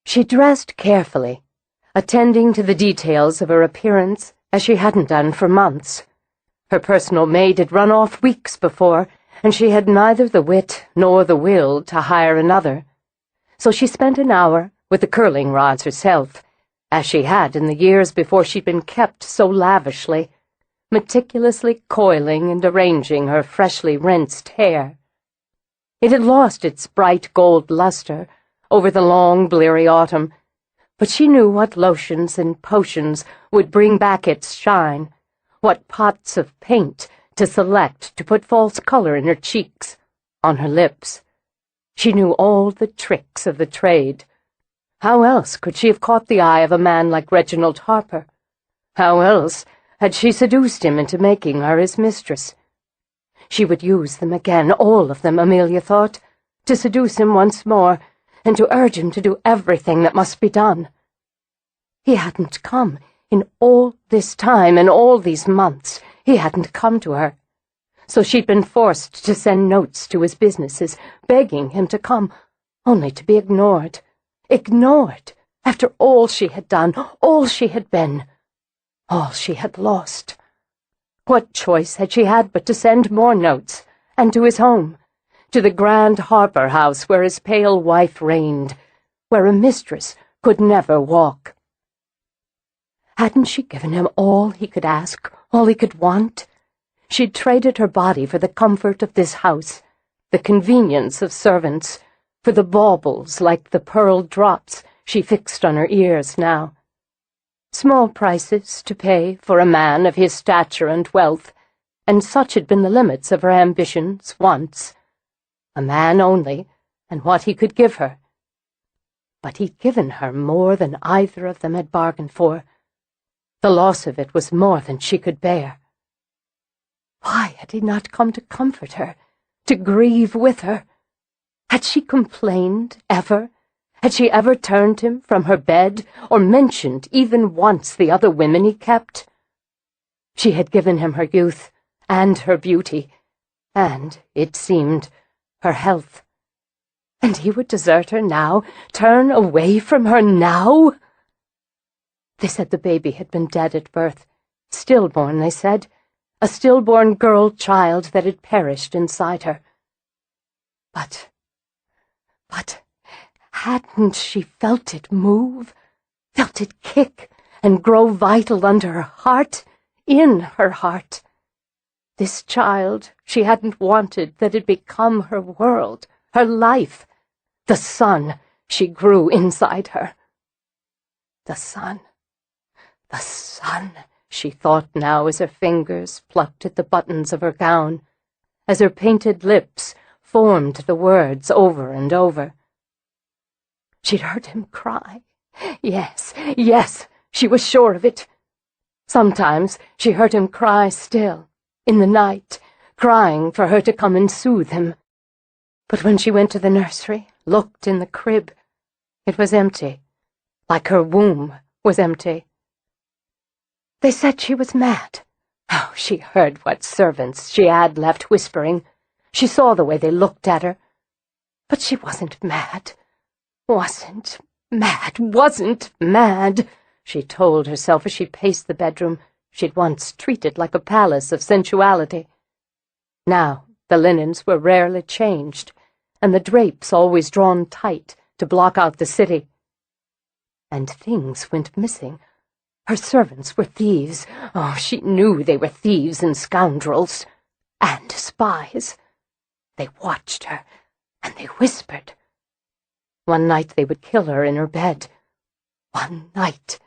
She dressed carefully, attending to the details of her appearance as she hadn't done for months. Her personal maid had run off weeks before, and she had neither the wit nor the will to hire another. So she spent an hour with the curling rods herself, as she had in the years before she'd been kept so lavishly, meticulously coiling and arranging her freshly rinsed hair. It had lost its bright gold luster over the long, bleary autumn, but she knew what lotions and potions would bring back its shine, what pots of paint to select to put false color in her cheeks, on her lips. She knew all the tricks of the trade. How else could she have caught the eye of a man like Reginald Harper? How else had she seduced him into making her his mistress? She would use them again, all of them, Amelia thought, to seduce him once more, and to urge him to do everything that must be done. He hadn't come. In all this time, in all these months, he hadn't come to her. So she'd been forced to send notes to his businesses, begging him to come, only to be ignored. Ignored, after all she had done, all she had been, all she had lost. What choice had she had but to send more notes, and to his home, to the grand Harper House where his pale wife reigned, where a mistress could never walk? Hadn't she given him all he could ask, all he could want? She'd traded her body for the comfort of this house, the convenience of servants, for the baubles like the pearl drops she fixed on her ears now. Small prices to pay for a man of his stature and wealth, and such had been the limits of her ambitions once. A man only, and what he could give her. But he'd given her more than either of them had bargained for. The loss of it was more than she could bear. Why had he not come to comfort her, to grieve with her? Had she complained, ever? Had she ever turned him from her bed, or mentioned even once the other women he kept? She had given him her youth, and her beauty, and, it seemed, her health. And he would desert her now, turn away from her now? They said the baby had been dead at birth, stillborn, they said, a stillborn girl child that had perished inside her. But hadn't she felt it move, felt it kick and grow vital under her heart, in her heart? This child she hadn't wanted that had become her world, her life, the sun she grew inside her. The sun, she thought now as her fingers plucked at the buttons of her gown, as her painted lips formed the words over and over. She'd heard him cry. Yes, she was sure of it. Sometimes she heard him cry still, in the night, crying for her to come and soothe him. But when she went to the nursery, looked in the crib, it was empty, like her womb was empty. They said she was mad. Oh, she heard what servants she had left whispering. She saw the way they looked at her. But she wasn't mad. Wasn't mad, she told herself as she paced the bedroom she'd once treated like a palace of sensuality. Now the linens were rarely changed, and the drapes always drawn tight to block out the city. And things went missing. Her servants were thieves. Oh, she knew they were thieves and scoundrels. And spies. They watched her, and they whispered. One night they would kill her in her bed. One night.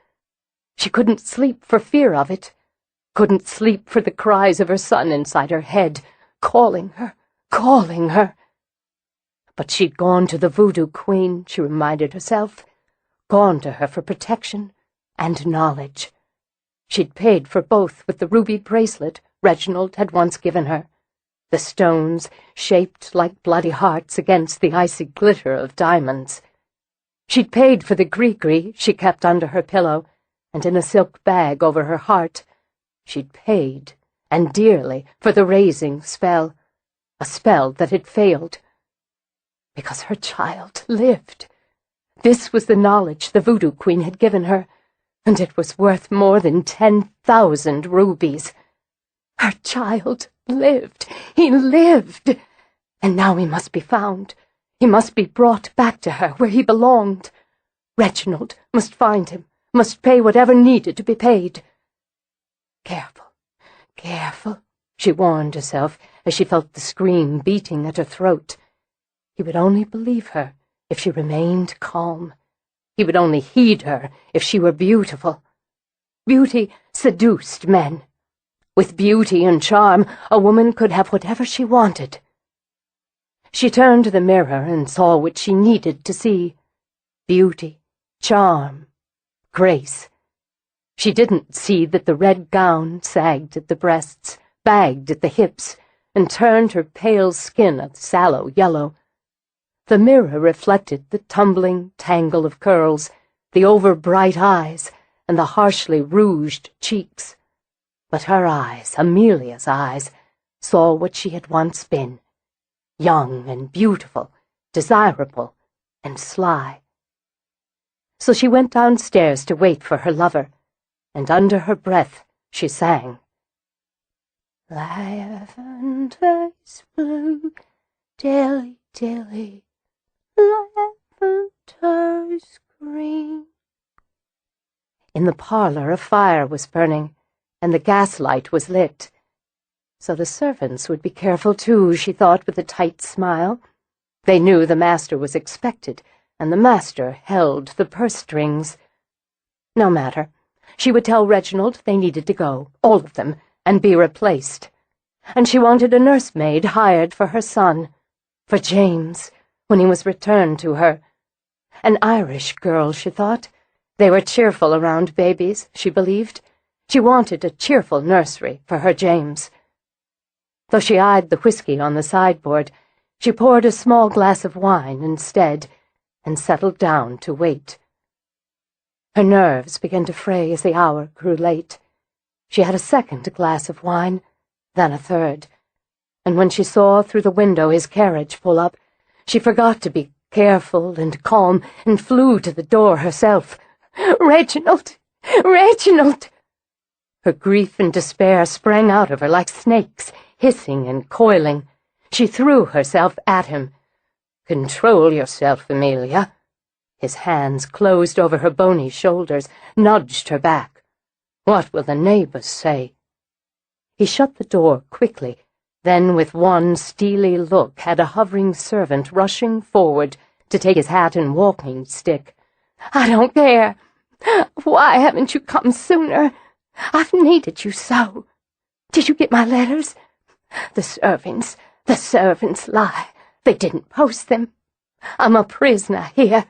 She couldn't sleep for fear of it. Couldn't sleep for the cries of her son inside her head, calling her. But she'd gone to the voodoo queen, she reminded herself. Gone to her for protection and knowledge. She'd paid for both with the ruby bracelet Reginald had once given her, the stones shaped like bloody hearts against the icy glitter of diamonds. She'd paid for the gree-gree she kept under her pillow and in a silk bag over her heart. She'd paid, and dearly, for the raising spell, a spell that had failed. Because her child lived. This was the knowledge the voodoo queen had given her, and it was worth more than 10,000 rubies. Her child lived. He lived. And now he must be found. He must be brought back to her where he belonged. Reginald must find him, must pay whatever needed to be paid. Careful, careful, she warned herself as she felt the scream beating at her throat. He would only believe her if she remained calm. He would only heed her if she were beautiful. Beauty seduced men. With beauty and charm, a woman could have whatever she wanted. She turned to the mirror and saw what she needed to see. Beauty, charm, grace. She didn't see that the red gown sagged at the breasts, bagged at the hips, and turned her pale skin a sallow yellow. The mirror reflected the tumbling tangle of curls, the over-bright eyes, and the harshly rouged cheeks. But her eyes, Amelia's eyes, saw what she had once been, young and beautiful, desirable and sly. So she went downstairs to wait for her lover, and under her breath she sang, "Lavender's blue, dilly dilly, lavender's green." In the parlor a fire was burning, and the gaslight was lit. So the servants would be careful too, she thought with a tight smile. They knew the master was expected, and the master held the purse strings. No matter. She would tell Reginald they needed to go, all of them, and be replaced. And she wanted a nursemaid hired for her son, for James, when he was returned to her. An Irish girl, she thought. They were cheerful around babies, she believed. She wanted a cheerful nursery for her James. Though she eyed the whiskey on the sideboard, she poured a small glass of wine instead, and settled down to wait. Her nerves began to fray as the hour grew late. She had a second glass of wine, then a third, and when she saw through the window his carriage pull up, she forgot to be careful and calm and flew to the door herself. "Reginald! Reginald!" Her grief and despair sprang out of her like snakes, hissing and coiling. She threw herself at him. "Control yourself, Amelia." His hands closed over her bony shoulders, nudged her back. "What will the neighbors say?" He shut the door quickly, then with one steely look had a hovering servant rushing forward to take his hat and walking stick. "I don't care. Why haven't you come sooner? I've needed you so. Did you get my letters? The servants lie. They didn't post them. I'm a prisoner here."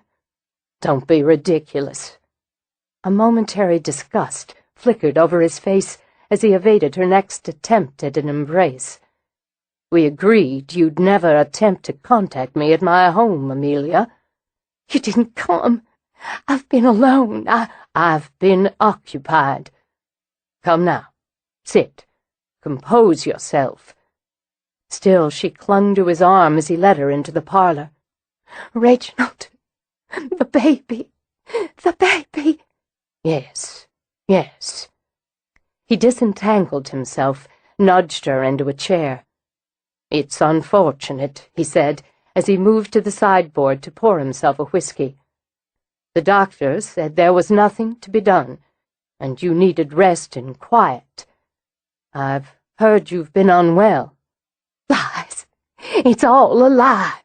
"Don't be ridiculous." A momentary disgust flickered over his face as he evaded her next attempt at an embrace. "We agreed you'd never attempt to contact me at my home, Amelia." "You didn't come. I've been alone. I've been occupied. Come now. Sit. Compose yourself." Still she clung to his arm as he led her into the parlor. "Reginald, the baby, the baby." "Yes, yes." He disentangled himself, nudged her into a chair. "It's unfortunate," he said, as he moved to the sideboard to pour himself a whiskey. "The doctor said there was nothing to be done, and you needed rest and quiet. I've heard you've been unwell." "Lies! It's all a lie!"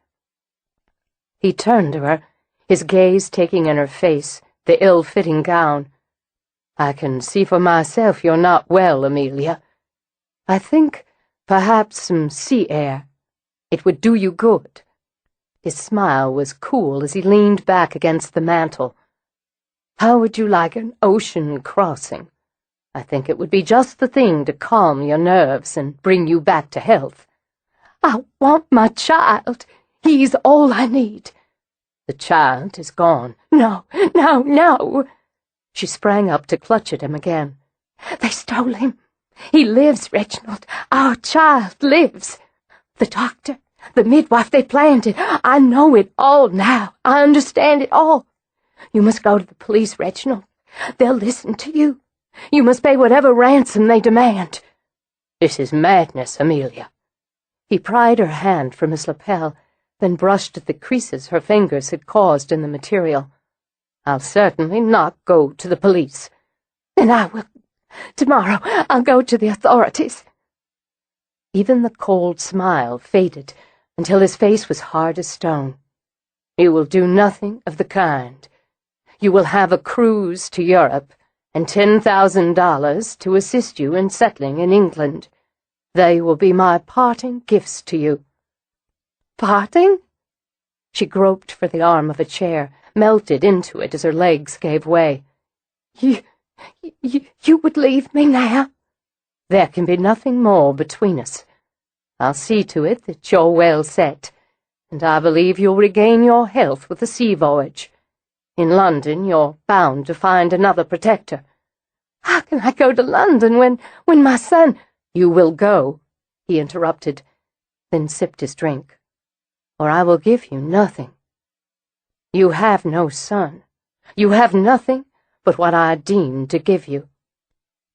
He turned to her, his gaze taking in her face, the ill-fitting gown. "I can see for myself you're not well, Amelia. I think perhaps some sea air. It would do you good." His smile was cool as he leaned back against the mantel. "How would you like an ocean crossing? I think it would be just the thing to calm your nerves and bring you back to health." "I want my child. He's all I need." "The child is gone." "No, no, no!" She sprang up to clutch at him again. "They stole him. He lives, Reginald. Our child lives. The doctor, the midwife, they planned it. I know it all now. I understand it all. You must go to the police, Reginald. They'll listen to you. You must pay whatever ransom they demand." "This is madness, Amelia." He pried her hand from his lapel, then brushed at the creases her fingers had caused in the material. "I'll certainly not go to the police." "Then I will. Tomorrow I'll go to the authorities." Even the cold smile faded until his face was hard as stone. "You will do nothing of the kind. You will have a cruise to Europe and $10,000 to assist you in settling in England. They will be my parting gifts to you." "Parting?" She groped for the arm of a chair, melted into it as her legs gave way. You would leave me now?" "There can be nothing more between us. I'll see to it that you're well set, and I believe you'll regain your health with the sea voyage. In London you're bound to find another protector." "How can I go to London when my son—" "You will go," he interrupted, then sipped his drink, "or I will give you nothing. You have no son. You have nothing but what I deem to give you.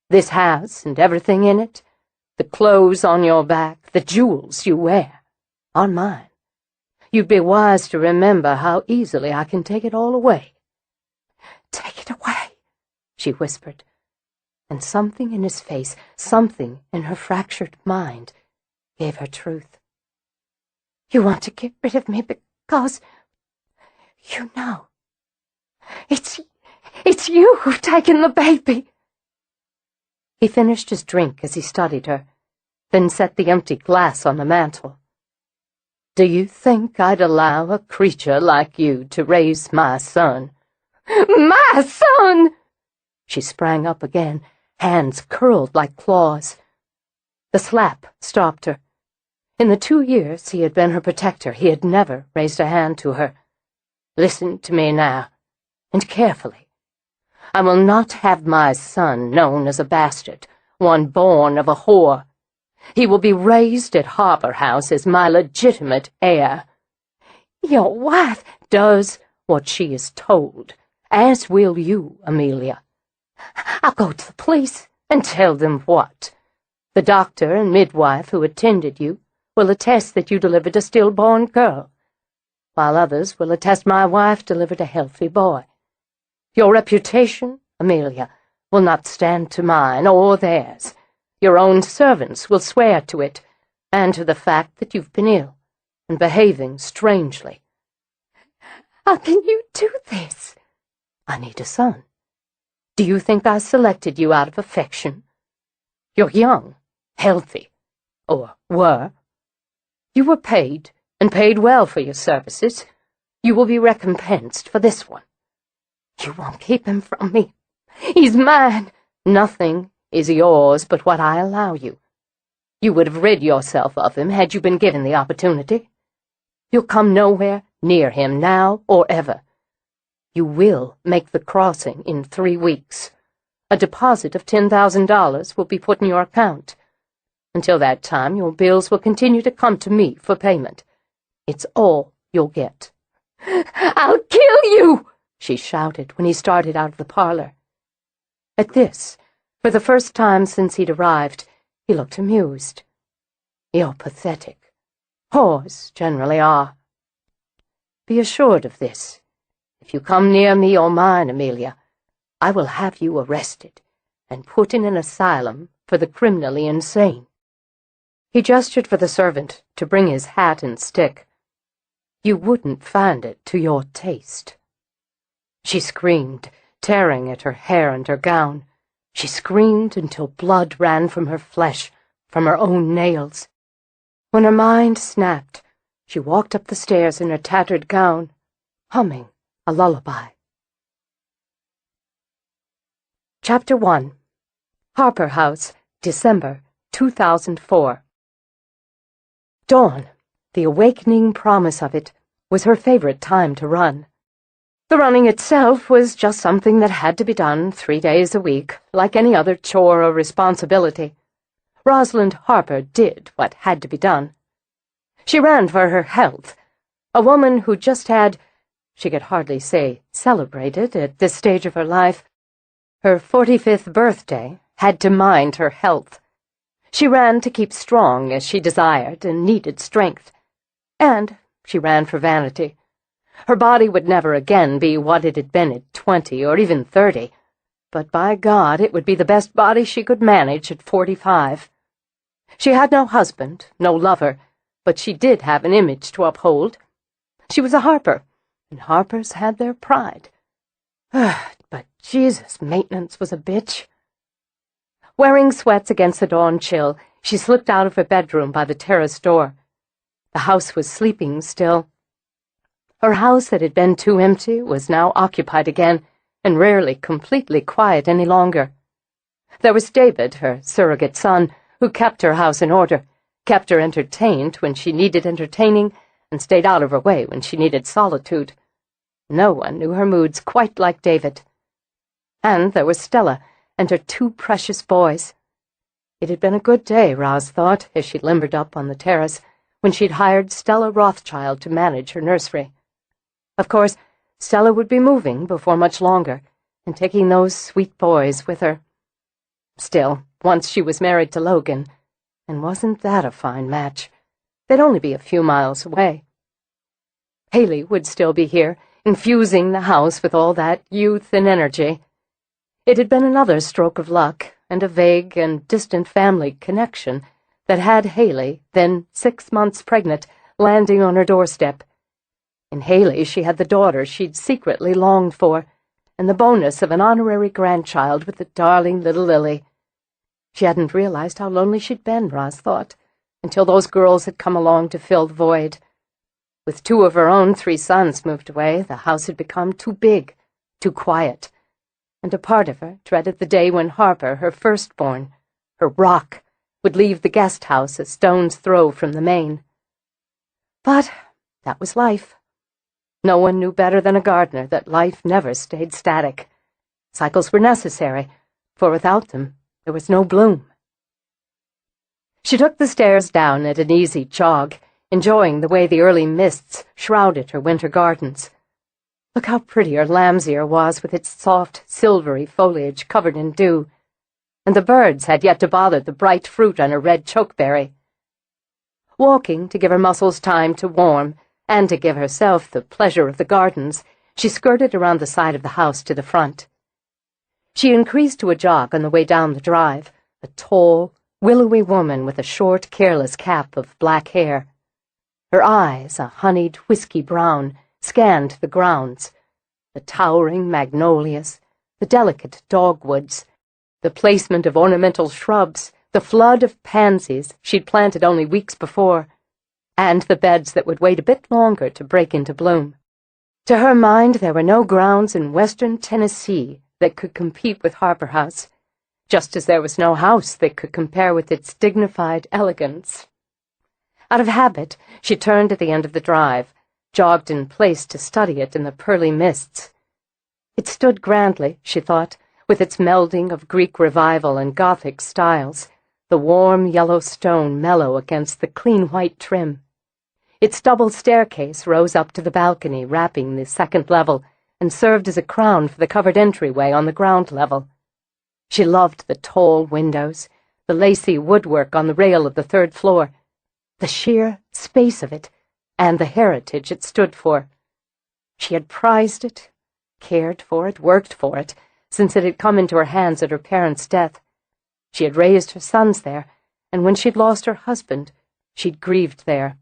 This house and everything in it, the clothes on your back, the jewels you wear, are mine. You'd be wise to remember how easily I can take it all away." "Take it away," she whispered, and something in his face, something in her fractured mind, gave her truth. "You want to get rid of me because, you know, it's you who've taken the baby." He finished his drink as he studied her, then set the empty glass on the mantel. "Do you think I'd allow a creature like you to raise my son?" "My son!" She sprang up again, hands curled like claws. The slap stopped her. In the 2 years he had been her protector, he had never raised a hand to her. "Listen to me now, and carefully. I will not have my son known as a bastard, one born of a whore. He will be raised at Harper House as my legitimate heir." "Your wife—" "Does what she is told, as will you, Amelia." "I'll go to the police." "And tell them what? The doctor and midwife who attended you will attest that you delivered a stillborn girl, while others will attest my wife delivered a healthy boy. Your reputation, Amelia, will not stand to mine or theirs. Your own servants will swear to it, and to the fact that you've been ill and behaving strangely." "How can you do this?" "I need a son. Do you think I selected you out of affection? You're young, healthy, or were. You were paid, and paid well for your services. You will be recompensed for this one." "You won't keep him from me. He's mine." "Nothing is yours but what I allow you. You would have rid yourself of him had you been given the opportunity. You'll come nowhere near him now or ever. You will make the crossing in 3 weeks. A deposit of $10,000 will be put in your account. Until that time, your bills will continue to come to me for payment. It's all you'll get." "I'll kill you!" she shouted when he started out of the parlor. At this, for the first time since he'd arrived, he looked amused. "You're pathetic. Whores generally are. Be assured of this. If you come near me or mine, Amelia, I will have you arrested and put in an asylum for the criminally insane." He gestured for the servant to bring his hat and stick. "You wouldn't find it to your taste." She screamed, tearing at her hair and her gown. She screamed until blood ran from her flesh, from her own nails. When her mind snapped, she walked up the stairs in her tattered gown, humming a lullaby. Chapter 1. Harper House, December 2004. Dawn, the awakening promise of it, was her favorite time to run. The running itself was just something that had to be done 3 days a week, like any other chore or responsibility. Rosalind Harper did what had to be done. She ran for her health, a woman who just had she could hardly say celebrated at this stage of her life. Her 45th birthday had to mind her health. She ran to keep strong as she desired and needed strength. And she ran for vanity. Her body would never again be what it had been at 20 or even 30, but by God, it would be the best body she could manage at 45. She had no husband, no lover, but she did have an image to uphold. She was a Harper, and Harpers had their pride. But Jesus, maintenance was a bitch. Wearing sweats against the dawn chill, she slipped out of her bedroom by the terrace door. The house was sleeping still. Her house that had been too empty was now occupied again, and rarely completely quiet any longer. There was David, her surrogate son, who kept her house in order, kept her entertained when she needed entertaining, and stayed out of her way when she needed solitude. No one knew her moods quite like David. And there was Stella and her 2 precious boys. It had been a good day, Roz thought, as she limbered up on the terrace, when she'd hired Stella Rothschild to manage her nursery. Of course, Stella would be moving before much longer, and taking those sweet boys with her. Still, once she was married to Logan, and wasn't that a fine match? They'd only be a few miles away. Haley would still be here, infusing the house with all that youth and energy. It had been another stroke of luck, and a vague and distant family connection that had Haley, then 6 months pregnant, landing on her doorstep. In Haley she had the daughter she'd secretly longed for, and the bonus of an honorary grandchild with the darling little Lily. She hadn't realized how lonely she'd been, Roz thought, until those girls had come along to fill the void. With 2 of her own 3 sons moved away, the house had become too big, too quiet, and a part of her dreaded the day when Harper, her firstborn, her rock, would leave the guest house a stone's throw from the main. But that was life. No one knew better than a gardener that life never stayed static. Cycles were necessary, for without them there was no bloom. She took the stairs down at an easy jog, enjoying the way the early mists shrouded her winter gardens. Look how pretty her lamb's ear was with its soft, silvery foliage covered in dew, and the birds had yet to bother the bright fruit on her red chokeberry. Walking to give her muscles time to warm, and to give herself the pleasure of the gardens, she skirted around the side of the house to the front. She increased to a jog on the way down the drive, a tall, willowy woman with a short, careless cap of black hair. Her eyes, a honeyed whiskey brown, scanned the grounds, the towering magnolias, the delicate dogwoods, the placement of ornamental shrubs, the flood of pansies she'd planted only weeks before, and the beds that would wait a bit longer to break into bloom. To her mind, there were no grounds in western Tennessee that could compete with Harper House, just as there was no house that could compare with its dignified elegance. Out of habit, she turned at the end of the drive, jogged in place to study it in the pearly mists. It stood grandly, she thought, with its melding of Greek revival and Gothic styles, the warm yellow stone mellow against the clean white trim. Its double staircase rose up to the balcony wrapping the second level and served as a crown for the covered entryway on the ground level. She loved the tall windows, the lacy woodwork on the rail of the 3rd floor, the sheer space of it, and the heritage it stood for. She had prized it, cared for it, worked for it, since it had come into her hands at her parents' death. She had raised her sons there, and when she'd lost her husband, she'd grieved there.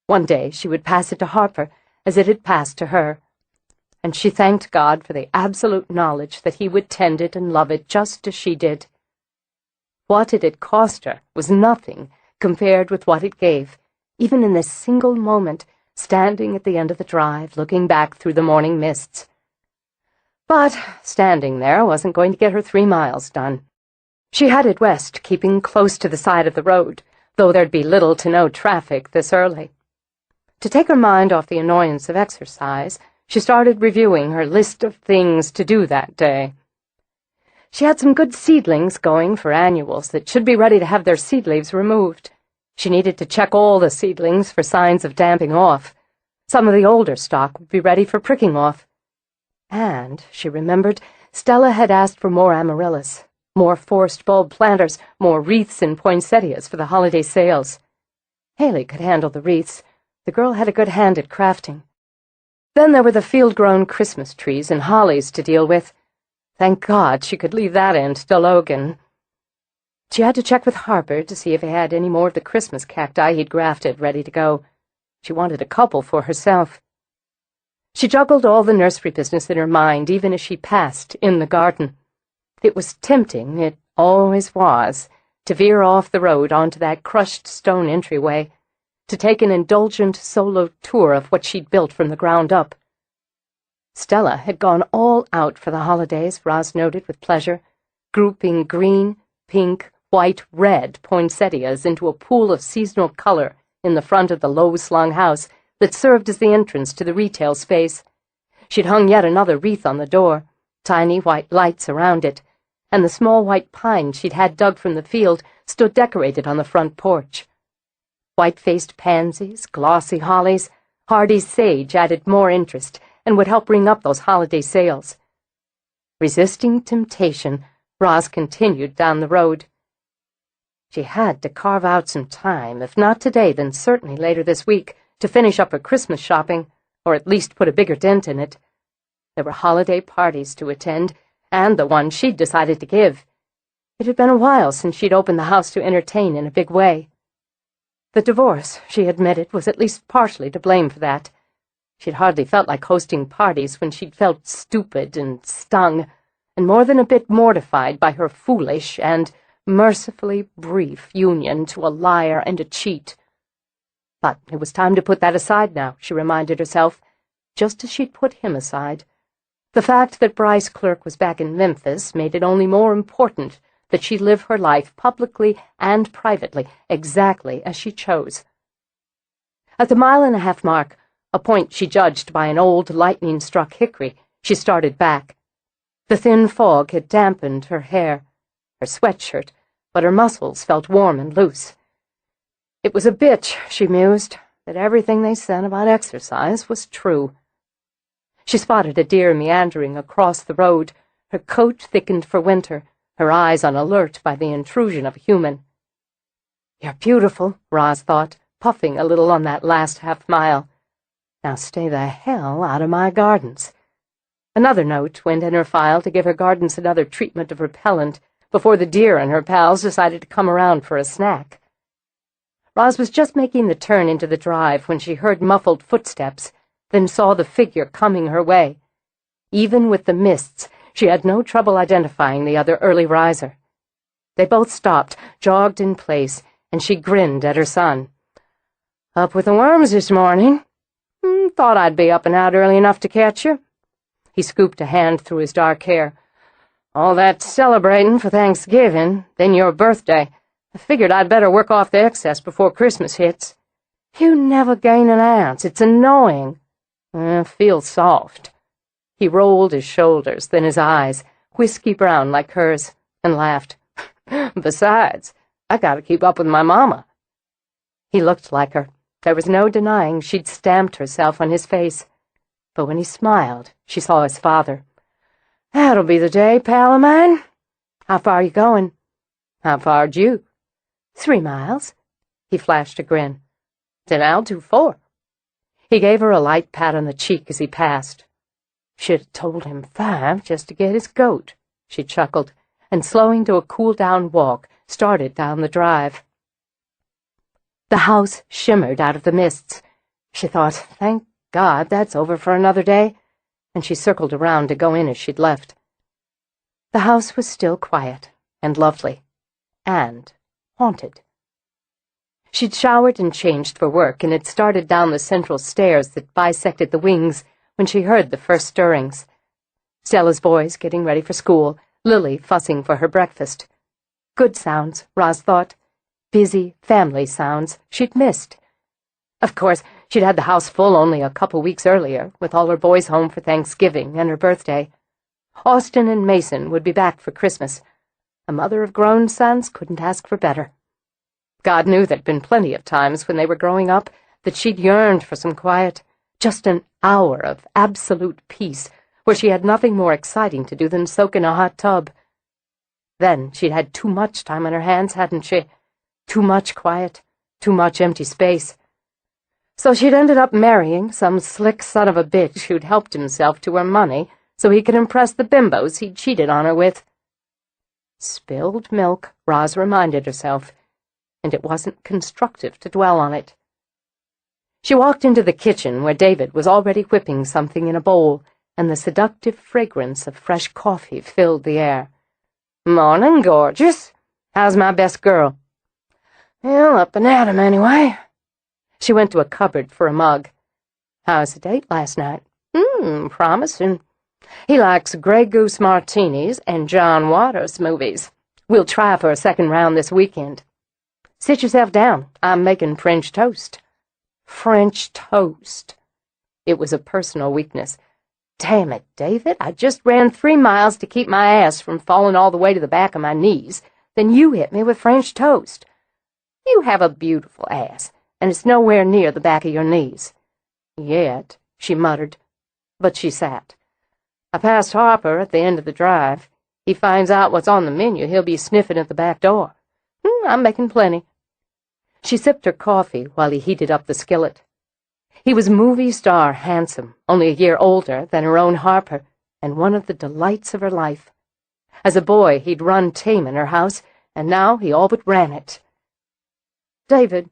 One day she would pass it to Harper as it had passed to her, and she thanked God for the absolute knowledge that he would tend it and love it just as she did. What it had cost her was nothing compared with what it gave, even in this single moment, standing at the end of the drive, looking back through the morning mists. But standing there wasn't going to get her 3 miles done. She headed west, keeping close to the side of the road, though there'd be little to no traffic this early. To take her mind off the annoyance of exercise, she started reviewing her list of things to do that day. She had some good seedlings going for annuals that should be ready to have their seed leaves removed. She needed to check all the seedlings for signs of damping off. Some of the older stock would be ready for pricking off. And, she remembered, Stella had asked for more amaryllis, more forced bulb planters, more wreaths and poinsettias for the holiday sales. Haley could handle the wreaths. The girl had a good hand at crafting. Then there were the field-grown Christmas trees and hollies to deal with. Thank God she could leave that end to Logan. She had to check with Harper to see if he had any more of the Christmas cacti he'd grafted ready to go. She wanted a couple for herself. She juggled all the nursery business in her mind, even as she passed In the Garden. It was tempting, it always was, to veer off the road onto that crushed stone entryway, to take an indulgent solo tour of what she'd built from the ground up. Stella had gone all out for the holidays, Roz noted with pleasure, grouping green, pink, white, red poinsettias into a pool of seasonal color in the front of the low-slung house that served as the entrance to the retail space. She'd hung yet another wreath on the door, tiny white lights around it, and the small white pine she'd had dug from the field stood decorated on the front porch. White-faced pansies, glossy hollies, hardy sage added more interest and would help bring up those holiday sales. Resisting temptation, Roz continued down the road. She had to carve out some time, if not today, then certainly later this week, to finish up her Christmas shopping, or at least put a bigger dent in it. There were holiday parties to attend, and the one she'd decided to give. It had been a while since she'd opened the house to entertain in a big way. The divorce, she admitted, was at least partially to blame for that. She'd hardly felt like hosting parties when she'd felt stupid and stung, and more than a bit mortified by her foolish and mercifully brief union to a liar and a cheat. But it was time to put that aside now, she reminded herself, just as she'd put him aside. The fact that Bryce Clerk was back in Memphis made it only more important that she live her life publicly and privately, exactly as she chose. At the mile-and-a-half mark, a point she judged by an old lightning-struck hickory, she started back. The thin fog had dampened her hair, her sweatshirt, but her muscles felt warm and loose. It was a bitch, she mused, that everything they said about exercise was true. She spotted a deer meandering across the road, her coat thickened for winter, her eyes on alert by the intrusion of a human. You're beautiful, Roz thought, puffing a little on that last half-mile. Now stay the hell out of my gardens. Another note went in her file to give her gardens another treatment of repellent before the deer and her pals decided to come around for a snack. Roz was just making the turn into the drive when she heard muffled footsteps, then saw the figure coming her way. Even with the mists, she had no trouble identifying the other early riser. They both stopped, jogged in place, and she grinned at her son. Up with the worms this morning? Thought I'd be up and out early enough to catch you. He scooped a hand through his dark hair. All that celebrating for Thanksgiving, then your birthday. I figured I'd better work off the excess before Christmas hits. You never gain an ounce. It's annoying. Feel soft. He rolled his shoulders, then his eyes, whiskey brown like hers, and laughed. Besides, I gotta keep up with my mama. He looked like her. There was no denying she'd stamped herself on his face. But when he smiled, she saw his father. That'll be the day, pal of mine. How far are you going? How far'd you? 3 miles. He flashed a grin. Then I'll do 4. He gave her a light pat on the cheek as he passed. Should have told him 5 just to get his goat, she chuckled, and slowing to a cool-down walk, started down the drive. The house shimmered out of the mists. She thought, thank God that's over for another day, and she circled around to go in as she'd left. The house was still quiet and lovely, and haunted. She'd showered and changed for work and had started down the central stairs that bisected the wings when she heard the first stirrings. Stella's boys getting ready for school, Lily fussing for her breakfast. Good sounds, Roz thought. Busy, family sounds she'd missed. Of course, she'd had the house full only a couple weeks earlier, with all her boys home for Thanksgiving and her birthday. Austin and Mason would be back for Christmas. A mother of grown sons couldn't ask for better. God knew there'd been plenty of times when they were growing up that she'd yearned for some quiet, Just an hour of absolute peace, where she had nothing more exciting to do than soak in a hot tub. Then she'd had too much time on her hands, hadn't she? Too much quiet, too much empty space. So she'd ended up marrying some slick son of a bitch who'd helped himself to her money so he could impress the bimbos he'd cheated on her with. Spilled milk, Roz reminded herself, and it wasn't constructive to dwell on it. She walked into the kitchen where David was already whipping something in a bowl, and the seductive fragrance of fresh coffee filled the air. "Morning, gorgeous. How's my best girl?" "Well, up and at 'em anyway." She went to a cupboard for a mug. "How's the date last night?" Promising. He likes Grey Goose martinis and John Waters movies. We'll try for a second round this weekend. Sit yourself down. I'm making French toast." French toast. It was a personal weakness. Damn it, David, I just ran 3 miles to keep my ass from falling all the way to the back of my knees. Then you hit me with French toast. You have a beautiful ass, and it's nowhere near the back of your knees. Yet, she muttered, but she sat. I passed Harper at the end of the drive. He finds out what's on the menu, he'll be sniffing at the back door. I'm making plenty. She sipped her coffee while he heated up the skillet. He was movie star handsome, only a year older than her own Harper, and one of the delights of her life. As a boy, he'd run tame in her house, and now he all but ran it. "David,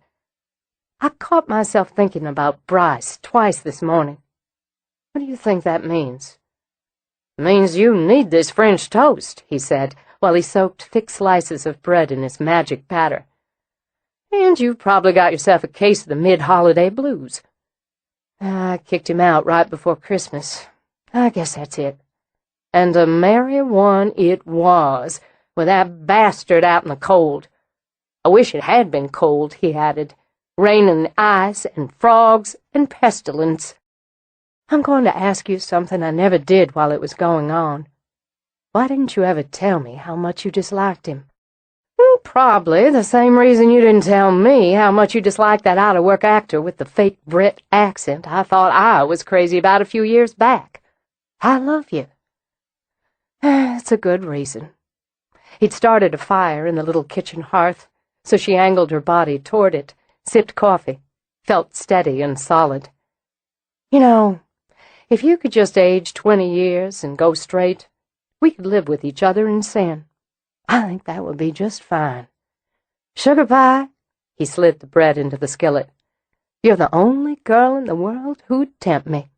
I caught myself thinking about Bryce twice this morning. What do you think that means?" "Means you need this French toast," he said, while he soaked thick slices of bread in his magic batter. "And you've probably got yourself a case of the mid-holiday blues." "I kicked him out right before Christmas. I guess that's it." "And a merry one it was, with that bastard out in the cold. I wish it had been cold," he added. "Rain and ice and frogs and pestilence." "I'm going to ask you something I never did while it was going on. Why didn't you ever tell me how much you disliked him?" "Probably the same reason you didn't tell me how much you disliked that out-of-work actor with the fake Brit accent I thought I was crazy about a few years back. I love you." "It's a good reason." He'd started a fire in the little kitchen hearth, so she angled her body toward it, sipped coffee, felt steady and solid. "You know, if you could just age 20 years and go straight, we could live with each other in sin. I think that would be just fine. Sugar pie?" He slid the bread into the skillet. "You're the only girl in the world who'd tempt me."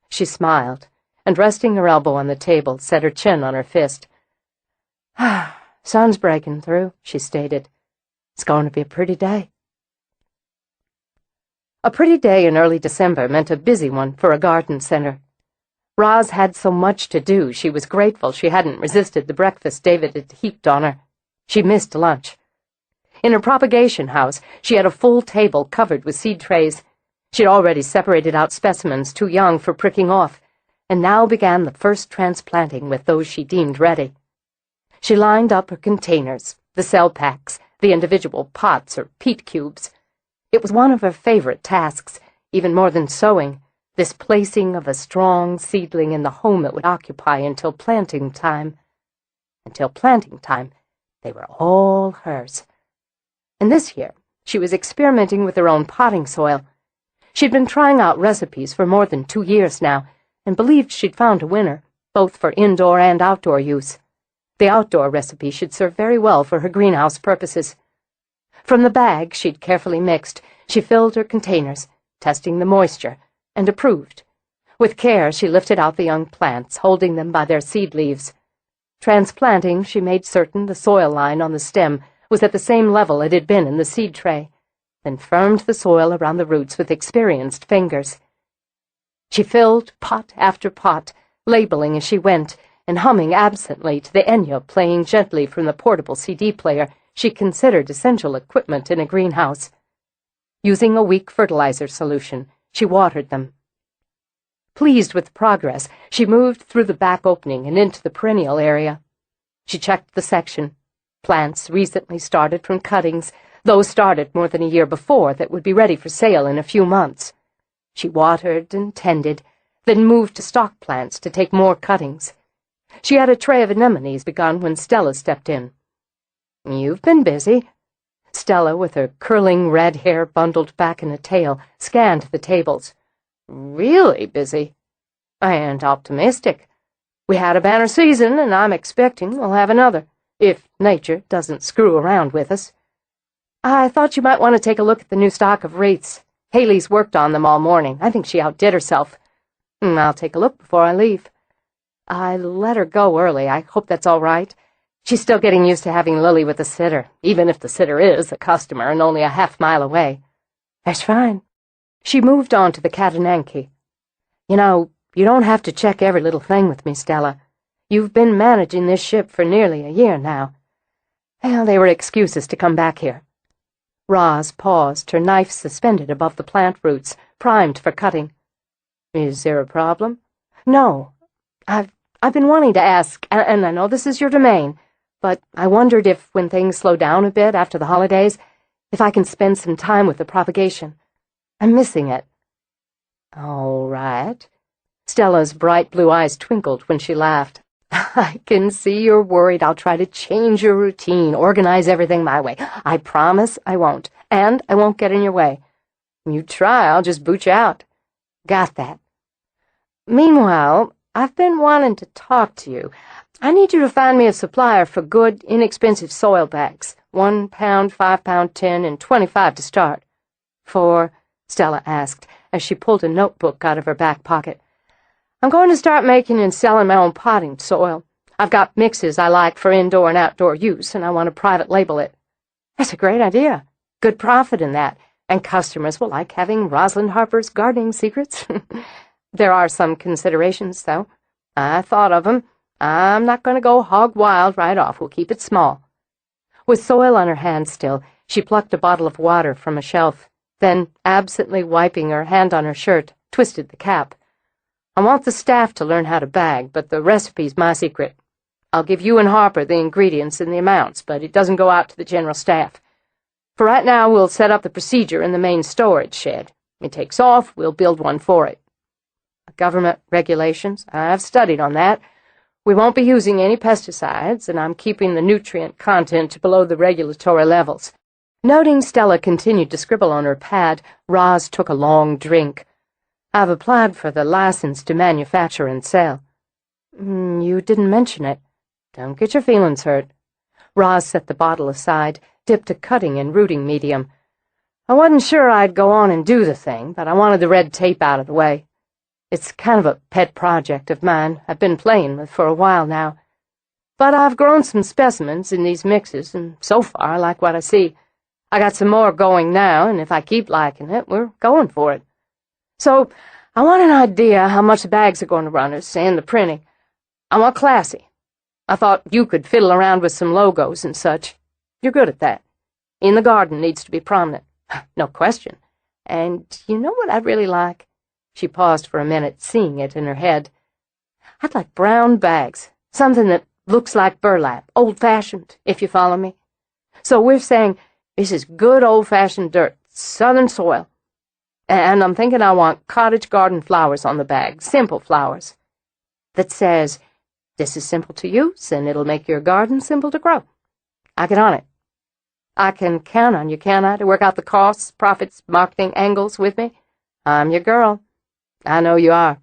She smiled, and resting her elbow on the table, set her chin on her fist. "Sun's breaking through," she stated. "It's going to be a pretty day." A pretty day in early December meant a busy one for a garden center. Roz had so much to do, she was grateful she hadn't resisted the breakfast David had heaped on her. She missed lunch. In her propagation house, she had a full table covered with seed trays. She'd already separated out specimens too young for pricking off, and now began the first transplanting with those she deemed ready. She lined up her containers, the cell packs, the individual pots or peat cubes. It was one of her favorite tasks, even more than sowing, this placing of a strong seedling in the home it would occupy until planting time. Until planting time, they were all hers. And this year, she was experimenting with her own potting soil. She'd been trying out recipes for more than 2 years now, and believed she'd found a winner, both for indoor and outdoor use. The outdoor recipe should serve very well for her greenhouse purposes. From the bag she'd carefully mixed, she filled her containers, testing the moisture, and approved. With care, she lifted out the young plants, holding them by their seed leaves. Transplanting, she made certain the soil line on the stem was at the same level it had been in the seed tray, then firmed the soil around the roots with experienced fingers. She filled pot after pot, labeling as she went, and humming absently to the Enya playing gently from the portable CD player she considered essential equipment in a greenhouse. Using a weak fertilizer solution, she watered them. Pleased with the progress, she moved through the back opening and into the perennial area. She checked the section. Plants recently started from cuttings, those started more than a year before that would be ready for sale in a few months. She watered and tended, then moved to stock plants to take more cuttings. She had a tray of anemones begun when Stella stepped in. "You've been busy." Stella, with her curling red hair bundled back in a tail, scanned the tables. "Really busy?" "I ain't optimistic. We had a banner season, and I'm expecting we'll have another, if nature doesn't screw around with us. I thought you might want to take a look at the new stock of wreaths. Haley's worked on them all morning. I think she outdid herself. I'll take a look before I leave. I let her go early. I hope that's all right. She's still getting used to having Lily with a sitter, even if the sitter is a customer and only a half-mile away." "That's fine." She moved on to the Catananchi. "You know, you don't have to check every little thing with me, Stella. You've been managing this ship for nearly a year now." Well, they were excuses to come back here. Roz paused, her knife suspended above the plant roots, primed for cutting. "Is there a problem?" "No. I've been wanting to ask, and I know this is your domain, but I wondered if, when things slow down a bit after the holidays, if I can spend some time with the propagation. I'm missing it." "All right." Stella's bright blue eyes twinkled when she laughed. "I can see you're worried I'll try to change your routine, organize everything my way. I promise I won't, and I won't get in your way. You try, I'll just boot you out." "Got that." "Meanwhile, I've been wanting to talk to you. I need you to find me a supplier for good, inexpensive soil bags. 1 pound, 5-pound tin, and 25 to start." "For?" Stella asked, as she pulled a notebook out of her back pocket. "I'm going to start making and selling my own potting soil. I've got mixes I like for indoor and outdoor use, and I want to private label it." "That's a great idea. Good profit in that, and customers will like having Rosalind Harper's gardening secrets." "There are some considerations, though. I thought of them. I'm not going to go hog wild right off. We'll keep it small." With soil on her hands still, she plucked a bottle of water from a shelf, then, absently wiping her hand on her shirt, twisted the cap. "I want the staff to learn how to bag, but the recipe's my secret. I'll give you and Harper the ingredients and the amounts, but it doesn't go out to the general staff. For right now, we'll set up the procedure in the main storage shed. It takes off, we'll build one for it. Government regulations, I've studied on that. We won't be using any pesticides, and I'm keeping the nutrient content below the regulatory levels." Noting Stella continued to scribble on her pad, Roz took a long drink. "I've applied for the license to manufacture and sell." You didn't mention it." "Don't get your feelings hurt." Roz set the bottle aside, dipped a cutting and rooting medium. "I wasn't sure I'd go on and do the thing, but I wanted the red tape out of the way. It's kind of a pet project of mine I've been playing with for a while now. But I've grown some specimens in these mixes, and so far I like what I see. I got some more going now, and if I keep liking it, we're going for it. So I want an idea how much the bags are going to run us, and the printing. I want classy. I thought you could fiddle around with some logos and such. You're good at that. In the Garden needs to be prominent. No question. And you know what I'd really like?" She paused for a minute, seeing it in her head. "I'd like brown bags, something that looks like burlap, old-fashioned, if you follow me. So we're saying, this is good old-fashioned dirt, southern soil. And I'm thinking I want cottage garden flowers on the bag, simple flowers. That says, this is simple to use, and it'll make your garden simple to grow. I get on it. I can count on you, can't I, to work out the costs, profits, marketing angles with me? I'm your girl. I know you are.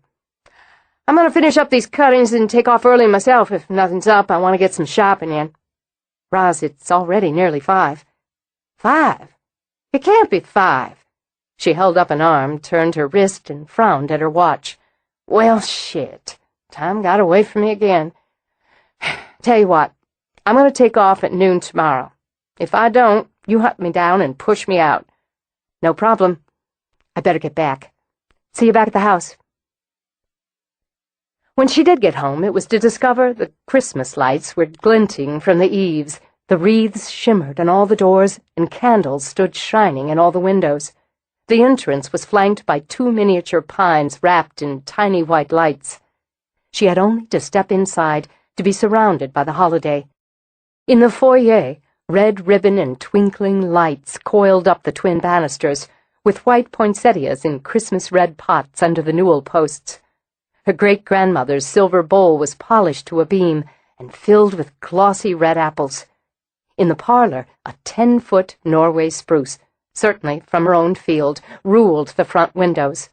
I'm going to finish up these cuttings and take off early myself. If nothing's up, I want to get some shopping in. Roz, it's already nearly 5. 5? It can't be 5. She held up an arm, turned her wrist, and frowned at her watch. Well, shit. Time got away from me again. Tell you what, I'm going to take off at noon tomorrow. If I don't, you hunt me down and push me out. No problem. I better get back. See you back at the house. When she did get home, it was to discover the Christmas lights were glinting from the eaves, the wreaths shimmered on all the doors, and candles stood shining in all the windows. The entrance was flanked by 2 miniature pines wrapped in tiny white lights. She had only to step inside to be surrounded by the holiday. In the foyer, red ribbon and twinkling lights coiled up the twin banisters, with white poinsettias in Christmas red pots under the newel posts. Her great-grandmother's silver bowl was polished to a beam and filled with glossy red apples. In the parlor, a 10-foot Norway spruce, certainly from her own field, ruled the front windows.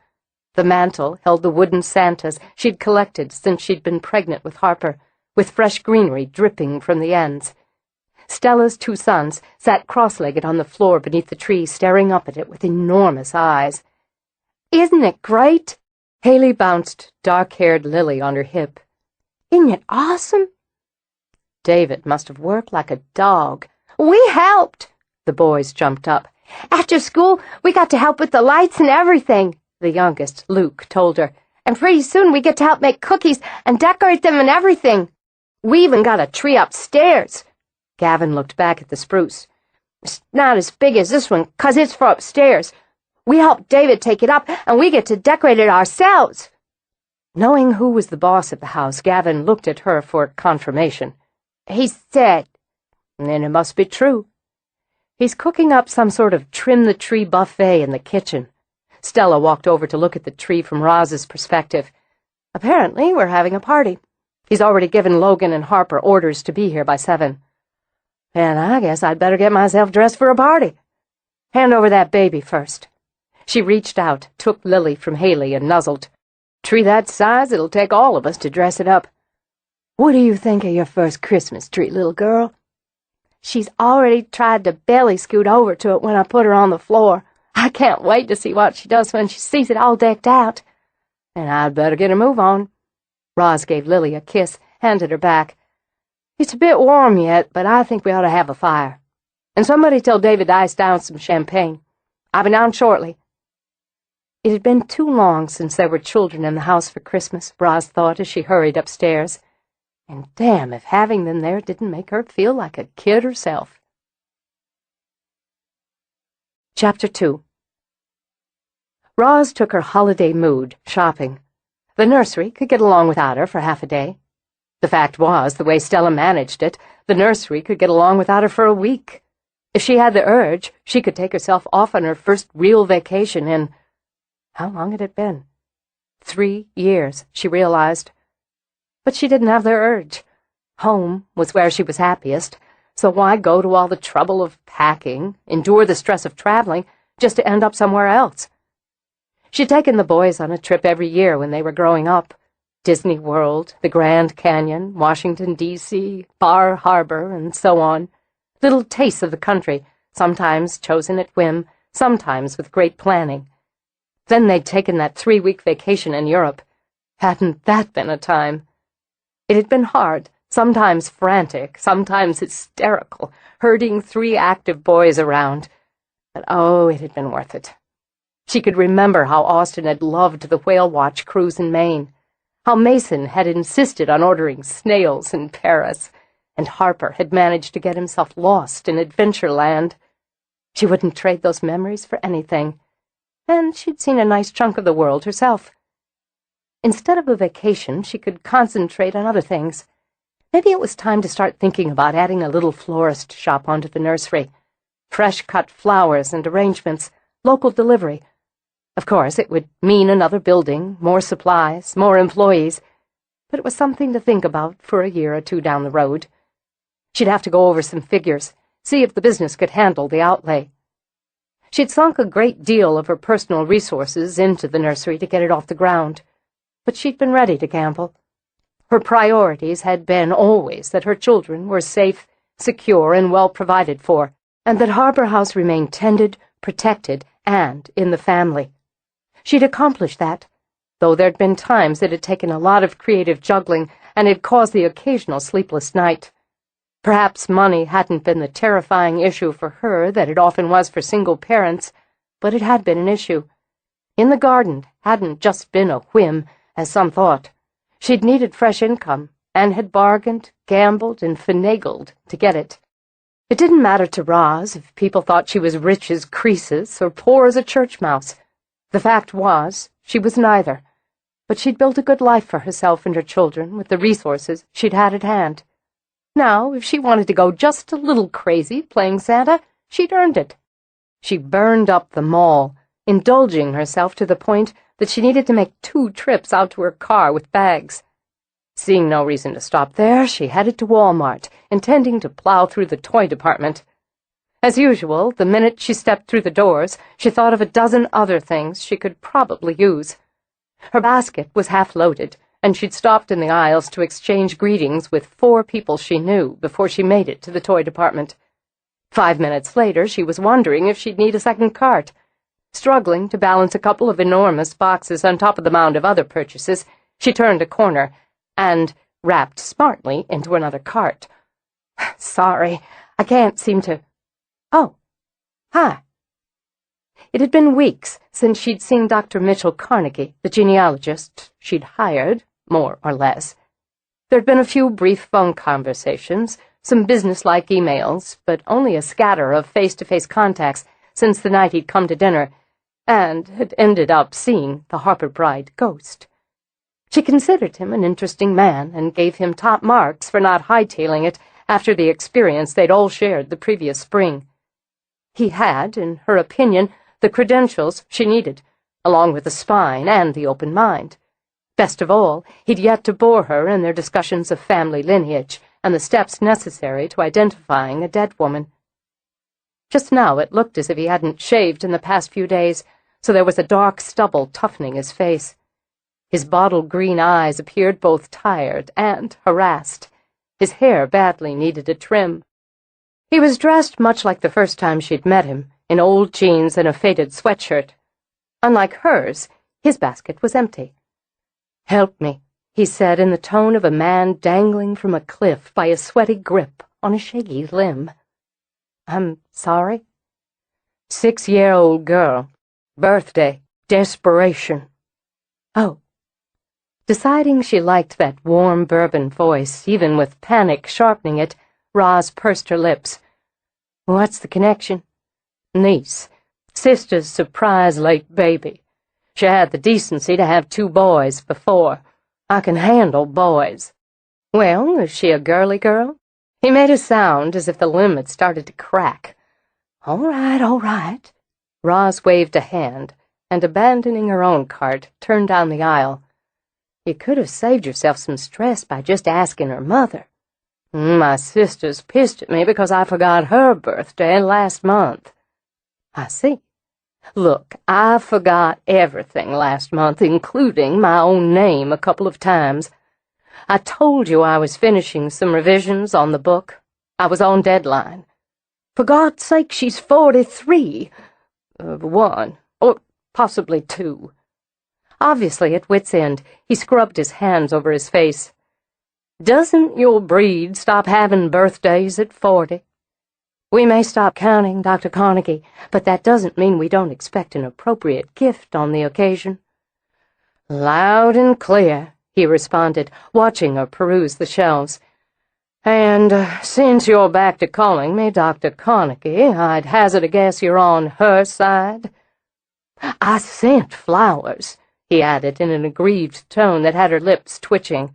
The mantel held the wooden Santas she'd collected since she'd been pregnant with Harper, with fresh greenery dripping from the ends. Stella's 2 sons sat cross-legged on the floor beneath the tree, staring up at it with enormous eyes. "Isn't it great?" Haley bounced dark-haired Lily on her hip. "Isn't it awesome?" David must have worked like a dog. "We helped!" The boys jumped up. "After school, we got to help with the lights and everything," the youngest, Luke, told her. "And pretty soon we get to help make cookies and decorate them and everything. We even got a tree upstairs." Gavin looked back at the spruce. "It's not as big as this one, 'cause it's for upstairs. We helped David take it up, and we get to decorate it ourselves." Knowing who was the boss at the house, Gavin looked at her for confirmation. "He said," "Then it must be true." "He's cooking up some sort of trim-the-tree buffet in the kitchen." Stella walked over to look at the tree from Roz's perspective. "Apparently we're having a party. He's already given Logan and Harper orders to be here by 7. And I guess I'd better get myself dressed for a party. Hand over that baby first." She reached out, took Lily from Haley, and nuzzled. "Tree that size, it'll take all of us to dress it up. What do you think of your first Christmas tree, little girl?" "She's already tried to belly scoot over to it when I put her on the floor. I can't wait to see what she does when she sees it all decked out." "And I'd better get a move on." Roz gave Lily a kiss, handed her back. "It's a bit warm yet, but I think we ought to have a fire. And somebody tell David to ice down some champagne. I'll be down shortly." It had been too long since there were children in the house for Christmas, Roz thought as she hurried upstairs. And damn if having them there didn't make her feel like a kid herself. Chapter 2. Roz took her holiday mood shopping. The nursery could get along without her for half a day. The fact was, the way Stella managed it, the nursery could get along without her for a week. If she had the urge, she could take herself off on her first real vacation in— how long had it been? 3 years, she realized. But she didn't have the urge. Home was where she was happiest, so why go to all the trouble of packing, endure the stress of traveling, just to end up somewhere else? She'd taken the boys on a trip every year when they were growing up. Disney World, the Grand Canyon, Washington, D.C., Bar Harbor, and so on. Little tastes of the country, sometimes chosen at whim, sometimes with great planning. Then they'd taken that 3-week vacation in Europe. Hadn't that been a time? It had been hard, sometimes frantic, sometimes hysterical, herding 3 active boys around. But oh, it had been worth it. She could remember how Austin had loved the whale watch cruise in Maine, how Mason had insisted on ordering snails in Paris, and Harper had managed to get himself lost in Adventureland. She wouldn't trade those memories for anything, and she'd seen a nice chunk of the world herself. Instead of a vacation, she could concentrate on other things. Maybe it was time to start thinking about adding a little florist shop onto the nursery. Fresh-cut flowers and arrangements, local delivery. Of course, it would mean another building, more supplies, more employees, but it was something to think about for a year or 2 down the road. She'd have to go over some figures, see if the business could handle the outlay. She'd sunk a great deal of her personal resources into the nursery to get it off the ground, but she'd been ready to gamble. Her priorities had been always that her children were safe, secure, and well provided for, and that Harper House remained tended, protected, and in the family. She'd accomplished that, though there'd been times it had taken a lot of creative juggling and had caused the occasional sleepless night. Perhaps money hadn't been the terrifying issue for her that it often was for single parents, but it had been an issue. In the Garden hadn't just been a whim, as some thought. She'd needed fresh income, and had bargained, gambled, and finagled to get it. It didn't matter to Roz if people thought she was rich as Croesus or poor as a church mouse. The fact was, she was neither, but she'd built a good life for herself and her children with the resources she'd had at hand. Now, if she wanted to go just a little crazy playing Santa, she'd earned it. She burned up the mall, indulging herself to the point that she needed to make 2 trips out to her car with bags. Seeing no reason to stop there, she headed to Walmart, intending to plow through the toy department. As usual, the minute she stepped through the doors, she thought of a dozen other things she could probably use. Her basket was half-loaded, and she'd stopped in the aisles to exchange greetings with 4 people she knew before she made it to the toy department. 5 minutes later, she was wondering if she'd need a second cart. Struggling to balance a couple of enormous boxes on top of the mound of other purchases, she turned a corner and wrapped smartly into another cart. "Sorry, I can't seem to—" "Oh, hi." It had been weeks since she'd seen Dr. Mitchell Carnegie, the genealogist she'd hired, more or less. There'd been a few brief phone conversations, some business-like emails, but only a scatter of face-to-face contacts since the night he'd come to dinner, and had ended up seeing the Harper Bride ghost. She considered him an interesting man and gave him top marks for not hightailing it after the experience they'd all shared the previous spring. He had, in her opinion, the credentials she needed, along with the spine and the open mind. Best of all, he'd yet to bore her in their discussions of family lineage and the steps necessary to identifying a dead woman. Just now it looked as if he hadn't shaved in the past few days, so there was a dark stubble toughening his face. His bottle-green eyes appeared both tired and harassed. His hair badly needed a trim. He was dressed much like the first time she'd met him, in old jeans and a faded sweatshirt. Unlike hers, his basket was empty. "Help me," he said in the tone of a man dangling from a cliff by a sweaty grip on a shaggy limb. "I'm sorry?" 6-year-old girl. Birthday. Desperation." "Oh." Deciding she liked that warm bourbon voice, even with panic sharpening it, Roz pursed her lips. "What's the connection?" "Niece. Sister's surprise late baby. She had the decency to have 2 boys before. I can handle boys." "Well, is she a girly girl?" He made a sound as if the limb had started to crack. All right." Roz waved a hand, and abandoning her own cart, turned down the aisle. "You could have saved yourself some stress by just asking her mother." "My sister's pissed at me because I forgot her birthday last month." "I see." "Look, I forgot everything last month, including my own name a couple of times. I told you I was finishing some revisions on the book. I was on deadline. For God's sake, she's 43. 1, or possibly 2. Obviously at wit's end, he scrubbed his hands over his face. "Doesn't your breed stop having birthdays at 40? We may stop counting, Dr. Carnegie, but that doesn't mean we don't expect an appropriate gift on the occasion." "Loud and clear," he responded, watching her peruse the shelves. "And since you're back to calling me Dr. Carnegie, I'd hazard a guess you're on her side." "I sent flowers," he added in an aggrieved tone that had her lips twitching.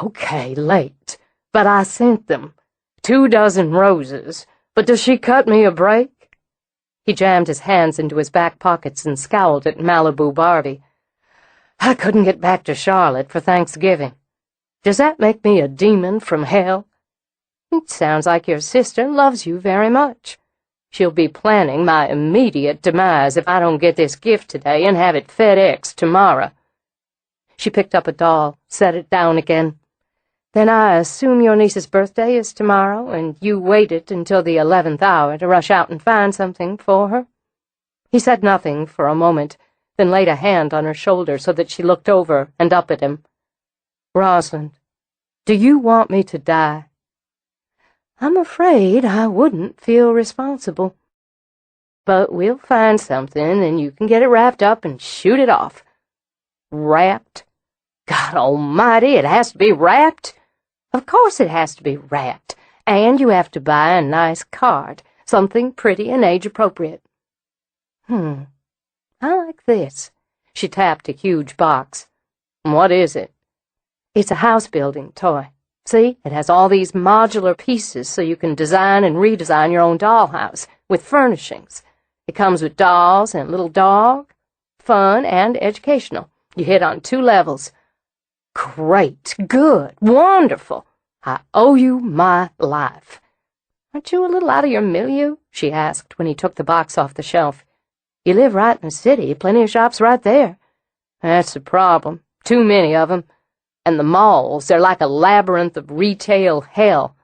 "Okay, late, but I sent them. 2 dozen roses, but does she cut me a break?" He jammed his hands into his back pockets and scowled at Malibu Barbie. "I couldn't get back to Charlotte for Thanksgiving. Does that make me a demon from hell? It sounds like your sister loves you very much. She'll be planning my immediate demise if I don't get this gift today and have it FedExed tomorrow." She picked up a doll, set it down again. "Then I assume your niece's birthday is tomorrow, and you waited until the 11th hour to rush out and find something for her?" He said nothing for a moment, then laid a hand on her shoulder so that she looked over and up at him. "Rosalind, do you want me to die?" "I'm afraid I wouldn't feel responsible." "But we'll find something, and you can get it wrapped up and shoot it off." "Wrapped? God almighty, it has to be wrapped?" "Of course it has to be wrapped, and you have to buy a nice card, something pretty and age-appropriate." I like this." She tapped a huge box. "What is it?" "It's a house-building toy. See, it has all these modular pieces so you can design and redesign your own dollhouse, with furnishings. It comes with dolls and a little dog. Fun and educational. You hit on 2 levels. Great, good, wonderful. I owe you my life. Aren't you a little out of your milieu? She asked when he took the box off the shelf. You live right in the city, plenty of shops right there. That's the problem. Too many of them. And the malls, they're like a labyrinth of retail hell.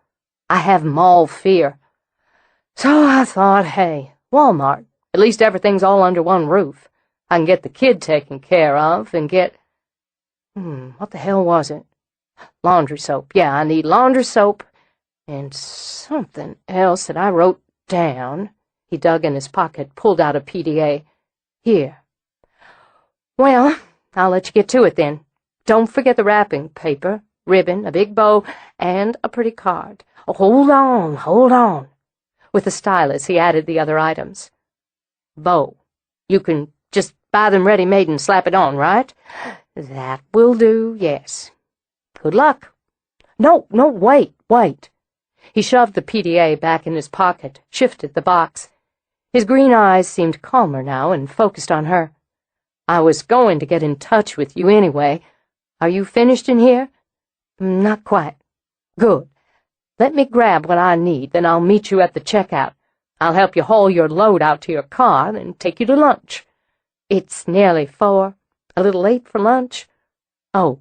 I have mall fear. So I thought, hey, Walmart. At least everything's all under one roof. I can get the kid taken care of and get... what the hell was it? Laundry soap. Yeah, I need laundry soap and something else that I wrote down. He dug in his pocket, pulled out a PDA. Here. Well, I'll let you get to it then. Don't forget the wrapping paper, ribbon, a big bow, and a pretty card. Oh, hold on, hold on. With a stylus, he added the other items. Bow. You can just buy them ready-made and slap it on, right? That will do, yes. Good luck. No, wait. He shoved the PDA back in his pocket, shifted the box. His green eyes seemed calmer now and focused on her. I was going to get in touch with you anyway. Are you finished in here? Not quite. Good. Let me grab what I need, then I'll meet you at the checkout. I'll help you haul your load out to your car, then take you to lunch. It's nearly 4. A little late for lunch? Oh.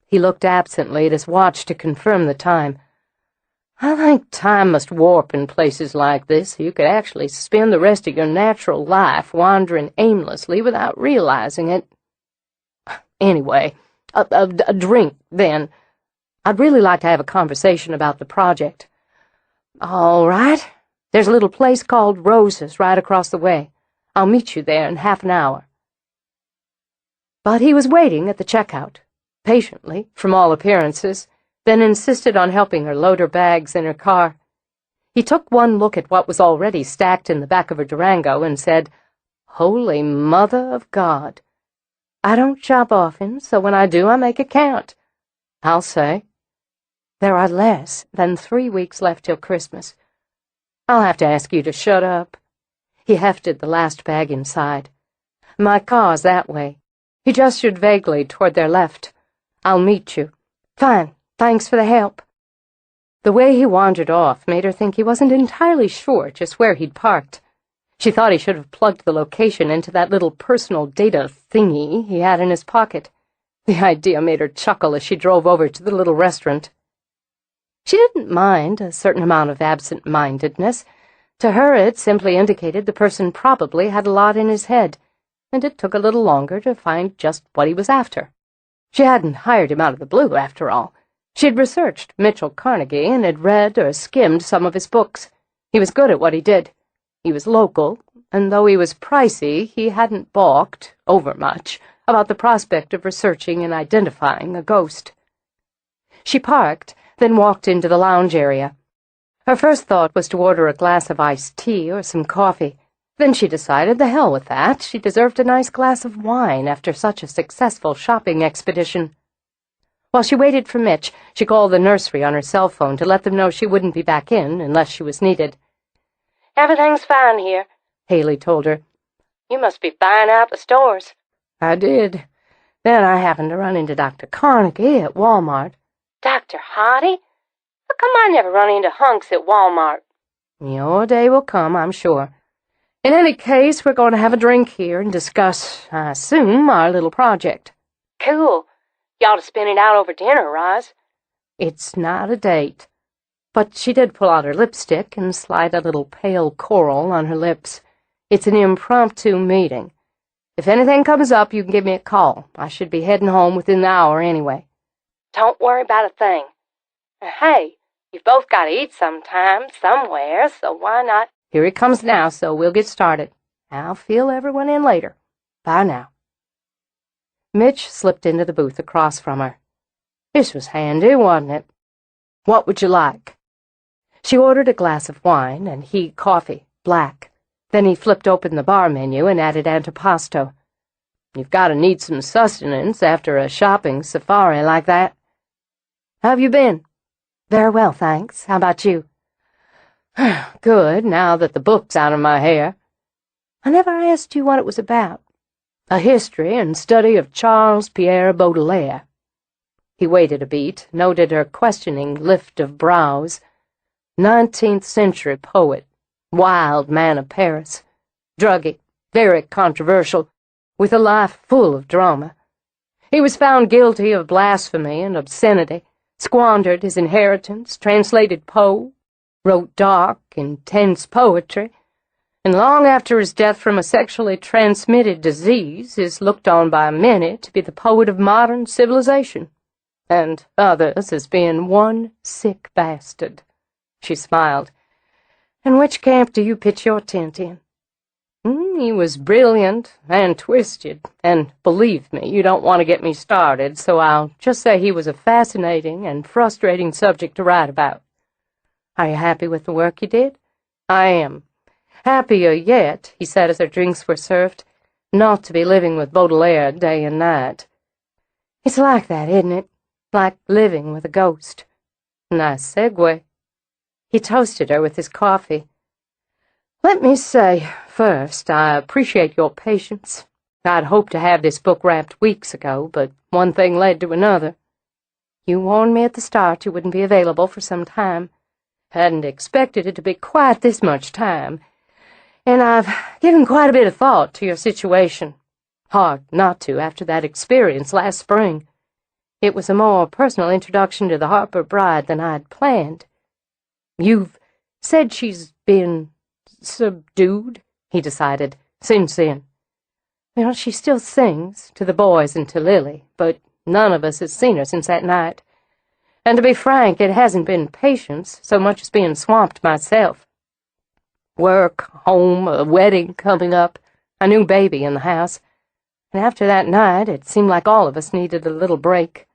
He looked absently at his watch to confirm the time. I think time must warp in places like this so you could actually spend the rest of your natural life wandering aimlessly without realizing it. Anyway, a drink, then. I'd really like to have a conversation about the project. All right. There's a little place called Rose's right across the way. I'll meet you there in half an hour. But he was waiting at the checkout, patiently, from all appearances, then insisted on helping her load her bags in her car. He took one look at what was already stacked in the back of her Durango and said, Holy Mother of God. I don't shop often, so when I do, I make it count. I'll say. There are less than 3 weeks left till Christmas. I'll have to ask you to shut up. He hefted the last bag inside. My car's that way. He gestured vaguely toward their left. I'll meet you. Fine. Thanks for the help. The way he wandered off made her think he wasn't entirely sure just where he'd parked. She thought he should have plugged the location into that little personal data thingy he had in his pocket. The idea made her chuckle as she drove over to the little restaurant. She didn't mind a certain amount of absent-mindedness. To her, it simply indicated the person probably had a lot in his head, and it took a little longer to find just what he was after. She hadn't hired him out of the blue, after all. She had researched Mitchell Carnegie and had read or skimmed some of his books. He was good at what he did. He was local, and though he was pricey, he hadn't balked, overmuch, about the prospect of researching and identifying a ghost. She parked, then walked into the lounge area. Her first thought was to order a glass of iced tea or some coffee. Then she decided the hell with that. She deserved a nice glass of wine after such a successful shopping expedition. While she waited for Mitch, she called the nursery on her cell phone to let them know she wouldn't be back in unless she was needed. Everything's fine here, Haley told her. You must be buying out the stores. I did. Then I happened to run into Dr. Carnegie at Walmart. Dr. Hardy? How come I never run into hunks at Walmart? Your day will come, I'm sure. In any case, we're going to have a drink here and discuss, I assume, our little project. Cool. You ought to spin it out over dinner, Roz. It's not a date. But she did pull out her lipstick and slide a little pale coral on her lips. It's an impromptu meeting. If anything comes up, you can give me a call. I should be heading home within the hour anyway. Don't worry about a thing. Hey, you've both got to eat sometime, somewhere, so why not? Here he comes now, so we'll get started. I'll fill everyone in later. Bye now. Mitch slipped into the booth across from her. This was handy, wasn't it? What would you like? She ordered a glass of wine, and he coffee, black. Then he flipped open the bar menu and added antipasto. You've got to need some sustenance after a shopping safari like that. How have you been? Very well, thanks. How about you? Good, now that the book's out of my hair. I never asked you what it was about. A history and study of Charles Pierre Baudelaire. He waited a beat, noted her questioning lift of brows. 19th century poet, wild man of Paris, druggy, very controversial, with a life full of drama. He was found guilty of blasphemy and obscenity, squandered his inheritance, translated Poe, wrote dark, intense poetry, and long after his death from a sexually transmitted disease is looked on by many to be the poet of modern civilization, and others as being one sick bastard. She smiled. "And which camp do you pitch your tent in?" He was brilliant and twisted, and believe me, you don't want to get me started, so I'll just say he was a fascinating and frustrating subject to write about. Are you happy with the work you did? I am. Happier yet, he said as their drinks were served, not to be living with Baudelaire day and night. It's like that, isn't it? Like living with a ghost. Nice segue. He toasted her with his coffee. Let me say, first, I appreciate your patience. I'd hoped to have this book wrapped weeks ago, but one thing led to another. You warned me at the start you wouldn't be available for some time. Hadn't expected it to be quite this much time, and I've given quite a bit of thought to your situation. Hard not to after that experience last spring. It was a more personal introduction to the Harper Bride than I'd planned. You've said she's been subdued, he decided, since then. Well, she still sings, to the boys and to Lily, but none of us has seen her since that night. And to be frank, it hasn't been patience so much as being swamped myself. Work, home, a wedding coming up, a new baby in the house. And after that night, it seemed like all of us needed a little break.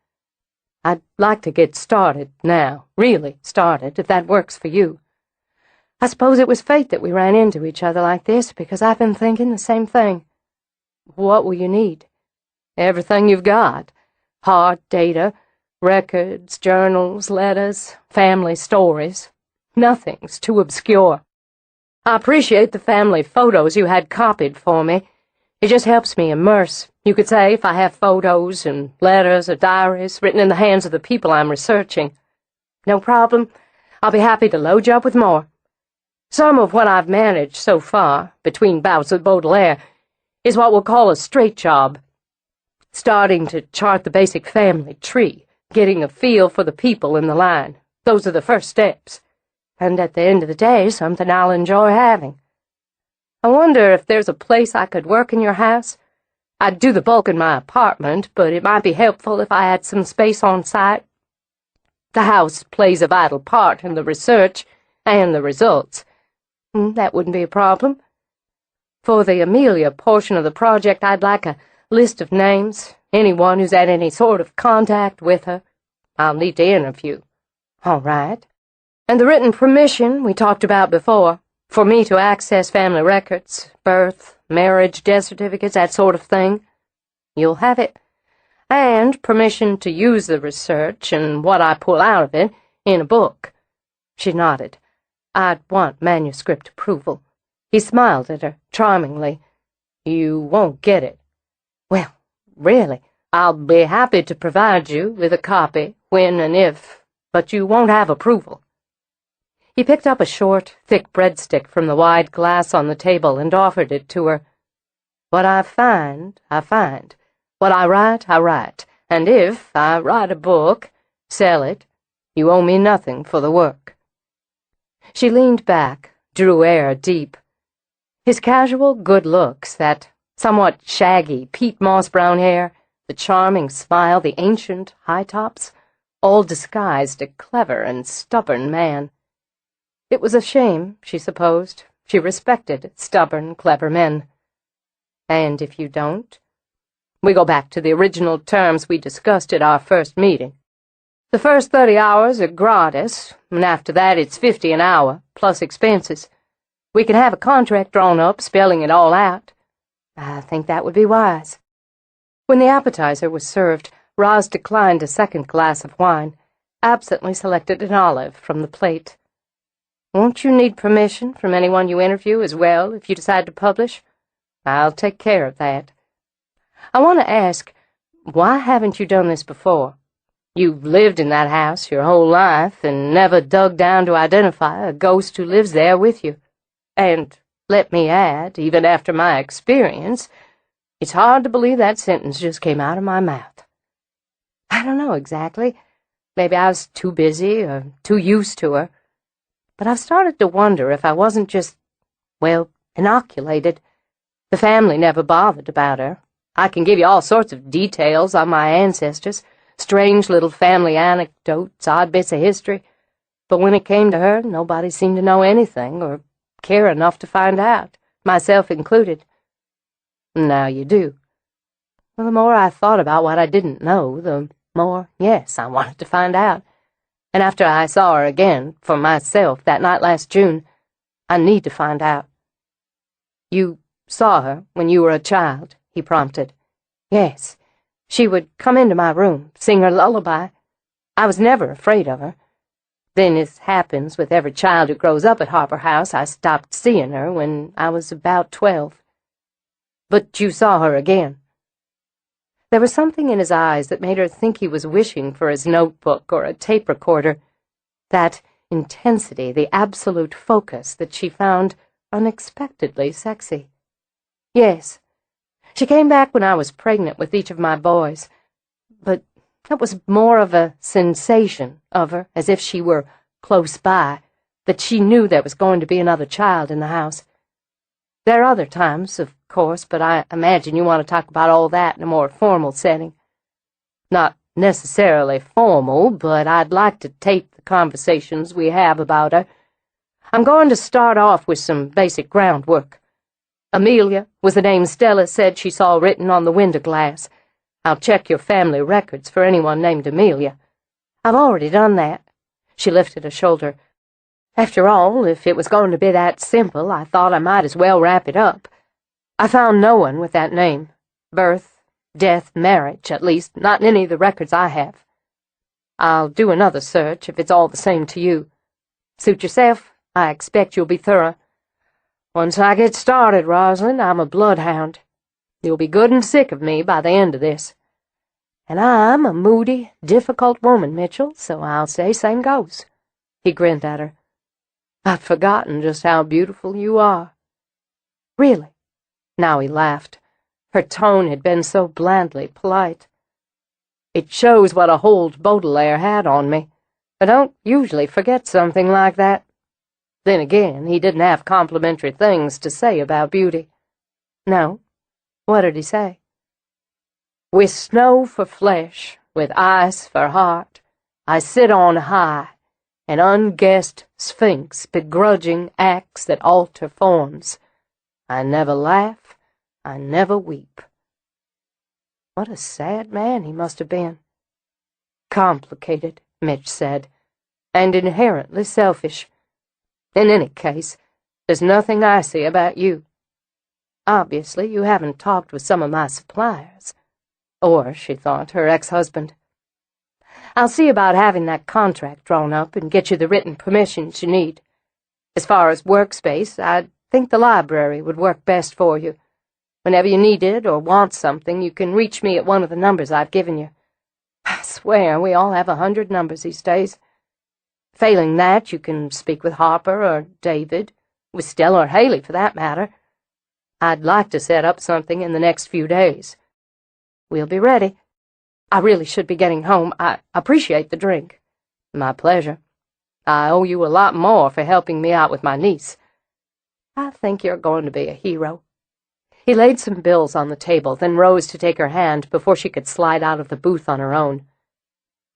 I'd like to get started now, really started, if that works for you. I suppose it was fate that we ran into each other like this, because I've been thinking the same thing. What will you need? Everything you've got. Hard data, records, journals, letters, family stories. Nothing's too obscure. I appreciate the family photos you had copied for me. It just helps me immerse. You could say if I have photos and letters or diaries written in the hands of the people I'm researching. No problem. I'll be happy to load you up with more. Some of what I've managed so far, between bouts with Baudelaire, is what we'll call a straight job. Starting to chart the basic family tree, getting a feel for the people in the line. Those are the first steps. And at the end of the day, something I'll enjoy having. I wonder if there's a place I could work in your house. I'd do the bulk in my apartment, but it might be helpful if I had some space on site. The house plays a vital part in the research and the results. That wouldn't be a problem. For the Amelia portion of the project, I'd like a list of names, anyone who's had any sort of contact with her. I'll need to interview. All right. And the written permission we talked about before, for me to access family records, birth, marriage, death certificates, that sort of thing. You'll have it. And permission to use the research and what I pull out of it in a book. She nodded. I'd want manuscript approval. He smiled at her, charmingly. You won't get it. Well, really, I'll be happy to provide you with a copy, when and if, but you won't have approval. He picked up a short, thick breadstick from the wide glass on the table and offered it to her. What I find, I find. What I write. And if I write a book, sell it, you owe me nothing for the work. She leaned back, drew air deep. His casual good looks, that somewhat shaggy, peat moss-brown hair, the charming smile, the ancient high tops, all disguised a clever and stubborn man. It was a shame, she supposed. She respected stubborn, clever men. And if you don't? We go back to the original terms we discussed at our first meeting. The first 30 hours are gratis, and after that it's $50 an hour, plus expenses. We can have a contract drawn up, spelling it all out. I think that would be wise. When the appetizer was served, Roz declined a second glass of wine, absently selected an olive from the plate. Won't you need permission from anyone you interview as well if you decide to publish? I'll take care of that. I want to ask, why haven't you done this before? You've lived in that house your whole life and never dug down to identify a ghost who lives there with you. And, let me add, even after my experience, it's hard to believe that sentence just came out of my mouth. I don't know exactly. Maybe I was too busy or too used to her. But I've started to wonder if I wasn't just, well, inoculated. The family never bothered about her. I can give you all sorts of details on my ancestors, strange little family anecdotes, odd bits of history. But when it came to her, nobody seemed to know anything or care enough to find out, myself included. Now you do. Well, the more I thought about what I didn't know, the more, yes, I wanted to find out. And after I saw her again, for myself, that night last June, I need to find out. You saw her when you were a child, he prompted. Yes. She would come into my room, sing her lullaby. I was never afraid of her. Then, as happens with every child who grows up at Harper House, I stopped seeing her when I was about 12. But you saw her again. There was something in his eyes that made her think he was wishing for his notebook or a tape recorder. That intensity, the absolute focus that she found unexpectedly sexy. Yes. She came back when I was pregnant with each of my boys, but that was more of a sensation of her, as if she were close by, that she knew there was going to be another child in the house. There are other times, of course, but I imagine you want to talk about all that in a more formal setting. Not necessarily formal, but I'd like to tape the conversations we have about her. I'm going to start off with some basic groundwork. Amelia was the name Stella said she saw written on the window glass. I'll check your family records for anyone named Amelia. I've already done that. She lifted a shoulder. After all, if it was going to be that simple, I thought I might as well wrap it up. I found no one with that name. Birth, death, marriage, at least, not in any of the records I have. I'll do another search if it's all the same to you. Suit yourself. I expect you'll be thorough. Once I get started, Rosalind, I'm a bloodhound. You'll be good and sick of me by the end of this. And I'm a moody, difficult woman, Mitchell, so I'll say same goes. He grinned at her. I've forgotten just how beautiful you are. Really? Now he laughed. Her tone had been so blandly polite. It shows what a hold Baudelaire had on me. I don't usually forget something like that. Then again, he didn't have complimentary things to say about beauty. No? What did he say? With snow for flesh, with ice for heart, I sit on high, an unguessed sphinx, begrudging acts that alter forms. I never laugh, I never weep. What a sad man he must have been. Complicated, Mitch said, and inherently selfish. In any case, there's nothing I see about you. Obviously, you haven't talked with some of my suppliers. Or, she thought, her ex-husband. I'll see about having that contract drawn up and get you the written permissions you need. As far as workspace, I think the library would work best for you. Whenever you need it or want something, you can reach me at one of the numbers I've given you. I swear, we all have 100 numbers these days. Failing that, you can speak with Harper or David, with Stella or Haley for that matter. I'd like to set up something in the next few days. We'll be ready. I really should be getting home. I appreciate the drink. My pleasure. I owe you a lot more for helping me out with my niece. I think you're going to be a hero. He laid some bills on the table, then rose to take her hand before she could slide out of the booth on her own.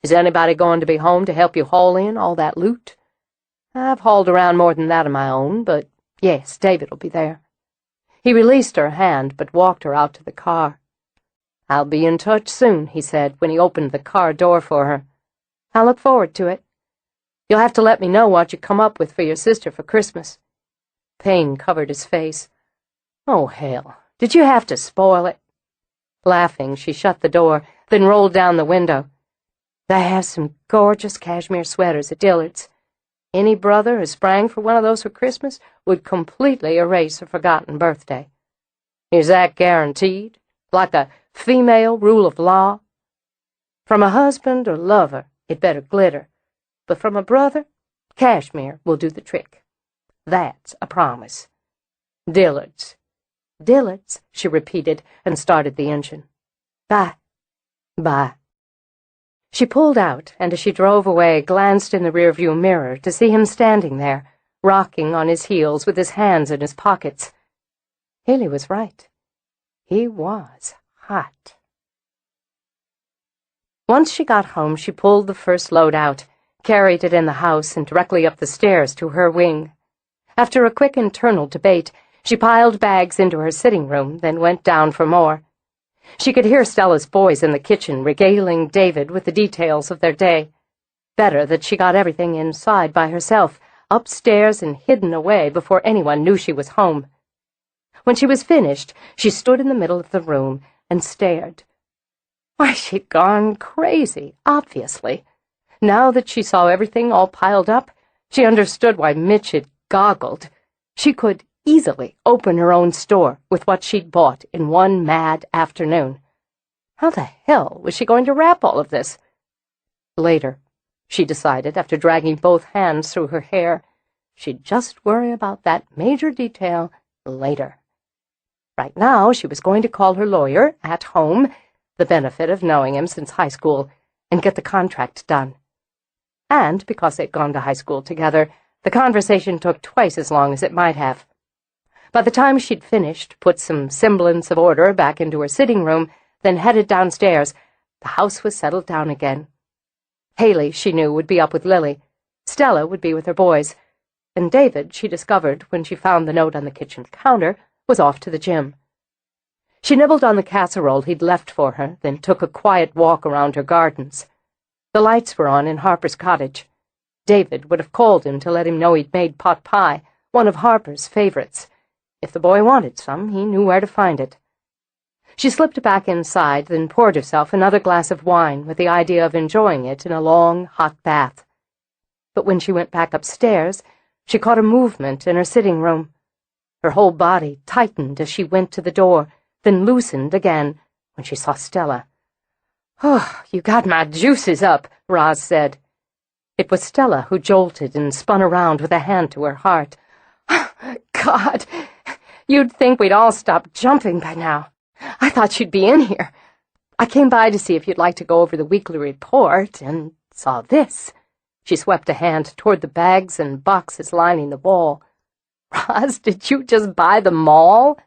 Is anybody going to be home to help you haul in all that loot? I've hauled around more than that on my own, but yes, David will be there. He released her hand, but walked her out to the car. I'll be in touch soon, he said, when he opened the car door for her. I'll look forward to it. You'll have to let me know what you come up with for your sister for Christmas. Pain covered his face. Oh, hell, did you have to spoil it? Laughing, she shut the door, then rolled down the window. They have some gorgeous cashmere sweaters at Dillard's. Any brother who sprang for one of those for Christmas would completely erase a forgotten birthday. Is that guaranteed? Like a female rule of law? From a husband or lover, it better glitter. But from a brother, cashmere will do the trick. That's a promise. Dillard's. Dillard's, she repeated, and started the engine. Bye. Bye. She pulled out, and as she drove away, glanced in the rearview mirror to see him standing there, rocking on his heels with his hands in his pockets. Haley was right. He was hot. Once she got home, she pulled the first load out, carried it in the house, and directly up the stairs to her wing. After a quick internal debate, she piled bags into her sitting room, then went down for more. She could hear Stella's boys in the kitchen regaling David with the details of their day. Better that she got everything inside by herself, upstairs and hidden away before anyone knew she was home. When she was finished, she stood in the middle of the room and stared. Why, she'd gone crazy, obviously. Now that she saw everything all piled up, she understood why Mitch had goggled. She could easily open her own store with what she'd bought in one mad afternoon. How the hell was she going to wrap all of this? Later, she decided, after dragging both hands through her hair. She'd just worry about that major detail later. Right now, she was going to call her lawyer at home, the benefit of knowing him since high school, and get the contract done. And, because they'd gone to high school together, the conversation took twice as long as it might have. By the time she'd finished, put some semblance of order back into her sitting room, then headed downstairs, the house was settled down again. Haley, she knew, would be up with Lily. Stella would be with her boys. And David, she discovered, when she found the note on the kitchen counter, was off to the gym. She nibbled on the casserole he'd left for her, then took a quiet walk around her gardens. The lights were on in Harper's cottage. David would have called him to let him know he'd made pot pie, one of Harper's favorites. If the boy wanted some, he knew where to find it. She slipped back inside, then poured herself another glass of wine with the idea of enjoying it in a long, hot bath. But when she went back upstairs, she caught a movement in her sitting room. Her whole body tightened as she went to the door, then loosened again when she saw Stella. "Oh, you got my juices up," Roz said. It was Stella who jolted and spun around with a hand to her heart. "God, you'd think we'd all stop jumping by now. I thought you'd be in here. I came by to see if you'd like to go over the weekly report, and saw this." She swept a hand toward the bags and boxes lining the wall. "Roz, did you just buy them all?"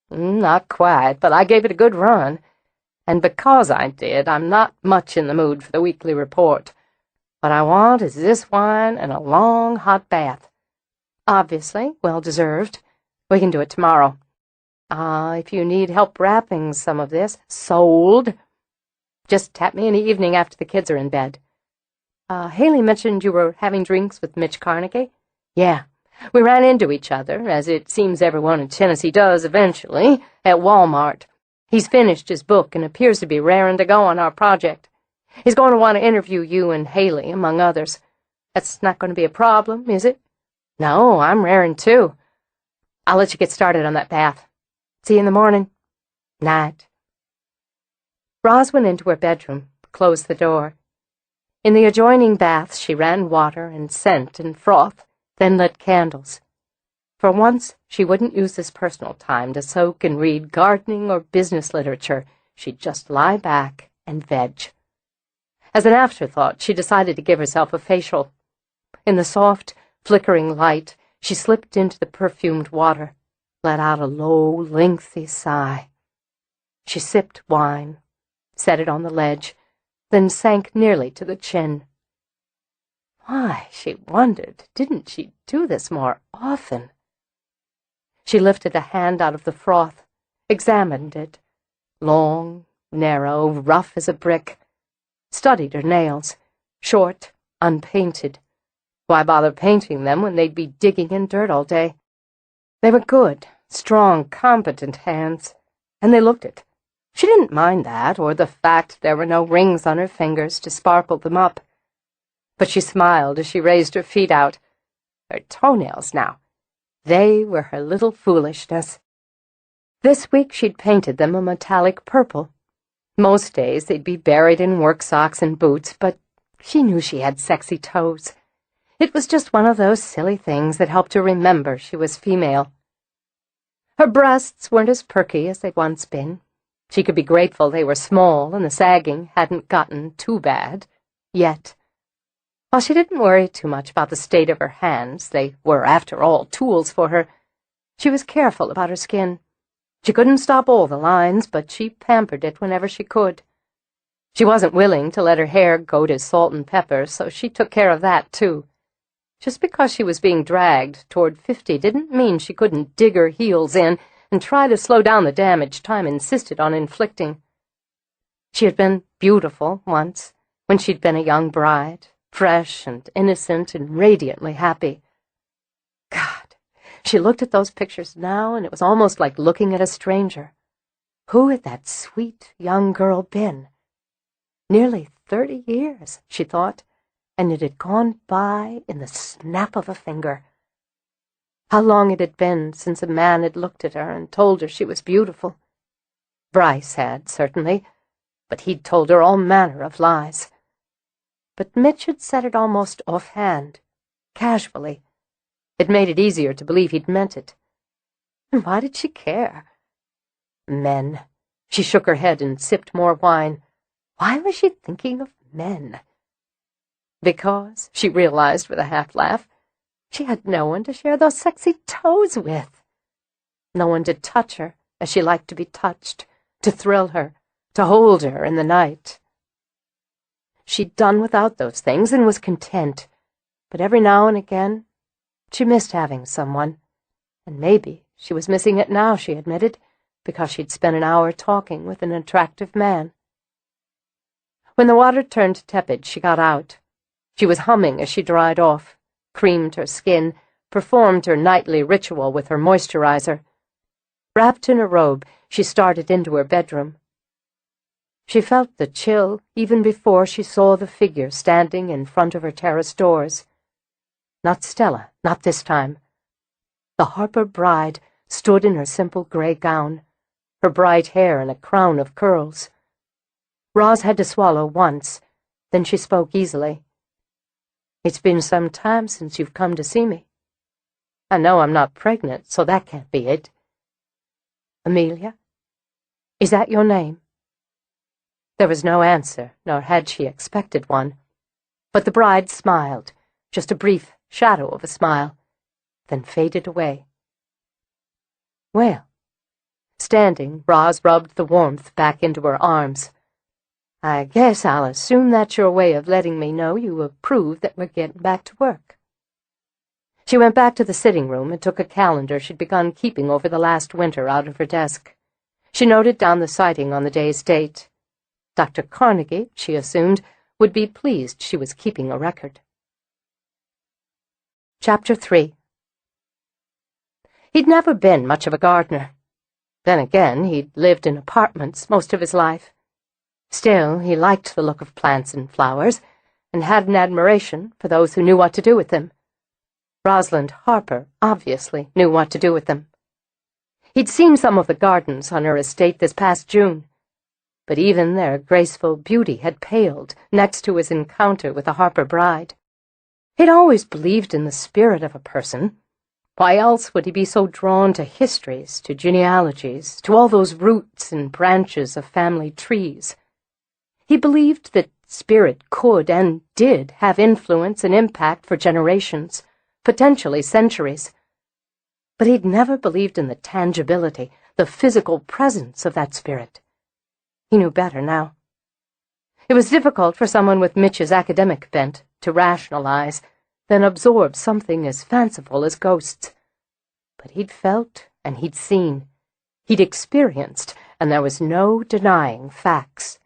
"Not quite, but I gave it a good run. And because I did, I'm not much in the mood for the weekly report. What I want is this wine and a long, hot bath. Obviously, well-deserved. We can do it tomorrow. If you need help wrapping some of this, sold. Just tap me in the evening after the kids are in bed. Haley mentioned you were having drinks with Mitch Carnegie?" "Yeah. We ran into each other, as it seems everyone in Tennessee does eventually, at Walmart. He's finished his book and appears to be raring to go on our project. He's going to want to interview you and Haley, among others. That's not going to be a problem, is it?" "No, I'm raring too. I'll let you get started on that bath. See you in the morning." "Night." Roz went into her bedroom, closed the door. In the adjoining bath, she ran water and scent and froth, then lit candles. For once, she wouldn't use this personal time to soak and read gardening or business literature. She'd just lie back and veg. As an afterthought, she decided to give herself a facial. In the soft, flickering light, she slipped into the perfumed water, let out a low, lengthy sigh. She sipped wine, set it on the ledge, then sank nearly to the chin. Why, she wondered, didn't she do this more often? She lifted a hand out of the froth, examined it, long, narrow, rough as a brick, studied her nails, short, unpainted. Why bother painting them when they'd be digging in dirt all day? They were good, strong, competent hands, and they looked it. She didn't mind that, or the fact there were no rings on her fingers to sparkle them up. But she smiled as she raised her feet out. Her toenails now. They were her little foolishness. This week she'd painted them a metallic purple. Most days they'd be buried in work socks and boots, but she knew she had sexy toes. It was just one of those silly things that helped her remember she was female. Her breasts weren't as perky as they'd once been. She could be grateful they were small and the sagging hadn't gotten too bad, yet. While she didn't worry too much about the state of her hands, they were, after all, tools for her, she was careful about her skin. She couldn't stop all the lines, but she pampered it whenever she could. She wasn't willing to let her hair go to salt and pepper, so she took care of that, too. Just because she was being dragged toward 50 didn't mean she couldn't dig her heels in and try to slow down the damage time insisted on inflicting. She had been beautiful once, when she'd been a young bride, fresh and innocent and radiantly happy. God, she looked at those pictures now, and it was almost like looking at a stranger. Who had that sweet young girl been? Nearly 30 years, she thought, and it had gone by in the snap of a finger. How long it had been since a man had looked at her and told her she was beautiful. Bryce had, certainly, but he'd told her all manner of lies. But Mitch had said it almost offhand, casually. It made it easier to believe he'd meant it. And why did she care? Men. She shook her head and sipped more wine. Why was she thinking of men? Because, she realized with a half-laugh, she had no one to share those sexy toes with. No one to touch her as she liked to be touched, to thrill her, to hold her in the night. She'd done without those things and was content, but every now and again she missed having someone, and maybe she was missing it now, she admitted, because she'd spent an hour talking with an attractive man. When the water turned tepid, she got out. She was humming as she dried off, creamed her skin, performed her nightly ritual with her moisturizer. Wrapped in a robe, she started into her bedroom. She felt the chill even before she saw the figure standing in front of her terrace doors. Not Stella, not this time. The Harper Bride stood in her simple gray gown, her bright hair in a crown of curls. Roz had to swallow once, then she spoke easily. "It's been some time since you've come to see me. I know I'm not pregnant, so that can't be it. Amelia? Is that your name?" There was no answer, nor had she expected one. But the bride smiled, just a brief shadow of a smile, then faded away. Well, standing, Roz rubbed the warmth back into her arms. "I guess I'll assume that's your way of letting me know you approve that we're getting back to work." She went back to the sitting room and took a calendar she'd begun keeping over the last winter out of her desk. She noted down the sighting on the day's date. Dr. Carnegie, she assumed, would be pleased she was keeping a record. Chapter 3. He'd never been much of a gardener. Then again, he'd lived in apartments most of his life. Still, he liked the look of plants and flowers, and had an admiration for those who knew what to do with them. Rosalind Harper obviously knew what to do with them. He'd seen some of the gardens on her estate this past June, but even their graceful beauty had paled next to his encounter with the Harper Bride. He'd always believed in the spirit of a person. Why else would he be so drawn to histories, to genealogies, to all those roots and branches of family trees? He believed that spirit could and did have influence and impact for generations, potentially centuries. But he'd never believed in the tangibility, the physical presence of that spirit. He knew better now. It was difficult for someone with Mitch's academic bent to rationalize, then absorb something as fanciful as ghosts. But he'd felt and he'd seen. He'd experienced, and there was no denying facts.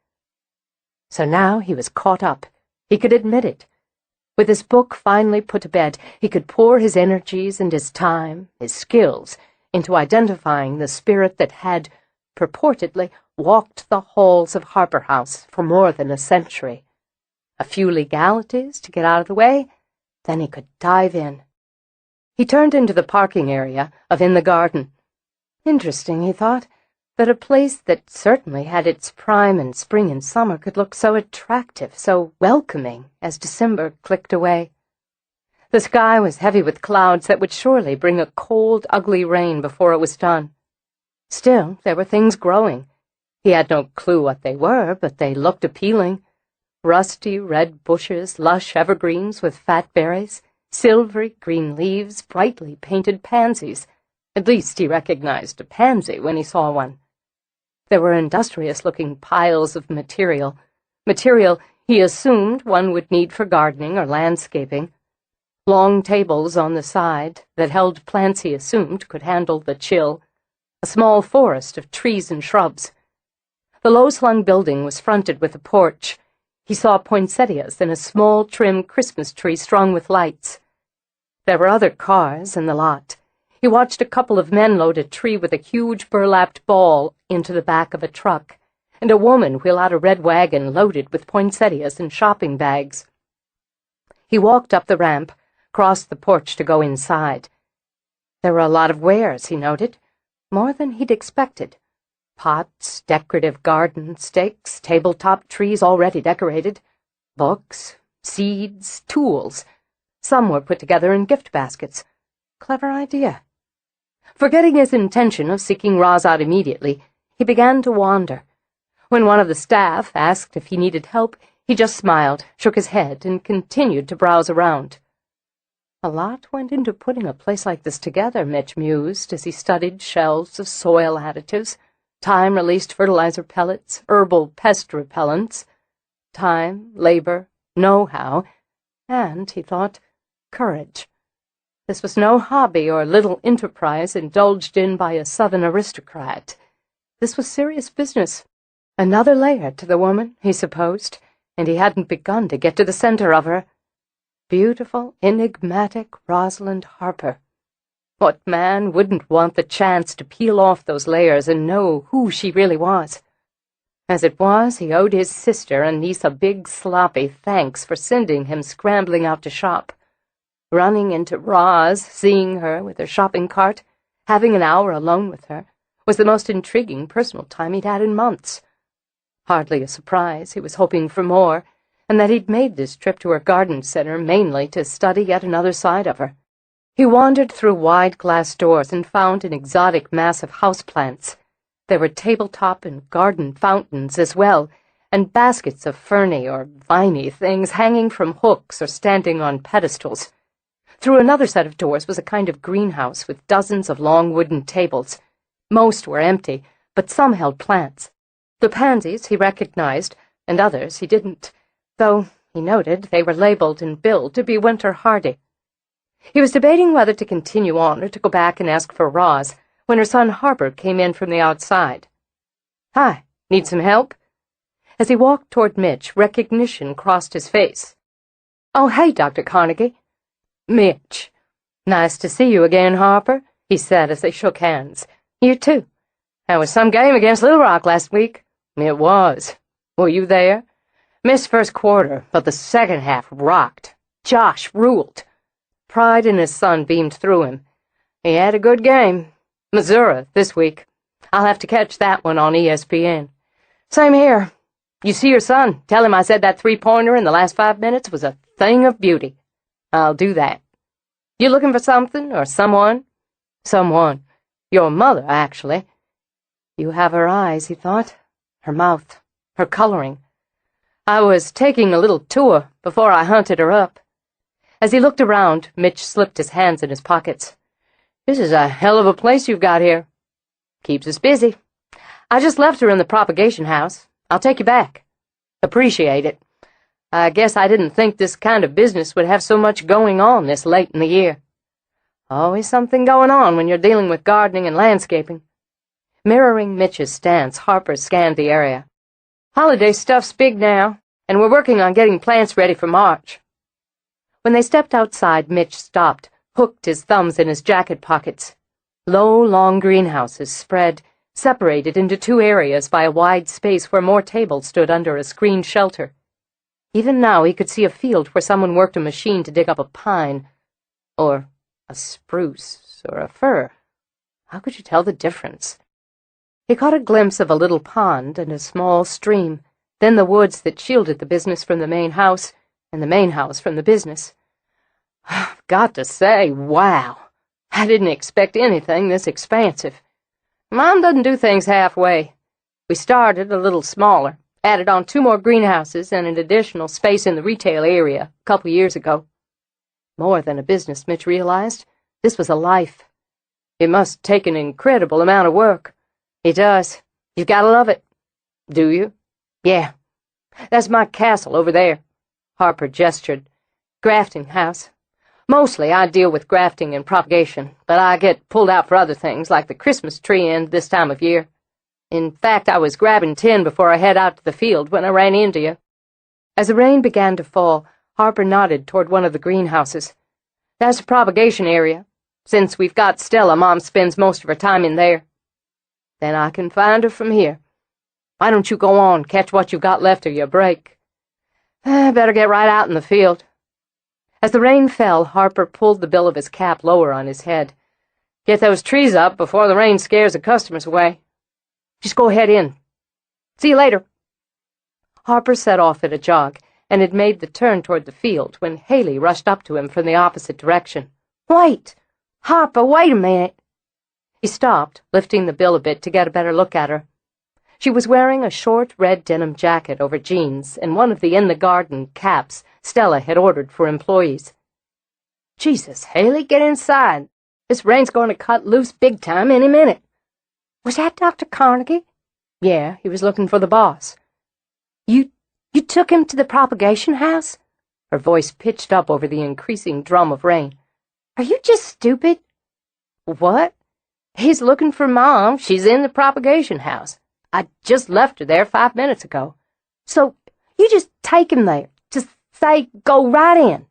So now he was caught up. He could admit it. With his book finally put to bed, he could pour his energies and his time, his skills, into identifying the spirit that had, purportedly, walked the halls of Harper House for more than a century. A few legalities to get out of the way, then he could dive in. He turned into the parking area of In the Garden. Interesting, he thought. that a place that certainly had its prime in spring and summer could look so attractive, so welcoming, as December clicked away. The sky was heavy with clouds that would surely bring a cold, ugly rain before it was done. Still, there were things growing. He had no clue what they were, but they looked appealing. Rusty red bushes, lush evergreens with fat berries, silvery green leaves, brightly painted pansies. At least he recognized a pansy when he saw one. There were industrious-looking piles of material he assumed one would need for gardening or landscaping. Long tables on the side that held plants he assumed could handle the chill. A small forest of trees and shrubs. The low-slung building was fronted with a porch. He saw poinsettias and a small, trim Christmas tree strung with lights. There were other cars in the lot. He watched a couple of men load a tree with a huge burlapped ball into the back of a truck, and a woman wheel out a red wagon loaded with poinsettias and shopping bags. He walked up the ramp, crossed the porch to go inside. There were a lot of wares, he noted, more than he'd expected. Pots, decorative garden stakes, tabletop trees already decorated, books, seeds, tools. Some were put together in gift baskets. Clever idea. Forgetting his intention of seeking Roz out immediately, he began to wander. When one of the staff asked if he needed help, he just smiled, shook his head, and continued to browse around. A lot went into putting a place like this together, Mitch mused as he studied shelves of soil additives, time-released fertilizer pellets, herbal pest repellents. Time, labor, know-how, and, he thought, courage. This was no hobby or little enterprise indulged in by a Southern aristocrat. This was serious business. Another layer to the woman, he supposed, and he hadn't begun to get to the center of her. Beautiful, enigmatic Rosalind Harper. What man wouldn't want the chance to peel off those layers and know who she really was? As it was, he owed his sister and niece a big, sloppy thanks for sending him scrambling out to shop. Running into Roz, seeing her with her shopping cart, having an hour alone with her, was the most intriguing personal time he'd had in months. Hardly a surprise. He was hoping for more, and that he'd made this trip to her garden center mainly to study yet another side of her. He wandered through wide glass doors and found an exotic mass of houseplants. There were tabletop and garden fountains as well, and baskets of ferny or viney things hanging from hooks or standing on pedestals. Through another set of doors was a kind of greenhouse with dozens of long wooden tables. Most were empty, but some held plants. The pansies he recognized, and others he didn't, though, he noted, they were labeled and billed to be winter hardy. He was debating whether to continue on or to go back and ask for Roz when her son Harper came in from the outside. "Hi, need some help?" As he walked toward Mitch, recognition crossed his face. "Oh, hey, Dr. Carnegie." "Mitch. Nice to see you again, Harper," he said as they shook hands. "You too. There was some game against Little Rock last week." "It was. Were you there?" "Missed first quarter, but the second half rocked. Josh ruled." Pride in his son beamed through him. "He had a good game. Missouri this week. I'll have to catch that one on ESPN. "Same here. You see your son. Tell him I said that three-pointer in the last 5 minutes was a thing of beauty." "I'll do that. You looking for something or someone?" "Someone. Your mother, actually." You have her eyes, he thought. Her mouth. Her coloring. "I was taking a little tour before I hunted her up." As he looked around, Mitch slipped his hands in his pockets. "This is a hell of a place you've got here." "Keeps us busy. I just left her in the propagation house. I'll take you back." "Appreciate it. I guess I didn't think this kind of business would have so much going on this late in the year." "Always something going on when you're dealing with gardening and landscaping." Mirroring Mitch's stance, Harper scanned the area. "Holiday stuff's big now, and we're working on getting plants ready for March." When they stepped outside, Mitch stopped, hooked his thumbs in his jacket pockets. Low, long greenhouses spread, separated into 2 areas by a wide space where more tables stood under a screened shelter. Even now he could see a field where someone worked a machine to dig up a pine, or a spruce, or a fir. How could you tell the difference? He caught a glimpse of a little pond and a small stream, then the woods that shielded the business from the main house, and the main house from the business. I've got to say, wow! I didn't expect anything this expansive. Mom doesn't do things halfway. We started a little smaller, added on 2 more greenhouses and an additional space in the retail area a couple years ago. More than a business, Mitch realized. This was a life. It must take an incredible amount of work. It does. You've got to love it. Do you? Yeah. That's my castle over there. Harper gestured. Grafting house. Mostly I deal with grafting and propagation, but I get pulled out for other things, like the Christmas tree end this time of year. In fact, I was grabbing tin before I head out to the field when I ran into you. As the rain began to fall, Harper nodded toward one of the greenhouses. That's the propagation area. Since we've got Stella, Mom spends most of her time in there. Then I can find her from here. Why don't you go on, catch what you've got left of your break? Better get right out in the field. As the rain fell, Harper pulled the bill of his cap lower on his head. Get those trees up before the rain scares the customers away. Just go ahead in. See you later. Harper set off at a jog and had made the turn toward the field when Haley rushed up to him from the opposite direction. Wait! Harper, wait a minute! He stopped, lifting the bill a bit to get a better look at her. She was wearing a short red denim jacket over jeans and one of the In the Garden caps Stella had ordered for employees. Jesus, Haley, get inside. This rain's going to cut loose big time any minute. Was that Dr. Carnegie? Yeah, he was looking for the boss. You took him to the propagation house? Her voice pitched up over the increasing drum of rain. Are you just stupid? What? He's looking for Mom. She's in the propagation house. I just left her there 5 minutes ago. So you just take him there. Just say, go right in.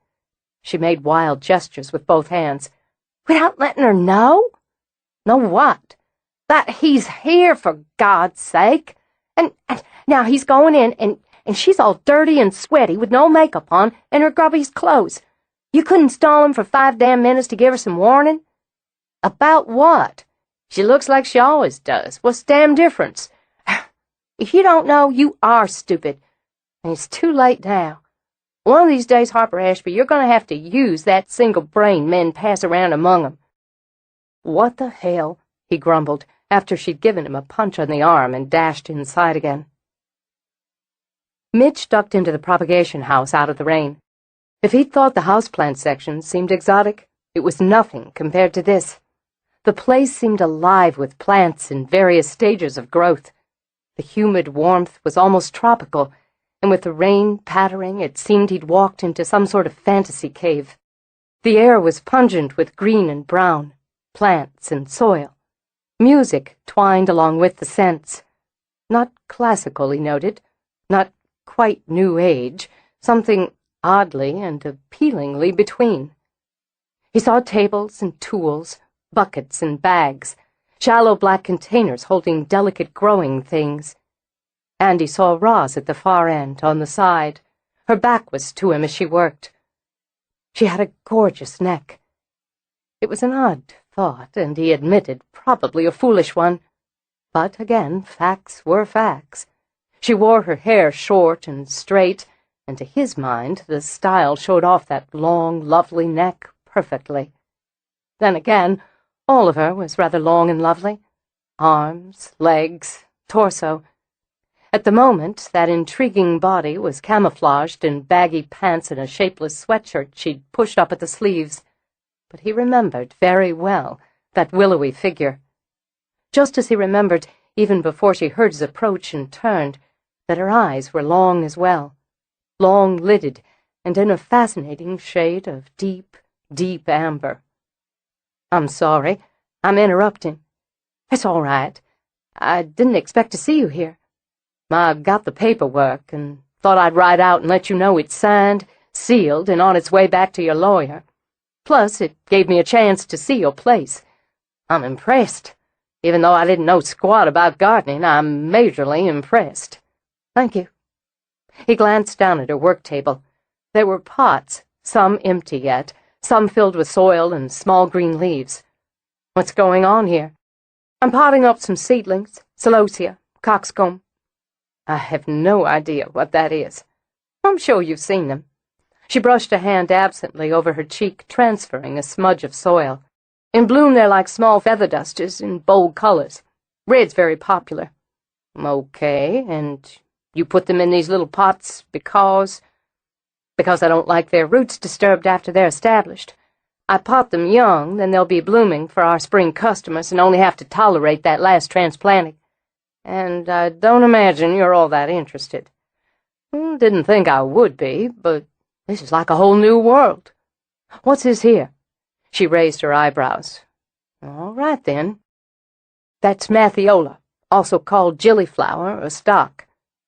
She made wild gestures with both hands. Without letting her know? Know what? That he's here, for God's sake. And now he's going in, and she's all dirty and sweaty with no makeup on and her grubbiest clothes. You couldn't stall him for 5 damn minutes to give her some warning? About what? She looks like she always does. What's the damn difference? If you don't know, you are stupid. And it's too late now. One of these days, Harper Ashby, you're going to have to use that single brain men pass around among 'em. What the hell? He grumbled, after she'd given him a punch on the arm and dashed inside again. Mitch ducked into the propagation house out of the rain. If he'd thought the houseplant section seemed exotic, it was nothing compared to this. The place seemed alive with plants in various stages of growth. The humid warmth was almost tropical, and with the rain pattering, it seemed he'd walked into some sort of fantasy cave. The air was pungent with green and brown, plants and soil. Music twined along with the scents. Not classical, he noted, not quite New Age, something oddly and appealingly between. He saw tables and tools, buckets and bags, shallow black containers holding delicate growing things. And he saw Roz at the far end, on the side. Her back was to him as she worked. She had a gorgeous neck. It was an odd thought, and he admitted probably a foolish one. But again, facts were facts. She wore her hair short and straight, and to his mind the style showed off that long, lovely neck perfectly. Then again, all of her was rather long and lovely. Arms, legs, torso. At the moment, that intriguing body was camouflaged in baggy pants and a shapeless sweatshirt she'd pushed up at the sleeves. But he remembered very well that willowy figure. Just as he remembered, even before she heard his approach and turned, that her eyes were long as well, long-lidded and in a fascinating shade of deep, deep amber. I'm sorry. I'm interrupting. It's all right. I didn't expect to see you here. I got the paperwork and thought I'd ride out and let you know it's signed, sealed, and on its way back to your lawyer. Plus, it gave me a chance to see your place. I'm impressed. Even though I didn't know squat about gardening, I'm majorly impressed. Thank you. He glanced down at her work table. There were pots, some empty yet, some filled with soil and small green leaves. What's going on here? I'm potting up some seedlings, celosia, coxcomb. I have no idea what that is. I'm sure you've seen them. She brushed a hand absently over her cheek, transferring a smudge of soil. In bloom they're like small feather dusters in bold colors. Red's very popular. Okay, and you put them in these little pots because I don't like their roots disturbed after they're established. I pot them young, then they'll be blooming for our spring customers and only have to tolerate that last transplanting. And I don't imagine you're all that interested. Didn't think I would be, but this is like a whole new world. What's this here? She raised her eyebrows. All right, then. That's Mathiola, also called gillyflower or stock.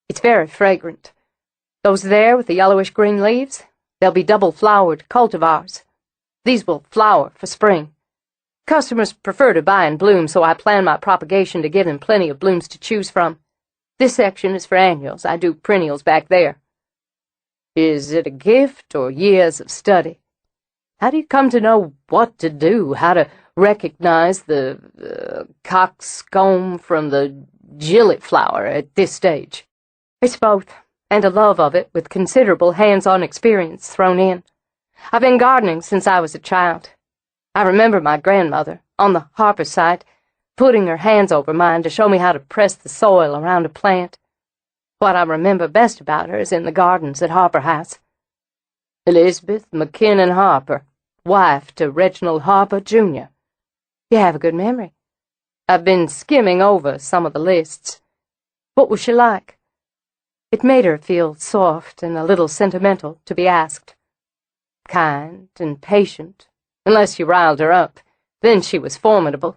It's very fragrant. Those there with the yellowish-green leaves, they'll be double-flowered cultivars. These will flower for spring. Customers prefer to buy in bloom, so I plan my propagation to give them plenty of blooms to choose from. This section is for annuals. I do perennials back there. Is it a gift or years of study? How do you come to know what to do, how to recognize the coxcomb from the gillyflower at this stage? It's both, and a love of it with considerable hands-on experience thrown in. I've been gardening since I was a child. I remember my grandmother, on the Harper side, putting her hands over mine to show me how to press the soil around a plant. What I remember best about her is in the gardens at Harper House. Elizabeth McKinnon Harper, wife to Reginald Harper, Jr. You have a good memory. I've been skimming over some of the lists. What was she like? It made her feel soft and a little sentimental to be asked. Kind and patient, unless you riled her up. Then she was formidable.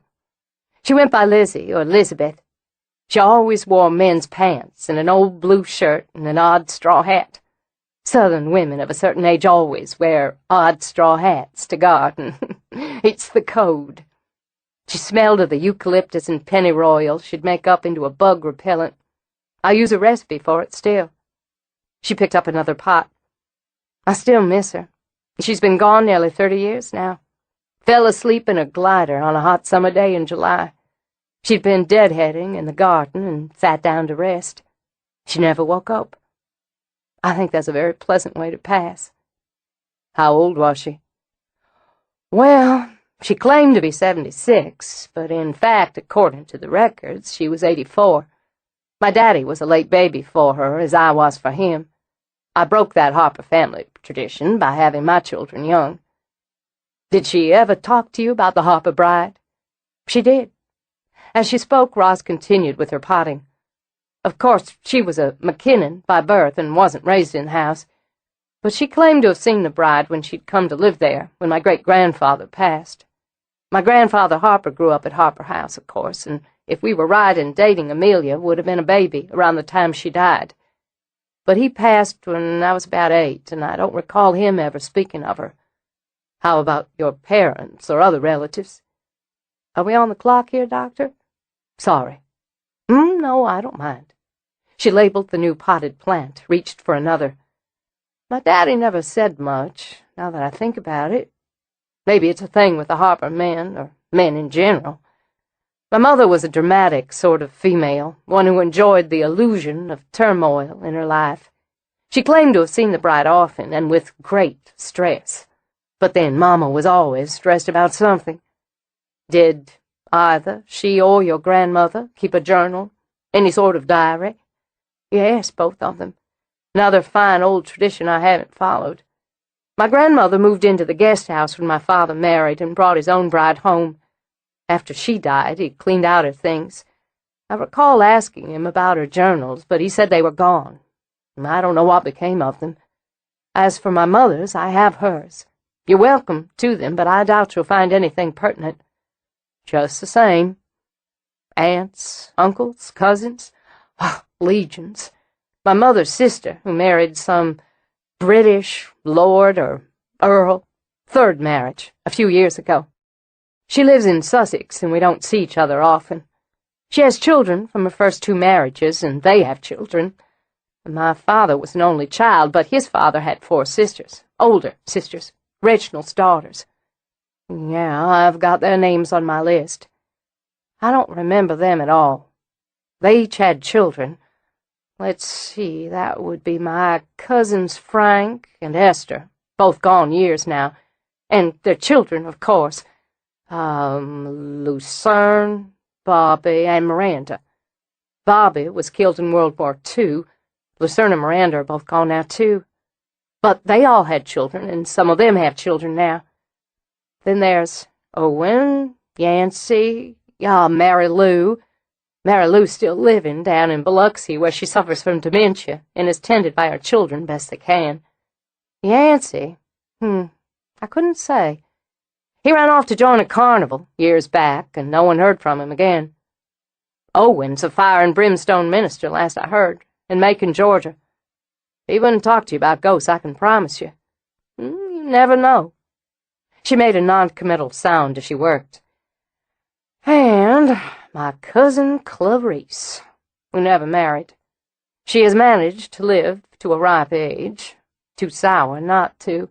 She went by Lizzie or Elizabeth. She always wore men's pants and an old blue shirt and an odd straw hat. Southern women of a certain age always wear odd straw hats to garden. It's the code. She smelled of the eucalyptus and pennyroyal she'd make up into a bug repellent. I use a recipe for it still. She picked up another pot. I still miss her. She's been gone nearly 30 years now. Fell asleep in a glider on a hot summer day in July. She'd been deadheading in the garden and sat down to rest. She never woke up. I think that's a very pleasant way to pass. How old was she? Well, she claimed to be 76, but in fact, according to the records, she was 84. My daddy was a late baby for her, as I was for him. I broke that Harper family tradition by having my children young. Did she ever talk to you about the Harper Bride? She did. As she spoke, Roz continued with her potting. Of course, she was a McKinnon by birth and wasn't raised in the house, but she claimed to have seen the bride when she'd come to live there, when my great-grandfather passed. My grandfather Harper grew up at Harper House, of course, and if we were right in dating, Amelia would have been a baby around the time she died. But he passed when I was about 8, and I don't recall him ever speaking of her. How about your parents or other relatives? Are we on the clock here, Doctor? Sorry. No, I don't mind. She labeled the new potted plant, reached for another. My daddy never said much, now that I think about it. Maybe it's a thing with the Harper men, or men in general. My mother was a dramatic sort of female, one who enjoyed the illusion of turmoil in her life. She claimed to have seen the bride often, and with great stress. But then Mama was always stressed about something. Did either she or your grandmother keep a journal, any sort of diary? Yes, both of them. Another fine old tradition I haven't followed. My grandmother moved into the guest house when my father married and brought his own bride home. After she died, he cleaned out her things. I recall asking him about her journals, but he said they were gone. I don't know what became of them. As for my mother's, I have hers. You're welcome to them, but I doubt you'll find anything pertinent. Just the same. Aunts, uncles, cousins, legions. My mother's sister, who married some British lord or earl, third marriage, a few years ago. She lives in Sussex, and we don't see each other often. She has children from her first 2 marriages, and they have children. My father was an only child, but his father had 4 sisters, older sisters, Reginald's daughters. Yeah, I've got their names on my list. I don't remember them at all. They each had children. Let's see, that would be my cousins Frank and Esther, both gone years now, and their children, of course. Lucerne, Bobby, and Miranda. Bobby was killed in World War II. Lucerne and Miranda are both gone now, too. But they all had children, and some of them have children now. Then there's Owen, Yancey, Mary Lou. Mary Lou's still living down in Biloxi, where she suffers from dementia and is tended by her children best they can. Yancey? I couldn't say. He ran off to join a carnival years back, and no one heard from him again. Owen's a fire and brimstone minister, last I heard, in Macon, Georgia. He wouldn't talk to you about ghosts, I can promise you. You never know. She made a non-committal sound as she worked. And my cousin Clarice, who never married. She has managed to live to a ripe age. Too sour not to.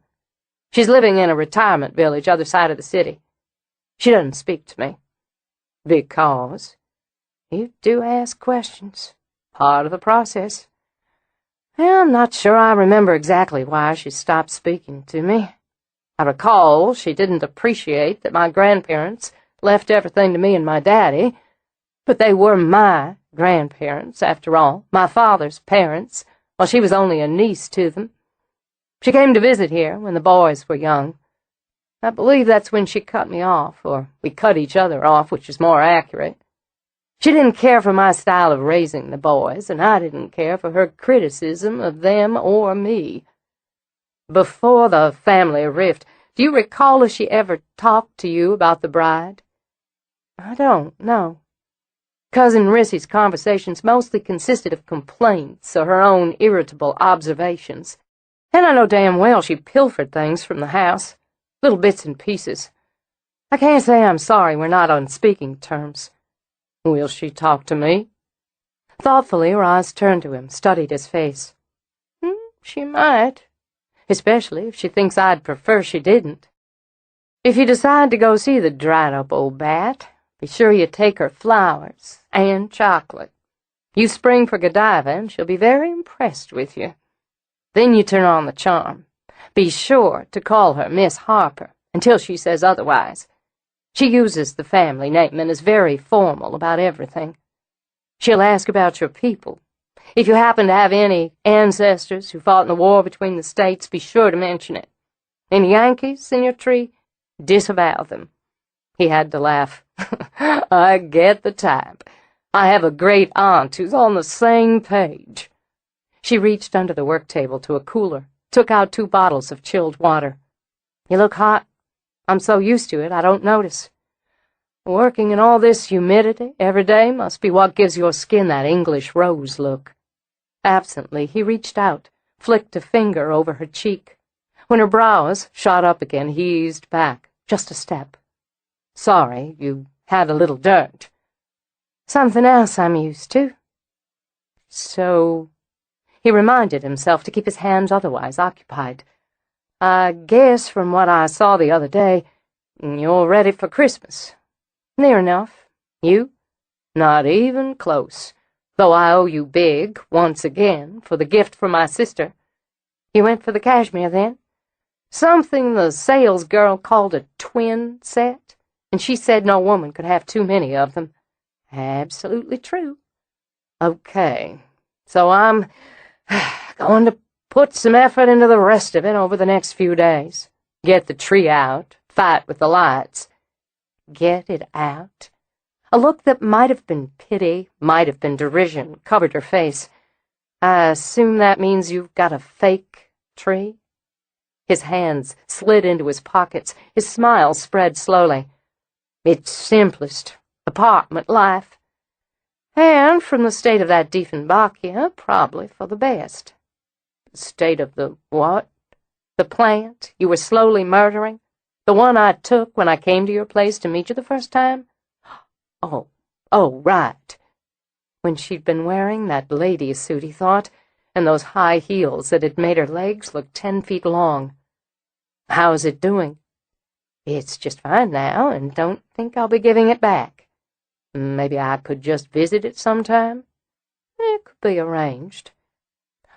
She's living in a retirement village other side of the city. She doesn't speak to me. Because you do ask questions. Part of the process. Well, I'm not sure I remember exactly why she stopped speaking to me. I recall she didn't appreciate that my grandparents left everything to me and my daddy, but they were my grandparents, after all, my father's parents, while she was only a niece to them. She came to visit here when the boys were young. I believe that's when she cut me off, or we cut each other off, which is more accurate. She didn't care for my style of raising the boys, and I didn't care for her criticism of them or me. Before the family rift, do you recall if she ever talked to you about the bride? I don't know. Cousin Rissy's conversations mostly consisted of complaints or her own irritable observations, and I know damn well she pilfered things from the house, little bits and pieces. I can't say I'm sorry we're not on speaking terms. Will she talk to me? Thoughtfully, Roz turned to him, studied his face. She might, especially if she thinks I'd prefer she didn't. If you decide to go see the dried-up old bat, be sure you take her flowers and chocolate. You spring for Godiva, and she'll be very impressed with you. Then you turn on the charm. Be sure to call her Miss Harper until she says otherwise. She uses the family name and is very formal about everything. She'll ask about your people. If you happen to have any ancestors who fought in the war between the states, be sure to mention it. Any Yankees in your tree, disavow them. He had to laugh. I get the type. I have a great aunt who's on the same page. She reached under the work table to a cooler, took out 2 bottles of chilled water. You look hot. I'm so used to it, I don't notice. Working in all this humidity every day must be what gives your skin that English rose look. Absently, he reached out, flicked a finger over her cheek. When her brows shot up again, he eased back, just a step. Sorry, you had a little dirt. Something else I'm used to. So, he reminded himself to keep his hands otherwise occupied. I guess from what I saw the other day, you're ready for Christmas. Near enough. You? Not even close, though I owe you big, once again, for the gift from my sister. You went for the cashmere, then? Something the sales girl called a twin set, and she said no woman could have too many of them. Absolutely true. Okay, so I'm going to put some effort into the rest of it over the next few days. Get the tree out, fight with the lights. Get it out? A look that might have been pity, might have been derision, covered her face. I assume that means you've got a fake tree? His hands slid into his pockets. His smile spread slowly. It's simplest, apartment life. And from the state of that Diefenbachia, probably for the best. The state of the what? The plant you were slowly murdering? The one I took when I came to your place to meet you the first time? Oh, right. When she'd been wearing that lady suit, he thought, and those high heels that had made her legs look 10 feet long. How's it doing? It's just fine now, and don't think I'll be giving it back. Maybe I could just visit it sometime? It could be arranged.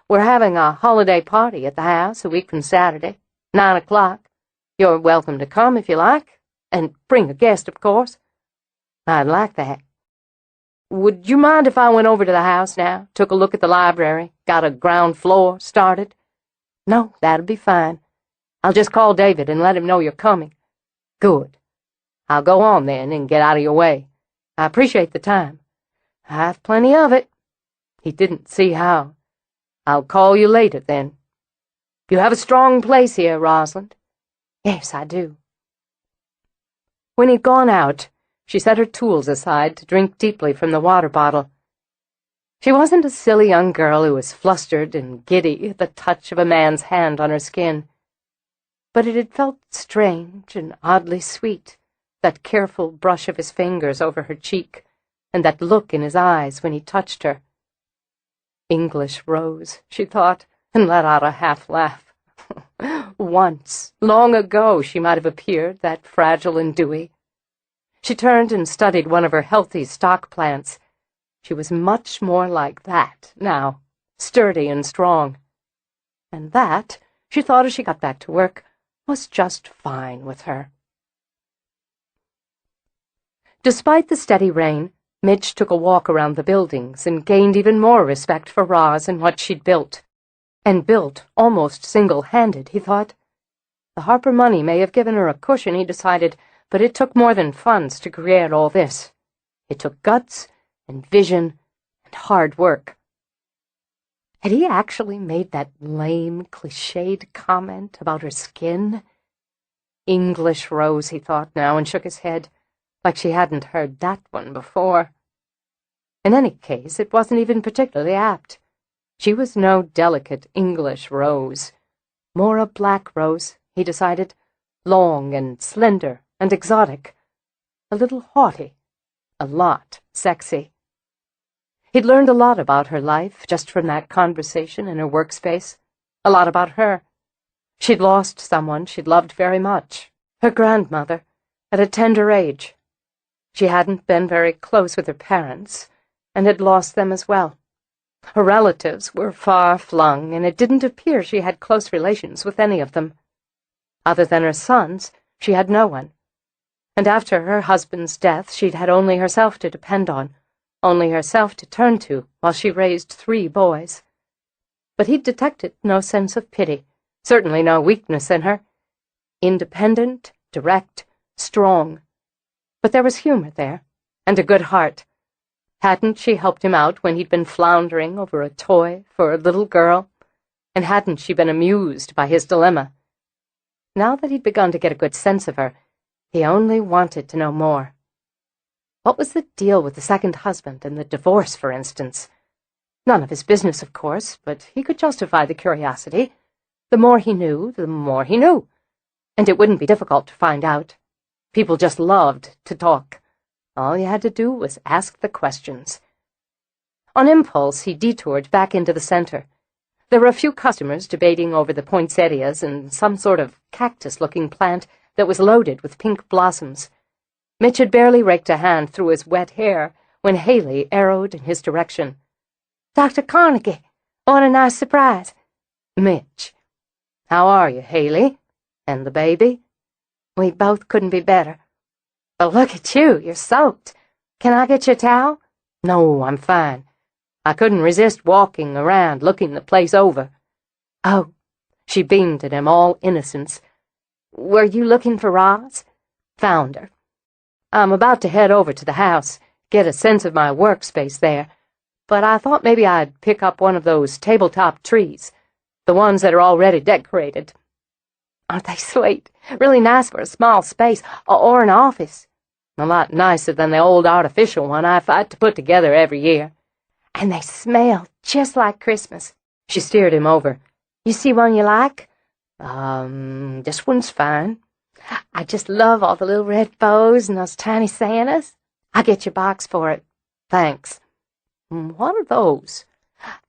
We're having a holiday party at the house a week from Saturday, 9 o'clock. You're welcome to come if you like, and bring a guest, of course. I'd like that. Would you mind if I went over to the house now, took a look at the library, got a ground floor started? No, that'll be fine. I'll just call David and let him know you're coming. Good. I'll go on then and get out of your way. I appreciate the time. I have plenty of it. He didn't see how. I'll call you later, then. You have a strong place here, Rosalind. Yes, I do. When he'd gone out, she set her tools aside to drink deeply from the water bottle. She wasn't a silly young girl who was flustered and giddy at the touch of a man's hand on her skin. But it had felt strange and oddly sweet, that careful brush of his fingers over her cheek, and that look in his eyes when he touched her. English Rose, she thought, and let out a half-laugh. Once, long ago, she might have appeared, that fragile and dewy. She turned and studied one of her healthy stock plants. She was much more like that now, sturdy and strong. And that, she thought as she got back to work, was just fine with her. Despite the steady rain, Mitch took a walk around the buildings and gained even more respect for Roz and what she'd built. And built almost single-handed, he thought. The Harper money may have given her a cushion, he decided, but it took more than funds to create all this. It took guts and vision and hard work. Had he actually made that lame, cliched comment about her skin? English Rose, he thought now, and shook his head, like she hadn't heard that one before. In any case, it wasn't even particularly apt. She was no delicate English Rose. More a black rose, he decided, long and slender and exotic, a little haughty, a lot sexy. He'd learned a lot about her life just from that conversation in her workspace, a lot about her. She'd lost someone she'd loved very much, her grandmother, at a tender age. She hadn't been very close with her parents, and had lost them as well. Her relatives were far-flung, and it didn't appear she had close relations with any of them. Other than her sons, she had no one. And after her husband's death, she'd had only herself to depend on, only herself to turn to while she raised 3 boys. But he'd detected no sense of pity, certainly no weakness in her. Independent, direct, strong. But there was humor there, and a good heart. Hadn't she helped him out when he'd been floundering over a toy for a little girl? And hadn't she been amused by his dilemma? Now that he'd begun to get a good sense of her, he only wanted to know more. What was the deal with the second husband and the divorce, for instance? None of his business, of course, but he could justify the curiosity. The more he knew, the more he knew. And it wouldn't be difficult to find out. People just loved to talk. All you had to do was ask the questions. On impulse, he detoured back into the center. There were a few customers debating over the poinsettias and some sort of cactus-looking plant that was loaded with pink blossoms. Mitch had barely raked a hand through his wet hair when Haley arrowed in his direction. "Dr. Carnegie, what a nice surprise." "Mitch. How are you, Haley? And the baby?" "We both couldn't be better." "But look at you, you're soaked. Can I get you a towel?" "No, I'm fine. I couldn't resist walking around, looking the place over." "Oh." She beamed at him, all innocence. "Were you looking for Roz?" "Found her. I'm about to head over to the house, get a sense of my workspace there, but I thought maybe I'd pick up one of those tabletop trees, the ones that are already decorated." "Aren't they sweet? Really nice for a small space, or an office." "A lot nicer than the old artificial one I fight to put together every year." "And they smell just like Christmas." She steered him over. "You see one you like?" This one's fine." "I just love all the little red bows and those tiny Santas. I'll get your box for it." "Thanks. What are those?"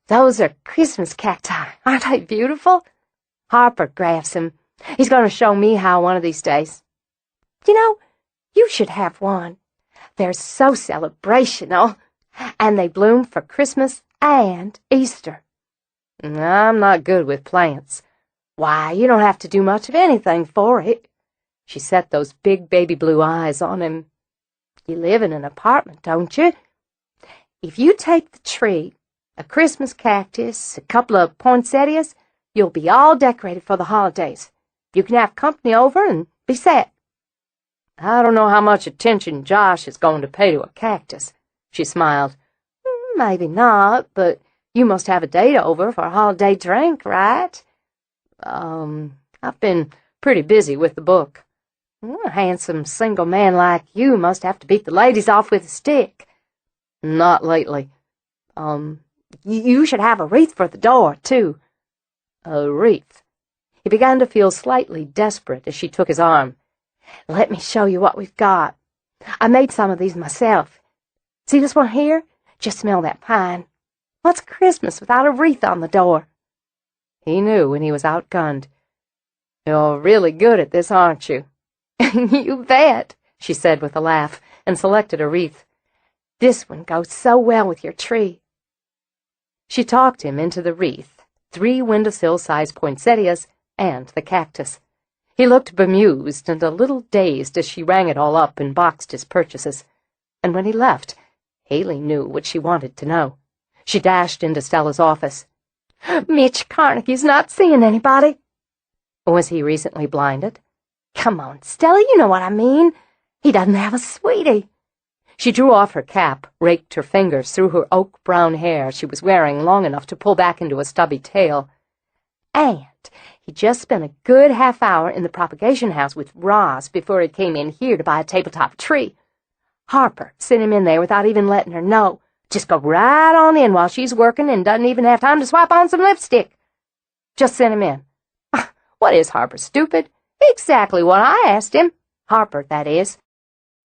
"Those are Christmas cacti. Aren't they beautiful? Harper grafts them. He's going to show me how one of these days." "You know, you should have one. They're so celebrational, and they bloom for Christmas and Easter. I'm not good with plants. Why, you don't have to do much of anything for it. She set those big baby blue eyes on him. You live in an apartment, don't you? If you take the tree, a Christmas cactus, a couple of poinsettias, you'll be all decorated for the holidays. You can have company over and be set. I don't know how much attention Josh is going to pay to a cactus, she smiled. Maybe not, but you must have a date over for a holiday drink, right? I've been pretty busy with the book. A handsome single man like you must have to beat the ladies off with a stick. Not lately. You should have a wreath for the door, too. A wreath? He began to feel slightly desperate as she took his arm. Let me show you what we've got. I made some of these myself. See this one here? Just smell that pine. What's Christmas without a wreath on the door? He knew when he was outgunned. You're really good at this, aren't you? You bet, she said with a laugh, and selected a wreath. This one goes so well with your tree. She talked him into the wreath, 3 windowsill-sized poinsettias, and the cactus. He looked bemused and a little dazed as she rang it all up and boxed his purchases. And when he left, Haley knew what she wanted to know. She dashed into Stella's office. Mitch Carnegie's not seeing anybody. Was he recently blinded? Come on, Stella, you know what I mean. He doesn't have a sweetie. She drew off her cap, raked her fingers through her oak-brown hair she was wearing long enough to pull back into a stubby tail. And he just spent a good half-hour in the propagation house with Roz before he came in here to buy a tabletop tree. Harper sent him in there without even letting her know. Just go right on in while she's working and doesn't even have time to swap on some lipstick. Just sent him in. What is Harper, stupid? Exactly what I asked him. Harper, that is.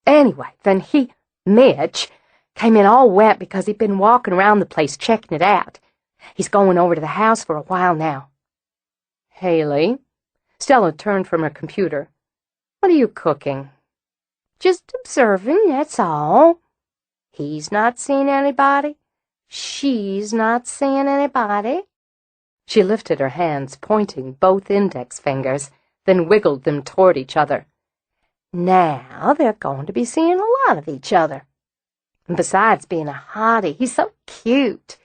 Anyway, then Mitch, came in all wet because he'd been walking around the place checking it out. He's going over to the house for a while now. Haley? Stella turned from her computer. What are you cooking? Just observing, that's all. He's not seeing anybody. She's not seeing anybody. She lifted her hands, pointing both index fingers, then wiggled them toward each other. Now they're going to be seeing a lot of each other. And besides being a hottie, he's so cute.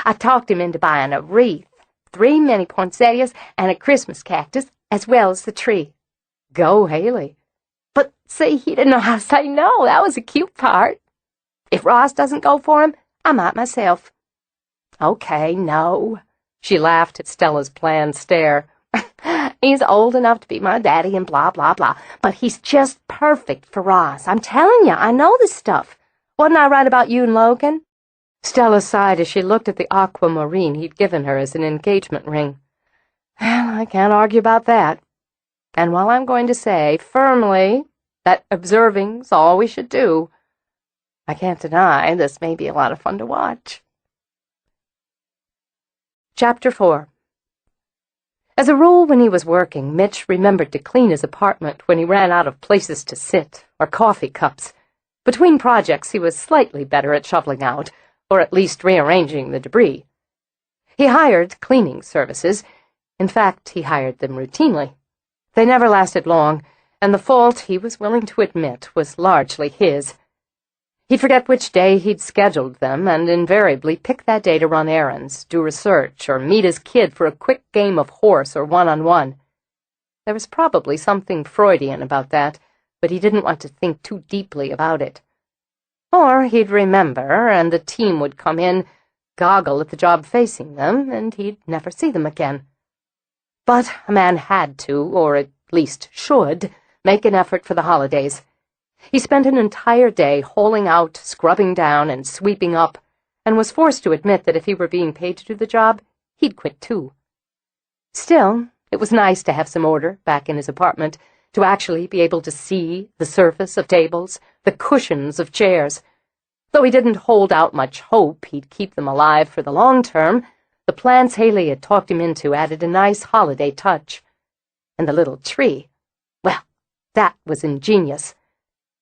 I talked him into buying a wreath, 3 mini poinsettias, and a Christmas cactus, as well as the tree. Go, Haley. But see, he didn't know how to say no. That was the cute part. If Roz doesn't go for him, I might myself. Okay, no. She laughed at Stella's planned stare. He's old enough to be my daddy and blah, blah, blah. But he's just perfect for Roz. I'm telling you, I know this stuff. Wasn't I right about you and Logan? Stella sighed as she looked at the aquamarine he'd given her as an engagement ring. Well, I can't argue about that. And while I'm going to say firmly that observing's all we should do, I can't deny this may be a lot of fun to watch. Chapter 4. As a rule, when he was working, Mitch remembered to clean his apartment when he ran out of places to sit or coffee cups. Between projects, he was slightly better at shoveling out, or at least rearranging the debris. He hired cleaning services. In fact, he hired them routinely. They never lasted long, and the fault, he was willing to admit, was largely his. He'd forget which day he'd scheduled them, and invariably pick that day to run errands, do research, or meet his kid for a quick game of horse or one-on-one. There was probably something Freudian about that, but he didn't want to think too deeply about it. Or he'd remember, and the team would come in, goggle at the job facing them, and he'd never see them again. But a man had to, or at least should, make an effort for the holidays. He spent an entire day holing out, scrubbing down, and sweeping up, and was forced to admit that if he were being paid to do the job, he'd quit too. Still, it was nice to have some order back in his apartment, to actually be able to see the surface of tables, the cushions of chairs. Though he didn't hold out much hope he'd keep them alive for the long term, the plants Haley had talked him into added a nice holiday touch. And the little tree, well, that was ingenious.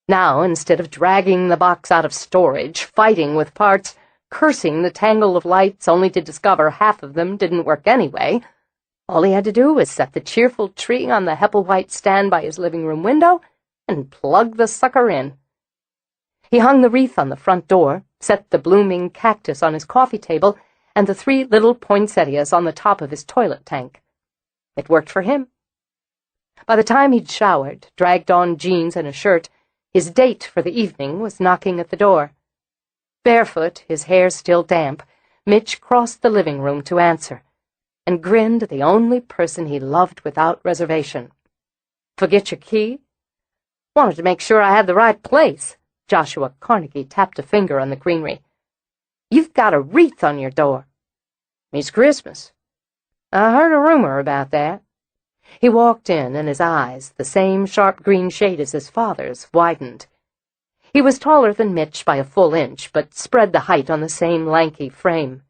Now, instead of dragging the box out of storage, fighting with parts, cursing the tangle of lights only to discover half of them didn't work anyway, all he had to do was set the cheerful tree on the Hepplewhite stand by his living room window and plug the sucker in. He hung the wreath on the front door, set the blooming cactus on his coffee table, and the 3 little poinsettias on the top of his toilet tank. It worked for him. By the time he'd showered, dragged on jeans and a shirt, his date for the evening was knocking at the door. Barefoot, his hair still damp, Mitch crossed the living room to answer, and grinned at the only person he loved without reservation. "Forget your key?" "Wanted to make sure I had the right place." Joshua Carnegie tapped a finger on the greenery. "You've got a wreath on your door." "It's Christmas." "I heard a rumor about that." He walked in, and his eyes, the same sharp green shade as his father's, widened. He was taller than Mitch by a full inch, but spread the height on the same lanky frame.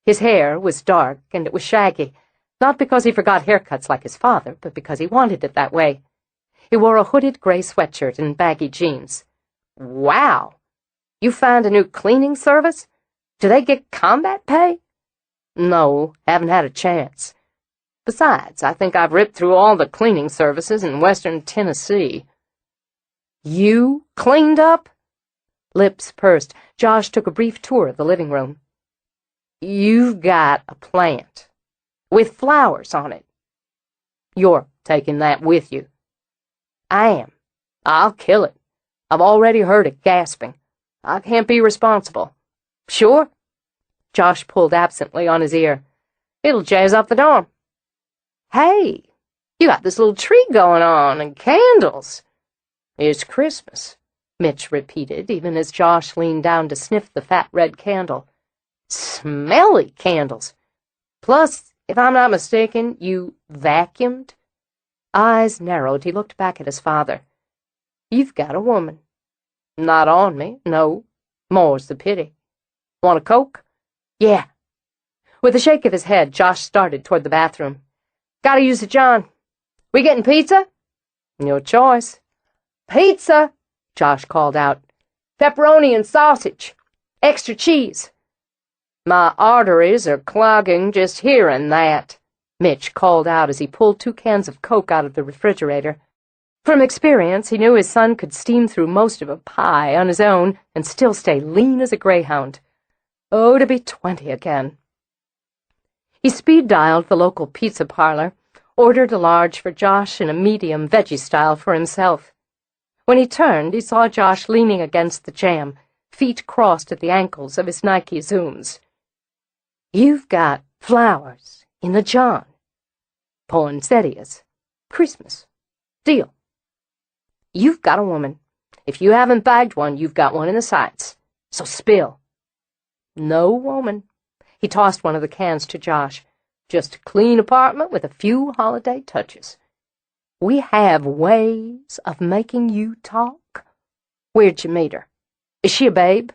His hair was dark, and it was shaggy, not because he forgot haircuts like his father, but because he wanted it that way. He wore a hooded gray sweatshirt and baggy jeans. "Wow! You found a new cleaning service? Do they get combat pay?" "No, haven't had a chance. Besides, I think I've ripped through all the cleaning services in western Tennessee." "You cleaned up?" Lips pursed, Josh took a brief tour of the living room. "You've got a plant with flowers on it. You're taking that with you." "I am. I'll kill it. I've already heard it gasping. I can't be responsible." "Sure?" Josh pulled absently on his ear. "It'll jazz up the dorm." "Hey, you got this little tree going on and candles." "It's Christmas," Mitch repeated, even as Josh leaned down to sniff the fat red candle. "Smelly candles. Plus, if I'm not mistaken, you vacuumed?" Eyes narrowed, he looked back at his father. "You've got a woman." "Not on me, no. More's the pity. Want a Coke?" "Yeah." With a shake of his head, Josh started toward the bathroom. "Gotta use it, John. We getting pizza?" "Your choice." "Pizza!" Josh called out. "Pepperoni and sausage. Extra cheese." "My arteries are clogging just hearing that," Mitch called out as he pulled 2 cans of Coke out of the refrigerator. From experience, he knew his son could steam through most of a pie on his own and still stay lean as a greyhound. Oh, to be 20 again. He speed-dialed the local pizza parlor, ordered a large for Josh and a medium veggie-style for himself. When he turned, he saw Josh leaning against the jamb, feet crossed at the ankles of his Nike Zooms. "You've got flowers in the John. Poinsettias. Christmas. Deal. You've got a woman. If you haven't bagged one, you've got one in the sights. So spill." "No woman." He tossed one of the cans to Josh. "Just a clean apartment with a few holiday touches. We have ways of making you talk." "Where'd you meet her? Is she a babe?"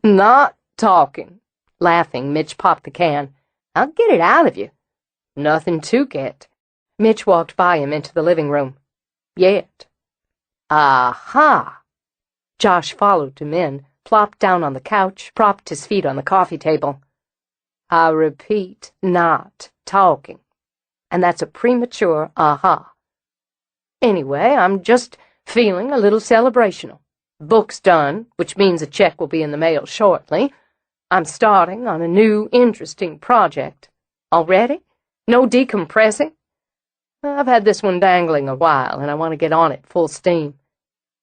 "Not talking." Laughing, Mitch popped the can. "I'll get it out of you." "Nothing to get." Mitch walked by him into the living room. "Yet." "Aha!" Josh followed him in, plopped down on the couch, propped his feet on the coffee table. "I repeat, not talking. And that's a premature aha. Anyway, I'm just feeling a little celebrational. Book's done, which means a check will be in the mail shortly. I'm starting on a new, interesting project. Already? No decompressing? I've had this one dangling a while, and I want to get on it full steam.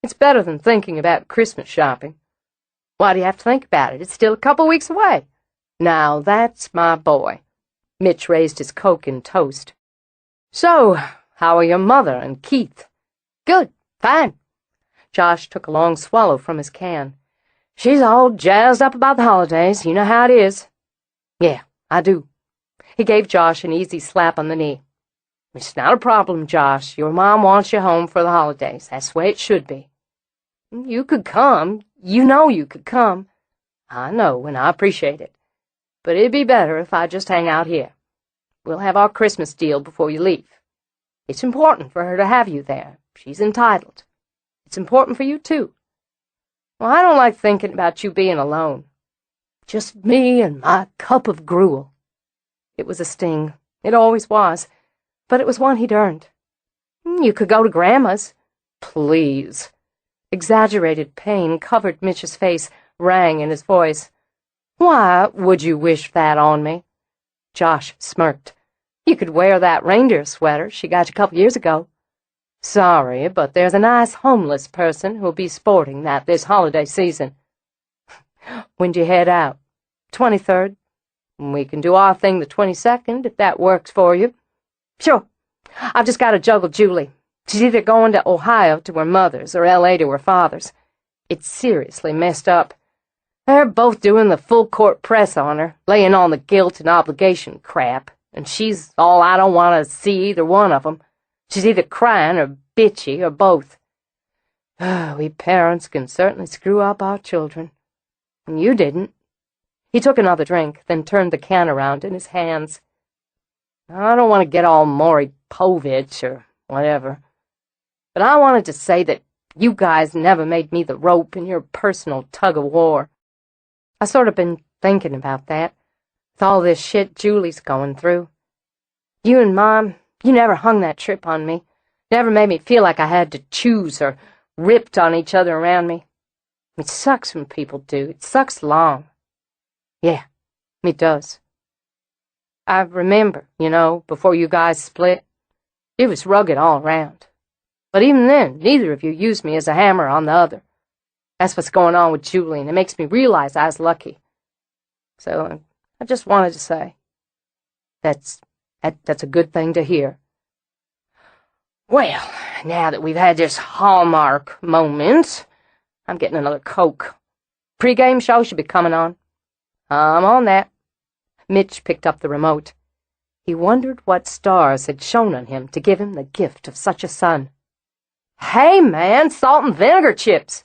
It's better than thinking about Christmas shopping. Why do you have to think about it? It's still a couple weeks away. Now that's my boy." Mitch raised his Coke in toast. "So, how are your mother and Keith?" "Good. Fine." Josh took a long swallow from his can. "She's all jazzed up about the holidays. You know how it is." "Yeah, I do." He gave Josh an easy slap on the knee. "It's not a problem, Josh. Your mom wants you home for the holidays. That's the way it should be." "You could come. You know you could come." "I know, and I appreciate it. But it'd be better if I just hang out here. We'll have our Christmas deal before you leave. It's important for her to have you there. She's entitled. It's important for you, too. Well, I don't like thinking about you being alone. Just me and my cup of gruel. It was a sting. It always was. But it was one he'd earned. You could go to Grandma's. Please. Exaggerated pain covered Mitch's face, rang in his voice. Why would you wish that on me? Josh smirked. You could wear that reindeer sweater she got you a couple years ago. Sorry, but there's a nice homeless person who'll be sporting that this holiday season. When'd you head out? 23rd. We can do our thing the 22nd, if that works for you. Sure. I've just got to juggle Julie. She's either going to Ohio to her mother's or L.A. to her father's. It's seriously messed up. They're both doing the full-court press on her, laying on the guilt and obligation crap, and she's all I don't want to see either one of them. She's either crying or bitchy or both. We parents can certainly screw up our children. And you didn't. He took another drink, then turned the can around in his hands. I don't want to get all Maury Povich or whatever, but I wanted to say that you guys never made me the rope in your personal tug-of-war. I sort of been thinking about that, with all this shit Julie's going through. You and Mom, you never hung that trip on me, never made me feel like I had to choose or ripped on each other around me. It sucks when people do. It sucks long. Yeah, it does. I remember, before you guys split, it was rugged all around. But even then, neither of you used me as a hammer on the other. That's what's going on with Julie, and it makes me realize I was lucky. So I just wanted to say, that's a good thing to hear. Well, now that we've had this hallmark moment, I'm getting another Coke. Pre-game show should be coming on. I'm on that. Mitch picked up the remote. He wondered what stars had shone on him to give him the gift of such a son. Hey, man, salt and vinegar chips!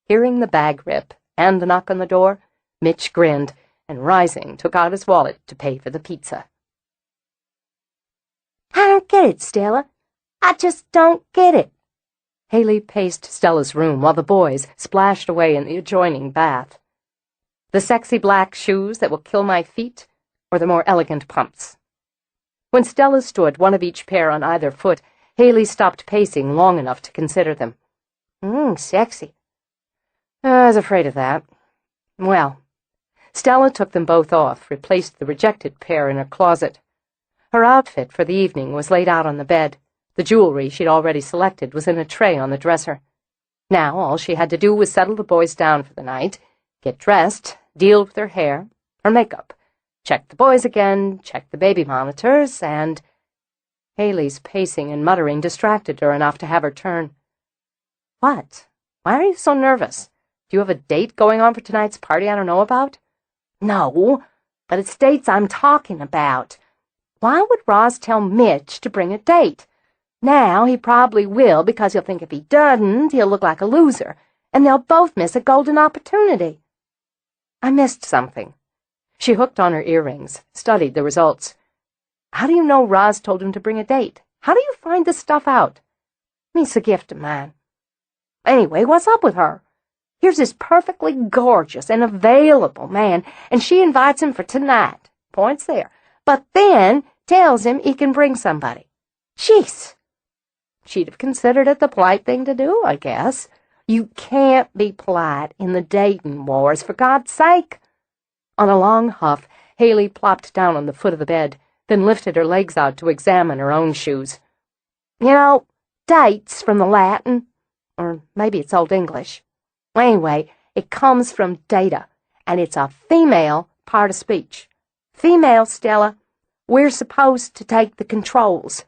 Hearing the bag rip and the knock on the door, Mitch grinned and, rising, took out his wallet to pay for the pizza. I don't get it, Stella. I just don't get it. Haley paced Stella's room while the boys splashed away in the adjoining bath. The sexy black shoes that will kill my feet, or the more elegant pumps? When Stella stood, one of each pair on either foot, Haley stopped pacing long enough to consider them. Sexy. I was afraid of that. Well, Stella took them both off, replaced the rejected pair in her closet. Her outfit for the evening was laid out on the bed. The jewelry she'd already selected was in a tray on the dresser. Now all she had to do was settle the boys down for the night, get dressed, deal with their hair, her makeup, check the boys again, check the baby monitors, and... Haley's pacing and muttering distracted her enough to have her turn. What? Why are you so nervous? Do you have a date going on for tonight's party I don't know about? No, but it's dates I'm talking about. Why would Roz tell Mitch to bring a date? Now he probably will, because he'll think if he doesn't, he'll look like a loser, and they'll both miss a golden opportunity. I missed something. She hooked on her earrings, studied the results. How do you know Roz told him to bring a date? How do you find this stuff out? It's a gift of mine. Anyway, what's up with her? Here's this perfectly gorgeous and available man, and she invites him for tonight. Points there. But then tells him he can bring somebody. Jeez. She'd have considered it the polite thing to do, I guess. You can't be polite in the dating wars, for God's sake. On a long huff, Haley plopped down on the foot of the bed, then lifted her legs out to examine her own shoes. Date's from the Latin, or maybe it's Old English. Anyway, it comes from data, and it's a female part of speech. Female, Stella. We're supposed to take the controls.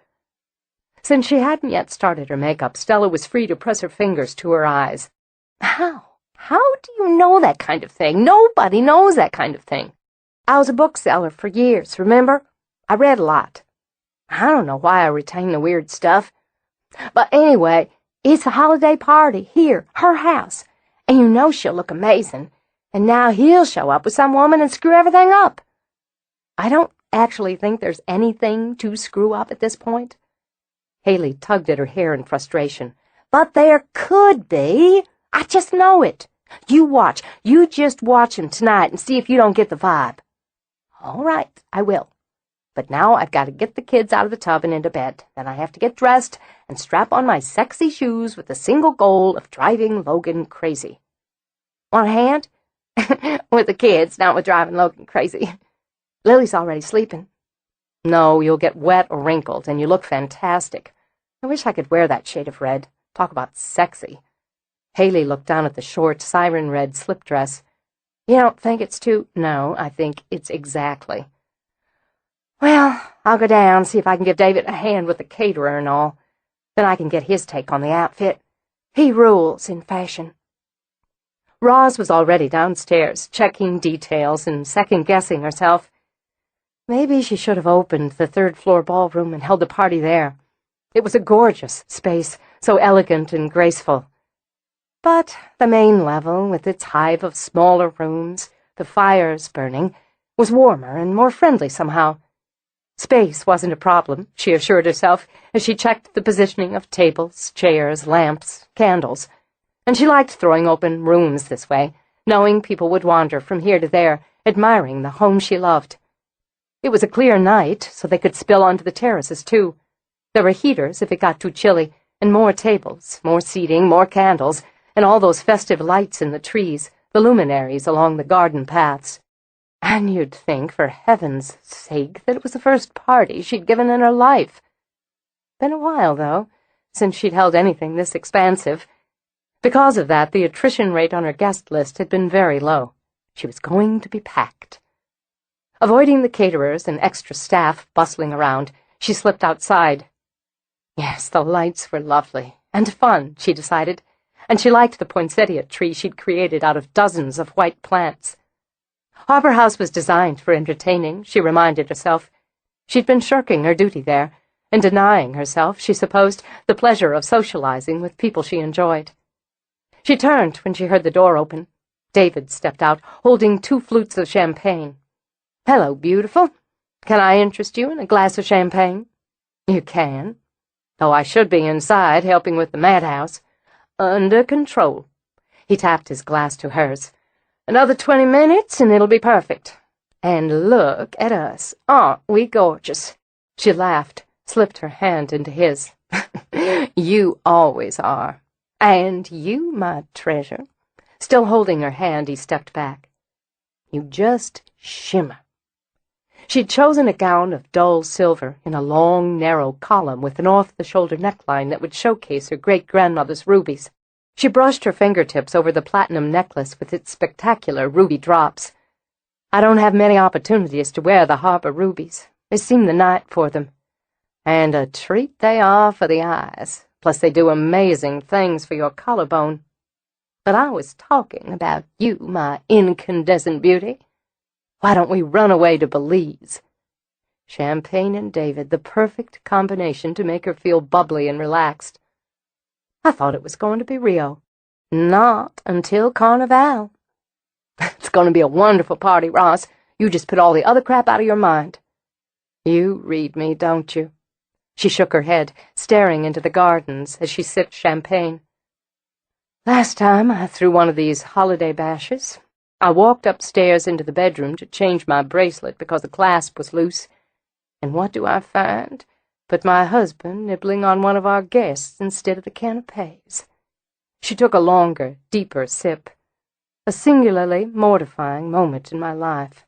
Since she hadn't yet started her makeup, Stella was free to press her fingers to her eyes. How? How do you know that kind of thing? Nobody knows that kind of thing. I was a bookseller for years, remember? I read a lot. I don't know why I retain the weird stuff. But anyway, it's a holiday party here, her house, and you know she'll look amazing. And now he'll show up with some woman and screw everything up. I don't actually think there's anything to screw up at this point. Haley tugged at her hair in frustration. But there could be. I just know it. You watch. You just watch him tonight and see if you don't get the vibe. All right, I will. But now I've got to get the kids out of the tub and into bed. Then I have to get dressed and strap on my sexy shoes with the single goal of driving Logan crazy. Want a hand? With the kids, not with driving Logan crazy. Lily's already sleeping. No, you'll get wet or wrinkled, and you look fantastic. I wish I could wear that shade of red. Talk about sexy. Haley looked down at the short, siren-red slip dress. You don't think it's too... No, I think it's exactly. Well, I'll go down, see if I can give David a hand with the caterer and all. Then I can get his take on the outfit. He rules in fashion. Roz was already downstairs, checking details and second-guessing herself. Maybe she should have opened the third-floor ballroom and held the party there. It was a gorgeous space, so elegant and graceful. But the main level, with its hive of smaller rooms, the fires burning, was warmer and more friendly somehow. Space wasn't a problem, she assured herself, as she checked the positioning of tables, chairs, lamps, candles. And she liked throwing open rooms this way, knowing people would wander from here to there, admiring the home she loved. It was a clear night, so they could spill onto the terraces, too. There were heaters if it got too chilly, and more tables, more seating, more candles, and all those festive lights in the trees, the luminaries along the garden paths. And you'd think, for heaven's sake, that it was the first party she'd given in her life. Been a while, though, since she'd held anything this expansive. Because of that, the attrition rate on her guest list had been very low. She was going to be packed. Avoiding the caterers and extra staff bustling around, she slipped outside. Yes, the lights were lovely, and fun, she decided, and she liked the poinsettia tree she'd created out of dozens of white plants. Harper House was designed for entertaining, she reminded herself. She'd been shirking her duty there, and denying herself, she supposed, the pleasure of socializing with people she enjoyed. She turned when she heard the door open. David stepped out, holding 2 flutes of champagne. "Hello, beautiful. Can I interest you in a glass of champagne?" "You can. Though I should be inside, helping with the madhouse." "Under control." He tapped his glass to hers. "Another 20 minutes, and it'll be perfect. And look at us. Aren't we gorgeous?" She laughed, slipped her hand into his. "You always are. And you, my treasure." Still holding her hand, he stepped back. "You just shimmer." She'd chosen a gown of dull silver in a long, narrow column with an off-the-shoulder neckline that would showcase her great-grandmother's rubies. She brushed her fingertips over the platinum necklace with its spectacular ruby drops. "I don't have many opportunities to wear the Harper rubies. They seem the night for them. And a treat they are for the eyes. Plus they do amazing things for your collarbone. But I was talking about you, my incandescent beauty. Why don't we run away to Belize?" Champagne and David, the perfect combination to make her feel bubbly and relaxed. "I thought it was going to be Rio." "Not until Carnival." "It's going to be a wonderful party, Roz. You just put all the other crap out of your mind." "You read me, don't you?" She shook her head, staring into the gardens as she sipped champagne. "Last time I threw one of these holiday bashes, I walked upstairs into the bedroom to change my bracelet because the clasp was loose, and what do I find but my husband nibbling on one of our guests instead of the canapes." She took a longer, deeper sip. "A singularly mortifying moment in my life."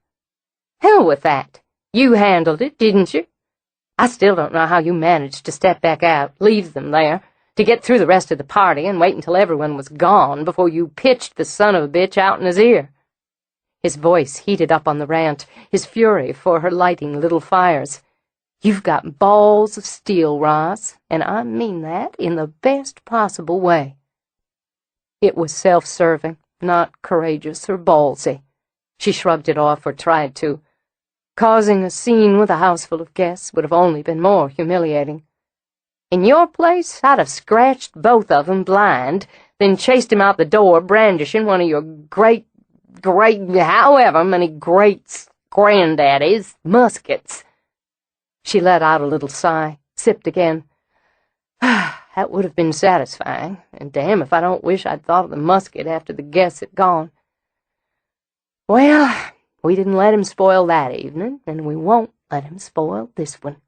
"Hell with that. You handled it, didn't you? I still don't know how you managed to step back out, leave them there, to get through the rest of the party and wait until everyone was gone before you pitched the son of a bitch out in his ear." His voice heated up on the rant, his fury for her lighting little fires. "You've got balls of steel, Roz, and I mean that in the best possible way." It was self-serving, not courageous or ballsy. She shrugged it off, or tried to. Causing a scene with a house full of guests would have only been more humiliating. "In your place, I'd have scratched both of them blind, then chased him out the door, brandishing one of your great, however many greats, granddaddies, muskets." She let out a little sigh, sipped again. That would have been satisfying, and damn if I don't wish I'd thought of the musket after the guests had gone. Well, we didn't let him spoil that evening, and we won't let him spoil this one.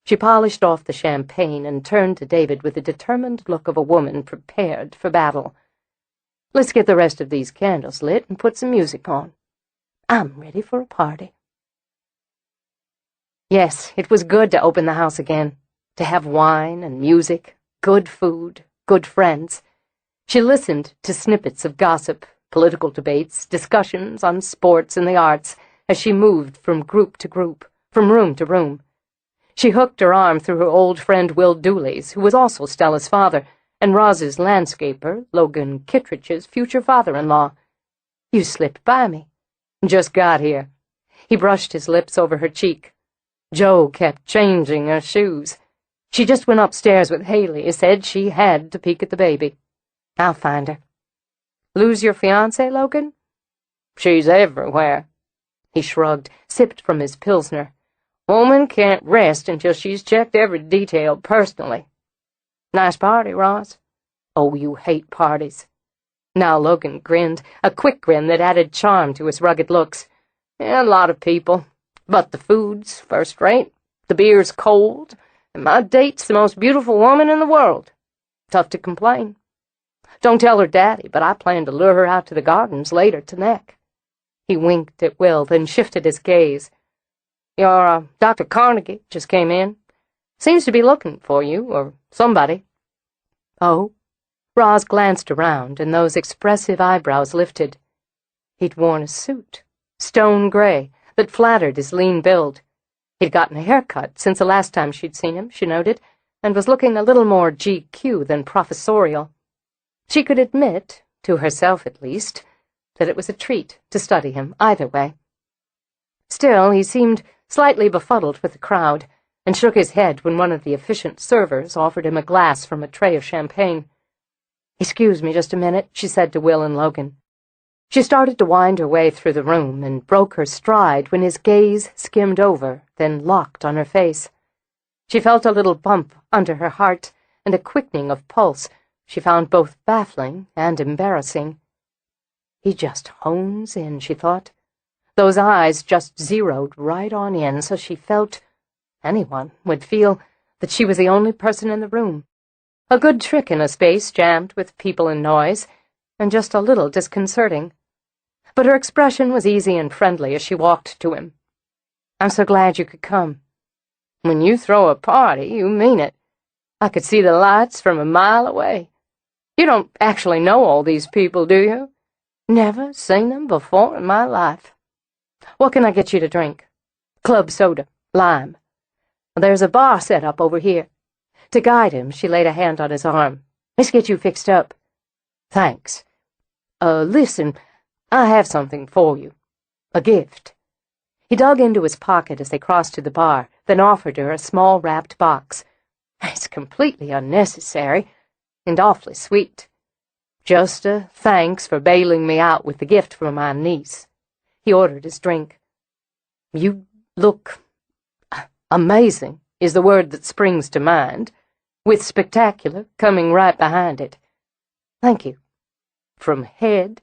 She polished off the champagne and turned to David with the determined look of a woman prepared for battle. Let's get the rest of these candles lit and put some music on. I'm ready for a party. Yes, it was good to open the house again, to have wine and music, good food, good friends. She listened to snippets of gossip, political debates, discussions on sports and the arts as she moved from group to group, from room to room. She hooked her arm through her old friend Will Dooley's, who was also Stella's father, and Roz's landscaper, Logan Kittredge's future father-in-law. You slipped by me. Just got here. He brushed his lips over her cheek. Jo kept changing her shoes. She just went upstairs with Haley, said she had to peek at the baby. I'll find her. Lose your fiancé, Logan? She's everywhere. He shrugged, sipped from his Pilsner. Woman can't rest until she's checked every detail personally. Nice party, Roz. Oh, you hate parties. Now Logan grinned, a quick grin that added charm to his rugged looks. Yeah, a lot of people. But the food's first-rate, the beer's cold, and my date's the most beautiful woman in the world. Tough to complain. Don't tell her daddy, but I plan to lure her out to the gardens later tonight. He winked at Will, then shifted his gaze. Your Dr. Carnegie just came in. Seems to be looking for you, or somebody. Oh? Roz glanced around, and those expressive eyebrows lifted. He'd worn a suit, stone gray, that flattered his lean build. He'd gotten a haircut since the last time she'd seen him, she noted, and was looking a little more GQ than professorial. She could admit, to herself at least, that it was a treat to study him either way. Still, he seemed slightly befuddled with the crowd, and shook his head when one of the efficient servers offered him a glass from a tray of champagne. "Excuse me just a minute," she said to Will and Logan. She started to wind her way through the room and broke her stride when his gaze skimmed over, then locked on her face. She felt a little bump under her heart and a quickening of pulse she found both baffling and embarrassing. He just hones in, she thought. Those eyes just zeroed right on in, so she felt, anyone would feel, that she was the only person in the room. A good trick in a space jammed with people and noise, and just a little disconcerting. But her expression was easy and friendly as she walked to him. "I'm so glad you could come." "When you throw a party, you mean it. I could see the lights from a mile away. You don't actually know all these people, do you?" "Never seen them before in my life." "What can I get you to drink?" "Club soda, lime." "There's a bar set up over here." To guide him, she laid a hand on his arm. "Let's get you fixed up." "Thanks. Listen, I have something for you. A gift." He dug into his pocket as they crossed to the bar, then offered her a small wrapped box. "It's completely unnecessary, and awfully sweet. Just a thanks for bailing me out with the gift for my niece." He ordered his drink. "You look amazing is the word that springs to mind, with spectacular coming right behind it." "Thank you." From head,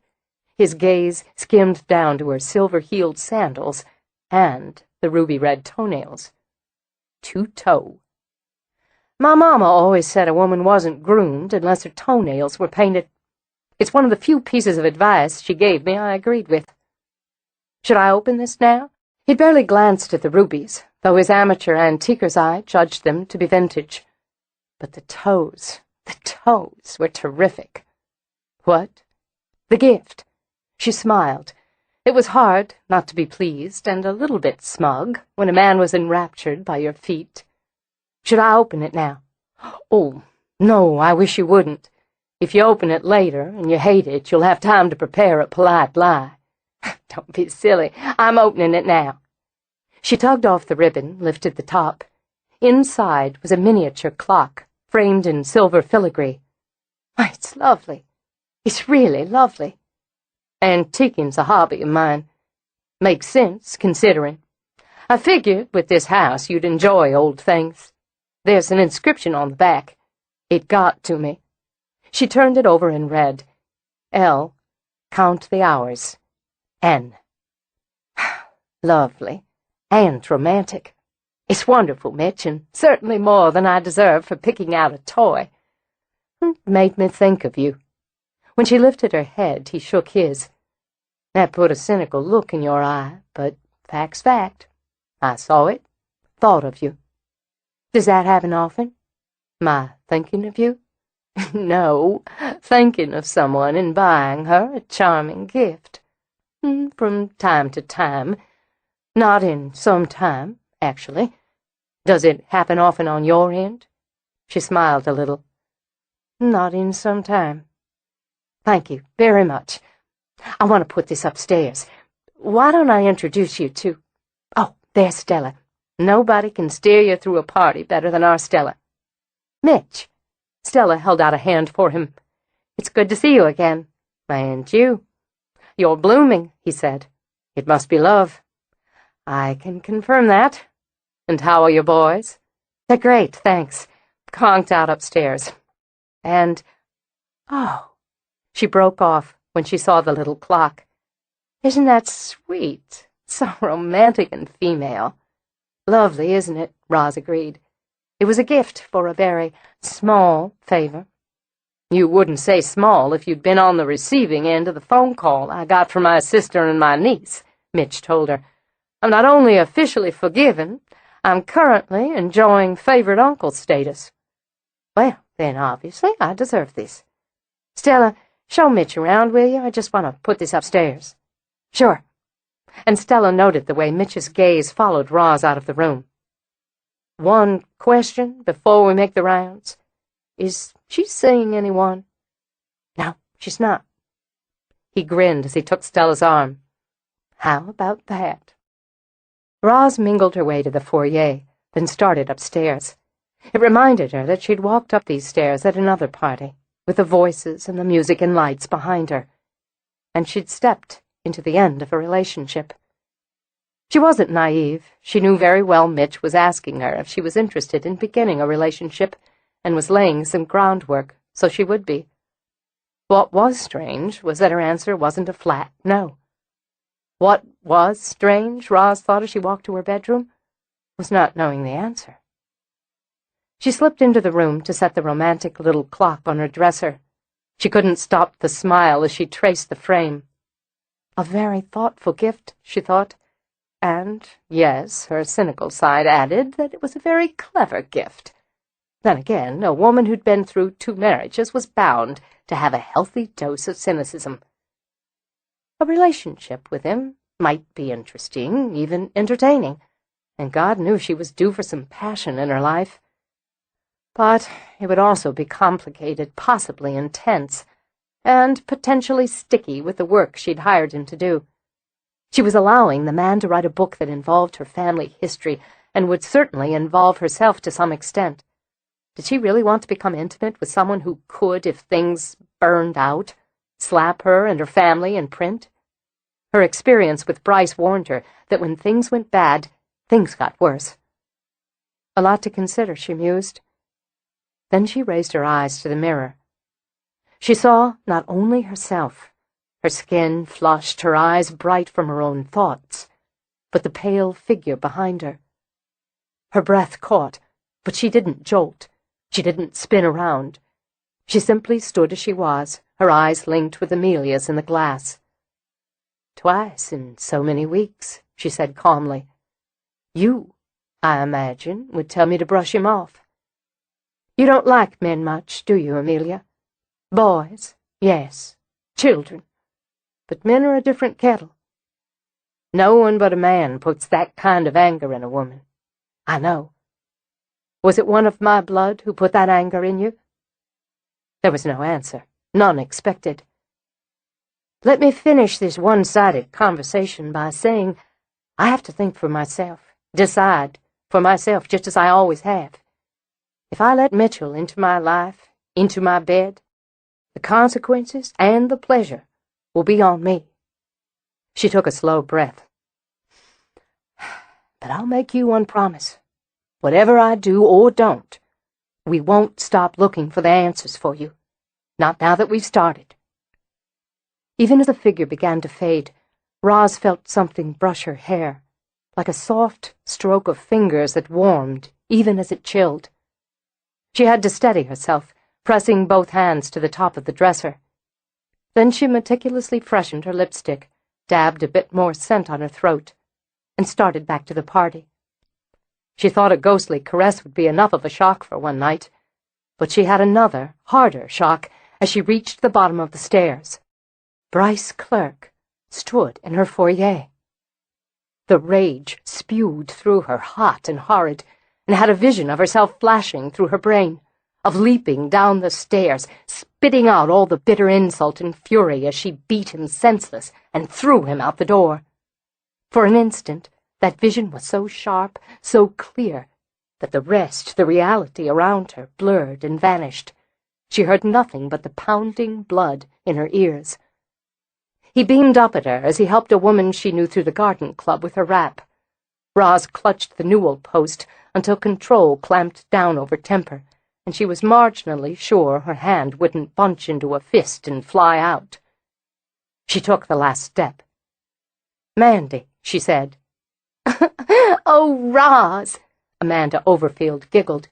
his gaze skimmed down to her silver-heeled sandals and the ruby-red toenails. To toe. "My mama always said a woman wasn't groomed unless her toenails were painted. It's one of the few pieces of advice she gave me I agreed with. Should I open this now?" He'd barely glanced at the rubies, though his amateur antiquer's eye judged them to be vintage. But the toes were terrific. "What?" "The gift." She smiled. It was hard not to be pleased and a little bit smug when a man was enraptured by your feet. "Should I open it now?" "Oh, no, I wish you wouldn't. If you open it later and you hate it, you'll have time to prepare a polite lie." "Don't be silly. I'm opening it now." She tugged off the ribbon, lifted the top. Inside was a miniature clock, framed in silver filigree. "Why, it's lovely. It's really lovely. Antiquing's a hobby of mine. Makes sense, considering. I figured with this house you'd enjoy old things. There's an inscription on the back. It got to me. She turned it over and read, L, count the hours. N. Lovely. And romantic. It's wonderful, Mitch, and certainly more than I deserve for picking out a toy. It made me think of you. When she lifted her head, he shook his. That put a cynical look in your eye, but fact's fact. I saw it, thought of you. Does that happen often? My thinking of you? No, thinking of someone and buying her a charming gift. From time to time. Not in some time, actually. Does it happen often on your end? She smiled a little. Not in some time. Thank you very much. I want to put this upstairs. Why don't I introduce you to... Oh, there's Stella. Nobody can steer you through a party better than our Stella. Mitch. Stella held out a hand for him. It's good to see you again. And you. You're blooming, he said. It must be love. I can confirm that. And how are your boys? They're great, thanks. Conked out upstairs. And... Oh... She broke off when she saw the little clock. Isn't that sweet? So romantic and female. Lovely, isn't it? Roz agreed. It was a gift for a very small favor. You wouldn't say small if you'd been on the receiving end of the phone call I got from my sister and my niece, Mitch told her. I'm not only officially forgiven, I'm currently enjoying favorite uncle status. Well, then obviously I deserve this. Stella, show Mitch around, will you? I just want to put this upstairs. Sure. And Stella noted the way Mitch's gaze followed Roz out of the room. One question before we make the rounds. Is she seeing anyone? No, she's not. He grinned as he took Stella's arm. How about that? Roz mingled her way to the foyer, then started upstairs. It reminded her that she'd walked up these stairs at another party, with the voices and the music and lights behind her, and she'd stepped into the end of a relationship. She wasn't naive. She knew very well Mitch was asking her if she was interested in beginning a relationship, and was laying some groundwork, so she would be. What was strange was that her answer wasn't a flat no. What was strange, Roz thought as she walked to her bedroom, was not knowing the answer. She slipped into the room to set the romantic little clock on her dresser. She couldn't stop the smile as she traced the frame. A very thoughtful gift, she thought, and, yes, her cynical side added that it was a very clever gift. Then again, a woman who'd been through 2 marriages was bound to have a healthy dose of cynicism. A relationship with him might be interesting, even entertaining, and God knew she was due for some passion in her life. But it would also be complicated, possibly intense, and potentially sticky with the work she'd hired him to do. She was allowing the man to write a book that involved her family history and would certainly involve herself to some extent. Did she really want to become intimate with someone who could, if things burned out, slap her and her family in print? Her experience with Bryce warned her that when things went bad, things got worse. A lot to consider, she mused. Then she raised her eyes to the mirror. She saw not only herself, her skin flushed, her eyes bright from her own thoughts, but the pale figure behind her. Her breath caught, but she didn't jolt. She didn't spin around. She simply stood as she was, her eyes linked with Amelia's in the glass. "Twice in so many weeks," she said calmly. "You, I imagine, would tell me to brush him off. You don't like men much, do you, Amelia? Boys, yes. Children. But men are a different kettle. No one but a man puts that kind of anger in a woman. I know. Was it one of my blood who put that anger in you?" There was no answer, none expected. "Let me finish this one-sided conversation by saying I have to think for myself, decide for myself just as I always have. If I let Mitchell into my life, into my bed, the consequences and the pleasure will be on me." She took a slow breath. "But I'll make you one promise. Whatever I do or don't, We won't stop looking for the answers for you. Not now that we've started." Even as the figure began to fade, Roz felt something brush her hair, like a soft stroke of fingers that warmed even as it chilled. She had to steady herself, pressing both hands to the top of the dresser. Then she meticulously freshened her lipstick, dabbed a bit more scent on her throat, and started back to the party. She thought a ghostly caress would be enough of a shock for one night, but she had another, harder shock as she reached the bottom of the stairs. Bryce Clerk stood in her foyer. The rage spewed through her, hot and horrid, and had a vision of herself flashing through her brain, of leaping down the stairs, spitting out all the bitter insult and fury as she beat him senseless and threw him out the door. For an instant, that vision was so sharp, so clear, that the rest, the reality around her, blurred and vanished. She heard nothing but the pounding blood in her ears. He beamed up at her as he helped a woman she knew through the garden club with her wrap. Roz clutched the newel post until control clamped down over temper, and she was marginally sure her hand wouldn't bunch into a fist and fly out. She took the last step. "Mandy," she said. "Oh, Roz!" Amanda Overfield giggled,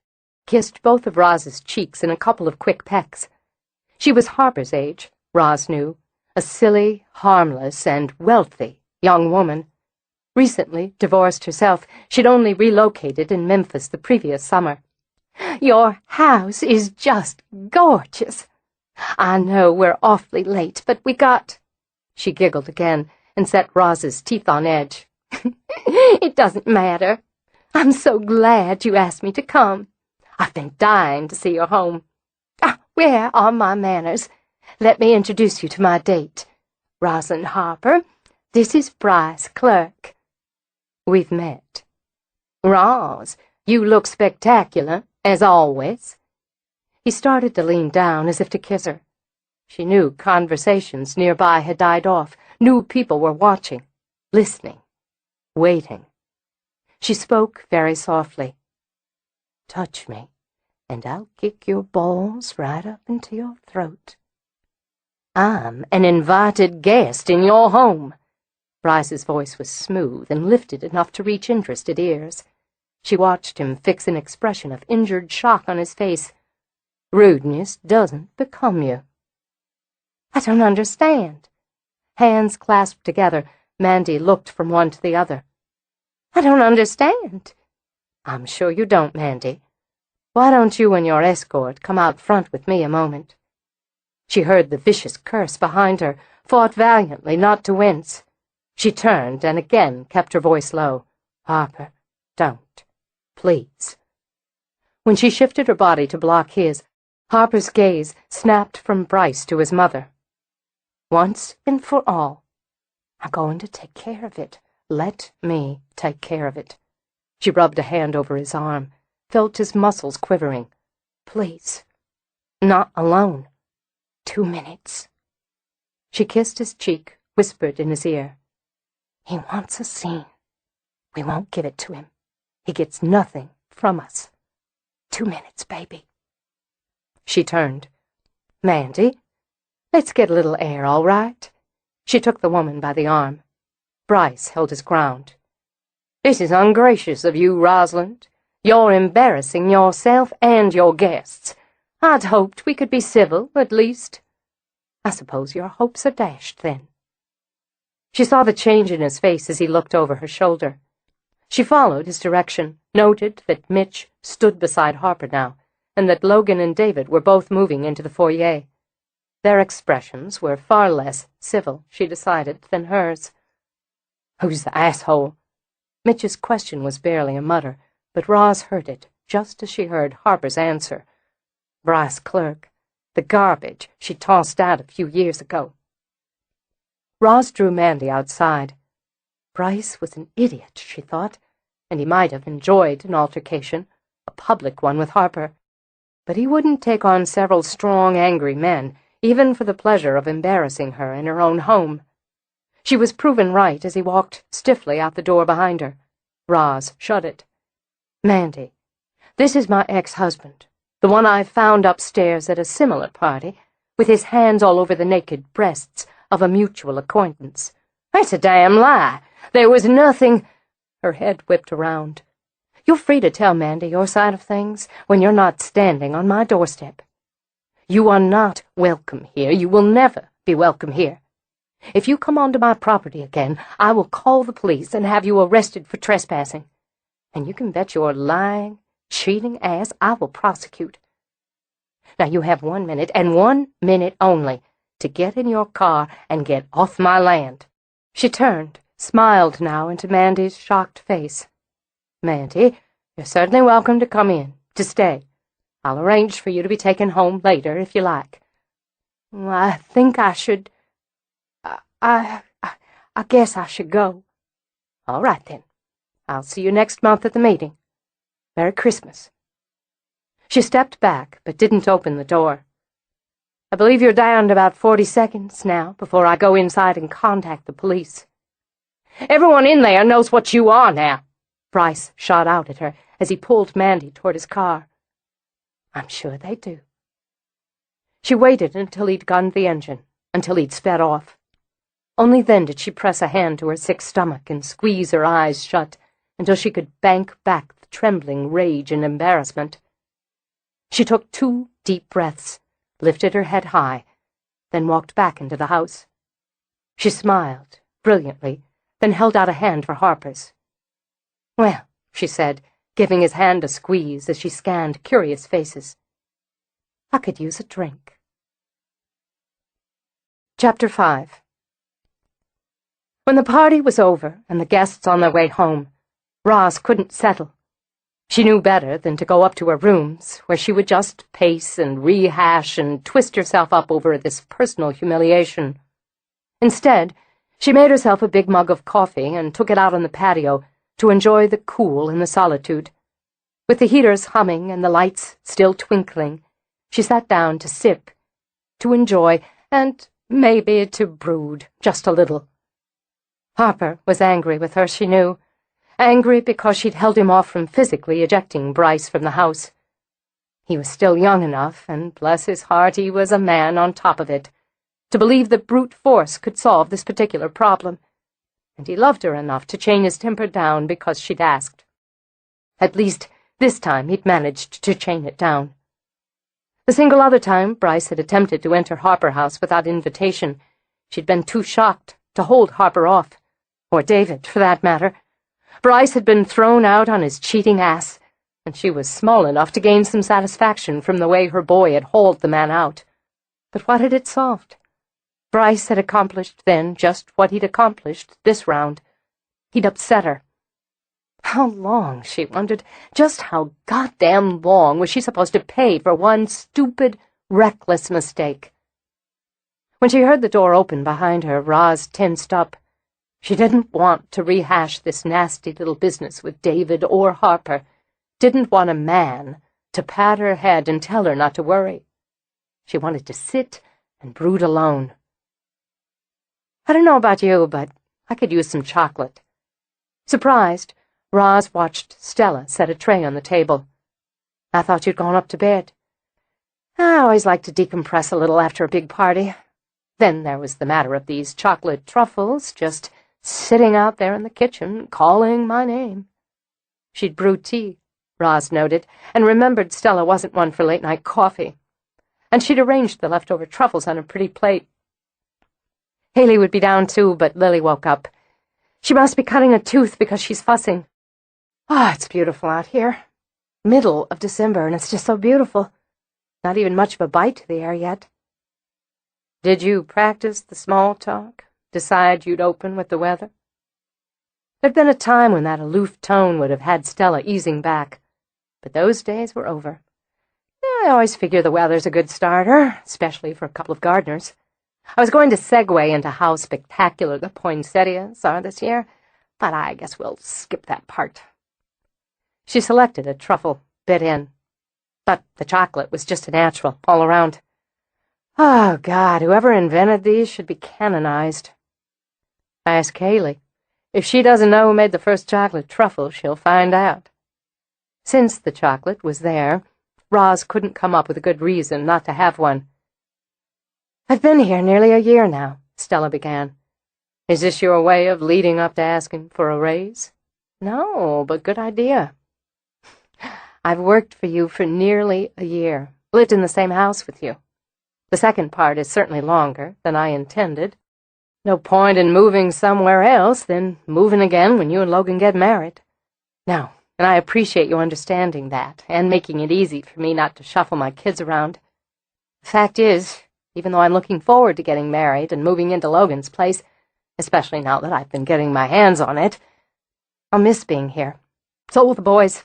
kissed both of Roz's cheeks in a couple of quick pecks. She was Harper's age, Roz knew, a silly, harmless, and wealthy young woman. Recently divorced herself, she'd only relocated in Memphis the previous summer. "Your house is just gorgeous. I know we're awfully late, but we got—" She giggled again and set Roz's teeth on edge. "It doesn't matter. I'm so glad you asked me to come. I've been dying to see your home. Where are my manners? Let me introduce you to my date. Rosalind Harper. This is Bryce Clerk." "We've met." "Roz, you look spectacular, as always." He started to lean down as if to kiss her. She knew conversations nearby had died off, knew people were watching, listening, waiting. She spoke very softly. "Touch me, and I'll kick your balls right up into your throat." "I'm an invited guest in your home." Bryce's voice was smooth and lifted enough to reach interested ears. She watched him fix an expression of injured shock on his face. "Rudeness doesn't become you." "I don't understand." Hands clasped together, Mandy looked from one to the other. "I don't understand." "I'm sure you don't, Mandy. Why don't you and your escort come out front with me a moment?" She heard the vicious curse behind her, fought valiantly not to wince. She turned and again kept her voice low. "Harper, don't. Please." When she shifted her body to block his, Harper's gaze snapped from Bryce to his mother. "Once and for all, I'm going to take care of it. Let me take care of it." She rubbed a hand over his arm, felt his muscles quivering. "Please. Not alone. 2 minutes." She kissed his cheek, whispered in his ear. "He wants a scene. We won't give it to him. He gets nothing from us. 2 minutes, baby." She turned. "Mandy, let's get a little air, all right?" She took the woman by the arm. Bryce held his ground. "This is ungracious of you, Rosalind. You're embarrassing yourself and your guests. I'd hoped we could be civil, at least." "I suppose your hopes are dashed, then." She saw the change in his face as he looked over her shoulder. She followed his direction, noted that Mitch stood beside Harper now, and that Logan and David were both moving into the foyer. Their expressions were far less civil, she decided, than hers. "Who's the asshole?" Mitch's question was barely a mutter, but Roz heard it, just as she heard Harper's answer. "Bryce Clerk. The garbage she tossed out a few years ago." Roz drew Mandy outside. Bryce was an idiot, she thought, and he might have enjoyed an altercation, a public one with Harper. But he wouldn't take on several strong, angry men, even for the pleasure of embarrassing her in her own home. She was proven right as he walked stiffly out the door behind her. Roz shut it. "Mandy, this is my ex-husband. the one I found upstairs at a similar party, with his hands all over the naked breasts of a mutual acquaintance. That's a damn lie. There was nothing—" Her head whipped around. "You're free to tell Mandy your side of things when you're not standing on my doorstep. You are not welcome here. You will never be welcome here. If you come onto my property again, I will call the police and have you arrested for trespassing. And you can bet your lying, cheating ass I will prosecute. Now you have 1 minute, and 1 minute only, to get in your car and get off my land." She turned, smiled now into Mandy's shocked face. "Mandy, you're certainly welcome to come in, to stay. I'll arrange for you to be taken home later if you like." "I think I should... I guess I should go." "All right, then. I'll see you next month at the meeting. Merry Christmas." She stepped back, but didn't open the door. "I believe you're down to about 40 seconds now before I go inside and contact the police." "Everyone in there knows what you are now," Bryce shot out at her as he pulled Mandy toward his car. "I'm sure they do." She waited until he'd gunned the engine, until he'd sped off. Only then did she press a hand to her sick stomach and squeeze her eyes shut until she could bank back the trembling rage and embarrassment. She took 2 deep breaths, lifted her head high, then walked back into the house. She smiled, brilliantly, then held out a hand for Harper's. "Well," she said, giving his hand a squeeze as she scanned curious faces, "I could use a drink." Chapter 5. When the party was over and the guests on their way home, Roz couldn't settle. She knew better than to go up to her rooms, where she would just pace and rehash and twist herself up over this personal humiliation. Instead, she made herself a big mug of coffee and took it out on the patio to enjoy the cool and the solitude. With the heaters humming and the lights still twinkling, she sat down to sip, to enjoy, and maybe to brood just a little. Harper was angry with her, she knew. Angry because she'd held him off from physically ejecting Bryce from the house. He was still young enough, and bless his heart, he was a man on top of it, to believe that brute force could solve this particular problem. And he loved her enough to chain his temper down because she'd asked. At least, this time he'd managed to chain it down. The single other time Bryce had attempted to enter Harper House without invitation, she'd been too shocked to hold Harper off, or David, for that matter. Bryce had been thrown out on his cheating ass, and she was small enough to gain some satisfaction from the way her boy had hauled the man out. But what had it solved? Bryce had accomplished then just what he'd accomplished this round. He'd upset her. How long, she wondered, just how goddamn long was she supposed to pay for one stupid, reckless mistake? When she heard the door open behind her, Roz tensed up. She didn't want to rehash this nasty little business with David or Harper, didn't want a man to pat her head and tell her not to worry. She wanted to sit and brood alone. "I don't know about you, but I could use some chocolate." Surprised, Roz watched Stella set a tray on the table. "I thought you'd gone up to bed." "I always like to decompress a little after a big party." Then there was the matter of these chocolate truffles just sitting out there in the kitchen, calling my name. She'd brewed tea, Roz noted, and remembered Stella wasn't one for late-night coffee. And she'd arranged the leftover truffles on a pretty plate. Haley would be down too, but Lily woke up. She must be cutting a tooth because she's fussing. "Ah, it's beautiful out here. Middle of December, and it's just so beautiful. Not even much of a bite to the air yet." "Did you practice the small talk? Decide you'd open with the weather?" There'd been a time when that aloof tone would have had Stella easing back, but those days were over. "I always figure the weather's a good starter, especially for a couple of gardeners. I was going to segue into how spectacular the poinsettias are this year, but I guess we'll skip that part." She selected a truffle, bit in. But the chocolate was just a natural, all around. Oh, God, whoever invented these should be canonized. Ask Haley. If she doesn't know who made the first chocolate truffle, she'll find out. Since the chocolate was there, Roz couldn't come up with a good reason not to have one. "I've been here nearly a year now," Stella began. "Is this your way of leading up to asking for a raise?" "No, but good idea. I've worked for you for nearly a year, lived in the same house with you. The second part is certainly longer than I intended. No point in moving somewhere else than moving again when you and Logan get married. Now, and I appreciate you understanding that and making it easy for me not to shuffle my kids around. The fact is, even though I'm looking forward to getting married and moving into Logan's place, especially now that I've been getting my hands on it, I'll miss being here. So will the boys.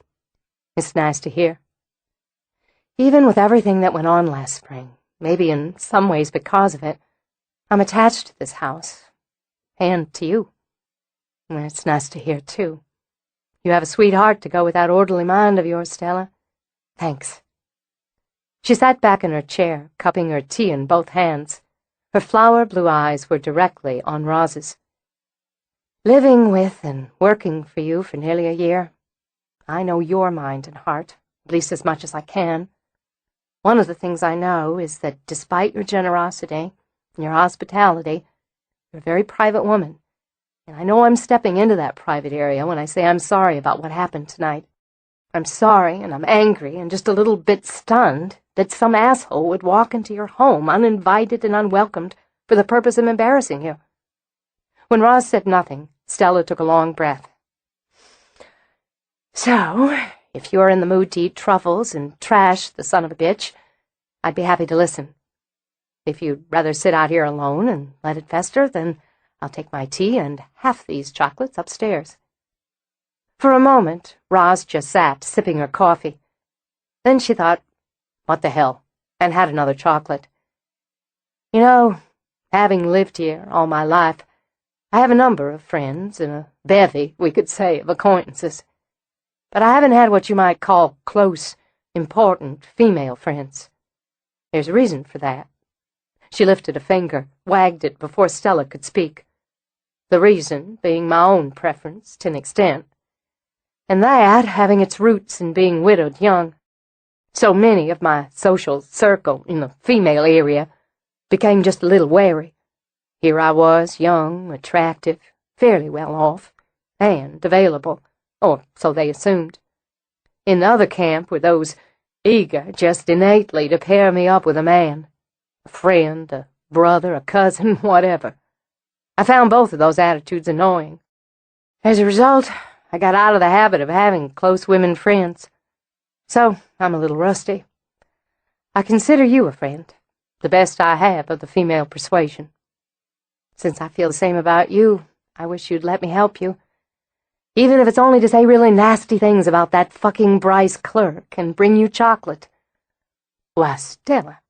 It's nice to hear. Even with everything that went on last spring, maybe in some ways because of it, I'm attached to this house. And to you. And it's nice to hear, too. You have a sweet heart to go with that orderly mind of yours, Stella. Thanks." She sat back in her chair, cupping her tea in both hands. Her flower-blue eyes were directly on Roz's. "Living with and working for you for nearly a year, I know your mind and heart, at least as much as I can. One of the things I know is that despite your generosity and your hospitality, you're a very private woman, and I know I'm stepping into that private area when I say I'm sorry about what happened tonight. I'm sorry, and I'm angry, and just a little bit stunned that some asshole would walk into your home uninvited and unwelcomed for the purpose of embarrassing you." When Roz said nothing, Stella took a long breath. "So, if you're in the mood to eat truffles and trash the son of a bitch, I'd be happy to listen. If you'd rather sit out here alone and let it fester, then I'll take my tea and half these chocolates upstairs." For a moment, Roz just sat, sipping her coffee. Then she thought, what the hell, and had another chocolate. "You know, having lived here all my life, I have a number of friends and a bevy, we could say, of acquaintances. But I haven't had what you might call close, important female friends. There's a reason for that." She lifted a finger, wagged it before Stella could speak. "The reason being my own preference, to an extent. And that having its roots in being widowed young. So many of my social circle in the female area became just a little wary. Here I was, young, attractive, fairly well off, and available, or so they assumed. In the other camp were those eager just innately to pair me up with a man, a friend, a brother, a cousin, whatever. I found both of those attitudes annoying. As a result, I got out of the habit of having close women friends. So I'm a little rusty. I consider you a friend, the best I have of the female persuasion. Since I feel the same about you, I wish you'd let me help you. Even if it's only to say really nasty things about that fucking Bryce clerk and bring you chocolate." "Why, Stella."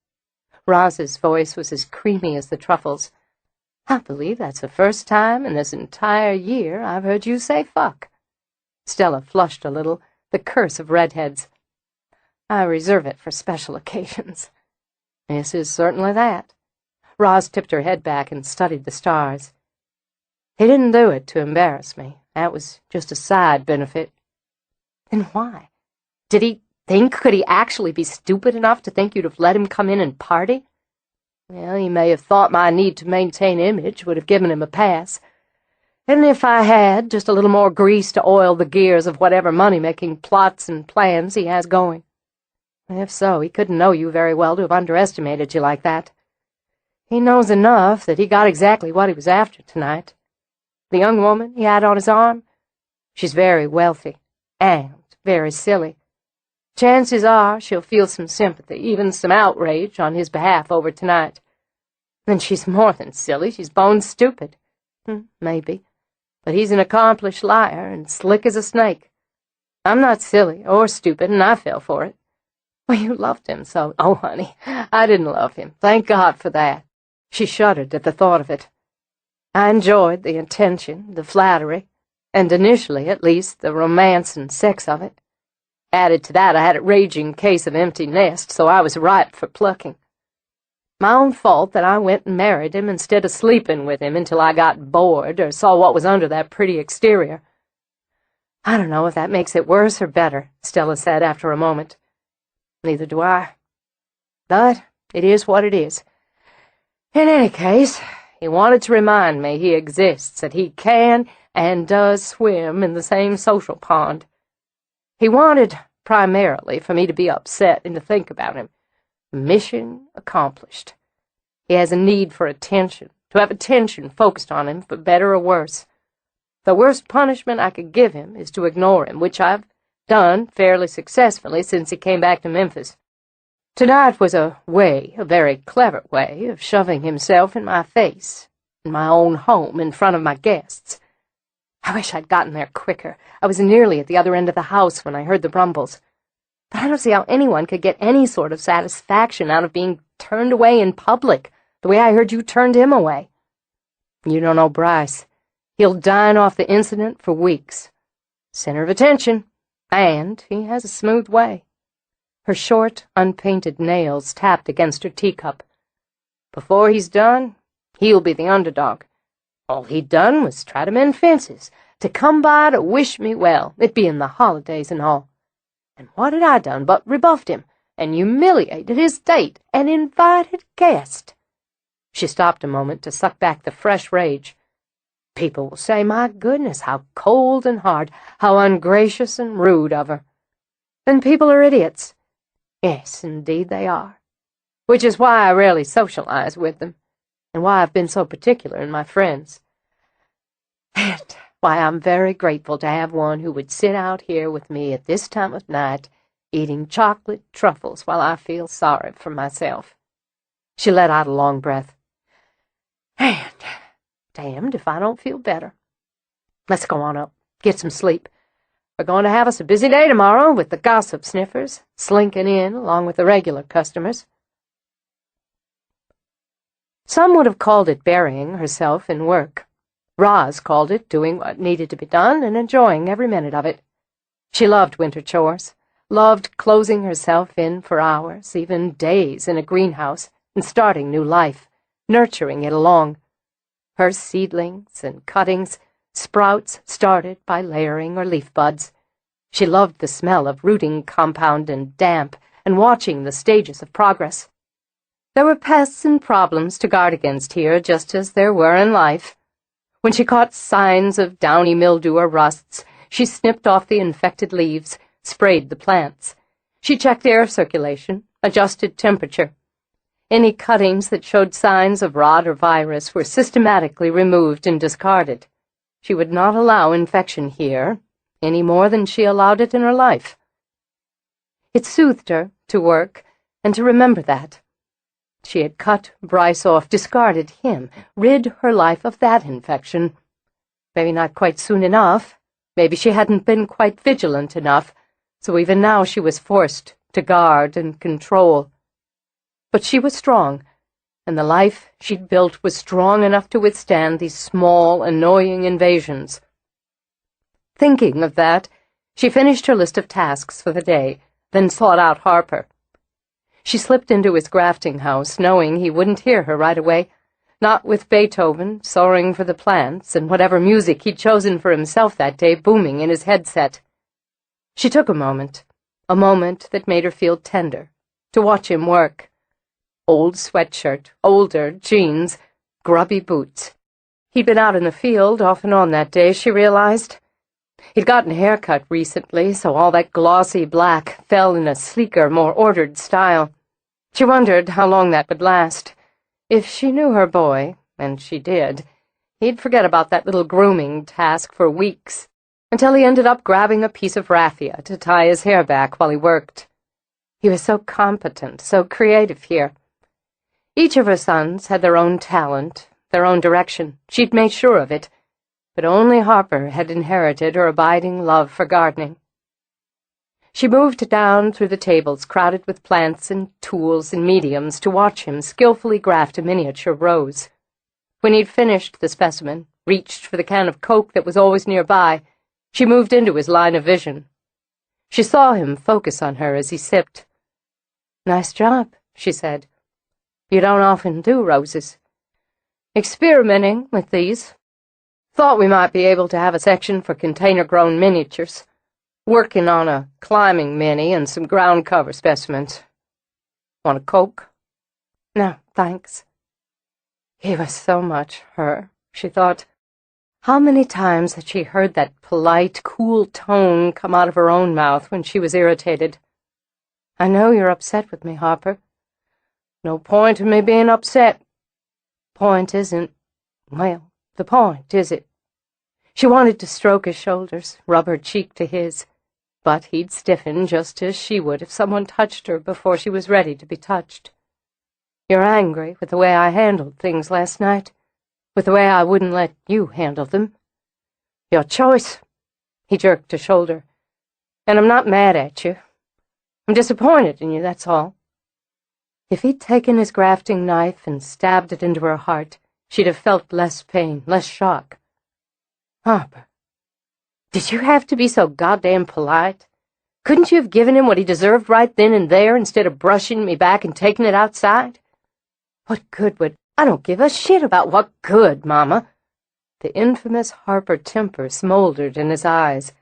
Roz's voice was as creamy as the truffles. "I believe that's the first time in this entire year I've heard you say fuck." Stella flushed a little, the curse of redheads. "I reserve it for special occasions." "This is certainly that." Roz tipped her head back and studied the stars. "He didn't do it to embarrass me. That was just a side benefit." "Then why? Could he actually be stupid enough to think you'd have let him come in and party?" "Well, he may have thought my need to maintain image would have given him a pass. And if I had, just a little more grease to oil the gears of whatever money-making plots and plans he has going. If so, he couldn't know you very well to have underestimated you like that. He knows enough that he got exactly what he was after tonight. The young woman he had on his arm, she's very wealthy and very silly. Chances are she'll feel some sympathy, even some outrage, on his behalf over tonight. And she's more than silly, she's bone stupid. Maybe. But he's an accomplished liar and slick as a snake. I'm not silly or stupid, and I fell for it. Well, you loved him so. Oh, honey, I didn't love him. Thank God for that." She shuddered at the thought of it. "I enjoyed the intention, the flattery, and initially, at least, the romance and sex of it. Added to that, I had a raging case of empty nest, so I was ripe for plucking. My own fault that I went and married him instead of sleeping with him until I got bored or saw what was under that pretty exterior." "I don't know if that makes it worse or better," Stella said after a moment. Neither do I. But it is what it is. In any case, he wanted to remind me he exists, that he can and does swim in the same social pond. He wanted, primarily, for me to be upset and to think about him. Mission accomplished. He has a need for attention, to have attention focused on him, for better or worse. The worst punishment I could give him is to ignore him, which I've done fairly successfully since he came back to Memphis. Tonight was a very clever way, of shoving himself in my face, in my own home, in front of my guests. I wish I'd gotten there quicker. I was nearly at the other end of the house when I heard the rumbles. But I don't see how anyone could get any sort of satisfaction out of being turned away in public, the way I heard you turned him away. You don't know Bryce. He'll dine off the incident for weeks. Center of attention, and he has a smooth way. Her short, unpainted nails tapped against her teacup. Before he's done, he'll be the underdog. All he'd done was try to mend fences, to come by to wish me well, it being the holidays and all. And what had I done but rebuffed him, and humiliated his date, and invited guest? She stopped a moment to suck back the fresh rage. People will say, my goodness, how cold and hard, how ungracious and rude of her. Then people are idiots. Yes, indeed they are. Which is why I rarely socialize with them, and why I've been so particular in my friends. And why I'm very grateful to have one who would sit out here with me at this time of night, eating chocolate truffles while I feel sorry for myself. She let out a long breath. And damned if I don't feel better. Let's go on up, get some sleep. We're going to have us a busy day tomorrow with the gossip sniffers slinking in along with the regular customers. Some would have called it burying herself in work. Roz called it doing what needed to be done and enjoying every minute of it. She loved winter chores, loved closing herself in for hours, even days in a greenhouse, and starting new life, nurturing it along. Her seedlings and cuttings, sprouts started by layering or leaf buds. She loved the smell of rooting compound and damp, and watching the stages of progress. There were pests and problems to guard against here, just as there were in life. When she caught signs of downy mildew or rusts, she snipped off the infected leaves, sprayed the plants. She checked air circulation, adjusted temperature. Any cuttings that showed signs of rot or virus were systematically removed and discarded. She would not allow infection here, any more than she allowed it in her life. It soothed her to work and to remember that. She had cut Bryce off, discarded him, rid her life of that infection. Maybe not quite soon enough. Maybe she hadn't been quite vigilant enough, so even now she was forced to guard and control. But she was strong, and the life she'd built was strong enough to withstand these small, annoying invasions. Thinking of that, she finished her list of tasks for the day, then sought out Harper. She slipped into his grafting house, knowing he wouldn't hear her right away, not with Beethoven soaring for the plants and whatever music he'd chosen for himself that day booming in his headset. She took a moment that made her feel tender, to watch him work. Old sweatshirt, older jeans, grubby boots. He'd been out in the field off and on that day, she realized. He'd gotten a haircut recently, so all that glossy black fell in a sleeker, more ordered style. She wondered how long that would last. If she knew her boy, and she did, he'd forget about that little grooming task for weeks, until he ended up grabbing a piece of raffia to tie his hair back while he worked. He was so competent, so creative here. Each of her sons had their own talent, their own direction. She'd made sure of it. But only Harper had inherited her abiding love for gardening. She moved down through the tables crowded with plants and tools and mediums to watch him skillfully graft a miniature rose. When he'd finished the specimen, reached for the can of Coke that was always nearby, she moved into his line of vision. She saw him focus on her as he sipped. "Nice job," she said. "You don't often do roses." "Experimenting with these. Thought we might be able to have a section for container-grown miniatures. Working on a climbing mini and some ground cover specimens. Want a Coke? No, thanks. He was so much her, she thought. How many times had she heard that polite, cool tone come out of her own mouth when she was irritated? I know you're upset with me, Harper. No point in me being upset. Point isn't, well, the point, is it? She wanted to stroke his shoulders, rub her cheek to his, but he'd stiffen just as she would if someone touched her before she was ready to be touched. You're angry with the way I handled things last night, with the way I wouldn't let you handle them. Your choice. He jerked a shoulder. And I'm not mad at you. I'm disappointed in you, that's all. If he'd taken his grafting knife and stabbed it into her heart, she'd have felt less pain, less shock. Harper, did you have to be so goddamn polite? Couldn't you have given him what he deserved right then and there instead of brushing me back and taking it outside? What good would... I don't give a shit about what good, Mama. The infamous Harper temper smoldered in his eyes.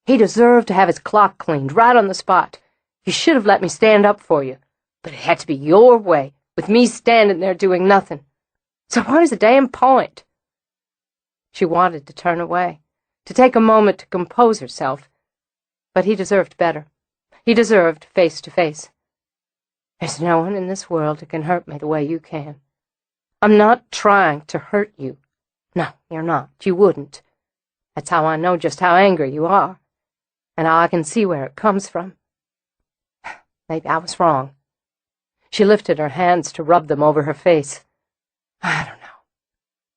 He deserved to have his clock cleaned right on the spot. You should have let me stand up for you. But it had to be your way, with me standing there doing nothing. So what is the damn point? She wanted to turn away, to take a moment to compose herself. But he deserved better. He deserved face-to-face. There's no one in this world who can hurt me the way you can. I'm not trying to hurt you. No, you're not. You wouldn't. That's how I know just how angry you are, and how I can see where it comes from. Maybe I was wrong. She lifted her hands to rub them over her face. I don't know.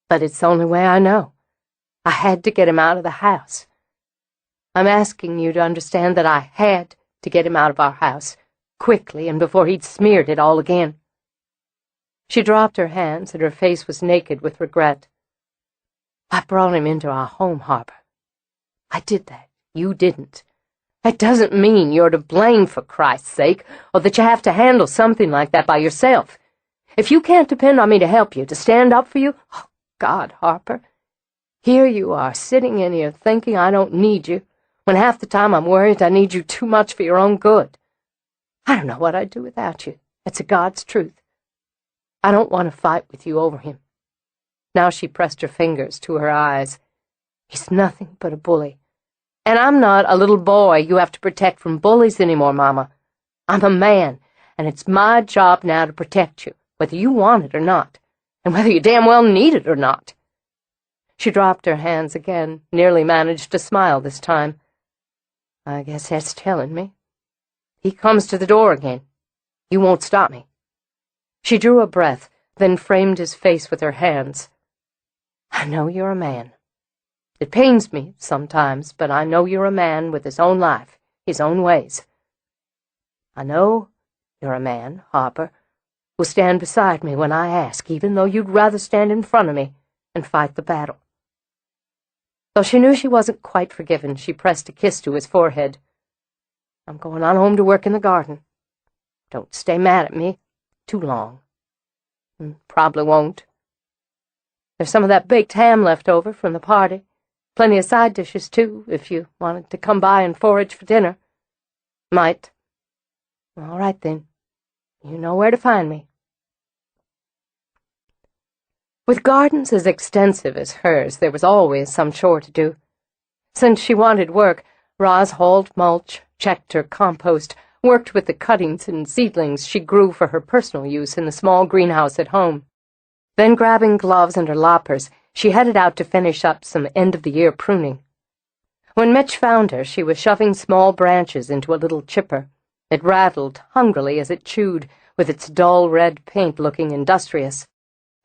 But it's the only way I know. I had to get him out of the house. I'm asking you to understand that I had to get him out of our house, quickly and before he'd smeared it all again. She dropped her hands, and her face was naked with regret. I brought him into our home, Harper. I did that. You didn't. That doesn't mean you're to blame, for Christ's sake, or that you have to handle something like that by yourself. If you can't depend on me to help you, to stand up for you, oh, God, Harper, here you are, sitting in here thinking I don't need you, when half the time I'm worried I need you too much for your own good. I don't know what I'd do without you. That's a God's truth. I don't want to fight with you over him. Now she pressed her fingers to her eyes. He's nothing but a bully. And I'm not a little boy you have to protect from bullies anymore, Mama. I'm a man, and it's my job now to protect you, whether you want it or not, and whether you damn well need it or not. She dropped her hands again, nearly managed to smile this time. I guess that's telling me. He comes to the door again. You won't stop me. She drew a breath, then framed his face with her hands. I know you're a man. It pains me sometimes, but I know you're a man with his own life, his own ways. I know you're a man, Harper, who'll stand beside me when I ask, even though you'd rather stand in front of me and fight the battle. Though she knew she wasn't quite forgiven, she pressed a kiss to his forehead. I'm going on home to work in the garden. Don't stay mad at me too long. Probably won't. There's some of that baked ham left over from the party. Plenty of side dishes, too, if you wanted to come by and forage for dinner. Might. All right, then. You know where to find me. With gardens as extensive as hers, there was always some chore to do. Since she wanted work, Roz hauled mulch, checked her compost, worked with the cuttings and seedlings she grew for her personal use in the small greenhouse at home. Then, grabbing gloves and her loppers, she headed out to finish up some end-of-the-year pruning. When Mitch found her, she was shoving small branches into a little chipper. It rattled hungrily as it chewed, with its dull red paint looking industrious.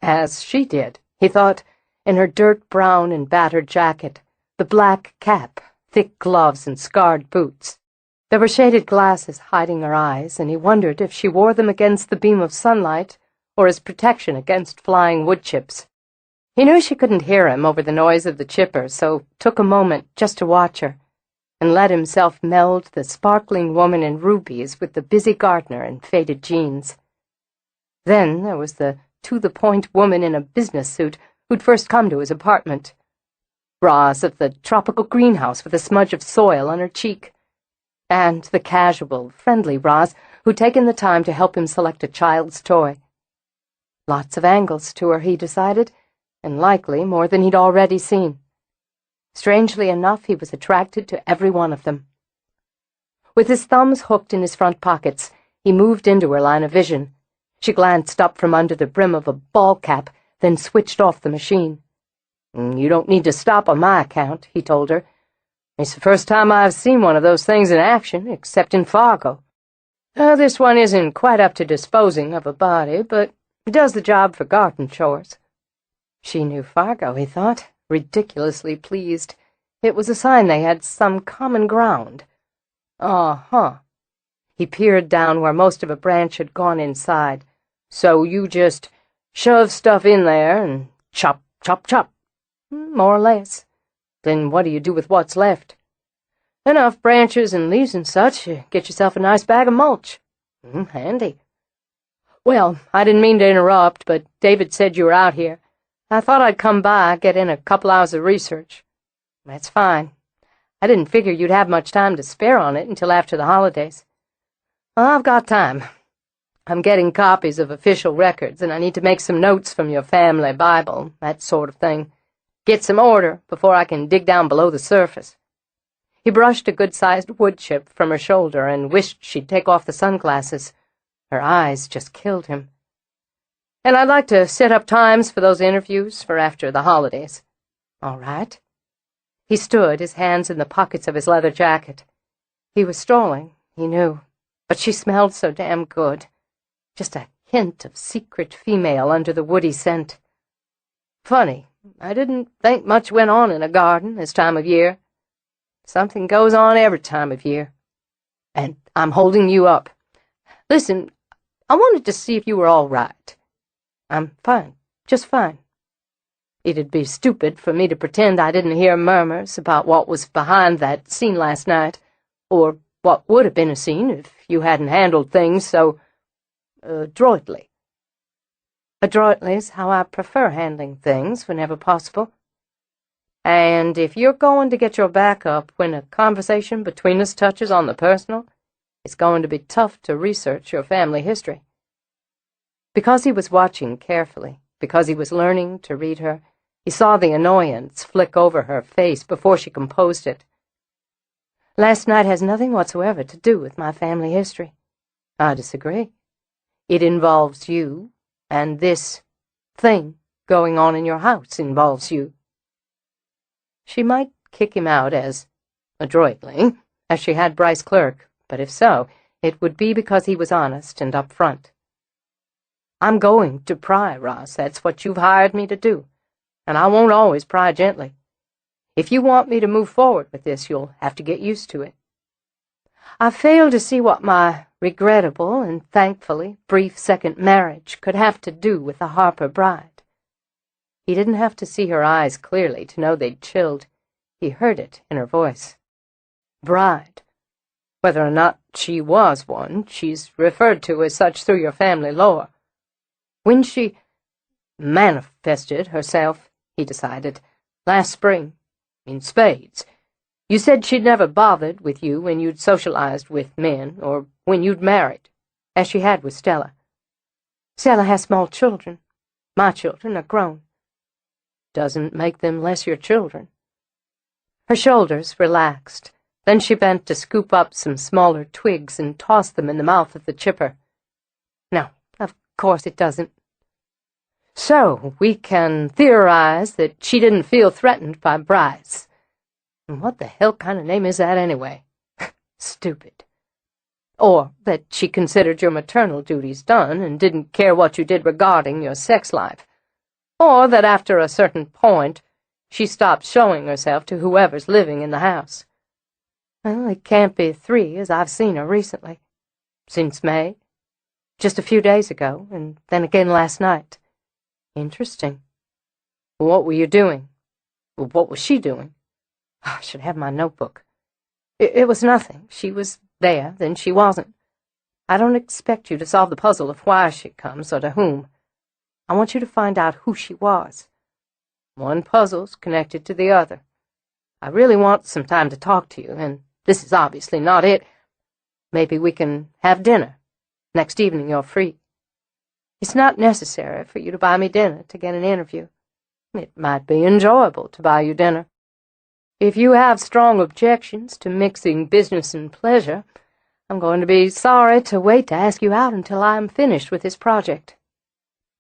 As she did, he thought, in her dirt-brown and battered jacket, the black cap, thick gloves, and scarred boots. There were shaded glasses hiding her eyes, and he wondered if she wore them against the beam of sunlight or as protection against flying wood chips. He knew she couldn't hear him over the noise of the chipper, so took a moment just to watch her, and let himself meld the sparkling woman in rubies with the busy gardener in faded jeans. Then there was the to-the-point woman in a business suit who'd first come to his apartment. Roz of the tropical greenhouse with a smudge of soil on her cheek. and the casual, friendly Roz who'd taken the time to help him select a child's toy. Lots of angles to her, he decided, and likely more than he'd already seen. Strangely enough, he was attracted to every one of them. With his thumbs hooked in his front pockets, he moved into her line of vision. She glanced up from under the brim of a ball cap, then switched off the machine. "You don't need to stop on my account," he told her. "It's the first time I've seen one of those things in action, except in Fargo. This one isn't quite up to disposing of a body, but it does the job for garden chores." She knew Fargo, he thought, ridiculously pleased. It was a sign they had some common ground. Uh-huh. He peered down where most of a branch had gone inside. "So you just shove stuff in there and chop, chop, chop." "More or less." "Then what do you do with what's left?" "Enough branches and leaves and such. Get yourself a nice bag of mulch." Handy. "Well, I didn't mean to interrupt, but David said you were out here. I thought I'd come by, get in a couple hours of research." "That's fine. I didn't figure you'd have much time to spare on it until after the holidays." "I've got time. I'm getting copies of official records, and I need to make some notes from your family Bible, that sort of thing. Get some order before I can dig down below the surface." He brushed a good-sized wood chip from her shoulder and wished she'd take off the sunglasses. Her eyes just killed him. "And I'd like to set up times for those interviews for after the holidays." "All right." He stood, his hands in the pockets of his leather jacket. He was stalling, he knew, but she smelled so damn good. Just a hint of secret female under the woody scent. "Funny, I didn't think much went on in a garden this time of year." "Something goes on every time of year. And I'm holding you up. Listen, I wanted to see if you were all right." "I'm fine, just fine." "It'd be stupid for me to pretend I didn't hear murmurs about what was behind that scene last night, or what would have been a scene if you hadn't handled things so adroitly." "Adroitly's how I prefer handling things whenever possible." "And if you're going to get your back up when a conversation between us touches on the personal, it's going to be tough to research your family history." Because he was watching carefully, because he was learning to read her, he saw the annoyance flick over her face before she composed it. "Last night has nothing whatsoever to do with my family history." "I disagree. It involves you, and this thing going on in your house involves you." She might kick him out as adroitly as she had Bryce Clerk, but if so, it would be because he was honest and up front. "I'm going to pry, Roz. That's what you've hired me to do, and I won't always pry gently. If you want me to move forward with this, you'll have to get used to it." I fail to see what my regrettable and thankfully brief second marriage could have to do with the Harper Bride. He didn't have to see her eyes clearly to know they'd chilled. He heard it in her voice. Bride. Whether or not she was one, she's referred to as such through your family lore. When she manifested herself, he decided, last spring, in spades, you said she'd never bothered with you when you'd socialized with men, or when you'd married, as she had with Stella. Stella has small children. My children are grown. Doesn't make them less your children. Her shoulders relaxed. Then she bent to scoop up some smaller twigs and toss them in the mouth of the chipper. No, of course it doesn't. So we can theorize that she didn't feel threatened by Bryce. And what the hell kind of name is that anyway? Stupid. Or that she considered your maternal duties done and didn't care what you did regarding your sex life. Or that after a certain point, she stopped showing herself to whoever's living in the house. Well, it can't be 3, as I've seen her recently. Since May. Just a few days ago, and then again last night. Interesting. What were you doing? What was she doing? I should have my notebook. It was nothing. She was there, then she wasn't. I don't expect you to solve the puzzle of why she comes or to whom. I want you to find out who she was. One puzzle's connected to the other. I really want some time to talk to you, and this is obviously not it. maybe we can have dinner. Next evening you're free. It's not necessary for you to buy me dinner to get an interview. It might be enjoyable to buy you dinner. If you have strong objections to mixing business and pleasure, I'm going to be sorry to wait to ask you out until I'm finished with this project.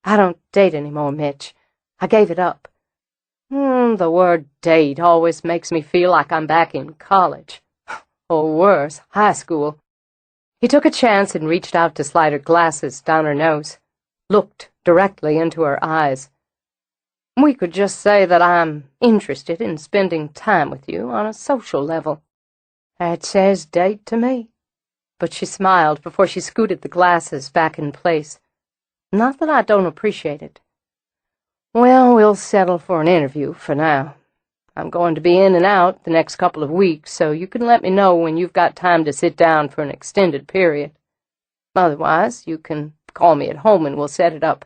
I don't date anymore, Mitch. I gave it up. The word date always makes me feel like I'm back in college. Or worse, high school. He took a chance and reached out to slide her glasses down her nose, looked directly into her eyes. We could just say that I'm interested in spending time with you on a social level. That says date to me. But she smiled before she scooted the glasses back in place. Not that I don't appreciate it. Well, we'll settle for an interview for now. I'm going to be in and out the next couple of weeks, so you can let me know when you've got time to sit down for an extended period. Otherwise, you can call me at home and we'll set it up.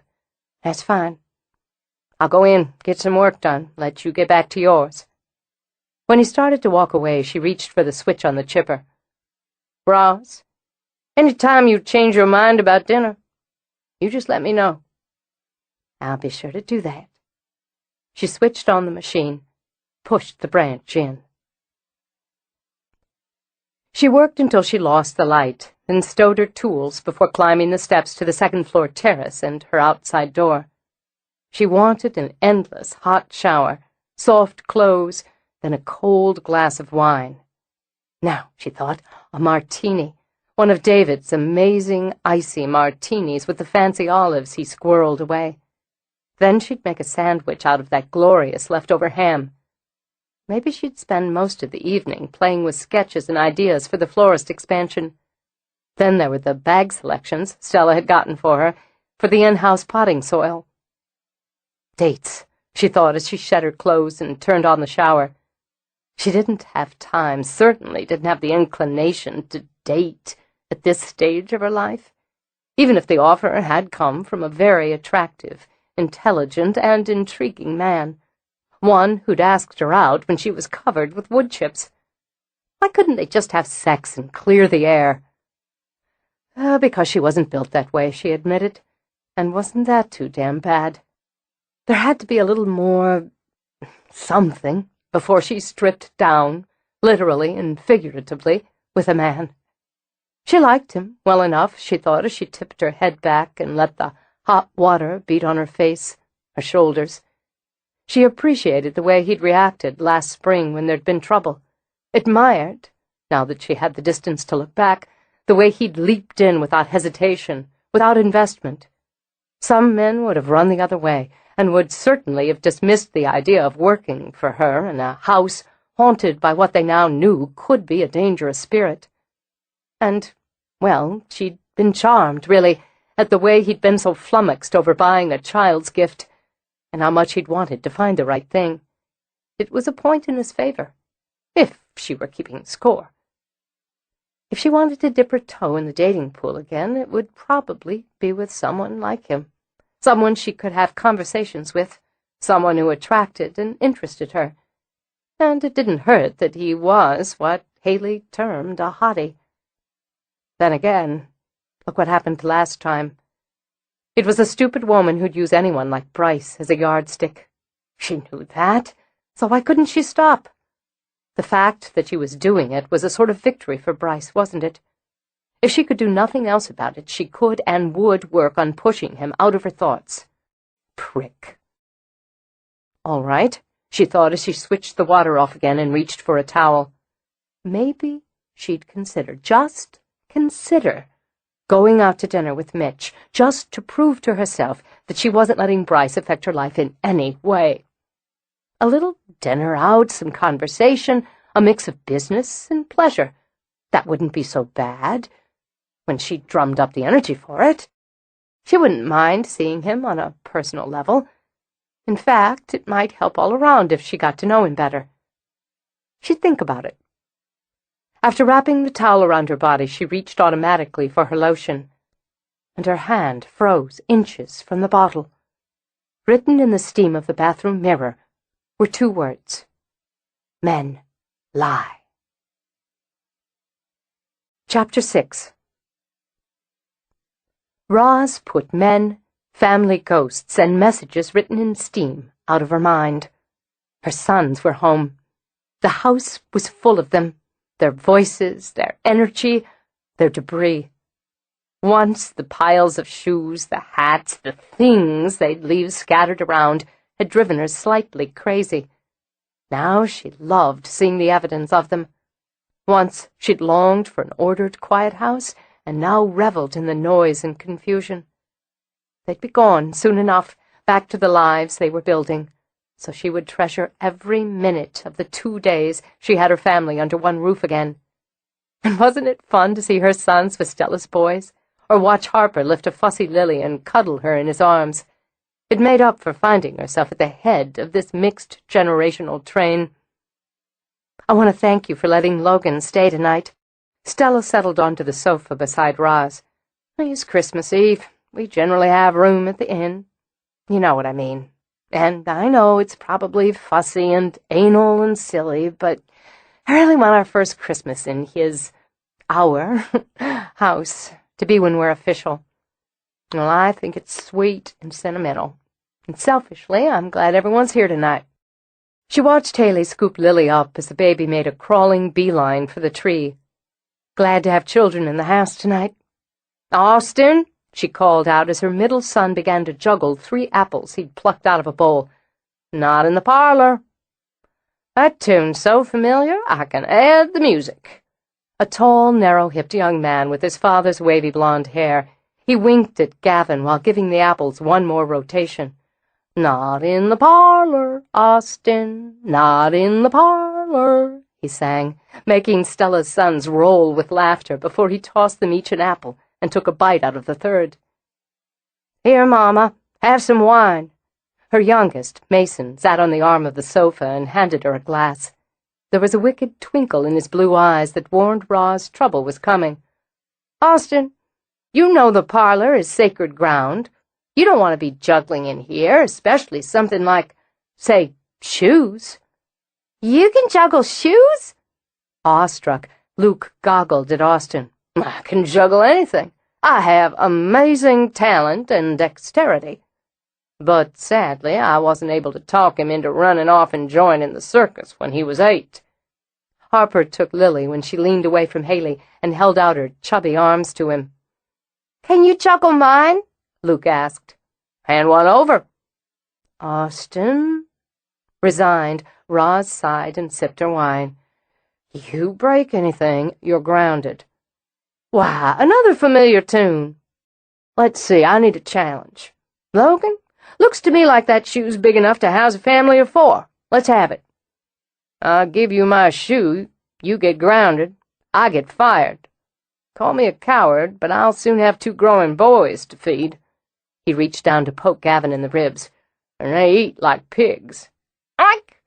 That's fine. I'll go in, get some work done, let you get back to yours. When he started to walk away, she reached for the switch on the chipper. Roz, any time you change your mind about dinner, you just let me know. I'll be sure to do that. She switched on the machine, pushed the branch in. She worked until she lost the light, then stowed her tools before climbing the steps to the second-floor terrace and her outside door. She wanted an endless hot shower, soft clothes, then a cold glass of wine. Now, she thought, a martini, one of David's amazing icy martinis with the fancy olives he squirreled away. Then she'd make a sandwich out of that glorious leftover ham. Maybe she'd spend most of the evening playing with sketches and ideas for the florist expansion. Then there were the bag selections Stella had gotten for her for the in-house potting soil. Dates, she thought as she shed her clothes and turned on the shower. She didn't have time, certainly didn't have the inclination to date at this stage of her life, even if the offer had come from a very attractive, intelligent, and intriguing man, one who'd asked her out when she was covered with wood chips. Why couldn't they just have sex and clear the air? Because she wasn't built that way, she admitted, and wasn't that too damn bad? There had to be a little more something before she stripped down, literally and figuratively, with a man. She liked him well enough, she thought, as she tipped her head back and let the hot water beat on her face, her shoulders. She appreciated the way he'd reacted last spring when there'd been trouble, admired, now that she had the distance to look back, the way he'd leaped in without hesitation, without investment. Some men would have run the other way, and would certainly have dismissed the idea of working for her in a house haunted by what they now knew could be a dangerous spirit. And, well, she'd been charmed, really, at the way he'd been so flummoxed over buying a child's gift, and how much he'd wanted to find the right thing. It was a point in his favor, if she were keeping score. If she wanted to dip her toe in the dating pool again, it would probably be with someone like him. Someone she could have conversations with, someone who attracted and interested her. And it didn't hurt that he was what Haley termed a hottie. Then again, look what happened last time. It was a stupid woman who'd use anyone like Bryce as a yardstick. She knew that, so why couldn't she stop? The fact that she was doing it was a sort of victory for Bryce, wasn't it? If she could do nothing else about it, she could and would work on pushing him out of her thoughts. Prick. All right, she thought as she switched the water off again and reached for a towel. Maybe she'd consider, just consider, going out to dinner with Mitch, just to prove to herself that she wasn't letting Bryce affect her life in any way. A little dinner out, some conversation, a mix of business and pleasure. That wouldn't be so bad, when she drummed up the energy for it. She wouldn't mind seeing him on a personal level. In fact, it might help all around if she got to know him better. She'd think about it. After wrapping the towel around her body, she reached automatically for her lotion, and her hand froze inches from the bottle. Written in the steam of the bathroom mirror were 2 words: Men lie. Chapter 6. Roz put men, family ghosts, and messages written in steam out of her mind. Her sons were home. The house was full of them, their voices, their energy, their debris. Once the piles of shoes, the hats, the things they'd leave scattered around had driven her slightly crazy. Now she loved seeing the evidence of them. Once she'd longed for an ordered, quiet house, and now reveled in the noise and confusion. They'd be gone soon enough, back to the lives they were building, so she would treasure every minute of the 2 days she had her family under one roof again. And wasn't it fun to see her sons with Stella's boys, or watch Harper lift a fussy Lily and cuddle her in his arms? It made up for finding herself at the head of this mixed generational train. "I want to thank you for letting Logan stay tonight." Stella settled onto the sofa beside Roz. "It's Christmas Eve. We generally have room at the inn. You know what I mean. And I know it's probably fussy and anal and silly, but I really want our first Christmas in our house to be when we're official. Well, I think it's sweet and sentimental. And selfishly, I'm glad everyone's here tonight." She watched Haley scoop Lily up as the baby made a crawling beeline for the tree. "Glad to have children in the house tonight." "Austin," she called out as her middle son began to juggle 3 apples he'd plucked out of a bowl. "Not in the parlor." "That tune's so familiar, I can add the music." A tall, narrow-hipped young man with his father's wavy blonde hair. He winked at Gavin while giving the apples one more rotation. "Not in the parlor, Austin, not in the parlor," he sang, making Stella's sons roll with laughter before he tossed them each an apple and took a bite out of the third. "Here, Mama, have some wine." Her youngest, Mason, sat on the arm of the sofa and handed her a glass. There was a wicked twinkle in his blue eyes that warned Roz trouble was coming. "Austin, you know the parlor is sacred ground. You don't want to be juggling in here, especially something like, say, shoes." "You can juggle shoes?" Awestruck, Luke goggled at Austin. "I can juggle anything. I have amazing talent and dexterity." But sadly, I wasn't able to talk him into running off and joining the circus when he was 8. Harper took Lily when she leaned away from Haley and held out her chubby arms to him. "Can you juggle mine?" Luke asked. "Hand one over." "Austin?" Resigned, Roz sighed and sipped her wine. "You break anything, you're grounded." "Why, another familiar tune." "Let's see, I need a challenge. Logan, looks to me like that shoe's big enough to house a family of 4. Let's have it." "I'll give you my shoe, you get grounded, I get fired. Call me a coward, but I'll soon have 2 growing boys to feed." He reached down to poke Gavin in the ribs. "And they eat like pigs." "Oink!"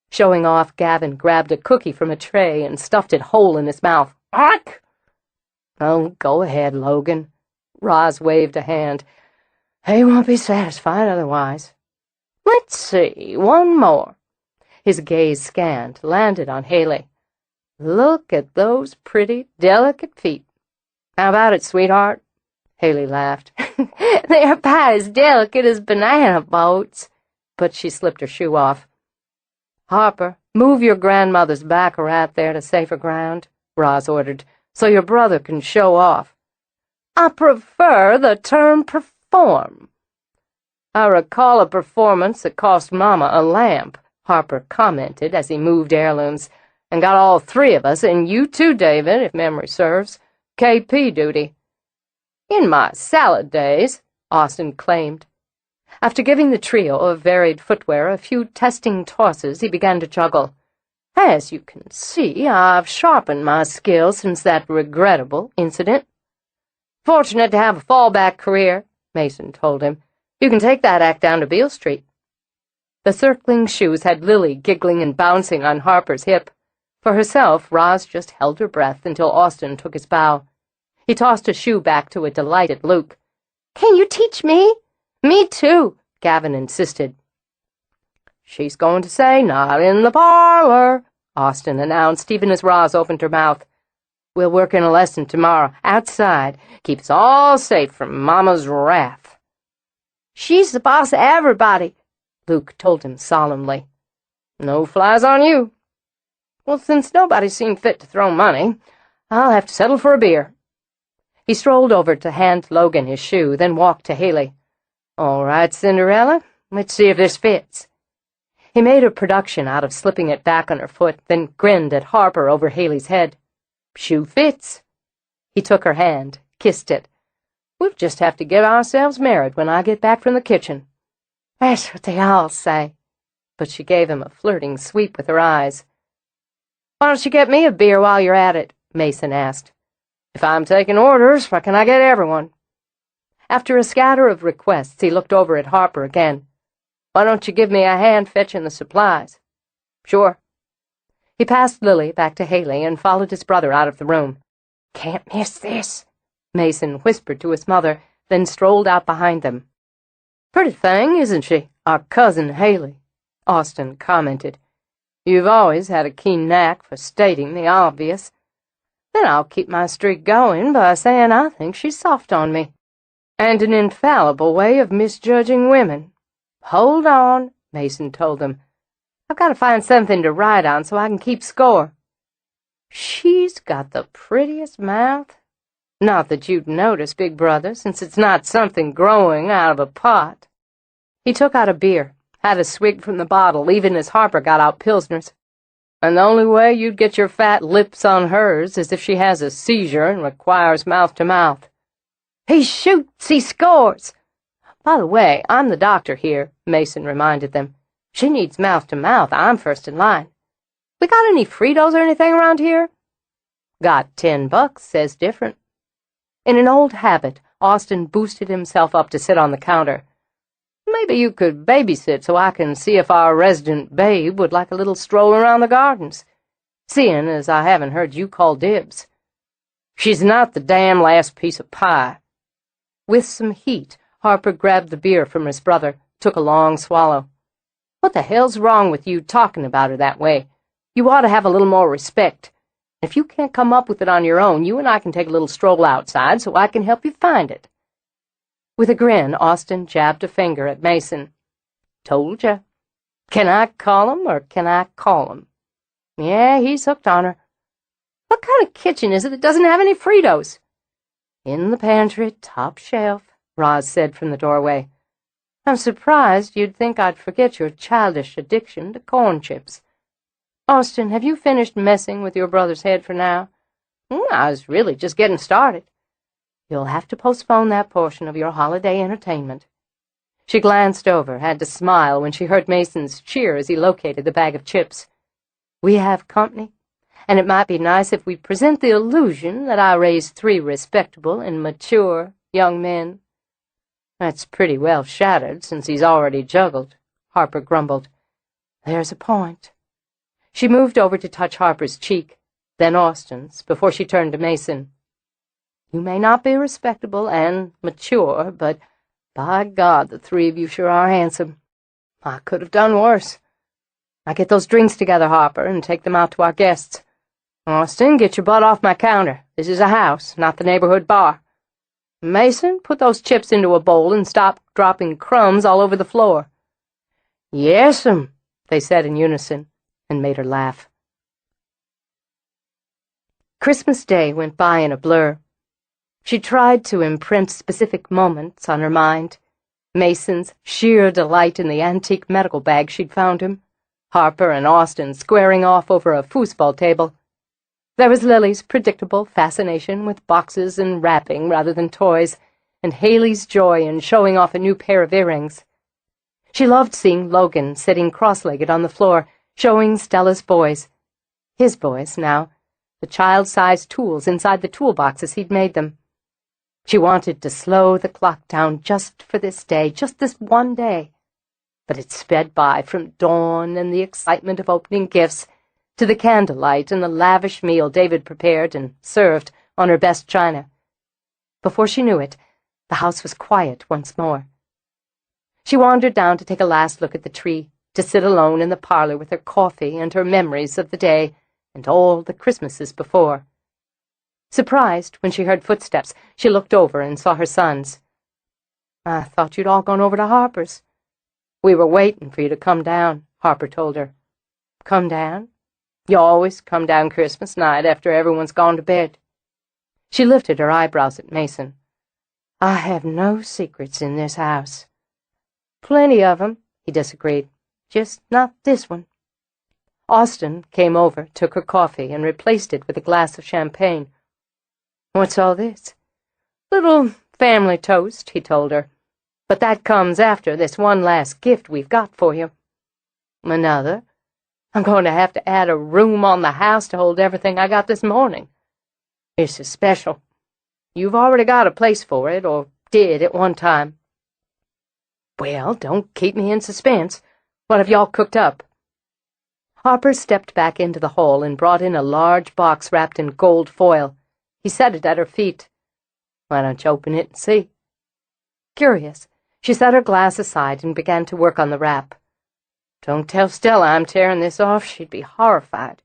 Showing off, Gavin grabbed a cookie from a tray and stuffed it whole in his mouth. "Oink!" "Oh, go ahead, Logan." Roz waved a hand. "He won't be satisfied otherwise." "Let's see, one more." His gaze scanned, landed on Haley. "Look at those pretty, delicate feet. How about it, sweetheart?" Haley laughed. "They're about as delicate as banana boats." But she slipped her shoe off. "Harper, move your grandmother's back right there to safer ground," Roz ordered, "so your brother can show off." "I prefer the term perform." "I recall a performance that cost Mama a lamp," Harper commented as he moved heirlooms, "and got all 3 of us, and you too, David, if memory serves, KP duty." "In my salad days," Austin claimed. After giving the trio of varied footwear a few testing tosses, he began to juggle. "As you can see, I've sharpened my skills since that regrettable incident." "Fortunate to have a fallback career," Mason told him. "You can take that act down to Beale Street." The circling shoes had Lily giggling and bouncing on Harper's hip. For herself, Roz just held her breath until Austin took his bow. He tossed a shoe back to a delighted Luke. "Can you teach me?" "Me too," Gavin insisted. "She's going to say, 'Not in the parlor,'" Austin announced, even as Roz opened her mouth. We'll work in a lesson tomorrow, outside. Keep us all safe from Mama's wrath." "She's the boss of everybody," Luke told him solemnly. "No flies on you." "Well, since nobody's seen fit to throw money, I'll have to settle for a beer." He strolled over to hand Logan his shoe, then walked to Haley. "All right, Cinderella, let's see if this fits." He made a production out of slipping it back on her foot, then grinned at Harper over Haley's head. "Shoe fits." He took her hand, kissed it. "We'll just have to get ourselves married when I get back from the kitchen." "That's what they all say." But she gave him a flirting sweep with her eyes. "Why don't you get me a beer while you're at it?" Mason asked. "If I'm taking orders, why can't I get everyone?" After a scatter of requests, he looked over at Harper again. "Why don't you give me a hand fetching the supplies?" "Sure." He passed Lily back to Haley and followed his brother out of the room. "Can't miss this," Mason whispered to his mother, then strolled out behind them. "Pretty thing, isn't she, our cousin Haley?" Austin commented. "You've always had a keen knack for stating the obvious. Then I'll keep my streak going by saying I think she's soft on me, and an infallible way of misjudging women." "Hold on," Mason told them. "I've got to find something to write on so I can keep score." "She's got the prettiest mouth. Not that you'd notice, big brother, since it's not something growing out of a pot." He took out a beer, had a swig from the bottle, even as Harper got out Pilsners. "And the only way you'd get your fat lips on hers is if she has a seizure and requires mouth-to-mouth." "He shoots, he scores." "By the way, I'm the doctor here," Mason reminded them. "She needs mouth-to-mouth. I'm first in line. We got any Fritos or anything around here?" "Got $10, says different." In an old habit, Austin boosted himself up to sit on the counter. "Maybe you could babysit so I can see if our resident babe would like a little stroll around the gardens, seeing as I haven't heard you call dibs." "She's not the damn last piece of pie." With some heat, Harper grabbed the beer from his brother, took a long swallow. "What the hell's wrong with you talking about her that way? You ought to have a little more respect. If you can't come up with it on your own, you and I can take a little stroll outside so I can help you find it." With a grin, Austin jabbed a finger at Mason. "Told ya. Can I call him or can I call him?" "Yeah, he's hooked on her." "What kind of kitchen is it that doesn't have any Fritos?" "In the pantry, top shelf," Roz said from the doorway. "I'm surprised you'd think I'd forget your childish addiction to corn chips. Austin, have you finished messing with your brother's head for now?" "I was really just getting started." "You'll have to postpone that portion of your holiday entertainment." She glanced over, had to smile when she heard Mason's cheer as he located the bag of chips. "We have company, and it might be nice if we present the illusion that I raised 3 respectable and mature young men." "That's pretty well shattered since he's already juggled," Harper grumbled. "There's a point." She moved over to touch Harper's cheek, then Austin's, before she turned to Mason. "You may not be respectable and mature, but by God, the 3 of you sure are handsome. I could have done worse. Now get those drinks together, Harper, and take them out to our guests. Austin, get your butt off my counter. This is a house, not the neighborhood bar. Mason, put those chips into a bowl and stop dropping crumbs all over the floor." "Yes'm," they said in unison, and made her laugh. Christmas Day went by in a blur. She tried to imprint specific moments on her mind. Mason's sheer delight in the antique medical bag she'd found him. Harper and Austin squaring off over a foosball table. There was Lily's predictable fascination with boxes and wrapping rather than toys, and Haley's joy in showing off a new pair of earrings. She loved seeing Logan sitting cross-legged on the floor, showing Stella's boys. His boys, now. The child-sized tools inside the toolboxes he'd made them. She wanted to slow the clock down just for this day, just this one day. But it sped by from dawn and the excitement of opening gifts to the candlelight and the lavish meal David prepared and served on her best china. Before she knew it, the house was quiet once more. She wandered down to take a last look at the tree, to sit alone in the parlor with her coffee and her memories of the day and all the Christmases before. Surprised when she heard footsteps, she looked over and saw her sons. "I thought you'd all gone over to Harper's." "We were waiting for you to come down," Harper told her. "Come down? You always come down Christmas night after everyone's gone to bed." She lifted her eyebrows at Mason. "I have no secrets in this house." "Plenty of 'em," he disagreed. "Just not this one." Austin came over, took her coffee, and replaced it with a glass of champagne. "What's all this?" "Little family toast," he told her. "But that comes after this one last gift we've got for you." "Another? I'm going to have to add a room on the house to hold everything I got this morning. This is special. You've already got a place for it, or did at one time." "Well, don't keep me in suspense. What have y'all cooked up?" Harper stepped back into the hall and brought in a large box wrapped in gold foil. He set it at her feet. "Why don't you open it and see?" Curious, she set her glass aside and began to work on the wrap. "Don't tell Stella I'm tearing this off. She'd be horrified.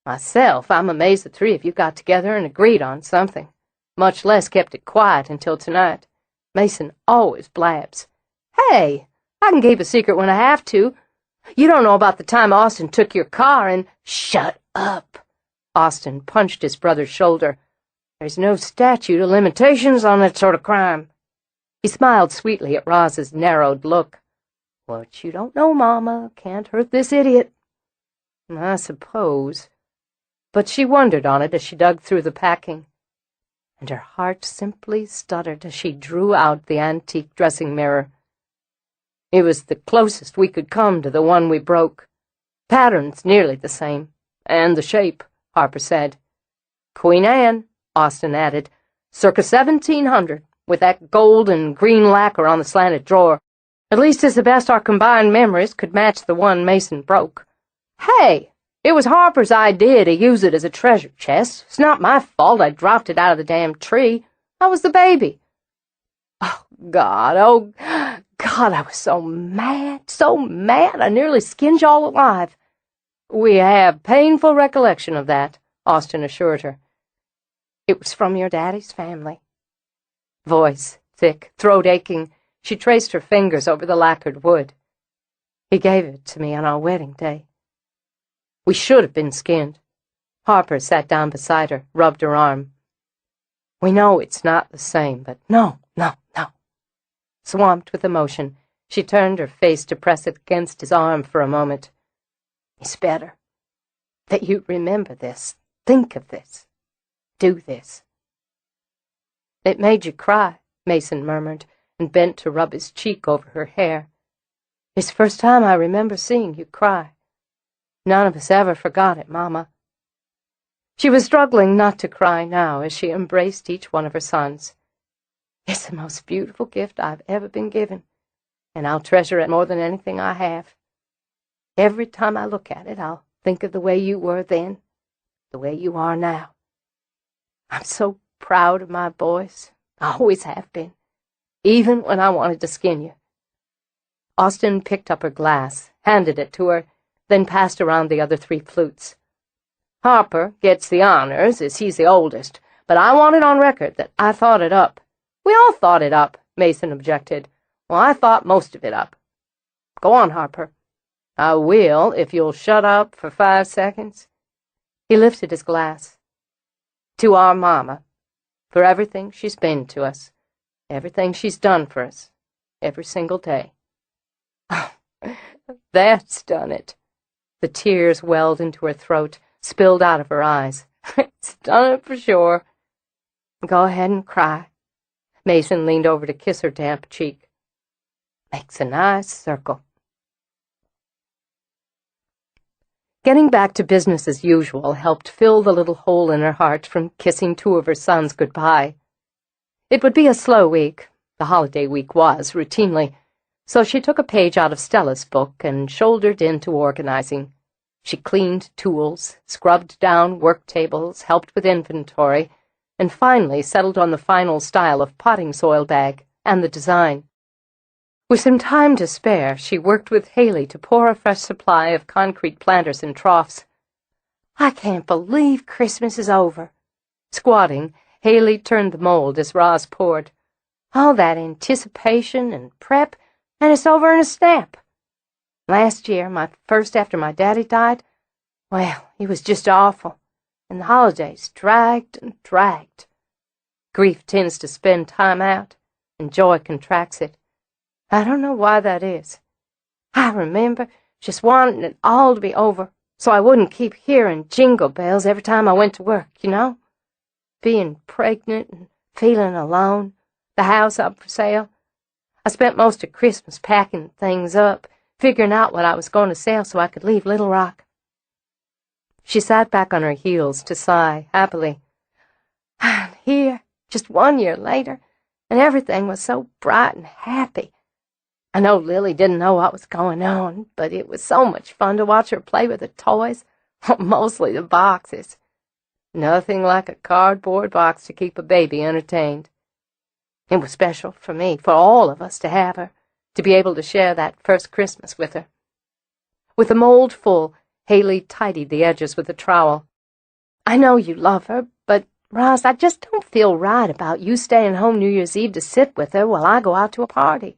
Myself, I'm amazed the three of you got together and agreed on something, much less kept it quiet until tonight. Mason always blabs. Hey, I can keep a secret when I have to. You don't know about the time Austin took your car and—" "Shut up!" Austin punched his brother's shoulder. "There's no statute of limitations on that sort of crime." He smiled sweetly at Roz's narrowed look. "What you don't know, Mama, can't hurt this idiot." "I suppose." But she wondered on it as she dug through the packing, and her heart simply stuttered as she drew out the antique dressing mirror. It was the closest we could come to the one we broke. Pattern's nearly the same, and the shape, Harper said. "Queen Anne," Austin added, "circa 1700, with that gold and green lacquer on the slanted drawer. At least it's the best our combined memories could match the one Mason broke. Hey, it was Harper's idea to use it as a treasure chest. It's not my fault I dropped it out of the damn tree. I was the baby." Oh, God, I was so mad, I nearly skinned y'all alive." "We have painful recollection of that," Austin assured her. "It was from your daddy's family." Voice thick, throat aching, she traced her fingers over the lacquered wood. "He gave it to me on our wedding day." "We should have been skinned." Harper sat down beside her, rubbed her arm. "We know it's not the same, but no. Swamped with emotion, she turned her face to press it against his arm for a moment. "It's better that you remember this, think of this, do this." "It made you cry," Mason murmured, and bent to rub his cheek over her hair. "It's the first time I remember seeing you cry. None of us ever forgot it, Mama." She was struggling not to cry now as she embraced each one of her sons. "It's the most beautiful gift I've ever been given, and I'll treasure it more than anything I have. Every time I look at it, I'll think of the way you were then, the way you are now. I'm so proud of my boys. I always have been, even when I wanted to skin you." Austin picked up her glass, handed it to her, then passed around the other 3 flutes. "Harper gets the honors, as he's the oldest, but I want it on record that I thought it up." "We all thought it up," Mason objected. "Well, I thought most of it up." "Go on, Harper." "I will, if you'll shut up for 5 seconds. He lifted his glass. "To our Mama, for everything she's been to us, everything she's done for us, every single day." "Oh, that's done it." The tears welled into her throat, spilled out of her eyes. "It's done it for sure." "Go ahead and cry." Mason leaned over to kiss her damp cheek. "Makes a nice circle." Getting back to business as usual helped fill the little hole in her heart from kissing 2 of her sons goodbye. It would be a slow week. The holiday week was, routinely, so she took a page out of Stella's book and shouldered into organizing. She cleaned tools, scrubbed down work tables, helped with inventory, and finally settled on the final style of potting soil bag and the design. With some time to spare, she worked with Haley to pour a fresh supply of concrete planters and troughs. "I can't believe Christmas is over," Squatting, Haley turned the mold as Roz poured. All that anticipation and prep, and it's over in a snap. Last year, my first after my daddy died, well, it was just awful, and the holidays dragged and dragged. Grief tends to spend time out, and joy contracts it. I don't know why that is. I remember just wanting it all to be over, so I wouldn't keep hearing jingle bells every time I went to work, you know? Being pregnant and feeling alone, the house up for sale. I spent most of Christmas packing things up, figuring out what I was going to sell so I could leave Little Rock. She sat back on her heels to sigh happily. And here, just 1 year later, and everything was so bright and happy. I know Lily didn't know what was going on, but it was so much fun to watch her play with the toys, mostly the boxes. Nothing like a cardboard box to keep a baby entertained. It was special for me, for all of us to have her, to be able to share that first Christmas with her. With the mold full, Haley tidied the edges with a trowel. I know you love her, but, Roz, I just don't feel right about you staying home New Year's Eve to sit with her while I go out to a party.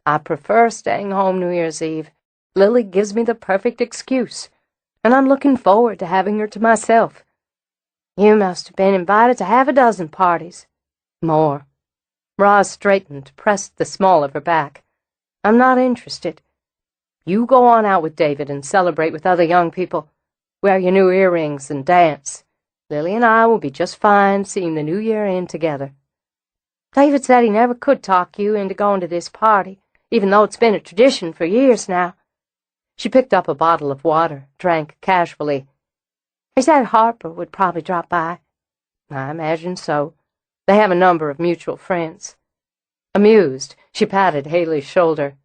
I prefer staying home New Year's Eve. Lily gives me the perfect excuse, and I'm looking forward to having her to myself. You must have been invited to half a dozen parties. More. Roz straightened, pressed the small of her back. I'm not interested. You go on out with David and celebrate with other young people. Wear your new earrings and dance. Lily and I will be just fine seeing the new year in together. David said he never could talk you into going to this party, even though it's been a tradition for years now. She picked up a bottle of water, drank casually. He said Harper would probably drop by. I imagine so. They have a number of mutual friends. Amused, she patted Haley's shoulder.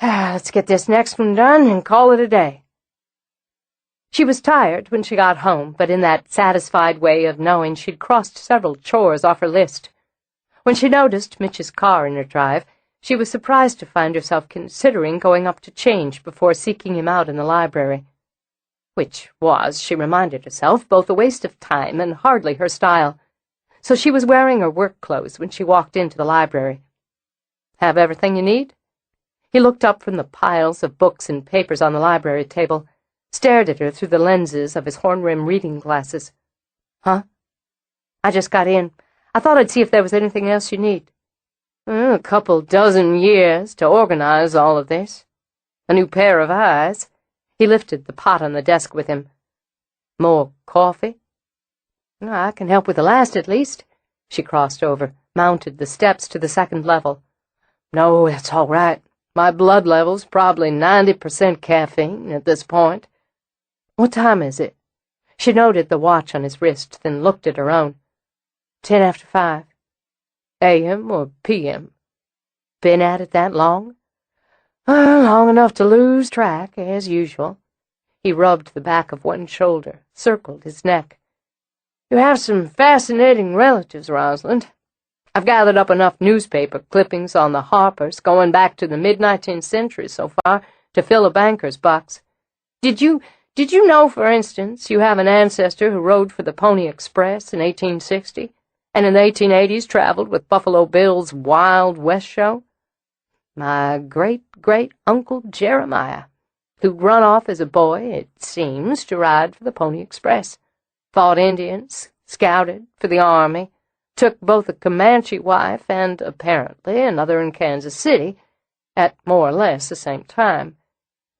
Let's get this next one done and call it a day. She was tired when she got home, but in that satisfied way of knowing she'd crossed several chores off her list. When she noticed Mitch's car in her drive, she was surprised to find herself considering going up to change before seeking him out in the library. Which was, she reminded herself, both a waste of time and hardly her style. So she was wearing her work clothes when she walked into the library. Have everything you need? He looked up from the piles of books and papers on the library table, stared at her through the lenses of his horn-rimmed reading glasses. Huh? I just got in. I thought I'd see if there was anything else you need. A couple dozen years to organize all of this. A new pair of eyes. He lifted the pot on the desk with him. More coffee? I can help with the last, at least. She crossed over, mounted the steps to the second level. No, that's all right. My blood level's probably 90% caffeine at this point. What time is it? She noted the watch on his wrist, then looked at her own. 10 after 5. A.M. or P.M.? Been at it that long? Long enough to lose track, as usual. He rubbed the back of one shoulder, circled his neck. You have some fascinating relatives, Rosalind. I've gathered up enough newspaper clippings on the Harpers going back to the mid-19th century so far to fill a banker's box. Did you know, for instance, you have an ancestor who rode for the Pony Express in 1860, and in the 1880s traveled with Buffalo Bill's Wild West show? My great-great-uncle Jeremiah, who'd run off as a boy, it seems, to ride for the Pony Express, fought Indians, scouted for the Army, took both a Comanche wife and, apparently, another in Kansas City, at more or less the same time.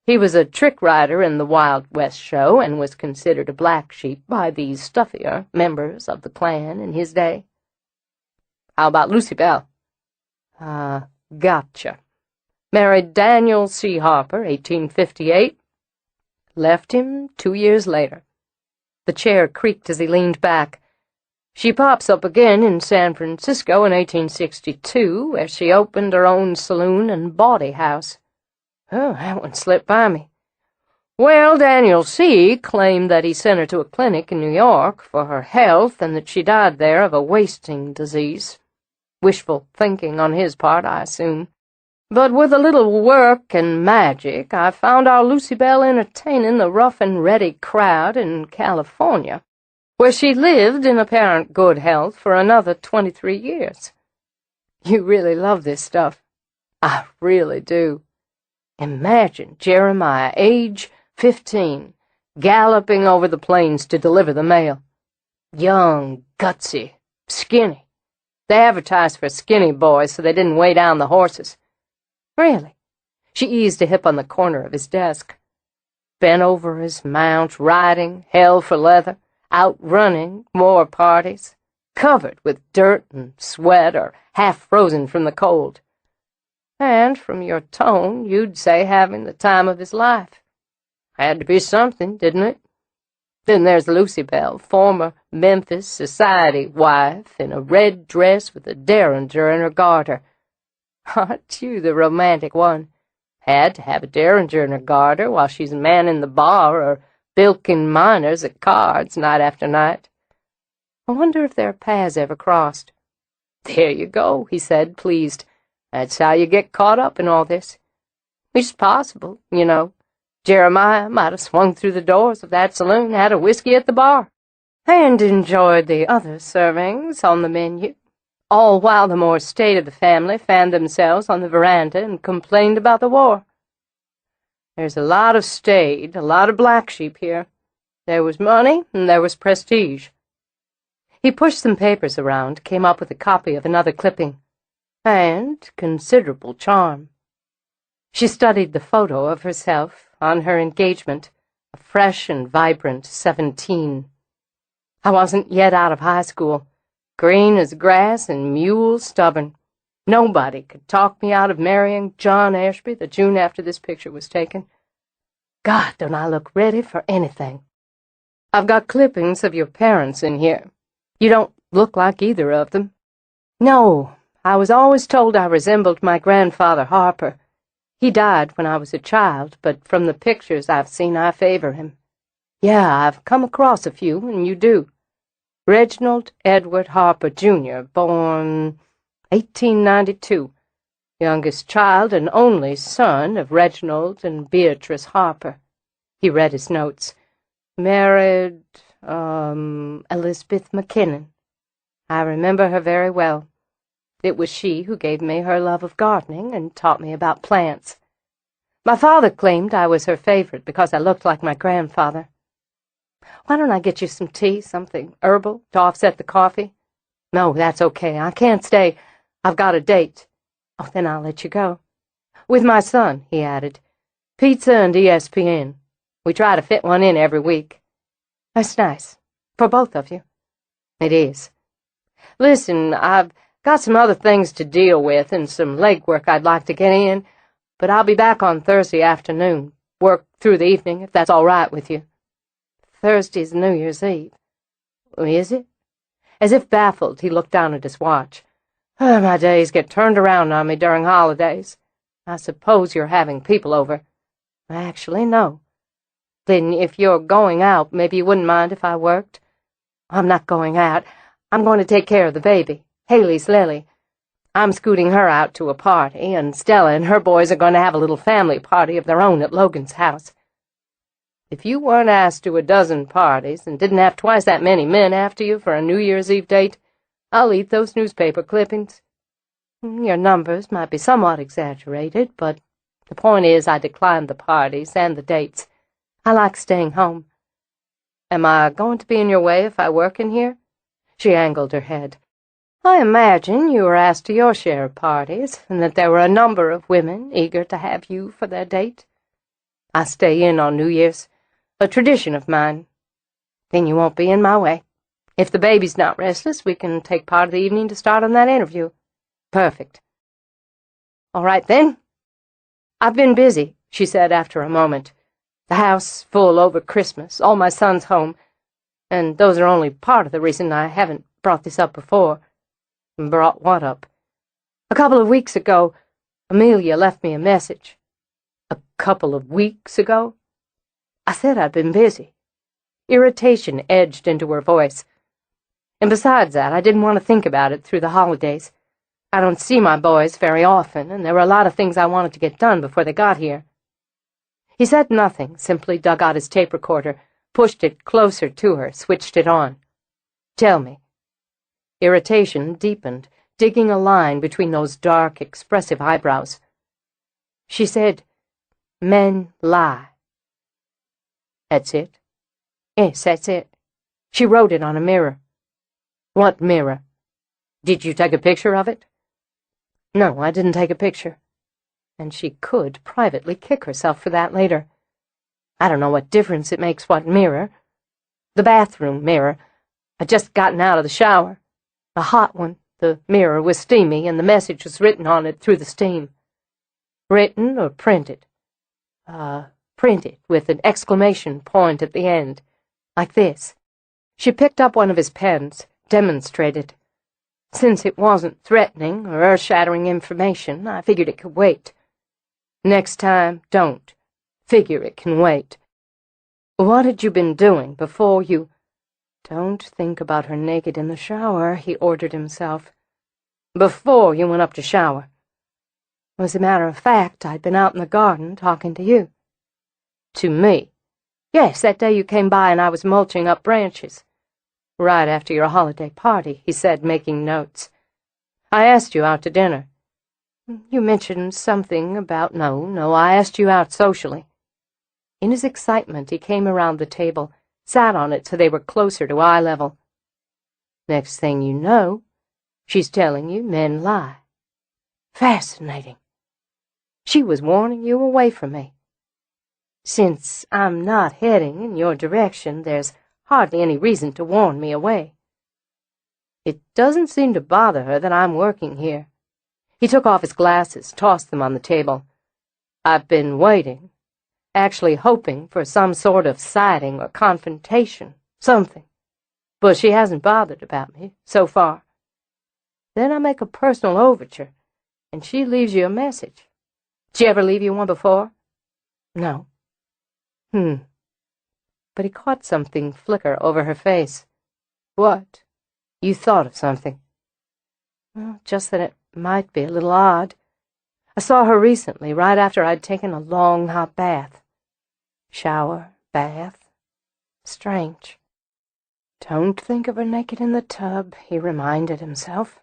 He was a trick rider in the Wild West show and was considered a black sheep by these stuffier members of the clan in his day. How about Lucy Bell? Gotcha. Married Daniel C. Harper, 1858. Left him 2 years later. The chair creaked as he leaned back. She pops up again in San Francisco in 1862, where she opened her own saloon and bawdy house. Oh, that one slipped by me. Well, Daniel C. claimed that he sent her to a clinic in New York for her health and that she died there of a wasting disease. Wishful thinking on his part, I assume. But with a little work and magic, I found our Lucy Bell entertaining the rough-and-ready crowd in California, where she lived in apparent good health for another 23 years. You really love this stuff. I really do. Imagine Jeremiah, age 15, galloping over the plains to deliver the mail. Young, gutsy, skinny. They advertised for skinny boys so they didn't weigh down the horses. Really? She eased a hip on the corner of his desk. Bent over his mount, riding, hell for leather, out running, war parties, covered with dirt and sweat or half frozen from the cold. And from your tone, you'd say having the time of his life. Had to be something, didn't it? Then there's Lucy Bell, former Memphis society wife, in a red dress with a derringer in her garter. Aren't you the romantic one? Had to have a derringer in her garter while she's manning the bar or bilking miners at cards night after night. I wonder if their paths ever crossed. There you go, he said, pleased. That's how you get caught up in all this. It's possible, you know. Jeremiah might have swung through the doors of that saloon, had a whiskey at the bar, and enjoyed the other servings on the menu, all while the more staid of the family fanned themselves on the veranda and complained about the war. There's a lot of staid, a lot of black sheep here. There was money, and there was prestige. He pushed some papers around, came up with a copy of another clipping, and considerable charm. She studied the photo of herself on her engagement, a fresh and vibrant 17. I wasn't yet out of high school, green as grass and mule stubborn. Nobody could talk me out of marrying John Ashby the June after this picture was taken. God, don't I look ready for anything. I've got clippings of your parents in here. You don't look like either of them. No, I was always told I resembled my grandfather Harper. He died when I was a child, but from the pictures I've seen, I favor him. Yeah, I've come across a few, and you do. Reginald Edward Harper, Jr., born 1892, youngest child and only son of Reginald and Beatrice Harper. He read his notes. Married, Elizabeth McKinnon. I remember her very well. It was she who gave me her love of gardening and taught me about plants. My father claimed I was her favorite because I looked like my grandfather. Why don't I get you some tea, something herbal, to offset the coffee? No, that's okay. I can't stay. I've got a date. Oh, then I'll let you go. With my son, he added. Pizza and ESPN. We try to fit one in every week. That's nice. For both of you. It is. Listen, I've got some other things to deal with and some legwork I'd like to get in, but I'll be back on Thursday afternoon. Work through the evening, if that's all right with you. Thursday's New Year's Eve. Is it? As if baffled, he looked down at his watch. Oh, my days get turned around on me during holidays. I suppose you're having people over. Actually, no. Then if you're going out, maybe you wouldn't mind if I worked? I'm not going out. I'm going to take care of the baby. Haley's Lily. I'm scooting her out to a party, and Stella and her boys are going to have a little family party of their own at Logan's house. If you weren't asked to a dozen parties and didn't have twice that many men after you for a New Year's Eve date, I'll eat those newspaper clippings. Your numbers might be somewhat exaggerated, but the point is I declined the parties and the dates. I like staying home. Am I going to be in your way if I work in here? She angled her head. I imagine you were asked to your share of parties, and that there were a number of women eager to have you for their date. I stay in on New Year's, a tradition of mine. Then you won't be in my way. If the baby's not restless, we can take part of the evening to start on that interview. Perfect. All right, then. I've been busy, she said after a moment. The house full over Christmas, all my sons home, and those are only part of the reason I haven't brought this up before. Brought what up? A couple of weeks ago, Amelia left me a message. A couple of weeks ago? I said I'd been busy. Irritation edged into her voice. And besides that, I didn't want to think about it through the holidays. I don't see my boys very often, and there were a lot of things I wanted to get done before they got here. He said nothing, simply dug out his tape recorder, pushed it closer to her, switched it on. Tell me." Irritation deepened, digging a line between those dark, expressive eyebrows. She said, "Men lie." "That's it?" "Yes, that's it. She wrote it on a mirror." "What mirror? Did you take a picture of it?" "No, I didn't take a picture." And she could privately kick herself for that later. I don't know what difference it makes what mirror. The bathroom mirror. I'd just gotten out of the shower. A hot one. The mirror was steamy, and the message was written on it through the steam. Written or printed? Printed, with an exclamation point at the end. Like this. She picked up one of his pens, demonstrated. Since it wasn't threatening or earth-shattering information, I figured it could wait. Next time, don't. Figure it can wait. What had you been doing before you— "Don't think about her naked in the shower," he ordered himself. "Before you went up to shower." "As a matter of fact, I'd been out in the garden talking to you." "To me?" "Yes, that day you came by and I was mulching up branches." "Right after your holiday party," he said, making notes. "I asked you out to dinner." "You mentioned something about— No, I asked you out socially." In his excitement, he came around the table, sat on it so they were closer to eye level. "Next thing you know, she's telling you men lie." "Fascinating." "She was warning you away from me." "Since I'm not heading in your direction, there's hardly any reason to warn me away." "It doesn't seem to bother her that I'm working here." He took off his glasses, tossed them on the table. "I've been waiting, actually hoping for some sort of sighting or confrontation, something. But she hasn't bothered about me, so far. Then I make a personal overture, and she leaves you a message. Did she ever leave you one before?" "No." But he caught something flicker over her face. "What? You thought of something?" "Well, just that it might be a little odd. I saw her recently, right after I'd taken a long, hot bath. Shower, bath. Strange." "Don't think of her naked in the tub," he reminded himself.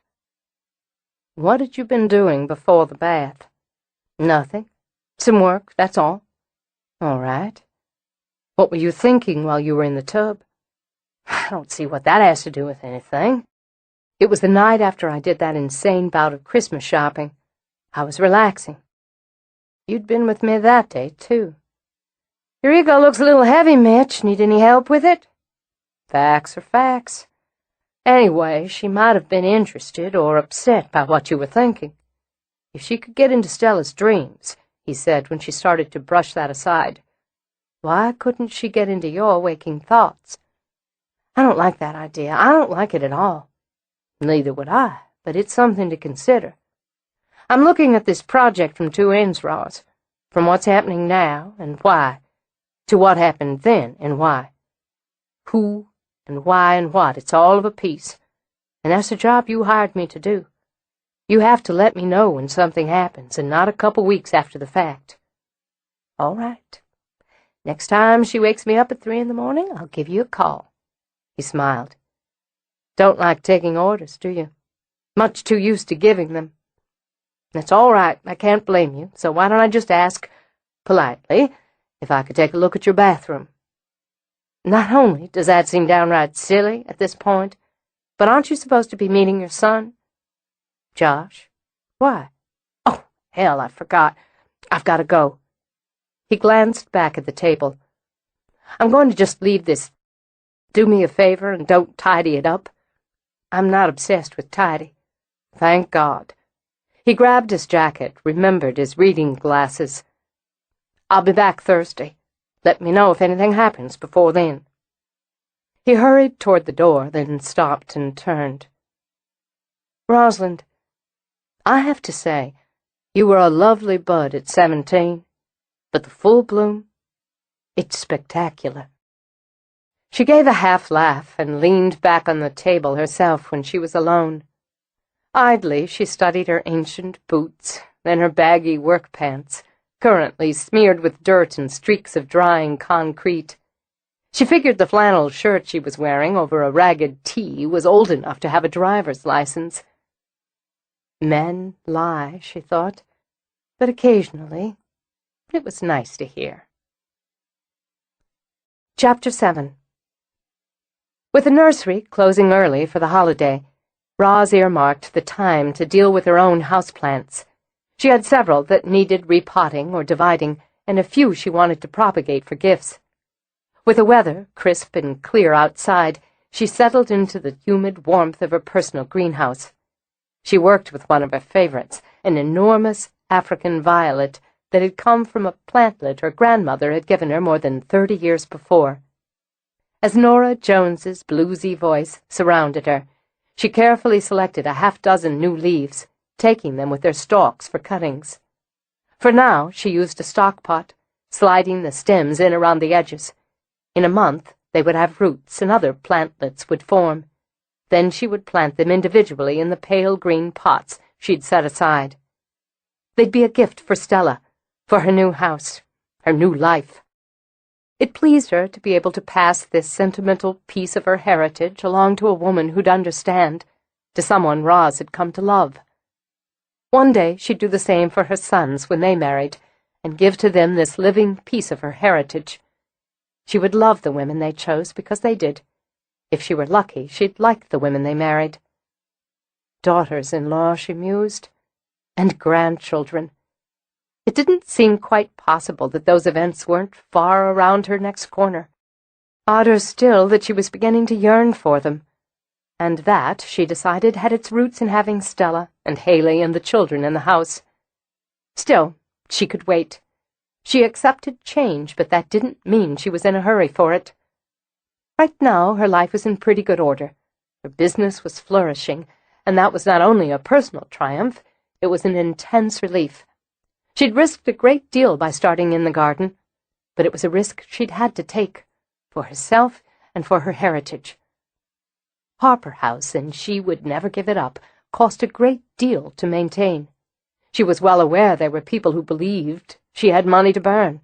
"What had you been doing before the bath?" "Nothing. Some work, that's all." "All right. What were you thinking while you were in the tub?" "I don't see what that has to do with anything. It was the night after I did that insane bout of Christmas shopping. I was relaxing. You'd been with me that day, too." "Your ego looks a little heavy, Mitch. Need any help with it?" "Facts are facts. Anyway, she might have been interested or upset by what you were thinking. If she could get into Stella's dreams," he said when she started to brush that aside, "why couldn't she get into your waking thoughts?" "I don't like that idea. I don't like it at all." "Neither would I, but it's something to consider. I'm looking at this project from two ends, Roz. From what's happening now and why, to what happened then and why. Who and why and what, it's all of a piece. And that's the job you hired me to do. You have to let me know when something happens, and not a couple weeks after the fact." "All right. Next time she wakes me up at 3 in the morning, I'll give you a call." He smiled. "Don't like taking orders, do you? Much too used to giving them." "That's all right. I can't blame you. So why don't I just ask, politely, if I could take a look at your bathroom?" "Not only does that seem downright silly at this point, but aren't you supposed to be meeting your son?" "Josh? Why?" "Oh, hell, I forgot. I've got to go." He glanced back at the table. "I'm going to just leave this. Do me a favor and don't tidy it up. I'm not obsessed with tidy. Thank God." He grabbed his jacket, remembered his reading glasses. "I'll be back Thursday. Let me know if anything happens before then." He hurried toward the door, then stopped and turned. "Rosalind, I have to say, you were a lovely bud at 17, but the full bloom, it's spectacular." She gave a half-laugh and leaned back on the table herself when she was alone. Idly, she studied her ancient boots, then her baggy work pants, currently smeared with dirt and streaks of drying concrete. She figured the flannel shirt she was wearing over a ragged tee was old enough to have a driver's license. Men lie, she thought, but occasionally it was nice to hear. Chapter 7. With the nursery closing early for the holiday, Roz earmarked the time to deal with her own houseplants. She had several that needed repotting or dividing, and a few she wanted to propagate for gifts. With the weather crisp and clear outside, she settled into the humid warmth of her personal greenhouse. She worked with one of her favorites, an enormous African violet that had come from a plantlet her grandmother had given her more than 30 years before. As Nora Jones's bluesy voice surrounded her, she carefully selected a half-dozen new leaves, taking them with their stalks for cuttings. For now, she used a stock pot, sliding the stems in around the edges. In a month, they would have roots and other plantlets would form. Then she would plant them individually in the pale green pots she'd set aside. They'd be a gift for Stella, for her new house, her new life. It pleased her to be able to pass this sentimental piece of her heritage along to a woman who'd understand, to someone Roz had come to love. One day she'd do the same for her sons when they married, and give to them this living piece of her heritage. She would love the women they chose because they did. If she were lucky, she'd like the women they married. Daughters-in-law, she mused, and grandchildren. It didn't seem quite possible that those events weren't far around her next corner. Odder still that she was beginning to yearn for them, and that, she decided, had its roots in having Stella and Haley and the children in the house. Still, she could wait. She accepted change, but that didn't mean she was in a hurry for it. Right now, her life was in pretty good order. Her business was flourishing, and that was not only a personal triumph, it was an intense relief. She'd risked a great deal by starting in the garden, but it was a risk she'd had to take, for herself and for her heritage. Harper House, and she would never give it up, cost a great deal to maintain. She was well aware there were people who believed she had money to burn,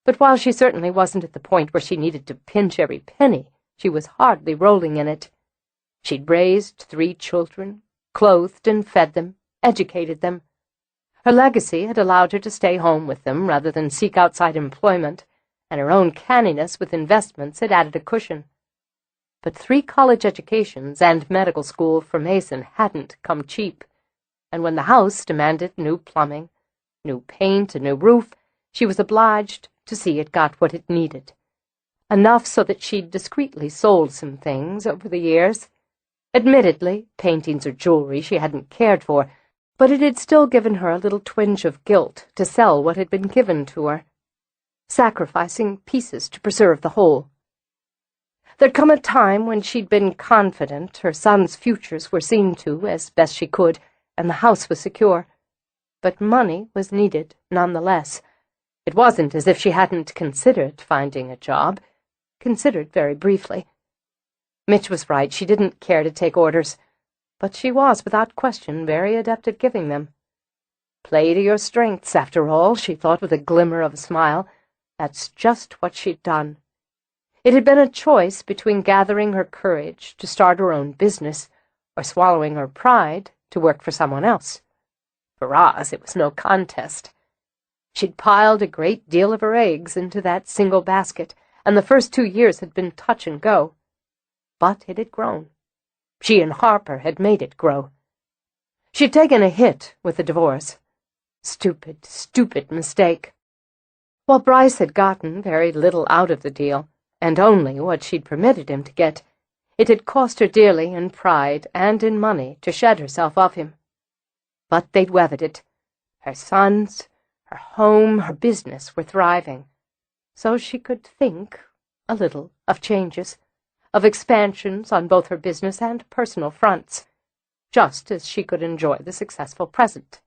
but while she certainly wasn't at the point where she needed to pinch every penny, she was hardly rolling in it. She'd raised 3 children, clothed and fed them, educated them. Her legacy had allowed her to stay home with them rather than seek outside employment, and her own canniness with investments had added a cushion. But 3 college educations and medical school for Mason hadn't come cheap, and when the house demanded new plumbing, new paint, a new roof, she was obliged to see it got what it needed. Enough so that she'd discreetly sold some things over the years. Admittedly, paintings or jewelry she hadn't cared for, but it had still given her a little twinge of guilt to sell what had been given to her, sacrificing pieces to preserve the whole. There'd come a time when she'd been confident her sons' futures were seen to as best she could, and the house was secure. But money was needed nonetheless. It wasn't as if she hadn't considered finding a job, considered very briefly. Mitch was right, she didn't care to take orders, but she was, without question, very adept at giving them. Play to your strengths, after all, she thought with a glimmer of a smile. That's just what she'd done. It had been a choice between gathering her courage to start her own business or swallowing her pride to work for someone else. For Roz, it was no contest. She'd piled a great deal of her eggs into that single basket, and the first 2 years had been touch and go. But it had grown. She and Harper had made it grow. She'd taken a hit with the divorce. Stupid, stupid mistake. While Bryce had gotten very little out of the deal, and only what she'd permitted him to get, it had cost her dearly in pride and in money to shed herself of him. But they'd weathered it. Her sons, her home, her business were thriving, so she could think a little of changes, of expansions on both her business and personal fronts, just as she could enjoy the successful present.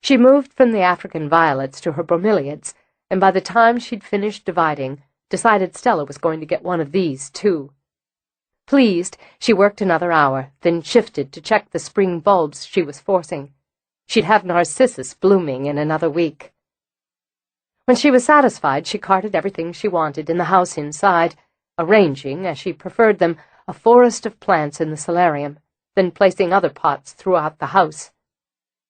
She moved from the African violets to her bromeliads, and by the time she'd finished dividing, decided Stella was going to get one of these, too. Pleased, she worked another hour, then shifted to check the spring bulbs she was forcing. She'd have narcissus blooming in another week. When she was satisfied, she carted everything she wanted in the house inside, arranging, as she preferred them, a forest of plants in the solarium, then placing other pots throughout the house.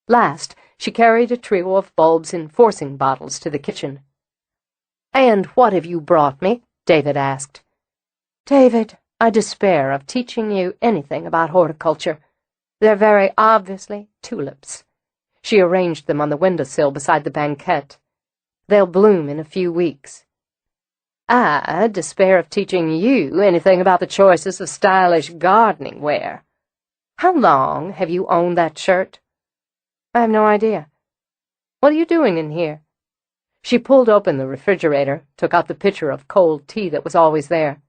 Last, she carried a trio of bulbs in forcing bottles to the kitchen. "And what have you brought me?" David asked. "David, I despair of teaching you anything about horticulture. They're very obviously tulips." She arranged them on the windowsill beside the banquette. "They'll bloom in a few weeks." "I despair of teaching you anything about the choices of stylish gardening wear. How long have you owned that shirt?" "I have no idea." "What are you doing in here?" She pulled open the refrigerator, took out the pitcher of cold tea that was always there.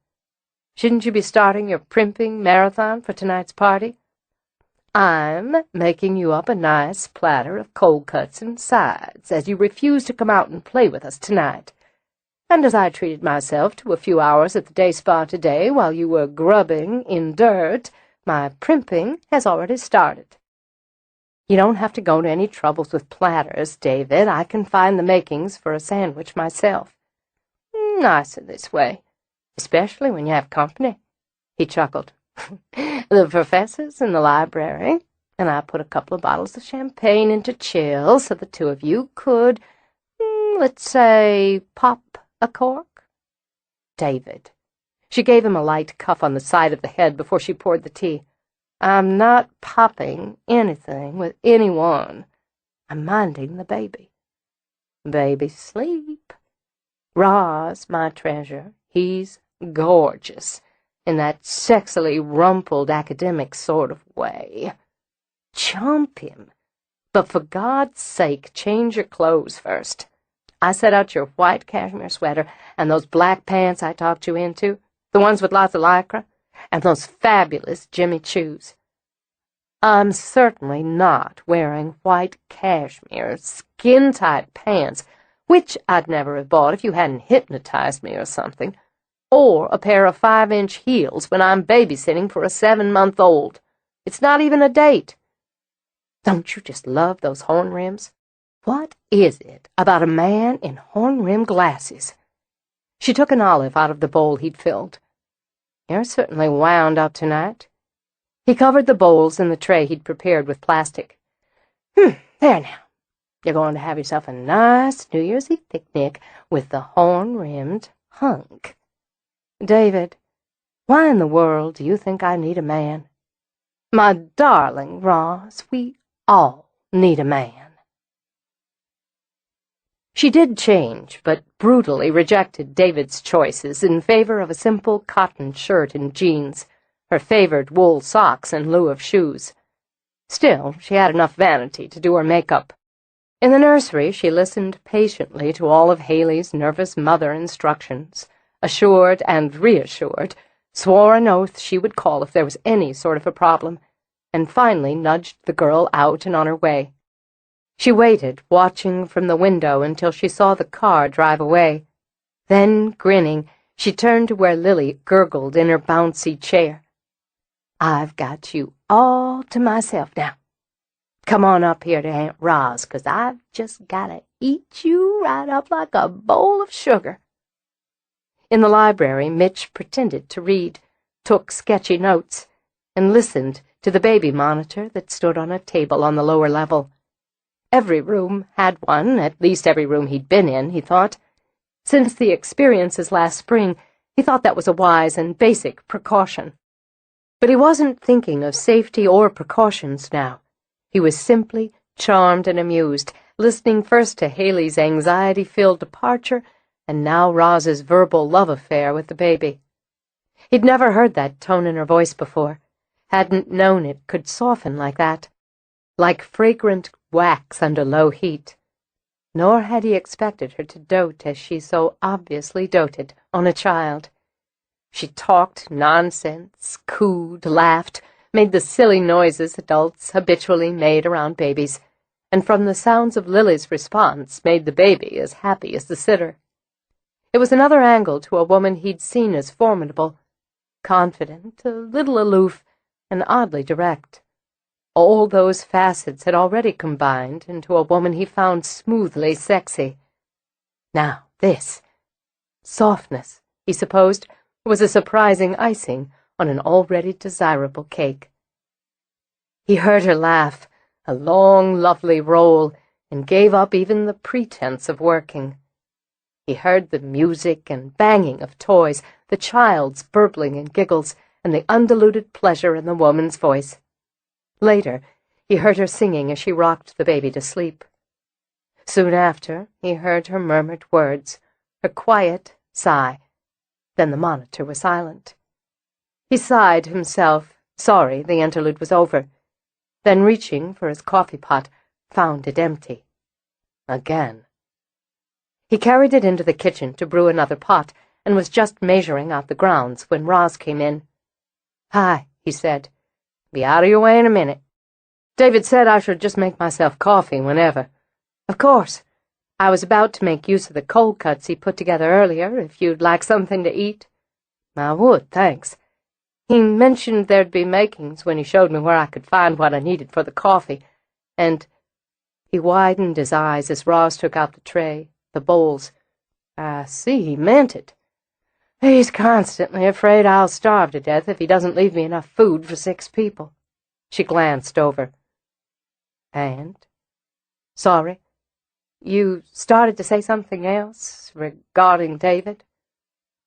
"Shouldn't you be starting your primping marathon for tonight's party?" "I'm making you up a nice platter of cold cuts and sides, as you refuse to come out and play with us tonight. And as I treated myself to a few hours at the day spa today while you were grubbing in dirt, my primping has already started." "You don't have to go to any troubles with platters, David. I can find the makings for a sandwich myself." "Nicer this way, especially when you have company." He chuckled. "The professor's in the library, and I put a couple of bottles of champagne into chill so the two of you could, let's say, pop a cork." "David." She gave him a light cuff on the side of the head before she poured the tea. "I'm not popping anything with anyone. I'm minding the baby." "Baby sleep. Roz, my treasure, he's gorgeous, in that sexily rumpled academic sort of way. Chump him. But for God's sake, change your clothes first. I set out your white cashmere sweater and those black pants I talked you into, the ones with lots of lycra, and those fabulous Jimmy Choos. I'm certainly not wearing white cashmere, skin-tight pants, which I'd never have bought if you hadn't hypnotized me or something, or a pair of 5-inch heels when I'm babysitting for a 7-month-old. It's not even a date. Don't you just love those horn rims? What is it about a man in horn-rimmed glasses?" She took an olive out of the bowl he'd filled. "You're certainly wound up tonight." He covered the bowls and the tray he'd prepared with plastic. There now. You're going to have yourself a nice New Year's Eve picnic with the horn-rimmed hunk." "David, why in the world do you think I need a man?" "My darling Roz, we all need a man." She did change, but brutally rejected David's choices in favor of a simple cotton shirt and jeans, her favored wool socks in lieu of shoes. Still, she had enough vanity to do her makeup. In the nursery, she listened patiently to all of Haley's nervous mother instructions, assured and reassured, swore an oath she would call if there was any sort of a problem, and finally nudged the girl out and on her way. She waited, watching from the window until she saw the car drive away. Then, grinning, she turned to where Lily gurgled in her bouncy chair. "I've got you all to myself now. Come on up here to Aunt Roz, 'cause I've just gotta eat you right up like a bowl of sugar." In the library, Mitch pretended to read, took sketchy notes, and listened to the baby monitor that stood on a table on the lower level. Every room had one, at least every room he'd been in, he thought. Since the experiences last spring, he thought that was a wise and basic precaution. But he wasn't thinking of safety or precautions now. He was simply charmed and amused, listening first to Haley's anxiety-filled departure, and now Roz's verbal love affair with the baby. He'd never heard that tone in her voice before, hadn't known it could soften like that, like fragrant wax under low heat. Nor had he expected her to dote as she so obviously doted on a child. She talked nonsense, cooed, laughed, made the silly noises adults habitually made around babies, and from the sounds of Lily's response made the baby as happy as the sitter. It was another angle to a woman he'd seen as formidable, confident, a little aloof, and oddly direct. All those facets had already combined into a woman he found smoothly sexy. Now, this softness, he supposed, was a surprising icing on an already desirable cake. He heard her laugh, a long, lovely roll, and gave up even the pretense of working. He heard the music and banging of toys, the child's burbling and giggles, and the undiluted pleasure in the woman's voice. Later, he heard her singing as she rocked the baby to sleep. Soon after, he heard her murmured words, her quiet sigh. Then the monitor was silent. He sighed himself, sorry the interlude was over. Then, reaching for his coffee pot, found it empty. Again. He carried it into the kitchen to brew another pot, and was just measuring out the grounds when Roz came in. "Hi," he said. "Be out of your way in a minute. David said I should just make myself coffee whenever." "Of course. I was about to make use of the cold cuts he put together earlier, if you'd like something to eat." "I would, thanks. He mentioned there'd be makings when he showed me where I could find what I needed for the coffee, and—" He widened his eyes as Roz took out the tray, the bowls. "I see he meant it. He's constantly afraid I'll starve to death if he doesn't leave me enough food for 6 people. She glanced over. "And? Sorry? You started to say something else regarding David?"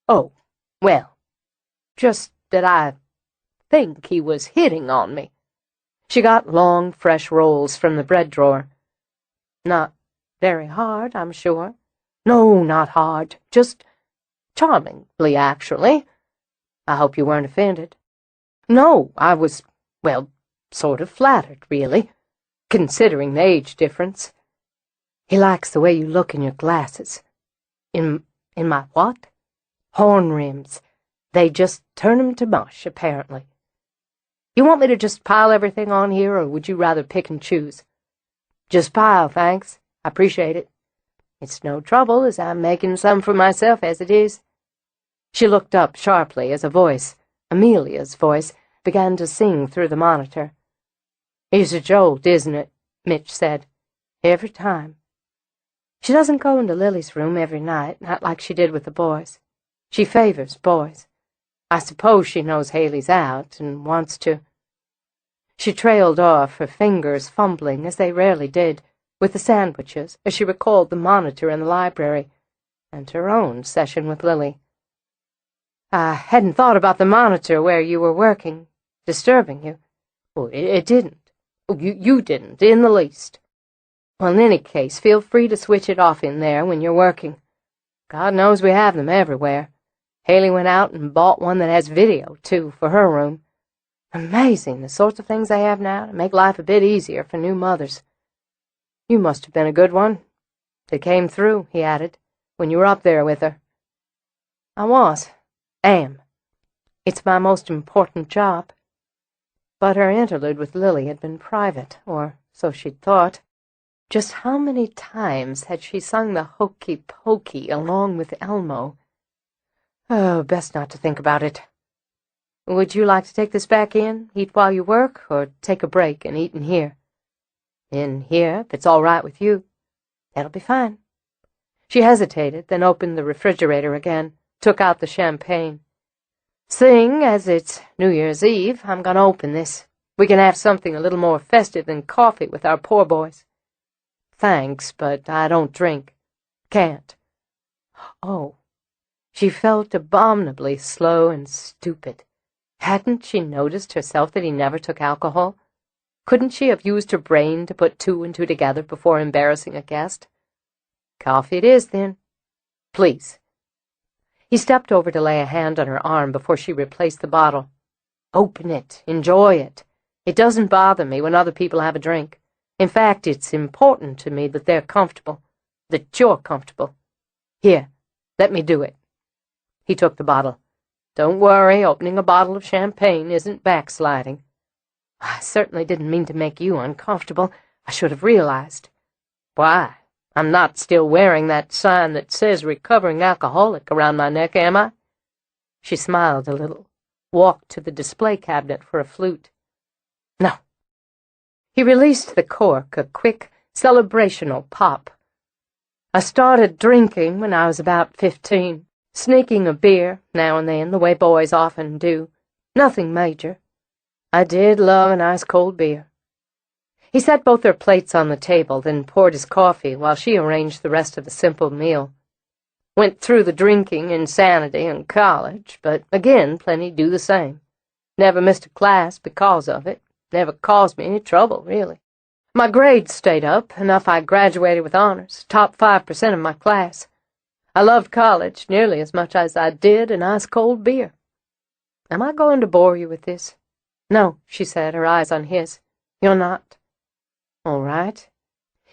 "Oh, well, just that I think he was hitting on me." She got long, fresh rolls from the bread drawer. "Not very hard, I'm sure." "No, not hard. Just charmingly, actually. I hope you weren't offended." "No, I was, well, sort of flattered, really, considering the age difference." "He likes the way you look in your glasses." In my what?" "Horn rims. They just turn 'em to mush, apparently." "You want me to just pile everything on here, or would you rather pick and choose?" "Just pile, thanks. I appreciate it. It's no trouble, as I'm making some for myself as it is." She looked up sharply as a voice, Amelia's voice, began to sing through the monitor. "It's a jolt, isn't it?" Mitch said. "Every time. She doesn't go into Lily's room every night, not like she did with the boys. She favors boys. I suppose she knows Haley's out and wants to—" She trailed off, her fingers fumbling, as they rarely did, with the sandwiches, as she recalled the monitor in the library, and her own session with Lily. "I hadn't thought about the monitor where you were working, disturbing you." "Well, it didn't. You didn't, in the least." "Well, in any case, feel free to switch it off in there when you're working. God knows we have them everywhere. Haley went out and bought one that has video, too, for her room. Amazing, the sorts of things they have now to make life a bit easier for new mothers. You must have been a good one. It came through," he added, "when you were up there with her." "I was. Am. It's my most important job." But her interlude with Lily had been private, or so she'd thought. Just how many times had she sung the Hokey Pokey along with Elmo? Oh, best not to think about it. "Would you like to take this back in, eat while you work, or take a break and eat in here?" "In here, if it's all right with you." "That'll be fine." She hesitated, then opened the refrigerator again, took out the champagne. "Seeing as it's New Year's Eve, I'm going to open this. We can have something a little more festive than coffee with our poor boys." "Thanks, but I don't drink." "Can't." Oh. She felt abominably slow and stupid. Hadn't she noticed herself that he never took alcohol? Couldn't she have used her brain to put 2 and 2 together before embarrassing a guest? "Coffee it is, then." "Please." He stepped over to lay a hand on her arm before she replaced the bottle. "Open it. Enjoy it. It doesn't bother me when other people have a drink. In fact, it's important to me that they're comfortable, that you're comfortable. Here, let me do it." He took the bottle. "Don't worry, opening a bottle of champagne isn't backsliding." "I certainly didn't mean to make you uncomfortable. I should have realized." "Why? I'm not still wearing that sign that says recovering alcoholic around my neck, am I?" She smiled a little, walked to the display cabinet for a flute. "No." He released the cork, a quick, celebrational pop. I started drinking when I was about 15, sneaking a beer now and then, the way boys often do. Nothing major. I did love an ice-cold beer. He set both their plates on the table, then poured his coffee while she arranged the rest of the simple meal. Went through the drinking insanity in college, but again plenty do the same. Never missed a class because of it. Never caused me any trouble, really. My grades stayed up, enough I graduated with honors, top 5% of my class. I loved college nearly as much as I did an ice-cold beer. Am I going to bore you with this? No, she said, her eyes on his. You're not. All right.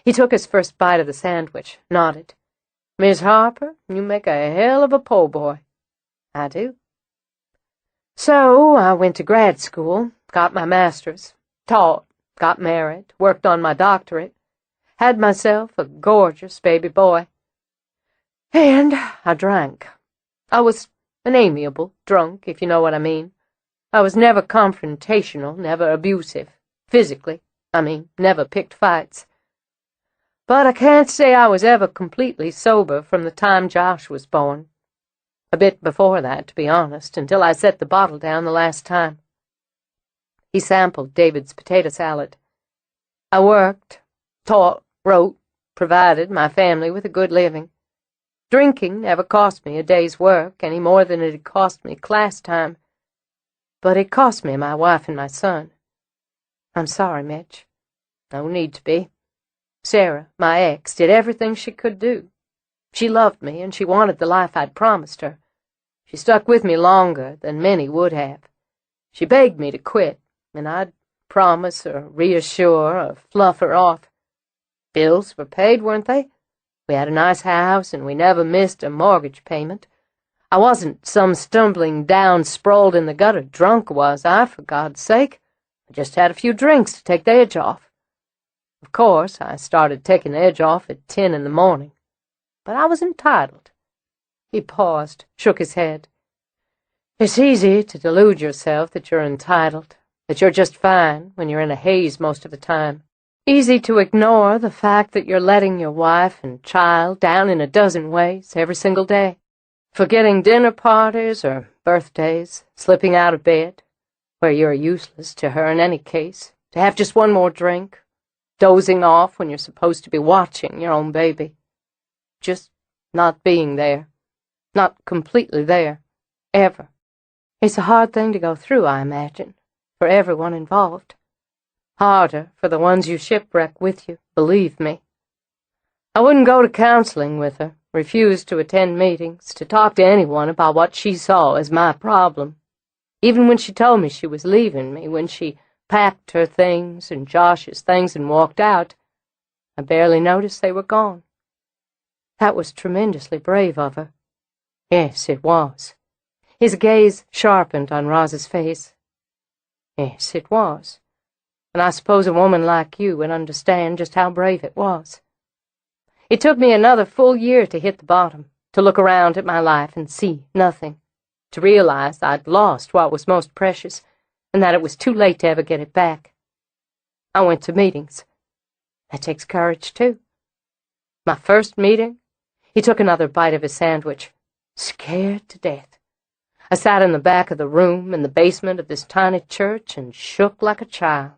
He took his first bite of the sandwich, nodded. Miss Harper, you make a hell of a po' boy. I do. So I went to grad school, got my master's, taught, got married, worked on my doctorate, had myself a gorgeous baby boy. And I drank. I was an amiable drunk, if you know what I mean. I was never confrontational, never abusive. Physically, never picked fights. But I can't say I was ever completely sober from the time Josh was born. A bit before that, to be honest, until I set the bottle down the last time. He sampled David's potato salad. I worked, taught, wrote, provided my family with a good living. Drinking never cost me a day's work any more than it had cost me class time. But it cost me my wife and my son. I'm sorry, Mitch. No need to be. Sarah, my ex, did everything she could do. She loved me, and she wanted the life I'd promised her. She stuck with me longer than many would have. She begged me to quit, and I'd promise or reassure or fluff her off. Bills were paid, weren't they? We had a nice house, and we never missed a mortgage payment. I wasn't some stumbling down, sprawled in the gutter drunk, was I, for God's sake? I just had a few drinks to take the edge off. Of course, I started taking the edge off at 10 in the morning. But I was entitled. He paused, shook his head. It's easy to delude yourself that you're entitled, that you're just fine when you're in a haze most of the time. Easy to ignore the fact that you're letting your wife and child down in a dozen ways every single day. Forgetting dinner parties or birthdays, slipping out of bed, where you're useless to her in any case, to have just one more drink, dozing off when you're supposed to be watching your own baby. Just not being there. Not completely there. Ever. It's a hard thing to go through, I imagine, for everyone involved. Harder for the ones you shipwreck with you, believe me. I wouldn't go to counseling with her, refused to attend meetings, to talk to anyone about what she saw as my problem. Even when she told me she was leaving me, when she packed her things and Josh's things and walked out, I barely noticed they were gone. That was tremendously brave of her. Yes, it was. His gaze sharpened on Roz's face. Yes, it was. And I suppose a woman like you would understand just how brave it was. It took me another full year to hit the bottom, to look around at my life and see nothing, to realize I'd lost what was most precious, and that it was too late to ever get it back. I went to meetings. That takes courage, too. My first meeting, he took another bite of his sandwich, scared to death. I sat in the back of the room in the basement of this tiny church and shook like a child.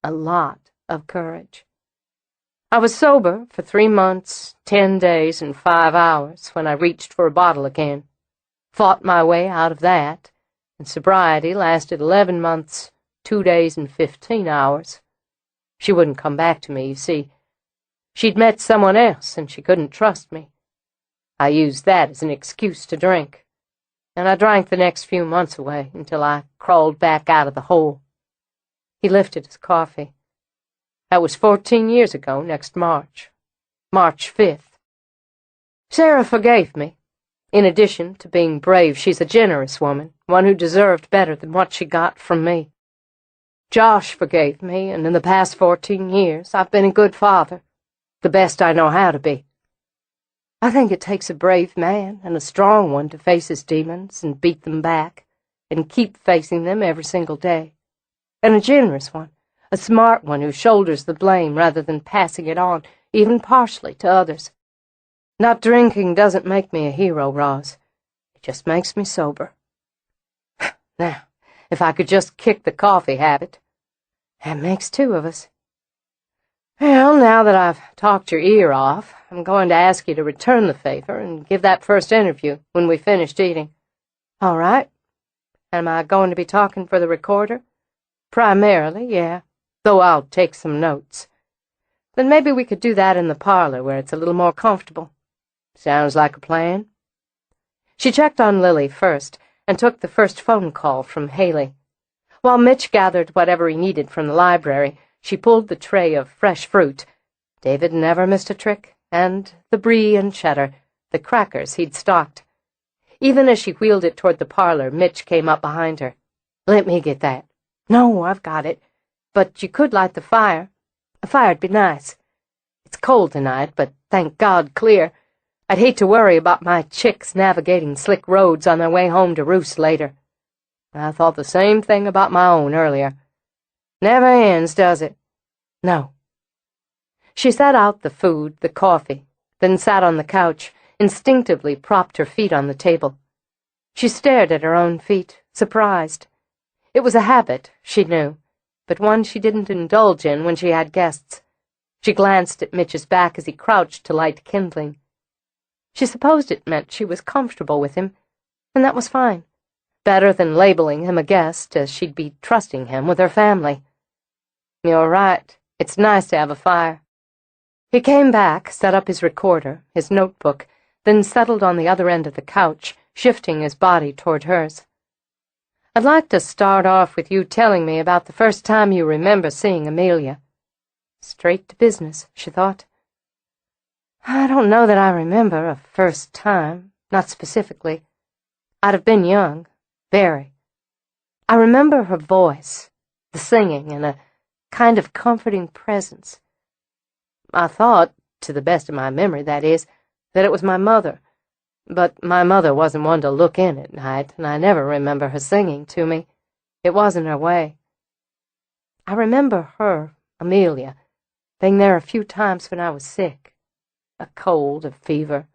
A lot of courage. I was sober for 3 months, 10 days, and 5 hours when I reached for a bottle again. Fought my way out of that, and sobriety lasted 11 months, 2 days, and 15 hours. She wouldn't come back to me, you see. She'd met someone else, and she couldn't trust me. I used that as an excuse to drink, and I drank the next few months away until I crawled back out of the hole. He lifted his coffee. That was 14 years ago next March. March 5th. Sarah forgave me. In addition to being brave, she's a generous woman, one who deserved better than what she got from me. Josh forgave me, and in the past 14 years, I've been a good father, the best I know how to be. I think it takes a brave man and a strong one to face his demons and beat them back, and keep facing them every single day. And a generous one, a smart one who shoulders the blame rather than passing it on, even partially, to others. Not drinking doesn't make me a hero, Roz. It just makes me sober. Now, if I could just kick the coffee habit. That makes two of us. Well, now that I've talked your ear off, I'm going to ask you to return the favor and give that first interview when we've finished eating. All right. Am I going to be talking for the recorder? Primarily, yeah, though I'll take some notes. Then maybe we could do that in the parlor where it's a little more comfortable. Sounds like a plan. She checked on Lily first and took the first phone call from Haley. While Mitch gathered whatever he needed from the library, she pulled the tray of fresh fruit. David never missed a trick, and the brie and cheddar, the crackers he'd stocked. Even as she wheeled it toward the parlor, Mitch came up behind her. Let me get that. No, I've got it. But you could light the fire. A fire'd be nice. It's cold tonight, but thank God clear. I'd hate to worry about my chicks navigating slick roads on their way home to roost later. I thought the same thing about my own earlier. Never ends, does it? No. She set out the food, the coffee, then sat on the couch, instinctively propped her feet on the table. She stared at her own feet, surprised. It was a habit, she knew, but one she didn't indulge in when she had guests. She glanced at Mitch's back as he crouched to light kindling. She supposed it meant she was comfortable with him, and that was fine. Better than labeling him a guest, as she'd be trusting him with her family. You're right. It's nice to have a fire. He came back, set up his recorder, his notebook, then settled on the other end of the couch, shifting his body toward hers. I'd like to start off with you telling me about the first time you remember seeing Amelia. Straight to business, she thought. I don't know that I remember a first time, not specifically. I'd have been young, very. I remember her voice, the singing, and a kind of comforting presence. I thought, to the best of my memory, that is, that it was my mother. But my mother wasn't one to look in at night, and I never remember her singing to me. It wasn't her way. I remember her, Amelia, being there a few times when I was sick. A cold, a fever.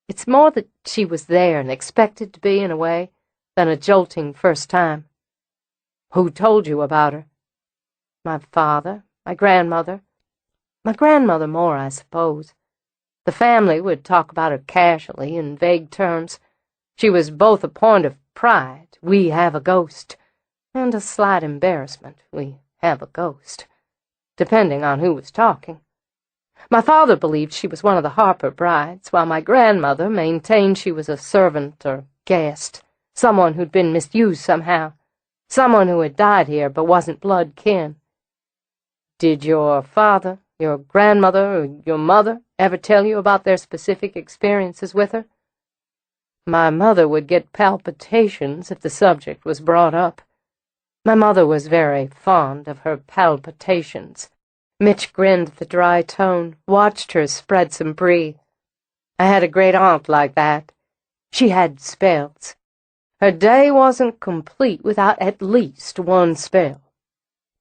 It's more that she was there and expected to be in a way than a jolting first time. Who told you about her? My father, my grandmother. My grandmother more, I suppose. The family would talk about her casually in vague terms. She was both a point of pride, we have a ghost, and a slight embarrassment, we have a ghost, depending on who was talking. My father believed she was one of the Harper Brides, while my grandmother maintained she was a servant or guest, someone who'd been misused somehow, someone who had died here but wasn't blood kin. Did your father, your grandmother, or your mother ever tell you about their specific experiences with her? My mother would get palpitations if the subject was brought up. My mother was very fond of her palpitations. Mitch grinned at the dry tone, watched her spread some brie. I had a great aunt like that. She had spells. Her day wasn't complete without at least one spell.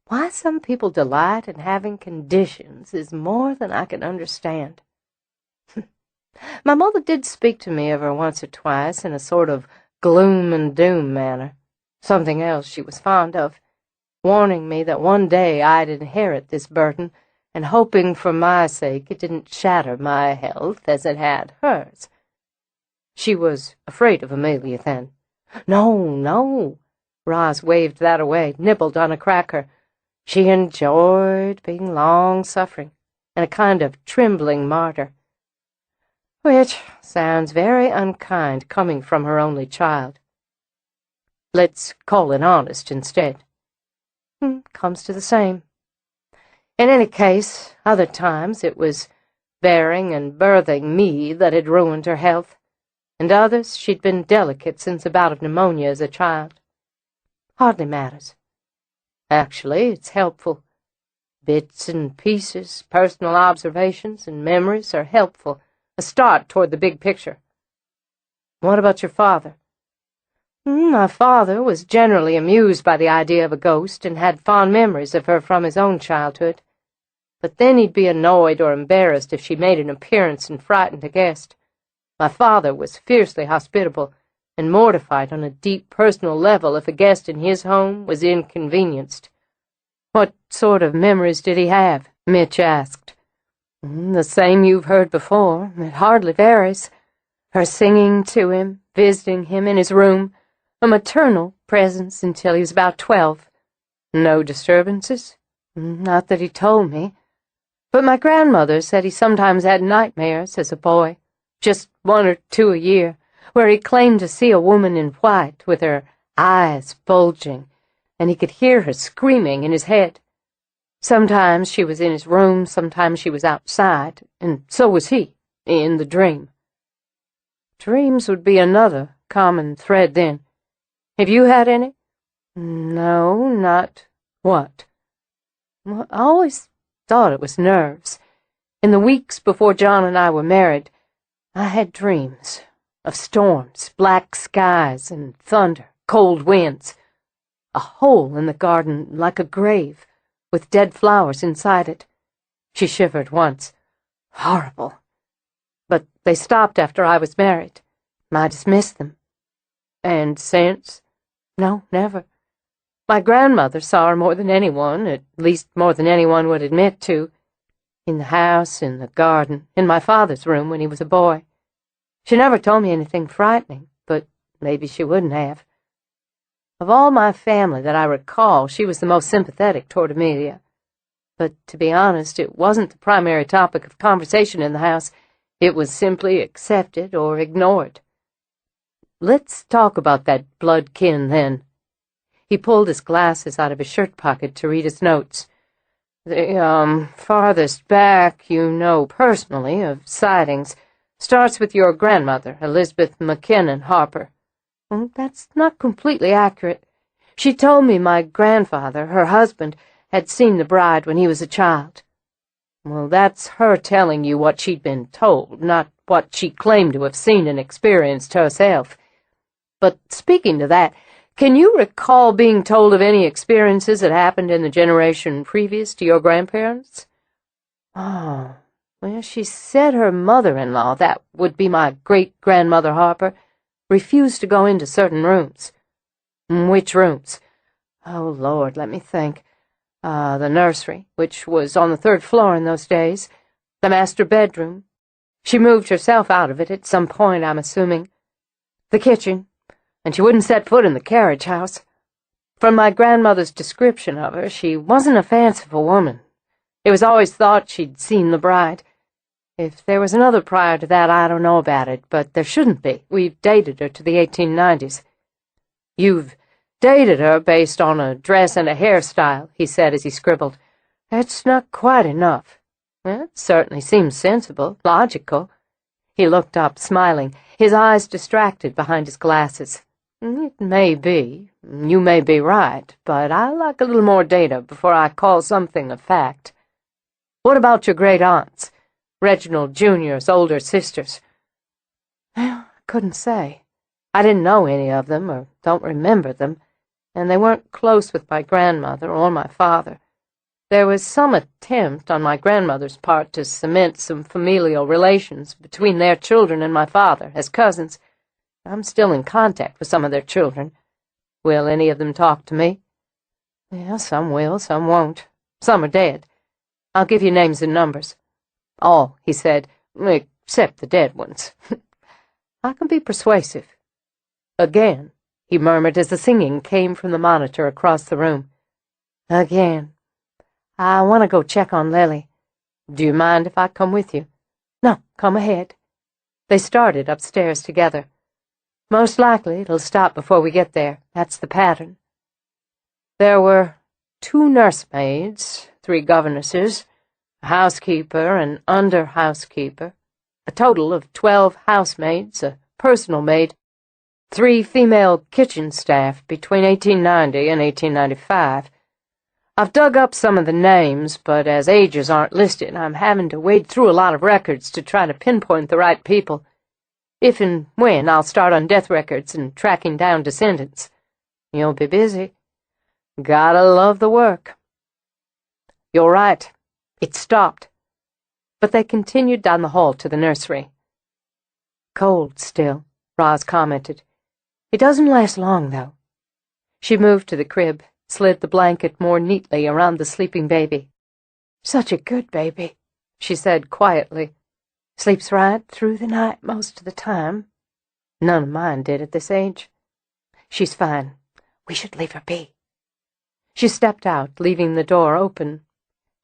Why some people delight in having conditions is more than I can understand. My mother did speak to me of her once or twice in a sort of gloom and doom manner, something else she was fond of, warning me that one day I'd inherit this burden, and hoping for my sake it didn't shatter my health as it had hers. She was afraid of Amelia then. No, no. Roz waved that away, nibbled on a cracker. She enjoyed being long-suffering, and a kind of trembling martyr. Which sounds very unkind coming from her only child. Let's call it honest instead. Comes to the same. In any case, other times it was bearing and birthing me that had ruined her health, and others she'd been delicate since a bout of pneumonia as a child. Hardly matters. Actually, it's helpful. Bits and pieces, personal observations, and memories are helpful, a start toward the big picture. What about your father? My father was generally amused by the idea of a ghost and had fond memories of her from his own childhood. but then he'd be annoyed or embarrassed if she made an appearance and frightened a guest. My father was fiercely hospitable, and mortified on a deep personal level if a guest in his home was inconvenienced. "What sort of memories did he have?" Mitch asked. "The same you've heard before. It hardly varies. Her singing to him, visiting him in his room, a maternal presence until he was about 12. No disturbances? Not that he told me. But my grandmother said he sometimes had nightmares as a boy, just 1 or 2 a year, where he claimed to see a woman in white with her eyes bulging, and he could hear her screaming in his head. Sometimes she was in his room, sometimes she was outside, and so was he, in the dream." Dreams would be another common thread then. Have you had any? No, not what? Well, I always thought it was nerves. In the weeks before John and I were married, I had dreams of storms, black skies, and thunder, cold winds. A hole in the garden like a grave, with dead flowers inside it. She shivered once. Horrible. But they stopped after I was married. I dismissed them. And since? No, never. My grandmother saw her more than anyone, at least more than anyone would admit to. In the house, in the garden, in my father's room when he was a boy. She never told me anything frightening, but maybe she wouldn't have. Of all my family that I recall, she was the most sympathetic toward Amelia. But to be honest, it wasn't the primary topic of conversation in the house. It was simply accepted or ignored. Let's talk about that blood kin, then. He pulled his glasses out of his shirt pocket to read his notes. The, farthest back you know personally of sightings starts with your grandmother, Elizabeth McKinnon Harper. Well, that's not completely accurate. She told me my grandfather, her husband, had seen the bride when he was a child. Well, that's her telling you what she'd been told, not what she claimed to have seen and experienced herself. But speaking to that, can you recall being told of any experiences that happened in the generation previous to your grandparents? Oh, well, she said her mother-in-law, that would be my great-grandmother Harper, refused to go into certain rooms. Which rooms? Oh, Lord, let me think. The nursery, which was on the 3rd floor in those days, the master bedroom. She moved herself out of it at some point, I'm assuming. The kitchen, and she wouldn't set foot in the carriage house. From my grandmother's description of her, she wasn't a fanciful woman. It was always thought she'd seen the bride. If there was another prior to that, I don't know about it, but there shouldn't be. We've dated her to the 1890s. You've dated her based on a dress and a hairstyle, he said as he scribbled. That's not quite enough. Well, it certainly seems sensible, logical. He looked up, smiling, his eyes distracted behind his glasses. It may be. You may be right, but I like a little more data before I call something a fact. What about your great-aunts? Reginald Jr.'s older sisters? Well, I couldn't say. I didn't know any of them, or don't remember them, and they weren't close with my grandmother or my father. There was some attempt on my grandmother's part to cement some familial relations between their children and my father as cousins. I'm still in contact with some of their children. Will any of them talk to me? Yeah, some will, some won't. Some are dead. I'll give you names and numbers. All, he said, except the dead ones. I can be persuasive. Again, he murmured as the singing came from the monitor across the room. Again. I want to go check on Lily. Do you mind if I come with you? No, come ahead. They started upstairs together. Most likely it'll stop before we get there. That's the pattern. There were 2 nursemaids, 3 governesses, a housekeeper, an under-housekeeper, a total of 12 housemaids, a personal maid, 3 female kitchen staff between 1890 and 1895. I've dug up some of the names, but as ages aren't listed, I'm having to wade through a lot of records to try to pinpoint the right people. If and when I'll start on death records and tracking down descendants. You'll be busy. Gotta love the work. You're right. It stopped, but they continued down the hall to the nursery. "Cold still," Roz commented. "It doesn't last long, though." She moved to the crib, slid the blanket more neatly around the sleeping baby. "Such a good baby," she said quietly. "Sleeps right through the night most of the time. None of mine did at this age. She's fine. We should leave her be." She stepped out, leaving the door open.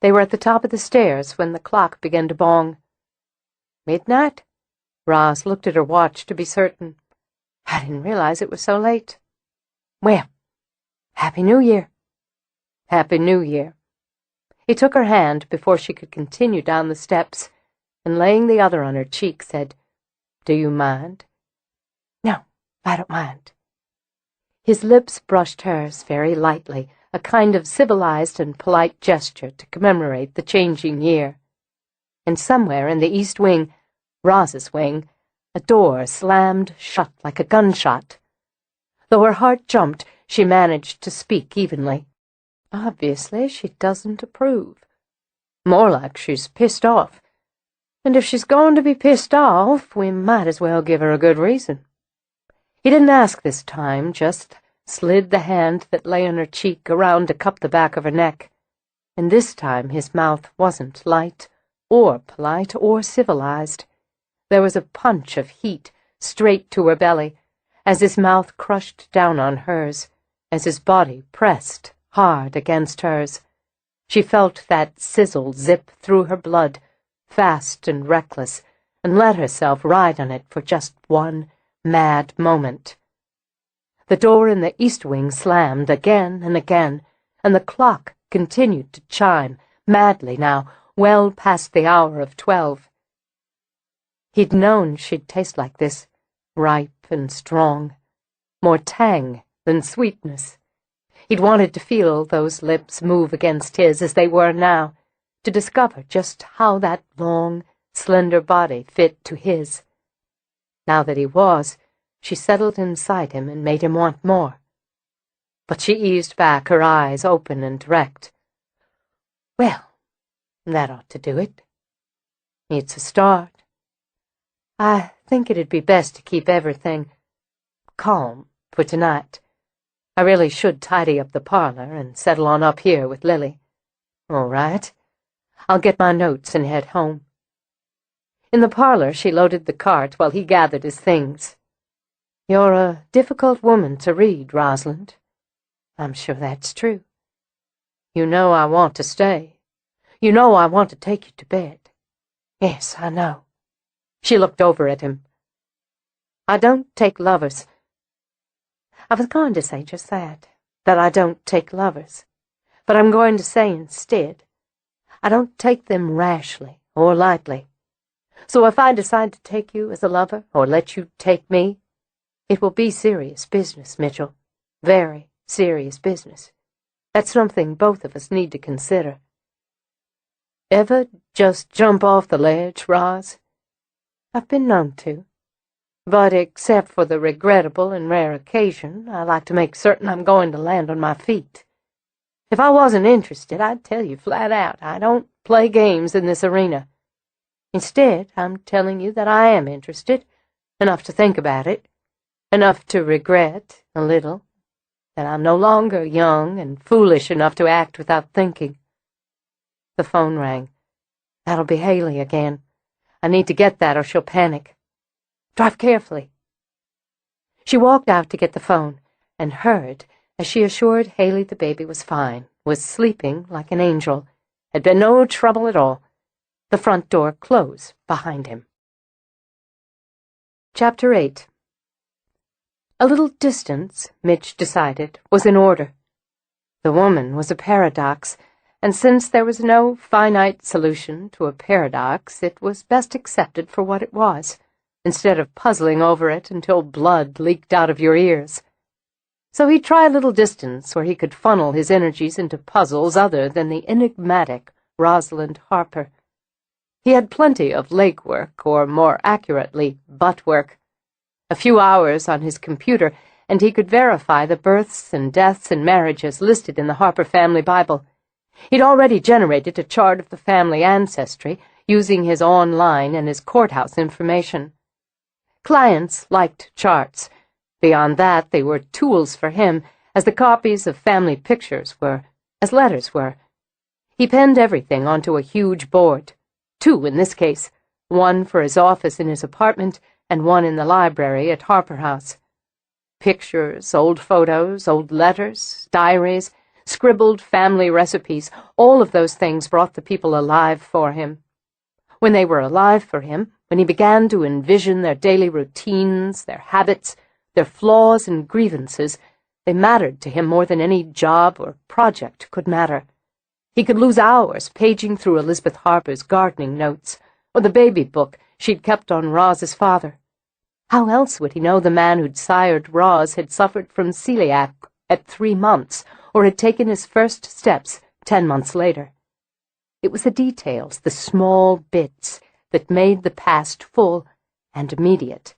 They were at the top of the stairs when the clock began to bong. "Midnight?" Roz looked at her watch to be certain. "I didn't realize it was so late. Well, Happy New Year." "Happy New Year." He took her hand before she could continue down the steps, and laying the other on her cheek, said, "Do you mind?" "No, I don't mind." His lips brushed hers very lightly, a kind of civilized and polite gesture to commemorate the changing year. And somewhere in the east wing, Roz's wing, a door slammed shut like a gunshot. Though her heart jumped, she managed to speak evenly. "Obviously, she doesn't approve. More like she's pissed off. And if she's going to be pissed off, we might as well give her a good reason." He didn't ask this time, just slid the hand that lay on her cheek around to cup the back of her neck. And this time his mouth wasn't light, or polite, or civilized. There was a punch of heat straight to her belly, as his mouth crushed down on hers, as his body pressed hard against hers. She felt that sizzle zip through her blood, fast and reckless, and let herself ride on it for just one mad moment. The door in the east wing slammed again and again, and the clock continued to chime, madly now, well past the hour of 12. He'd known she'd taste like this, ripe and strong, more tang than sweetness. He'd wanted to feel those lips move against his as they were now, to discover just how that long, slender body fit to his. Now that he was, she settled inside him and made him want more. But she eased back, her eyes open and direct. "Well, that ought to do it. It's a start. I think it'd be best to keep everything calm for tonight. I really should tidy up the parlor and settle on up here with Lily. All right. I'll get my notes and head home." In the parlor, she loaded the cart while he gathered his things. "You're a difficult woman to read, Rosalind." "I'm sure that's true." "You know I want to stay. You know I want to take you to bed." "Yes, I know." She looked over at him. "I don't take lovers." "I was going to say just that I don't take lovers. But I'm going to say instead, I don't take them rashly or lightly. So if I decide to take you as a lover, or let you take me, it will be serious business, Mitchell. Very serious business. That's something both of us need to consider." "Ever just jump off the ledge, Roz?" "I've been known to. But except for the regrettable and rare occasion, I like to make certain I'm going to land on my feet. If I wasn't interested, I'd tell you flat out I don't play games in this arena. Instead, I'm telling you that I am interested, enough to think about it, enough to regret, a little, that I'm no longer young and foolish enough to act without thinking." The phone rang. "That'll be Haley again. I need to get that or she'll panic. Drive carefully." She walked out to get the phone, and heard, as she assured Haley the baby was fine, was sleeping like an angel, had been no trouble at all, the front door close behind him. Chapter 8. A little distance, Mitch decided, was in order. The woman was a paradox, and since there was no finite solution to a paradox, it was best accepted for what it was, instead of puzzling over it until blood leaked out of your ears. So he'd try a little distance where he could funnel his energies into puzzles other than the enigmatic Rosalind Harper. He had plenty of legwork, or more accurately, butt work. A few hours on his computer, and he could verify the births and deaths and marriages listed in the Harper family Bible. He'd already generated a chart of the family ancestry using his online and his courthouse information. Clients liked charts. Beyond that, they were tools for him, as the copies of family pictures were, as letters were. He penned everything onto a huge board, 2 in this case, one for his office in his apartment and one in the library at Harper House. Pictures, old photos, old letters, diaries, scribbled family recipes, all of those things brought the people alive for him. When they were alive for him, when he began to envision their daily routines, their habits, their flaws and grievances, they mattered to him more than any job or project could matter. He could lose hours paging through Elizabeth Harper's gardening notes, or the baby book she'd kept on Roz's father. How else would he know the man who'd sired Roz had suffered from celiac at 3 months, or had taken his first steps 10 months later? It was the details, the small bits, that made the past full and immediate.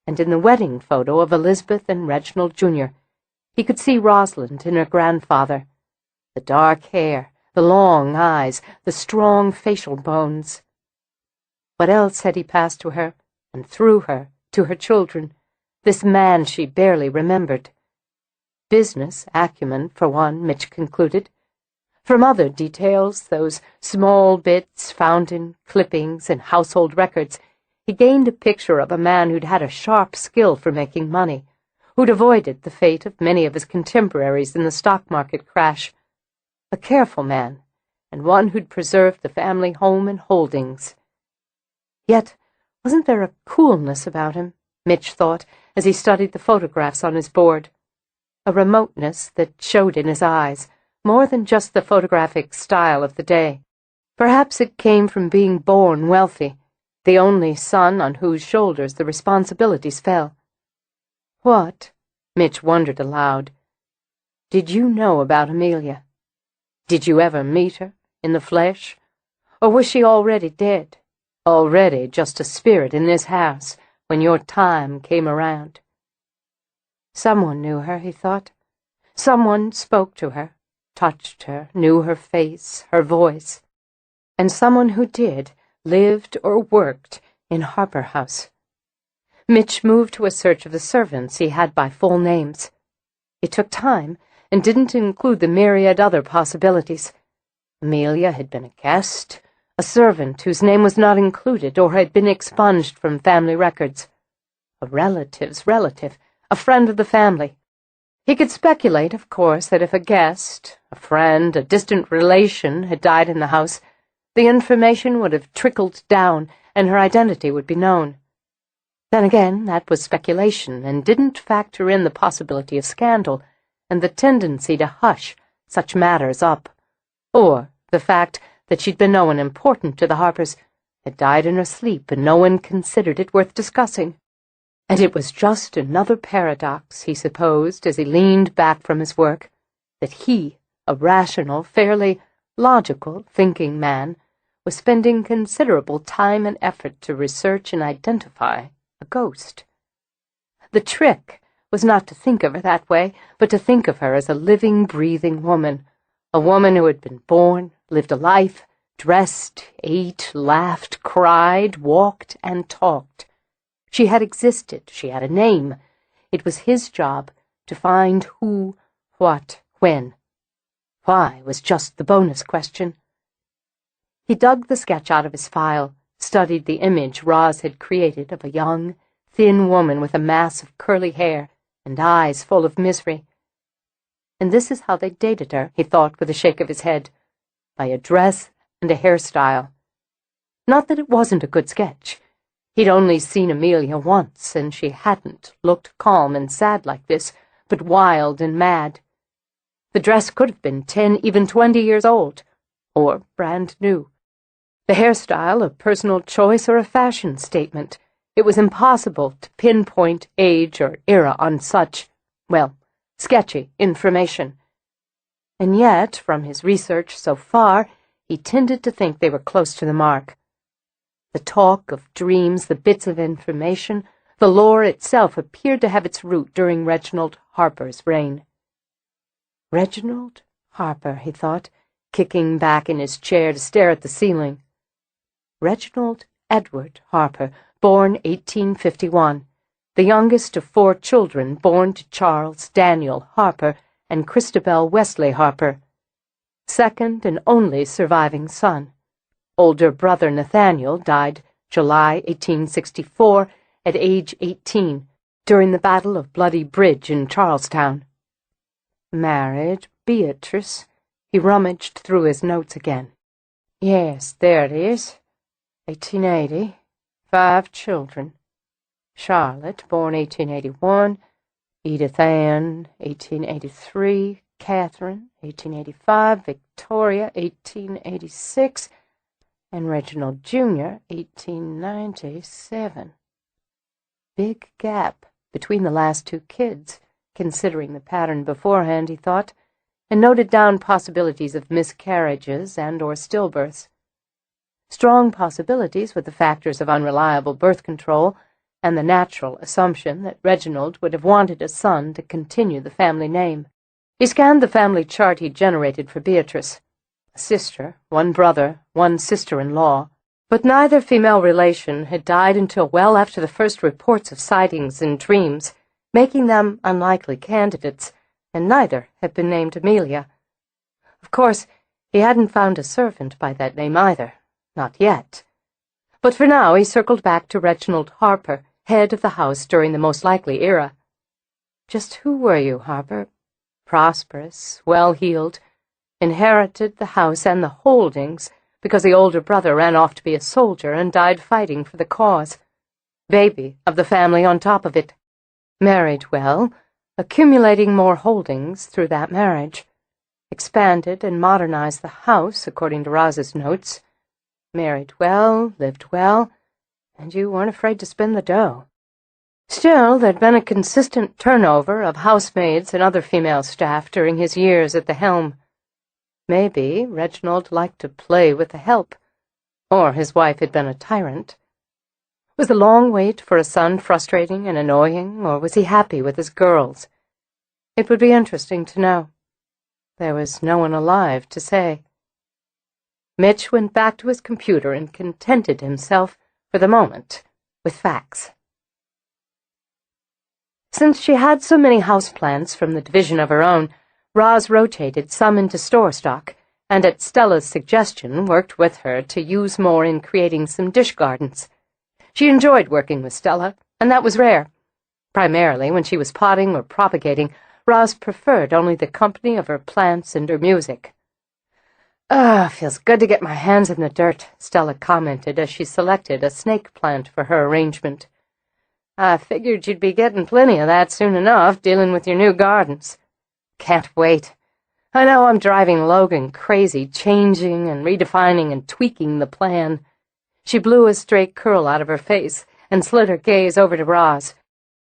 And in the wedding photo of Elizabeth and Reginald Jr., he could see Rosalind and her grandfather. The dark hair, the long eyes, the strong facial bones. What else had he passed to her, and through her, to her children, this man she barely remembered? Business acumen, for one, Mitch concluded. From other details, those small bits found in clippings and household records, he gained a picture of a man who'd had a sharp skill for making money, who'd avoided the fate of many of his contemporaries in the stock market crash. A careful man, and one who'd preserved the family home and holdings. Yet, wasn't there a coolness about him, Mitch thought, as he studied the photographs on his board? A remoteness that showed in his eyes, more than just the photographic style of the day. Perhaps it came from being born wealthy, the only son on whose shoulders the responsibilities fell. What, Mitch wondered aloud, did you know about Amelia? Did you ever meet her, in the flesh? Or was she already dead, already just a spirit in this house when your time came around? Someone knew her, he thought. Someone spoke to her, touched her, knew her face, her voice. And someone who did, lived or worked in Harper House. Mitch moved to a search of the servants he had by full names. It took time, and didn't include the myriad other possibilities. Amelia had been a guest, a servant whose name was not included or had been expunged from family records. A relative's relative, a friend of the family. He could speculate, of course, that if a guest, a friend, a distant relation had died in the house, the information would have trickled down and her identity would be known. Then again, that was speculation and didn't factor in the possibility of scandal and the tendency to hush such matters up, or the fact that she'd been no one important to the Harpers, had died in her sleep and no one considered it worth discussing. And it was just another paradox, he supposed, as he leaned back from his work, that he, a rational, fairly logical, thinking man, was spending considerable time and effort to research and identify a ghost. The trick was not to think of her that way, but to think of her as a living, breathing woman, a woman who had been born, lived a life, dressed, ate, laughed, cried, walked, and talked. She had existed, she had a name. It was his job to find who, what, when. Why was just the bonus question. He dug the sketch out of his file, studied the image Roz had created of a young, thin woman with a mass of curly hair and eyes full of misery. And this is how they dated her, he thought with a shake of his head, by a dress and a hairstyle. Not that it wasn't a good sketch. He'd only seen Amelia once, and she hadn't looked calm and sad like this, but wild and mad. The dress could have been 10, even 20 years old, or brand new. The hairstyle a personal choice or a fashion statement. It was impossible to pinpoint age or era on such, well, sketchy information. And yet, from his research so far, he tended to think they were close to the mark. The talk of dreams, the bits of information, the lore itself appeared to have its root during Reginald Harper's reign. Reginald Harper, he thought, kicking back in his chair to stare at the ceiling. Reginald Edward Harper, born 1851, the youngest of 4 children born to Charles Daniel Harper and Christabel Wesley Harper, second and only surviving son. Older brother Nathaniel died July 1864 at age 18 during the Battle of Bloody Bridge in Charlestown. Married Beatrice. He rummaged through his notes again. Yes, there it is. 1880. 5 children. Charlotte, born 1881. Edith Ann, 1883. Catherine, 1885. Victoria, 1886. And Reginald Jr., 1897. Big gap between the last 2 kids, considering the pattern beforehand, he thought, and noted down possibilities of miscarriages and/or stillbirths. Strong possibilities with the factors of unreliable birth control and the natural assumption that Reginald would have wanted a son to continue the family name. He scanned the family chart he'd generated for Beatrice. A sister, 1 brother, 1 sister-in-law, but neither female relation had died until well after the first reports of sightings and dreams, making them unlikely candidates, and neither had been named Amelia. Of course, he hadn't found a servant by that name either, not yet. But for now he circled back to Reginald Harper, head of the house during the most likely era. Just who were you, Harper? Prosperous, well-heeled, inherited the house and the holdings because the older brother ran off to be a soldier and died fighting for the cause. Baby of the family on top of it. Married well, accumulating more holdings through that marriage. Expanded and modernized the house, according to Roz's notes. Married well, lived well, and you weren't afraid to spend the dough. Still, there'd been a consistent turnover of housemaids and other female staff during his years at the helm. Maybe Reginald liked to play with the help, or his wife had been a tyrant. Was the long wait for a son frustrating and annoying, or was he happy with his girls? It would be interesting to know. There was no one alive to say. Mitch went back to his computer and contented himself, for the moment, with facts. Since she had so many houseplants from the division of her own, Roz rotated some into store stock, and at Stella's suggestion worked with her to use more in creating some dish gardens. She enjoyed working with Stella, and that was rare. Primarily, when she was potting or propagating, Roz preferred only the company of her plants and her music. Feels good to get my hands in the dirt," Stella commented as she selected a snake plant for her arrangement. "I figured you'd be getting plenty of that soon enough, dealing with your new gardens. Can't wait. I know I'm driving Logan crazy, changing and redefining and tweaking the plan." She blew a straight curl out of her face and slid her gaze over to Roz.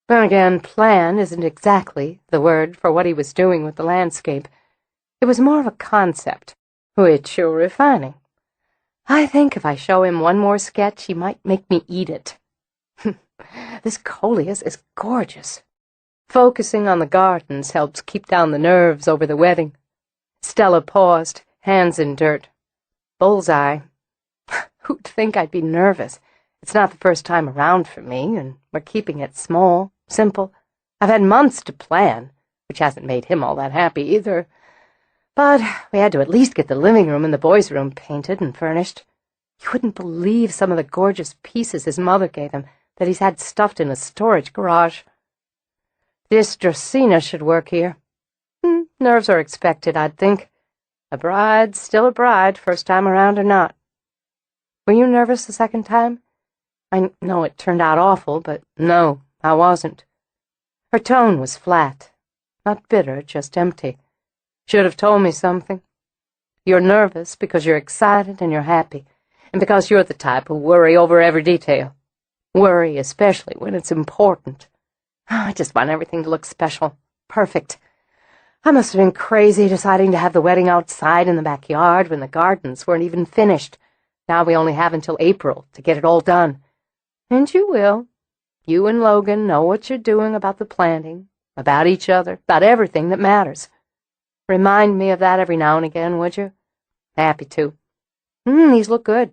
Then again, plan isn't exactly the word for what he was doing with the landscape. It was more of a concept, which you're refining. I think if I show him one more sketch, he might make me eat it. This coleus is gorgeous. Focusing on the gardens helps keep down the nerves over the wedding. Stella paused, hands in dirt. Bullseye. Who'd think I'd be nervous? It's not the first time around for me, and we're keeping it small, simple. I've had months to plan, which hasn't made him all that happy either. But we had to at least get the living room and the boys' room painted and furnished. You wouldn't believe some of the gorgeous pieces his mother gave him that he's had stuffed in a storage garage. This Dracena should work here. Nerves are expected, I'd think. A bride's still a bride, first time around or not. Were you nervous the second time? I know it turned out awful, but no, I wasn't. Her tone was flat. Not bitter, just empty. Should have told me something. You're nervous because you're excited and you're happy, and because you're the type who worry over every detail. Worry especially when it's important. I just want everything to look special, perfect. I must have been crazy deciding to have the wedding outside in the backyard when the gardens weren't even finished. Now we only have until April to get it all done. And you will. You and Logan know what you're doing about the planting, about each other, about everything that matters. Remind me of that every now and again, would you? Happy to. These look good.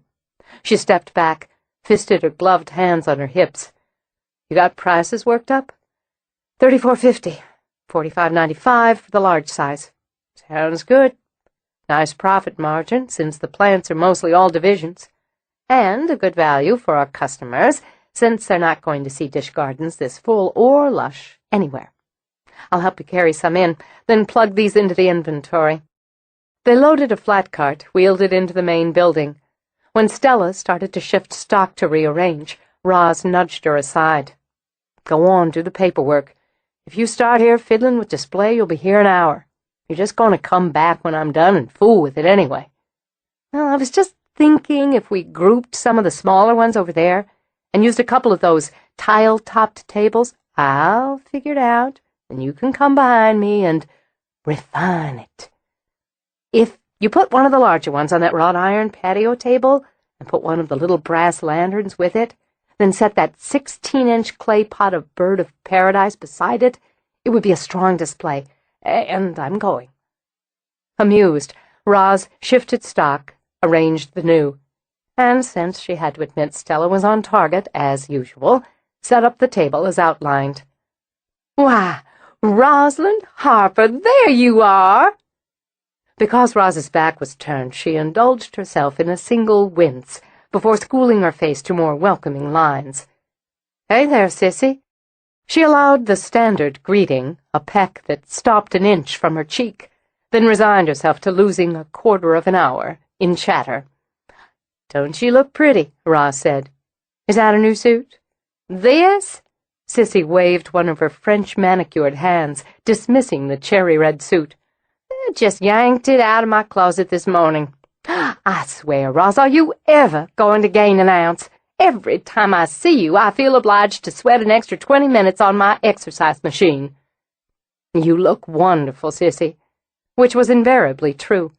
She stepped back, fisted her gloved hands on her hips. You got prices worked up? $34.50, $45.95 for the large size. Sounds good. Nice profit margin, since the plants are mostly all divisions. And a good value for our customers, since they're not going to see dish gardens this full or lush anywhere. I'll help you carry some in, then plug these into the inventory. They loaded a flat cart, wheeled it into the main building. When Stella started to shift stock to rearrange, Roz nudged her aside. Go on, do the paperwork. If you start here fiddling with display, you'll be here an hour. You're just going to come back when I'm done and fool with it anyway. Well, I was just thinking if we grouped some of the smaller ones over there and used a couple of those tile-topped tables, I'll figure it out, and you can come behind me and refine it. If you put one of the larger ones on that wrought iron patio table and put one of the little brass lanterns with it, then set that 16-inch clay pot of bird of paradise beside it, it would be a strong display. And I'm going. Amused, Roz shifted stock, arranged the new, and since she had to admit Stella was on target, as usual, set up the table as outlined. Why, Rosalind Harper, there you are! Because Roz's back was turned, she indulged herself in a single wince before schooling her face to more welcoming lines. Hey there, sissy. She allowed the standard greeting, a peck that stopped an inch from her cheek, then resigned herself to losing a quarter of an hour in chatter. Don't she look pretty? Roz said. Is that a new suit? This? Sissy waved one of her French manicured hands, dismissing the cherry-red suit. Just yanked it out of my closet this morning. I swear, Roz, are you ever going to gain an ounce? Every time I see you, I feel obliged to sweat an extra 20 minutes on my exercise machine. You look wonderful, sissy, which was invariably true.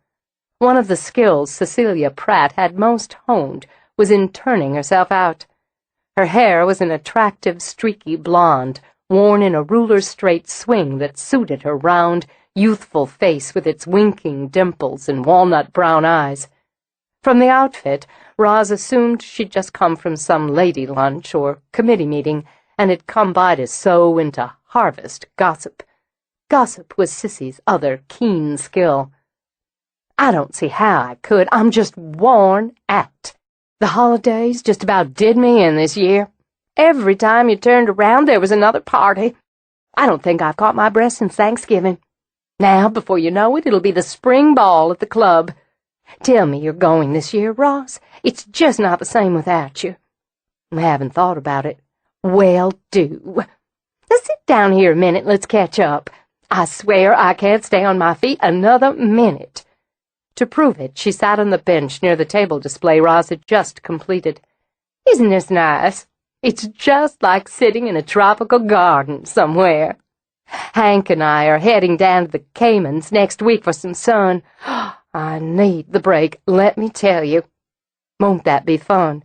One of the skills Cecilia Pratt had most honed was in turning herself out. Her hair was an attractive, streaky blonde, worn in a ruler-straight swing that suited her round, youthful face with its winking dimples and walnut-brown eyes. From the outfit, Roz assumed she'd just come from some lady lunch or committee meeting and had come by to sow into harvest gossip. Gossip was Sissy's other keen skill. I don't see how I could. I'm just worn out. The holidays just about did me in this year. Every time you turned around, there was another party. I don't think I've caught my breath since Thanksgiving. Now, before you know it, it'll be the spring ball at the club. Tell me you're going this year, Roz. It's just not the same without you. I haven't thought about it. Well, do. Let's sit down here a minute and let's catch up. I swear I can't stay on my feet another minute. To prove it, she sat on the bench near the table display Roz had just completed. Isn't this nice? It's just like sitting in a tropical garden somewhere. Hank and I are heading down to the Caymans next week for some sun. I need the break, let me tell you. Won't that be fun?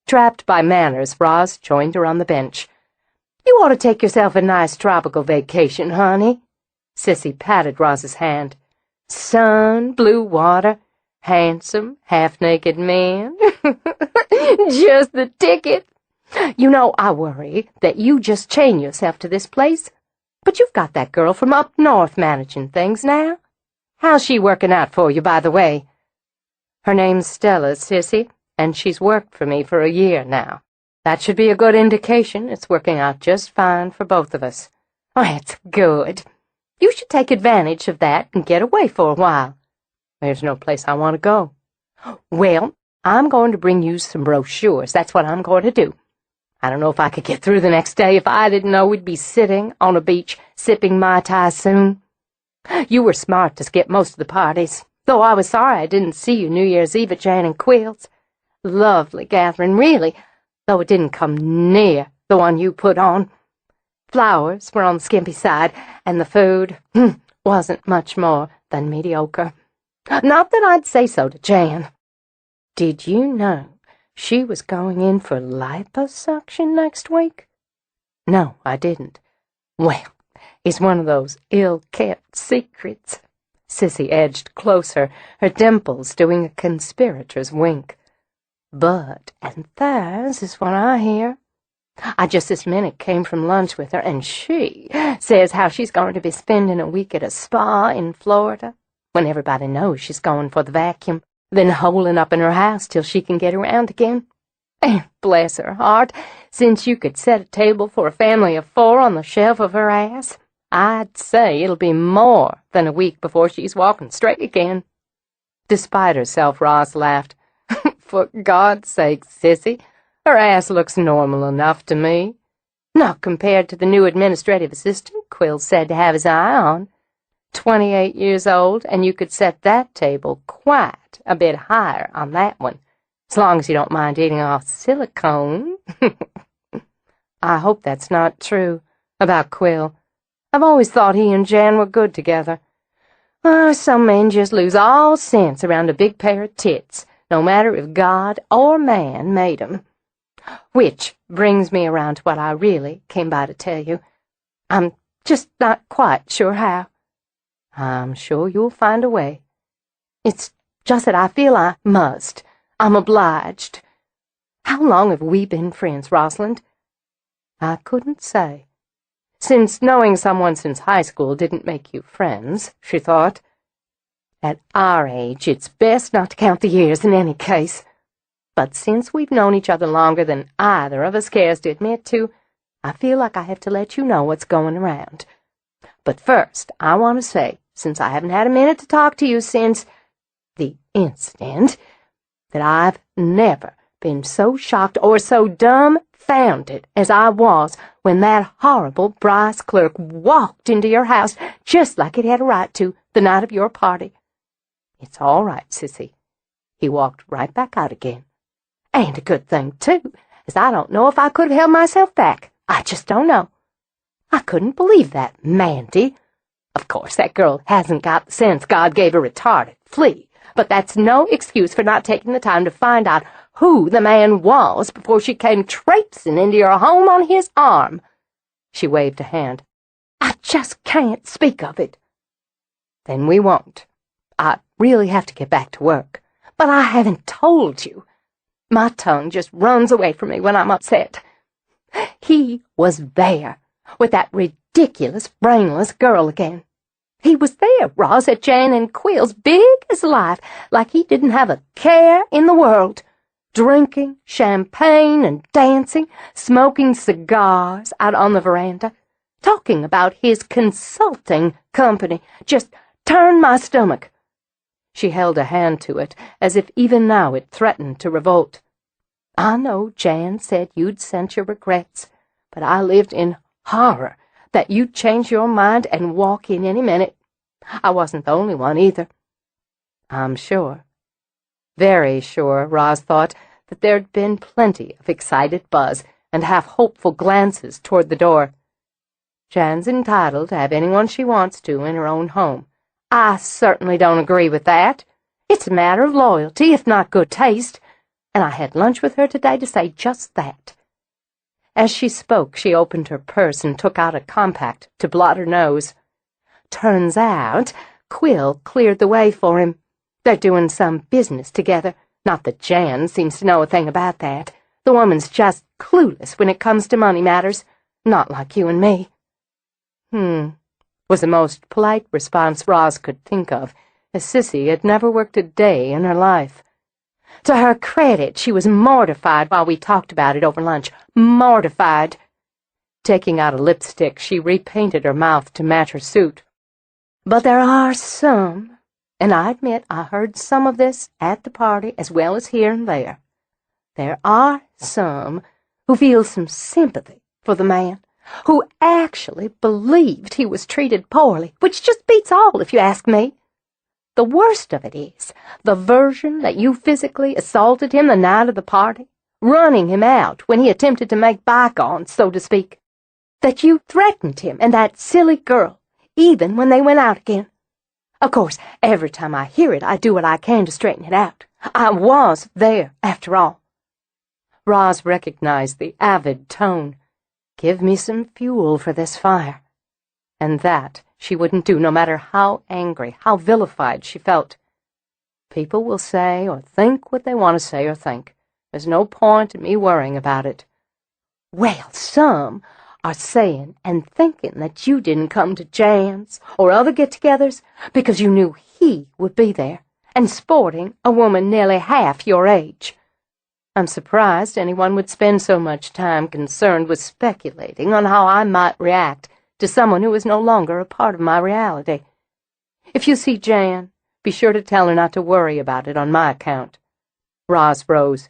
Trapped by manners, Roz joined her on the bench. You ought to take yourself a nice tropical vacation, honey. Sissy patted Roz's hand. Sun, blue water, handsome, half-naked men. Just the ticket. You know, I worry that you just chain yourself to this place. But you've got that girl from up north managing things now. How's she working out for you, by the way? Her name's Stella, sissy, and she's worked for me for a year now. That should be a good indication it's working out just fine for both of us. Oh, it's good. You should take advantage of that and get away for a while. There's no place I want to go. Well, I'm going to bring you some brochures. That's what I'm going to do. I don't know if I could get through the next day if I didn't know we'd be sitting on a beach sipping Mai Tai soon. You were smart to skip most of the parties, though I was sorry I didn't see you New Year's Eve at Jane and Quill's. Lovely gathering, really, though it didn't come near the one you put on. Flowers were on the skimpy side, and the food wasn't much more than mediocre. Not that I'd say so to Jan. Did you know she was going in for liposuction next week? No, I didn't. Well, it's one of those ill-kept secrets. Sissy edged closer, her dimples doing a conspirator's wink. "But, and theirs is what I hear. I just this minute came from lunch with her, and she says how she's going to be spending a week at a spa in Florida, when everybody knows she's going for the vacuum, then holing up in her house till she can get around again. And bless her heart, since you could set a table for a family of 4 on the shelf of her ass, I'd say it'll be more than a week before she's walking straight again." Despite herself, Roz laughed. "For God's sake, Sissy, her ass looks normal enough to me. Not compared to the new administrative assistant Quill said to have his eye on. 28 years old, and you could set that table quite a bit higher on that one, as long as you don't mind eating off silicone." "I hope that's not true about Quill. I've always thought he and Jan were good together. Some men just lose all sense around a big pair of tits, no matter if God or man made 'em. Which brings me around to what I really came by to tell you. I'm just not quite sure how. I'm sure you'll find a way. It's just that I feel I must. I'm obliged. How long have we been friends, Rosalind?" "I couldn't say. Since knowing someone since high school didn't make you friends," she thought. "At our age, it's best not to count the years in any case. But since we've known each other longer than either of us cares to admit to, I feel like I have to let you know what's going around. But first, I want to say, since I haven't had a minute to talk to you since the incident, that I've never been so shocked or so dumbfounded as I was when that horrible Bryce clerk walked into your house just like it had a right to the night of your party. It's all right, Sissy. He walked right back out again. And a good thing, too, as I don't know if I could have held myself back. I just don't know. I couldn't believe that, Mandy. Of course, that girl hasn't got the sense God gave a retarded flea, but that's no excuse for not taking the time to find out who the man was before she came traipsing into your home on his arm." She waved a hand. "I just can't speak of it." "Then we won't. I really have to get back to work. But I haven't told you. My tongue just runs away from me when I'm upset. He was there, with that ridiculous, brainless girl again. He was there, Roz, at Jan and Quill's, big as life, like he didn't have a care in the world, drinking champagne and dancing, smoking cigars out on the veranda, talking about his consulting company. Just turned my stomach." She held a hand to it, as if even now it threatened to revolt. "I know Jan said you'd sent your regrets, but I lived in horror that you'd change your mind and walk in any minute. I wasn't the only one, either." I'm sure, very sure, Roz thought, that there'd been plenty of excited buzz and half-hopeful glances toward the door. Jan's entitled to have anyone she wants to in her own home. I certainly don't agree with that. It's a matter of loyalty, if not good taste, and I had lunch with her today to say just that. As she spoke, she opened her purse and took out a compact to blot her nose. Turns out, Quill cleared the way for him. They're doing some business together. Not that Jan seems to know a thing about that. The woman's just clueless when it comes to money matters. Not like you and me. Was the most polite response Roz could think of, as Sissy had never worked a day in her life. To her credit, she was mortified while we talked about it over lunch. Mortified. Taking out a lipstick, she repainted her mouth to match her suit. "But there are some, and I admit I heard some of this at the party as well as here and there. There are some who feel some sympathy for the man, who actually believed he was treated poorly, which just beats all, if you ask me. The worst of it is the version that you physically assaulted him the night of the party, running him out when he attempted to make bygones, so to speak. That you threatened him and that silly girl, even when they went out again. Of course, every time I hear it, I do what I can to straighten it out. I was there, after all." Roz recognized the avid tone. Give me some fuel for this fire. And that she wouldn't do, no matter how angry, how vilified she felt. People will say or think what they want to say or think. There's no point in me worrying about it. Well, some are saying and thinking that you didn't come to Jan's or other get-togethers because you knew he would be there, and sporting a woman nearly half your age. I'm surprised anyone would spend so much time concerned with speculating on how I might react to someone who is no longer a part of my reality. If you see Jan, be sure to tell her not to worry about it on my account. Roz rose.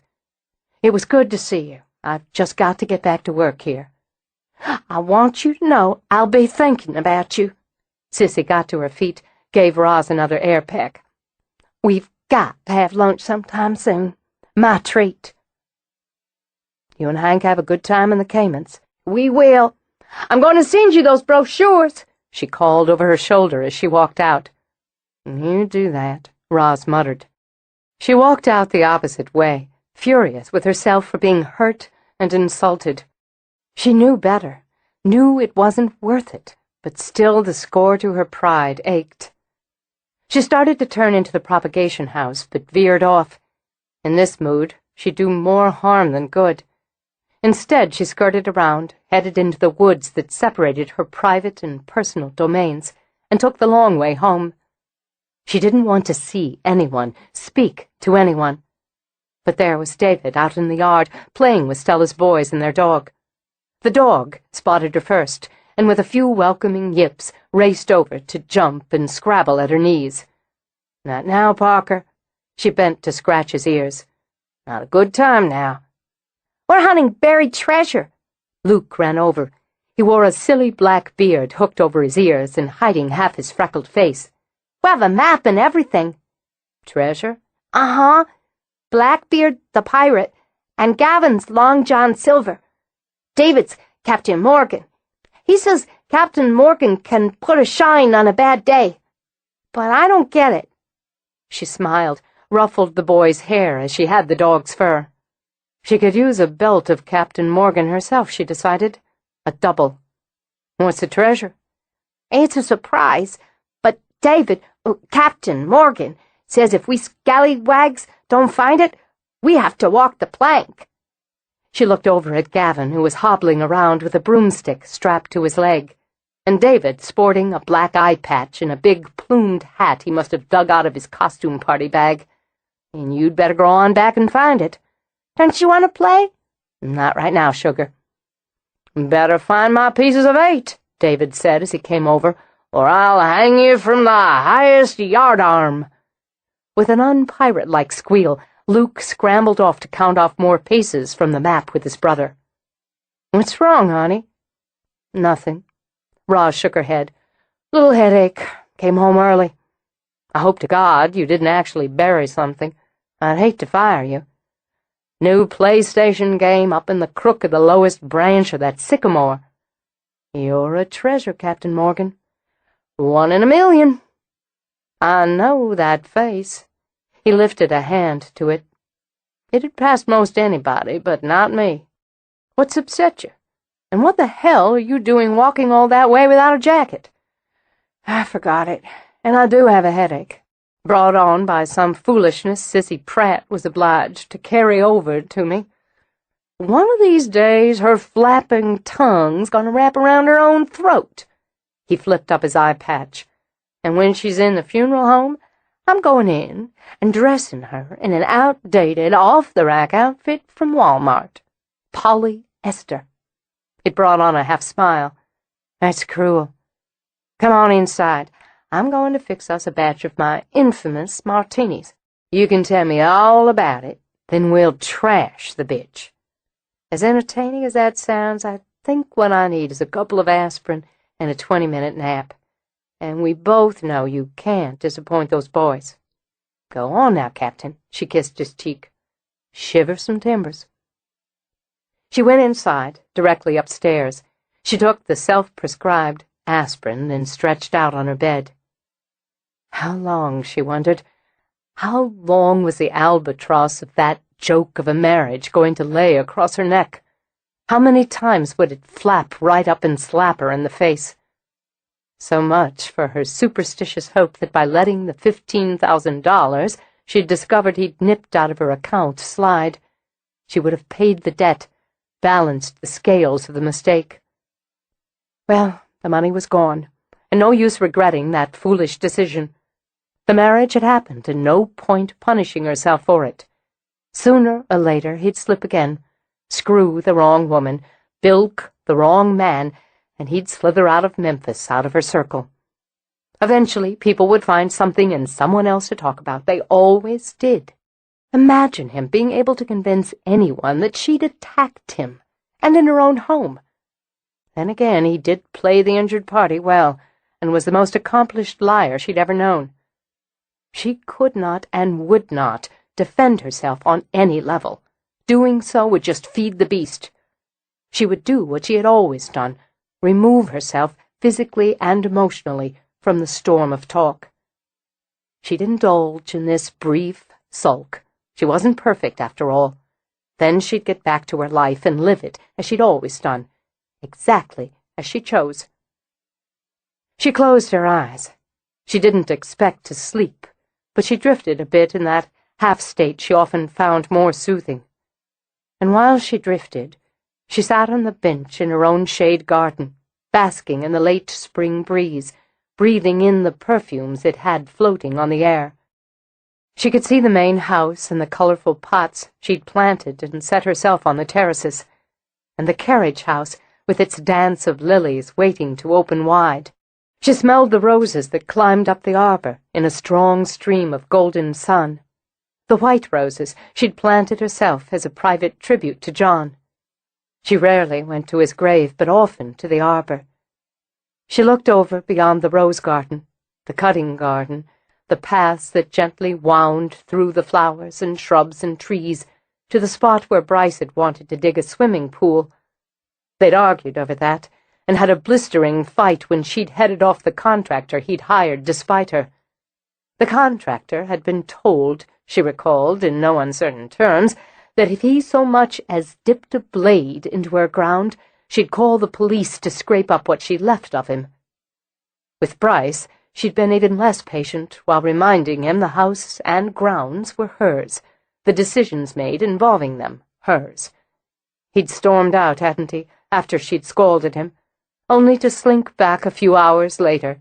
It was good to see you. I've just got to get back to work here. I want you to know I'll be thinking about you. Sissy got to her feet, gave Roz another air peck. We've got to have lunch sometime soon. My treat. You and Hank have a good time in the Caymans. We will. I'm going to send you those brochures, she called over her shoulder as she walked out. You do that, Roz muttered. She walked out the opposite way, furious with herself for being hurt and insulted. She knew better, knew it wasn't worth it, but still the score to her pride ached. She started to turn into the propagation house, but veered off. In this mood, she'd do more harm than good. Instead, she skirted around, headed into the woods that separated her private and personal domains, and took the long way home. She didn't want to see anyone, speak to anyone. But there was David out in the yard, playing with Stella's boys and their dog. The dog spotted her first, and with a few welcoming yips, raced over to jump and scrabble at her knees. Not now, Parker. She bent to scratch his ears. Not a good time now. We're hunting buried treasure. Luke ran over. He wore a silly black beard hooked over his ears and hiding half his freckled face. We have a map and everything. Treasure? Uh-huh. Blackbeard the pirate, and Gavin's Long John Silver. David's Captain Morgan. He says Captain Morgan can put a shine on a bad day. But I don't get it. She smiled, ruffled the boy's hair as she had the dog's fur. She could use a belt of Captain Morgan herself, she decided. A double. What's the treasure? It's a surprise, but David, Captain Morgan, says if we scallywags don't find it, we have to walk the plank. She looked over at Gavin, who was hobbling around with a broomstick strapped to his leg, and David sporting a black eye patch and a big plumed hat he must have dug out of his costume party bag. And you'd better go on back and find it. Don't you want to play? Not right now, sugar. Better find my pieces of 8, David said as he came over, or I'll hang you from the highest yardarm. With an un-pirate-like squeal, Luke scrambled off to count off more pieces from the map with his brother. What's wrong, honey? Nothing. Roz shook her head. Little headache. Came home early. I hope to God you didn't actually bury something. I'd hate to fire you. New PlayStation game up in the crook of the lowest branch of that sycamore. You're a treasure, Captain Morgan. 1 in a million. I know that face. He lifted a hand to it. It'd pass most anybody, but not me. What's upset you? And what the hell are you doing walking all that way without a jacket? I forgot it, and I do have a headache. Brought on by some foolishness Sissy Pratt was obliged to carry over to me. One of these days her flapping tongue's gonna wrap around her own throat. He flipped up his eye patch. And when she's in the funeral home, I'm going in and dressing her in an outdated, off-the-rack outfit from Walmart. Polyester. It brought on a half-smile. That's cruel. Come on inside. I'm going to fix us a batch of my infamous martinis. You can tell me all about it, then we'll trash the bitch. As entertaining as that sounds, I think what I need is a couple of aspirin and a 20-minute nap. And we both know you can't disappoint those boys. Go on now, Captain, she kissed his cheek. Shiver some timbers. She went inside, directly upstairs. She took the self-prescribed aspirin and stretched out on her bed. How long, she wondered, how long was the albatross of that joke of a marriage going to lay across her neck? How many times would it flap right up and slap her in the face? so much for her superstitious hope that by letting the $15,000 she'd discovered he'd nipped out of her account slide, she would have paid the debt, balanced the scales of the mistake. Well, the money was gone, and no use regretting that foolish decision. The marriage had happened, and no point punishing herself for it. Sooner or later he'd slip again, screw the wrong woman, bilk the wrong man, and he'd slither out of Memphis, out of her circle. Eventually, people would find something in someone else to talk about. They always did. Imagine him being able to convince anyone that she'd attacked him, and in her own home. Then again, he did play the injured party well, and was the most accomplished liar she'd ever known. She could not and would not defend herself on any level. Doing so would just feed the beast. She would do what she had always done, remove herself physically and emotionally from the storm of talk. She'd indulge in this brief sulk. She wasn't perfect, after all. Then she'd get back to her life and live it as she'd always done, exactly as she chose. She closed her eyes. She didn't expect to sleep, but she drifted a bit in that half-state she often found more soothing. And while she drifted, she sat on the bench in her own shade garden, basking in the late spring breeze, breathing in the perfumes it had floating on the air. She could see the main house and the colorful pots she'd planted and set herself on the terraces, and the carriage house with its dance of lilies waiting to open wide. She smelled the roses that climbed up the arbor in a strong stream of golden sun, the white roses she'd planted herself as a private tribute to John. She rarely went to his grave, but often to the arbor. She looked over beyond the rose garden, the cutting garden, the paths that gently wound through the flowers and shrubs and trees to the spot where Bryce had wanted to dig a swimming pool. They'd argued over that, and had a blistering fight when she'd headed off the contractor he'd hired despite her. The contractor had been told, she recalled in no uncertain terms, that if he so much as dipped a blade into her ground, she'd call the police to scrape up what she left of him. With Bryce, she'd been even less patient, while reminding him the house and grounds were hers, the decisions made involving them hers. He'd stormed out, hadn't he, after she'd scolded him, only to slink back a few hours later,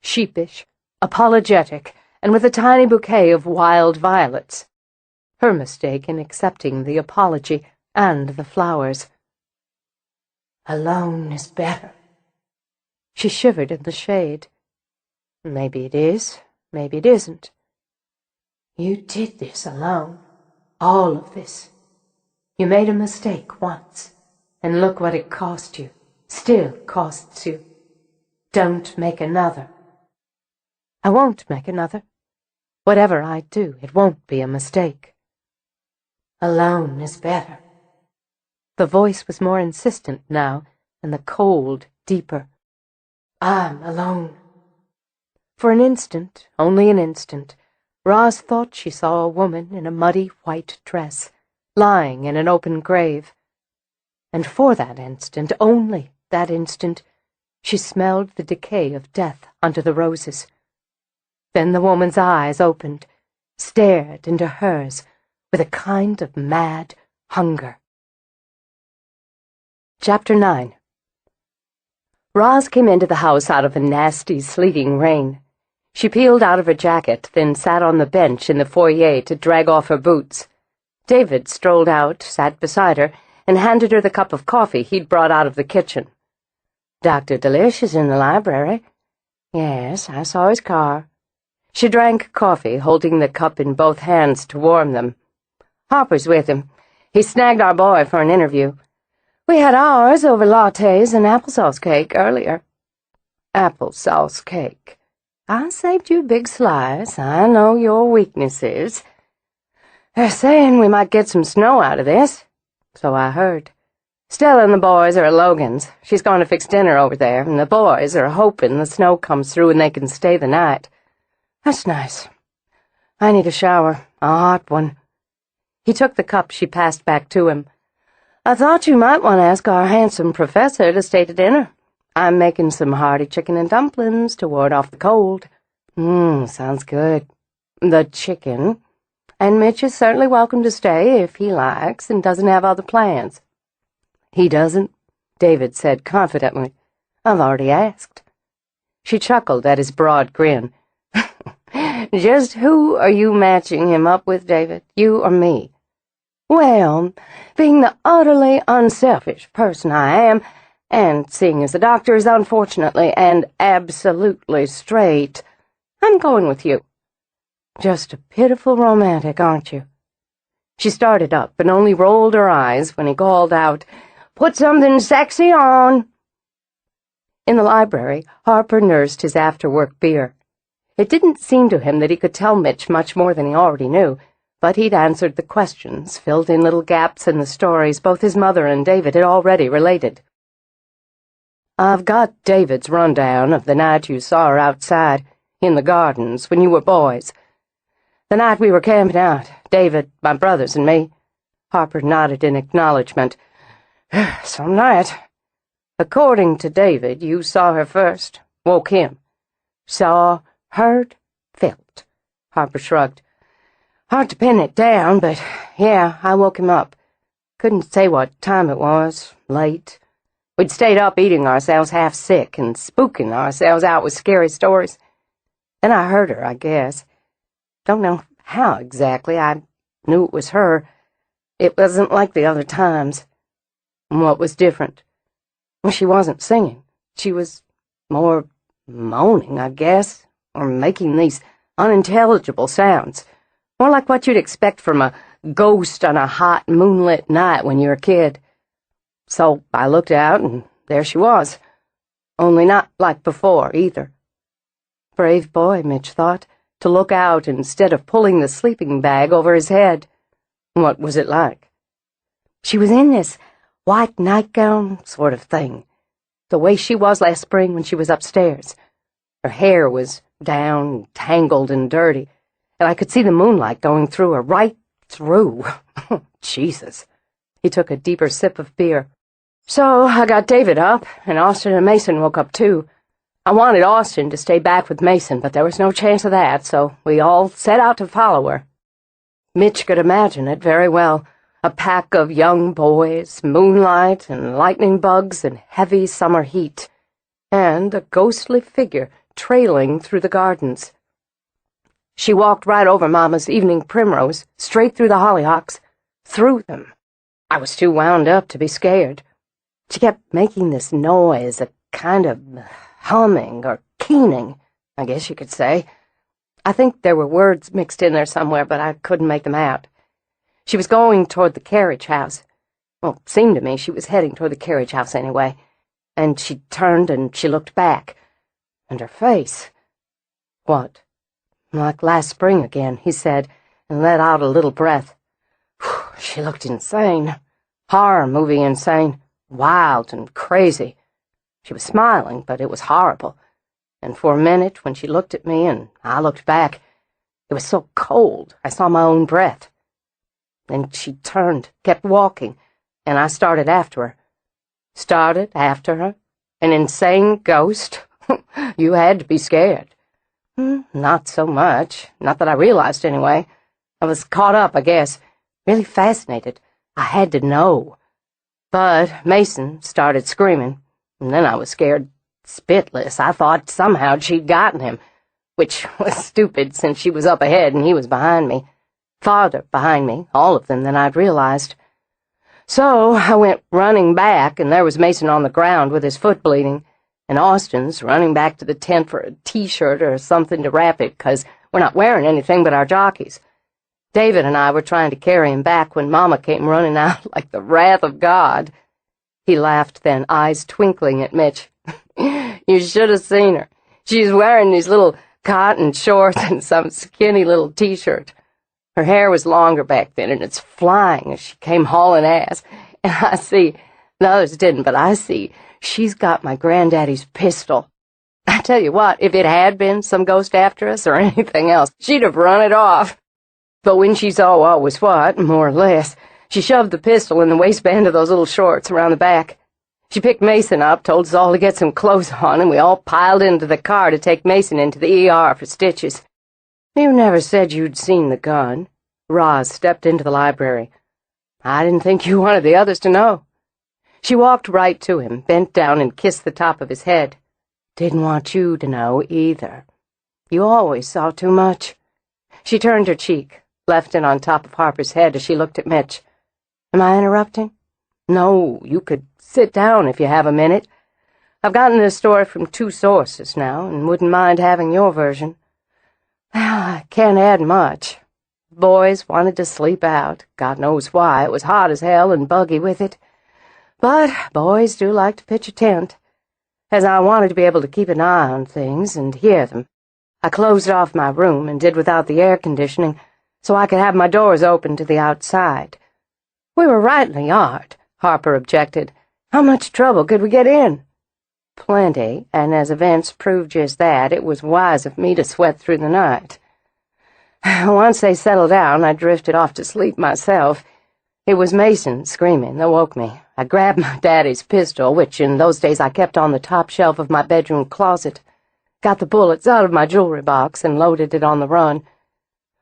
sheepish, apologetic, and with a tiny bouquet of wild violets. Her mistake in accepting the apology and the flowers. Alone is better. She shivered in the shade. Maybe it is, maybe it isn't. You did this alone, all of this. You made a mistake once, and look what it cost you, still costs you. Don't make another. I won't make another. Whatever I do, it won't be a mistake. Alone is better. The voice was more insistent now, and the cold deeper. I'm alone. For an instant, only an instant, Roz thought she saw a woman in a muddy white dress, lying in an open grave. And for that instant, only that instant, she smelled the decay of death under the roses. Then the woman's eyes opened, stared into hers with a kind of mad hunger. Chapter 9. Roz came into the house out of a nasty, sleeting rain. She peeled out of her jacket, then sat on the bench in the foyer to drag off her boots. David strolled out, sat beside her, and handed her the cup of coffee he'd brought out of the kitchen. Dr. Delish is in the library. Yes, I saw his car. She drank coffee, holding the cup in both hands to warm them. Harper's with him. He snagged our boy for an interview. We had ours over lattes and applesauce cake earlier. Applesauce cake. I saved you a big slice. I know your weaknesses. They're saying we might get some snow out of this. So I heard. Stella and the boys are at Logan's. She's going to fix dinner over there, and the boys are hoping the snow comes through and they can stay the night. That's nice. I need a shower, a hot one. He took the cup she passed back to him. I thought you might want to ask our handsome professor to stay to dinner. I'm making some hearty chicken and dumplings to ward off the cold. Sounds good. The chicken. And Mitch is certainly welcome to stay if he likes and doesn't have other plans. He doesn't, David said confidently. I've already asked. She chuckled at his broad grin. Just who are you matching him up with, David? You or me? Well, being the utterly unselfish person I am, and seeing as the doctor is unfortunately and absolutely straight, I'm going with you. Just a pitiful romantic, aren't you? She started up and only rolled her eyes when he called out, Put something sexy on! In the library, Harper nursed his after-work beer. It didn't seem to him that he could tell Mitch much more than he already knew, but he'd answered the questions, filled in little gaps in the stories both his mother and David had already related. I've got David's rundown of the night you saw her outside, in the gardens, when you were boys. The night we were camping out, David, my brothers, and me. Harper nodded in acknowledgement. Some night. According to David, you saw her first, woke him. Saw, heard, felt. Harper shrugged. Hard to pin it down, but yeah, I woke him up. Couldn't say what time it was, late. We'd stayed up eating ourselves half sick and spooking ourselves out with scary stories. Then I heard her, I guess. Don't know how exactly. I knew it was her. It wasn't like the other times. What was different? Well, she wasn't singing. She was more moaning, I guess, or making these unintelligible sounds. More like what you'd expect from a ghost on a hot moonlit night when you're a kid. So I looked out, and there she was. Only not like before, either. Brave boy, Mitch thought, to look out instead of pulling the sleeping bag over his head. What was it like? She was in this white nightgown sort of thing, the way she was last spring when she was upstairs. Her hair was down, tangled and dirty, and I could see the moonlight going through her, right through. Jesus. He took a deeper sip of beer. So I got David up, and Austin and Mason woke up too. I wanted Austin to stay back with Mason, but there was no chance of that, so we all set out to follow her. Mitch could imagine it very well. A pack of young boys, moonlight and lightning bugs and heavy summer heat, and a ghostly figure trailing through the gardens. She walked right over Mama's evening primrose, straight through the hollyhocks, through them. I was too wound up to be scared. She kept making this noise, a kind of humming or keening, I guess you could say. I think there were words mixed in there somewhere, but I couldn't make them out. She was going toward the carriage house. Well, it seemed to me she was heading toward the carriage house anyway. And she turned and she looked back. And her face. What? Like last spring again, he said, and let out a little breath. She looked insane. Horror movie insane. Wild and crazy. She was smiling, but it was horrible. And for a minute, when she looked at me and I looked back, it was so cold I saw my own breath. Then she turned, kept walking, and I started after her. Started after her? An insane ghost? You had to be scared. Not so much. Not that I realized, anyway. I was caught up, I guess. Really fascinated. I had to know. But Mason started screaming, and then I was scared spitless. I thought somehow she'd gotten him, which was stupid since she was up ahead and he was behind me. Farther behind me, all of them, than I'd realized. So I went running back, and there was Mason on the ground with his foot bleeding, and Austin's running back to the tent for a T-shirt or something to wrap it, 'cause we're not wearing anything but our jockeys. David and I were trying to carry him back when Mama came running out like the wrath of God. He laughed then, eyes twinkling at Mitch. You should have seen her. She's wearing these little cotton shorts and some skinny little T-shirt. Her hair was longer back then, and it's flying as she came hauling ass. And I see, the others didn't, but I see, she's got my granddaddy's pistol. I tell you what, if it had been some ghost after us or anything else, she'd have run it off. But when she saw what was what, more or less, she shoved the pistol in the waistband of those little shorts around the back. She picked Mason up, told us all to get some clothes on, and we all piled into the car to take Mason into the ER for stitches. You never said you'd seen the gun. Roz stepped into the library. I didn't think you wanted the others to know. She walked right to him, bent down and kissed the top of his head. Didn't want you to know either. You always saw too much. She turned her cheek, left it on top of Harper's head as she looked at Mitch. Am I interrupting? No, you could sit down if you have a minute. I've gotten this story from 2 sources now, and wouldn't mind having your version. Well, I can't add much. Boys wanted to sleep out. God knows why. It was hot as hell and buggy with it. But boys do like to pitch a tent. As I wanted to be able to keep an eye on things and hear them, I closed off my room and did without the air conditioning so I could have my doors open to the outside. We were right in the yard, Harper objected. How much trouble could we get in? Plenty, and as events proved just that, it was wise of me to sweat through the night. Once they settled down, I drifted off to sleep myself. It was Mason screaming that woke me. I grabbed my daddy's pistol, which in those days I kept on the top shelf of my bedroom closet, got the bullets out of my jewelry box, and loaded it on the run.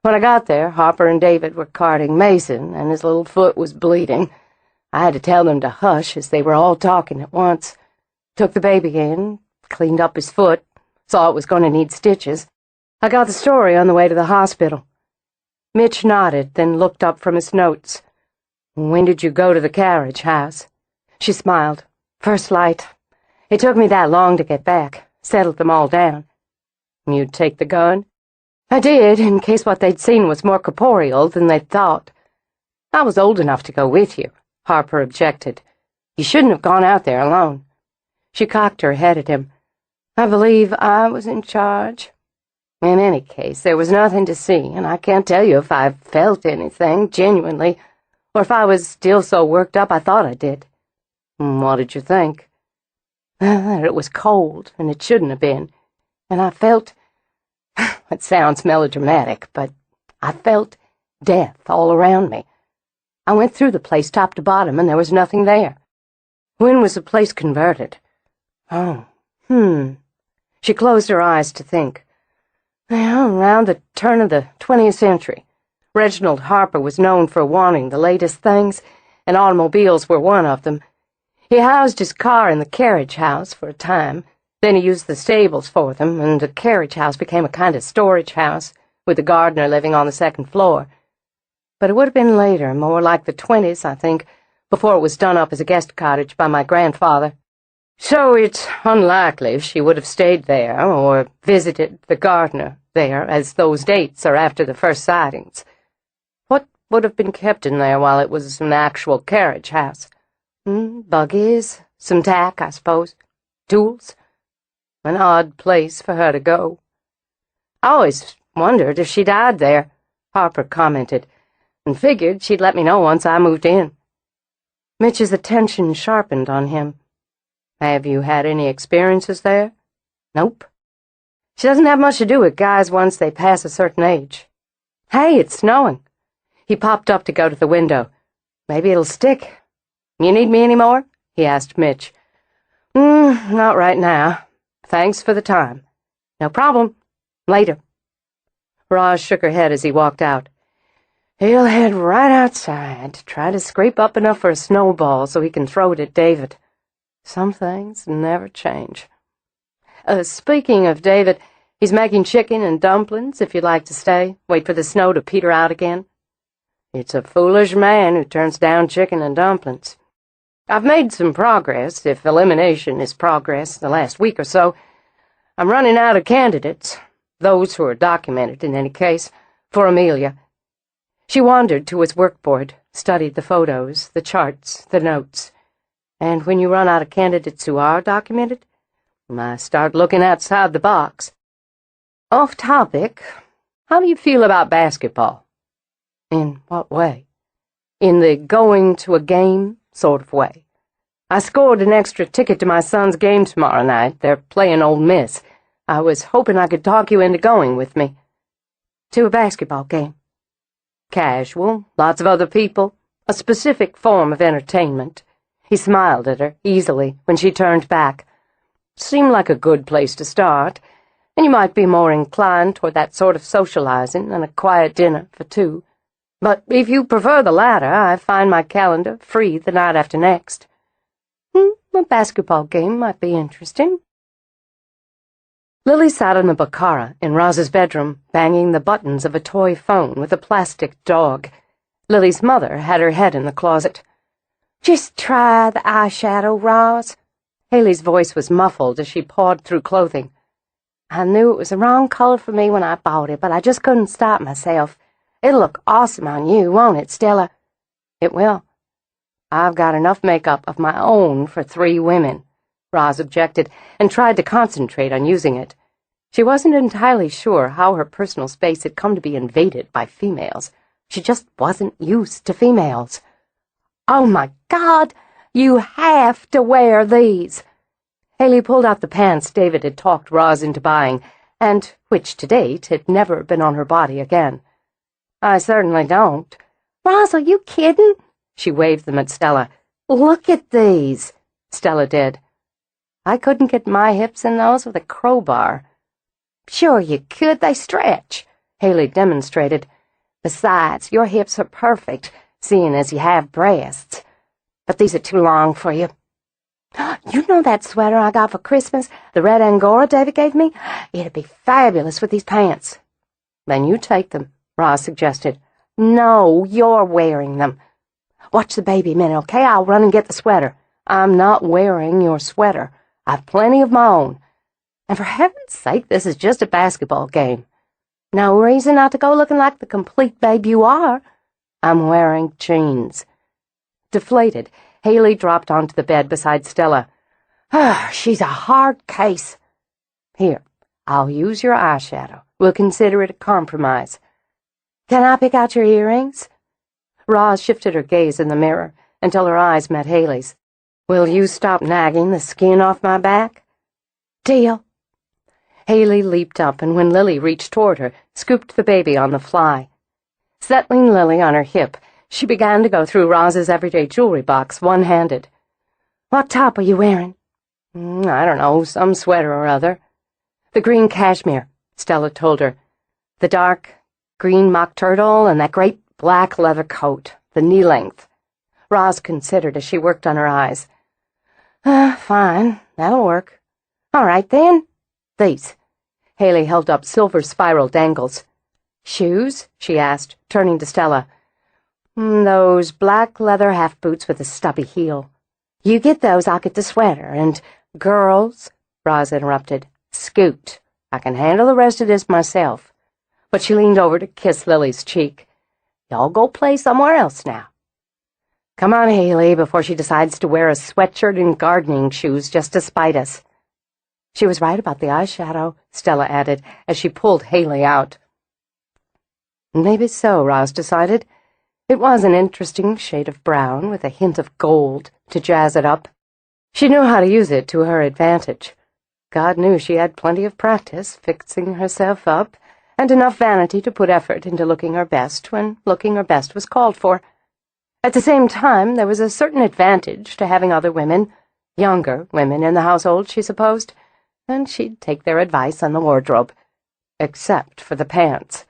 When I got there, Harper and David were carting Mason, and his little foot was bleeding. I had to tell them to hush as they were all talking at once. Took the baby in, cleaned up his foot, saw it was going to need stitches. I got the story on the way to the hospital. Mitch nodded, then looked up from his notes. When did you go to the carriage house? She smiled. First light. It took me that long to get back. Settled them all down. You'd take the gun? I did, in case what they'd seen was more corporeal than they'd thought. I was old enough to go with you, Harper objected. You shouldn't have gone out there alone. She cocked her head at him. I believe I was in charge. In any case, there was nothing to see, and I can't tell you if I felt anything, genuinely, or if I was still so worked up I thought I did. What did you think? That it was cold, and it shouldn't have been, and I felt... It sounds melodramatic, but I felt death all around me. I went through the place top to bottom, and there was nothing there. When was the place converted? Oh, She closed her eyes to think. Well, around the turn of the 20th century. Reginald Harper was known for wanting the latest things, and automobiles were one of them. He housed his car in the carriage house for a time. Then he used the stables for them, and the carriage house became a kind of storage house, with the gardener living on the 2nd floor. But it would have been later, more like the 20s, I think, before it was done up as a guest cottage by my grandfather. So it's unlikely she would have stayed there, or visited the gardener there, as those dates are after the first sightings. What would have been kept in there while it was an actual carriage house? Buggies, some tack, I suppose, tools. An odd place for her to go. I always wondered if she died there, Harper commented, and figured she'd let me know once I moved in. Mitch's attention sharpened on him. Have you had any experiences there? Nope. She doesn't have much to do with guys once they pass a certain age. Hey, it's snowing. He popped up to go to the window. Maybe it'll stick. You need me any more? He asked Mitch. Not right now. Thanks for the time. No problem. Later. Roz shook her head as he walked out. He'll head right outside, try to scrape up enough for a snowball so he can throw it at David. Some things never change. Speaking of David, he's making chicken and dumplings if you'd like to stay. Wait for the snow to peter out again. It's a foolish man who turns down chicken and dumplings. I've made some progress, if elimination is progress, the last week or so. I'm running out of candidates, those who are documented in any case, for Amelia. She wandered to his workboard, studied the photos, the charts, the notes. And when you run out of candidates who are documented, I start looking outside the box. Off topic, how do you feel about basketball? In what way? In the going to a game sort of way. I scored an extra ticket to my son's game tomorrow night. They're playing Ole Miss. I was hoping I could talk you into going with me. To a basketball game. Casual, lots of other people, a specific form of entertainment. He smiled at her, easily, when she turned back. Seemed like a good place to start, and you might be more inclined toward that sort of socializing than a quiet dinner for two. But if you prefer the latter, I find my calendar free the night after next. A basketball game might be interesting. Lily sat on the baccara in Roz's bedroom, banging the buttons of a toy phone with a plastic dog. Lily's mother had her head in the closet. Just try the eyeshadow, Roz. Haley's voice was muffled as she pawed through clothing. I knew it was the wrong color for me when I bought it, but I just couldn't stop myself. It'll look awesome on you, won't it, Stella? It will. I've got enough makeup of my own for 3 women, Roz objected, and tried to concentrate on using it. She wasn't entirely sure how her personal space had come to be invaded by females. She just wasn't used to females. Oh, my God! You have to wear these! Haley pulled out the pants David had talked Roz into buying, and which, to date, had never been on her body again. I certainly don't. Roz, are you kidding? She waved them at Stella. Look at these. Stella did. I couldn't get my hips in those with a crowbar. Sure you could. They stretch, Haley demonstrated. Besides, your hips are perfect, seeing as you have breasts. But these are too long for you. You know that sweater I got for Christmas, the red Angora David gave me? It'd be fabulous with these pants. Then you take them, Roz suggested. No, you're wearing them. Watch the baby a minute, okay? I'll run and get the sweater. I'm not wearing your sweater. I've plenty of my own. And for heaven's sake, this is just a basketball game. No reason not to go looking like the complete babe you are. I'm wearing jeans. Deflated, Haley dropped onto the bed beside Stella. She's a hard case. Here, I'll use your eyeshadow. We'll consider it a compromise. Can I pick out your earrings? Roz shifted her gaze in the mirror until her eyes met Haley's. Will you stop nagging the skin off my back? Deal. Haley leaped up, and when Lily reached toward her, scooped the baby on the fly. Settling Lily on her hip, she began to go through Roz's everyday jewelry box one-handed. What top are you wearing? I don't know, some sweater or other. The green cashmere, Stella told her. The dark green mock turtle and that great black leather coat, the knee-length. Roz considered as she worked on her eyes. Fine, that'll work. All right, then. These. Haley held up silver spiral dangles. Shoes? She asked, turning to Stella. Those black leather half boots with a stubby heel. You get those, I'll get the sweater, and... Girls, Roz interrupted. Scoot. I can handle the rest of this myself. But she leaned over to kiss Lily's cheek. Y'all go play somewhere else now. Come on, Haley, before she decides to wear a sweatshirt and gardening shoes just to spite us. She was right about the eyeshadow, Stella added, as she pulled Haley out. Maybe so, Roz decided. It was an interesting shade of brown with a hint of gold to jazz it up. She knew how to use it to her advantage. God knew she had plenty of practice fixing herself up, and enough vanity to put effort into looking her best when looking her best was called for. At the same time, there was a certain advantage to having other women, younger women in the household, she supposed, and she'd take their advice on the wardrobe, except for the pants.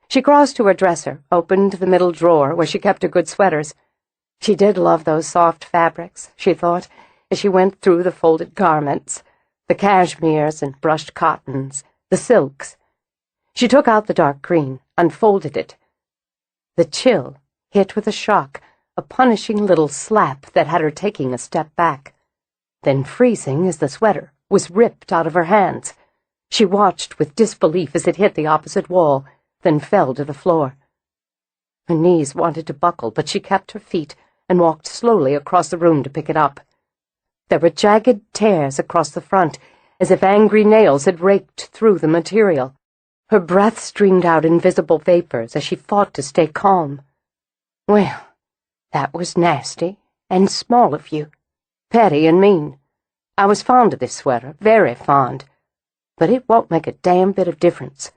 She crossed to her dresser, opened the middle drawer where she kept her good sweaters. She did love those soft fabrics, she thought, as she went through the folded garments, the cashmeres and brushed cottons, the silks. She took out the dark green, unfolded it. The chill hit with a shock, a punishing little slap that had her taking a step back, then freezing as the sweater was ripped out of her hands. She watched with disbelief as it hit the opposite wall, then fell to the floor. Her knees wanted to buckle, but she kept her feet and walked slowly across the room to pick it up. There were jagged tears across the front, as if angry nails had raked through the material. Her breath streamed out in visible vapors as she fought to stay calm. Well, that was nasty and small of you, petty and mean. I was fond of this sweater, very fond, but it won't make a damn bit of difference.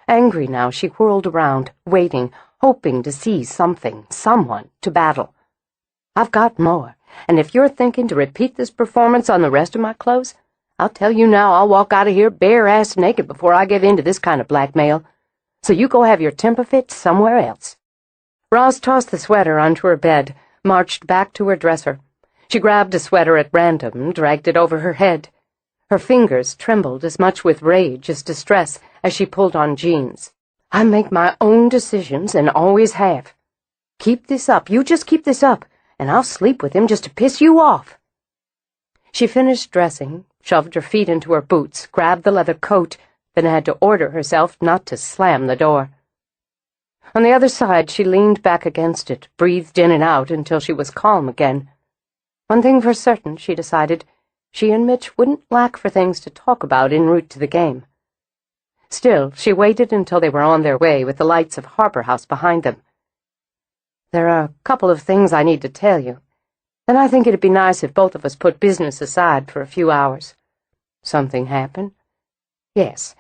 Angry now, she whirled around, waiting, hoping to see something, someone, to battle. I've got more. And if you're thinking to repeat this performance on the rest of my clothes, I'll tell you now I'll walk out of here bare-ass naked before I give in to this kind of blackmail. So you go have your temper fit somewhere else." Roz tossed the sweater onto her bed, marched back to her dresser. She grabbed a sweater at random and dragged it over her head. Her fingers trembled as much with rage as distress as she pulled on jeans. "I make my own decisions and always have. Keep this up, you just keep this up, and I'll sleep with him just to piss you off." She finished dressing, shoved her feet into her boots, grabbed the leather coat, then had to order herself not to slam the door. On the other side, she leaned back against it, breathed in and out until she was calm again. One thing for certain, she decided, she and Mitch wouldn't lack for things to talk about en route to the game. Still, she waited until they were on their way with the lights of Harper House behind them. "There are a couple of things I need to tell you. Then I think it'd be nice if both of us put business aside for a few hours." "Something happened?" "Yes.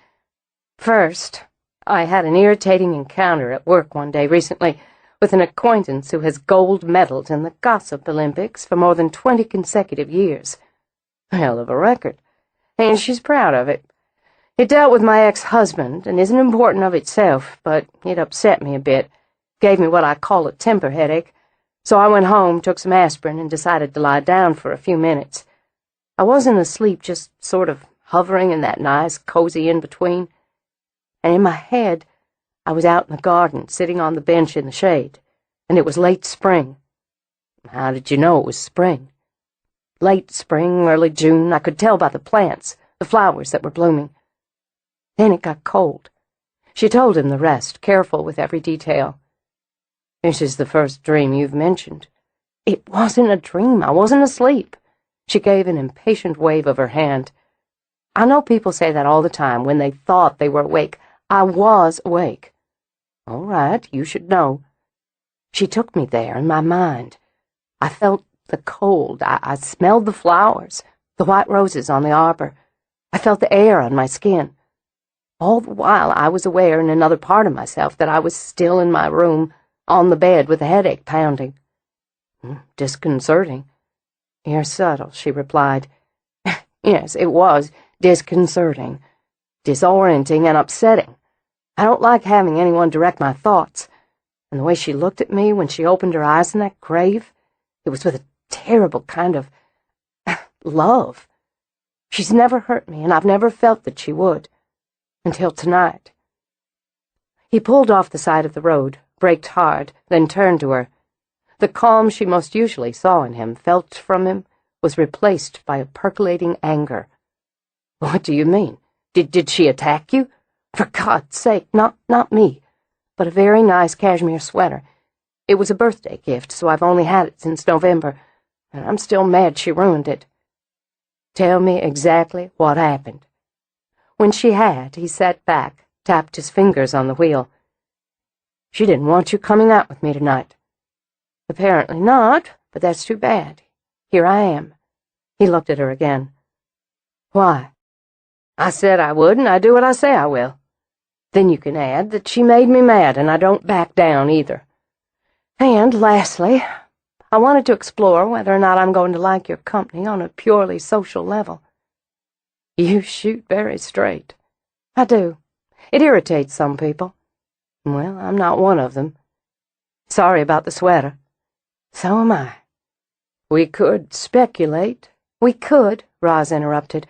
First, I had an irritating encounter at work one day recently with an acquaintance who has gold medaled in the Gossip Olympics for more than 20 consecutive years. A hell of a record, and she's proud of it. It dealt with my ex-husband and isn't important of itself, but it upset me a bit, gave me what I call a temper headache, so I went home, took some aspirin, and decided to lie down for a few minutes. I wasn't asleep, just sort of hovering in that nice, cozy in-between. And in my head, I was out in the garden, sitting on the bench in the shade, and it was late spring." "How did you know it was spring?" "Late spring, early June. I could tell by the plants, the flowers that were blooming. Then it got cold." She told him the rest, careful with every detail. "This is the first dream you've mentioned." "It wasn't a dream. I wasn't asleep." She gave an impatient wave of her hand. "I know people say that all the time when they thought they were awake. I was awake." "All right, you should know." "She took me there in my mind. I felt the cold. I smelled the flowers, the white roses on the arbor. I felt the air on my skin. All the while I was aware in another part of myself that I was still in my room, on the bed with a headache pounding." "Disconcerting." "You're subtle," she replied. "Yes, it was disconcerting, disorienting, and upsetting. I don't like having anyone direct my thoughts. And the way she looked at me when she opened her eyes in that grave, it was with a terrible kind of love. She's never hurt me, and I've never felt that she would. Until tonight." He pulled off the side of the road, braked hard, then turned to her. The calm she most usually saw in him, felt from him, was replaced by a percolating anger. "What do you mean? Did she attack you? For God's sake, not me, but a very nice cashmere sweater. It was a birthday gift, so I've only had it since November, and I'm still mad she ruined it." "Tell me exactly what happened." When she had, he sat back, tapped his fingers on the wheel. "She didn't want you coming out with me tonight." "Apparently not, but that's too bad. Here I am." He looked at her again. "Why?" "I said I would, and I do what I say I will." "Then you can add that she made me mad, and I don't back down either. And, lastly, I wanted to explore whether or not I'm going to like your company on a purely social level." "You shoot very straight." "I do. It irritates some people." "Well, I'm not one of them." "Sorry about the sweater." "So am I." "We could speculate." "We could," Roz interrupted,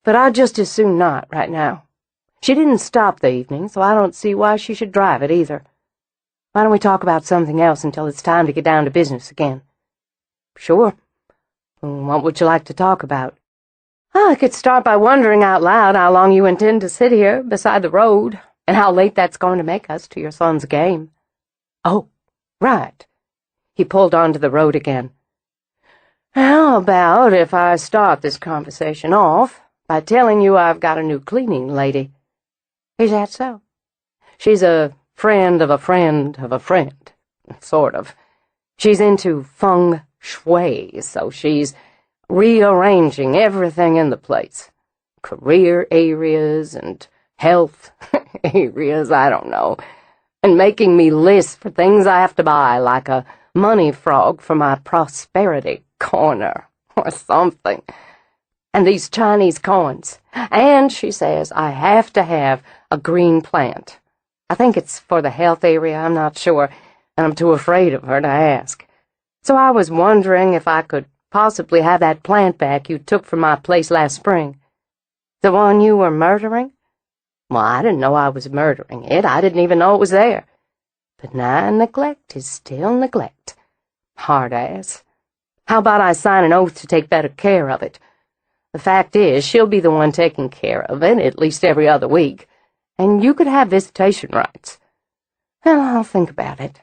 "but I'd just as soon not right now. She didn't stop the evening, so I don't see why she should drive it either. Why don't we talk about something else until it's time to get down to business again?" "Sure. What would you like to talk about?" "I could start by wondering out loud how long you intend to sit here beside the road, and how late that's going to make us to your son's game." "Oh, right." He pulled onto the road again. "How about if I start this conversation off by telling you I've got a new cleaning lady?" "Is that so?" "She's a friend of a friend of a friend, sort of. She's into feng shui, so she's rearranging everything in the place. Career areas and health areas, I don't know, and making me lists for things I have to buy, like a money frog for my prosperity corner or something. And these Chinese coins. And she says I have to have a green plant. I think it's for the health area, I'm not sure, and I'm too afraid of her to ask. So I was wondering if I could possibly have that plant back you took from my place last spring. The one you were murdering? Well, I didn't know I was murdering it. I didn't even know it was there. But now neglect is still neglect. Hard ass. How about I sign an oath to take better care of it? The fact is, she'll be the one taking care of it, at least every other week, and you could have visitation rights. Well, I'll think about it.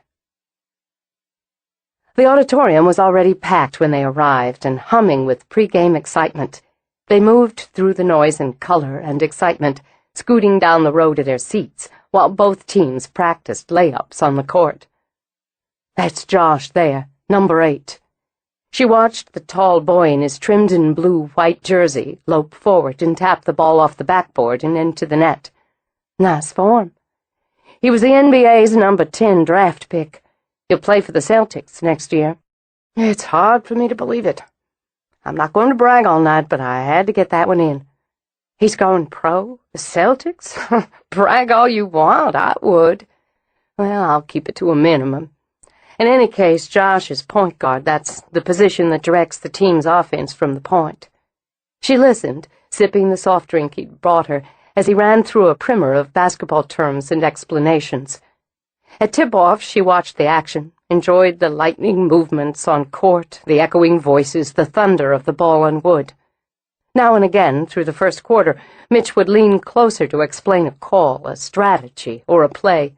The auditorium was already packed when they arrived, and humming with pre-game excitement. They moved through the noise and color and excitement, scooting down the row to their seats, while both teams practiced layups on the court. That's Josh there, number 8. She watched the tall boy in his trimmed-in-blue white jersey lope forward and tap the ball off the backboard and into the net. Nice form. He was the NBA's number 10 draft pick. He'll play for the Celtics next year. It's hard for me to believe it. I'm not going to brag all night, but I had to get that one in. He's going pro? The Celtics? Brag all you want, I would. Well, I'll keep it to a minimum. In any case, Josh is point guard. That's the position that directs the team's offense from the point. She listened, sipping the soft drink he'd brought her, as he ran through a primer of basketball terms and explanations. At tip-off, she watched the action, enjoyed the lightning movements on court, the echoing voices, the thunder of the ball on wood. Now and again, through the first quarter, Mitch would lean closer to explain a call, a strategy, or a play,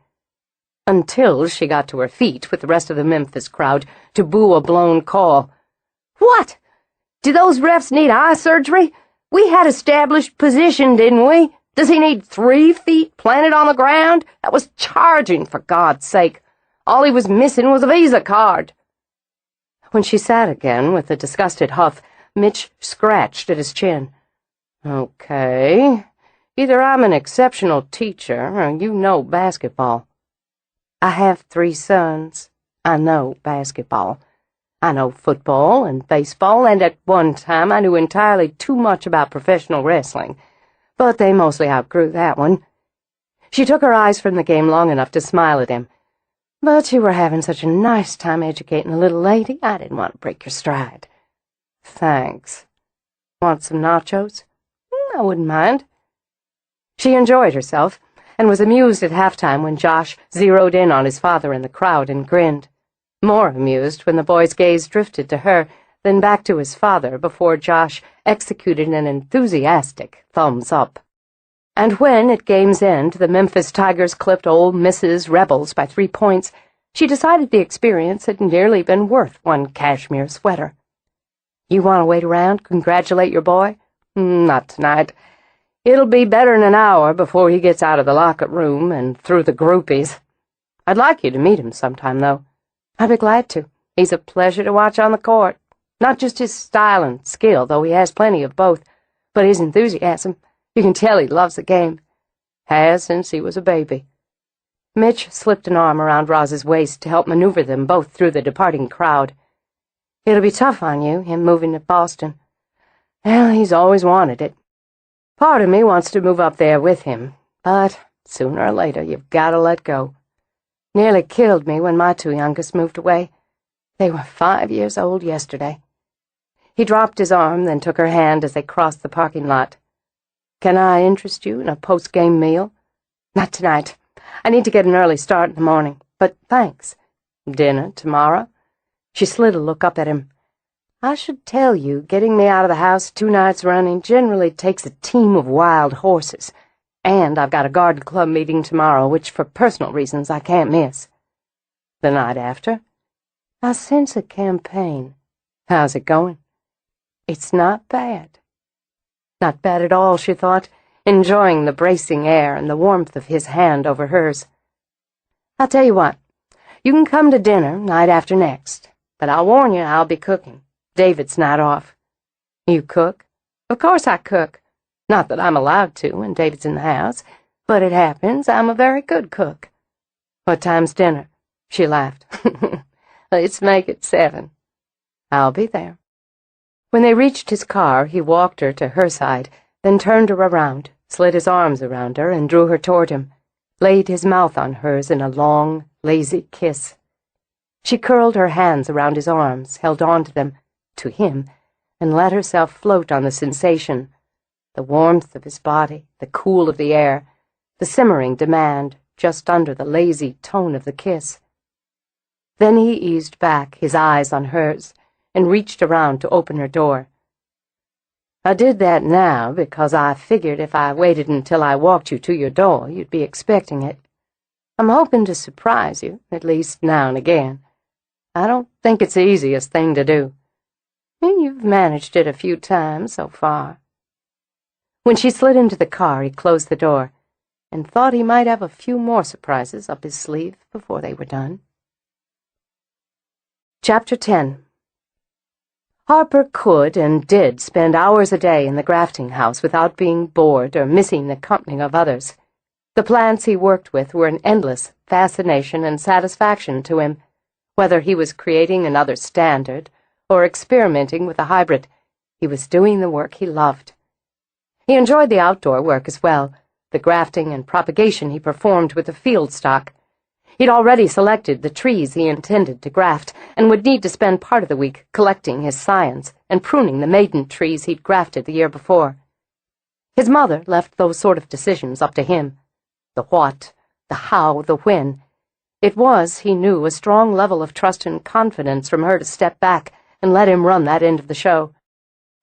until she got to her feet with the rest of the Memphis crowd to boo a blown call. What? Do those refs need eye surgery? We had established position, didn't we? Does he need 3 feet planted on the ground? That was charging, for God's sake. All he was missing was a Visa card. When she sat again with a disgusted huff, Mitch scratched at his chin. Okay. Either I'm an exceptional teacher or you know basketball. I have 3 sons. I know basketball. I know football and baseball, and at one time I knew entirely too much about professional wrestling. But they mostly outgrew that one. She took her eyes from the game long enough to smile at him. But you were having such a nice time educating a little lady, I didn't want to break your stride. Thanks. Want some nachos? I wouldn't mind. She enjoyed herself, and was amused at halftime when Josh zeroed in on his father in the crowd and grinned. More amused when the boy's gaze drifted to her, then back to his father before Josh executed an enthusiastic thumbs up. And when, at game's end, the Memphis Tigers clipped Ole Miss's Rebels by 3 points, she decided the experience had nearly been worth one cashmere sweater. You want to wait around, congratulate your boy? Not tonight. It'll be better than an hour before he gets out of the locker room and through the groupies. I'd like you to meet him sometime, though. I'd be glad to. He's a pleasure to watch on the court. Not just his style and skill, though he has plenty of both, but his enthusiasm. You can tell he loves the game. Has since he was a baby. Mitch slipped an arm around Roz's waist to help maneuver them both through the departing crowd. It'll be tough on you, him moving to Boston. Well, he's always wanted it. Part of me wants to move up there with him, but sooner or later you've got to let go. Nearly killed me when my 2 youngest moved away. They were 5 years old yesterday. He dropped his arm, then took her hand as they crossed the parking lot. Can I interest you in a post-game meal? Not tonight. I need to get an early start in the morning, but thanks. Dinner tomorrow? She slid a look up at him. I should tell you, getting me out of the house 2 nights running generally takes a team of wild horses, and I've got a garden club meeting tomorrow, which for personal reasons I can't miss. The night after? I sense a campaign. How's it going? It's not bad. Not bad at all, she thought, enjoying the bracing air and the warmth of his hand over hers. I'll tell you what, you can come to dinner night after next, but I'll warn you I'll be cooking. David's not off. You cook? Of course I cook. Not that I'm allowed to when David's in the house, but it happens I'm a very good cook. What time's dinner? She laughed. Let's make it 7. I'll be there. When they reached his car, he walked her to her side, then turned her around, slid his arms around her, and drew her toward him, laid his mouth on hers in a long, lazy kiss. She curled her hands around his arms, held on to them, to him, and let herself float on the sensation, the warmth of his body, the cool of the air, the simmering demand just under the lazy tone of the kiss. Then he eased back, his eyes on hers, and reached around to open her door. I did that now because I figured if I waited until I walked you to your door, you'd be expecting it. I'm hoping to surprise you, at least now and again. I don't think it's the easiest thing to do. You've managed it a few times so far. When she slid into the car, he closed the door, and thought he might have a few more surprises up his sleeve before they were done. Chapter 10. Harper could and did spend hours a day in the grafting house without being bored or missing the company of others. The plants he worked with were an endless fascination and satisfaction to him. Whether he was creating another standard or experimenting with a hybrid, he was doing the work he loved. He enjoyed the outdoor work as well, the grafting and propagation he performed with the field stock. He'd already selected the trees he intended to graft, and would need to spend part of the week collecting his scions and pruning the maiden trees he'd grafted the year before. His mother left those sort of decisions up to him. The what, the how, the when. It was, he knew, a strong level of trust and confidence from her to step back and let him run that end of the show.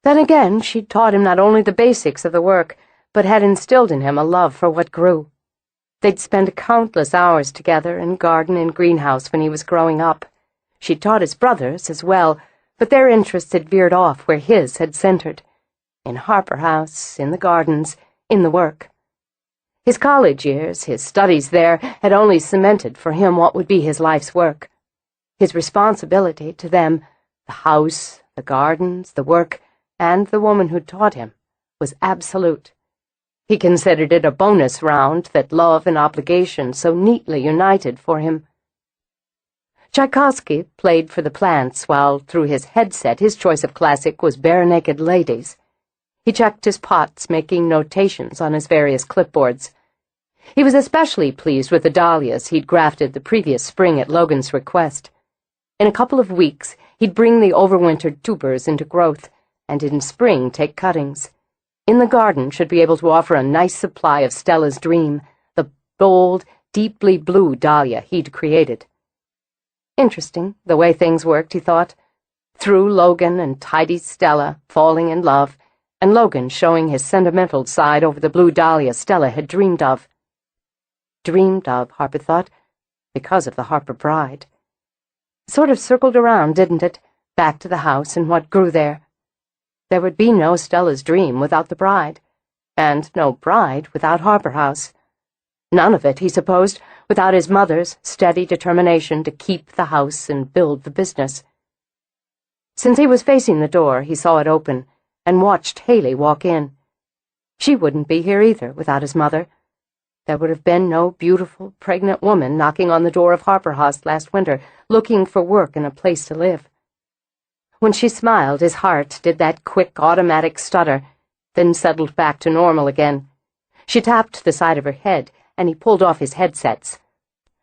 Then again, she'd taught him not only the basics of the work, but had instilled in him a love for what grew. They'd spent countless hours together in garden and greenhouse when he was growing up. She'd taught his brothers as well, but their interests had veered off where his had centered. In Harper House, in the gardens, in the work. His college years, his studies there, had only cemented for him what would be his life's work. His responsibility to them, the house, the gardens, the work, and the woman who taught him, was absolute. He considered it a bonus round that love and obligation so neatly united for him. Tchaikovsky played for the plants while, through his headset, his choice of classic was bare-naked ladies. He checked his pots, making notations on his various clipboards. He was especially pleased with the dahlias he'd grafted the previous spring at Logan's request. In a couple of weeks, he'd bring the overwintered tubers into growth, and in spring take cuttings. In the garden should be able to offer a nice supply of Stella's dream, the bold, deeply blue dahlia he'd created. Interesting, the way things worked, he thought. Through Logan and tidy Stella falling in love, and Logan showing his sentimental side over the blue dahlia Stella had dreamed of. Dreamed of, Harper thought, because of the Harper Bride. Sort of circled around, didn't it, back to the house and what grew there. There would be no Stella's dream without the bride, and no bride without Harper House. None of it, he supposed, without his mother's steady determination to keep the house and build the business. Since he was facing the door, he saw it open, and watched Haley walk in. She wouldn't be here either without his mother. There would have been no beautiful, pregnant woman knocking on the door of Harper House last winter, looking for work and a place to live. When she smiled, his heart did that quick, automatic stutter, then settled back to normal again. She tapped the side of her head, and he pulled off his headsets.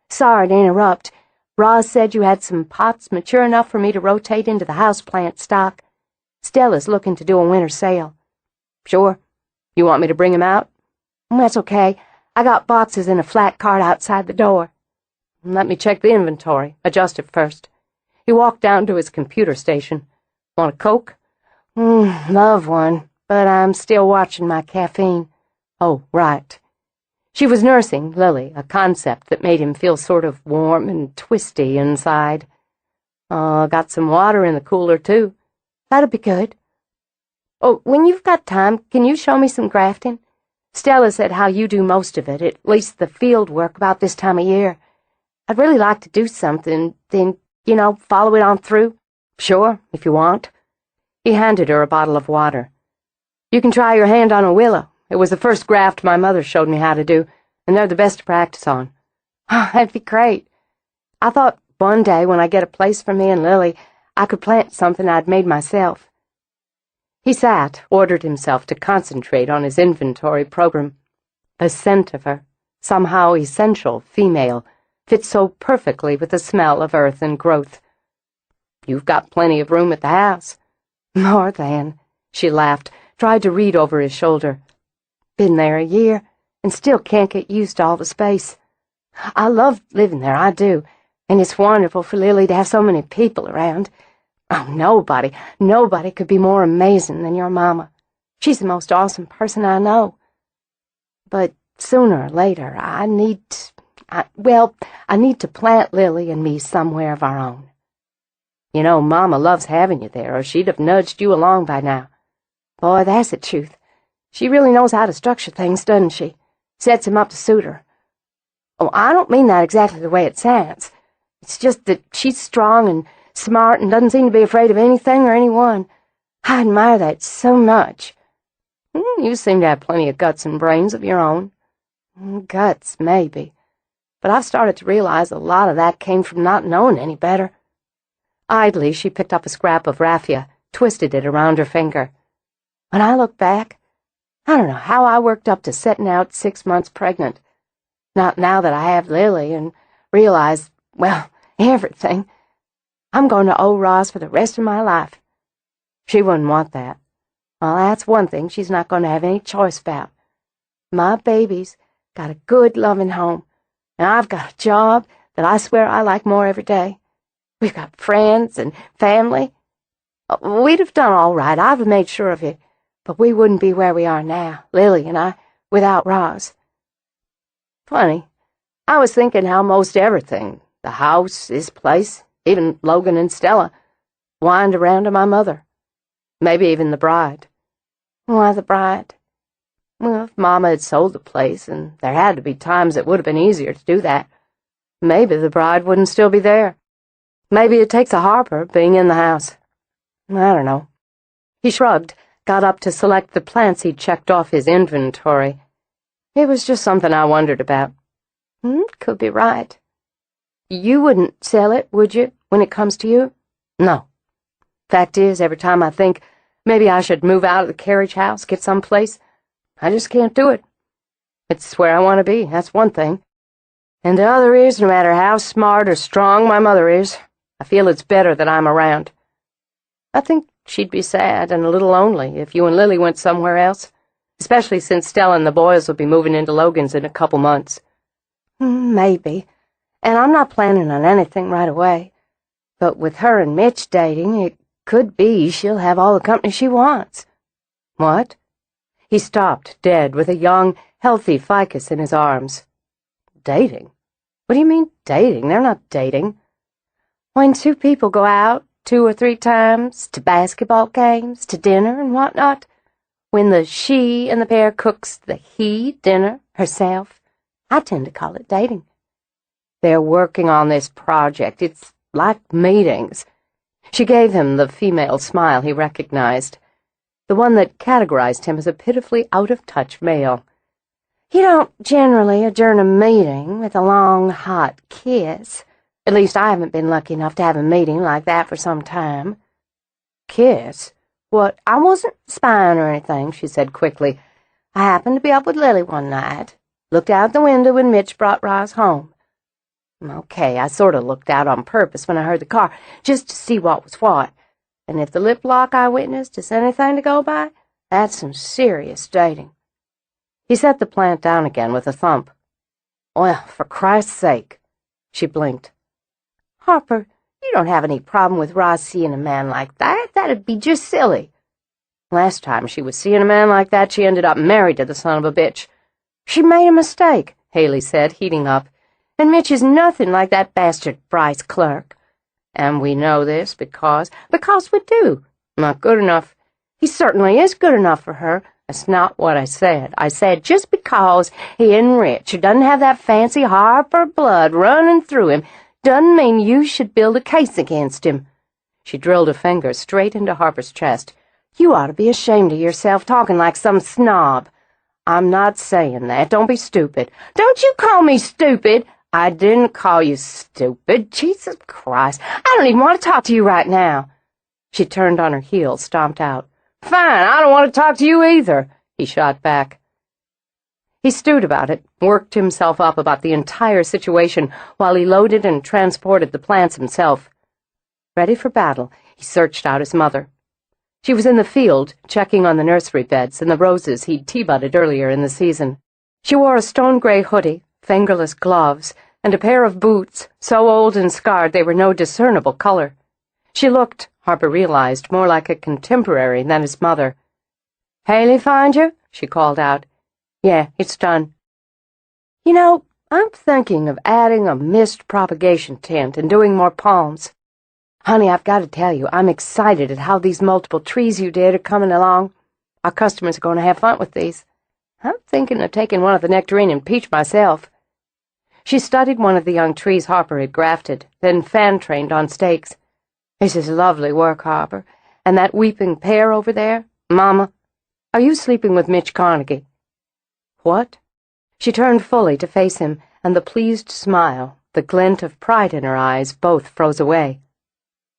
"Sorry to interrupt. Roz said you had some pots mature enough for me to rotate into the houseplant stock. Stella's looking to do a winter sale." "Sure. You want me to bring him out?" "That's okay. I got boxes in a flat cart outside the door." "Let me check the inventory. Adjust it first." He walked down to his computer station. "Want a Coke?" Love one, but I'm still watching my caffeine." "Oh, right." She was nursing Lily, a concept that made him feel sort of warm and twisty inside. Got some water in the cooler, too." "That'd be good." "Oh, when you've got time, can you show me some grafting? Stella said how you do most of it, at least the field work, about this time of year. I'd really like to do something, then, follow it on through." "Sure, if you want." He handed her a bottle of water. "You can try your hand on a willow. It was the first graft my mother showed me how to do, and they're the best to practice on." "Oh, that'd be great. I thought one day when I get a place for me and Lily, I could plant something I'd made myself." He sat, ordered himself to concentrate on his inventory program. The scent of her, somehow essential, female, fit so perfectly with the smell of earth and growth. "You've got plenty of room at the house." "More than," she laughed, tried to read over his shoulder. "Been there a year, and still can't get used to all the space. I love living there, I do, and it's wonderful for Lily to have so many people around. Oh, nobody could be more amazing than your mama. She's the most awesome person I know. But sooner or later, I need to plant Lily and me somewhere of our own. You know, Mama loves having you there, or she'd have nudged you along by now. Boy, that's the truth. She really knows how to structure things, doesn't she? Sets him up to suit her. Oh, I don't mean that exactly the way it sounds. It's just that she's strong and smart and doesn't seem to be afraid of anything or anyone. I admire that so much. You seem to have plenty of guts and brains of your own." "Guts, maybe. But I've started to realize a lot of that came from not knowing any better." Idly, she picked up a scrap of raffia, twisted it around her finger. "When I look back, I don't know how I worked up to setting out 6 months pregnant. Not now that I have Lily and realize, well, everything. I'm going to owe Roz for the rest of my life. She wouldn't want that. Well, that's one thing she's not going to have any choice about. My baby's got a good, loving home, and I've got a job that I swear I like more every day. We've got friends and family. We'd have done all right, I've made sure of it, but we wouldn't be where we are now, Lily and I, without Roz. Funny, I was thinking how most everything, the house, this place, even Logan and Stella, whined around to my mother. Maybe even the bride." "Why the bride?" "Well, if Mama had sold the place, and there had to be times it would have been easier to do that, maybe the bride wouldn't still be there. Maybe it takes a Harper being in the house. I don't know." He shrugged, got up to select the plants he'd checked off his inventory. "It was just something I wondered about." "Could be right. You wouldn't sell it, would you, when it comes to you?" "No. Fact is, every time I think maybe I should move out of the carriage house, get someplace, I just can't do it. It's where I want to be, that's one thing. And the other is, no matter how smart or strong my mother is, I feel it's better that I'm around. I think she'd be sad and a little lonely if you and Lily went somewhere else, especially since Stella and the boys will be moving into Logan's in a couple months." "Maybe. And I'm not planning on anything right away. But with her and Mitch dating, it could be she'll have all the company she wants." "What?" He stopped, dead, with a young, healthy ficus in his arms. "Dating? What do you mean, dating? They're not dating." "When two people go out 2 or 3 times, to basketball games, to dinner and whatnot, when the she in the pair cooks the he dinner herself, I tend to call it dating. They're working on this project. It's like meetings." She gave him the female smile he recognized, the one that categorized him as a pitifully out-of-touch male. "You don't generally adjourn a meeting with a long, hot kiss. At least I haven't been lucky enough to have a meeting like that for some time." "Kiss? What?" "I wasn't spying or anything," she said quickly. "I happened to be up with Lily one night. Looked out the window when Mitch brought Roz home. Okay, I sort of looked out on purpose when I heard the car, just to see what was what. And if the lip lock I witnessed is anything to go by, that's some serious dating." He set the plant down again with a thump. "Well, for Christ's sake." She blinked. "Harper, you don't have any problem with Roz seeing a man like that. That'd be just silly. Last time she was seeing a man like that, she ended up married to the son of a bitch." "She made a mistake," Haley said, heating up. "And Mitch is nothing like that bastard Bryce Clerk. And we know this because we do. Not good enough. He certainly is good enough for her. That's not what I said. I said just because he isn't rich or doesn't have that fancy Harper blood running through him doesn't mean you should build a case against him." She drilled a finger straight into Harper's chest. "You ought to be ashamed of yourself, talking like some snob." "I'm not saying that. Don't be stupid." "Don't you call me stupid." "I didn't call you stupid. Jesus Christ, I don't even want to talk to you right now." She turned on her heel, stomped out. Fine, I don't want to talk to you either, he shot back. He stewed about it, worked himself up about the entire situation while he loaded and transported the plants himself. Ready for battle, he searched out his mother. She was in the field, checking on the nursery beds and the roses he'd tea-budded earlier in the season. She wore a stone-gray hoodie, fingerless gloves, and a pair of boots, so old and scarred they were no discernible color. She looked, Harper realized, more like a contemporary than his mother. "Haley find you?" she called out. "Yeah, it's done." "You know, I'm thinking of adding a mist propagation tent and doing more palms. Honey, I've got to tell you, I'm excited at how these multiple trees you did are coming along. Our customers are going to have fun with these. I'm thinking of taking one of the nectarine and peach myself." She studied one of the young trees Harper had grafted, then fan-trained on stakes. "This is lovely work, Harper. And that weeping pear over there, Mama, are you sleeping with Mitch Carnegie?" "What?" She turned fully to face him, and the pleased smile, the glint of pride in her eyes, both froze away.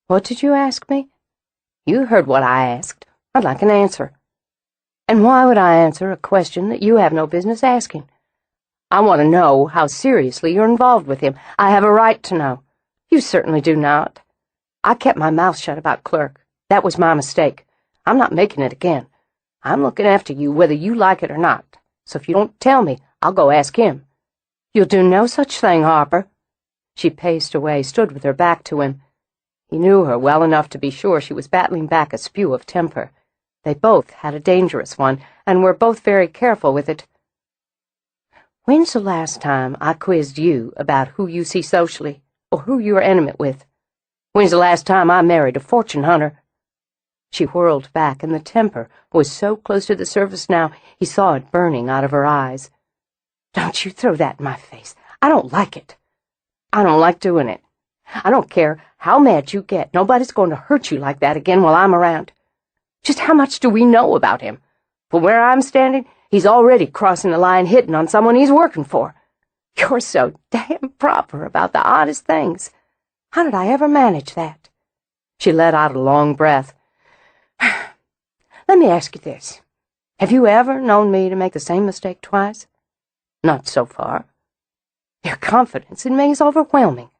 "What did you ask me?" "You heard what I asked. I'd like an answer." "And why would I answer a question that you have no business asking? I want to know how seriously you're involved with him. I have a right to know. You certainly do not. I kept my mouth shut about Clerk. That was my mistake. I'm not making it again. I'm looking after you whether you like it or not. So if you don't tell me, I'll go ask him." "You'll do no such thing, Harper." She paced away, stood with her back to him. He knew her well enough to be sure she was battling back a spew of temper. They both had a dangerous one, and were both very careful with it. "When's the last time I quizzed you about who you see socially, or who you are intimate with? When's the last time I married a fortune hunter?" She whirled back, and the temper was so close to the surface now he saw it burning out of her eyes. "Don't you throw that in my face. I don't like it. I don't like doing it. I don't care how mad you get. Nobody's going to hurt you like that again while I'm around. Just how much do we know about him? From where I'm standing, he's already crossing the line hitting on someone he's working for. You're so damn proper about the oddest things. How did I ever manage that?" She let out a long breath. "Let me ask you this. Have you ever known me to make the same mistake twice?" "Not so far." "Your confidence in me is overwhelming."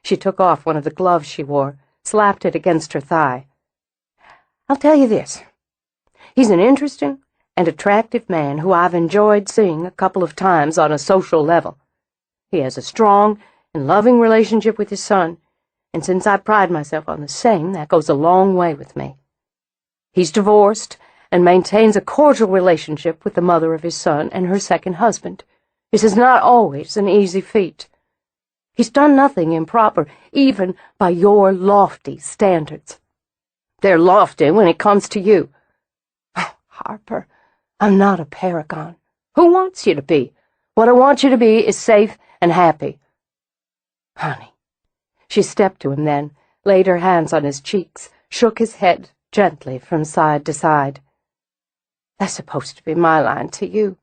She took off one of the gloves she wore, slapped it against her thigh. "I'll tell you this. He's an interesting and attractive man who I've enjoyed seeing a couple of times on a social level. He has a strong and loving relationship with his son, and since I pride myself on the same, that goes a long way with me. He's divorced and maintains a cordial relationship with the mother of his son and her second husband. This is not always an easy feat. He's done nothing improper, even by your lofty standards. They're lofty when it comes to you." "Oh, Harper, I'm not a paragon. Who wants you to be? What I want you to be is safe and happy." "Honey." She stepped to him then, laid her hands on his cheeks, shook his head gently from side to side. "That's supposed to be my line to you.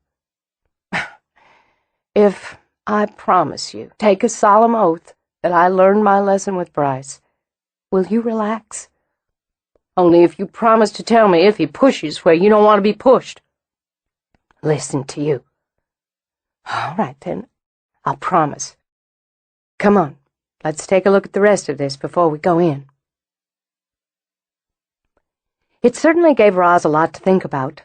If I promise you, take a solemn oath, that I learned my lesson with Bryce, will you relax? Only if you promise to tell me if he pushes where you don't want to be pushed." "Listen to you." "All right, then. I'll promise. Come on, let's take a look at the rest of this before we go in." It certainly gave Roz a lot to think about.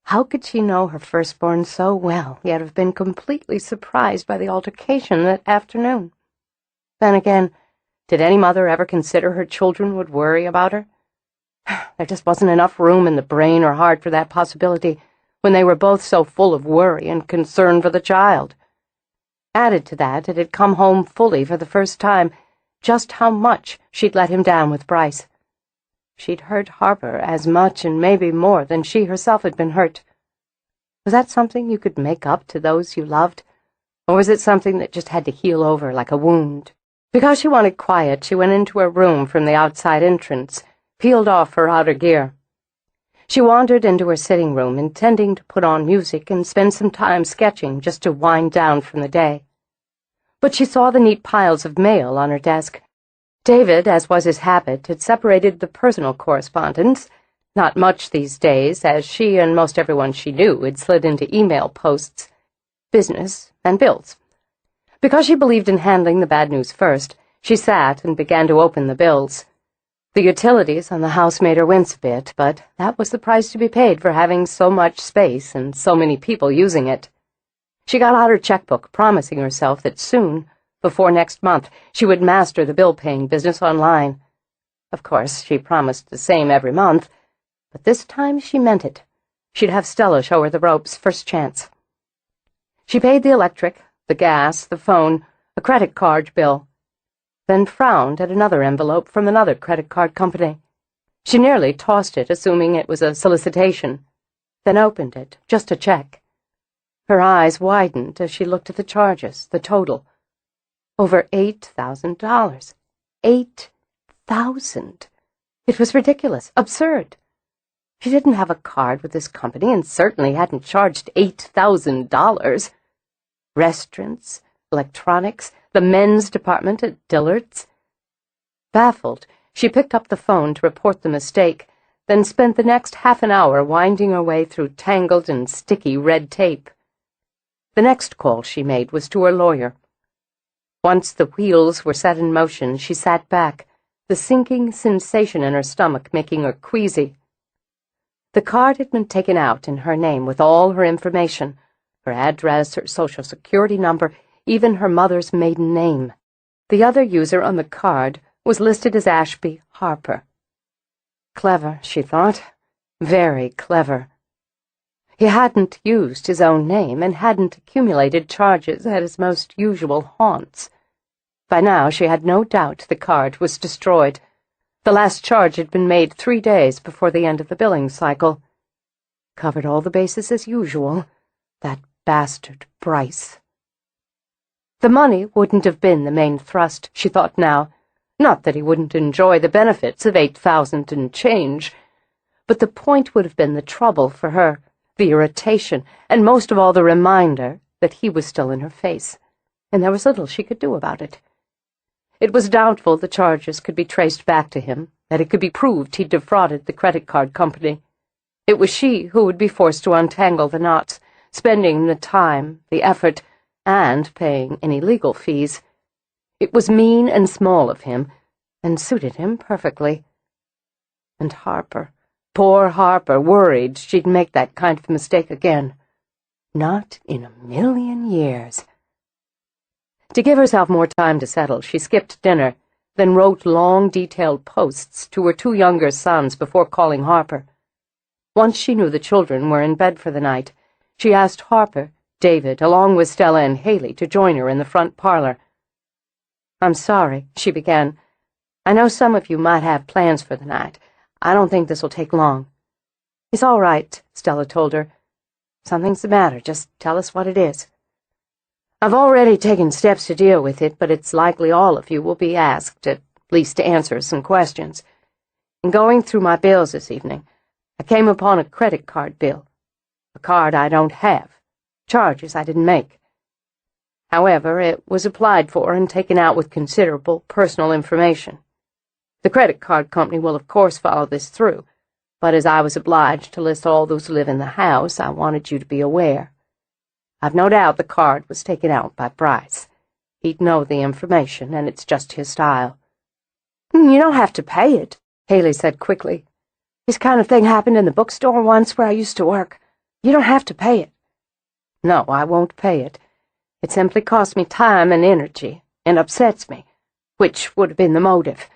How could she know her firstborn so well, yet have been completely surprised by the altercation that afternoon? Then again, did any mother ever consider her children would worry about her? There just wasn't enough room in the brain or heart for that possibility when they were both so full of worry and concern for the child. Added to that, it had come home fully for the first time just how much she'd let him down with Bryce. She'd hurt Harper as much and maybe more than she herself had been hurt. Was that something you could make up to those you loved? Or was it something that just had to heal over like a wound? Because she wanted quiet, she went into her room from the outside entrance, peeled off her outer gear. She wandered into her sitting room, intending to put on music and spend some time sketching just to wind down from the day. But she saw the neat piles of mail on her desk. David, as was his habit, had separated the personal correspondence, Not much these days, as she and most everyone she knew had slid into email posts, business, and bills. Because she believed in handling the bad news first, she sat and began to open the bills. The utilities on the house made her wince a bit, but that was the price to be paid for having so much space and so many people using it. She got out her checkbook, promising herself that soon, before next month, she would master the bill-paying business online. Of course, she promised the same every month, but this time she meant it. She'd have Stella show her the ropes first chance. She paid the electric, the gas, the phone, a credit card bill, then frowned at another envelope from another credit card company. She nearly tossed it, assuming it was a solicitation, then opened it, just to check. Her eyes widened as she looked at the charges, the total. Over $8,000. $8,000. It was ridiculous, absurd. She didn't have a card with this company and certainly hadn't charged $8,000. Restaurants, electronics, the men's department at Dillard's. Baffled, she picked up the phone to report the mistake, then spent the next half an hour winding her way through tangled and sticky red tape. The next call she made was to her lawyer. Once the wheels were set in motion, she sat back, the sinking sensation in her stomach making her queasy. The card had been taken out in her name with all her information, her address, her social security number, even her mother's maiden name. The other user on the card was listed as Ashby Harper. Clever, she thought. Very clever. He hadn't used his own name and hadn't accumulated charges at his most usual haunts. By now she had no doubt the card was destroyed. The last charge had been made 3 days before the end of the billing cycle. Covered all the bases as usual. That bastard Bryce. The money wouldn't have been the main thrust, she thought now. Not that he wouldn't enjoy the benefits of $8,000 and change, but the point would have been the trouble for her, the irritation, and most of all the reminder that he was still in her face, and there was little she could do about it. It was doubtful the charges could be traced back to him, that it could be proved he'd defrauded the credit card company. It was she who would be forced to untangle the knots, spending the time, the effort, and paying any legal fees. It was mean and small of him, and suited him perfectly. And Harper, poor Harper, worried she'd make that kind of mistake again. Not in a million years. To give herself more time to settle, she skipped dinner, then wrote long, detailed posts to her 2 younger sons before calling Harper. Once she knew the children were in bed for the night, she asked Harper, David, along with Stella and Haley, to join her in the front parlor. "I'm sorry," she began. "I know some of you might have plans for the night. I don't think this'll take long." "It's all right," Stella told her. "Something's the matter. Just tell us what it is." "I've already taken steps to deal with it, but it's likely all of you will be asked, at least to answer some questions. In going through my bills this evening, I came upon a credit card bill. A card I don't have. Charges I didn't make. However, it was applied for and taken out with considerable personal information. The credit card company will of course follow this through, but as I was obliged to list all those who live in the house, I wanted you to be aware. I've no doubt the card was taken out by Bryce. He'd know the information, and it's just his style." "You don't have to pay it," Haley said quickly. "This kind of thing happened in the bookstore once where I used to work. You don't have to pay it." "No, I won't pay it. It simply costs me time and energy, and upsets me, which would have been the motive.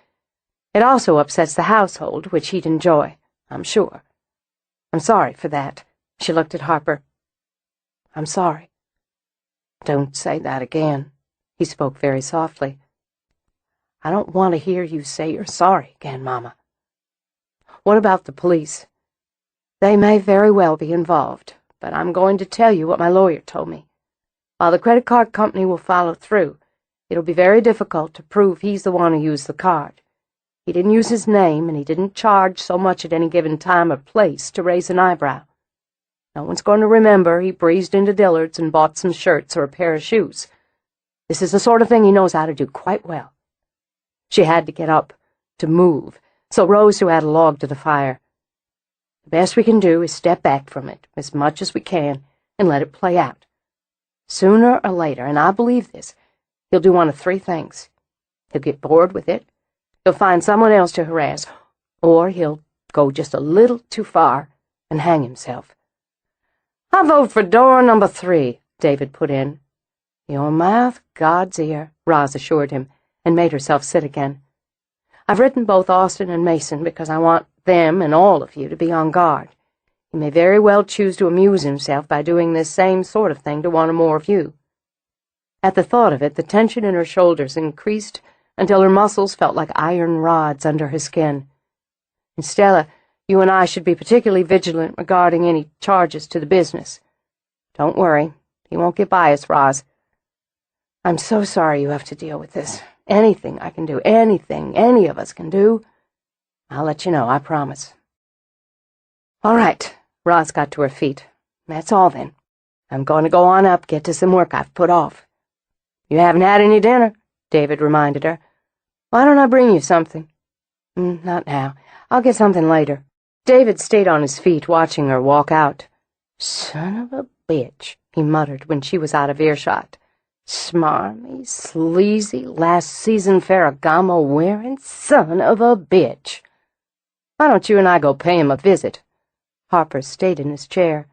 It also upsets the household, which he'd enjoy, I'm sure. I'm sorry for that." She looked at Harper. "I'm sorry." "Don't say that again." He spoke very softly. "I don't want to hear you say you're sorry again, Mama." "What about the police?" "They may very well be involved, but I'm going to tell you what my lawyer told me. While the credit card company will follow through, it'll be very difficult to prove he's the one who used the card. He didn't use his name, and he didn't charge so much at any given time or place to raise an eyebrow. No one's going to remember he breezed into Dillard's and bought some shirts or a pair of shoes. This is the sort of thing he knows how to do quite well." She had to get up, to move, so rose to add a log to the fire. The best we can do is step back from it as much as we can and let it play out. Sooner or later, and I believe this, he'll do one of three things. He'll get bored with it, he'll find someone else to harass, or he'll go just a little too far and hang himself. "I vote for door number 3, David put in. "Your mouth, God's ear," Roz assured him, and made herself sit again. "I've written both Austin and Mason because I want them and all of you to be on guard. He may very well choose to amuse himself by doing this same sort of thing to one or more of you." At the thought of it, the tension in her shoulders increased until her muscles felt like iron rods under her skin. "And Stella, you and I should be particularly vigilant regarding any charges to the business. Don't worry, he won't get by us, Roz. I'm so sorry you have to deal with this. Anything I can do, anything any of us can do, I'll let you know, I promise." "All right," Roz got to her feet. "That's all, then. I'm going to go on up, get to some work I've put off." "You haven't had any dinner," David reminded her. "Why don't I bring you something?" Not now. I'll get something later." David stayed on his feet, watching her walk out. "Son of a bitch," he muttered when she was out of earshot. "Smarmy, sleazy, last-season Ferragamo-wearing son of a bitch. Why don't you and I go pay him a visit?" Harper stayed in his chair.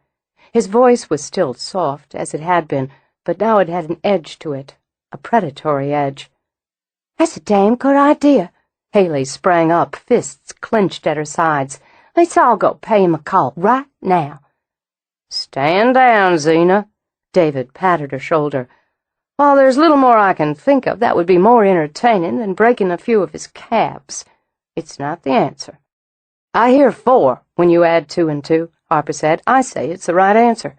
His voice was still soft, as it had been, but now it had an edge to it, a predatory edge. "That's a damn good idea." Haley sprang up, fists clenched at her sides. "Let's all go pay him a call right now." "Stand down, Zena." David patted her shoulder. "While there's little more I can think of that would be more entertaining than breaking a few of his calves, it's not the answer." "I hear 4 when you add 2 and 2, Harper said. "I say it's the right answer."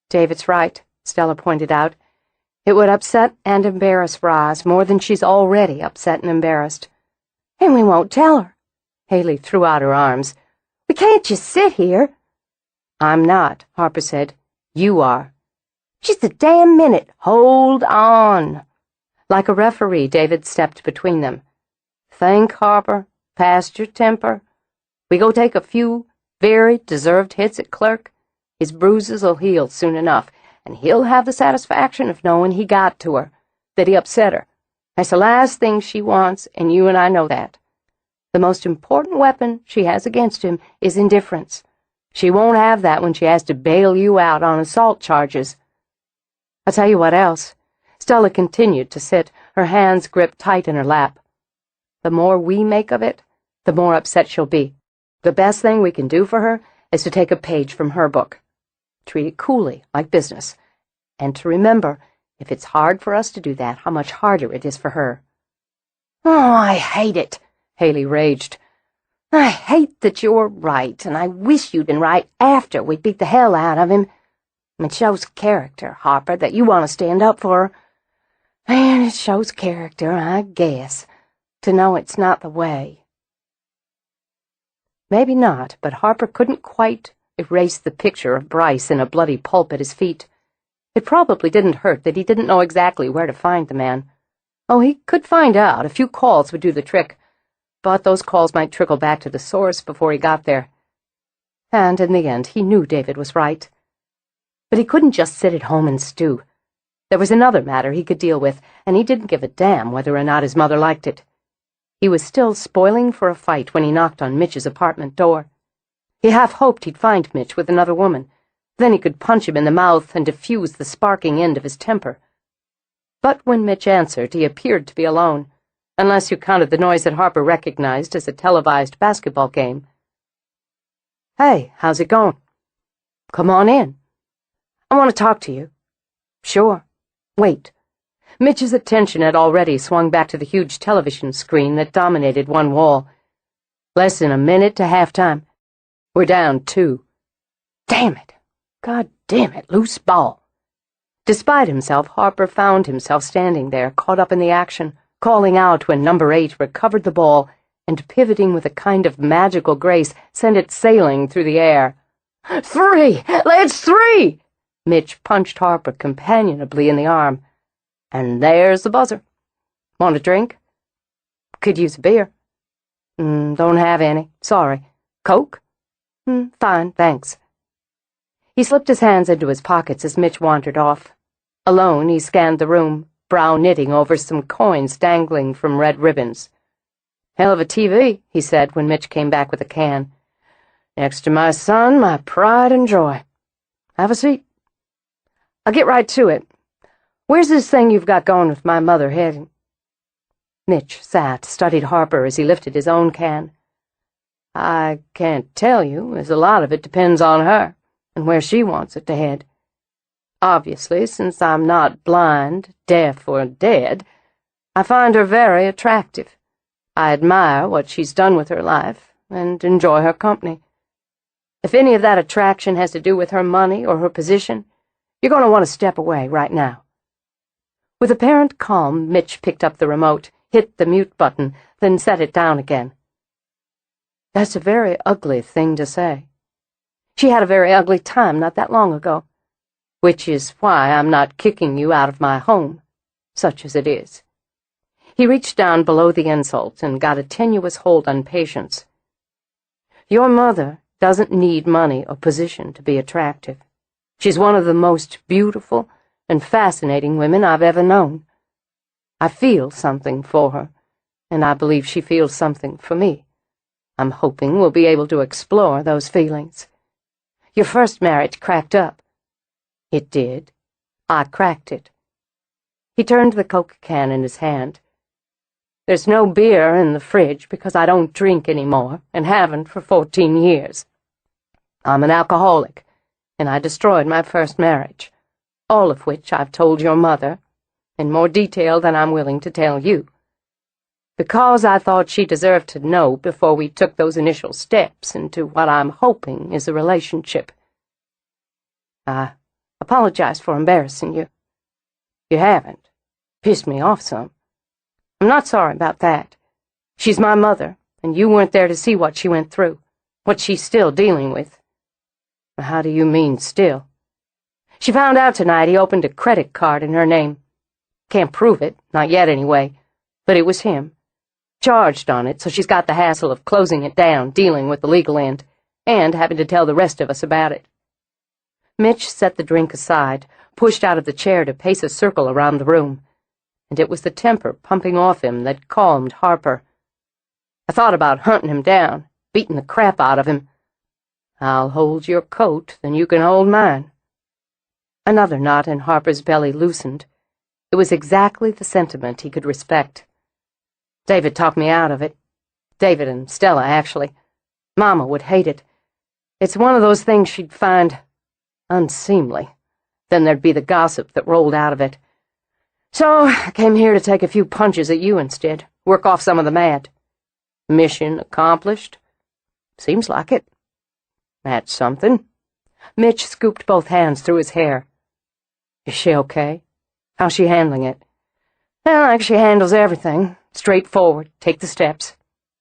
"David's right," Stella pointed out. "It would upset and embarrass Roz more than she's already upset and embarrassed." "And we won't tell her." Haley threw out her arms. "We can't just sit here." "I'm not," Harper said. "You are." "Just a damn minute. Hold on." Like a referee, David stepped between them. "Think, Harper, past your temper. We go take a few very deserved hits at Clerk. His bruises'll heal soon enough, and he'll have the satisfaction of knowing he got to her, that he upset her. That's the last thing she wants, and you and I know that. The most important weapon she has against him is indifference. She won't have that when she has to bail you out on assault charges. I'll tell you what else." Stella continued to sit, her hands gripped tight in her lap. "The more we make of it, the more upset she'll be. The best thing we can do for her is to take a page from her book. Treat it coolly, like business. And to remember, if it's hard for us to do that, how much harder it is for her." "Oh, I hate it," Haley raged. "I hate that you're right, and I wish you'd been right after we beat the hell out of him. It shows character, Harper, that you want to stand up for her. And it shows character, I guess, to know it's not the way." Maybe not, but Harper couldn't quite erase the picture of Bryce in a bloody pulp at his feet. It probably didn't hurt that he didn't know exactly where to find the man. Oh, he could find out. A few calls would do the trick. But those calls might trickle back to the source before he got there. And in the end, he knew David was right. But he couldn't just sit at home and stew. There was another matter he could deal with, and he didn't give a damn whether or not his mother liked it. He was still spoiling for a fight when he knocked on Mitch's apartment door. He half hoped he'd find Mitch with another woman. Then he could punch him in the mouth and diffuse the sparking end of his temper. But when Mitch answered, he appeared to be alone, unless you counted the noise that Harper recognized as a televised basketball game. "Hey, how's it going?" "Come on in." "I want to talk to you." "Sure. Wait." Mitch's attention had already swung back to the huge television screen that dominated one wall. "Less than a minute to halftime. We're down 2. Damn it. God damn it, loose ball." Despite himself, Harper found himself standing there, caught up in the action, calling out when number 8 recovered the ball and, pivoting with a kind of magical grace, sent it sailing through the air. "3! Let's 3!" Mitch punched Harper companionably in the arm. "And there's the buzzer. Want a drink?" "Could use a beer." Don't have any. Sorry. Coke?" Fine, thanks." He slipped his hands into his pockets as Mitch wandered off. Alone, he scanned the room, brow knitting over some coins dangling from red ribbons. "Hell of a TV," he said when Mitch came back with a can. "Next to my son, my pride and joy. Have a seat." "I'll get right to it. Where's this thing you've got going with my mother heading?" Mitch sat, studied Harper as he lifted his own can. "I can't tell you, as a lot of it depends on her and where she wants it to head. Obviously, since I'm not blind, deaf, or dead, I find her very attractive. I admire what she's done with her life and enjoy her company. If any of that attraction has to do with her money or her position, you're going to want to step away right now." With apparent calm, Mitch picked up the remote, hit the mute button, then set it down again. "That's a very ugly thing to say. She had a very ugly time not that long ago, which is why I'm not kicking you out of my home, such as it is." He reached down below the insult and got a tenuous hold on Patience. "Your mother doesn't need money or position to be attractive. She's one of the most beautiful and fascinating women I've ever known. I feel something for her, and I believe she feels something for me. I'm hoping we'll be able to explore those feelings. Your first marriage cracked up." "It did. I cracked it." He turned the Coke can in his hand. "There's no beer in the fridge because I don't drink anymore and haven't for 14 years. I'm an alcoholic, and I destroyed my first marriage, all of which I've told your mother, in more detail than I'm willing to tell you, because I thought she deserved to know before we took those initial steps into what I'm hoping is a relationship. I apologize for embarrassing you. You haven't. Pissed me off some. I'm not sorry about that. She's my mother, and you weren't there to see what she went through, what she's still dealing with." "How do you mean, still?" "She found out tonight he opened a credit card in her name. Can't prove it, not yet anyway, but it was him. Charged on it, so she's got the hassle of closing it down, dealing with the legal end, and having to tell the rest of us about it." Mitch set the drink aside, pushed out of the chair to pace a circle around the room, and it was the temper pumping off him that calmed Harper. "I thought about hunting him down, beating the crap out of him. I'll hold your coat, then you can hold mine." Another knot in Harper's belly loosened. It was exactly the sentiment he could respect. "David talked me out of it. David and Stella, actually. Mama would hate it. It's one of those things she'd find unseemly. Then there'd be the gossip that rolled out of it. So I came here to take a few punches at you instead, work off some of the mad. Mission accomplished? Seems like it. That's something." Mitch scooped both hands through his hair. "Is she okay? How's she handling it?" "Well, like she handles everything. Straightforward, take the steps.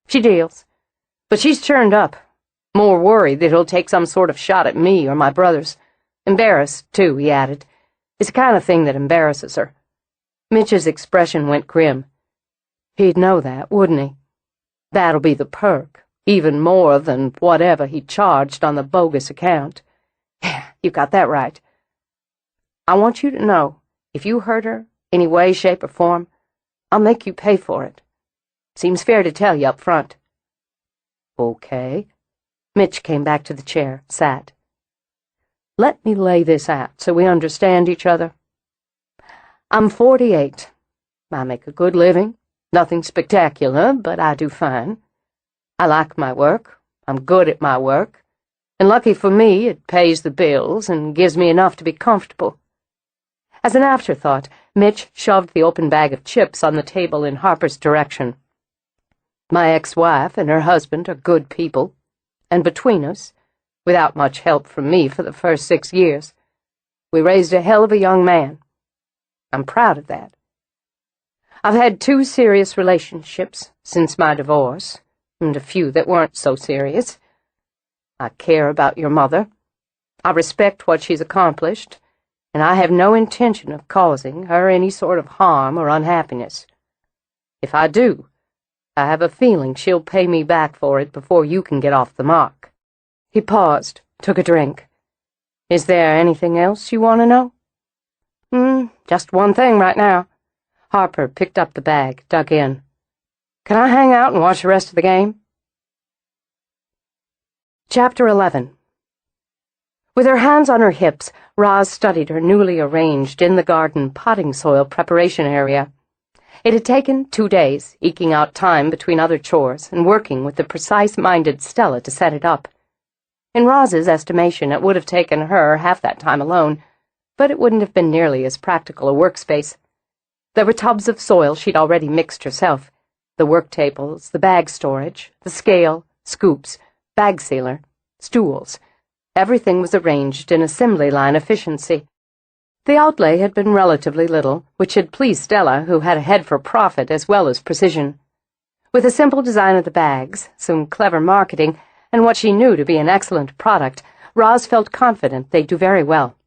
She deals. But she's turned up. More worried that he'll take some sort of shot at me or my brothers. Embarrassed, too," he added. "It's the kind of thing that embarrasses her." Mitch's expression went grim. "He'd know that, wouldn't he? That'll be the perk, even more than whatever he charged on the bogus account." "Yeah, you got that right." "I want you to know, if you hurt her, any way, shape, or form, I'll make you pay for it. Seems fair to tell you up front." "Okay." Mitch came back to the chair, sat. "Let me lay this out so we understand each other. I'm 48. I make a good living. Nothing spectacular, but I do fine. I like my work. I'm good at my work. And lucky for me, it pays the bills and gives me enough to be comfortable." As an afterthought, Mitch shoved the open bag of chips on the table in Harper's direction. "My ex-wife and her husband are good people, and between us, without much help from me for the first 6 years, we raised a hell of a young man. I'm proud of that. I've had 2 serious relationships since my divorce, and a few that weren't so serious. I care about your mother. I respect what she's accomplished, and I have no intention of causing her any sort of harm or unhappiness. If I do, I have a feeling she'll pay me back for it before you can get off the mark." He paused, took a drink. Is there anything else you want to know? Just one thing right now. Harper picked up the bag, dug in. Can I hang out and watch the rest of the game? Chapter 11. With her hands on her hips, Roz studied her newly arranged in-the-garden potting soil preparation area. It had taken 2 days, eking out time between other chores and working with the precise-minded Stella to set it up. In Roz's estimation, it would have taken her half that time alone, but it wouldn't have been nearly as practical a workspace. There were tubs of soil she'd already mixed herself, the work tables, the bag storage, the scale, scoops, bag sealer, stools. Everything was arranged in assembly line efficiency. The outlay had been relatively little, which had pleased Stella, who had a head for profit as well as precision. With a simple design of the bags, some clever marketing, and what she knew to be an excellent product, Roz felt confident they'd do very well.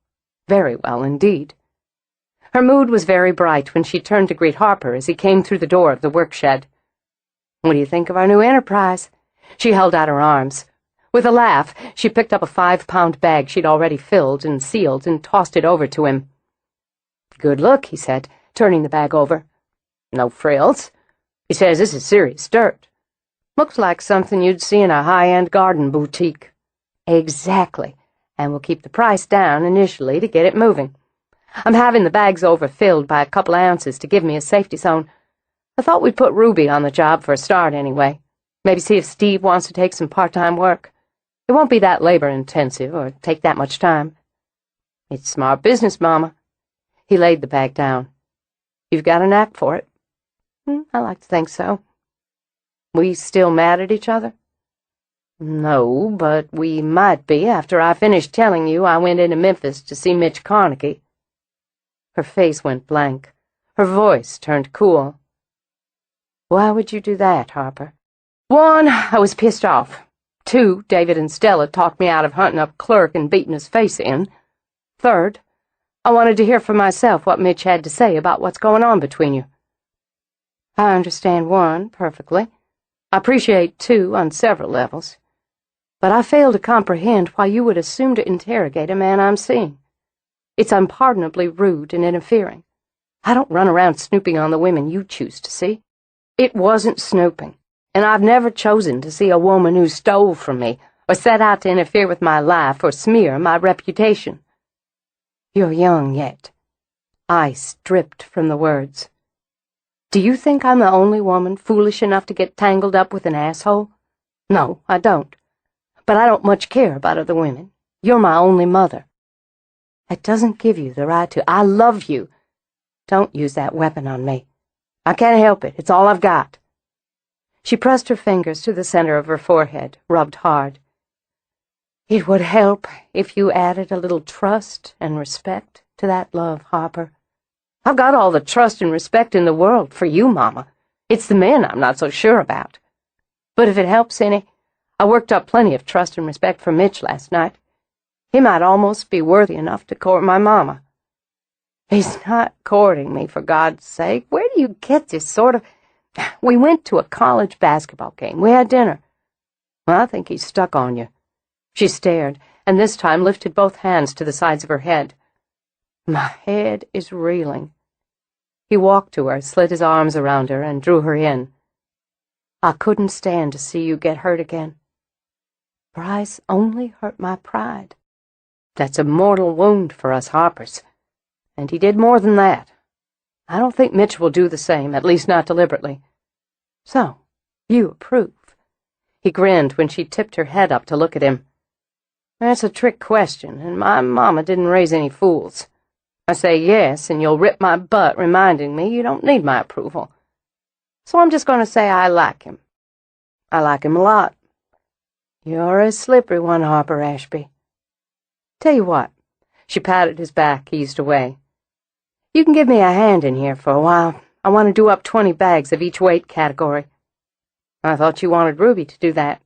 Very well indeed. Her mood was very bright when she turned to greet Harper as he came through the door of the workshed. What do you think of our new enterprise? She held out her arms. With a laugh, she picked up a 5-pound bag she'd already filled and sealed and tossed it over to him. Good look, he said, turning the bag over. No frills. He says this is serious dirt. Looks like something you'd see in a high-end garden boutique. Exactly, and we'll keep the price down initially to get it moving. I'm having the bags overfilled by a couple ounces to give me a safety zone. I thought we'd put Ruby on the job for a start anyway. Maybe see if Steve wants to take some part-time work. It won't be that labor-intensive or take that much time. It's smart business, Mama. He laid the bag down. You've got a knack for it. I like to think so. We still mad at each other? No, but we might be after I finished telling you I went into Memphis to see Mitch Carnegie. Her face went blank. Her voice turned cool. Why would you do that, Harper? 1, I was pissed off. 2, David and Stella talked me out of hunting up Clerk and beating his face in. 3rd, I wanted to hear for myself what Mitch had to say about what's going on between you. I understand 1 perfectly. I appreciate 2 on several levels. But I fail to comprehend why you would assume to interrogate a man I'm seeing. It's unpardonably rude and interfering. I don't run around snooping on the women you choose to see. It wasn't snooping. And I've never chosen to see a woman who stole from me, or set out to interfere with my life or smear my reputation. You're young yet. Ice dripped from the words. Do you think I'm the only woman foolish enough to get tangled up with an asshole? No, I don't. But I don't much care about other women. You're my only mother. That doesn't give you the right to. I love you. Don't use that weapon on me. I can't help it. It's all I've got. She pressed her fingers to the center of her forehead, rubbed hard. It would help if you added a little trust and respect to that love, Harper. I've got all the trust and respect in the world for you, Mama. It's the men I'm not so sure about. But if it helps any, I worked up plenty of trust and respect for Mitch last night. He might almost be worthy enough to court my Mama. He's not courting me, for God's sake. Where do you get this sort of... We went to a college basketball game. We had dinner. Well, I think he's stuck on you. She stared, and this time lifted both hands to the sides of her head. My head is reeling. He walked to her, slid his arms around her, and drew her in. I couldn't stand to see you get hurt again. Bryce only hurt my pride. That's a mortal wound for us Harpers. And he did more than that. I don't think Mitch will do the same, at least not deliberately. So, you approve? He grinned when she tipped her head up to look at him. That's a trick question, and my Mama didn't raise any fools. I say yes, and you'll rip my butt reminding me you don't need my approval. So I'm just going to say I like him. I like him a lot. You're a slippery one, Harper Ashby. Tell you what. She patted his back, eased away. You can give me a hand in here for a while. I want to do up 20 bags of each weight category. I thought you wanted Ruby to do that.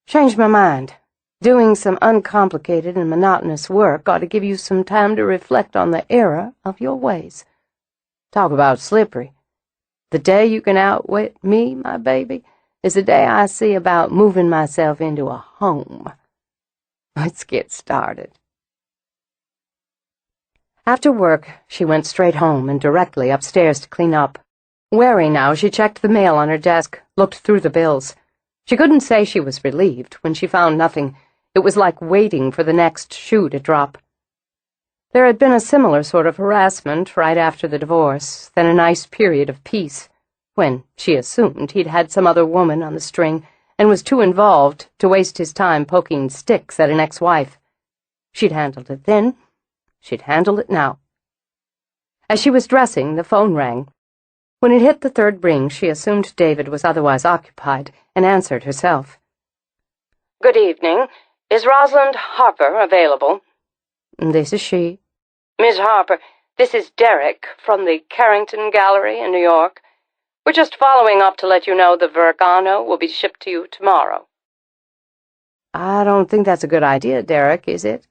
Changed my mind. Doing some uncomplicated and monotonous work ought to give you some time to reflect on the error of your ways. Talk about slippery. The day you can outwit me, my baby, is the day I see about moving myself into a home. Let's get started. After work, she went straight home and directly upstairs to clean up. Wary now, she checked the mail on her desk, looked through the bills. She couldn't say she was relieved when she found nothing. It was like waiting for the next shoe to drop. There had been a similar sort of harassment right after the divorce, then a nice period of peace, when she assumed he'd had some other woman on the string and was too involved to waste his time poking sticks at an ex-wife. She'd handled it then. She'd handle it now. As she was dressing, the phone rang. When it hit the third ring, she assumed David was otherwise occupied and answered herself. Good evening. Is Rosalind Harper available? This is she. Miss Harper, this is Derek from the Carrington Gallery in New York. We're just following up to let you know the Vergano will be shipped to you tomorrow. I don't think that's a good idea, Derek, is it?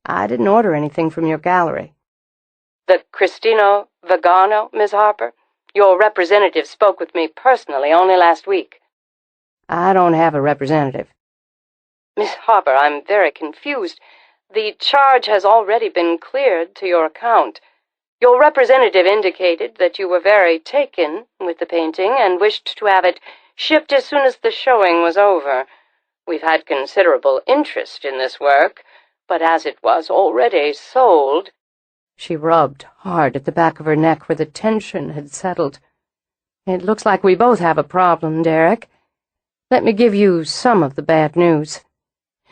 I didn't order anything from your gallery. The Cristino Vergano, Miss Harper? Your representative spoke with me personally only last week. I don't have a representative. Miss Harper, I'm very confused. The charge has already been cleared to your account. Your representative indicated that you were very taken with the painting and wished to have it shipped as soon as the showing was over. We've had considerable interest in this work, but as it was already sold— She rubbed hard at the back of her neck where the tension had settled. It looks like we both have a problem, Derek. Let me give you some of the bad news.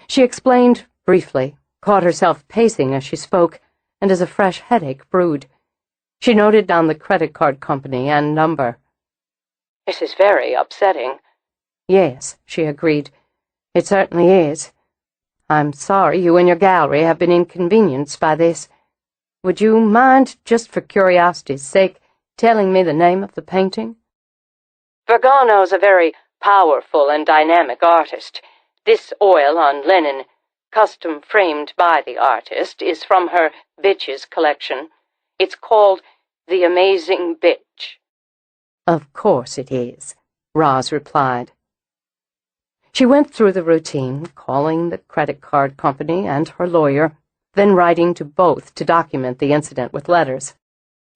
She explained briefly, caught herself pacing as she spoke, and as a fresh headache brewed. She noted down the credit card company and number. This is very upsetting. Yes, she agreed. It certainly is. I'm sorry you and your gallery have been inconvenienced by this. Would you mind, just for curiosity's sake, telling me the name of the painting? Vergano's a very powerful and dynamic artist. This oil on linen, custom framed by the artist, is from her Bitches collection. It's called The Amazing Bitch. Of course it is, Roz replied. She went through the routine, calling the credit card company and her lawyer, then writing to both to document the incident with letters.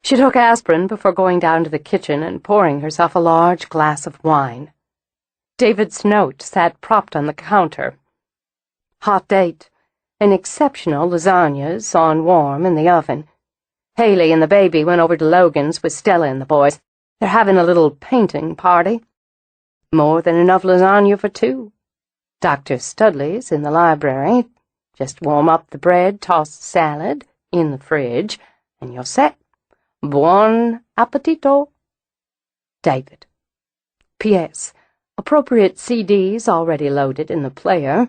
She took aspirin before going down to the kitchen and pouring herself a large glass of wine. David's note sat propped on the counter. Hot date. An exceptional lasagnas on warm in the oven. Haley and the baby went over to Logan's with Stella and the boys. They're having a little painting party. More than enough lasagna for two. Dr. Studley's in the library. Just warm up the bread, toss the salad in the fridge, and you're set. Buon appetito. David. P.S. Appropriate CDs already loaded in the player.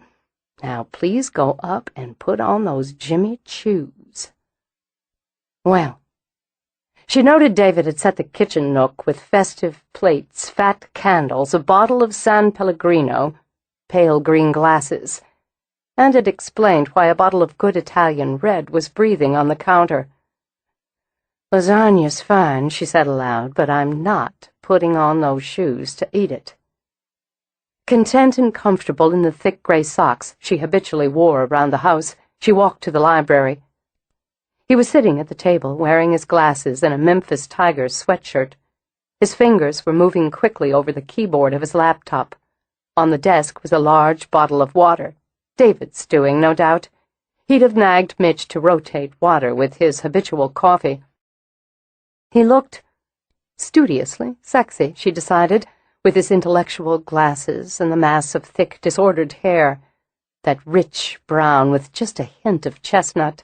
Now please go up and put on those Jimmy Choos. Well, she noted David had set the kitchen nook with festive plates, fat candles, a bottle of San Pellegrino, pale green glasses, and had explained why a bottle of good Italian red was breathing on the counter. Lasagna's fine, she said aloud, but I'm not putting on those shoes to eat it. Content and comfortable in the thick gray socks she habitually wore around the house, she walked to the library. He was sitting at the table, wearing his glasses and a Memphis Tigers sweatshirt. His fingers were moving quickly over the keyboard of his laptop. On the desk was a large bottle of water. David's doing, no doubt. He'd have nagged Mitch to rotate water with his habitual coffee. He looked studiously sexy, she decided, with his intellectual glasses and the mass of thick, disordered hair, that rich brown with just a hint of chestnut.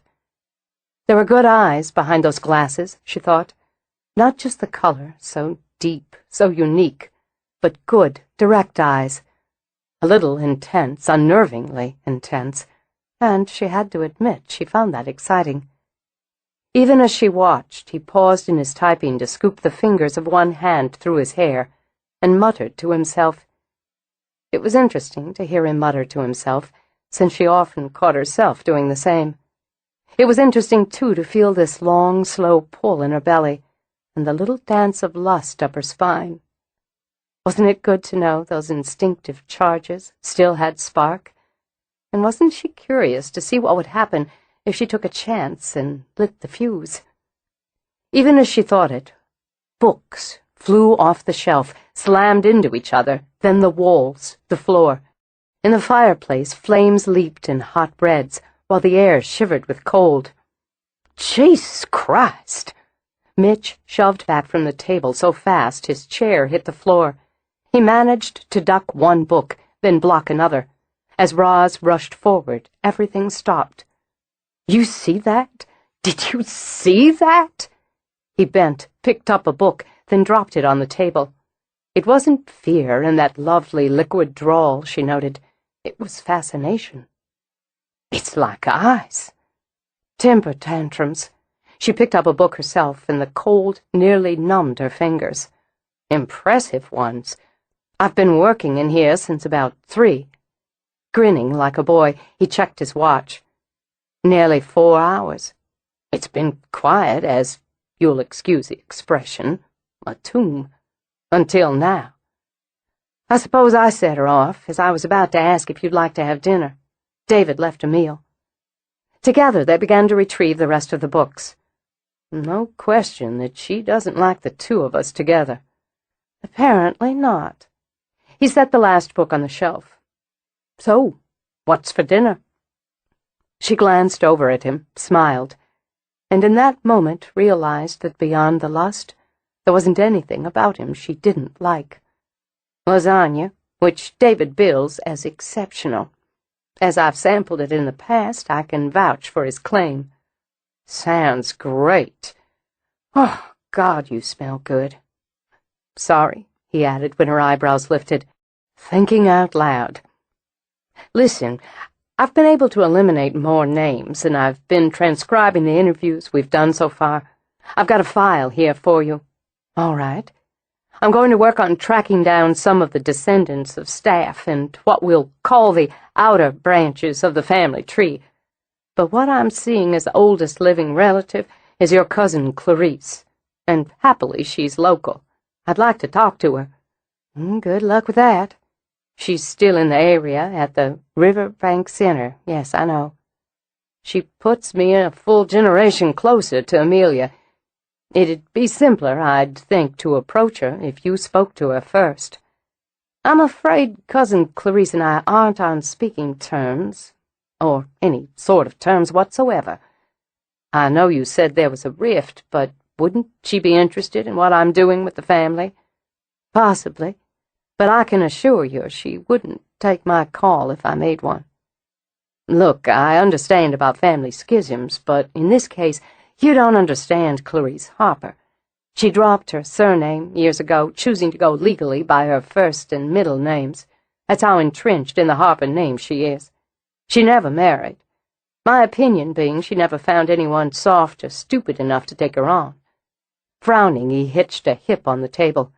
There were good eyes behind those glasses, she thought. Not just the color, so deep, so unique, but good, direct eyes. A little intense, unnervingly intense, and she had to admit she found that exciting. Even as she watched, he paused in his typing to scoop the fingers of one hand through his hair, and muttered to himself. It was interesting to hear him mutter to himself, since she often caught herself doing the same. It was interesting, too, to feel this long, slow pull in her belly, and the little dance of lust up her spine. Wasn't it good to know those instinctive charges still had spark? And wasn't she curious to see what would happen if she took a chance and lit the fuse? Even as she thought it, books flew off the shelf, slammed into each other, then the walls, the floor. In the fireplace, flames leaped in hot reds, while the air shivered with cold. Jesus Christ! Mitch shoved back from the table so fast his chair hit the floor. He managed to duck one book, then block another. As Roz rushed forward, everything stopped. "You see that? Did you see that?" He bent, picked up a book, then dropped it on the table. It wasn't fear in that lovely liquid drawl, she noted. It was fascination. "It's like ice." Temper tantrums. She picked up a book herself, and the cold nearly numbed her fingers. "Impressive ones. I've been working in here since about 3. Grinning like a boy, he checked his watch. "Nearly 4 hours. It's been quiet, as you'll excuse the expression, a tomb, until now. I suppose I set her off, as I was about to ask if you'd like to have dinner. David left a meal." Together they began to retrieve the rest of the books. "No question that she doesn't like the two of us together." "Apparently not." He set the last book on the shelf. "So, what's for dinner?" She glanced over at him, smiled, and in that moment realized that beyond the lust, there wasn't anything about him she didn't like. "Lasagna, which David bills as exceptional. As I've sampled it in the past, I can vouch for his claim." "Sounds great. Oh, God, you smell good." "Sorry," he added when her eyebrows lifted, thinking out loud. "Listen, I've been able to eliminate more names, and I've been transcribing the interviews we've done so far. I've got a file here for you." "All right." "I'm going to work on tracking down some of the descendants of staff and what we'll call the outer branches of the family tree. But what I'm seeing as the oldest living relative is your cousin Clarice, and happily she's local. I'd like to talk to her." "Good luck with that." "She's still in the area at the Riverbank Center. Yes, I know." "She puts me a full generation closer to Amelia. It'd be simpler, I'd think, to approach her if you spoke to her first." "I'm afraid Cousin Clarice and I aren't on speaking terms, or any sort of terms whatsoever. I know you said there was a rift, but wouldn't she be interested in what I'm doing with the family?" "Possibly, but I can assure you she wouldn't take my call if I made one." "Look, I understand about family schisms, but in this case, you don't understand Clarice Harper. She dropped her surname years ago, choosing to go legally by her first and middle names. That's how entrenched in the Harper name she is. She never married. My opinion being she never found anyone soft or stupid enough to take her on." Frowning, he hitched a hip on the table.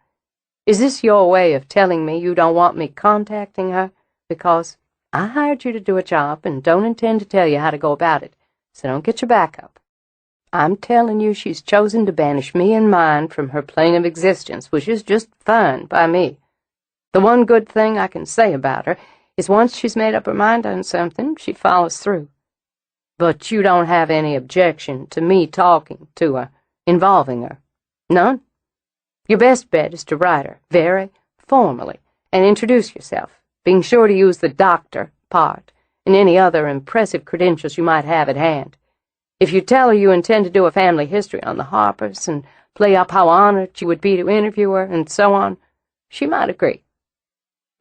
"Is this your way of telling me you don't want me contacting her? Because I hired you to do a job and don't intend to tell you how to go about it, so don't get your back up. I'm telling you she's chosen to banish me and mine from her plane of existence, which is just fine by me. The one good thing I can say about her is once she's made up her mind on something, she follows through. But you don't have any objection to me talking to her, involving her? None? Your best bet is to write her, very formally, and introduce yourself, being sure to use the doctor part and any other impressive credentials you might have at hand. If you tell her you intend to do a family history on the Harpers and play up how honored you would be to interview her and so on, she might agree.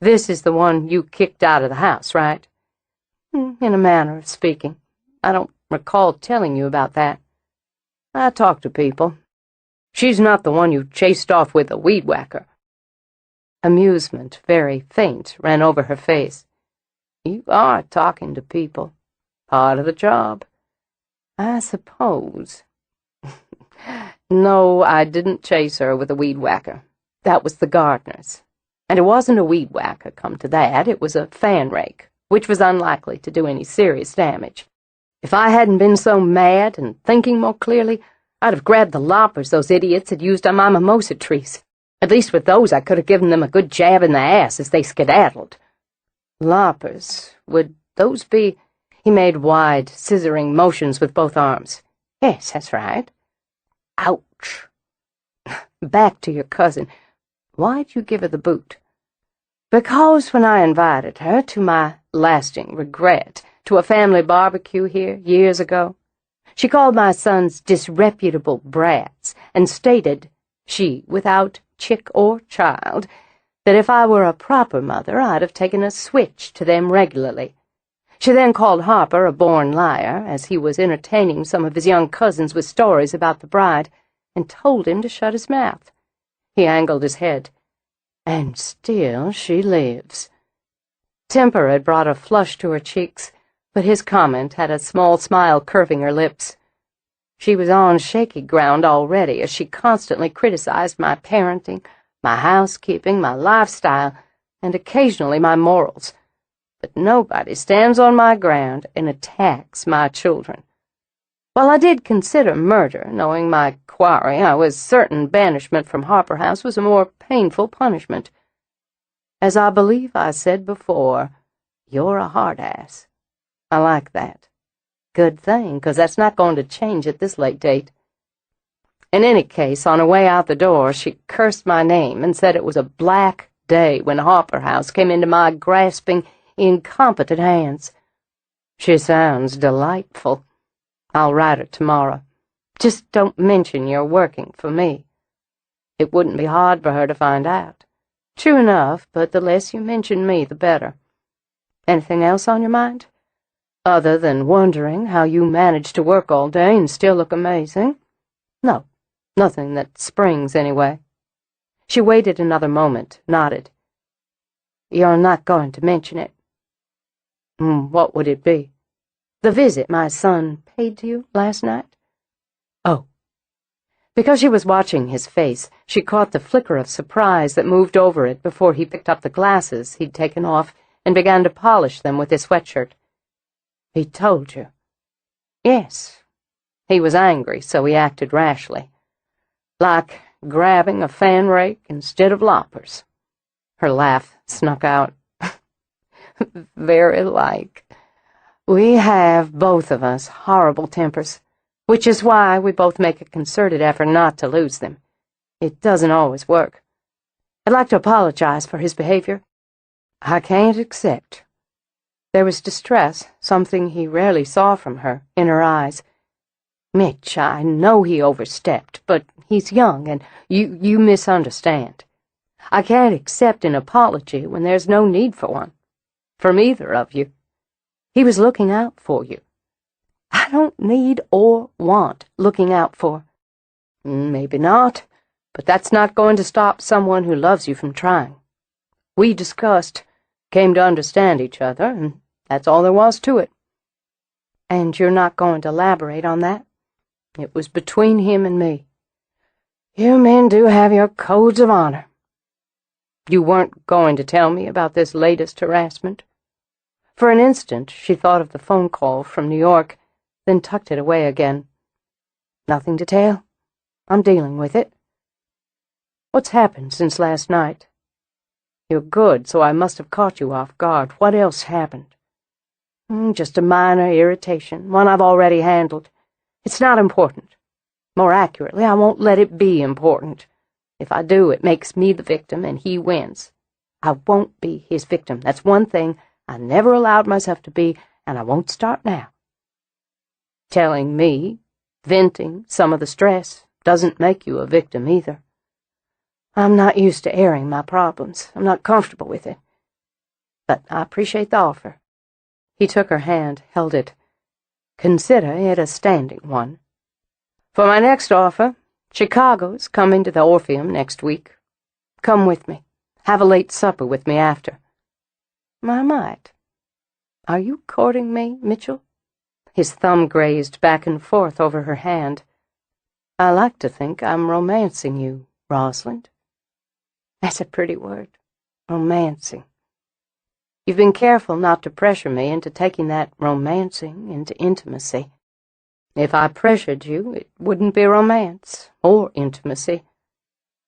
This is the one you kicked out of the house, right?" "In a manner of speaking. I don't recall telling you about that." "I talk to people. She's not the one you chased off with a weed whacker." Amusement, very faint, ran over her face. "You are talking to people. Part of the job." "I suppose." "No, I didn't chase her with a weed whacker. That was the gardener's. And it wasn't a weed whacker, come to that. It was a fan rake, which was unlikely to do any serious damage. If I hadn't been so mad and thinking more clearly, I'd have grabbed the loppers those idiots had used on my mimosa trees. At least with those I could have given them a good jab in the ass as they skedaddled." "Loppers? Would those be—" He made wide, scissoring motions with both arms. "Yes, that's right." "Ouch." "Back to your cousin. Why'd you give her the boot?" "Because when I invited her, to my lasting regret, to a family barbecue here years ago, she called my sons disreputable brats and stated, she without chick or child, that if I were a proper mother I'd have taken a switch to them regularly. She then called Harper a born liar, as he was entertaining some of his young cousins with stories about the bride, and told him to shut his mouth. He angled his head. And still she lives." Temper had brought a flush to her cheeks, but his comment had a small smile curving her lips. She was on shaky ground already, as she constantly criticized my parenting, my housekeeping, my lifestyle, and occasionally my morals. But nobody stands on my ground and attacks my children. While I did consider murder, knowing my quarry, I was certain banishment from Harper House was a more painful punishment. As I believe I said before, you're a hard-ass. I like that. Good thing, 'cause that's not going to change at this late date. In any case, on her way out the door, she cursed my name and said it was a black day when Harper House came into my grasping, incompetent hands. She sounds delightful. I'll write her tomorrow. Just don't mention you're working for me. It wouldn't be hard for her to find out. True enough, but the less you mention me, the better. Anything else on your mind? Other than wondering how you manage to work all day and still look amazing? No, nothing that springs anyway. She waited another moment, nodded. You're not going to mention it. What would it be? The visit my son paid to you last night? Oh. Because she was watching his face, she caught the flicker of surprise that moved over it before he picked up the glasses he'd taken off and began to polish them with his sweatshirt. He told you? Yes. He was angry, so he acted rashly. Like grabbing a fan rake instead of loppers. Her laugh snuck out. Very like. We have, both of us, horrible tempers, which is why we both make a concerted effort not to lose them. It doesn't always work. I'd like to apologize for his behavior. I can't accept. There was distress, something he rarely saw from her, in her eyes. Mitch, I know he overstepped, but he's young, and you misunderstand. I can't accept an apology when there's no need for one. From either of you. He was looking out for you. I don't need or want looking out for. Maybe not, but that's not going to stop someone who loves you from trying. We discussed, came to understand each other, and that's all there was to it. And you're not going to elaborate on that? It was between him and me. You men do have your codes of honor. You weren't going to tell me about this latest harassment? For an instant, she thought of the phone call from New York, then tucked it away again. Nothing to tell. I'm dealing with it. What's happened since last night? You're good, so I must have caught you off guard. What else happened? Just a minor irritation, one I've already handled. It's not important. More accurately, I won't let it be important. If I do, it makes me the victim, and he wins. I won't be his victim. That's one thing I never allowed myself to be, and I won't start now. Telling me, venting some of the stress, doesn't make you a victim either. I'm not used to airing my problems. I'm not comfortable with it. But I appreciate the offer. He took her hand, held it. Consider it a standing one. For my next offer, Chicago's coming to the Orpheum next week. Come with me. Have a late supper with me after. I might. Are you courting me, Mitchell? His thumb grazed back and forth over her hand. I like to think I'm romancing you, Rosalind. That's a pretty word. Romancing. You've been careful not to pressure me into taking that romancing into intimacy. If I pressured you, it wouldn't be romance or intimacy.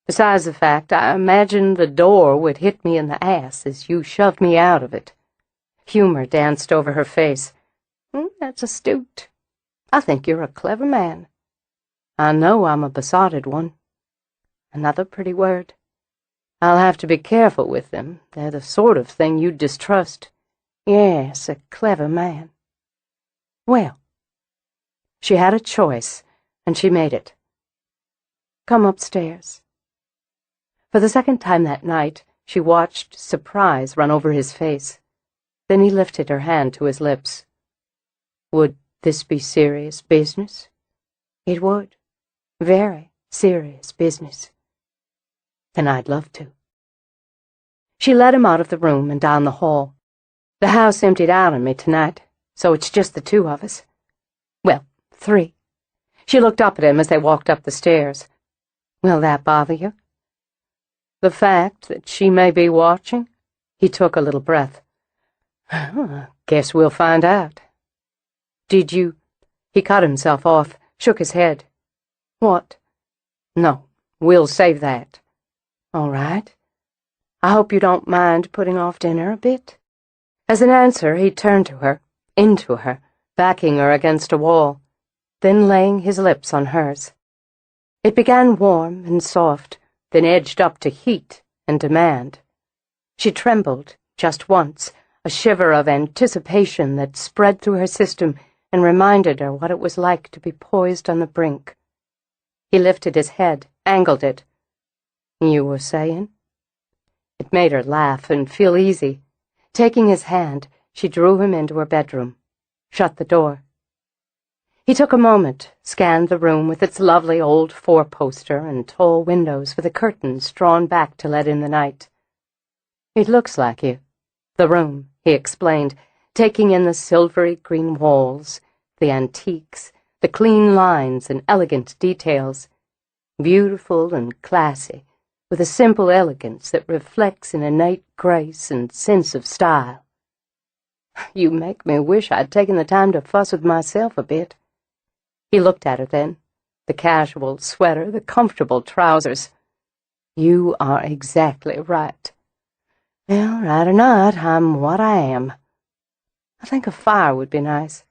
Besides the fact, I imagined the door would hit me in the ass as you shoved me out of it. Humor danced over her face. That's astute. I think you're a clever man. I know I'm a besotted one. Another pretty word. I'll have to be careful with them. They're the sort of thing you'd distrust. Yes, a clever man. Well, she had a choice, and she made it. Come upstairs. For the second time that night, she watched surprise run over his face. Then he lifted her hand to his lips. Would this be serious business? It would. Very serious business. Then I'd love to. She led him out of the room and down the hall. The house emptied out on me tonight, so it's just the two of us. Well, 3. She looked up at him as they walked up the stairs. Will that bother you? The fact that she may be watching? He took a little breath. Guess we'll find out. Did you... He cut himself off, shook his head. What? No, we'll save that. All right. I hope you don't mind putting off dinner a bit. As an answer, he turned to her, into her, backing her against a wall, then laying his lips on hers. It began warm and soft, then edged up to heat and demand. She trembled, just once, a shiver of anticipation that spread through her system and reminded her what it was like to be poised on the brink. He lifted his head, angled it. You were saying? It made her laugh and feel easy. Taking his hand, she drew him into her bedroom, shut the door. He took a moment, scanned the room with its lovely old 4-poster and tall windows with the curtains drawn back to let in the night. It looks like you. The room, he explained, taking in the silvery green walls, the antiques, the clean lines and elegant details. Beautiful and classy, with a simple elegance that reflects an innate grace and sense of style. You make me wish I'd taken the time to fuss with myself a bit. He looked at her then, the casual sweater, the comfortable trousers. You are exactly right. Well, right or not, I'm what I am. I think a fire would be nice.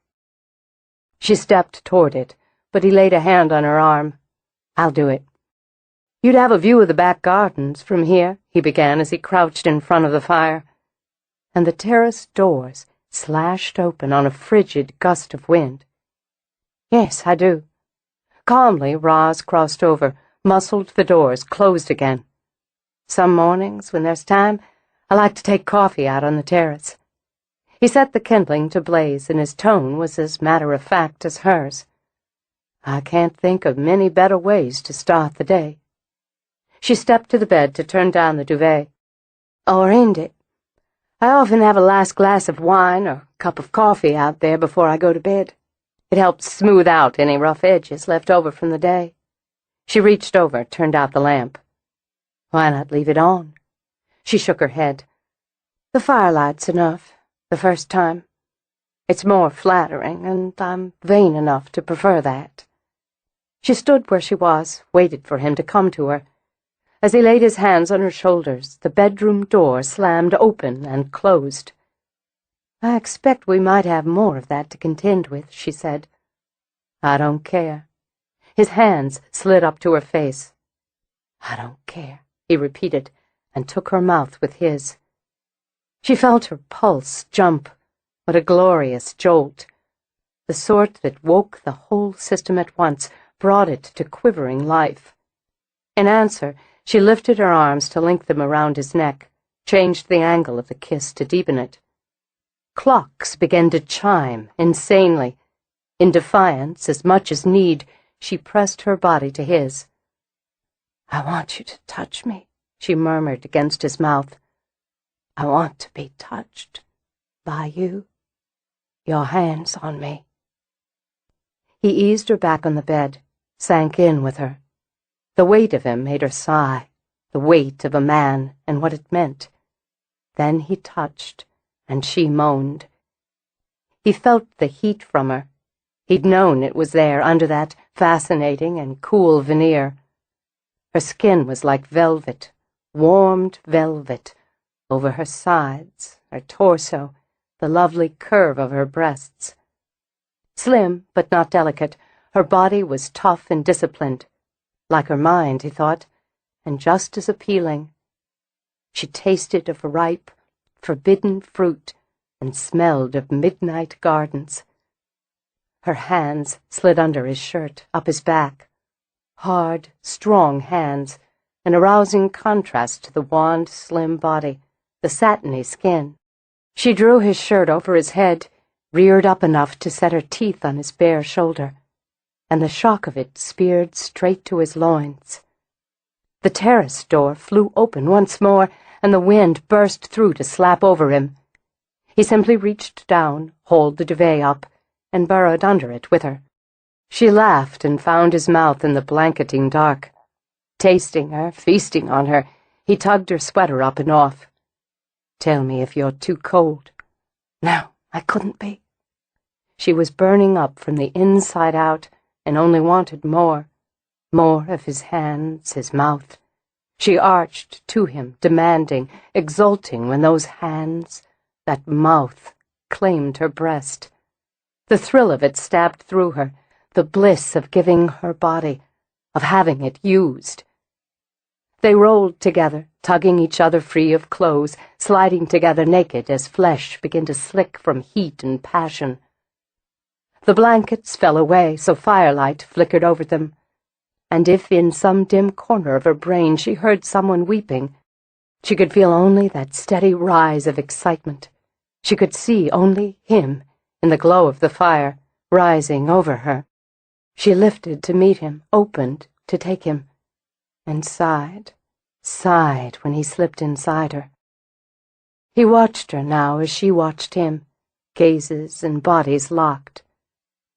She stepped toward it, but he laid a hand on her arm. I'll do it. You'd have a view of the back gardens from here, he began as he crouched in front of the fire. And the terrace doors slashed open on a frigid gust of wind. Yes, I do. Calmly, Roz crossed over, muscled the doors, closed again. Some mornings, when there's time, I like to take coffee out on the terrace. He set the kindling to blaze, and his tone was as matter-of-fact as hers. I can't think of many better ways to start the day. She stepped to the bed to turn down the duvet. Or end it. I often have a last glass of wine or cup of coffee out there before I go to bed. It helps smooth out any rough edges left over from the day. She reached over, turned out the lamp. Why not leave it on? She shook her head. The firelight's enough, the first time. It's more flattering, and I'm vain enough to prefer that. She stood where she was, waited for him to come to her. As he laid his hands on her shoulders, the bedroom door slammed open and closed. I expect we might have more of that to contend with, she said. I don't care. His hands slid up to her face. I don't care, he repeated, and took her mouth with his. She felt her pulse jump. What a glorious jolt. The sort that woke the whole system at once, brought it to quivering life. In answer, she lifted her arms to link them around his neck, changed the angle of the kiss to deepen it. Clocks began to chime insanely. In defiance, as much as need, she pressed her body to his. I want you to touch me, she murmured against his mouth. I want to be touched by you. Your hands on me. He eased her back on the bed, sank in with her. The weight of him made her sigh, the weight of a man and what it meant. Then he touched, and she moaned. He felt the heat from her. He'd known it was there under that fascinating and cool veneer. Her skin was like velvet, warmed velvet, over her sides, her torso, the lovely curve of her breasts. Slim, but not delicate, her body was tough and disciplined. Like her mind, he thought, and just as appealing. She tasted of ripe, forbidden fruit and smelled of midnight gardens. Her hands slid under his shirt, up his back. Hard, strong hands, an arousing contrast to the wan, slim body, the satiny skin. She drew his shirt over his head, reared up enough to set her teeth on his bare shoulder, and the shock of it speared straight to his loins. The terrace door flew open once more, and the wind burst through to slap over him. He simply reached down, hauled the duvet up, and burrowed under it with her. She laughed and found his mouth in the blanketing dark. Tasting her, feasting on her, he tugged her sweater up and off. "Tell me if you're too cold." "No, I couldn't be." She was burning up from the inside out and only wanted more of his hands, his mouth. She arched to him, demanding, exulting when those hands, that mouth, claimed her breast. The thrill of it stabbed through her, the bliss of giving her body, of having it used. They rolled together, tugging each other free of clothes, sliding together naked as flesh began to slick from heat and passion. The blankets fell away so firelight flickered over them, and if in some dim corner of her brain she heard someone weeping, she could feel only that steady rise of excitement. She could see only him, in the glow of the fire, rising over her. She lifted to meet him, opened to take him, and sighed when he slipped inside her. He watched her now as she watched him, gazes and bodies locked.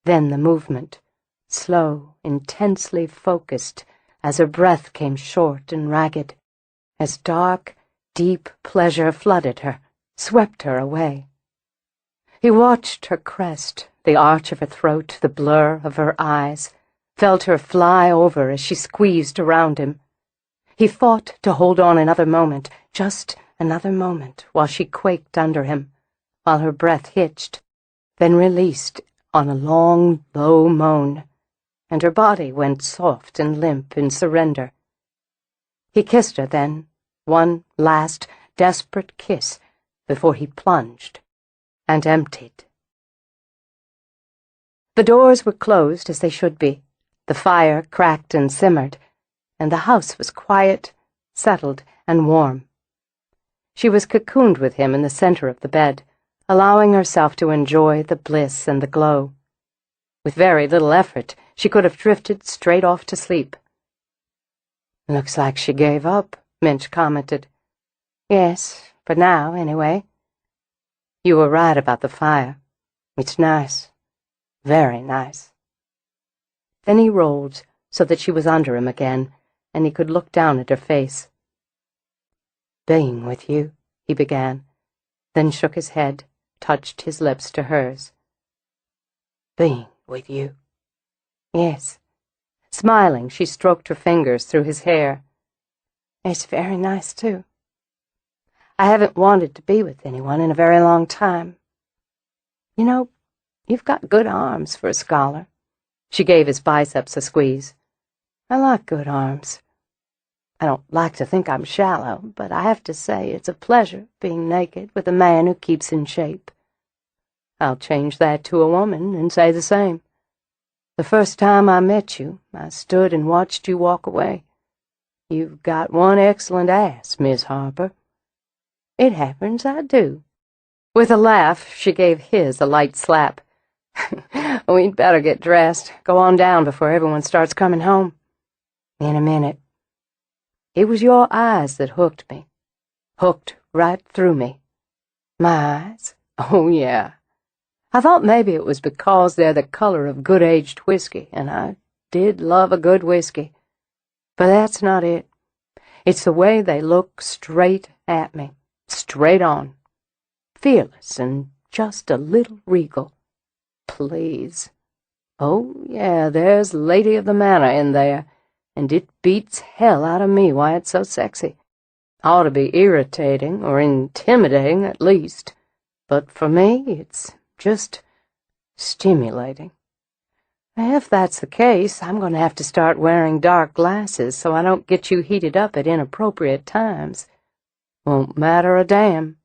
Then the movement, slow, intensely focused, as her breath came short and ragged, as dark, deep pleasure flooded her, swept her away. He watched her crest, the arch of her throat, the blur of her eyes, felt her fly over as she squeezed around him. He fought to hold on another moment, just another moment, while she quaked under him, while her breath hitched, then released on a long, low moan, and her body went soft and limp in surrender. He kissed her then, one last, desperate kiss, before he plunged and emptied. The doors were closed as they should be. The fire cracked and simmered, and the house was quiet, settled, and warm. She was cocooned with him in the center of the bed, allowing herself to enjoy the bliss and the glow. With very little effort, she could have drifted straight off to sleep. "Looks like she gave up," Mitch commented. "Yes, for now, anyway." "You were right about the fire. It's nice. Very nice." Then he rolled so that she was under him again, and he could look down at her face. "Being with you," he began, then shook his head, touched his lips to hers. "Being with you." "Yes." Smiling, she stroked her fingers through his hair. "It's very nice, too. I haven't wanted to be with anyone in a very long time. You know, you've got good arms for a scholar." She gave his biceps a squeeze. "I like good arms. I don't like to think I'm shallow, but I have to say it's a pleasure being naked with a man who keeps in shape." "I'll change that to a woman and say the same. The first time I met you, I stood and watched you walk away. You've got one excellent ass, Miss Harper." "It happens I do." With a laugh, she gave his a light slap. "We'd better get dressed. Go on down before everyone starts coming home." "In a minute." "It was your eyes that hooked me. Hooked right through me." "My eyes?" "Oh, yeah. I thought maybe it was because they're the color of good-aged whiskey, and I did love a good whiskey. But that's not it. It's the way they look straight at me, straight on. Fearless and just a little regal. Please. Oh, yeah, there's Lady of the Manor in there, and it beats hell out of me why it's so sexy. Ought to be irritating, or intimidating at least, But for me, it's just stimulating. If that's the case, I'm going to have to start wearing dark glasses so I don't get you heated up at inappropriate times. Won't matter a damn.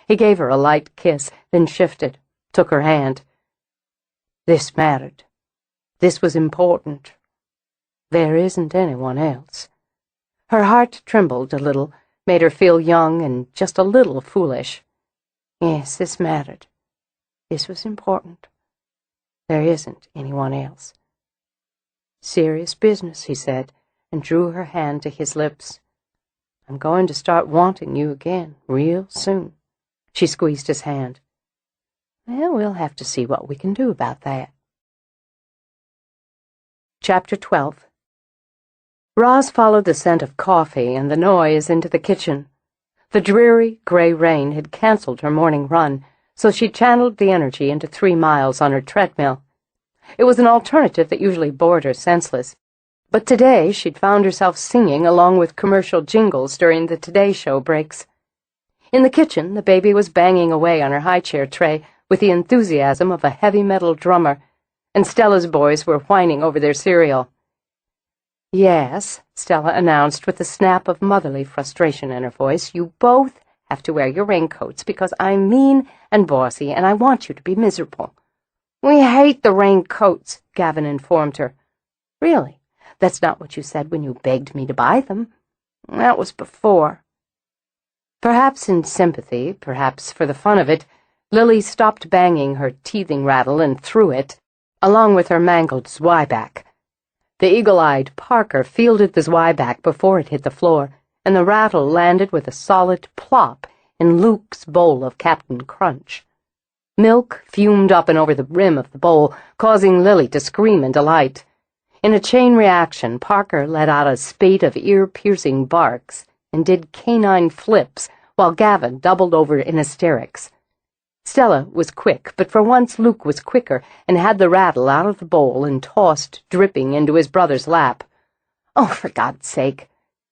He gave her a light kiss, then shifted, took her hand. This mattered. This was important. There isn't anyone else. Her heart trembled a little, made her feel young and just a little foolish. Yes, this mattered. This was important. There isn't anyone else. Serious business, he said, and drew her hand to his lips. I'm going to start wanting you again, real soon. She squeezed his hand. Well, we'll have to see what we can do about that. Chapter 12. Roz followed the scent of coffee and the noise into the kitchen. The dreary, gray rain had canceled her morning run, so she channeled the energy into 3 miles on her treadmill. It was an alternative that usually bored her senseless, but today she'd found herself singing along with commercial jingles during the Today Show breaks. In the kitchen, the baby was banging away on her high-chair tray with the enthusiasm of a heavy metal drummer, and Stella's boys were whining over their cereal. Yes, Stella announced with a snap of motherly frustration in her voice, you both have to wear your raincoats because I'm mean and bossy and I want you to be miserable. We hate the raincoats, Gavin informed her. Really? That's not what you said when you begged me to buy them. That was before. Perhaps in sympathy, perhaps for the fun of it, Lily stopped banging her teething rattle and threw it, along with her mangled zwieback. The eagle-eyed Parker fielded the zwieback before it hit the floor, and the rattle landed with a solid plop in Luke's bowl of Captain Crunch. Milk fumed up and over the rim of the bowl, causing Lily to scream in delight. In a chain reaction, Parker let out a spate of ear-piercing barks and did canine flips, while Gavin doubled over in hysterics. Stella was quick, but for once Luke was quicker and had the rattle out of the bowl and tossed, dripping, into his brother's lap. Oh, for God's sake!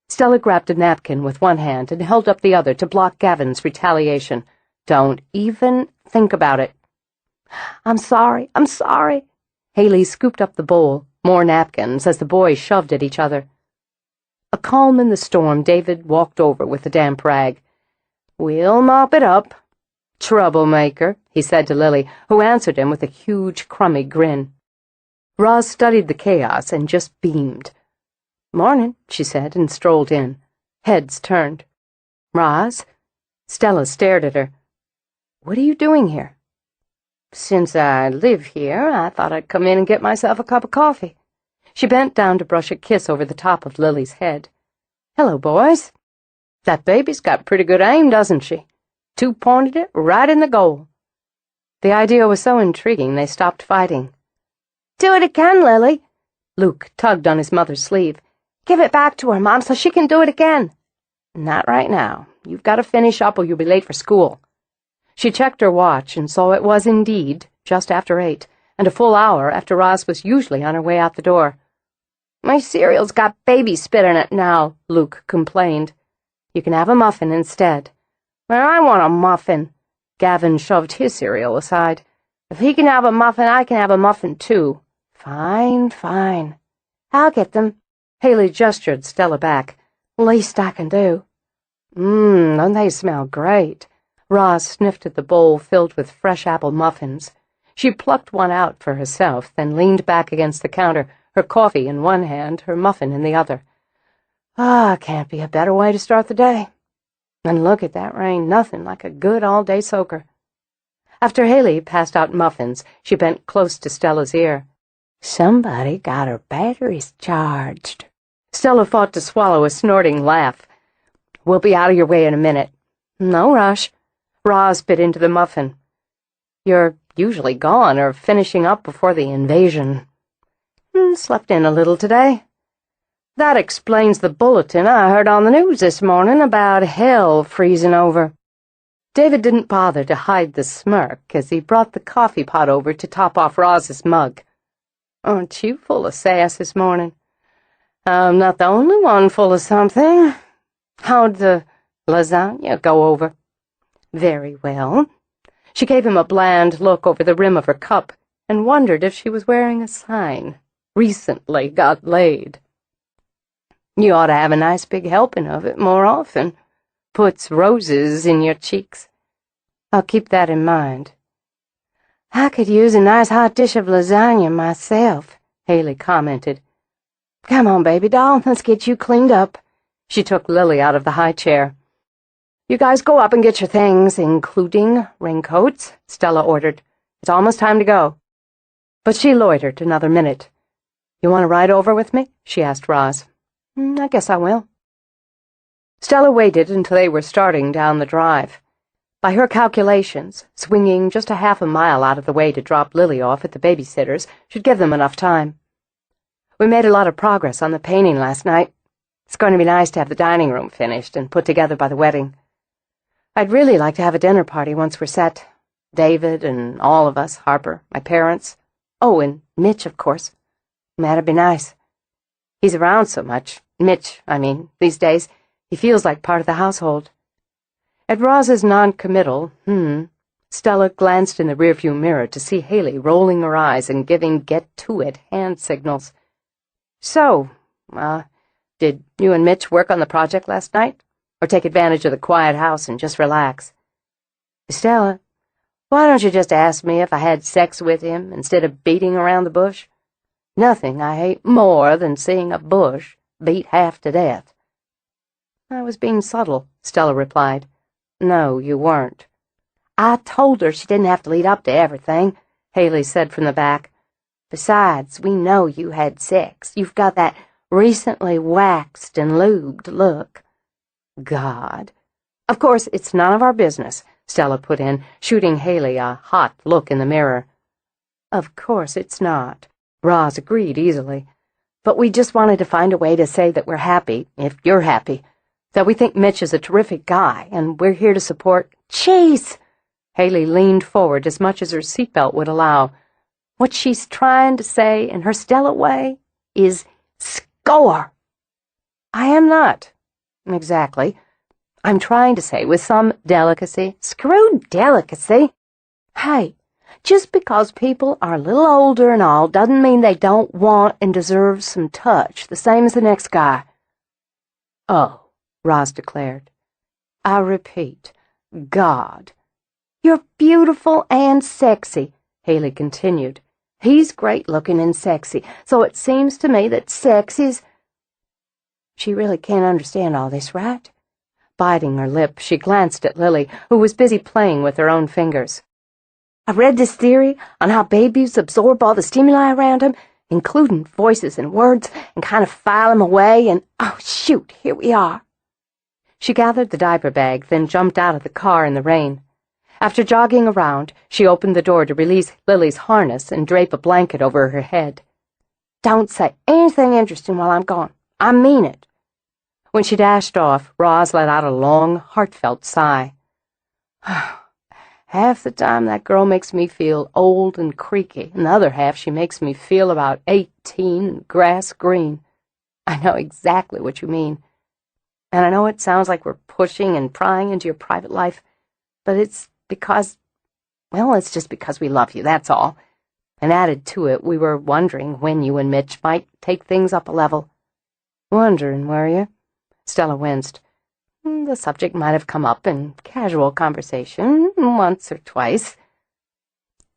Stella grabbed a napkin with one hand and held up the other to block Gavin's retaliation. Don't even think about it. I'm sorry. Haley scooped up the bowl, more napkins, as the boys shoved at each other. A calm in the storm, David walked over with the damp rag. We'll mop it up. Troublemaker, he said to Lily, who answered him with a huge, crummy grin. Roz studied the chaos and just beamed. Morning, she said, and strolled in. Heads turned. Roz? Stella stared at her. What are you doing here? Since I live here, I thought I'd come in and get myself a cup of coffee. She bent down to brush a kiss over the top of Lily's head. Hello, boys. That baby's got pretty good aim, doesn't she? Two-pointed it right in the goal. The idea was so intriguing they stopped fighting. Do it again, Lily. Luke tugged on his mother's sleeve. Give it back to her, Mom, so she can do it again. Not right now. You've got to finish up or you'll be late for school. She checked her watch and saw it was indeed just after 8, and a full hour after Roz was usually on her way out the door. My cereal's got baby spit in it now, Luke complained. You can have a muffin instead. Well, I want a muffin. Gavin shoved his cereal aside. If he can have a muffin, I can have a muffin too. Fine. I'll get them. Haley gestured Stella back. Least I can do. Don't they smell great? Roz sniffed at the bowl filled with fresh apple muffins. She plucked one out for herself, then leaned back against the counter, her coffee in one hand, her muffin in the other. Can't be a better way to start the day. And look at that rain, nothing like a good all-day soaker. After Haley passed out muffins, she bent close to Stella's ear. Somebody got her batteries charged. Stella fought to swallow a snorting laugh. We'll be out of your way in a minute. No rush. Roz bit into the muffin. You're usually gone or finishing up before the invasion. Slept in a little today. That explains the bulletin I heard on the news this morning about hell freezing over. David didn't bother to hide the smirk as he brought the coffee pot over to top off Roz's mug. Aren't you full of sass this morning? I'm not the only one full of something. How'd the lasagna go over? Very well. She gave him a bland look over the rim of her cup and wondered if she was wearing a sign. Recently got laid. You ought to have a nice big helping of it more often. Puts roses in your cheeks. I'll keep that in mind. I could use a nice hot dish of lasagna myself, Haley commented. Come on, baby doll, let's get you cleaned up. She took Lily out of the high chair. You guys go up and get your things, including raincoats, Stella ordered. It's almost time to go. But she loitered another minute. You want to ride over with me? She asked Roz. I guess I will. Stella waited until they were starting down the drive. By her calculations, swinging just a half a mile out of the way to drop Lily off at the babysitter's should give them enough time. We made a lot of progress on the painting last night. It's going to be nice to have the dining room finished and put together by the wedding. I'd really like to have a dinner party once we're set. David and all of us, Harper, my parents. Oh, and Mitch, of course. That'd be nice. He's around so much. Mitch, I mean, these days. He feels like part of the household. At Roz's non-committal, Stella glanced in the rearview mirror to see Haley rolling her eyes and giving get-to-it hand signals. So, did you and Mitch work on the project last night? Or take advantage of the quiet house and just relax? Stella, why don't you just ask me if I had sex with him instead of beating around the bush? Nothing I hate more than seeing a bush beat half to death. I was being subtle, Stella replied. No, you weren't. I told her she didn't have to lead up to everything, Haley said from the back. Besides, we know you had sex. You've got that recently waxed and lubed look. God. Of course, it's none of our business, Stella put in, shooting Haley a hot look in the mirror. Of course it's not, Roz agreed easily. But we just wanted to find a way to say that we're happy, if you're happy, that we think Mitch is a terrific guy, and we're here to support— Chase! Haley leaned forward as much as her seatbelt would allow. What she's trying to say in her Stella way is score. I am not. Exactly. I'm trying to say with some delicacy. Screw delicacy. Hey, just because people are a little older and all doesn't mean they don't want and deserve some touch, the same as the next guy. Oh, Roz declared. I repeat, God. You're beautiful and sexy, Haley continued. He's great-looking and sexy, so it seems to me that sex is— She really can't understand all this, right? Biting her lip, she glanced at Lily, who was busy playing with her own fingers. I've read this theory on how babies absorb all the stimuli around them, including voices and words, and kind of file them away, and— oh, shoot, here we are. She gathered the diaper bag, then jumped out of the car in the rain. After jogging around, she opened the door to release Lily's harness and drape a blanket over her head. Don't say anything interesting while I'm gone. I mean it. When she dashed off, Roz let out a long, heartfelt sigh. Half the time that girl makes me feel old and creaky, and the other half she makes me feel about 18 and grass green. I know exactly what you mean. And I know it sounds like we're pushing and prying into your private life, but it's because, well, it's just because we love you, that's all. And added to it, we were wondering when you and Mitch might take things up a level. Wondering, were you? Stella winced. The subject might have come up in casual conversation once or twice.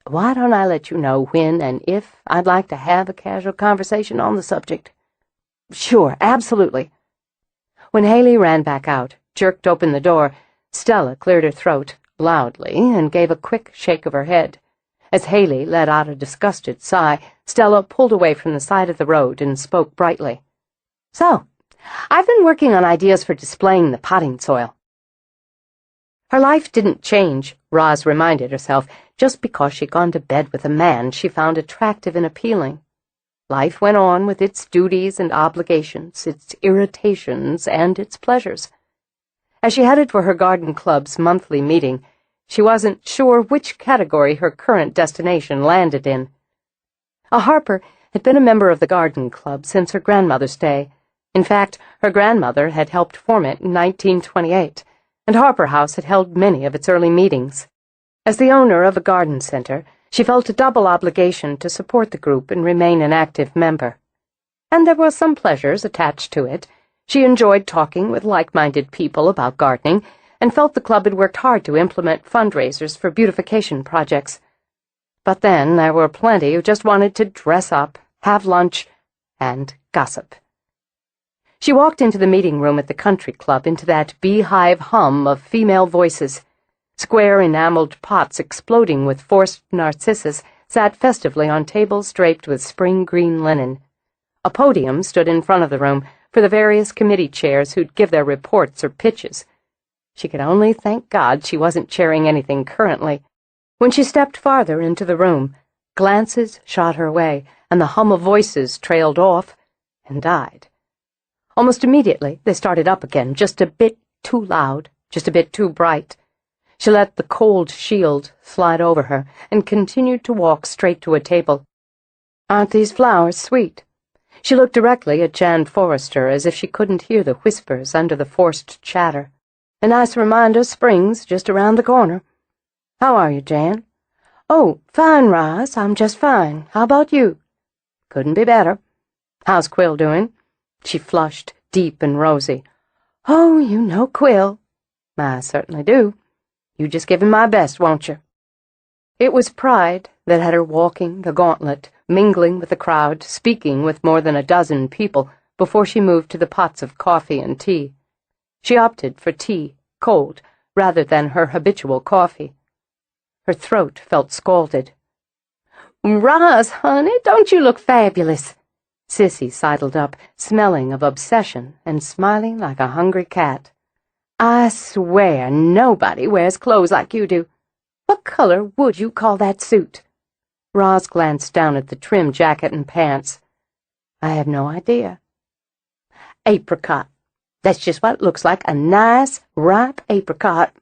Why don't I let you know when and if I'd like to have a casual conversation on the subject? Sure, absolutely. When Haley ran back out, jerked open the door, Stella cleared her throat loudly and gave a quick shake of her head. As Haley let out a disgusted sigh, Stella pulled away from the side of the road and spoke brightly. So, I've been working on ideas for displaying the potting soil. Her life didn't change, Roz reminded herself, just because she'd gone to bed with a man she found attractive and appealing. Life went on with its duties and obligations, its irritations and its pleasures. As she headed for her garden club's monthly meeting, she wasn't sure which category her current destination landed in. Harper had been a member of the garden club since her grandmother's day. In fact, her grandmother had helped form it in 1928, and Harper House had held many of its early meetings. As the owner of a garden center, she felt a double obligation to support the group and remain an active member. And there were some pleasures attached to it. She enjoyed talking with like-minded people about gardening and felt the club had worked hard to implement fundraisers for beautification projects. But then there were plenty who just wanted to dress up, have lunch, and gossip. She walked into the meeting room at the country club, into that beehive hum of female voices. Square enameled pots exploding with forced narcissus sat festively on tables draped with spring green linen. A podium stood in front of the room for the various committee chairs who'd give their reports or pitches. She could only thank God she wasn't chairing anything currently. When she stepped farther into the room, glances shot her way, and the hum of voices trailed off and died. Almost immediately, they started up again, just a bit too loud, just a bit too bright. She let the cold shield slide over her and continued to walk straight to a table. "Aren't these flowers sweet?" She looked directly at Jan Forrester as if she couldn't hear the whispers under the forced chatter. "A nice reminder spring's just around the corner. How are you, Jan?" "Oh, fine, Roz. I'm just fine. How about you?" "Couldn't be better. How's Quill doing?" She flushed, deep and rosy. "Oh, you know Quill." "I certainly do. You just give him my best, won't you?" It was pride that had her walking the gauntlet, mingling with the crowd, speaking with more than a dozen people before she moved to the pots of coffee and tea. She opted for tea, cold, rather than her habitual coffee. Her throat felt scalded. "Roz, honey, don't you look fabulous?" Sissy sidled up, smelling of obsession and smiling like a hungry cat. "I swear nobody wears clothes like you do. What color would you call that suit?" Roz glanced down at the trim jacket and pants. "I have no idea." "Apricot. That's just what it looks like, a nice, ripe apricot."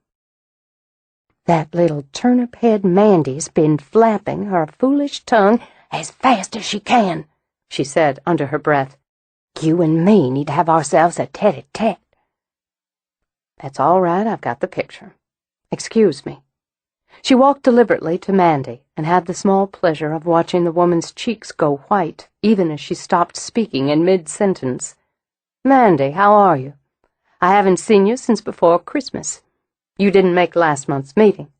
"That little turnip-head Mandy's been flapping her foolish tongue as fast as she can," she said under her breath. "You and me need to have ourselves a tete-a-tete." "That's all right, I've got the picture. Excuse me." She walked deliberately to Mandy and had the small pleasure of watching the woman's cheeks go white, even as she stopped speaking in mid-sentence. "Mandy, how are you? I haven't seen you since before Christmas. You didn't make last month's meeting."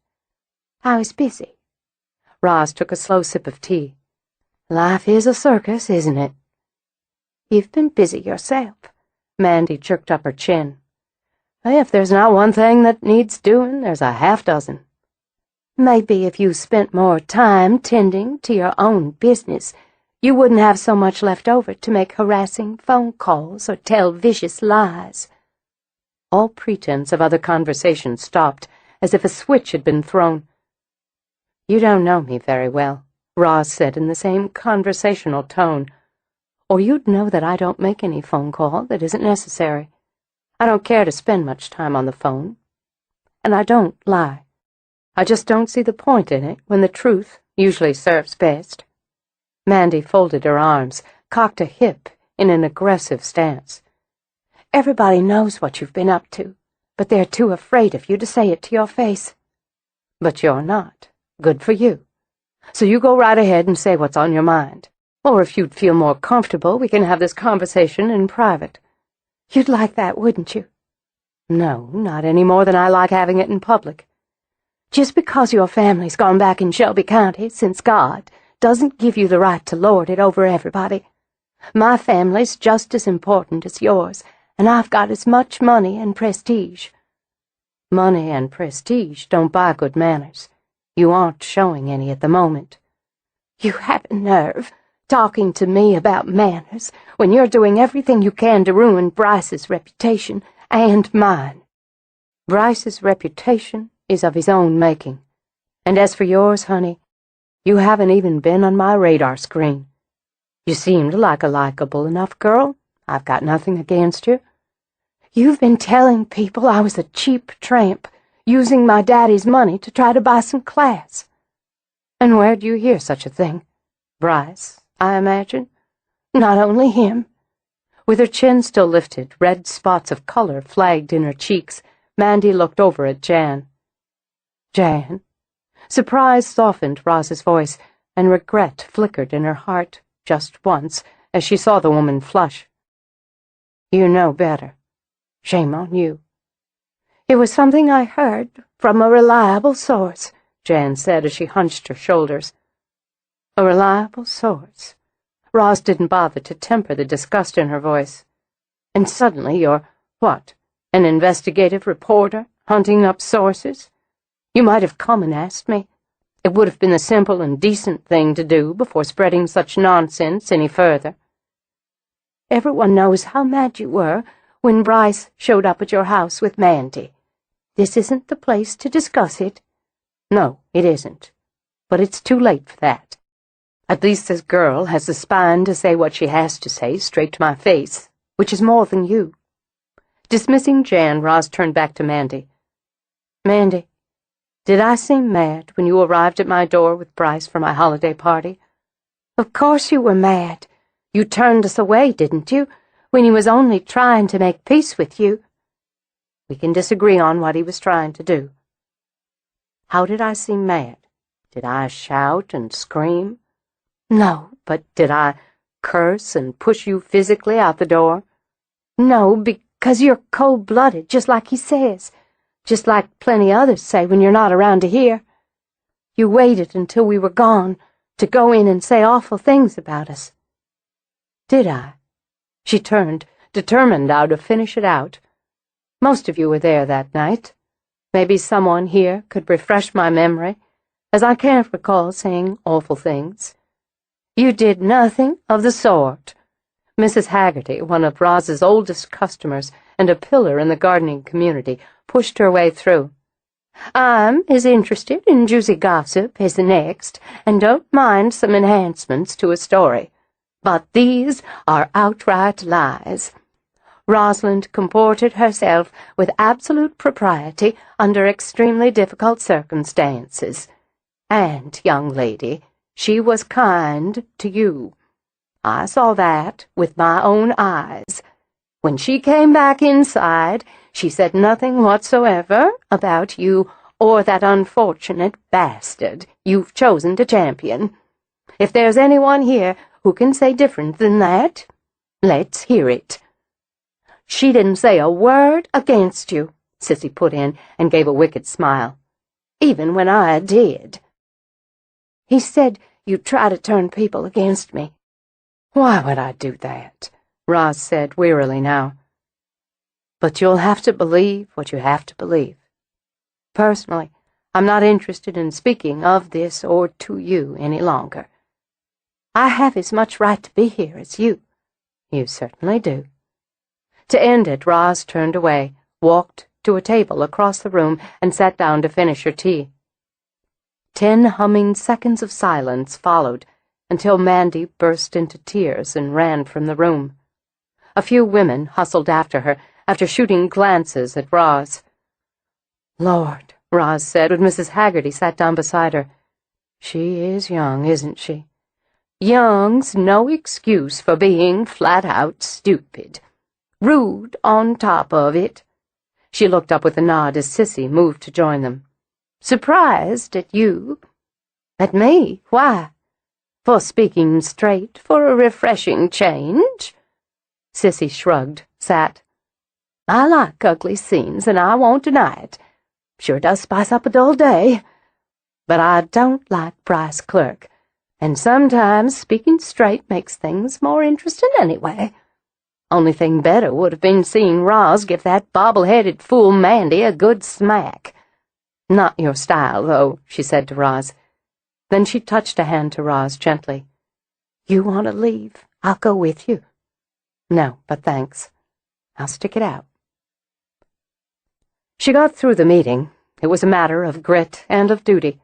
"I was busy." Roz took a slow sip of tea. "Life is a circus, isn't it?" "You've been busy yourself." Mandy jerked up her chin. "If there's not one thing that needs doing, there's a half-dozen." "Maybe if you spent more time tending to your own business, you wouldn't have so much left over to make harassing phone calls or tell vicious lies." All pretense of other conversation stopped, as if a switch had been thrown. "You don't know me very well," Roz said in the same conversational tone, "or you'd know that I don't make any phone call that isn't necessary. I don't care to spend much time on the phone. And I don't lie. I just don't see the point in it when the truth usually serves best." Mandy folded her arms, cocked a hip in an aggressive stance. "Everybody knows what you've been up to, but they're too afraid of you to say it to your face." "But you're not. Good for you. So you go right ahead and say what's on your mind. Or if you'd feel more comfortable, we can have this conversation in private." "You'd like that, wouldn't you?" "No, not any more than I like having it in public." "Just because your family's gone back in Shelby County since God doesn't give you the right to lord it over everybody. My family's just as important as yours, and I've got as much money and prestige." "Money and prestige don't buy good manners. You aren't showing any at the moment." "You have a nerve, talking to me about manners when you're doing everything you can to ruin Bryce's reputation and mine." "Bryce's reputation is of his own making. And as for yours, honey, you haven't even been on my radar screen. You seemed like a likable enough girl. I've got nothing against you." "You've been telling people I was a cheap tramp, using my daddy's money to try to buy some class." "And where'd you hear such a thing? Bryce, I imagine?" "Not only him." With her chin still lifted, red spots of color flagged in her cheeks, Mandy looked over at Jan. "Jan, Surprise softened Roz's voice, and regret flickered in her heart just once as she saw the woman flush. "You know better. Shame on you." "It was something I heard from a reliable source," Jan said as she hunched her shoulders. "A reliable source?" Roz didn't bother to temper the disgust in her voice. "And suddenly you're, what, an investigative reporter hunting up sources? You might have come and asked me. It would have been the simple and decent thing to do before spreading such nonsense any further." "Everyone knows how mad you were when Bryce showed up at your house with Mandy. This isn't the place to discuss it." "No, it isn't. But it's too late for that. At least this girl has the spine to say what she has to say straight to my face, which is more than you." Dismissing Jan, Roz turned back to Mandy. "Mandy, did I seem mad when you arrived at my door with Bryce for my holiday party?" "Of course you were mad. You turned us away, didn't you, when he was only trying to make peace with you?" "We can disagree on what he was trying to do." "How did I seem mad? Did I shout and scream?" "No, but did I curse and push you physically out the door?" "No, because you're cold-blooded, just like he says. Just like plenty others say when you're not around to hear. You waited until we were gone to go in and say awful things about us." "Did I?" She turned, determined now to finish it out. "Most of you were there that night. Maybe someone here could refresh my memory, as I can't recall saying awful things." "You did nothing of the sort." Mrs. Haggerty, one of Roz's oldest customers and a pillar in the gardening community, pushed her way through. "I'm as interested in juicy gossip as the next, and don't mind some enhancements to a story. But these are outright lies. Rosalind comported herself with absolute propriety under extremely difficult circumstances. And, young lady, she was kind to you. I saw that with my own eyes. When she came back inside, she said nothing whatsoever about you or that unfortunate bastard you've chosen to champion. If there's anyone here who can say different than that, let's hear it." "She didn't say a word against you," Sissy put in and gave a wicked smile. "Even when I did." "He said you'd try to turn people against me." "Why would I do that?" Roz said wearily now. "But you'll have to believe what you have to believe. Personally, I'm not interested in speaking of this or to you any longer." "I have as much right to be here as you." "You certainly do." To end it, Roz turned away, walked to a table across the room, and sat down to finish her tea. 10 humming seconds of silence followed, until Mandy burst into tears and ran from the room. A few women hustled after her, after shooting glances at Roz. "Lord," Roz said when Mrs. Haggerty sat down beside her. "She is young, isn't she?" "Young's no excuse for being flat-out stupid. Rude on top of it." She looked up with a nod as Sissy moved to join them. "Surprised at you?" "At me? Why?" "For speaking straight for a refreshing change." Sissy shrugged, sat. "I like ugly scenes, and I won't deny it. Sure does spice up a dull day. But I don't like Bryce Clerk, and sometimes speaking straight makes things more interesting anyway. Only thing better would have been seeing Roz give that bobble-headed fool Mandy a good smack. Not your style, though," she said to Roz. Then she touched a hand to Roz gently. "You want to leave? I'll go with you." "No, but thanks. I'll stick it out." She got through the meeting. It was a matter of grit and of duty.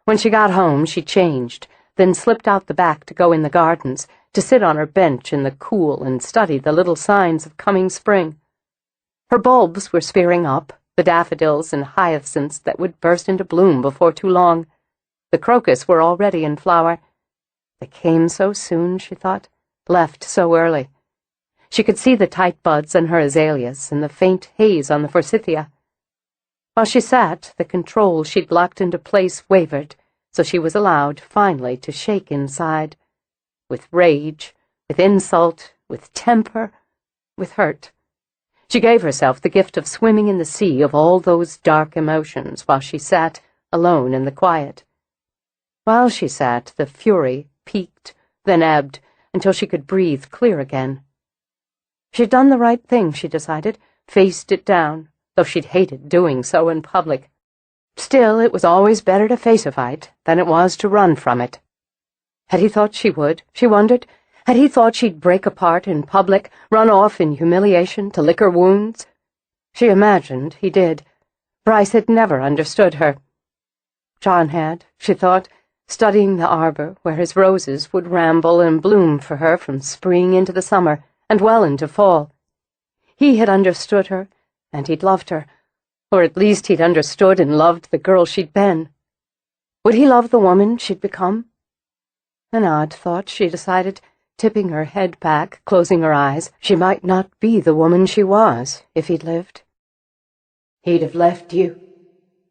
When she got home, she changed, then slipped out the back to go in the gardens, to sit on her bench in the cool and study the little signs of coming spring. Her bulbs were spearing up, the daffodils and hyacinths that would burst into bloom before too long. The crocus were already in flower. They came so soon, she thought, left so early. She could see the tight buds on her azaleas and the faint haze on the forsythia. While she sat, the control she'd locked into place wavered, so she was allowed, finally, to shake inside. With rage, with insult, with temper, with hurt. She gave herself the gift of swimming in the sea of all those dark emotions while she sat, alone in the quiet. While she sat, the fury peaked, then ebbed, until she could breathe clear again. She'd done the right thing, she decided, faced it down, though she'd hated doing so in public. Still, it was always better to face a fight than it was to run from it. Had he thought she would, she wondered? Had he thought she'd break apart in public, run off in humiliation to lick her wounds? She imagined he did. Bryce had never understood her. John had, she thought, studying the arbor where his roses would ramble and bloom for her from spring into the summer and well into fall. He had understood her, and he'd loved her, or at least he'd understood and loved the girl she'd been. Would he love the woman she'd become? An odd thought, she decided, tipping her head back, closing her eyes. She might not be the woman she was, if he'd lived. He'd have left you.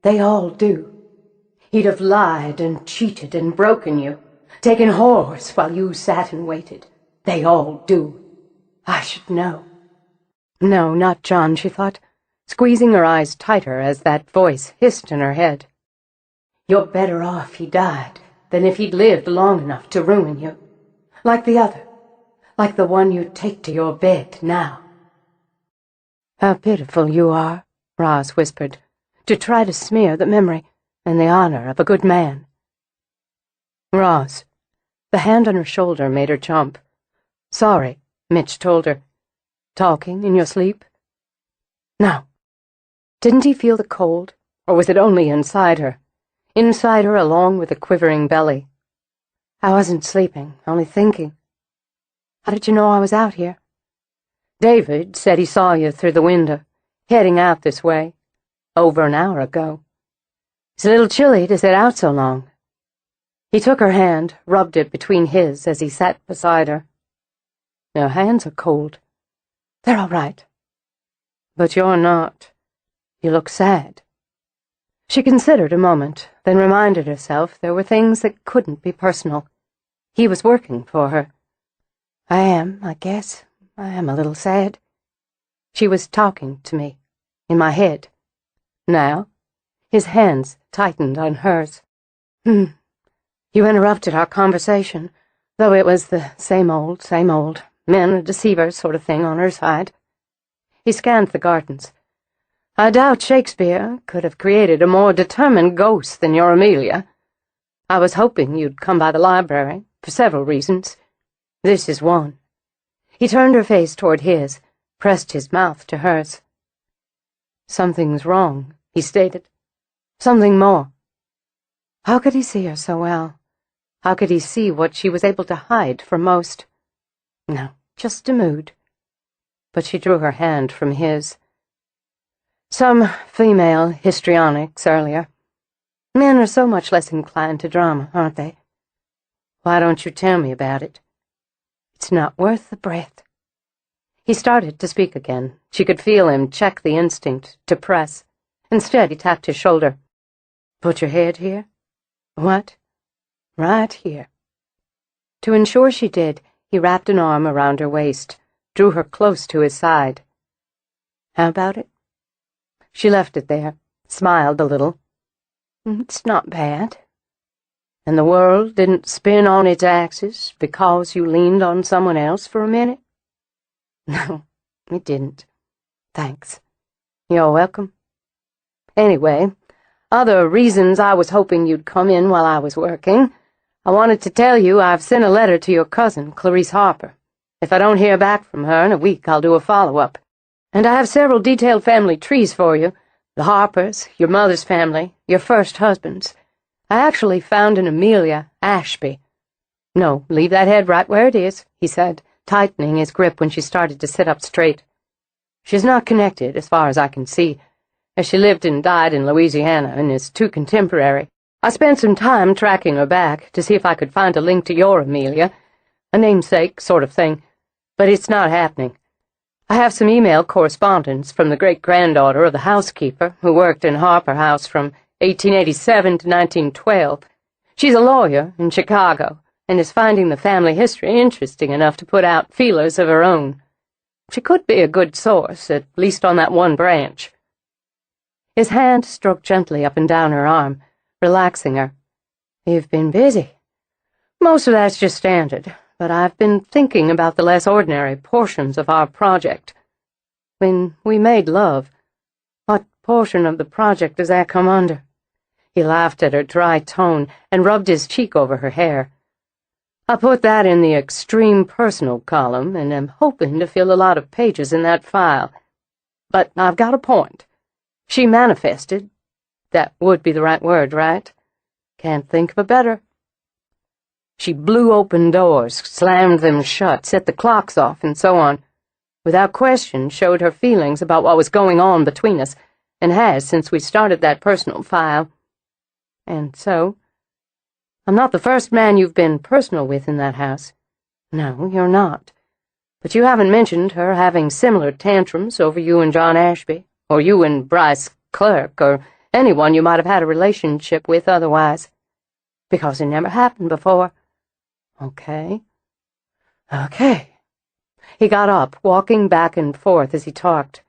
They all do. He'd have lied and cheated and broken you, taken whores while you sat and waited. They all do. I should know. No, not John, she thought, squeezing her eyes tighter as that voice hissed in her head. You're better off he died than if he'd lived long enough to ruin you. Like the other, like the one you take to your bed now. How pitiful you are, Roz whispered, to try to smear the memory and the honor of a good man. Roz. The hand on her shoulder made her jump. Sorry, Mitch told her. Talking in your sleep? No. Didn't he feel the cold, or was it only inside her? Inside her along with a quivering belly. I wasn't sleeping, only thinking. How did you know I was out here? David said he saw you through the window, heading out this way, over an hour ago. It's a little chilly to sit out so long. He took her hand, rubbed it between his as he sat beside her. Your hands are cold. They're all right. But you're not. You look sad. She considered a moment, then reminded herself there were things that couldn't be personal. He was working for her. I guess. I am a little sad. She was talking to me, in my head. Now, his hands tightened on hers. You interrupted our conversation, though it was the same old, men are deceivers sort of thing on her side. He scanned the gardens. I doubt Shakespeare could have created a more determined ghost than your Amelia. I was hoping you'd come by the library, for several reasons. This is one. He turned her face toward his, pressed his mouth to hers. Something's wrong, he stated. Something more. How could he see her so well? How could he see what she was able to hide from most? No, just a mood. But she drew her hand from his. Some female histrionics earlier. Men are so much less inclined to drama, aren't they? Why don't you tell me about it? It's not worth the breath. He started to speak again. She could feel him check the instinct to press. Instead, he tapped his shoulder. Put your head here? What? Right here. To ensure she did, he wrapped an arm around her waist, drew her close to his side. How about it? She left it there, smiled a little. It's not bad. And the world didn't spin on its axis because you leaned on someone else for a minute? No, it didn't. Thanks. You're welcome. Anyway, other reasons I was hoping you'd come in while I was working. I wanted to tell you I've sent a letter to your cousin, Clarice Harper. If I don't hear back from her in a week, I'll do a follow-up. And I have several detailed family trees for you. The Harpers, your mother's family, your first husband's. I actually found an Amelia Ashby. No, leave that head right where it is, he said, tightening his grip when she started to sit up straight. She's not connected, as far as I can see, as she lived and died in Louisiana and is too contemporary. I spent some time tracking her back to see if I could find a link to your Amelia, a namesake sort of thing, but it's not happening. I have some email correspondence from the great-granddaughter of the housekeeper who worked in Harper House from 1887 to 1912. She's a lawyer in Chicago and is finding the family history interesting enough to put out feelers of her own. She could be a good source, at least on that one branch. His hand stroked gently up and down her arm, relaxing her. You've been busy. Most of that's just standard, but I've been thinking about the less ordinary portions of our project. When we made love, what portion of the project does that come under? He laughed at her dry tone and rubbed his cheek over her hair. I put that in the extreme personal column and am hoping to fill a lot of pages in that file. But I've got a point. She manifested. That would be the right word, right? Can't think of a better. She blew open doors, slammed them shut, set the clocks off, and so on. Without question, showed her feelings about what was going on between us, and has since we started that personal file. And so, I'm not the first man you've been personal with in that house. No, you're not. But you haven't mentioned her having similar tantrums over you and John Ashby, or you and Bryce Clerk, or anyone you might have had a relationship with otherwise. Because it never happened before. Okay. He got up, walking back and forth as he talked.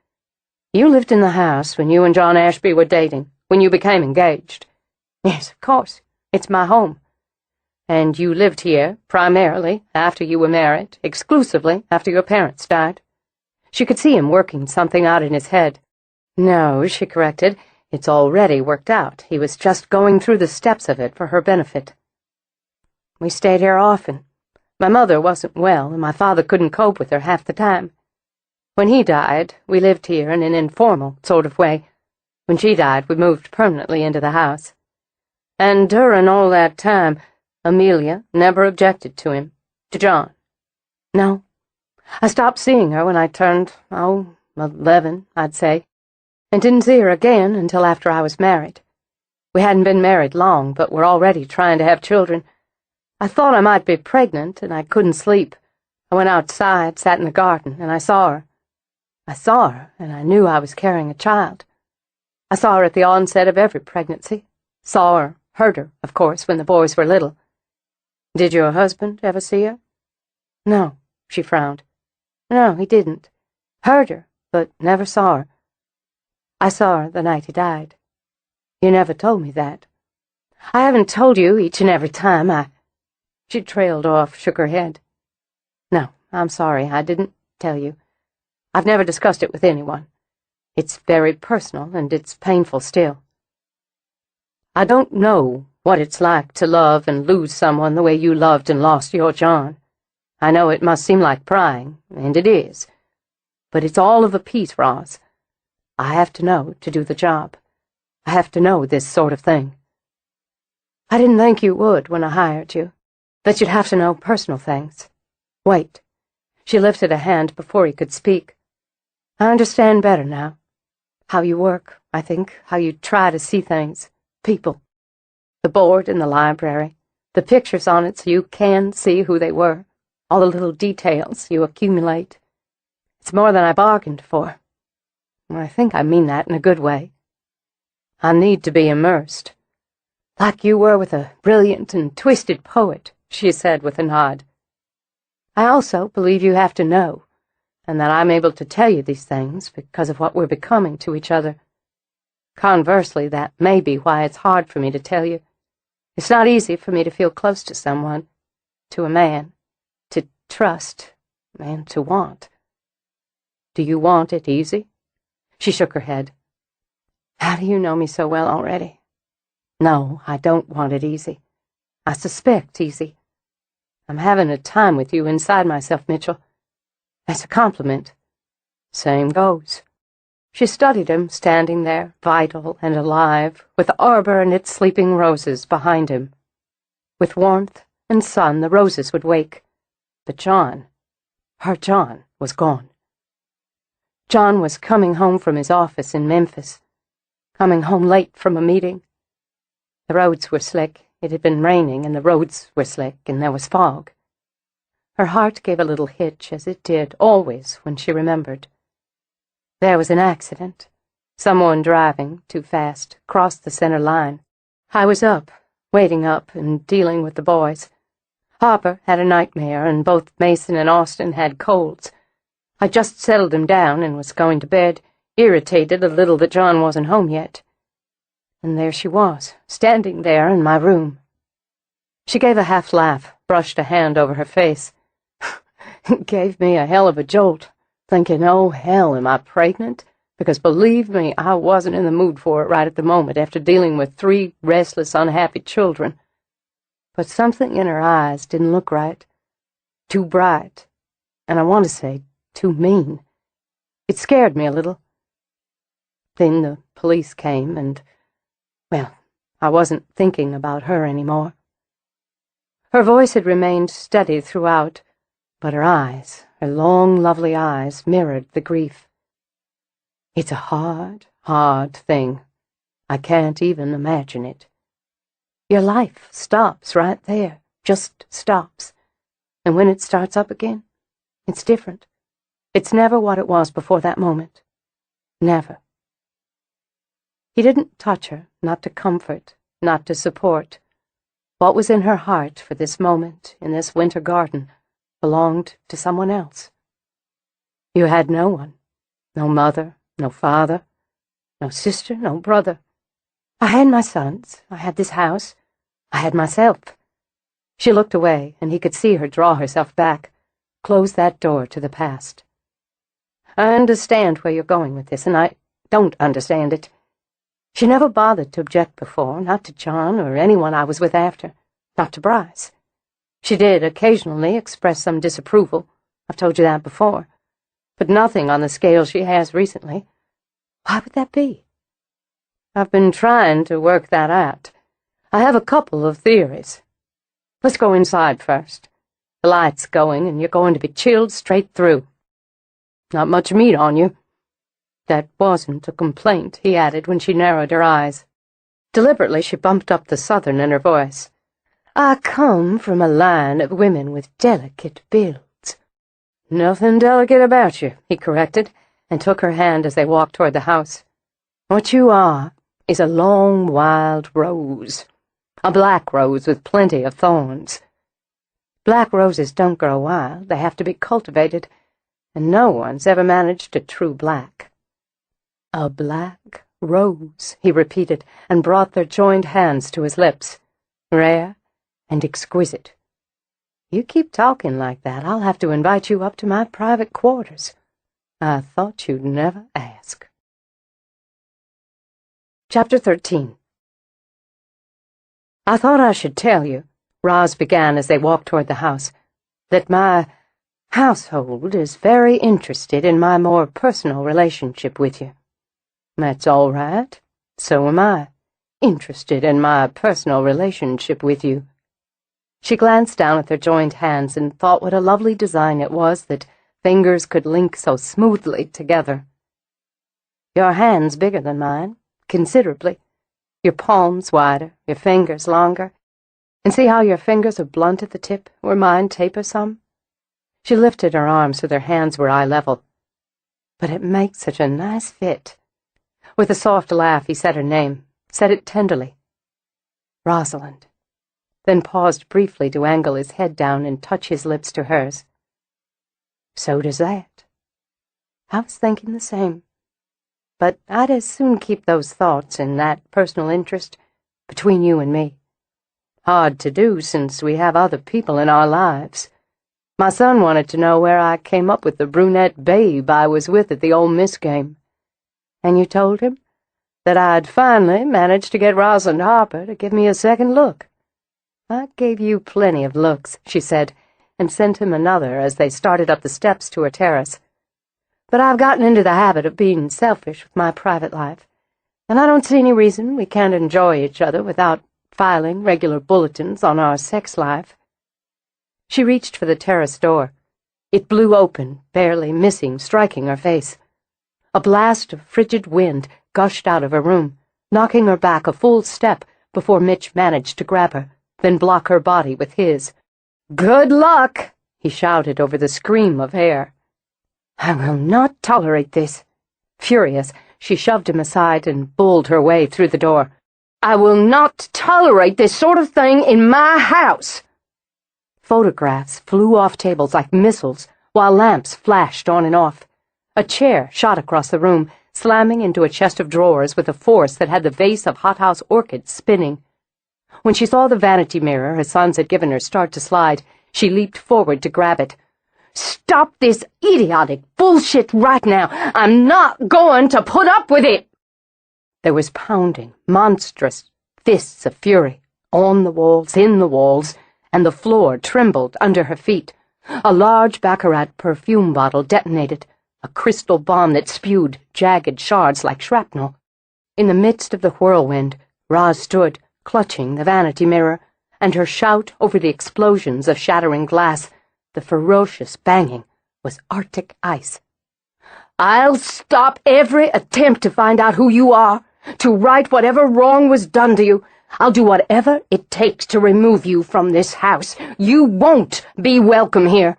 You lived in the house when you and John Ashby were dating, when you became engaged. Yes, of course. It's my home. And you lived here, primarily, after you were married, exclusively after your parents died. She could see him working something out in his head. No, she corrected, it's already worked out. He was just going through the steps of it for her benefit. We stayed here often. My mother wasn't well, and my father couldn't cope with her half the time. When he died, we lived here in an informal sort of way. When she died, we moved permanently into the house. And during all that time, Amelia never objected to him, to John. No. I stopped seeing her when I turned, 11, I'd say, and didn't see her again until after I was married. We hadn't been married long, but were already trying to have children. I thought I might be pregnant, and I couldn't sleep. I went outside, sat in the garden, and I saw her. I saw her, and I knew I was carrying a child. I saw her at the onset of every pregnancy. Saw her, heard her, of course, when the boys were little. Did your husband ever see her? No, she frowned. No, he didn't. Heard her, but never saw her. I saw her the night he died. You never told me that. I haven't told you each and every time She trailed off, shook her head. No, I'm sorry, I didn't tell you. I've never discussed it with anyone. It's very personal, and it's painful still. I don't know what it's like to love and lose someone the way you loved and lost your John. I know it must seem like prying, and it is. But it's all of a piece, Roz. I have to know to do the job. I have to know this sort of thing. I didn't think you would when I hired you, that you'd have to know personal things. Wait. She lifted a hand before he could speak. I understand better now. How you work, I think, how you try to see things, people. The board in the library, the pictures on it so you can see who they were, all the little details you accumulate. It's more than I bargained for. I think I mean that in a good way. I need to be immersed. Like you were with a brilliant and twisted poet, she said with a nod. I also believe you have to know, and that I'm able to tell you these things because of what we're becoming to each other. Conversely, that may be why it's hard for me to tell you. It's not easy for me to feel close to someone, to a man, to trust, and to want. Do you want it easy? She shook her head. How do you know me so well already? No, I don't want it easy. I suspect easy. I'm having a time with you inside myself, Mitchell. That's a compliment. Same goes. She studied him, standing there, vital and alive, with the arbor and its sleeping roses behind him. With warmth and sun, the roses would wake. But John, her John, was gone. John was coming home from his office in Memphis, coming home late from a meeting. The roads were slick. It had been raining, and the roads were slick, and there was fog. Her heart gave a little hitch, as it did always when she remembered. There was an accident. Someone driving too fast crossed the center line. I was up, waiting up, and dealing with the boys. Harper had a nightmare, and both Mason and Austin had colds. I just settled him down and was going to bed, irritated a little that John wasn't home yet. And there she was, standing there in my room. She gave a half laugh, brushed a hand over her face. It gave me a hell of a jolt, thinking, oh, hell, am I pregnant? Because believe me, I wasn't in the mood for it right at the moment after dealing with 3 restless, unhappy children. But something in her eyes didn't look right. Too bright, and I want to say, too mean. It scared me a little. Then the police came, and, well, I wasn't thinking about her anymore. Her voice had remained steady throughout, but her eyes, her long, lovely eyes, mirrored the grief. It's a hard, hard thing. I can't even imagine it. Your life stops right there, just stops. And when it starts up again, it's different. It's never what it was before that moment. Never. He didn't touch her, not to comfort, not to support. What was in her heart for this moment, in this winter garden, belonged to someone else. You had no one. No mother, no father, no sister, no brother. I had my sons, I had this house, I had myself. She looked away, and he could see her draw herself back, close that door to the past. I understand where you're going with this, and I don't understand it. She never bothered to object before, not to John or anyone I was with after, not to Bryce. She did occasionally express some disapproval, I've told you that before, but nothing on the scale she has recently. Why would that be? I've been trying to work that out. I have a couple of theories. Let's go inside first. The light's going, and you're going to be chilled straight through. Not much meat on you. That wasn't a complaint, he added when she narrowed her eyes. Deliberately she bumped up the southern in her voice. I come from a line of women with delicate builds. Nothing delicate about you, he corrected, and took her hand as they walked toward the house. What you are is a long, wild rose. A black rose with plenty of thorns. Black roses don't grow wild, they have to be cultivated, and no one's ever managed a true black. A black rose, he repeated, and brought their joined hands to his lips. Rare and exquisite. You keep talking like that, I'll have to invite you up to my private quarters. I thought you'd never ask. Chapter 13. I thought I should tell you, Roz began as they walked toward the house, that my household is very interested in my more personal relationship with you. That's all right. So am I, interested in my personal relationship with you. She glanced down at their joined hands and thought what a lovely design it was that fingers could link so smoothly together. Your hand's bigger than mine, considerably. Your palms wider, your fingers longer. And see how your fingers are blunt at the tip, where mine taper some? She lifted her arms so their hands were eye level. But it makes such a nice fit. With a soft laugh, he said her name, said it tenderly. Rosalind. Then paused briefly to angle his head down and touch his lips to hers. So does that. I was thinking the same. But I'd as soon keep those thoughts and that personal interest between you and me. Hard to do since we have other people in our lives. My son wanted to know where I came up with the brunette babe I was with at the Ole Miss game. And you told him that I'd finally managed to get Roz and Harper to give me a second look. I gave you plenty of looks, she said, and sent him another as they started up the steps to her terrace. But I've gotten into the habit of being selfish with my private life, and I don't see any reason we can't enjoy each other without filing regular bulletins on our sex life. She reached for the terrace door. It blew open, barely missing, striking her face. A blast of frigid wind gushed out of her room, knocking her back a full step before Mitch managed to grab her, then block her body with his. "Good luck," he shouted over the scream of air. "I will not tolerate this." Furious, she shoved him aside and bulled her way through the door. "I will not tolerate this sort of thing in my house." Photographs flew off tables like missiles, while lamps flashed on and off. A chair shot across the room, slamming into a chest of drawers with a force that had the vase of hothouse orchids spinning. When she saw the vanity mirror her sons had given her start to slide, she leaped forward to grab it. "Stop this idiotic bullshit right now! I'm not going to put up with it!" There was pounding, monstrous fists of fury, on the walls, in the walls, and the floor trembled under her feet. A large baccarat perfume bottle detonated, a crystal bomb that spewed jagged shards like shrapnel. In the midst of the whirlwind, Roz stood, clutching the vanity mirror, and her shout over the explosions of shattering glass, the ferocious banging, was Arctic ice. "I'll stop every attempt to find out who you are, to right whatever wrong was done to you. I'll do whatever it takes to remove you from this house. You won't be welcome here."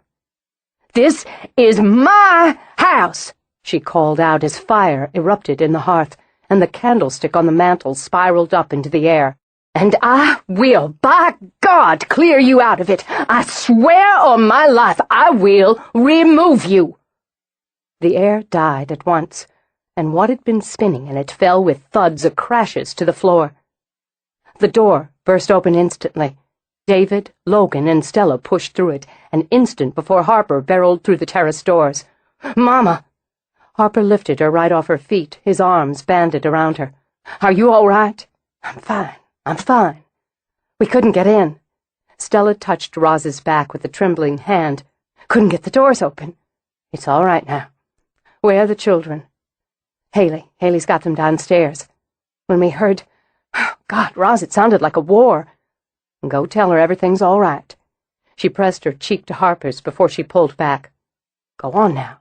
"This is my house," she called out as fire erupted in the hearth, and the candlestick on the mantel spiraled up into the air. "And I will, by God, clear you out of it. I swear on my life I will remove you." The air died at once, and what had been spinning in it fell with thuds or crashes to the floor. The door burst open instantly. David, Logan, and Stella pushed through it, an instant before Harper barreled through the terrace doors. "Mama!" Harper lifted her right off her feet, his arms banded around her. "Are you all right?" "I'm fine. We couldn't get in." Stella touched Roz's back with a trembling hand. "Couldn't get the doors open." "It's all right now." "Where are the children?" Haley's got them downstairs. When we heard... God, Roz, it sounded like a war." "Go tell her everything's all right." She pressed her cheek to Harper's before she pulled back. "Go on now."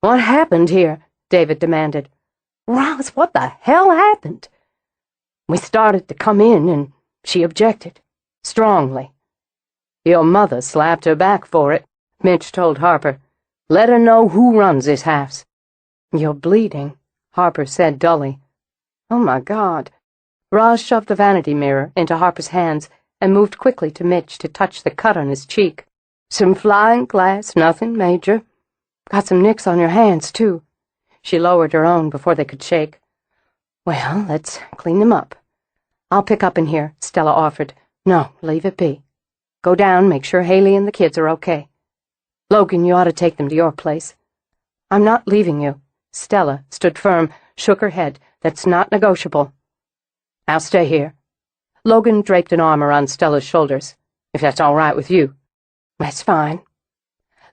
"What happened here?" David demanded. "Roz, what the hell happened?" "We started to come in, and she objected. Strongly." "Your mother slapped her back for it," Mitch told Harper. "Let her know who runs this house." "You're bleeding," Harper said dully. "Oh, my God." Roz shoved the vanity mirror into Harper's hands and moved quickly to Mitch to touch the cut on his cheek. "Some flying glass, nothing major. Got some nicks on your hands, too." She lowered her own before they could shake. "Well, let's clean them up." "I'll pick up in here," Stella offered. "No, leave it be. Go down, make sure Haley and the kids are okay. Logan, you ought to take them to your place." "I'm not leaving you." Stella stood firm, shook her head. "That's not negotiable." "I'll stay here." Logan draped an arm around Stella's shoulders. "If that's all right with you." "That's fine."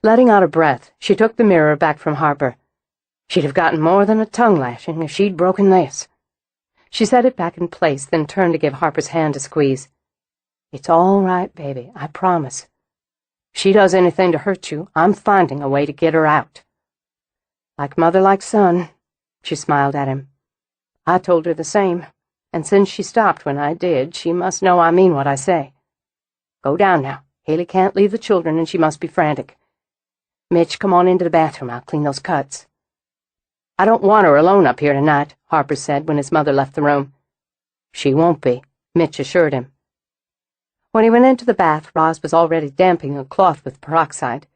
Letting out a breath, she took the mirror back from Harper. She'd have gotten more than a tongue-lashing if she'd broken this. She set it back in place, then turned to give Harper's hand a squeeze. "It's all right, baby, I promise. If she does anything to hurt you, I'm finding a way to get her out." "Like mother, like son," she smiled at him. "I told her the same. And since she stopped when I did, she must know I mean what I say. Go down now. Haley can't leave the children, and she must be frantic. Mitch, come on into the bathroom. I'll clean those cuts." "I don't want her alone up here tonight," Harper said when his mother left the room. "She won't be," Mitch assured him. When he went into the bath, Roz was already damping a cloth with peroxide.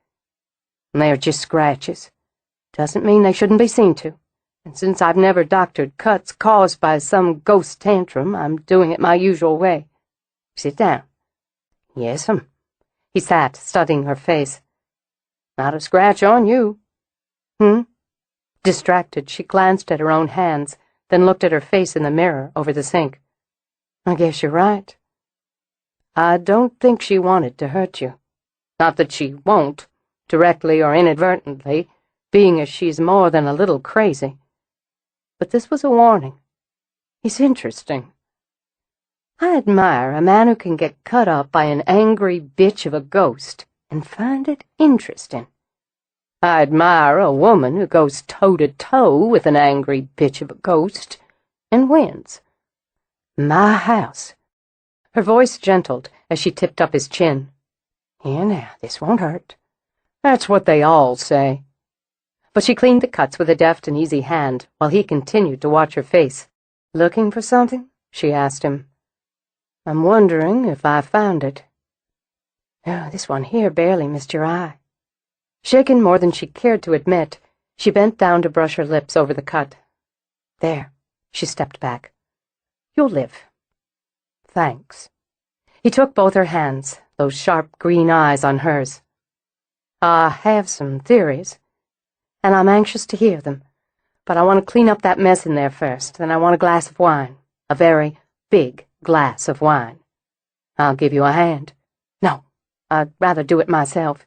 "They're just scratches. Doesn't mean they shouldn't be seen to. And since I've never doctored cuts caused by some ghost tantrum, I'm doing it my usual way. Sit down." "Yes'm." He sat, studying her face. "Not a scratch on you." Distracted, she glanced at her own hands, then looked at her face in the mirror over the sink. "I guess you're right." "I don't think she wanted to hurt you. Not that she won't, directly or inadvertently, being as she's more than a little crazy. But this was a warning. He's interesting. I admire a man who can get cut up by an angry bitch of a ghost and find it interesting. I admire a woman who goes toe-to-toe with an angry bitch of a ghost and wins. My house." Her voice gentled as she tipped up his chin. Here now, this won't hurt. That's what they all say. But she cleaned the cuts with a deft and easy hand, while he continued to watch her face. Looking for something? She asked him. I'm wondering if I found it. Oh, this one here barely missed your eye. Shaken more than she cared to admit, she bent down to brush her lips over the cut. There, she stepped back. You'll live. Thanks. He took both her hands, those sharp green eyes on hers. I have some theories, and I'm anxious to hear them, but I want to clean up that mess in there first, then I want a glass of wine, a very big glass of wine. I'll give you a hand. No, I'd rather do it myself.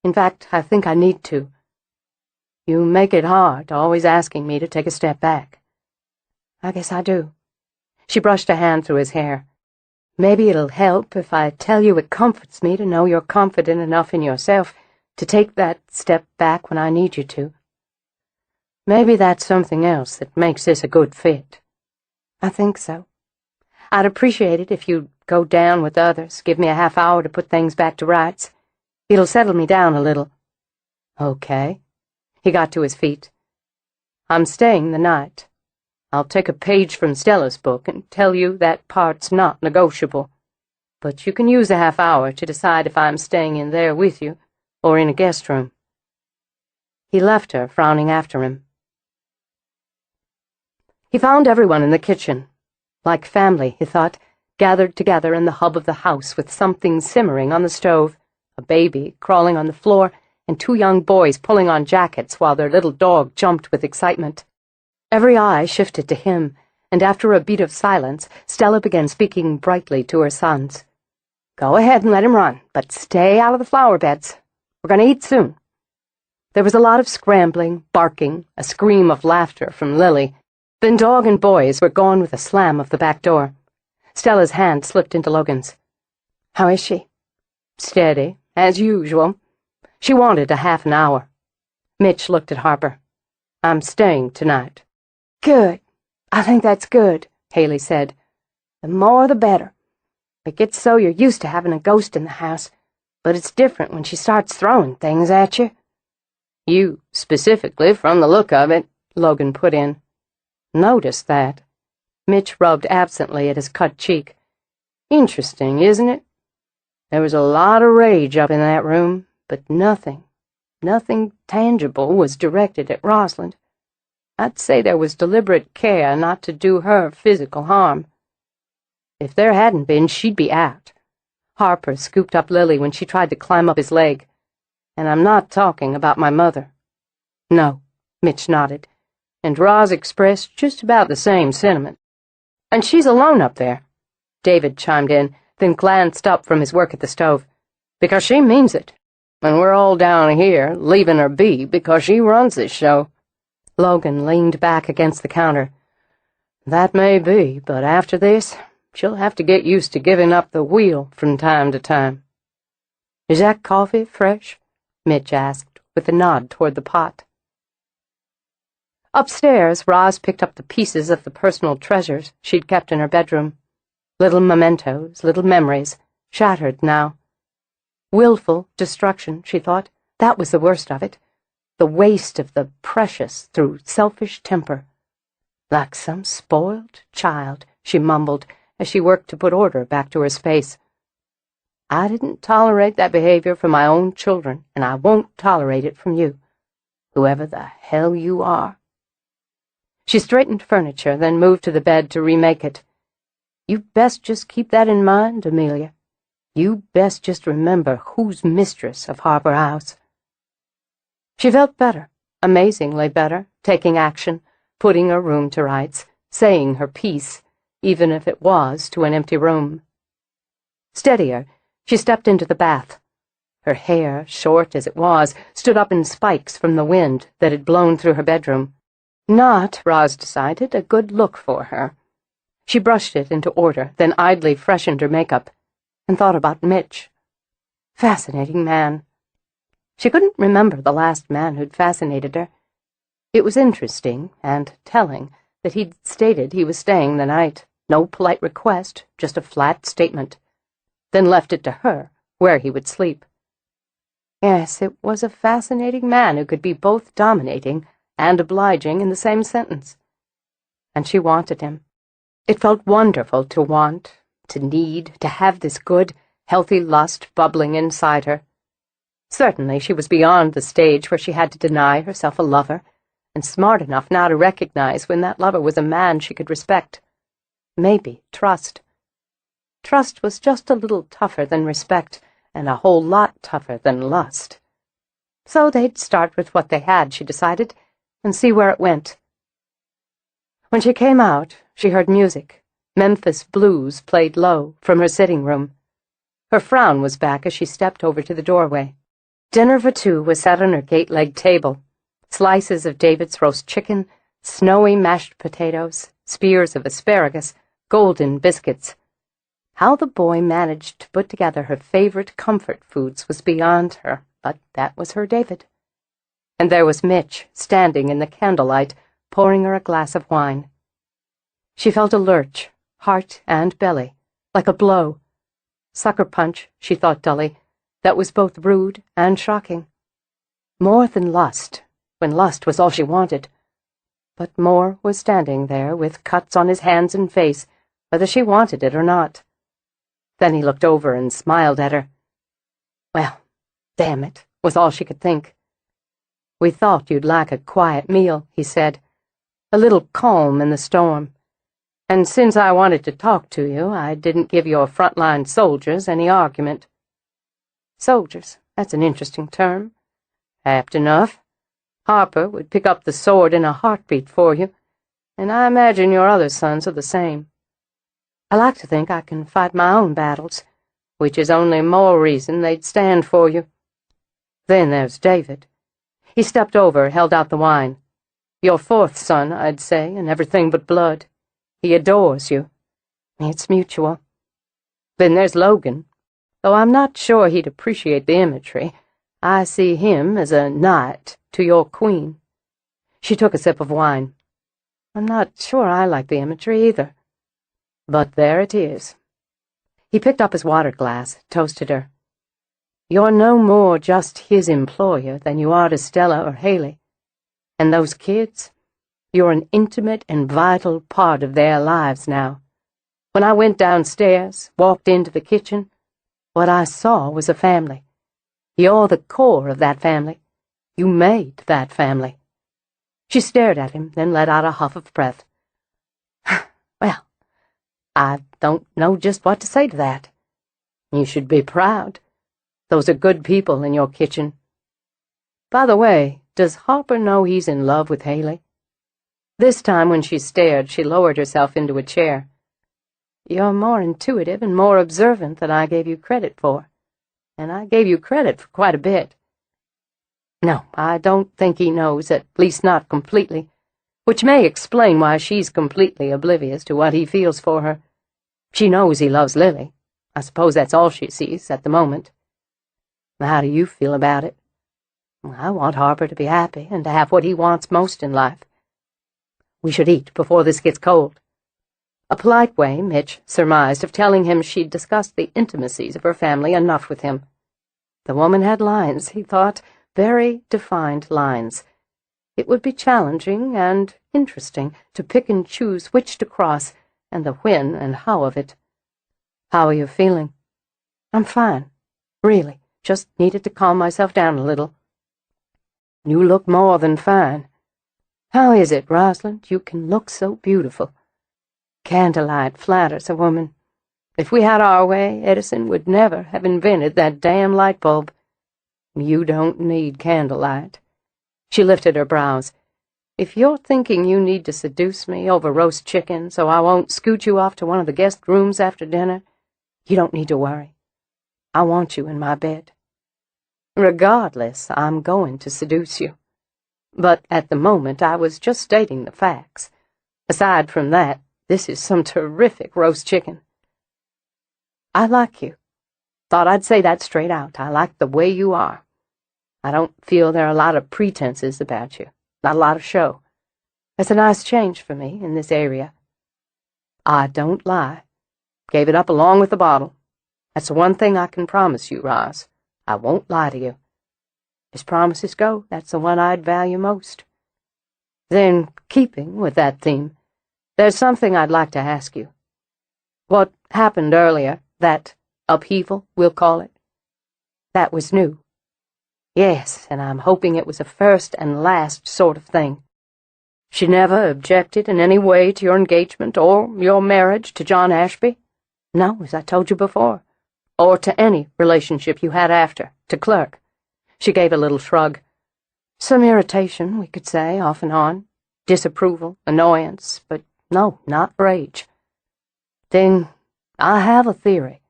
In fact, I think I need to. You make it hard, always asking me to take a step back. I guess I do. She brushed a hand through his hair. Maybe it'll help if I tell you it comforts me to know you're confident enough in yourself to take that step back when I need you to. Maybe that's something else that makes this a good fit. I think so. I'd appreciate it if you'd go down with others, give me a half hour to put things back to rights. It'll settle me down a little. Okay. He got to his feet. I'm staying the night. I'll take a page from Stella's book and tell you that part's not negotiable. But you can use a half hour to decide if I'm staying in there with you or in a guest room. He left her, frowning after him. He found everyone in the kitchen. Like family, he thought, gathered together in the hub of the house with something simmering on the stove, a baby crawling on the floor, and 2 young boys pulling on jackets while their little dog jumped with excitement. Every eye shifted to him, and after a beat of silence, Stella began speaking brightly to her sons. Go ahead and let him run, but stay out of the flower beds. We're going to eat soon. There was a lot of scrambling, barking, a scream of laughter from Lily. Then dog and boys were gone with a slam of the back door. Stella's hand slipped into Logan's. How is she? Steady, as usual. She wanted a half an hour. Mitch looked at Harper. I'm staying tonight. Good. I think that's good, Haley said. The more the better. It gets so you're used to having a ghost in the house, but it's different when she starts throwing things at you. You, specifically, from the look of it, Logan put in. Noticed that. Mitch rubbed absently at his cut cheek. Interesting, isn't it? There was a lot of rage up in that room, but nothing tangible was directed at Rosalind. I'd say there was deliberate care not to do her physical harm. If there hadn't been, she'd be out. Harper scooped up Lily when she tried to climb up his leg. And I'm not talking about my mother. No, Mitch nodded, and Roz expressed just about the same sentiment. And she's alone up there, David chimed in, then glanced up from his work at the stove. Because she means it. And we're all down here, leaving her be because she runs this show. Logan leaned back against the counter. That may be, but after this, she'll have to get used to giving up the wheel from time to time. Is that coffee fresh? Mitch asked, with a nod toward the pot. Upstairs, Roz picked up the pieces of the personal treasures she'd kept in her bedroom. Little mementos, little memories, shattered now. Willful destruction, she thought. That was the worst of it. The waste of the precious through selfish temper. Like some spoiled child, she mumbled as she worked to put order back to her space. I didn't tolerate that behavior from my own children, and I won't tolerate it from you, whoever the hell you are. She straightened furniture, then moved to the bed to remake it. You'd best just keep that in mind, Amelia. You best just remember who's mistress of Harper House. She felt better, amazingly better, taking action, putting her room to rights, saying her piece, even if it was to an empty room. Steadier, she stepped into the bath. Her hair, short as it was, stood up in spikes from the wind that had blown through her bedroom. Not, Roz decided, a good look for her. She brushed it into order, then idly freshened her makeup, and thought about Mitch. Fascinating man. She couldn't remember the last man who'd fascinated her. It was interesting and telling that he'd stated he was staying the night. No polite request, just a flat statement. Then left it to her where he would sleep. Yes, it was a fascinating man who could be both dominating and obliging in the same sentence. And she wanted him. It felt wonderful to want, to need, to have this good, healthy lust bubbling inside her. Certainly she was beyond the stage where she had to deny herself a lover, and smart enough now to recognize when that lover was a man she could respect. Maybe trust. Trust was just a little tougher than respect, and a whole lot tougher than lust. So they'd start with what they had, she decided, and see where it went. When she came out, she heard music. Memphis blues played low from her sitting room. Her frown was back as she stepped over to the doorway. Dinner for two was set on her gate-legged table. Slices of David's roast chicken, snowy mashed potatoes, spears of asparagus, golden biscuits. How the boy managed to put together her favorite comfort foods was beyond her, but that was her David. And there was Mitch, standing in the candlelight, pouring her a glass of wine. She felt a lurch, heart and belly, like a blow. Sucker punch, she thought dully, that was both rude and shocking. More than lust, when lust was all she wanted. But Moore was standing there with cuts on his hands and face, whether she wanted it or not. Then he looked over and smiled at her. Well, damn it, was all she could think. We thought you'd like a quiet meal, he said, a little calm in the storm. And since I wanted to talk to you, I didn't give your frontline soldiers any argument. Soldiers, that's an interesting term. Apt enough. Harper would pick up the sword in a heartbeat for you, and I imagine your other sons are the same. I like to think I can fight my own battles, which is only more reason they'd stand for you. Then there's David. He stepped over and held out the wine. Your fourth son, I'd say, and everything but blood. He adores you. It's mutual. Then there's Logan. Though I'm not sure he'd appreciate the imagery, I see him as a knight to your queen. She took a sip of wine. I'm not sure I like the imagery either. But there it is. He picked up his water glass, toasted her. You're no more just his employer than you are to Stella or Haley. And those kids, you're an intimate and vital part of their lives now. When I went downstairs, walked into the kitchen, what I saw was a family. You're the core of that family. You made that family. She stared at him, then let out a huff of breath. Well, I don't know just what to say to that. You should be proud. Those are good people in your kitchen. By the way, does Harper know he's in love with Haley? This time when she stared, she lowered herself into a chair. You're more intuitive and more observant than I gave you credit for. And I gave you credit for quite a bit. No, I don't think he knows, at least not completely, which may explain why she's completely oblivious to what he feels for her. She knows he loves Lily. I suppose that's all she sees at the moment. How do you feel about it? I want Harper to be happy and to have what he wants most in life. We should eat before this gets cold. A polite way, Mitch surmised, of telling him she'd discussed the intimacies of her family enough with him. The woman had lines, he thought, very defined lines. It would be challenging and interesting to pick and choose which to cross, and the when and how of it. How are you feeling? I'm fine. Really, just needed to calm myself down a little. You look more than fine. How is it, Rosalind, you can look so beautiful? Candlelight flatters a woman. If we had our way, Edison would never have invented that damn light bulb. You don't need candlelight. She lifted her brows. If you're thinking you need to seduce me over roast chicken so I won't scoot you off to one of the guest rooms after dinner, you don't need to worry. I want you in my bed. Regardless, I'm going to seduce you. But at the moment I was just stating the facts. Aside from that, this is some terrific roast chicken. I like you. Thought I'd say that straight out. I like the way you are. I don't feel there are a lot of pretenses about you. Not a lot of show. It's a nice change for me in this area. I don't lie. Gave it up along with the bottle. That's the one thing I can promise you, Roz. I won't lie to you. As promises go, that's the one I'd value most. Then, keeping with that theme, there's something I'd like to ask you. What happened earlier, that upheaval, we'll call it, that was new. Yes, and I'm hoping it was a first and last sort of thing. She never objected in any way to your engagement or your marriage to John Ashby? No, as I told you before. Or to any relationship you had after, to Clerk. She gave a little shrug. Some irritation, we could say, off and on. Disapproval, annoyance, but no, not rage. Then I have a theory,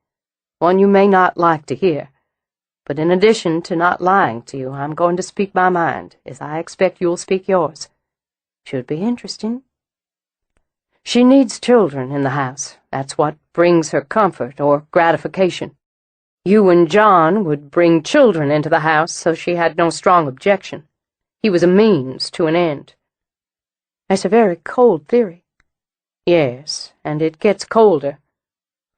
one you may not like to hear. But in addition to not lying to you, I'm going to speak my mind, as I expect you'll speak yours. Should be interesting. She needs children in the house. That's what brings her comfort or gratification. You and John would bring children into the house, so she had no strong objection. He was a means to an end. That's a very cold theory. Yes, and it gets colder.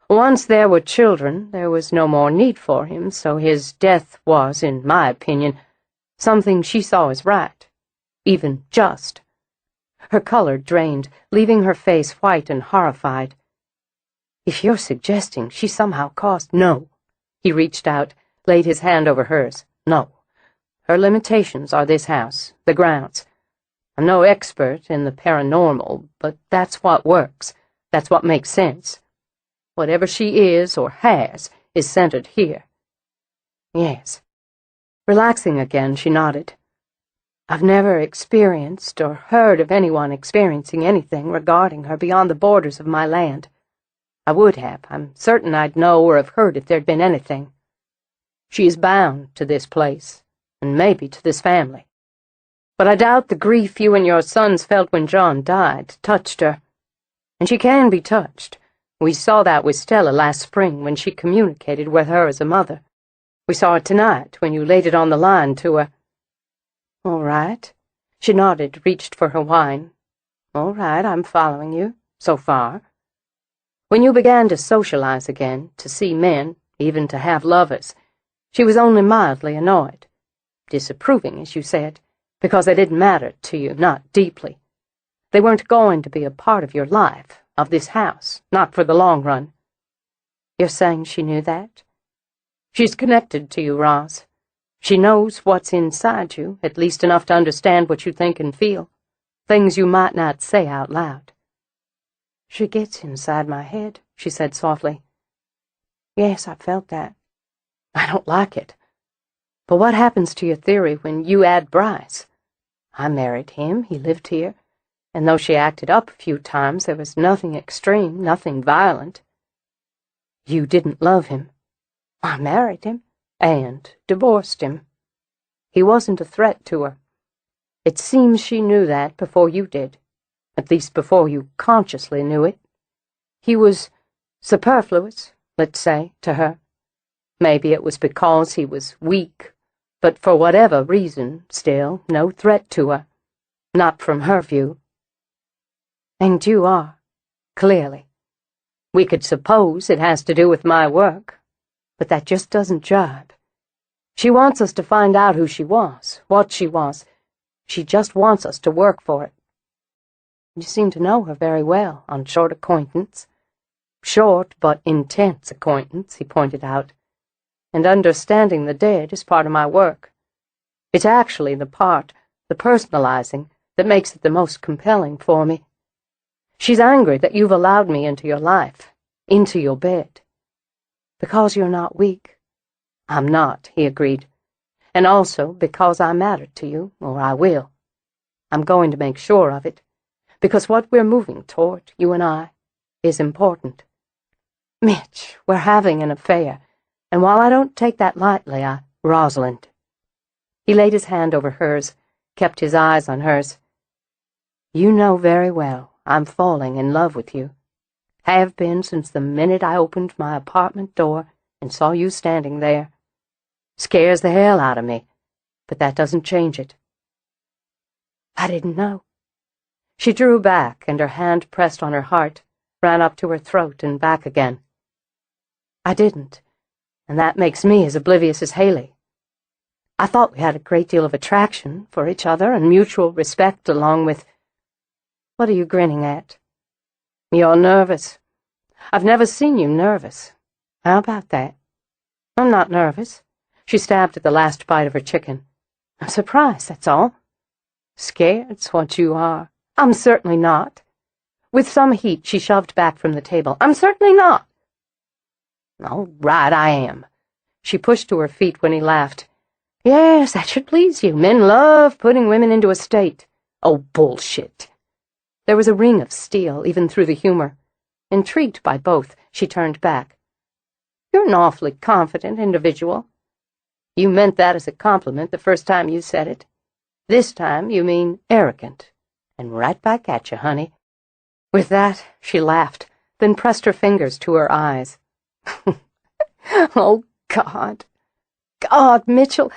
Once there were children, there was no more need for him, so his death was, in my opinion, something she saw as right, even just. Her color drained, leaving her face white and horrified. If you're suggesting she somehow caused— No. He reached out, laid his hand over hers. No. Her limitations are this house, the grounds. I'm no expert in the paranormal, but that's what works. That's what makes sense. Whatever she is or has is centered here. Yes. Relaxing again, she nodded. I've never experienced or heard of anyone experiencing anything regarding her beyond the borders of my land. I would have. I'm certain I'd know or have heard if there'd been anything. She is bound to this place, and maybe to this family. But I doubt the grief you and your sons felt when John died touched her. And she can be touched. We saw that with Stella last spring when she communicated with her as a mother. We saw it tonight when you laid it on the line to her. All right. She nodded, reached for her wine. All right, I'm following you, so far. When you began to socialize again, to see men, even to have lovers, she was only mildly annoyed. Disapproving, as you said, because they didn't matter to you, not deeply. They weren't going to be a part of your life, of this house, not for the long run. You're saying she knew that? She's connected to you, Roz. She knows what's inside you, at least enough to understand what you think and feel, things you might not say out loud. She gets inside my head, she said softly. Yes, I felt that. I don't like it. But what happens to your theory when you add Bryce? I married him, he lived here, and though she acted up a few times, there was nothing extreme, nothing violent. You didn't love him. I married him, and divorced him. He wasn't a threat to her. It seems she knew that before you did, at least before you consciously knew it. He was superfluous, let's say, to her. Maybe it was because he was weak, but for whatever reason, still, no threat to her. Not from her view. And you are, clearly. We could suppose it has to do with my work, but that just doesn't jibe. She wants us to find out who she was, what she was. She just wants us to work for it. You seem to know her very well, on short acquaintance. Short but intense acquaintance, he pointed out. And understanding the dead is part of my work. It's actually the personalizing, that makes it the most compelling for me. She's angry that you've allowed me into your life, into your bed. Because you're not weak. I'm not, he agreed. And also because I matter to you, or I will. I'm going to make sure of it, because what we're moving toward, you and I, is important. Mitch, we're having an affair, and while I don't take that lightly, Rosalind. He laid his hand over hers, kept his eyes on hers. You know very well I'm falling in love with you. Have been since the minute I opened my apartment door and saw you standing there. Scares the hell out of me, but that doesn't change it. I didn't know. She drew back, and her hand pressed on her heart, ran up to her throat and back again. I didn't, and that makes me as oblivious as Haley. I thought we had a great deal of attraction for each other and mutual respect along with— What are you grinning at? You're nervous. I've never seen you nervous. How about that? I'm not nervous. She stabbed at the last bite of her chicken. I'm surprised, that's all. Scared's what you are. I'm certainly not. With some heat, she shoved back from the table. I'm certainly not. All right, I am. She pushed to her feet when he laughed. Yes, that should please you. Men love putting women into a state. Oh, bullshit. There was a ring of steel, even through the humor. Intrigued by both, she turned back. You're an awfully confident individual. You meant that as a compliment the first time you said it. This time you mean arrogant. And right back at you, honey. With that, she laughed, then pressed her fingers to her eyes. Oh, God. God, Mitchell,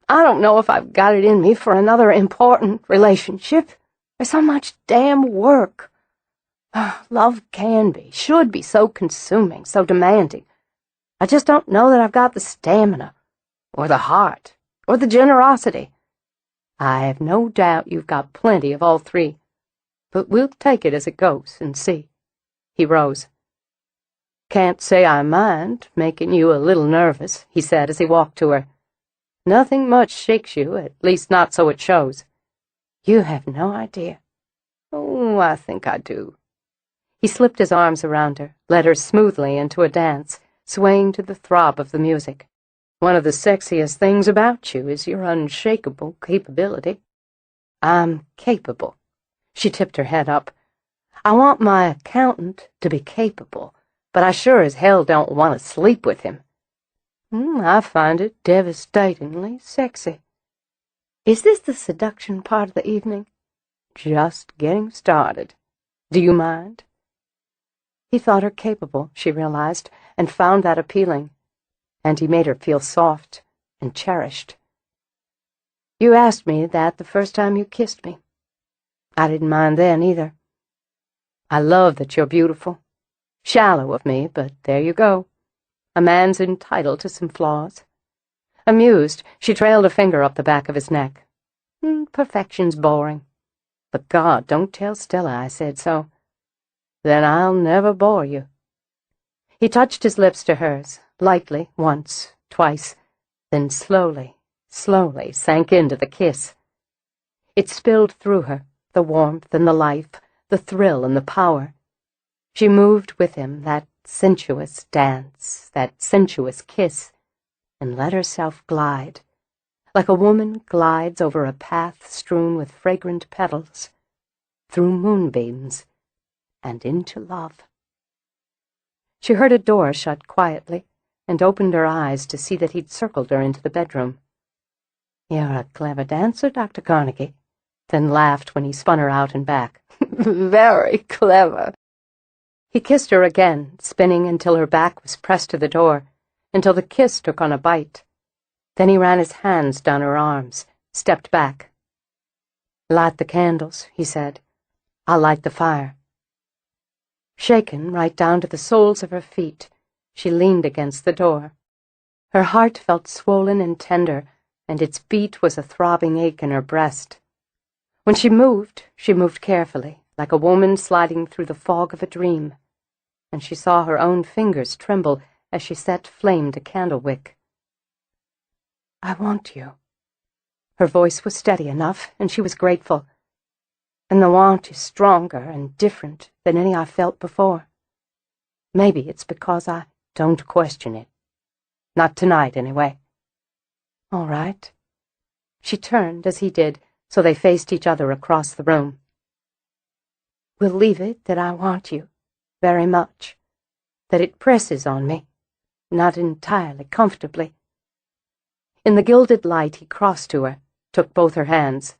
I don't know if I've got it in me for another important relationship. There's so much damn work. Love should be so consuming, so demanding. I just don't know that I've got the stamina, or the heart, or the generosity. I have no doubt you've got plenty of all three, but we'll take it as it goes and see. He rose. Can't say I mind making you a little nervous, he said as he walked to her. Nothing much shakes you, at least not so it shows. You have no idea. Oh, I think I do. He slipped his arms around her, led her smoothly into a dance, swaying to the throb of the music. One of the sexiest things about you is your unshakable capability. I'm capable. She tipped her head up. I want my accountant to be capable, but I sure as hell don't want to sleep with him. I find it devastatingly sexy. Is this the seduction part of the evening? Just getting started. Do you mind? He thought her capable, she realized, and found that appealing. And he made her feel soft and cherished. You asked me that the first time you kissed me. I didn't mind then either. I love that you're beautiful. Shallow of me, but there you go. A man's entitled to some flaws. Amused, she trailed a finger up the back of his neck. Perfection's boring. But God, don't tell Stella I said so. Then I'll never bore you. He touched his lips to hers, lightly, once, twice, then slowly, slowly sank into the kiss. It spilled through her, the warmth and the life, the thrill and the power. She moved with him, that sensuous dance, that sensuous kiss, and let herself glide, like a woman glides over a path strewn with fragrant petals, through moonbeams, and into love. She heard a door shut quietly, and opened her eyes to see that he'd circled her into the bedroom. You're a clever dancer, Dr. Carnegie, then laughed when he spun her out and back. Very clever. He kissed her again, spinning until her back was pressed to the door, until the kiss took on a bite. Then he ran his hands down her arms, stepped back. Light the candles, he said. I'll light the fire. Shaken right down to the soles of her feet, she leaned against the door. Her heart felt swollen and tender, and its beat was a throbbing ache in her breast. When she moved carefully, like a woman sliding through the fog of a dream, and she saw her own fingers tremble as she set flame to candle wick. I want you. Her voice was steady enough, and she was grateful. And the want is stronger and different than any I felt before. Maybe it's because I don't question it. Not tonight, anyway. All right. She turned as he did, so they faced each other across the room. We'll leave it that I want you very much, that it presses on me, not entirely comfortably. In the gilded light he crossed to her, took both her hands.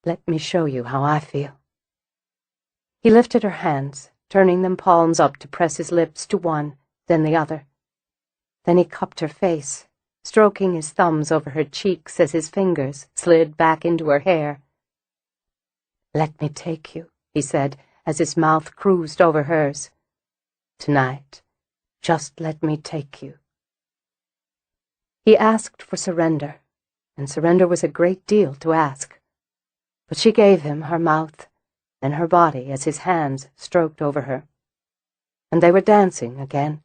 Let me show you how I feel. He lifted her hands, turning them palms up to press his lips to one, then the other. Then he cupped her face, stroking his thumbs over her cheeks as his fingers slid back into her hair. Let me take you, he said, as his mouth cruised over hers. Tonight, just let me take you. He asked for surrender, and surrender was a great deal to ask. But she gave him her mouth, then her body as his hands stroked over her. And they were dancing again,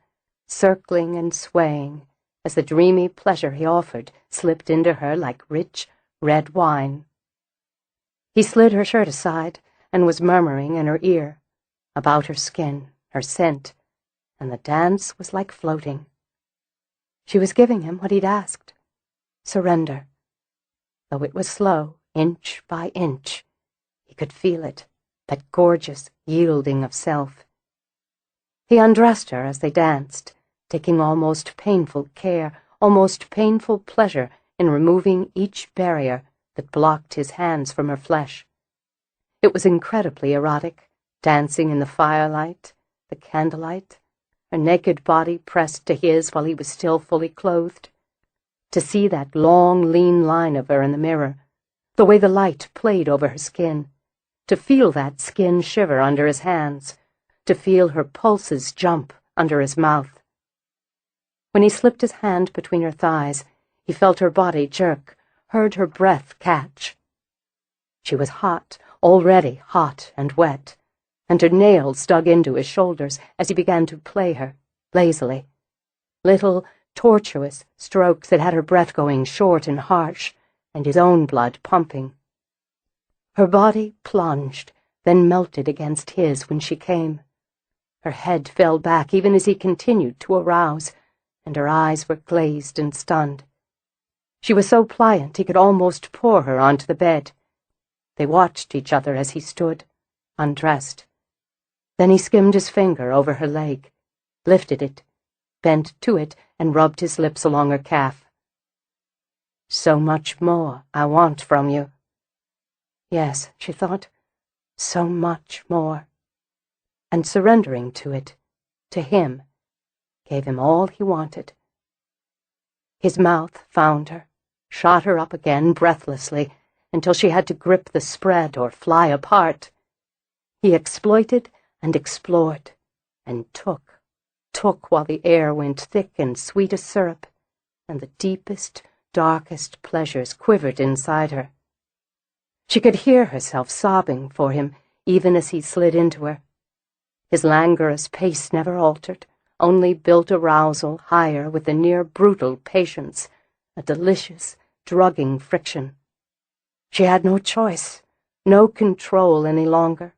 circling and swaying, as the dreamy pleasure he offered slipped into her like rich, red wine. He slid her shirt aside and was murmuring in her ear, about her skin, her scent, and the dance was like floating. She was giving him what he'd asked, surrender. Though it was slow, inch by inch, he could feel it, that gorgeous yielding of self. He undressed her as they danced, taking almost painful care, almost painful pleasure in removing each barrier that blocked his hands from her flesh. It was incredibly erotic, dancing in the firelight, the candlelight, her naked body pressed to his while he was still fully clothed. To see that long, lean line of her in the mirror, the way the light played over her skin, to feel that skin shiver under his hands, to feel her pulses jump under his mouth. When he slipped his hand between her thighs, he felt her body jerk, heard her breath catch. She was hot, already hot and wet, and her nails dug into his shoulders as he began to play her, lazily. Little, tortuous strokes that had her breath going short and harsh, and his own blood pumping. Her body plunged, then melted against his when she came. Her head fell back even as he continued to arouse, and her eyes were glazed and stunned. She was so pliant he could almost pour her onto the bed. They watched each other as he stood, undressed. Then he skimmed his finger over her leg, lifted it, bent to it, and rubbed his lips along her calf. So much more I want from you. Yes, she thought, so much more. And surrendering to it, to him, gave him all he wanted. His mouth found her, shot her up again breathlessly, until she had to grip the spread or fly apart. He exploited and explored, and took while the air went thick and sweet as syrup, and the deepest, darkest pleasures quivered inside her. She could hear herself sobbing for him, even as he slid into her. His languorous pace never altered, only built arousal higher with a near brutal patience, a delicious, drugging friction. She had no choice, no control any longer,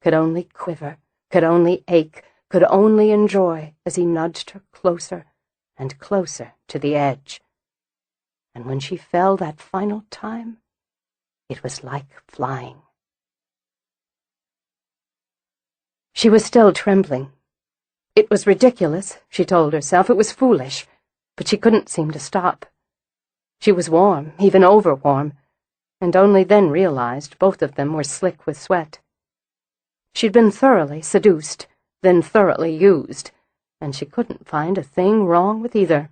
could only quiver, could only ache, could only enjoy as he nudged her closer and closer to the edge. And when she fell that final time, it was like flying. She was still trembling. It was ridiculous, she told herself. It was foolish, but she couldn't seem to stop. She was warm, even over-warm, and only then realized both of them were slick with sweat. She'd been thoroughly seduced, then thoroughly used, and she couldn't find a thing wrong with either.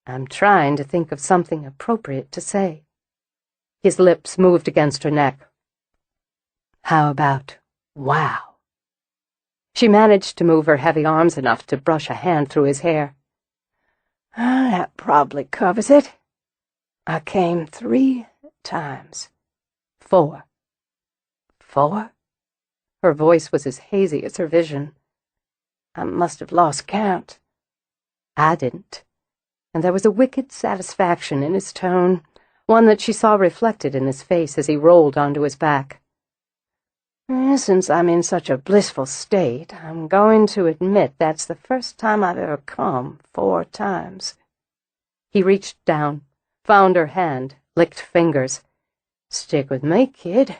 I'm trying to think of something appropriate to say. His lips moved against her neck. How about, wow? She managed to move her heavy arms enough to brush a hand through his hair. That probably covers it. I came 3 times. 4. 4? Her voice was as hazy as her vision. I must have lost count. I didn't. And there was a wicked satisfaction in his tone, one that she saw reflected in his face as he rolled onto his back. Since I'm in such a blissful state, I'm going to admit that's the first time I've ever come 4 times. He reached down, found her hand, licked fingers. Stick with me, kid,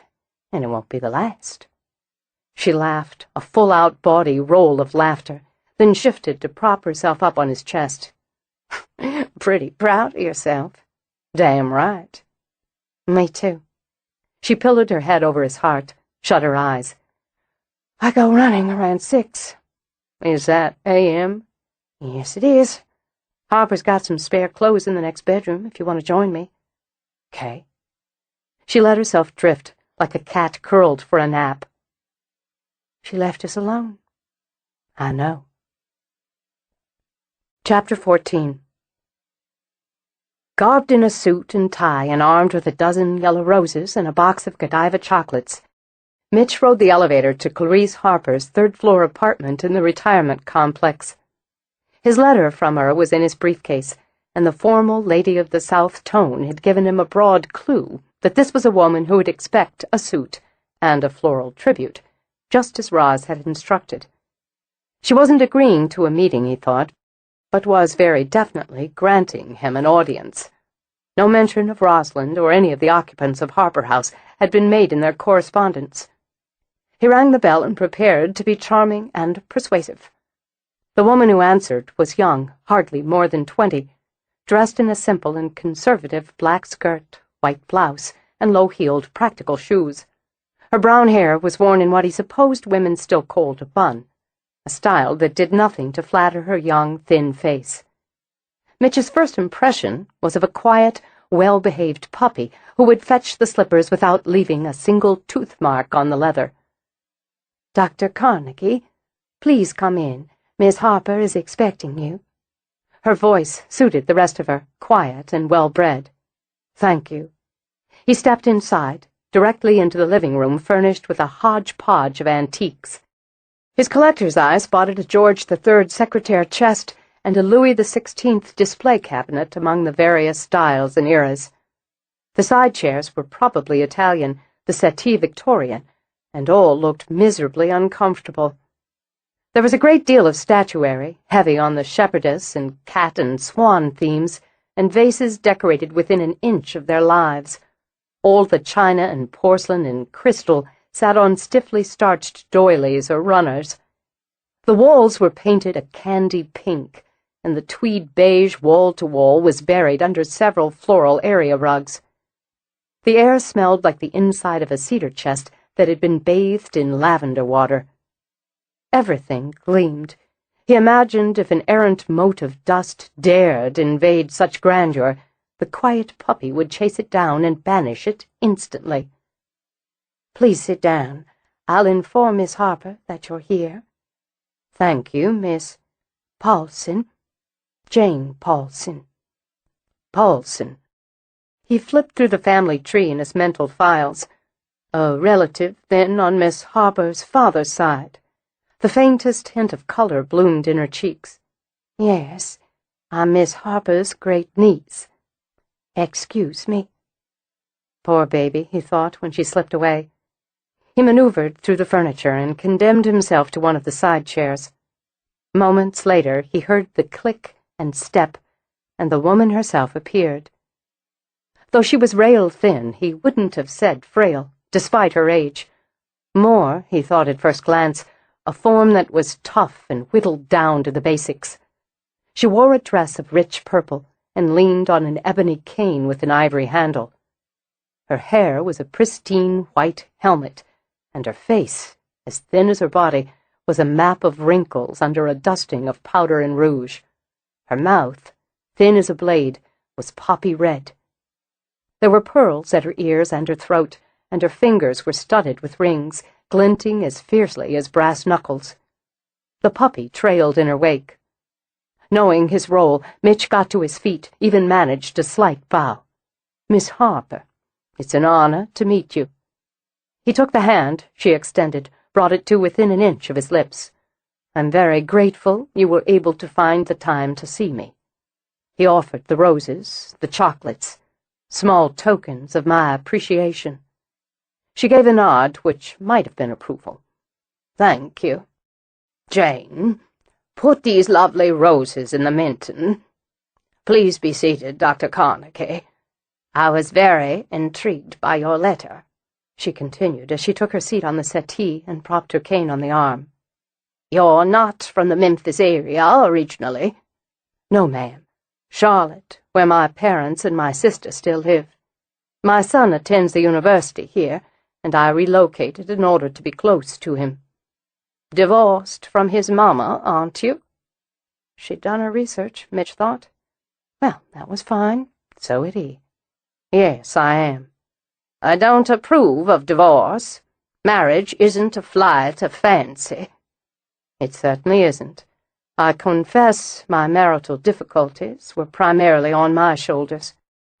and it won't be the last. She laughed, a full-out body roll of laughter, then shifted to prop herself up on his chest. Pretty proud of yourself. Damn right. Me too. She pillowed her head over his heart, shut her eyes. I go running around 6. Is that a.m.? Yes, it is. Harper's got some spare clothes in the next bedroom, if you want to join me. 'Kay. She let herself drift, like a cat curled for a nap. She left us alone. I know. Chapter 14. Garbed in a suit and tie and armed with a dozen yellow roses and a box of Godiva chocolates, Mitch rode the elevator to Clarice Harper's third-floor apartment in the retirement complex. His letter from her was in his briefcase, and the formal Lady of the South tone had given him a broad clue that this was a woman who would expect a suit and a floral tribute, just as Roz had instructed. She wasn't agreeing to a meeting, he thought, but was very definitely granting him an audience. No mention of Rosalind or any of the occupants of Harper House had been made in their correspondence. He rang the bell and prepared to be charming and persuasive. The woman who answered was young, hardly more than 20, dressed in a simple and conservative black skirt, white blouse, and low-heeled practical shoes. Her brown hair was worn in what he supposed women still called a bun, a style that did nothing to flatter her young, thin face. Mitch's first impression was of a quiet, well-behaved puppy who would fetch the slippers without leaving a single tooth mark on the leather. "Dr. Carnegie, please come in. Miss Harper is expecting you." Her voice suited the rest of her, quiet and well-bred. "Thank you." He stepped inside, directly into the living room furnished with a hodgepodge of antiques. His collector's eye spotted a George III secretaire chest and a Louis XVI display cabinet among the various styles and eras. The side chairs were probably Italian, the settee Victorian, and all looked miserably uncomfortable. There was a great deal of statuary, heavy on the shepherdess and cat and swan themes, and vases decorated within an inch of their lives. All the china and porcelain and crystal sat on stiffly starched doilies or runners. The walls were painted a candy pink, and the tweed beige wall-to-wall was buried under several floral area rugs. The air smelled like the inside of a cedar chest that had been bathed in lavender water. Everything gleamed. He imagined if an errant mote of dust dared invade such grandeur, the quiet puppy would chase it down and banish it instantly. "Please sit down. I'll inform Miss Harper that you're here." "Thank you, Miss Paulson. Jane Paulson." "Paulson." He flipped through the family tree in his mental files. A relative, then, on Miss Harper's father's side. The faintest hint of color bloomed in her cheeks. "Yes, I'm Miss Harper's great-niece. Excuse me." Poor baby, he thought when she slipped away. He maneuvered through the furniture and condemned himself to one of the side chairs. Moments later, he heard the click and step, and the woman herself appeared. Though she was rail-thin, he wouldn't have said frail, despite her age. More, he thought at first glance, a form that was tough and whittled down to the basics. She wore a dress of rich purple and leaned on an ebony cane with an ivory handle. Her hair was a pristine white helmet, and her face, as thin as her body, was a map of wrinkles under a dusting of powder and rouge. Her mouth, thin as a blade, was poppy red. There were pearls at her ears and her throat, and her fingers were studded with rings, glinting as fiercely as brass knuckles. The puppy trailed in her wake. Knowing his role, Mitch got to his feet, even managed a slight bow. "Miss Harper, it's an honor to meet you." He took the hand she extended, brought it to within an inch of his lips. "I'm very grateful you were able to find the time to see me." He offered the roses, the chocolates, small tokens of my appreciation. She gave a nod which might have been approval. "Thank you. Jane, put these lovely roses in the Minton. Please be seated, Dr. Carnegie. I was very intrigued by your letter," she continued as she took her seat on the settee and propped her cane on the arm. "You're not from the Memphis area originally?" "No, ma'am. Charlotte, where my parents and my sister still live. My son attends the university here, and I relocated in order to be close to him." "Divorced from his mama, aren't you?" She'd done her research, Mitch thought. Well, that was fine. So had he. "Yes, I am. I don't approve of divorce. Marriage isn't a flight of fancy." "It certainly isn't. I confess my marital difficulties were primarily on my shoulders."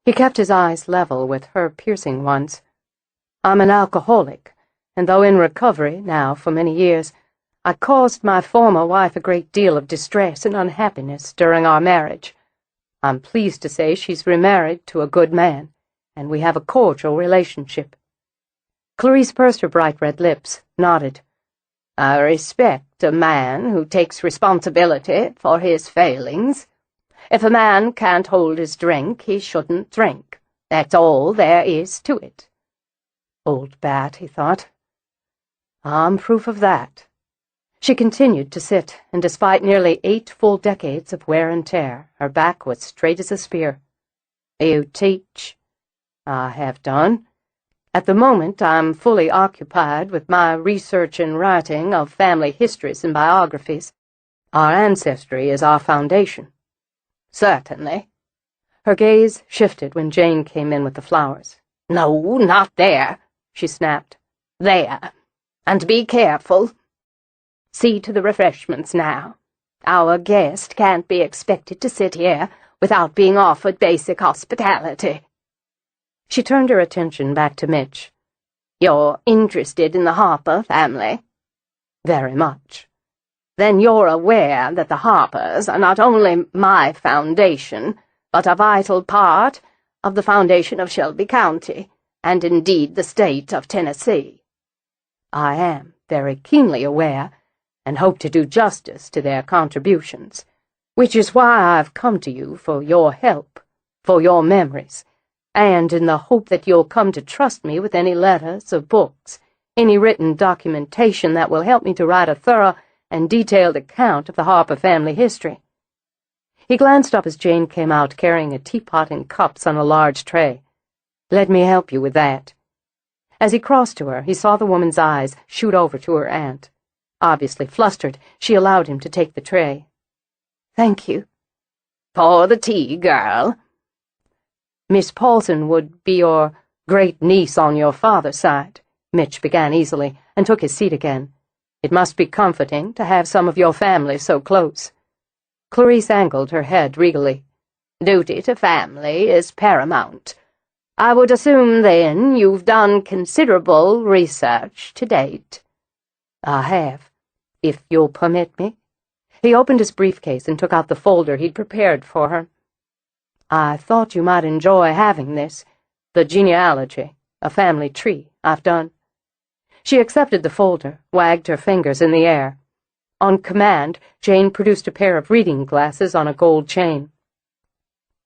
He kept his eyes level with her piercing ones. I'm an alcoholic, and though in recovery now for many years, I caused my former wife a great deal of distress and unhappiness during our marriage. I'm pleased to say she's remarried to a good man, and we have a cordial relationship. Clarice pursed her bright red lips, nodded. I respect a man who takes responsibility for his failings. If a man can't hold his drink, he shouldn't drink. That's all there is to it. Old bat, he thought. I'm proof of that. She continued to sit, and despite nearly 8 full decades of wear and tear, her back was straight as a spear. You teach? I have done. At the moment, I'm fully occupied with my research and writing of family histories and biographies. Our ancestry is our foundation. Certainly. Her gaze shifted when Jane came in with the flowers. No, not there, she snapped. There. And be careful. See to the refreshments now. Our guest can't be expected to sit here without being offered basic hospitality. She turned her attention back to Mitch. You're interested in the Harper family? Very much. Then you're aware that the Harpers are not only my foundation, but a vital part of the foundation of Shelby County, and indeed the state of Tennessee. I am very keenly aware, and hope to do justice to their contributions, which is why I've come to you for your help, for your memories, and in the hope that you'll come to trust me with any letters or books, any written documentation that will help me to write a thorough and detailed account of the Harper family history. He glanced up as Jane came out carrying a teapot and cups on a large tray. Let me help you with that. As he crossed to her, he saw the woman's eyes shoot over to her aunt. Obviously flustered, she allowed him to take the tray. Thank you. Pour the tea, girl. Miss Paulson would be your great-niece on your father's side, Mitch began easily, and took his seat again. It must be comforting to have some of your family so close. Clarice angled her head regally. Duty to family is paramount. I would assume, then, you've done considerable research to date. I have, if you'll permit me. He opened his briefcase and took out the folder he'd prepared for her. I thought you might enjoy having this, the genealogy, a family tree, I've done. She accepted the folder, wagged her fingers in the air. On command, Jane produced a pair of reading glasses on a gold chain.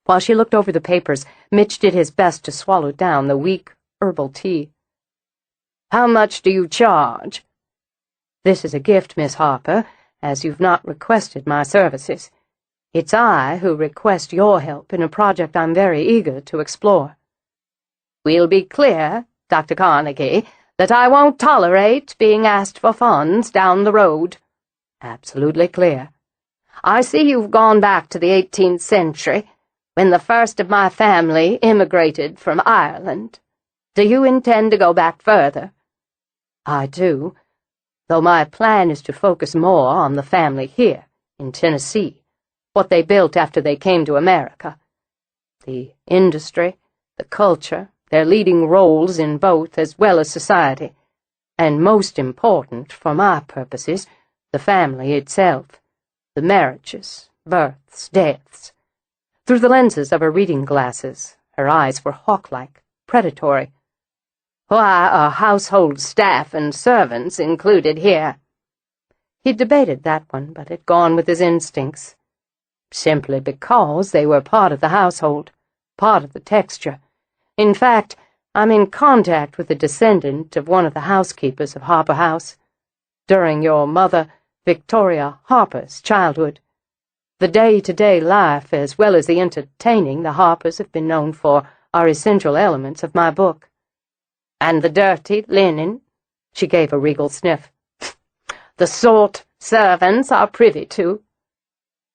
While she looked over the papers, Mitch did his best to swallow down the weak herbal tea. How much do you charge? This is a gift, Miss Harper, as you've not requested my services. It's I who request your help in a project I'm very eager to explore. We'll be clear, Dr. Carnegie, that I won't tolerate being asked for funds down the road. Absolutely clear. I see you've gone back to the 18th century, when the first of my family immigrated from Ireland. Do you intend to go back further? I do, though my plan is to focus more on the family here, in Tennessee, what they built after they came to America. The industry, the culture, their leading roles in both as well as society, and most important for my purposes, the family itself, the marriages, births, deaths. Through the lenses of her reading glasses, her eyes were hawk-like, predatory. Why are household staff and servants included here? He'd debated that one, but had gone with his instincts. Simply because they were part of the household, part of the texture. In fact, I'm in contact with a descendant of one of the housekeepers of Harper House, during your mother, Victoria Harper's childhood. The day-to-day life, as well as the entertaining the Harpers have been known for, are essential elements of my book. And the dirty linen? She gave a regal sniff. The sort servants are privy to.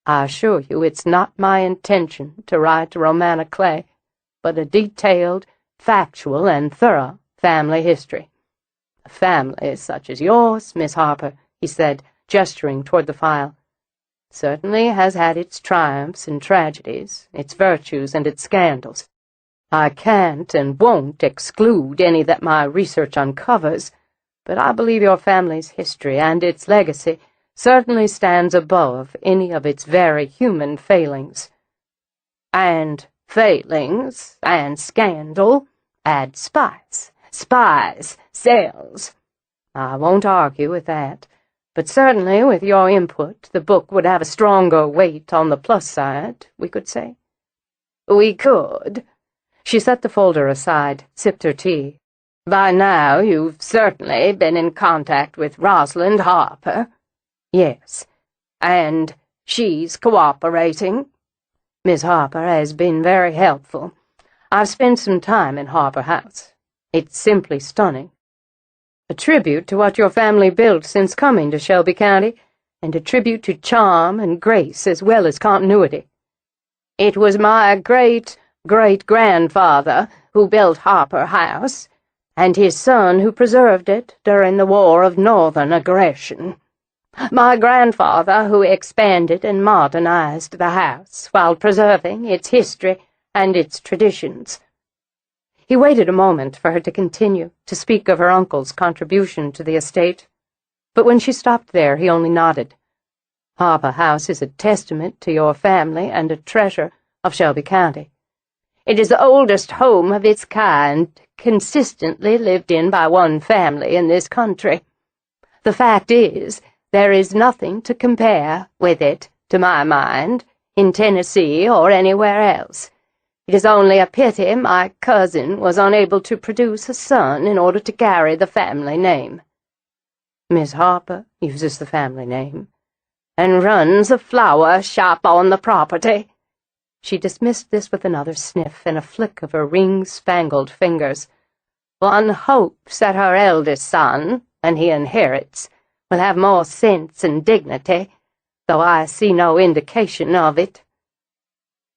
I assure you it's not my intention to write Romanna Clay, but a detailed, factual, and thorough family history. A family such as yours, Miss Harper, he said, gesturing toward the file, certainly has had its triumphs and tragedies, its virtues and its scandals. I can't and won't exclude any that my research uncovers, but I believe your family's history and its legacy certainly stands above any of its very human failings. And failings and scandal add spice. Spice sells. I won't argue with that, but certainly with your input the book would have a stronger weight on the plus side, we could say. We could. She set the folder aside, sipped her tea. By now you've certainly been in contact with Rosalind Harper. Yes, and she's cooperating. Miss Harper has been very helpful. I've spent some time in Harper House. It's simply stunning. A tribute to what your family built since coming to Shelby County, and a tribute to charm and grace as well as continuity. It was my great-great-grandfather who built Harper House, and his son who preserved it during the War of Northern Aggression. My grandfather who expanded and modernized the house while preserving its history and its traditions. He waited a moment for her to continue, to speak of her uncle's contribution to the estate, but when she stopped there he only nodded. Harper House is a testament to your family and a treasure of Shelby County. It is the oldest home of its kind, consistently lived in by one family in this country. The fact is, there is nothing to compare with it, to my mind, in Tennessee or anywhere else. It is only a pity my cousin was unable to produce a son in order to carry the family name. Miss Harper uses the family name, and runs a flower shop on the property. She dismissed this with another sniff and a flick of her ring-spangled fingers. One hopes that her eldest son, when he inherits, will have more sense and dignity, though I see no indication of it.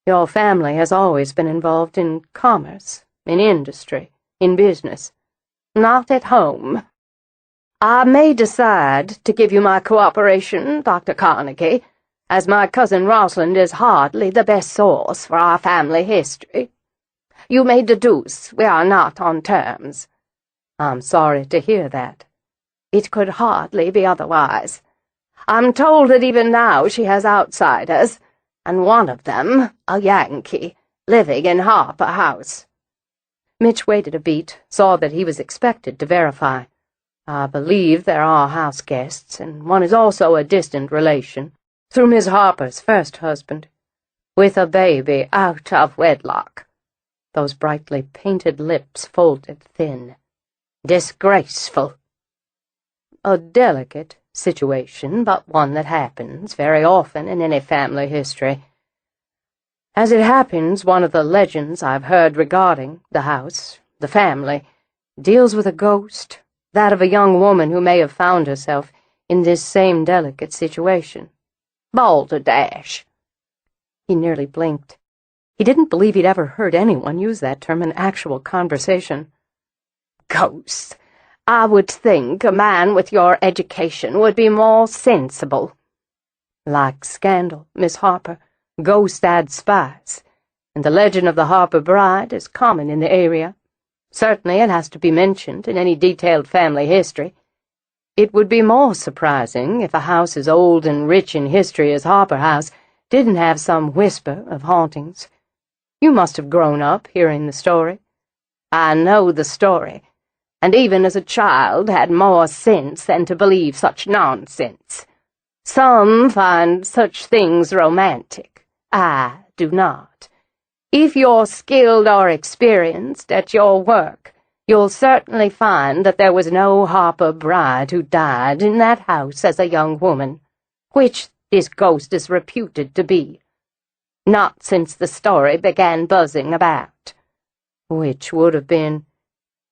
Your family has always been involved in commerce, in industry, in business. Not at home. I may decide to give you my cooperation, Dr. Carnegie, as my cousin Rosalind is hardly the best source for our family history. You may deduce we are not on terms. I'm sorry to hear that. It could hardly be otherwise. I'm told that even now she has outsiders, and one of them, a Yankee, living in Harper House. Mitch waited a beat, saw that he was expected to verify. I believe there are house guests, and one is also a distant relation, through Miss Harper's first husband, with a baby out of wedlock. Those brightly painted lips folded thin. Disgraceful. A delicate situation, but one that happens very often in any family history. As it happens, one of the legends I've heard regarding the house, the family, deals with a ghost, that of a young woman who may have found herself in this same delicate situation. Balderdash. He nearly blinked. He didn't believe he'd ever heard anyone use that term in actual conversation. Ghosts. I would think a man with your education would be more sensible. Like scandal, Miss Harper, ghosts add spice, and the legend of the Harper Bride is common in the area. Certainly it has to be mentioned in any detailed family history. It would be more surprising if a house as old and rich in history as Harper House didn't have some whisper of hauntings. You must have grown up hearing the story. I know the story, and even as a child had more sense than to believe such nonsense. Some find such things romantic. I do not. If you're skilled or experienced at your work, you'll certainly find that there was no Harper Bride who died in that house as a young woman, which this ghost is reputed to be. Not since the story began buzzing about, which would have been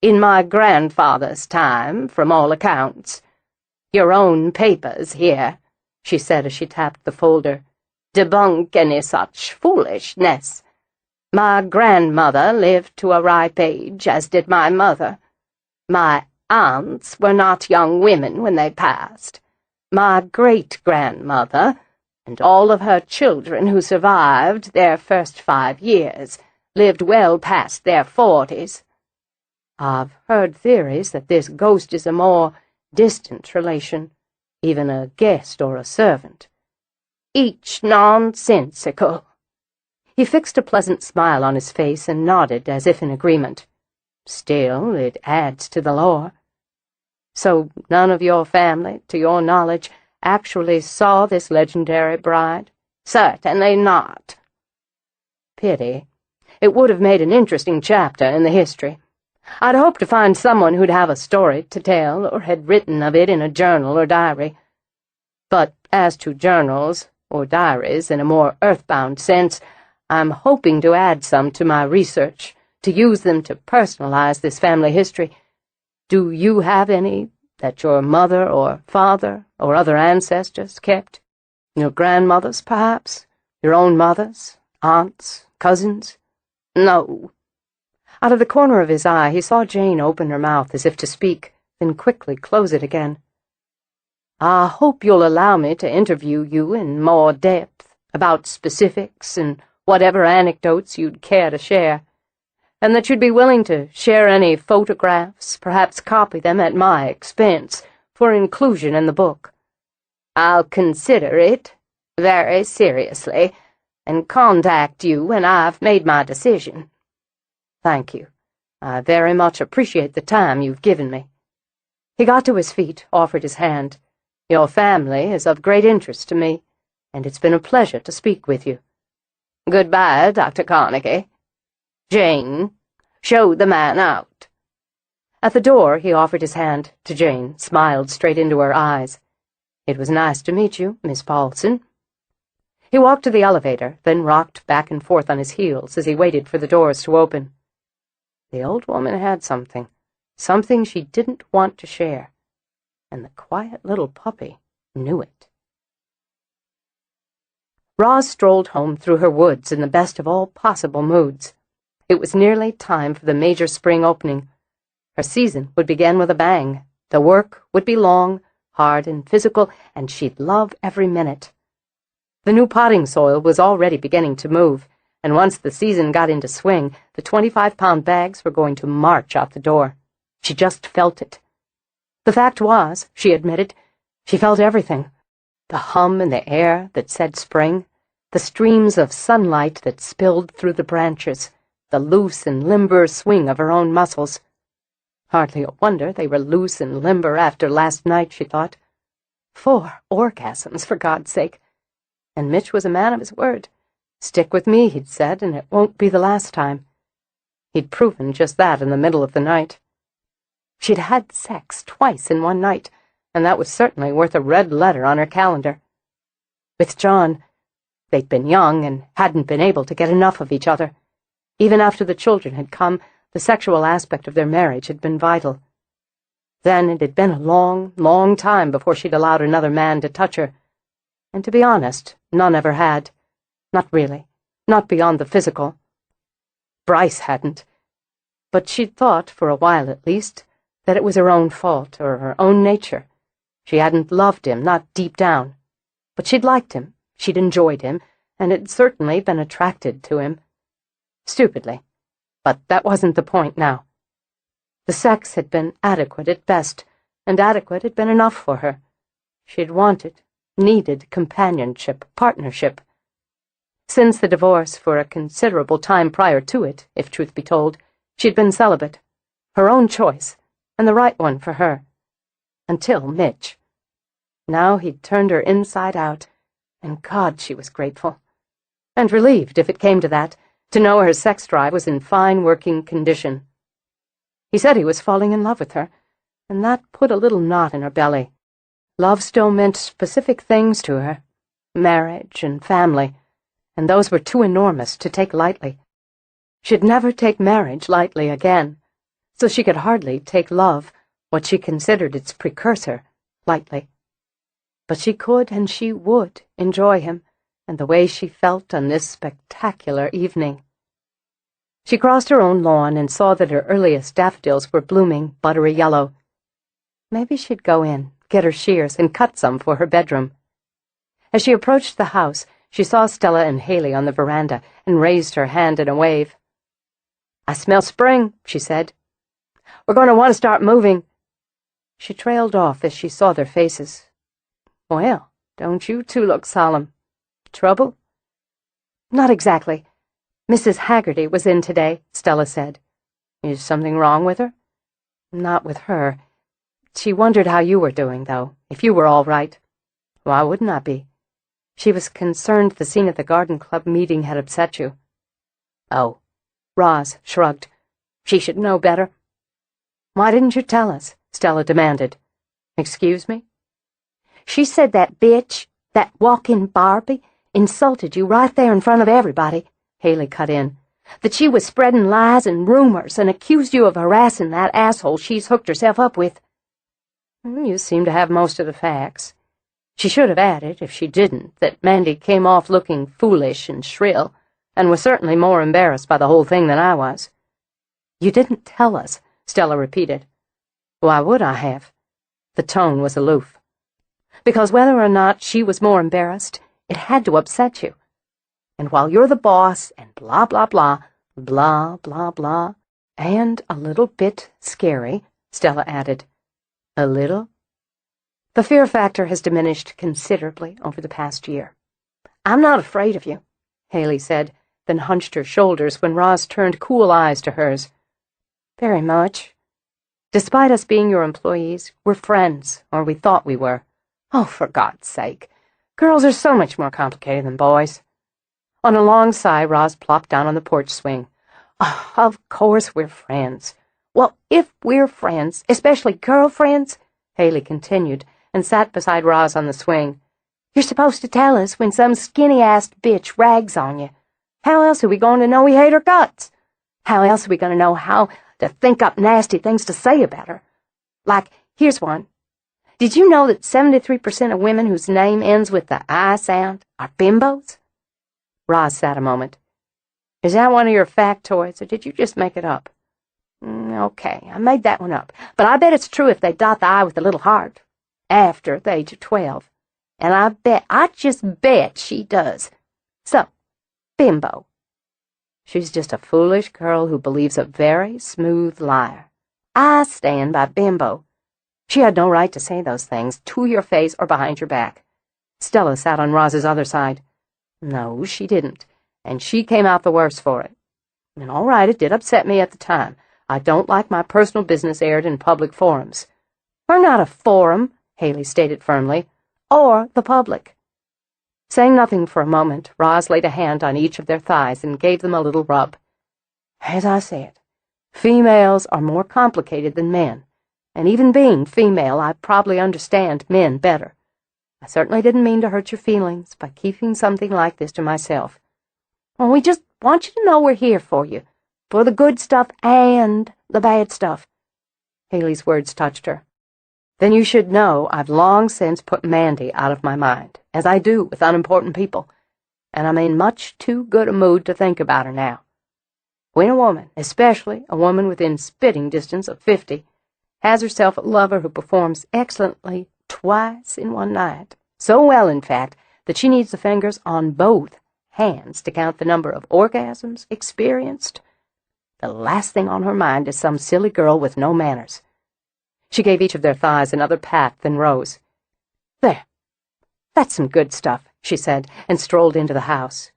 in my grandfather's time, from all accounts. Your own papers here, she said as she tapped the folder, debunk any such foolishness. My grandmother lived to a ripe age, as did my mother. My aunts were not young women when they passed. My great-grandmother, and all of her children who survived their first 5 years, lived well past their 40s. I've heard theories that this ghost is a more distant relation, even a guest or a servant. Each nonsensical. He fixed a pleasant smile on his face and nodded as if in agreement. Still, it adds to the lore. So none of your family, to your knowledge, actually saw this legendary bride? Certainly not. Pity. It would have made an interesting chapter in the history. I'd hoped to find someone who'd have a story to tell or had written of it in a journal or diary. But as to journals or diaries in a more earthbound sense, I'm hoping to add some to my research, to use them to personalize this family history. Do you have any that your mother or father or other ancestors kept? Your grandmothers, perhaps? Your own mothers? Aunts? Cousins? No. Out of the corner of his eye, he saw Jane open her mouth as if to speak, then quickly close it again. I hope you'll allow me to interview you in more depth about specifics and whatever anecdotes you'd care to share, and that you'd be willing to share any photographs, perhaps copy them at my expense, for inclusion in the book. I'll consider it very seriously and contact you when I've made my decision. Thank you. I very much appreciate the time you've given me. He got to his feet, offered his hand. Your family is of great interest to me, and it's been a pleasure to speak with you. Goodbye, Dr. Carnegie. Jane, show the man out. At the door, he offered his hand to Jane, smiled straight into her eyes. It was nice to meet you, Miss Paulson. He walked to the elevator, then rocked back and forth on his heels as he waited for the doors to open. The old woman had something she didn't want to share, and the quiet little puppy knew it. Roz strolled home through her woods in the best of all possible moods. It was nearly time for the major spring opening. Her season would begin with a bang. The work would be long, hard and physical, and she'd love every minute. The new potting soil was already beginning to move, and once the season got into swing, the 25-pound bags were going to march out the door. She just felt it. The fact was, she admitted, she felt everything. The hum in the air that said spring, the streams of sunlight that spilled through the branches, the loose and limber swing of her own muscles. Hardly a wonder they were loose and limber after last night, she thought. 4 orgasms, for God's sake. And Mitch was a man of his word. Stick with me, he'd said, and it won't be the last time. He'd proven just that in the middle of the night. She'd had sex twice in one night, and that was certainly worth a red letter on her calendar. With John, they'd been young and hadn't been able to get enough of each other. Even after the children had come, the sexual aspect of their marriage had been vital. Then it had been a long, long time before she'd allowed another man to touch her. And to be honest, none ever had. Not really. Not beyond the physical. Bryce hadn't. But she'd thought, for a while at least, that it was her own fault, or her own nature. She hadn't loved him, not deep down. But she'd liked him, she'd enjoyed him, and had certainly been attracted to him. Stupidly. But that wasn't the point now. The sex had been adequate at best, and adequate had been enough for her. She'd wanted, needed companionship, partnership. Since the divorce, for a considerable time prior to it, if truth be told, she'd been celibate. Her own choice, and the right one for her. Until Mitch. Now he'd turned her inside out, and God, she was grateful. And relieved, if it came to that, to know her sex drive was in fine working condition. He said he was falling in love with her, and that put a little knot in her belly. Love still meant specific things to her. Marriage and family, and those were too enormous to take lightly. She'd never take marriage lightly again, so she could hardly take love, what she considered its precursor, lightly. But she could and she would enjoy him, and the way she felt on this spectacular evening. She crossed her own lawn and saw that her earliest daffodils were blooming buttery yellow. Maybe she'd go in, get her shears, and cut some for her bedroom. As she approached the house, she saw Stella and Haley on the veranda and raised her hand in a wave. "I smell spring," she said. "We're going to want to start moving." She trailed off as she saw their faces. "Well, don't you two look solemn. Trouble?" "Not exactly. Mrs. Haggerty was in today," Stella said. "Is something wrong with her?" "Not with her. She wondered how you were doing, though, if you were all right." "Why wouldn't I be?" "She was concerned the scene at the garden club meeting had upset you." "Oh." Roz shrugged. "She should know better." "Why didn't you tell us?" Stella demanded. "Excuse me?" "She said that bitch, that walk-in Barbie, insulted you right there in front of everybody," Haley cut in. "That she was spreading lies and rumors and accused you of harassing that asshole she's hooked herself up with." "You seem to have most of the facts. She should have added, if she didn't, that Mandy came off looking foolish and shrill, and was certainly more embarrassed by the whole thing than I was." "You didn't tell us," Stella repeated. "Why would I have?" The tone was aloof. "Because whether or not she was more embarrassed, it had to upset you. And while you're the boss, and blah, blah, blah, blah, blah, blah, and a little bit scary," Stella added. "A little?" "The fear factor has diminished considerably over the past year." "I'm not afraid of you," Haley said, then hunched her shoulders when Roz turned cool eyes to hers. "Very much. Despite us being your employees, we're friends, or we thought we were. Oh, for God's sake. Girls are so much more complicated than boys." On a long sigh, Roz plopped down on the porch swing. "Oh, of course we're friends." "Well, if we're friends, especially girlfriends," Haley continued, and sat beside Roz on the swing, "you're supposed to tell us when some skinny-assed bitch rags on you. How else are we going to know we hate her guts? How else are we going to know how to think up nasty things to say about her? Like, here's one. Did you know that 73% of women whose name ends with the I sound are bimbos?" Roz sat a moment. "Is that one of your factoids, or did you just make it up?" "Okay, I made that one up. But I bet it's true if they dot the I with a little heart. After the age of 12. And I just bet she does. So, bimbo." "She's just a foolish girl who believes a very smooth liar." "I stand by bimbo." "She had no right to say those things, to your face or behind your back." Stella sat on Roz's other side. "No, she didn't, and she came out the worse for it. And all right, it did upset me at the time. I don't like my personal business aired in public forums." "We're not a forum," Haley stated firmly, "or the public." Saying nothing for a moment, Roz laid a hand on each of their thighs and gave them a little rub. "As I said, females are more complicated than men, and even being female, I probably understand men better. I certainly didn't mean to hurt your feelings by keeping something like this to myself. Well, we just want you to know we're here for you, for the good stuff and the bad stuff." Haley's words touched her. "Then you should know I've long since put Mandy out of my mind, as I do with unimportant people, and I'm in much too good a mood to think about her now. When a woman, especially a woman within spitting distance of 50, has herself a lover who performs excellently twice in one night, so well, in fact, that she needs the fingers on both hands to count the number of orgasms experienced, the last thing on her mind is some silly girl with no manners." She gave each of their thighs another pat, then rose. "There, that's some good stuff," she said, and strolled into the house.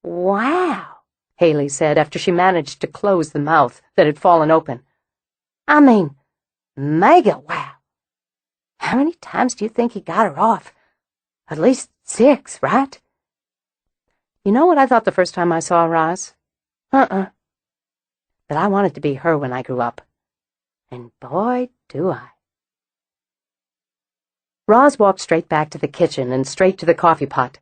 "Wow," Haley said after she managed to close the mouth that had fallen open. "I mean, mega wow. How many times do you think he got her off? At least 6, right?" "You know what I thought the first time I saw Roz?" That I wanted to be her when I grew up. And boy, do I." Roz walked straight back to the kitchen and straight to the coffee pot.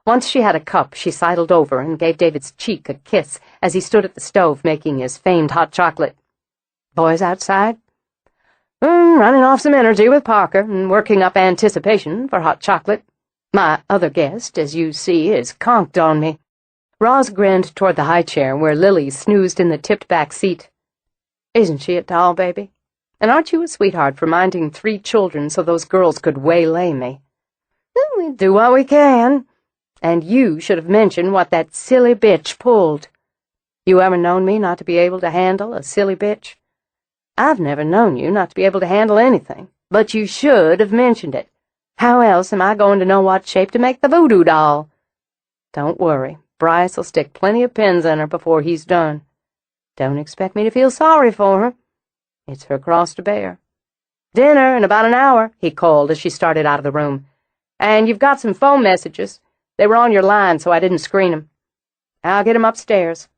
Once she had a cup, she sidled over and gave David's cheek a kiss as he stood at the stove making his famed hot chocolate. "Boys outside?" Running off some energy with Parker and working up anticipation for hot chocolate. My other guest, as you see, is conked on me." Roz grinned toward the high chair where Lily snoozed in the tipped-back seat. "Isn't she a doll, baby? And aren't you a sweetheart for minding 3 children so those girls could waylay me?" "We do what we can. And you should have mentioned what that silly bitch pulled." You ever known me not to be able to handle a silly bitch? I've never known you not to be able to handle anything, but you should have mentioned it. How else am I going to know what shape to make the voodoo doll? Don't worry, Bryce will stick plenty of pins in her before he's done. Don't expect me to feel sorry for her. It's her cross to bear. Dinner in about an hour, he called as she started out of the room. And you've got some phone messages. They were on your line, so I didn't screen 'em. I'll get 'em upstairs.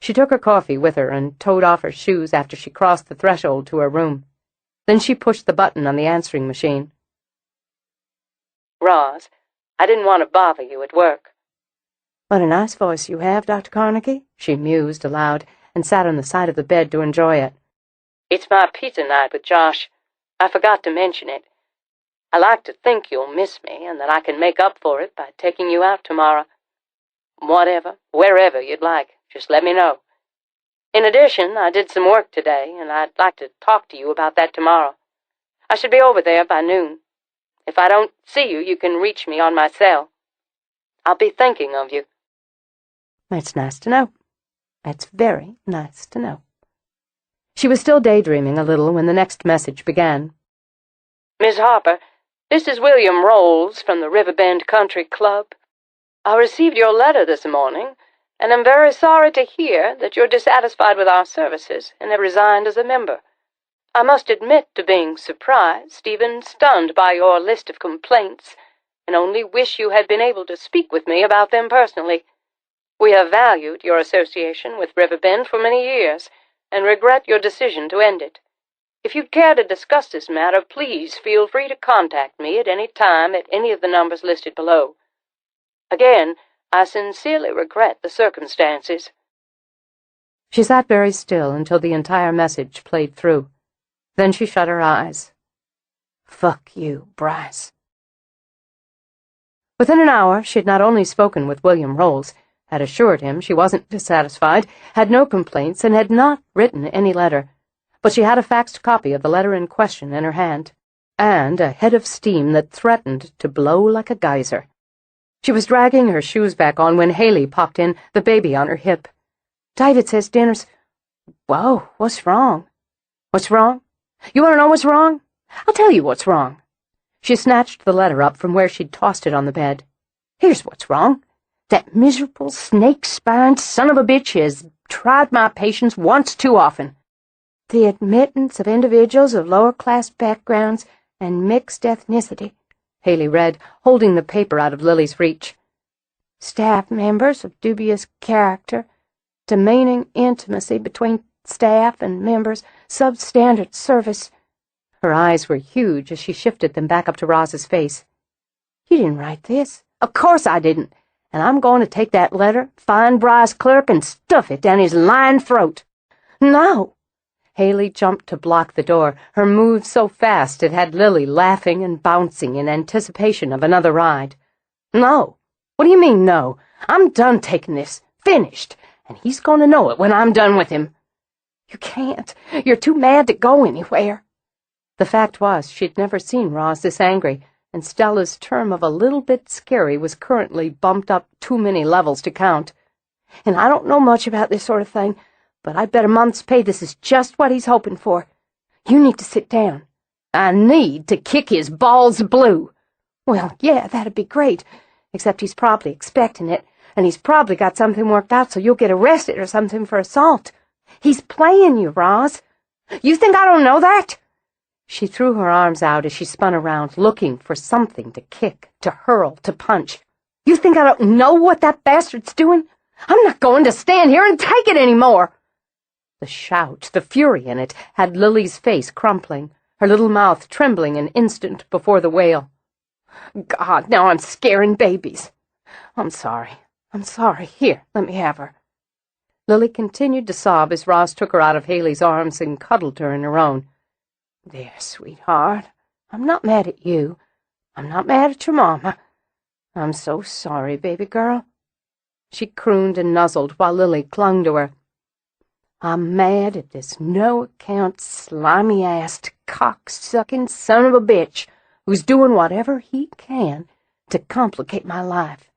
She took her coffee with her and towed off her shoes after she crossed the threshold to her room. Then she pushed the button on the answering machine. Roz, I didn't want to bother you at work. What a nice voice you have, Dr. Carnegie, she mused aloud and sat on the side of the bed to enjoy it. It's my pizza night with Josh. I forgot to mention it. I like to think you'll miss me and that I can make up for it by taking you out tomorrow. Whatever, wherever you'd like, just let me know. In addition, I did some work today, and I'd like to talk to you about that tomorrow. I should be over there by noon. If I don't see you, you can reach me on my cell. I'll be thinking of you. That's nice to know. That's very nice to know. She was still daydreaming a little when the next message began. Miss Harper, this is William Rolls from the Riverbend Country Club. I received your letter this morning, and am very sorry to hear that you're dissatisfied with our services and have resigned as a member. I must admit to being surprised, even stunned by your list of complaints, and only wish you had been able to speak with me about them personally. We have valued your association with Riverbend for many years, and regret your decision to end it. If you'd care to discuss this matter, please feel free to contact me at any time at any of the numbers listed below. Again, I sincerely regret the circumstances. She sat very still until the entire message played through. Then she shut her eyes. Fuck you, Bryce. Within an hour, she had not only spoken with William Rolls, had assured him she wasn't dissatisfied, had no complaints, and had not written any letter, but she had a faxed copy of the letter in question in her hand, and a head of steam that threatened to blow like a geyser. She was dragging her shoes back on when Haley popped in, the baby on her hip. David says dinner's... Whoa, what's wrong? What's wrong? You want to know what's wrong? I'll tell you what's wrong. She snatched the letter up from where she'd tossed it on the bed. Here's what's wrong. That miserable, snake-spined son of a bitch has tried my patience once too often. The admittance of individuals of lower-class backgrounds and mixed ethnicity, Haley read, holding the paper out of Lily's reach. Staff members of dubious character, demeaning intimacy between staff and members, substandard service. Her eyes were huge as she shifted them back up to Roz's face. You didn't write this. Of course I didn't. And I'm going to take that letter, find Bryce's clerk, and stuff it down his lying throat. No. Haley jumped to block the door, her move so fast it had Lily laughing and bouncing in anticipation of another ride. No. What do you mean, no? I'm done taking this. Finished. And he's going to know it when I'm done with him. You can't. You're too mad to go anywhere. The fact was, she'd never seen Roz this angry, and Stella's term of a little bit scary was currently bumped up too many levels to count. And I don't know much about this sort of thing, but I bet a month's pay this is just what he's hoping for. You need to sit down. I need to kick his balls blue. Well, yeah, that'd be great, except he's probably expecting it, and he's probably got something worked out so you'll get arrested or something for assault. He's playing you, Roz. You think I don't know that? She threw her arms out as she spun around, looking for something to kick, to hurl, to punch. You think I don't know what that bastard's doing? I'm not going to stand here and take it anymore. The shout, the fury in it, had Lily's face crumpling, her little mouth trembling an instant before the wail. God, now I'm scaring babies. I'm sorry. Here, let me have her. Lily continued to sob as Roz took her out of Haley's arms and cuddled her in her own. There, sweetheart. I'm not mad at you. I'm not mad at your mama. I'm so sorry, baby girl. She crooned and nuzzled while Lily clung to her. I'm mad at this no-account, slimy-assed, cock-sucking son of a bitch who's doing whatever he can to complicate my life.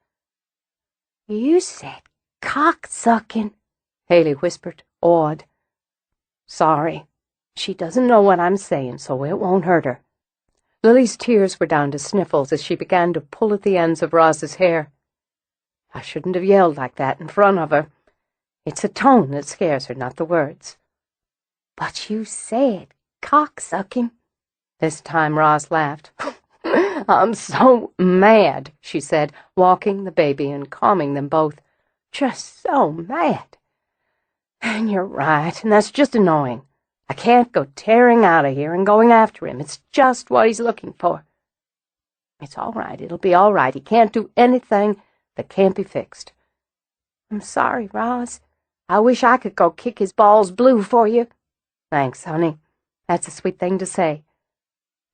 You said cock-sucking. Haley whispered, awed. "Sorry. She doesn't know what I'm saying, so it won't hurt her." Lily's tears were down to sniffles as she began to pull at the ends of Roz's hair. "I shouldn't have yelled like that in front of her. It's the tone that scares her, not the words." "But you said cocksucking." This time Roz laughed. "I'm so mad," she said, walking the baby and calming them both. "Just so mad. And you're right, and that's just annoying. I can't go tearing out of here and going after him. It's just what he's looking for. It's all right. It'll be all right. He can't do anything that can't be fixed." "I'm sorry, Roz. I wish I could go kick his balls blue for you." "Thanks, honey. That's a sweet thing to say.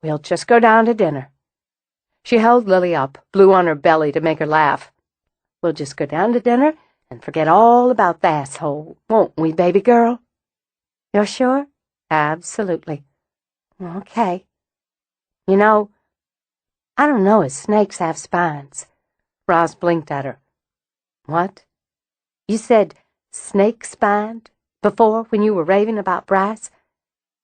We'll just go down to dinner." She held Lily up, blew on her belly to make her laugh. "We'll just go down to dinner and forget all about the asshole, won't we, baby girl?" "You're sure?" "Absolutely." "Okay. You know, I don't know if snakes have spines." Roz blinked at her. "What?" "You said snake-spined before when you were raving about Bryce.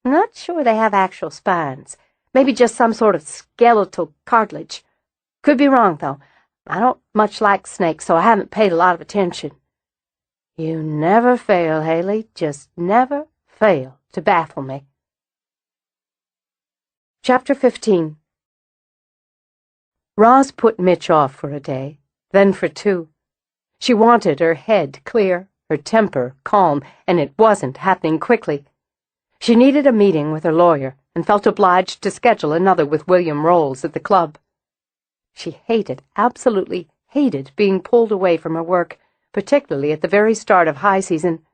I'm not sure they have actual spines. Maybe just some sort of skeletal cartilage. Could be wrong, though. I don't much like snakes, so I haven't paid a lot of attention." "You never fail, Haley. Just never fail to baffle me." Chapter 15. Roz put Mitch off for a day, then for 2. She wanted her head clear, her temper calm, and it wasn't happening quickly. She needed a meeting with her lawyer and felt obliged to schedule another with William Rolls at the club. She hated, absolutely hated, being pulled away from her work, particularly at the very start of high season.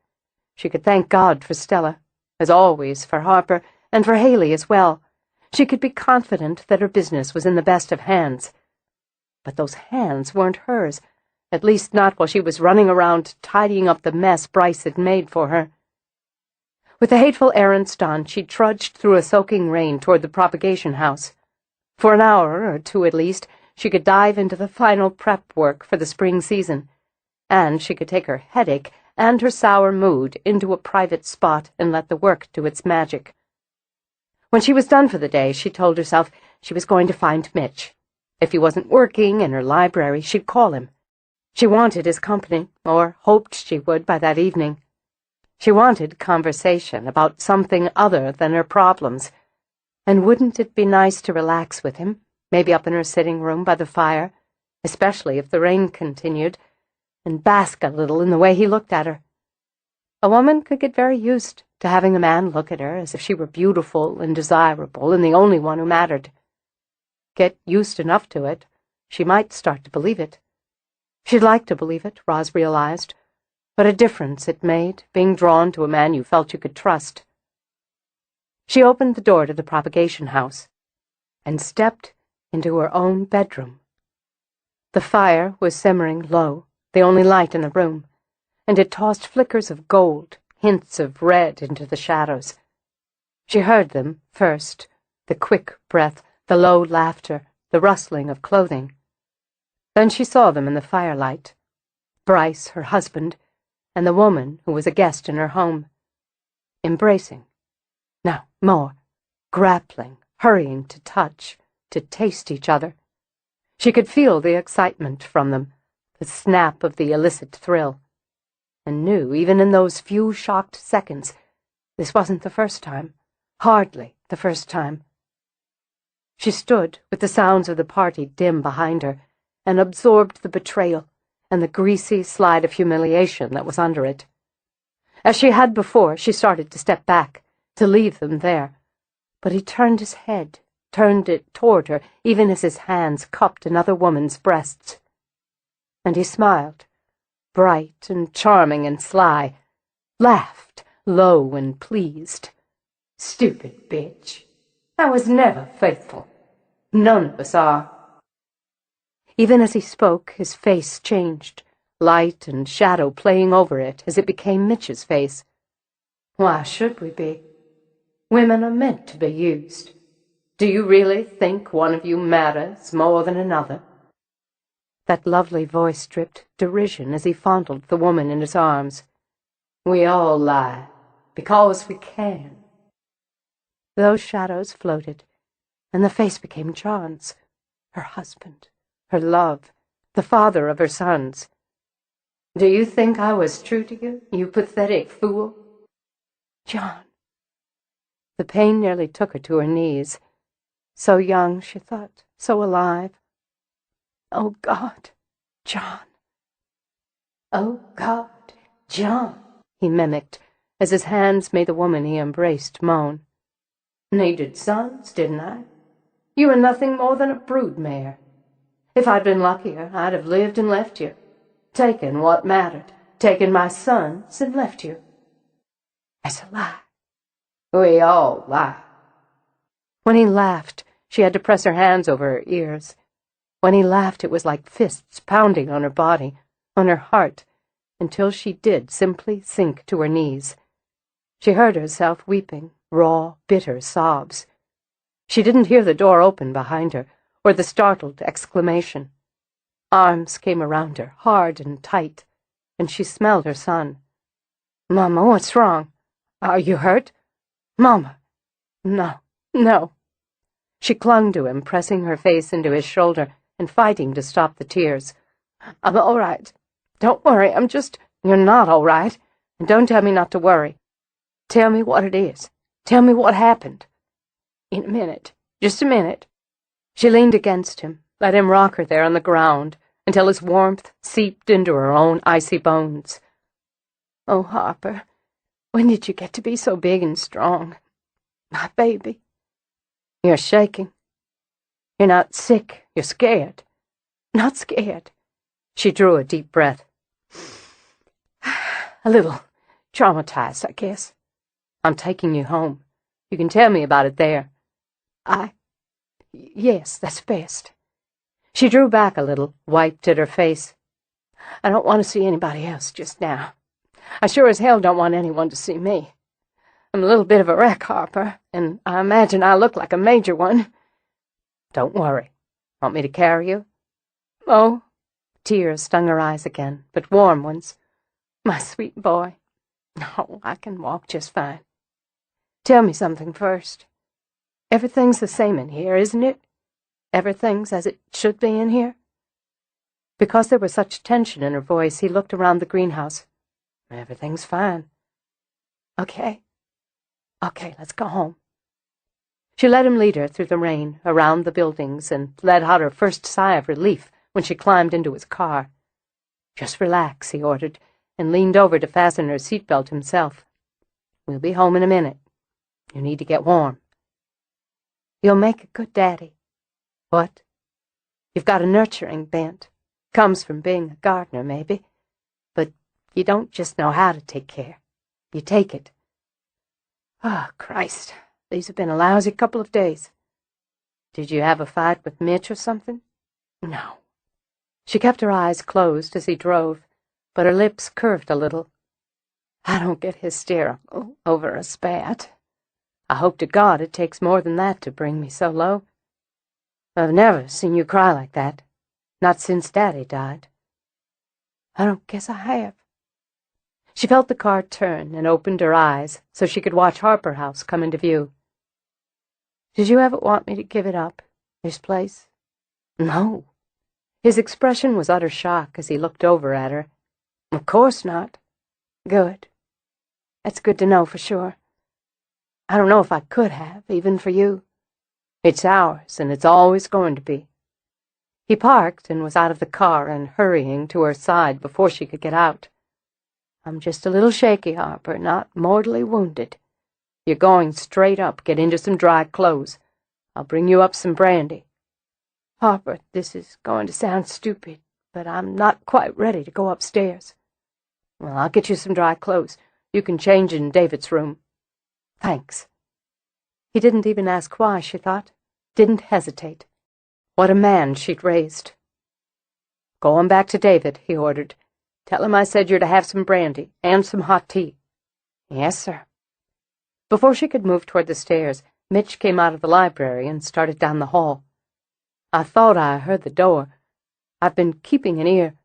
She could thank God for Stella, as always for Harper, and for Haley as well. She could be confident that her business was in the best of hands. But those hands weren't hers, at least not while she was running around tidying up the mess Bryce had made for her. With the hateful errands done, she trudged through a soaking rain toward the propagation house. For an hour or 2 at least, she could dive into the final prep work for the spring season, and she could take her headache and her sour mood into a private spot and let the work do its magic. When she was done for the day, she told herself she was going to find Mitch. If he wasn't working in her library, she'd call him. She wanted his company, or hoped she would by that evening. She wanted conversation about something other than her problems. And wouldn't it be nice to relax with him, maybe up in her sitting room by the fire, especially if the rain continued, and bask a little in the way he looked at her? A woman could get very used to having a man look at her as if she were beautiful and desirable and the only one who mattered. Get used enough to it, she might start to believe it. She'd like to believe it, Roz realized, but a difference it made, being drawn to a man you felt you could trust. She opened the door to the propagation house and stepped into her own bedroom. The fire was simmering low, the only light in the room, and it tossed flickers of gold, hints of red into the shadows. She heard them first, the quick breath, the low laughter, the rustling of clothing. Then she saw them in the firelight. Bryce, her husband, and the woman who was a guest in her home. Embracing. Now, more. Grappling, hurrying to touch, to taste each other. She could feel the excitement from them, the snap of the illicit thrill, and knew, even in those few shocked seconds, this wasn't the first time, hardly the first time. She stood with the sounds of the party dim behind her, and absorbed the betrayal and the greasy slide of humiliation that was under it. As she had before, she started to step back, to leave them there, but he turned his head, turned it toward her, even as his hands cupped another woman's breasts. And he smiled, bright and charming and sly, laughed, low and pleased. "Stupid bitch. I was never faithful. None of us are." Even as he spoke, his face changed, light and shadow playing over it as it became Mitch's face. "Why should we be? Women are meant to be used. Do you really think one of you matters more than another?" That lovely voice dripped derision as he fondled the woman in his arms. We all lie, because we can. Those shadows floated, and the face became John's, her husband, her love, the father of her sons. Do you think I was true to you, you pathetic fool? John. The pain nearly took her to her knees. So young, she thought, so alive. Oh, God, John. Oh, God, John, he mimicked, as his hands made the woman he embraced moan. Needed sons, didn't I? You were nothing more than a broodmare. If I'd been luckier, I'd have lived and left you. Taken what mattered, taken my sons and left you. That's a lie. We all lie. When he laughed, she had to press her hands over her ears. When he laughed, it was like fists pounding on her body, on her heart, until she did simply sink to her knees. She heard herself weeping, raw, bitter sobs. She didn't hear the door open behind her, or the startled exclamation. Arms came around her, hard and tight, and she smelled her son. "Mama, what's wrong? Are you hurt? Mama!" "No, no." She clung to him, pressing her face into his shoulder and fighting to stop the tears. "I'm all right. Don't worry, I'm just—" "You're not all right, and don't tell me not to worry. Tell me what it is. Tell me what happened." "In a minute. Just a minute." She leaned against him, let him rock her there on the ground until his warmth seeped into her own icy bones. "Oh, Harper, when did you get to be so big and strong? My baby." "You're shaking. You're not sick. You're scared." "Not scared." She drew a deep breath. "A little traumatized, I guess. I'm taking you home. You can tell me about it there." Yes, that's best." She drew back a little, wiped at her face. "I don't want to see anybody else just now. I sure as hell don't want anyone to see me. I'm a little bit of a wreck, Harper, and I imagine I look like a major one." "Don't worry. Want me to carry you?" "Oh." Tears stung her eyes again, but warm ones. "My sweet boy. No, I can walk just fine. Tell me something first. Everything's the same in here, isn't it? Everything's as it should be in here?" Because there was such tension in her voice, he looked around the greenhouse. "Everything's fine." Okay, let's go home." She let him lead her through the rain, around the buildings, and let out her first sigh of relief when she climbed into his car. "Just relax," he ordered, and leaned over to fasten her seatbelt himself. "We'll be home in a minute. You need to get warm." "You'll make a good daddy." "What?" "You've got a nurturing bent. Comes from being a gardener, maybe. But you don't just know how to take care. You take it." "Oh, Christ, these have been a lousy couple of days." "Did you have a fight with Mitch or something?" "No." She kept her eyes closed as he drove, but her lips curved a little. "I don't get hysterical over a spat. I hope to God it takes more than that to bring me so low. I've never seen you cry like that, not since Daddy died." "I don't guess I have." She felt the car turn and opened her eyes so she could watch Harper House come into view. "Did you ever want me to give it up, this place?" "No." His expression was utter shock as he looked over at her. "Of course not." "Good. That's good to know for sure. I don't know if I could have, even for you. It's ours, and it's always going to be." He parked and was out of the car and hurrying to her side before she could get out. "I'm just a little shaky, Harper, not mortally wounded. You're going straight up. Get into some dry clothes. I'll bring you up some brandy." "Harper, this is going to sound stupid, but I'm not quite ready to go upstairs." "Well, I'll get you some dry clothes. You can change in David's room." "Thanks." He didn't even ask why, she thought. Didn't hesitate. What a man she'd raised. "Go on back to David," he ordered. "Tell him I said you're to have some brandy and some hot tea." "Yes, sir." Before she could move toward the stairs, Mitch came out of the library and started down the hall. "I thought I heard the door. I've been keeping an ear."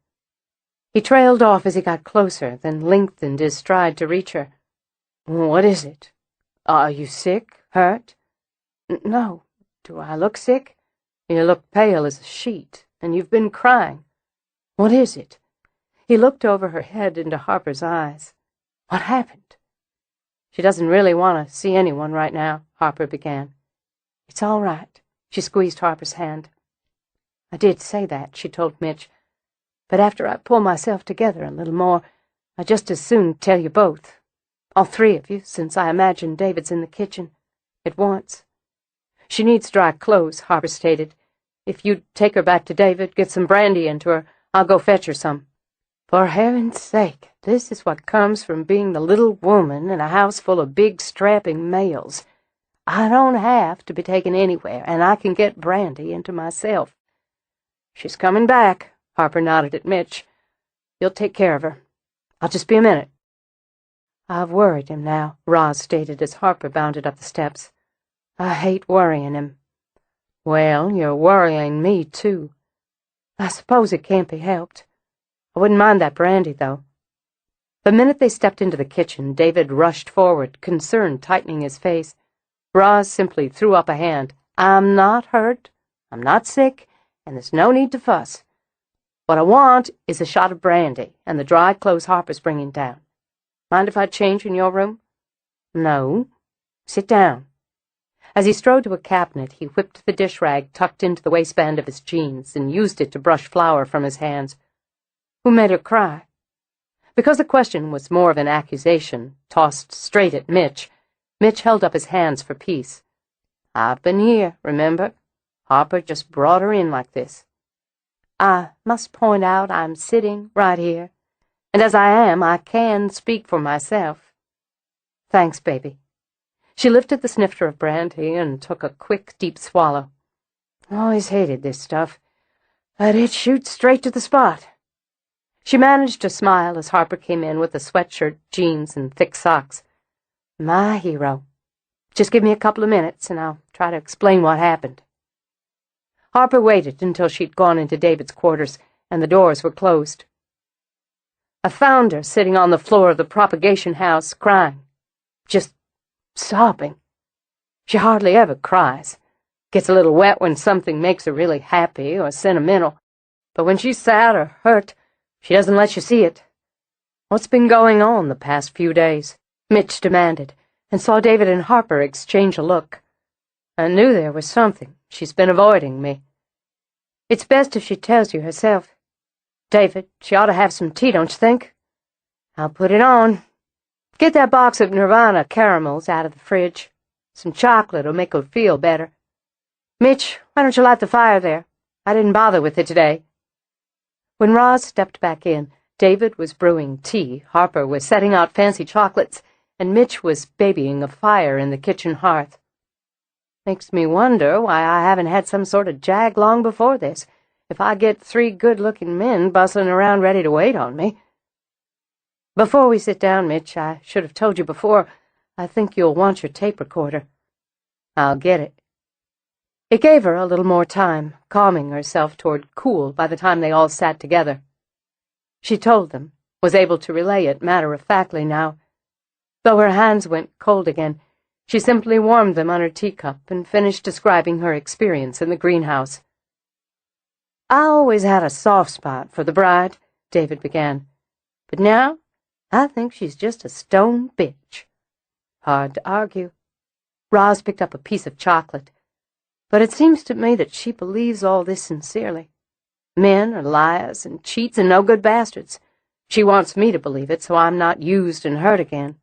He trailed off as he got closer, then lengthened his stride to reach her. "What is it? Are you sick? Hurt?" "No. Do I look sick? You look pale as a sheet, and you've been crying. What is it?" He looked over her head into Harper's eyes. "What happened?" "She doesn't really want to see anyone right now," Harper began. "It's all right." She squeezed Harper's hand. "I did say that," she told Mitch. "But after I pull myself together a little more, I'd just as soon tell you both. All three of you, since I imagine David's in the kitchen. At once." "She needs dry clothes," Harper stated. "If you'd take her back to David, get some brandy into her, I'll go fetch her some." For heaven's sake, this is what comes from being the little woman in a house full of big, strapping males. I don't have to be taken anywhere, and I can get brandy into myself. "She's coming back," Harper nodded at Mitch. "You'll take care of her. I'll just be a minute." "I've worried him now," Roz stated as Harper bounded up the steps. "I hate worrying him." "Well, you're worrying me, too." "I suppose it can't be helped. I wouldn't mind that brandy, though." The minute they stepped into the kitchen, David rushed forward, concern tightening his face. Roz simply threw up a hand. "I'm not hurt, I'm not sick, and there's no need to fuss. What I want is a shot of brandy and the dry clothes Harper's bringing down. Mind if I change in your room?" "No. Sit down." As he strode to a cabinet, he whipped the dish rag tucked into the waistband of his jeans and used it to brush flour from his hands. "Who made her cry?" Because the question was more of an accusation, tossed straight at Mitch, Mitch held up his hands for peace. "I've been here, remember? Harper just brought her in like this." "I must point out I'm sitting right here, and as I am, I can speak for myself." "Thanks, baby." She lifted the snifter of brandy and took a quick, deep swallow. "Always hated this stuff, but it shoots straight to the spot." She managed to smile as Harper came in with a sweatshirt, jeans, and thick socks. "My hero. Just give me a couple of minutes, and I'll try to explain what happened." Harper waited until she'd gone into David's quarters, and the doors were closed. "I found her sitting on the floor of the propagation house, crying. Just sobbing. She hardly ever cries. Gets a little wet when something makes her really happy or sentimental. But when she's sad or hurt, she doesn't let you see it." "What's been going on the past few days?" Mitch demanded, and saw David and Harper exchange a look. "I knew there was something. She's been avoiding me." "It's best if she tells you herself. David, she ought to have some tea, don't you think?" "I'll put it on. Get that box of Nirvana caramels out of the fridge. Some chocolate'll make her feel better. Mitch, why don't you light the fire there? I didn't bother with it today." When Roz stepped back in, David was brewing tea, Harper was setting out fancy chocolates, and Mitch was babying a fire in the kitchen hearth. "Makes me wonder why I haven't had some sort of jag long before this, if I get 3 good-looking men bustling around ready to wait on me. Before we sit down, Mitch, I should have told you before, I think you'll want your tape recorder." "I'll get it." It gave her a little more time, calming herself toward cool by the time they all sat together. She told them, was able to relay it matter-of-factly now. Though her hands went cold again, she simply warmed them on her teacup and finished describing her experience in the greenhouse. "I always had a soft spot for the bride," David began, "but now I think she's just a stone bitch." "Hard to argue." Roz picked up a piece of chocolate. "But it seems to me that she believes all this sincerely. Men are liars and cheats and no-good bastards. She wants me to believe it so I'm not used and hurt again."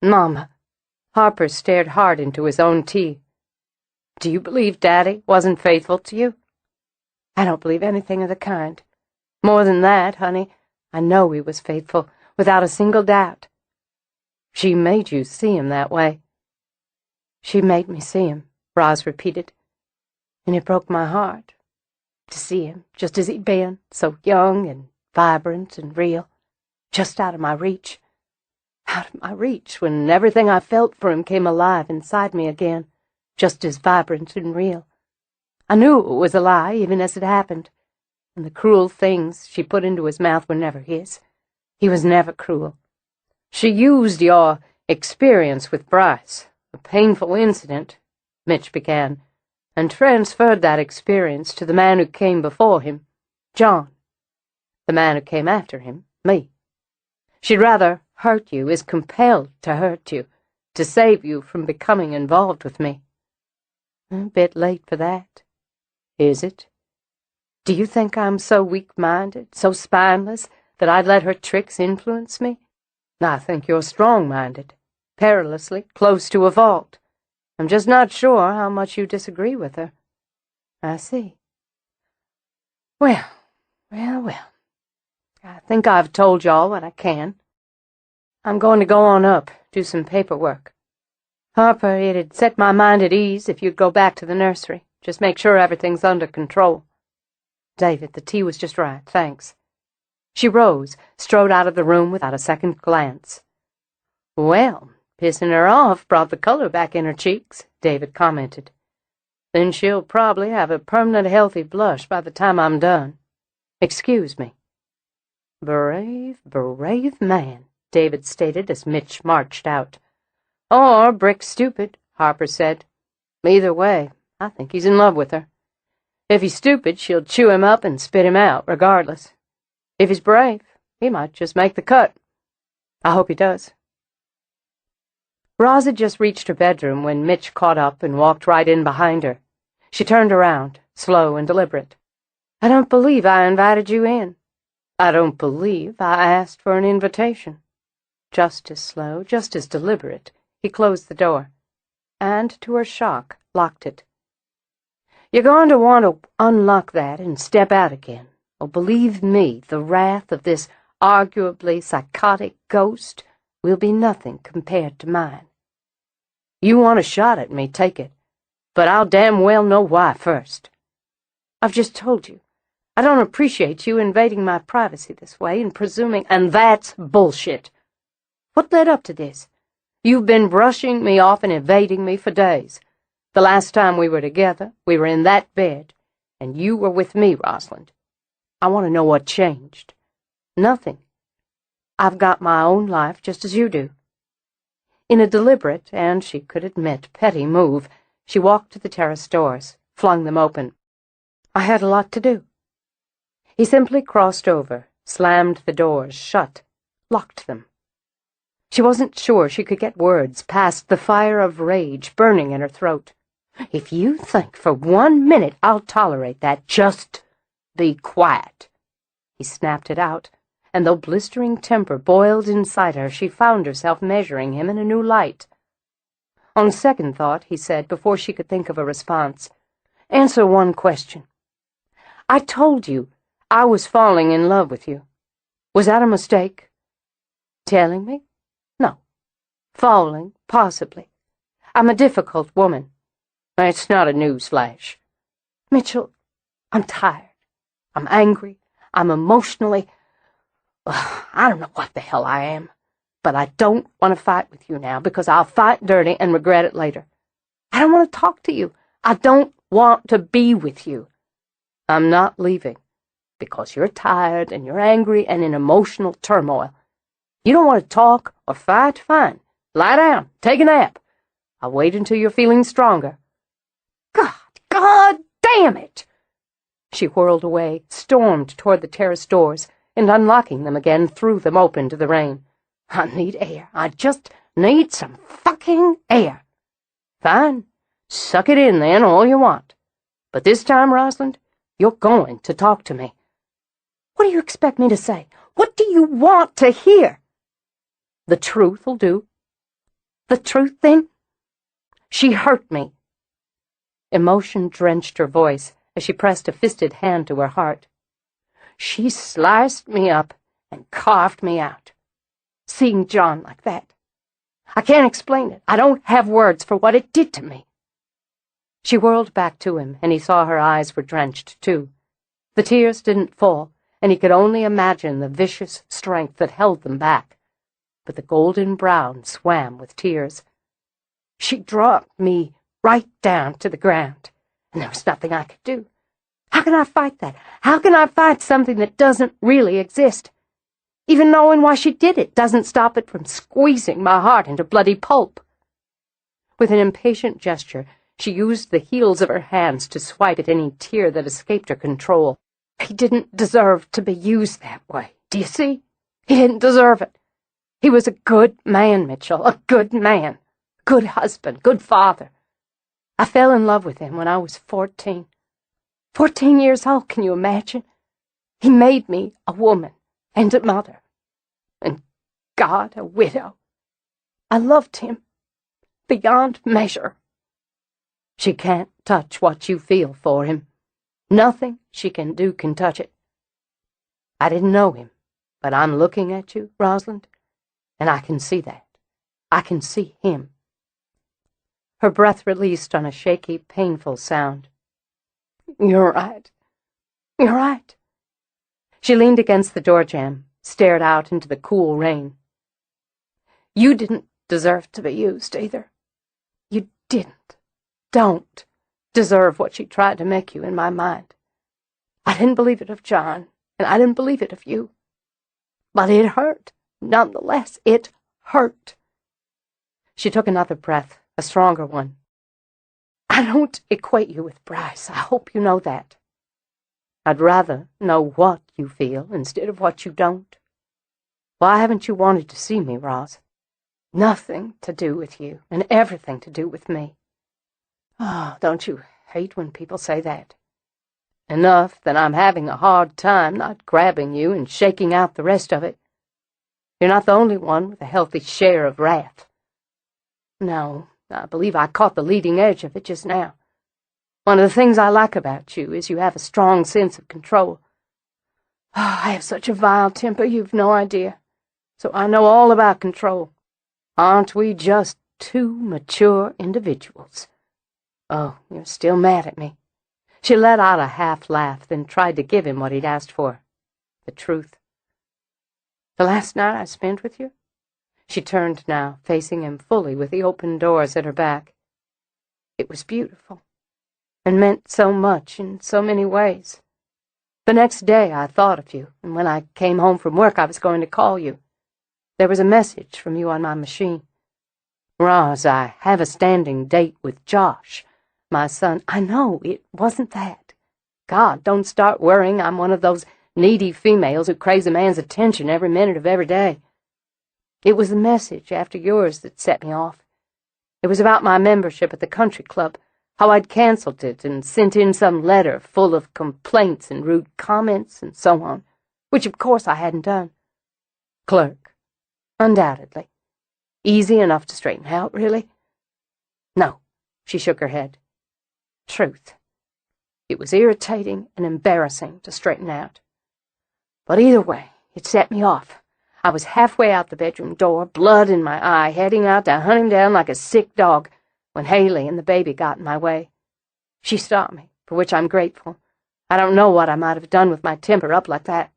"Mama." Harper stared hard into his own tea. "Do you believe Daddy wasn't faithful to you?" "I don't believe anything of the kind. More than that, honey, I know he was faithful, without a single doubt." "She made you see him that way." "She made me see him," Roz repeated. "And it broke my heart, to see him just as he'd been, so young and vibrant and real, just out of my reach. Out of my reach when everything I felt for him came alive inside me again, just as vibrant and real. I knew it was a lie even as it happened, and the cruel things she put into his mouth were never his. He was never cruel. She used your experience with Bryce, a painful incident, Mitch began, and transferred that experience to the man who came before him, John. The man who came after him, me. She'd rather hurt you, is compelled to hurt you, to save you from becoming involved with me. A bit late for that. Is it? Do you think I'm so weak-minded, so spineless, that I'd let her tricks influence me? I think you're strong-minded, perilously close to a fault. I'm just not sure how much you disagree with her. I see. Well. I think I've told y'all what I can. I'm going to go on up, do some paperwork. Harper, it'd set my mind at ease if you'd go back to the nursery. Just make sure everything's under control. David, the tea was just right, thanks. She rose, strode out of the room without a second glance. Well, pissing her off brought the color back in her cheeks, David commented. Then she'll probably have a permanent healthy blush by the time I'm done. Excuse me. Brave man, David stated as Mitch marched out. Or brick stupid, Harper said. Either way, I think he's in love with her. If he's stupid, she'll chew him up and spit him out, regardless. If he's brave, he might just make the cut. I hope he does. Roz had just reached her bedroom when Mitch caught up and walked right in behind her. She turned around, slow and deliberate. I don't believe I invited you in. I don't believe I asked for an invitation. Just as slow, just as deliberate, he closed the door, and, to her shock, locked it. You're going to want to unlock that and step out again. Oh, believe me, the wrath of this arguably psychotic ghost will be nothing compared to mine. You want a shot at me, take it, but I'll damn well know why first. I've just told you, I don't appreciate you invading my privacy this way and presuming, and that's bullshit. What led up to this? You've been brushing me off and evading me for days. The last time we were together, we were in that bed, and you were with me, Rosalind. I want to know what changed. Nothing. I've got my own life just as you do. In a deliberate, and she could admit, petty move, she walked to the terrace doors, flung them open. I had a lot to do. He simply crossed over, slammed the doors shut, locked them. She wasn't sure she could get words past the fire of rage burning in her throat. If you think for 1 minute I'll tolerate that, just be quiet. He snapped it out, and though blistering temper boiled inside her, she found herself measuring him in a new light. On second thought, he said, before she could think of a response, answer one question. I told you I was falling in love with you. Was that a mistake? Telling me? No. Falling, possibly. I'm a difficult woman. It's not a news flash. Mitchell, I'm tired. I'm angry. I'm emotionally... I don't know what the hell I am. But I don't want to fight with you now because I'll fight dirty and regret it later. I don't want to talk to you. I don't want to be with you. I'm not leaving because you're tired and you're angry and in emotional turmoil. You don't want to talk or fight? Fine. Lie down. Take a nap. I'll wait until you're feeling stronger. God damn it! She whirled away, stormed toward the terrace doors, and unlocking them again, threw them open to the rain. I need air. I just need some fucking air. Fine. Suck it in, then, all you want. But this time, Rosalind, you're going to talk to me. What do you expect me to say? What do you want to hear? The truth'll do. The truth, then? She hurt me. Emotion drenched her voice as she pressed a fisted hand to her heart. She sliced me up and carved me out. Seeing John like that. I can't explain it. I don't have words for what it did to me. She whirled back to him, and he saw her eyes were drenched, too. The tears didn't fall, and he could only imagine the vicious strength that held them back. But the golden brown swam with tears. She dropped me right down to the ground, and there was nothing I could do. How can I fight that? How can I fight something that doesn't really exist? Even knowing why she did it doesn't stop it from squeezing my heart into bloody pulp. With an impatient gesture, she used the heels of her hands to swipe at any tear that escaped her control. He didn't deserve to be used that way, do you see? He didn't deserve it. He was a good man, Mitchell, a good man, good husband, good father. I fell in love with him when I was 14. 14 years old, can you imagine? He made me a woman and a mother, and God, a widow. I loved him beyond measure. She can't touch what you feel for him. Nothing she can do can touch it. I didn't know him, but I'm looking at you, Rosalind, and I can see that. I can see him. Her breath released on a shaky, painful sound. You're right. You're right. She leaned against the door jamb, stared out into the cool rain. You didn't deserve to be used, either. You don't deserve what she tried to make you in my mind. I didn't believe it of John, and I didn't believe it of you. But it hurt. Nonetheless, it hurt. She took another breath, a stronger one. I don't equate you with Bryce. I hope you know that. I'd rather know what you feel instead of what you don't. Why haven't you wanted to see me, Roz? Nothing to do with you, and everything to do with me. Oh, don't you hate when people say that? Enough that I'm having a hard time not grabbing you and shaking out the rest of it. You're not the only one with a healthy share of wrath. No, I believe I caught the leading edge of it just now. One of the things I like about you is you have a strong sense of control. Oh, I have such a vile temper, you've no idea. So I know all about control. Aren't we just two mature individuals? Oh, you're still mad at me. She let out a half laugh, then tried to give him what he'd asked for. The truth. The last night I spent with you? She turned now, facing him fully with the open doors at her back. It was beautiful, and meant so much in so many ways. The next day I thought of you, and when I came home from work I was going to call you. There was a message from you on my machine. Roz, I have a standing date with Josh, my son. I know, it wasn't that. God, don't start worrying. I'm one of those needy females who craves a man's attention every minute of every day. It was the message after yours that set me off. It was about my membership at the country club, how I'd canceled it and sent in some letter full of complaints and rude comments and so on, which of course I hadn't done. Clerk, undoubtedly. Easy enough to straighten out, really? No, she shook her head. Truth. It was irritating and embarrassing to straighten out. But either way, it set me off. I was halfway out the bedroom door, blood in my eye, heading out to hunt him down like a sick dog, when Haley and the baby got in my way. She stopped me, for which I'm grateful. I don't know what I might have done with my temper up like that.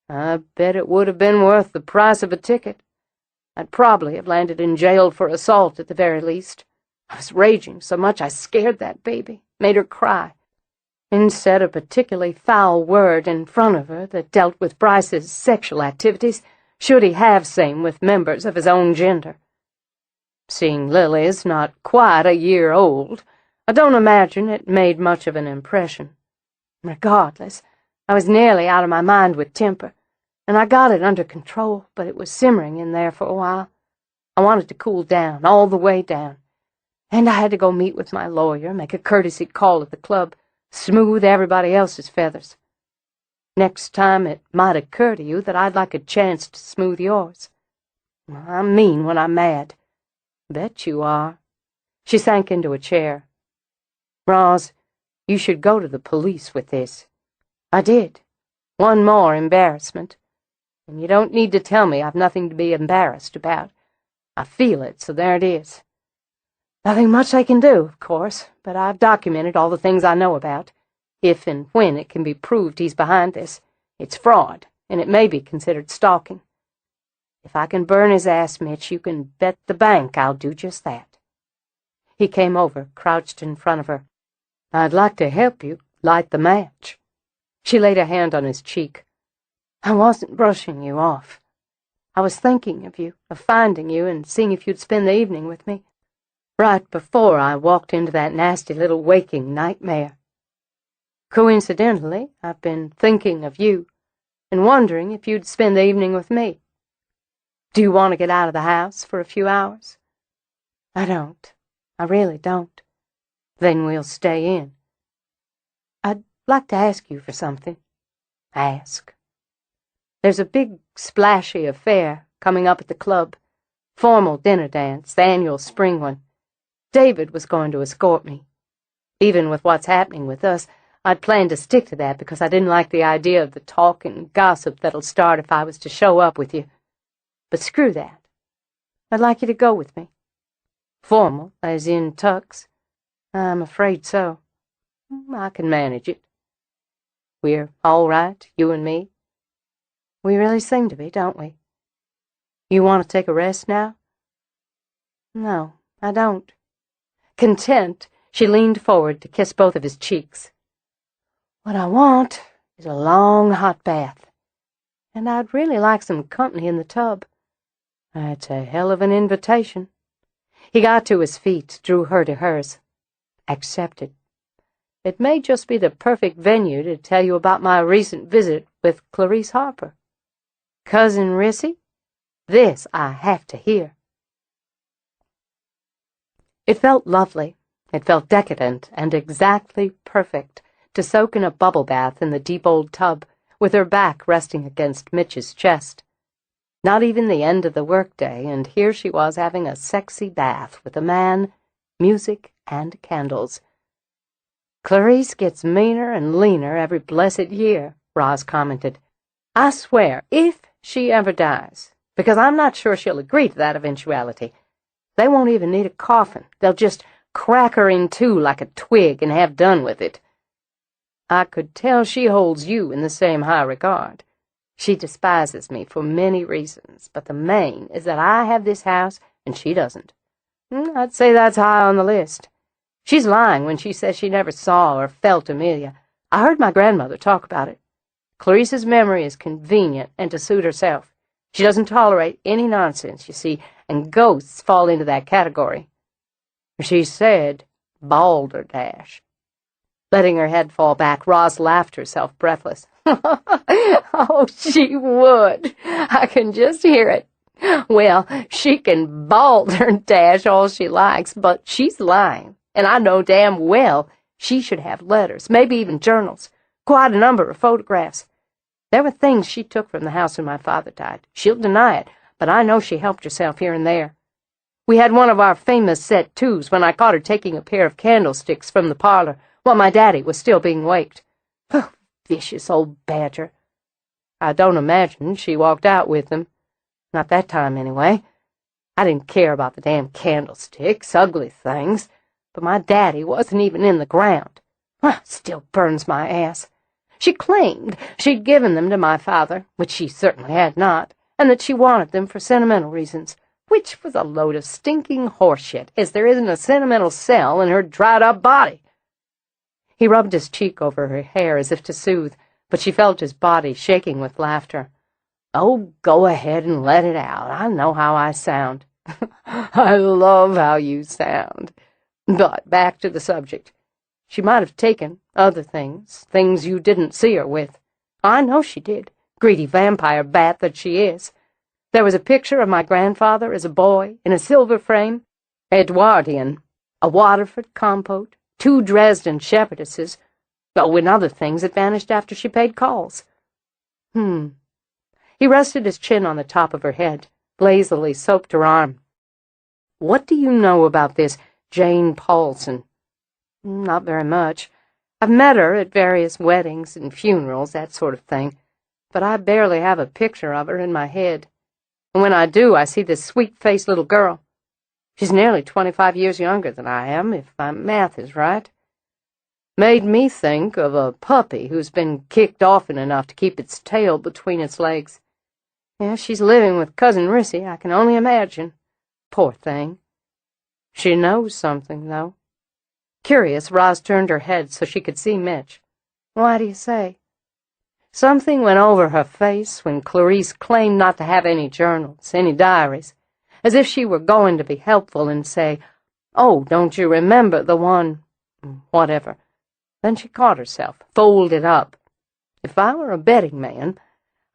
I bet it would have been worth the price of a ticket. I'd probably have landed in jail for assault at the very least. I was raging so much I scared that baby, made her cry, and said a particularly foul word in front of her that dealt with Bryce's sexual activities, should he have same with members of his own gender. Seeing Lily's not quite a year old, I don't imagine it made much of an impression. Regardless, I was nearly out of my mind with temper, and I got it under control, but it was simmering in there for a while. I wanted to cool down, all the way down, and I had to go meet with my lawyer, make a courtesy call at the club, smooth everybody else's feathers. Next time it might occur to you that I'd like a chance to smooth yours. I'm mean when I'm mad. Bet you are. She sank into a chair. Roz, you should go to the police with this. I did. One more embarrassment. And you don't need to tell me I've nothing to be embarrassed about. I feel it, so there it is. Nothing much I can do, of course, but I've documented all the things I know about. If and when it can be proved he's behind this, it's fraud, and it may be considered stalking. If I can burn his ass, Mitch, you can bet the bank I'll do just that. He came over, crouched in front of her. I'd like to help you, light the match. She laid a hand on his cheek. I wasn't brushing you off. I was thinking of you, of finding you and seeing if you'd spend the evening with me, right before I walked into that nasty little waking nightmare. Coincidentally, I've been thinking of you and wondering if you'd spend the evening with me. Do you want to get out of the house for a few hours? I don't. I really don't. Then we'll stay in. I'd like to ask you for something. Ask. There's a big, splashy affair coming up at the club. Formal dinner dance, the annual spring one. David was going to escort me. Even with what's happening with us, I'd planned to stick to that because I didn't like the idea of the talk and gossip that'll start if I was to show up with you. But screw that. I'd like you to go with me. Formal, as in tux? I'm afraid so. I can manage it. We're all right, you and me? We really seem to be, don't we? You want to take a rest now? No, I don't. Content, she leaned forward to kiss both of his cheeks. What I want is a long hot bath, and I'd really like some company in the tub. That's a hell of an invitation. He got to his feet, drew her to hers. Accepted. It may just be the perfect venue to tell you about my recent visit with Clarice Harper. Cousin Rissy? This I have to hear. It felt lovely. It felt decadent and exactly perfect to soak in a bubble bath in the deep old tub, with her back resting against Mitch's chest. Not even the end of the workday, and here she was having a sexy bath with a man, music, and candles. Clarice gets meaner and leaner every blessed year, Roz commented. I swear, if she ever dies, because I'm not sure she'll agree to that eventuality, they won't even need a coffin. They'll just crack her in two like a twig and have done with it. I could tell she holds you in the same high regard. She despises me for many reasons, but the main is that I have this house and she doesn't. I'd say that's high on the list. She's lying when she says she never saw or felt Amelia. I heard my grandmother talk about it. Clarice's memory is convenient and to suit herself. She doesn't tolerate any nonsense, you see, and ghosts fall into that category. She said balderdash. Letting her head fall back, Roz laughed herself breathless. Oh, she would. I can just hear it. Well, she can balderdash all she likes, but she's lying, and I know damn well she should have letters, maybe even journals, quite a number of photographs. There were things she took from the house when my father died. She'll deny it, but I know she helped herself here and there. We had one of our famous set twos when I caught her taking a pair of candlesticks from the parlor while my daddy was still being waked. Oh, vicious old badger. I don't imagine she walked out with them. Not that time, anyway. I didn't care about the damn candlesticks, ugly things, but my daddy wasn't even in the ground. Still burns my ass. She claimed she'd given them to my father, which she certainly had not, and that she wanted them for sentimental reasons, which was a load of stinking horseshit, as there isn't a sentimental cell in her dried-up body. He rubbed his cheek over her hair as if to soothe, but she felt his body shaking with laughter. Oh, go ahead and let it out. I know how I sound. I love how you sound. But back to the subject. She might have taken other things, things you didn't see her with. I know she did, greedy vampire bat that she is. There was a picture of my grandfather as a boy in a silver frame, Edwardian, a Waterford compote, 2 Dresden shepherdesses, and other things that vanished after she paid calls. He rested his chin on the top of her head, lazily soaped her arm. What do you know about this Jane Paulson? Not very much. I've met her at various weddings and funerals, that sort of thing, but I barely have a picture of her in my head. And when I do, I see this sweet-faced little girl. She's nearly 25 years younger than I am, if my math is right. Made me think of a puppy who's been kicked often enough to keep its tail between its legs. Yeah, she's living with Cousin Rissy, I can only imagine. Poor thing. She knows something, though. Curious, Roz turned her head so she could see Mitch. Why do you say? Something went over her face when Clarice claimed not to have any journals, any diaries, as if she were going to be helpful and say, "Oh, don't you remember the one—" whatever. Then she caught herself, folded up. If I were a betting man,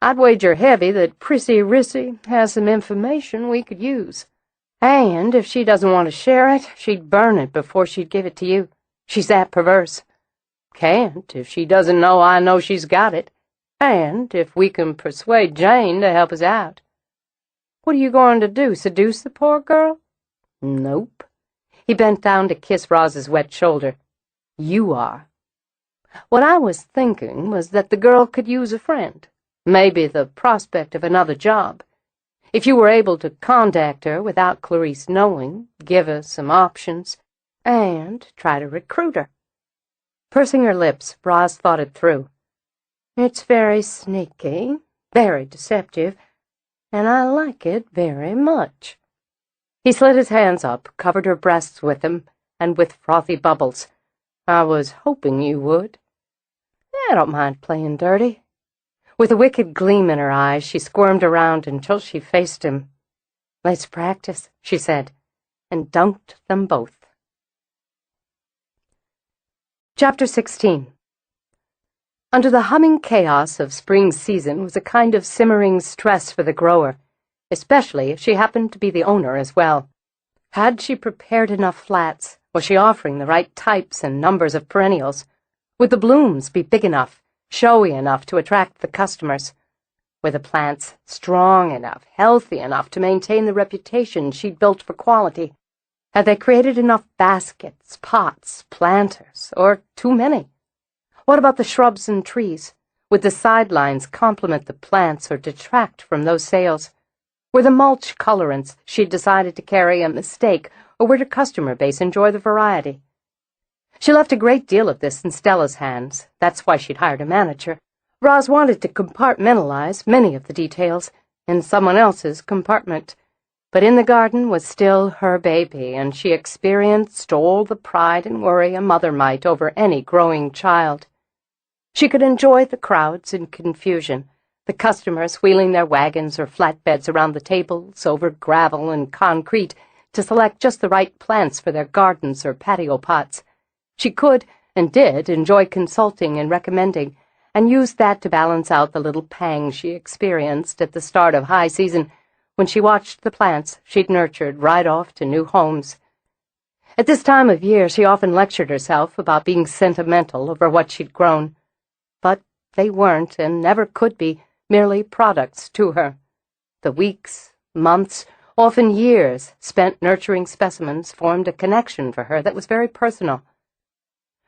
I'd wager heavy that Prissy Rissy has some information we could use. And if she doesn't want to share it, she'd burn it before she'd give it to you. She's that perverse. Can't if she doesn't know I know she's got it. And if we can persuade Jane to help us out. What are you going to do, seduce the poor girl? Nope. He bent down to kiss Roz's wet shoulder. You are. What I was thinking was that the girl could use a friend, maybe the prospect of another job. If you were able to contact her without Clarice knowing, give her some options, and try to recruit her. Pursing her lips, Roz thought it through. It's very sneaky, very deceptive, and I like it very much. He slid his hands up, covered her breasts with them, and with frothy bubbles. I was hoping you would. I don't mind playing dirty. With a wicked gleam in her eyes, she squirmed around until she faced him. Let's practice, she said, and dunked them both. Chapter 16. Under the humming chaos of spring season was a kind of simmering stress for the grower, especially if she happened to be the owner as well. Had she prepared enough flats? Was she offering the right types and numbers of perennials? Would the blooms be big enough, showy enough to attract the customers? Were the plants strong enough, healthy enough to maintain the reputation she'd built for quality? Had they created enough baskets, pots, planters, or too many? What about the shrubs and trees? Would the sidelines complement the plants or detract from those sales? Were the mulch colorants she'd decided to carry a mistake, or would her customer base enjoy the variety? She left a great deal of this in Stella's hands. That's why she'd hired a manager. Roz wanted to compartmentalize many of the details in someone else's compartment. But In the Garden was still her baby, and she experienced all the pride and worry a mother might over any growing child. She could enjoy the crowds and confusion, the customers wheeling their wagons or flatbeds around the tables over gravel and concrete to select just the right plants for their gardens or patio pots. She could, and did, enjoy consulting and recommending, and used that to balance out the little pang she experienced at the start of high season when she watched the plants she'd nurtured ride off to new homes. At this time of year she often lectured herself about being sentimental over what she'd grown. But they weren't, and never could be, merely products to her. The weeks, months, often years spent nurturing specimens formed a connection for her that was very personal.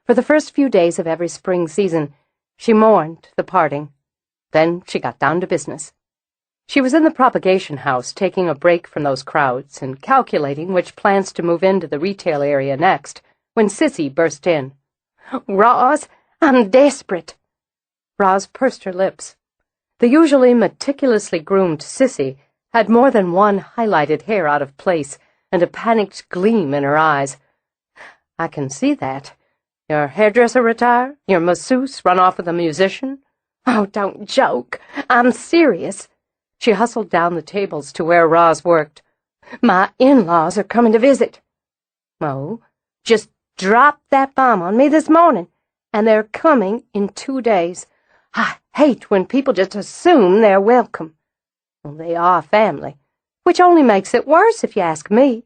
For the first few days of every spring season, she mourned the parting. Then she got down to business. She was in the propagation house taking a break from those crowds and calculating which plants to move into the retail area next, when Sissy burst in. "Roz, I'm desperate." Roz pursed her lips. The usually meticulously groomed Sissy had more than one highlighted hair out of place and a panicked gleam in her eyes. "I can see that. Your hairdresser retire? Your masseuse run off with a musician?" "Oh, don't joke. I'm serious." She hustled down the tables to where Roz worked. "My in-laws are coming to visit." "Oh?" "Just dropped that bomb on me this morning, and they're coming in 2 days. I hate when people just assume they're welcome." "Well, they are family, which only makes it worse if you ask me.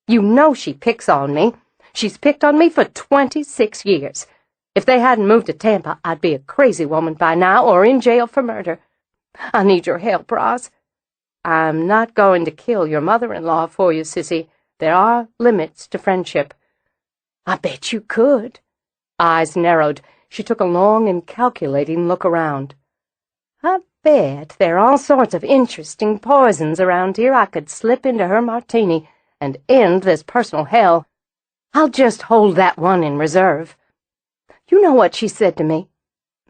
You know she picks on me. She's picked on me for 26 years. If they hadn't moved to Tampa, I'd be a crazy woman by now or in jail for murder. I need your help, Roz." "I'm not going to kill your mother-in-law for you, Sissy. There are limits to friendship." "I bet you could." Eyes narrowed. She took a long and calculating look around. "I bet there are all sorts of interesting poisons around here I could slip into her martini and end this personal hell. I'll just hold that one in reserve." "You know what she said to me?"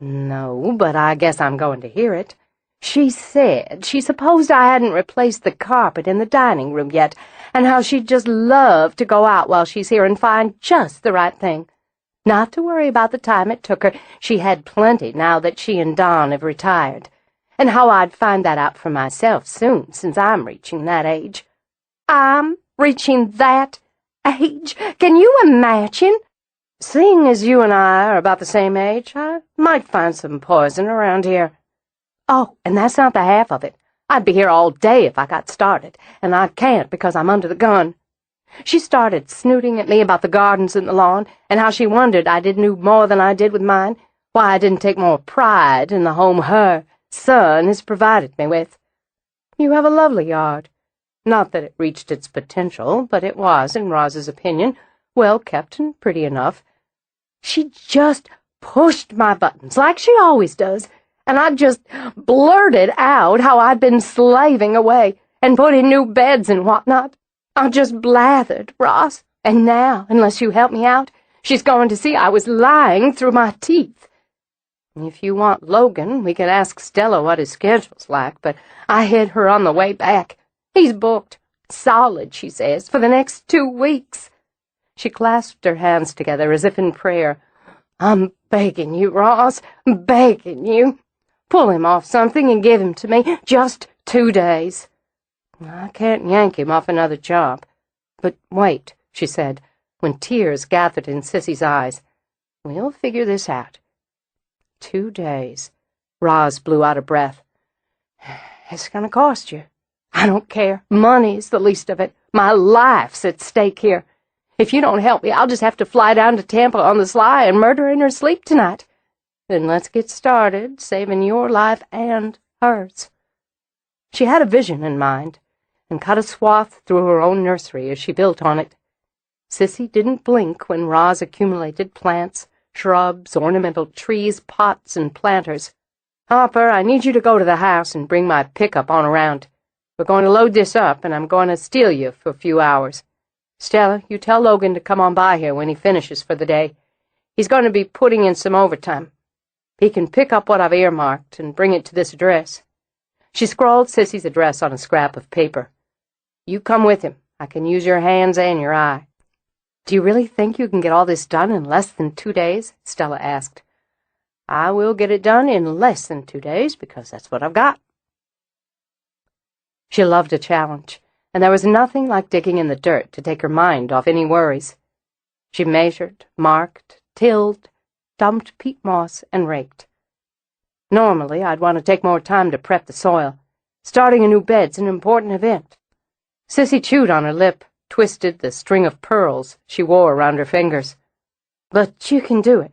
"No, but I guess I'm going to hear it." "She said she supposed I hadn't replaced the carpet in the dining room yet, and how she'd just love to go out while she's here and find just the right thing. Not to worry about the time it took her. She had plenty now that she and Don have retired. And how I'd find that out for myself soon, since I'm reaching that age. I'm reaching that age? Can you imagine? Seeing as you and I are about the same age, I might find some poison around here. Oh, and that's not the half of it. I'd be here all day if I got started, and I can't because I'm under the gun. She started snooting at me about the gardens and the lawn, and how she wondered I didn't do more than I did with mine, why I didn't take more pride in the home her son has provided me with. You have a lovely yard. Not that it reached its potential, but it was, in Roz's opinion, well kept and pretty enough. She just pushed my buttons, like she always does, and I just blurted out how I'd been slaving away and put in new beds and whatnot. I just blathered, Roz, and now, unless you help me out, she's going to see I was lying through my teeth. If you want Logan, we could ask Stella what his schedule's like, but I hit her on the way back. He's booked, solid, she says, for the next 2 weeks. She clasped her hands together as if in prayer. I'm begging you, Roz, begging you. Pull him off something and give him to me, just 2 days. I can't yank him off another job. But wait, she said, when tears gathered in Sissy's eyes. We'll figure this out. 2 days. Roz blew out a breath. It's going to cost you. I don't care. Money's the least of it. My life's at stake here. If you don't help me, I'll just have to fly down to Tampa on the sly and murder in her sleep tonight. Then let's get started, saving your life and hers. She had a vision in mind, and cut a swath through her own nursery as she built on it. Sissy didn't blink when Roz accumulated plants, shrubs, ornamental trees, pots, and planters. Harper, I need you to go to the house and bring my pickup on around. We're going to load this up, and I'm going to steal you for a few hours. Stella, you tell Logan to come on by here when he finishes for the day. He's going to be putting in some overtime. He can pick up what I've earmarked and bring it to this address. She scrawled Sissy's address on a scrap of paper. You come with him. I can use your hands and your eye. Do you really think you can get all this done in less than 2 days? Stella asked. I will get it done in less than 2 days because that's what I've got. She loved a challenge, and there was nothing like digging in the dirt to take her mind off any worries. She measured, marked, tilled, dumped peat moss, and raked. Normally, I'd want to take more time to prep the soil. Starting a new bed's an important event. Sissy chewed on her lip, twisted the string of pearls she wore around her fingers. But you can do it.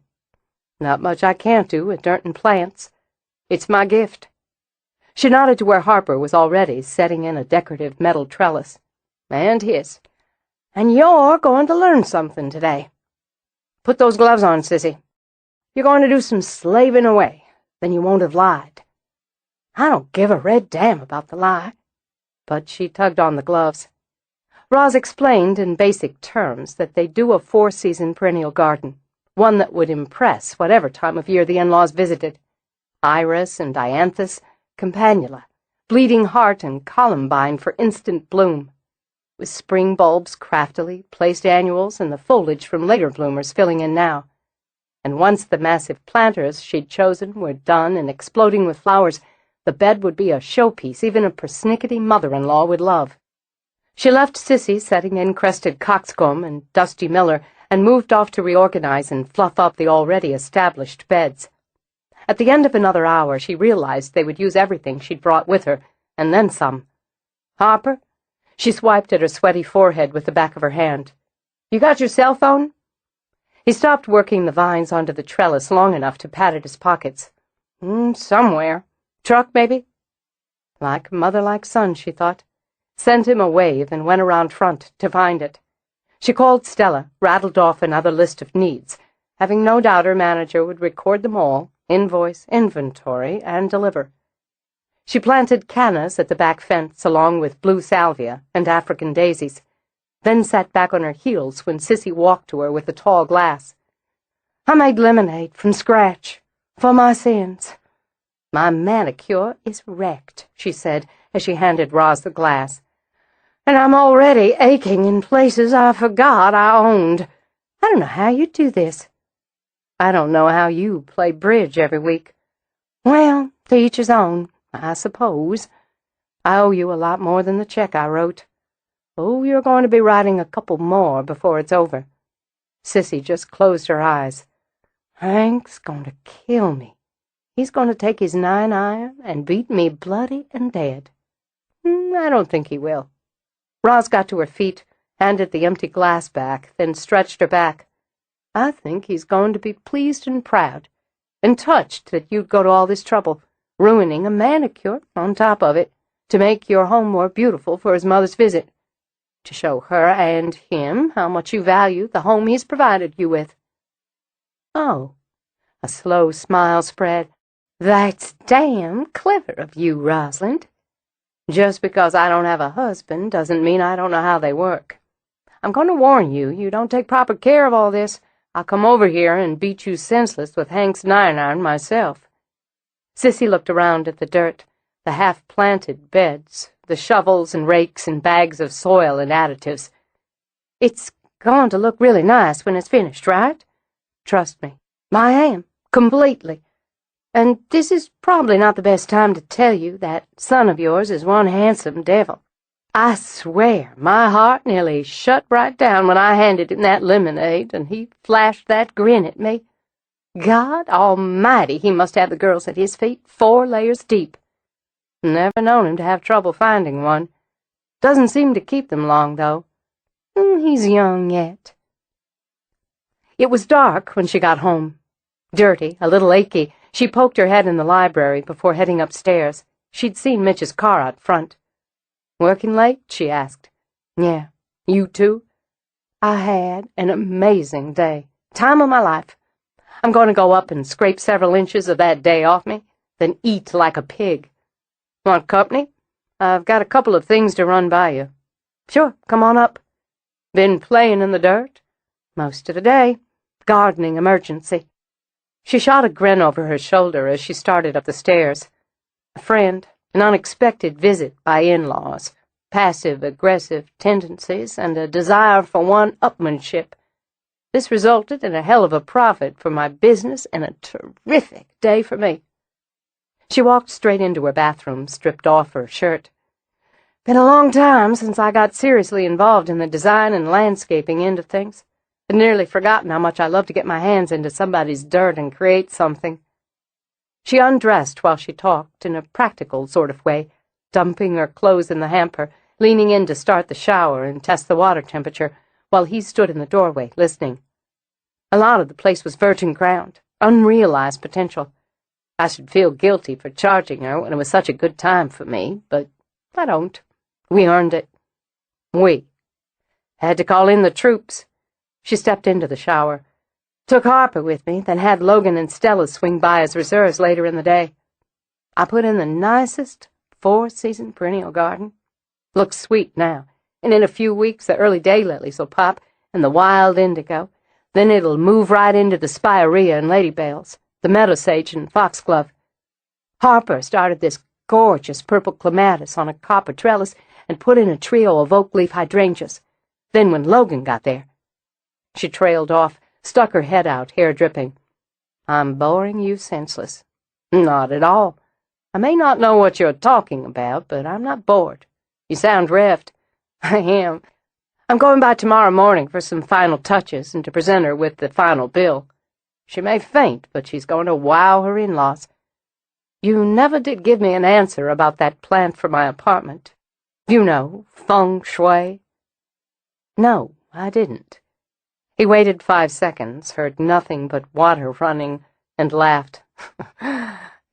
Not much I can't do with dirt and plants. It's my gift. She nodded to where Harper was already setting in a decorative metal trellis. And his. And you're going to learn something today. Put those gloves on, Sissy. You're going to do some slaving away. Then you won't have lied. I don't give a red damn about the lie. But she tugged on the gloves. Roz explained in basic terms that they do a 4-season perennial garden, one that would impress whatever time of year the in-laws visited. Iris and dianthus, campanula, bleeding heart, and columbine for instant bloom, with spring bulbs craftily placed annuals and the foliage from later bloomers filling in now. And once the massive planters she'd chosen were done and exploding with flowers, the bed would be a showpiece even a persnickety mother-in-law would love. She left Sissy setting in crested coxcomb and Dusty Miller and moved off to reorganize and fluff up the already established beds. At the end of another hour, she realized they would use everything she'd brought with her, and then some. Harper? She swiped at her sweaty forehead with the back of her hand. You got your cell phone? He stopped working the vines onto the trellis long enough to pat at his pockets. Somewhere. Truck, maybe? Like mother, like son, she thought. Sent him a wave and went around front to find it. She called Stella, rattled off another list of needs, having no doubt her manager would record them all, invoice, inventory, and deliver. She planted cannas at the back fence along with blue salvia and African daisies, then sat back on her heels when Sissy walked to her with a tall glass. I made lemonade from scratch, for my sins. My manicure is wrecked, she said as she handed Roz the glass. And I'm already aching in places I forgot I owned. I don't know how you do this. I don't know how you play bridge every week. Well, to each his own, I suppose. I owe you a lot more than the check I wrote. Oh, you're going to be writing a couple more before it's over. Sissy just closed her eyes. Hank's going to kill me. He's going to take his 9-iron and beat me bloody and dead. I don't think he will. Roz got to her feet, handed the empty glass back, then stretched her back. I think he's going to be pleased and proud, and touched that you'd go to all this trouble, ruining a manicure on top of it, to make your home more beautiful for his mother's visit, to show her and him how much you value the home he's provided you with. Oh, a slow smile spread. That's damn clever of you, Rosalind. Just because I don't have a husband doesn't mean I don't know how they work. I'm going to warn you, you don't take proper care of all this, I'll come over here and beat you senseless with Hank's 9-iron myself. Sissy looked around at the dirt, the half-planted beds, the shovels and rakes and bags of soil and additives. It's going to look really nice when it's finished, right? Trust me, I am, completely. And this is probably not the best time to tell you that son of yours is one handsome devil. I swear my heart nearly shut right down when I handed him that lemonade and he flashed that grin at me. God almighty, he must have the girls at his feet 4 layers deep. Never known him to have trouble finding one. Doesn't seem to keep them long, though. He's young yet. It was dark when she got home. Dirty, a little achy, she poked her head in the library before heading upstairs. She'd seen Mitch's car out front. "Working late?" she asked. "Yeah. You too?" "I had an amazing day. Time of my life. I'm going to go up and scrape several inches of that day off me, then eat like a pig. Want company? I've got a couple of things to run by you." "Sure, come on up." "Been playing in the dirt?" "Most of the day. Gardening emergency." She shot a grin over her shoulder as she started up the stairs. A friend, an unexpected visit by in-laws, passive-aggressive tendencies, and a desire for one-upmanship. This resulted in a hell of a profit for my business and a terrific day for me. She walked straight into her bathroom, stripped off her shirt. Been a long time since I got seriously involved in the design and landscaping end of things. I'd nearly forgotten how much I love to get my hands into somebody's dirt and create something. She undressed while she talked in a practical sort of way, dumping her clothes in the hamper, leaning in to start the shower and test the water temperature, while he stood in the doorway, listening. A lot of the place was virgin ground, unrealized potential. I should feel guilty for charging her when it was such a good time for me, but I don't. We earned it. We. Had to call in the troops. She stepped into the shower. Took Harper with me, then had Logan and Stella swing by as reserves later in the day. I put in the nicest 4-season perennial garden. Looks sweet now, and in a few weeks the early daylilies will pop, and the wild indigo. Then it'll move right into the spirea and ladybells, the meadow sage and foxglove. Harper started this gorgeous purple clematis on a copper trellis and put in a trio of oak-leaf hydrangeas. Then when Logan got there, she trailed off, stuck her head out, hair dripping. "I'm boring you senseless." "Not at all. I may not know what you're talking about, but I'm not bored. You sound revved." "I am. I'm going by tomorrow morning for some final touches and to present her with the final bill. She may faint, but she's going to wow her in-laws. You never did give me an answer about that plant for my apartment. You know, feng shui." "No, I didn't." He waited 5 seconds, heard nothing but water running, and laughed.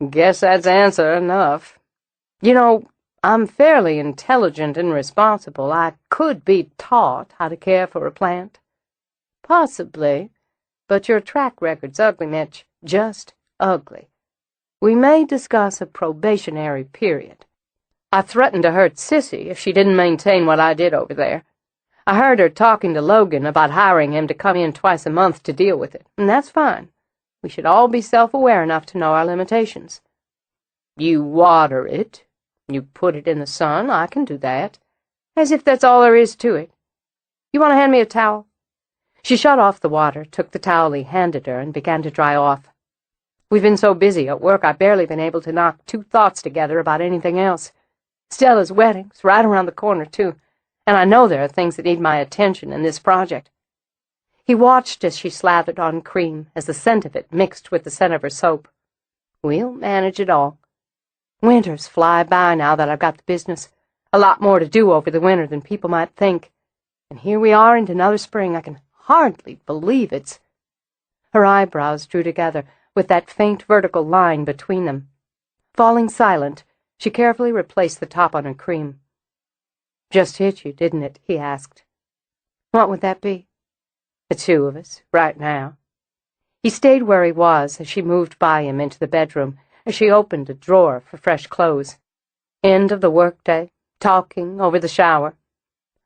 "Guess that's answer enough. You know, I'm fairly intelligent and responsible. I could be taught how to care for a plant." "Possibly, but your track record's ugly, Mitch. Just ugly. We may discuss a probationary period. I threatened to hurt Sissy if she didn't maintain what I did over there. I heard her talking to Logan about hiring him to come in twice a month to deal with it, and that's fine. We should all be self-aware enough to know our limitations. You water it. You put it in the sun. I can do that. As if that's all there is to it. You want to hand me a towel?" She shut off the water, took the towel he handed her, and began to dry off. We've been so busy at work I've barely been able to knock two thoughts together about anything else. Stella's wedding's right around the corner, too, and I know there are things that need my attention in this project. He watched as she slathered on cream, as the scent of it mixed with the scent of her soap. We'll manage it all. Winters fly by now that I've got the business. A lot more to do over the winter than people might think. And here we are into another spring. I can hardly believe it's... Her eyebrows drew together, with that faint vertical line between them. Falling silent, she carefully replaced the top on her cream. "Just hit you, didn't it?" he asked. "What would that be?" "The two of us, right now." He stayed where he was as she moved by him into the bedroom, as she opened a drawer for fresh clothes. End of the workday, talking over the shower.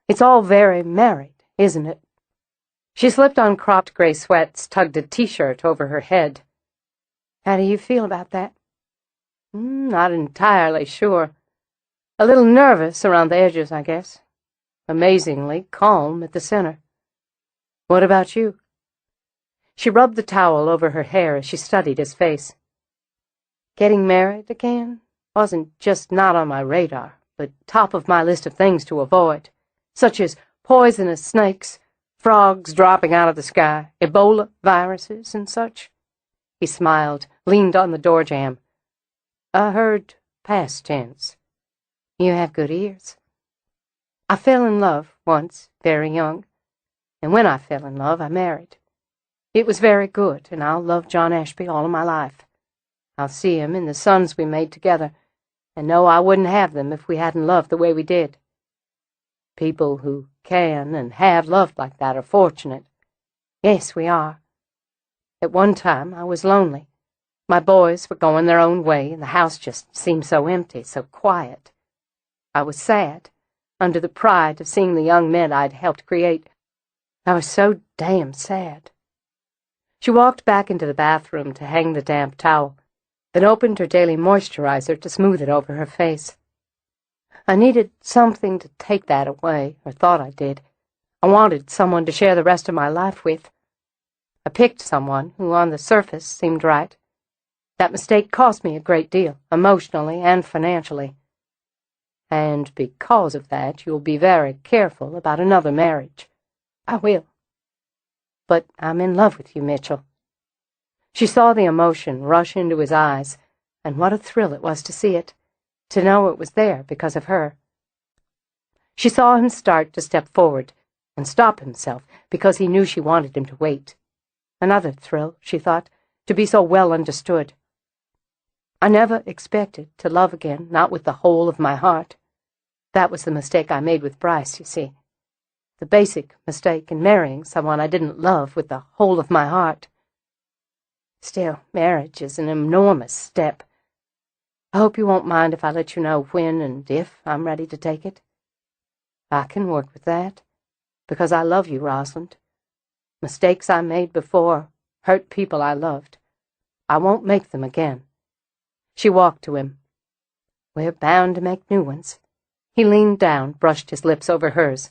It's all very married, isn't it? She slipped on cropped gray sweats, tugged a T-shirt over her head. "How do you feel about that?" "Not entirely sure. A little nervous around the edges, I guess. Amazingly calm at the center. What about you?" She rubbed the towel over her hair as she studied his face. "Getting married again wasn't just not on my radar, but top of my list of things to avoid, such as poisonous snakes, frogs dropping out of the sky, Ebola viruses, and such." He smiled, leaned on the door jamb. "I heard past tense. You have good ears. I fell in love once, very young, and when I fell in love, I married. It was very good, and I'll love John Ashby all of my life. I'll see him in the sons we made together, and know I wouldn't have them if we hadn't loved the way we did. People who can and have loved like that are fortunate. Yes, we are. At one time, I was lonely. My boys were going their own way, and the house just seemed so empty, so quiet. I was sad, under the pride of seeing the young men I'd helped create. I was so damn sad." She walked back into the bathroom to hang the damp towel, then opened her daily moisturizer to smooth it over her face. I needed something to take that away, or thought I did. I wanted someone to share the rest of my life with. I picked someone who on the surface seemed right. That mistake cost me a great deal, emotionally and financially. And because of that, you'll be very careful about another marriage. I will. But I'm in love with you, Mitchell. She saw the emotion rush into his eyes, and what a thrill it was to see it, to know it was there because of her. She saw him start to step forward and stop himself because he knew she wanted him to wait. Another thrill, she thought, to be so well understood. I never expected to love again, not with the whole of my heart. That was the mistake I made with Bryce, you see. The basic mistake in marrying someone I didn't love with the whole of my heart. Still, marriage is an enormous step. I hope you won't mind if I let you know when and if I'm ready to take it. I can work with that, because I love you, Rosalind. Mistakes I made before hurt people I loved. I won't make them again. She walked to him. We're bound to make new ones. He leaned down, brushed his lips over hers.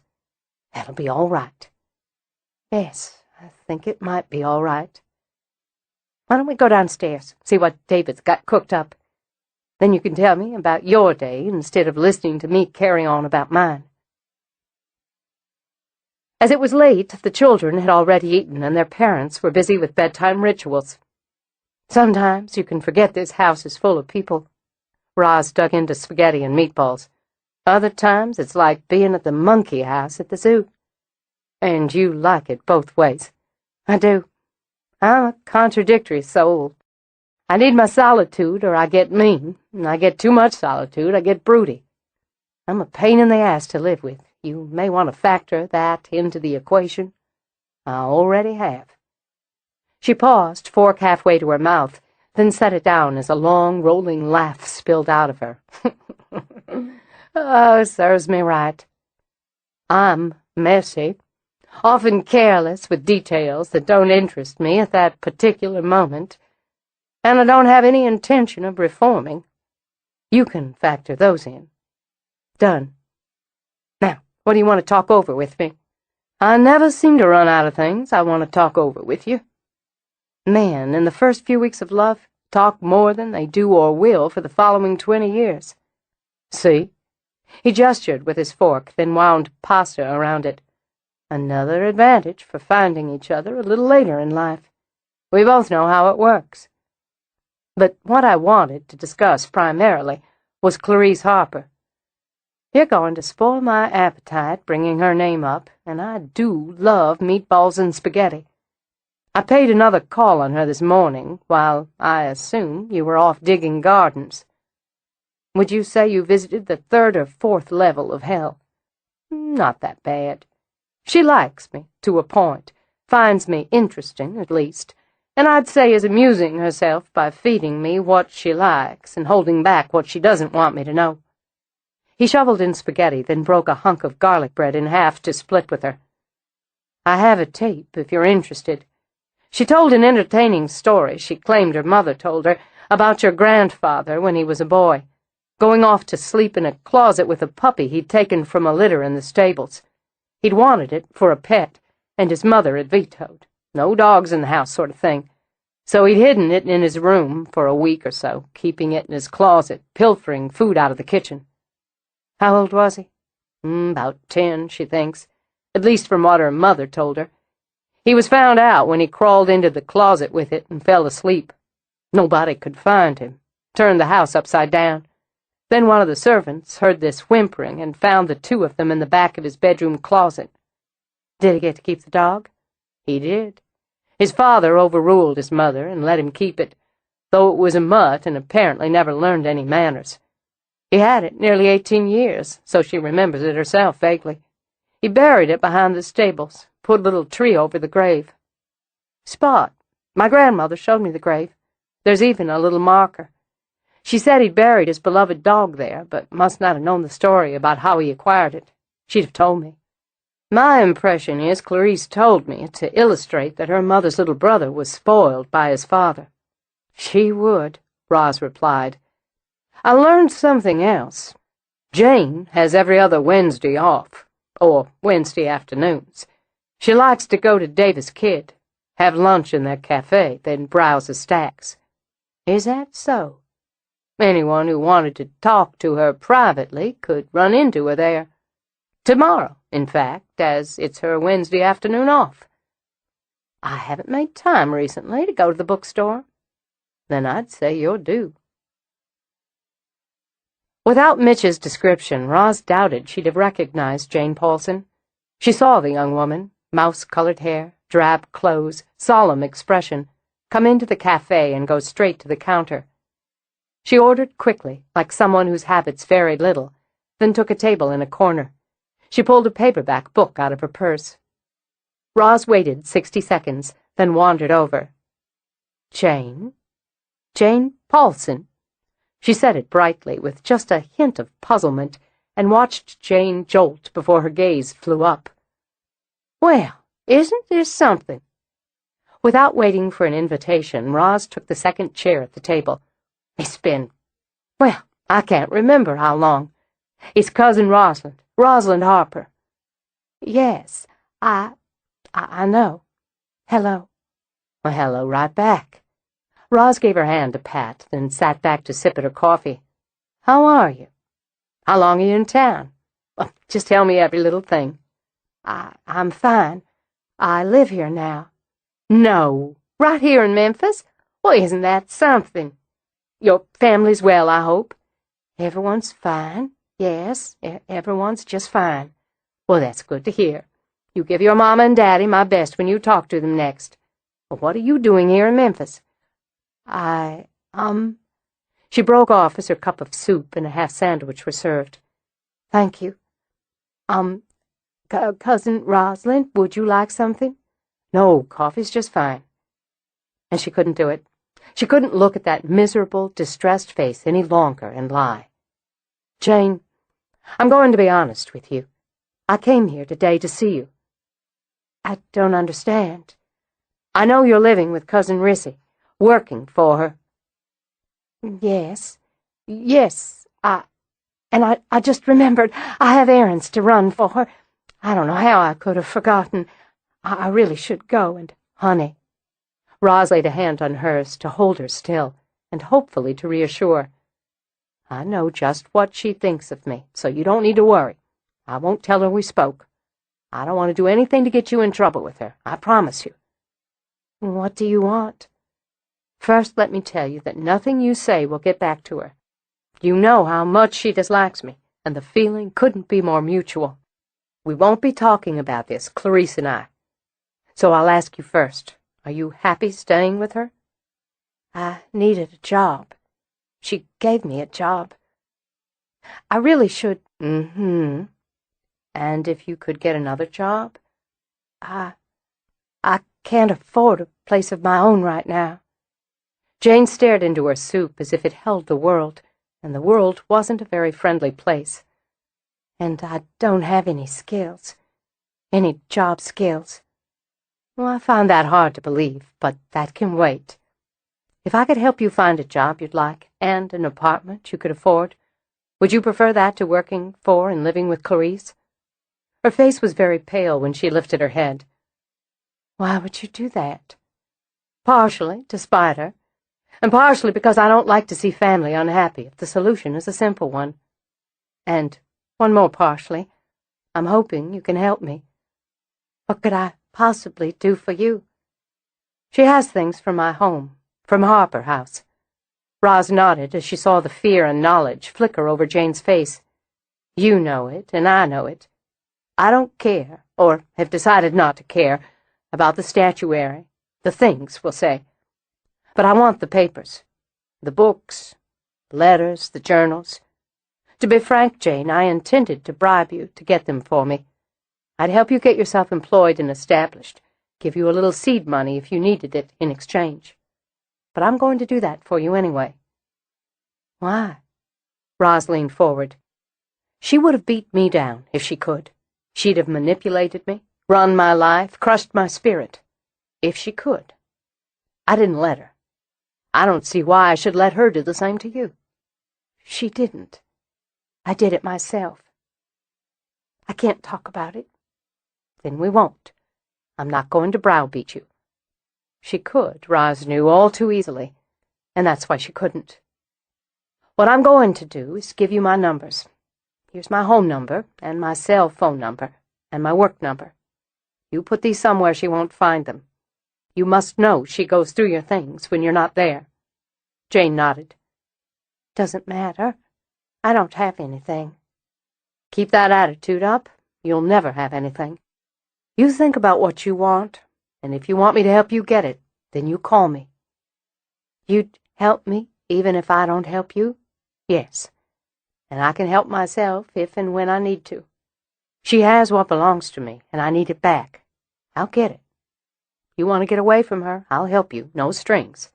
That'll be all right. Yes, I think it might be all right. Why don't we go downstairs, see what David's got cooked up? Then you can tell me about your day instead of listening to me carry on about mine. As it was late, the children had already eaten, and their parents were busy with bedtime rituals. Sometimes you can forget this house is full of people. Roz dug into spaghetti and meatballs. Other times it's like being at the monkey house at the zoo. And you like it both ways. I do. I'm a contradictory soul. I need my solitude or I get mean, and I get too much solitude, I get broody. I'm a pain in the ass to live with. You may want to factor that into the equation. I already have. She paused, fork halfway to her mouth, then set it down as a long, rolling laugh spilled out of her. Oh, serves me right. I'm messy, often careless with details that don't interest me at that particular moment, and I don't have any intention of reforming. You can factor those in. Done. Now, what do you want to talk over with me? I never seem to run out of things I want to talk over with you. Men, in the first few weeks of love, talk more than they do or will for the following 20 years. See?" He gestured with his fork, then wound pasta around it. "Another advantage for finding each other a little later in life. We both know how it works." But what I wanted to discuss primarily was Clarice Harper. You're going to spoil my appetite bringing her name up, and I do love meatballs and spaghetti. I paid another call on her this morning, while I assume you were off digging gardens. Would you say you visited the 3rd or 4th level of hell? Not that bad. She likes me, to a point, finds me interesting, at least, and I'd say is amusing herself by feeding me what she likes and holding back what she doesn't want me to know. He shoveled in spaghetti, then broke a hunk of garlic bread in half to split with her. "I have a tape, if you're interested. She told an entertaining story she claimed her mother told her about your grandfather when he was a boy, going off to sleep in a closet with a puppy he'd taken from a litter in the stables. He'd wanted it for a pet, and his mother had vetoed. No dogs in the house sort of thing. So he'd hidden it in his room for a week or so, keeping it in his closet, pilfering food out of the kitchen." "How old was he?" "About 10, she thinks, at least from what her mother told her. He was found out when he crawled into the closet with it and fell asleep. Nobody could find him. Turned the house upside down. Then one of the servants heard this whimpering and found the 2 of them in the back of his bedroom closet." "Did he get to keep the dog?" "He did. His father overruled his mother and let him keep it, though it was a mutt and apparently never learned any manners. He had it nearly 18 years, so she remembers it herself vaguely. He buried it behind the stables, put a little tree over the grave." "Spot. My grandmother showed me the grave. There's even a little marker. She said he'd buried his beloved dog there, but must not have known the story about how he acquired it. She'd have told me. My impression is Clarice told me to illustrate that her mother's little brother was spoiled by his father." "She would," Roz replied. "I learned something else. Jane has every other Wednesday off, or Wednesday afternoons. She likes to go to Davis Kid, have lunch in their cafe, then browse the stacks." "Is that so?" "Anyone who wanted to talk to her privately could run into her there. Tomorrow, in fact, as it's her Wednesday afternoon off." "I haven't made time recently to go to the bookstore." "Then I'd say you're due." Without Mitch's description, Roz doubted she'd have recognized Jane Paulson. She saw the young woman, mouse-colored hair, drab clothes, solemn expression, come into the cafe and go straight to the counter. She ordered quickly, like someone whose habits varied little, then took a table in a corner. She pulled a paperback book out of her purse. Roz waited 60 seconds, then wandered over. "Jane? Jane Paulson?" She said it brightly, with just a hint of puzzlement, and watched Jane jolt before her gaze flew up. "Well, isn't this something?" Without waiting for an invitation, Roz took the second chair at the table. "It's been, well, I can't remember how long. It's Cousin Rosalind Harper." "Yes, I know. Hello." "Well, hello right back." Roz gave her hand a pat, then sat back to sip at her coffee. "How are you? How long are you in town? Well, just tell me every little thing." I'm fine. I live here now." "No, right here in Memphis? Well, isn't that something? Your family's well, I hope?" "Everyone's fine. Yes, everyone's just fine." "Well, that's good to hear. You give your mama and daddy my best when you talk to them next. Well, what are you doing here in Memphis?" She broke off as her cup of soup and a half sandwich were served. "Thank you. Cousin Rosalind, would you like something?" "No, coffee's just fine." And she couldn't do it. She couldn't look at that miserable, distressed face any longer and lie. "Jane, I'm going to be honest with you. I came here today to see you." "I don't understand." "I know you're living with Cousin Rissy, working for her." Yes, I just remembered I have errands to run for her. I don't know how I could have forgotten. I really should go and, honey." Roz laid a hand on hers to hold her still, and hopefully to reassure. "I know just what she thinks of me, so you don't need to worry. I won't tell her we spoke. I don't want to do anything to get you in trouble with her, I promise you." "What do you want?" "First, let me tell you that nothing you say will get back to her. You know how much she dislikes me, and the feeling couldn't be more mutual. We won't be talking about this, Clarice and I. So I'll ask you first, are you happy staying with her?" "I needed a job. She gave me a job. I really should—" "Mm-hmm. And if you could get another job?" I can't afford a place of my own right now." Jane stared into her soup as if it held the world, and the world wasn't a very friendly place. "And I don't have any skills. Any job skills." Well, I find that hard to believe, but that can wait. If I could help you find a job you'd like, and an apartment you could afford, would you prefer that to working for and living with Clarice? Her face was very pale when she lifted her head. "Why would you do that?" "Partially to spite her, and partially because I don't like to see family unhappy if the solution is a simple one. And one more partially, I'm hoping you can help me." "What could I possibly do for you?" "She has things from my home, from Harper House." Roz nodded as she saw the fear and knowledge flicker over Jane's face. "You know it, and I know it. I don't care, or have decided not to care, about the statuary, the things, we'll say. But I want the papers, the books, the letters, the journals. To be frank, Jane, I intended to bribe you to get them for me. I'd help you get yourself employed and established, give you a little seed money if you needed it in exchange. But I'm going to do that for you anyway." "Why?" Roz leaned forward. "She would have beat me down if she could. She'd have manipulated me, run my life, crushed my spirit. If she could. I didn't let her. I don't see why I should let her do the same to you." "She didn't. I did it myself. I can't talk about it." "Then we won't. I'm not going to browbeat you." She could, Roz knew all too easily, and that's why she couldn't. "What I'm going to do is give you my numbers. Here's my home number, and my cell phone number, and my work number. You put these somewhere she won't find them. You must know she goes through your things when you're not there." Jane nodded. "Doesn't matter. I don't have anything." "Keep that attitude up. You'll never have anything. You think about what you want, and if you want me to help you get it, then you call me." "You'd help me even if I don't help you?" "Yes, and I can help myself if and when I need to. She has what belongs to me, and I need it back. I'll get it. You want to get away from her, I'll help you, no strings."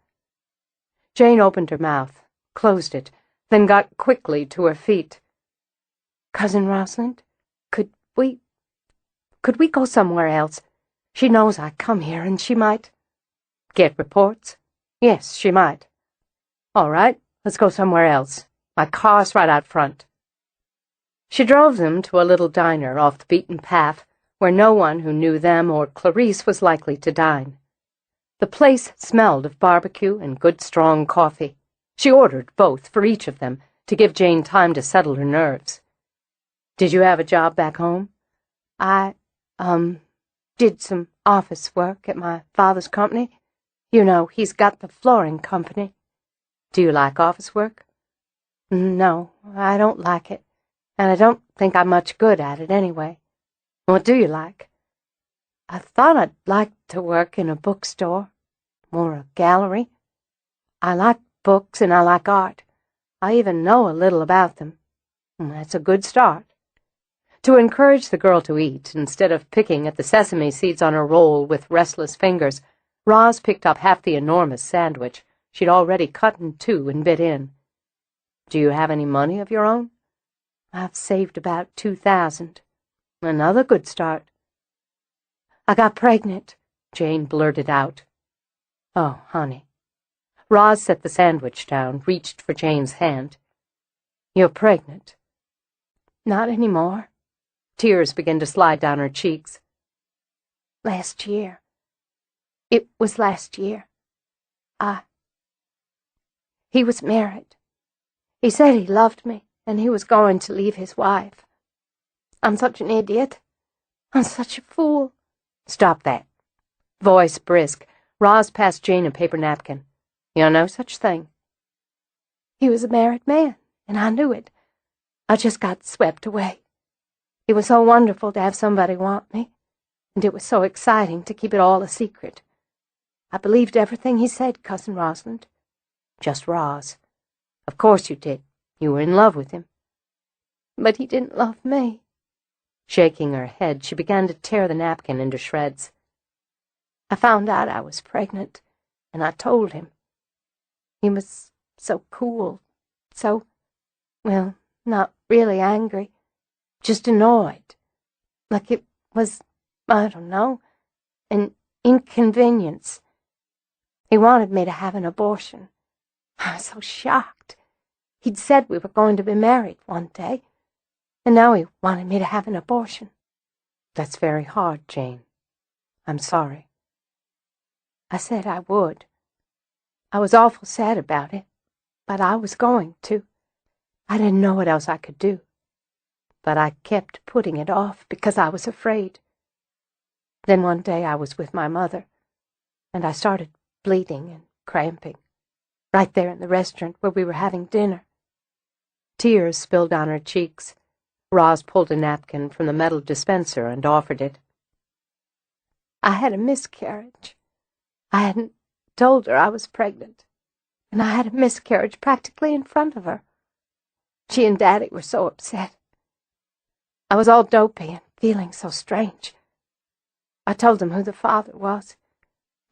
Jane opened her mouth, closed it, then got quickly to her feet. "Cousin Rosalind, could we go somewhere else? She knows I come here, and she might—" "Get reports? Yes, she might." "All right, let's go somewhere else. My car's right out front." She drove them to a little diner off the beaten path where no one who knew them or Clarice was likely to dine. The place smelled of barbecue and good strong coffee. She ordered both for each of them to give Jane time to settle her nerves. "Did you have a job back home?" I did some office work at my father's company. You know, he's got the flooring company." "Do you like office work?" "No, I don't like it, and I don't think I'm much good at it anyway." "What do you like?" "I thought I'd like to work in a bookstore, or a gallery. I like books and I like art. I even know a little about them." "That's a good start." To encourage the girl to eat, instead of picking at the sesame seeds on her roll with restless fingers, Roz picked up half the enormous sandwich she'd already cut in two and bit in. "Do you have any money of your own?" "I've saved about 2,000. "Another good start." "I got pregnant," Jane blurted out. "Oh, honey." Roz set the sandwich down, reached for Jane's hand. "You're pregnant?" "Not anymore." Tears began to slide down her cheeks. Last year. It was last year. He was married. He said he loved me, and he was going to leave his wife. I'm such an idiot. I'm such a fool. Stop that. Voice brisk, Roz passed Jane a paper napkin. You're no such thing. He was a married man, and I knew it. I just got swept away. It was so wonderful to have somebody want me, and it was so exciting to keep it all a secret. I believed everything he said, Cousin Rosalind. Just Roz. Of course you did. You were in love with him. But he didn't love me. Shaking her head, she began to tear the napkin into shreds. I found out I was pregnant, and I told him. He was so cool, so, well, not really angry, just annoyed. Like it was, I don't know, an inconvenience. He wanted me to have an abortion. I was so shocked. He'd said we were going to be married one day, and now he wanted me to have an abortion. That's very hard, Jane. I'm sorry. I said I would. I was awful sad about it, but I was going to. I didn't know what else I could do. But I kept putting it off because I was afraid. Then one day I was with my mother, and I started bleeding and cramping, right there in the restaurant where we were having dinner. Tears spilled down her cheeks. Roz pulled a napkin from the metal dispenser and offered it. I had a miscarriage. I hadn't told her I was pregnant, and I had a miscarriage practically in front of her. She and Daddy were so upset. I was all dopey and feeling so strange. I told them who the father was.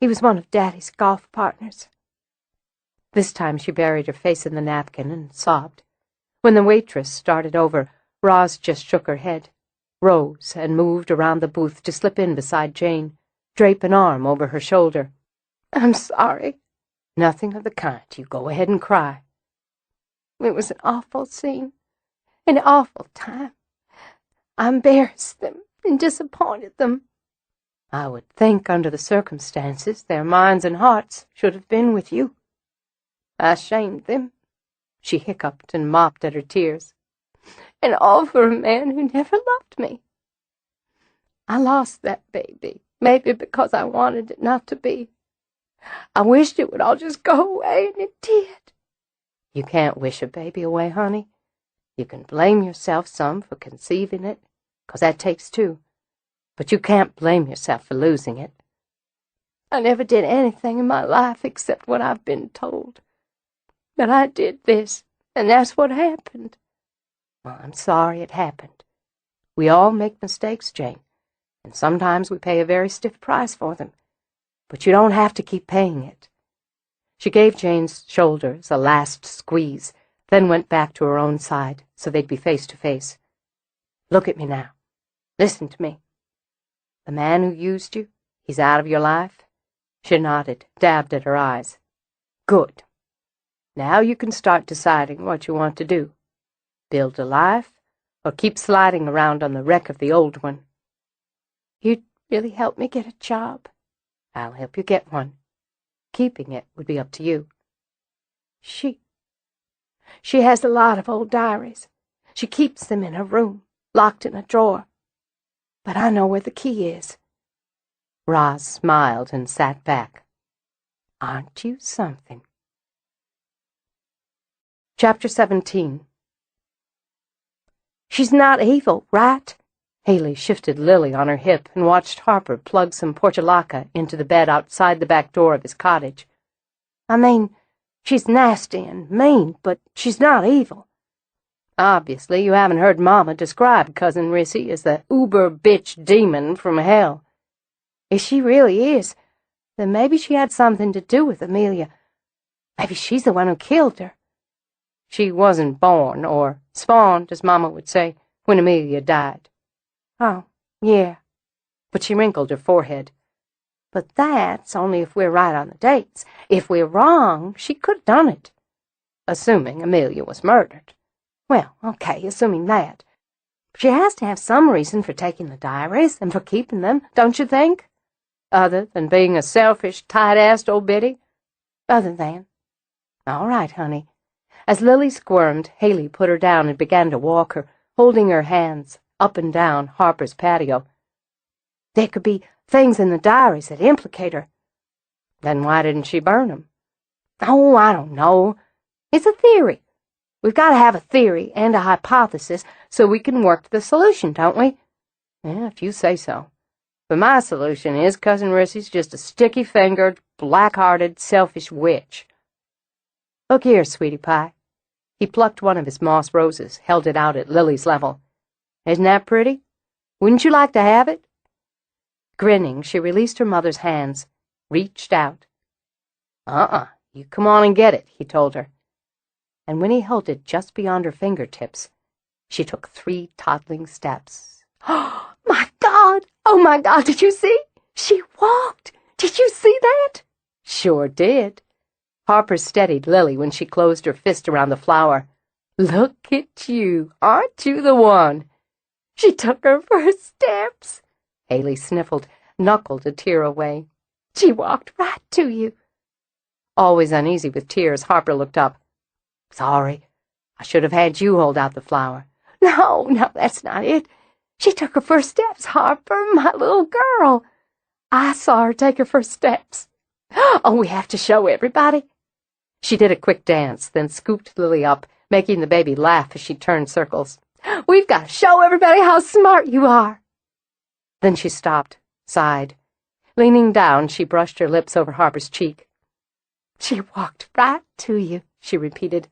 He was one of Daddy's golf partners. This time she buried her face in the napkin and sobbed. When the waitress started over, Roz just shook her head, rose, and moved around the booth to slip in beside Jane, drape an arm over her shoulder. I'm sorry. Nothing of the kind. You go ahead and cry. It was an awful scene, an awful time. I embarrassed them and disappointed them. I would think, under the circumstances, their minds and hearts should have been with you. I shamed them. She hiccuped and mopped at her tears. And all for a man who never loved me. I lost that baby, maybe because I wanted it not to be. I wished it would all just go away, and it did. You can't wish a baby away, honey. You can blame yourself some for conceiving it, 'cause that takes two. But you can't blame yourself for losing it. I never did anything in my life except what I've been told. But I did this, and that's what happened. Well, I'm sorry it happened. We all make mistakes, Jane, and sometimes we pay a very stiff price for them. But you don't have to keep paying it. She gave Jane's shoulders a last squeeze, then went back to her own side so they'd be face to face. Look at me now. Listen to me. The man who used you, he's out of your life? She nodded, dabbed at her eyes. Good. Now you can start deciding what you want to do. Build a life, or keep sliding around on the wreck of the old one. You'd really help me get a job. I'll help you get one. Keeping it would be up to you. She has a lot of old diaries. She keeps them in her room, locked in a drawer. But I know where the key is. Roz smiled and sat back. Aren't you something? Chapter 17. She's not evil, right? Haley shifted Lily on her hip and watched Harper plug some portulaca into the bed outside the back door of his cottage. I mean, she's nasty and mean, but she's not evil. Obviously, you haven't heard Mama describe Cousin Rissy as the uber-bitch demon from hell. If she really is, then maybe she had something to do with Amelia. Maybe she's the one who killed her. She wasn't born, or spawned, as Mama would say, when Amelia died. Oh, yeah. But she wrinkled her forehead. But that's only if we're right on the dates. If we're wrong, she could have done it. Assuming Amelia was murdered. Well, okay, assuming that. She has to have some reason for taking the diaries and for keeping them, don't you think? Other than being a selfish, tight-assed old biddy? Other than. All right, honey. As Lily squirmed, Haley put her down and began to walk her, holding her hands up and down Harper's patio. There could be things in the diaries that implicate her. Then why didn't she burn them? Oh, I don't know. It's a theory. We've got to have a theory and a hypothesis so we can work to the solution, don't we? Yeah, if you say so. But my solution is Cousin Rissy's just a sticky-fingered, black-hearted, selfish witch. Look here, sweetie pie. He plucked one of his moss roses, held it out at Lily's level. Isn't that pretty? Wouldn't you like to have it? Grinning, she released her mother's hands, reached out. You come on and get it, he told her. And when he held it just beyond her fingertips, she took 3 toddling steps. Oh, my God! Oh, my God, did you see? She walked! Did you see that? Sure did. Harper steadied Lily when she closed her fist around the flower. Look at you. Aren't you the one? She took her first steps. Haley sniffled, knuckled a tear away. She walked right to you. Always uneasy with tears, Harper looked up. Sorry. I should have had you hold out the flower. No, that's not it. She took her first steps, Harper, my little girl. I saw her take her first steps. Oh, we have to show everybody. She did a quick dance, then scooped Lily up, making the baby laugh as she turned circles. We've got to show everybody how smart you are. Then she stopped, sighed. Leaning down, she brushed her lips over Harper's cheek. She walked right to you, she repeated,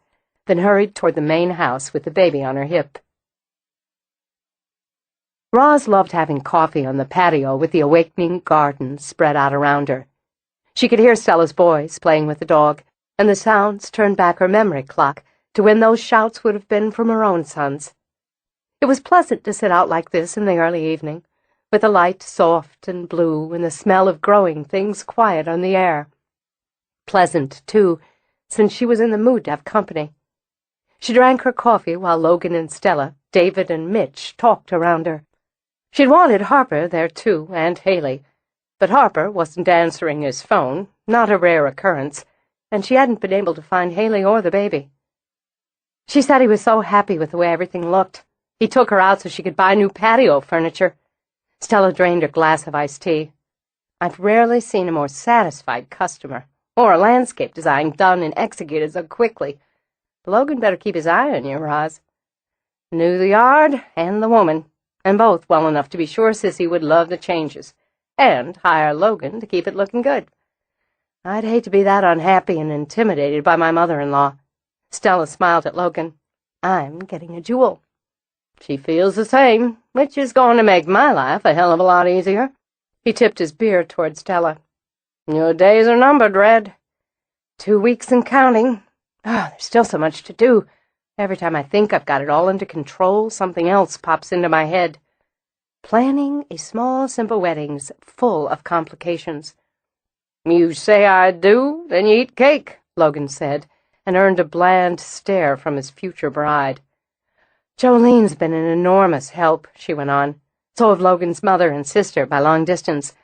then hurried toward the main house with the baby on her hip. Roz loved having coffee on the patio with the awakening garden spread out around her. She could hear Stella's boys playing with the dog, and the sounds turned back her memory clock to when those shouts would have been from her own sons. It was pleasant to sit out like this in the early evening, with the light soft and blue and the smell of growing things quiet on the air. Pleasant, too, since she was in the mood to have company. She drank her coffee while Logan and Stella, David and Mitch talked around her. She'd wanted Harper there, too, and Haley, but Harper wasn't answering his phone, not a rare occurrence, and she hadn't been able to find Haley or the baby. She said he was so happy with the way everything looked. He took her out so she could buy new patio furniture. Stella drained her glass of iced tea. I've rarely seen a more satisfied customer, or a landscape design done and executed so quickly. Logan better keep his eye on you, Roz. Knew the yard and the woman, and both well enough to be sure Sissy would love the changes, and hire Logan to keep it looking good. I'd hate to be that unhappy and intimidated by my mother-in-law. Stella smiled at Logan. I'm getting a jewel. She feels the same, which is going to make my life a hell of a lot easier. He tipped his beer toward Stella. Your days are numbered, Red. 2 weeks and counting. There's still so much to do. Every time I think I've got it all under control, something else pops into my head. Planning a small, simple wedding's full of complications. You say I do, then you eat cake, Logan said, and earned a bland stare from his future bride. Jolene's been an enormous help, she went on. So have Logan's mother and sister by long distance.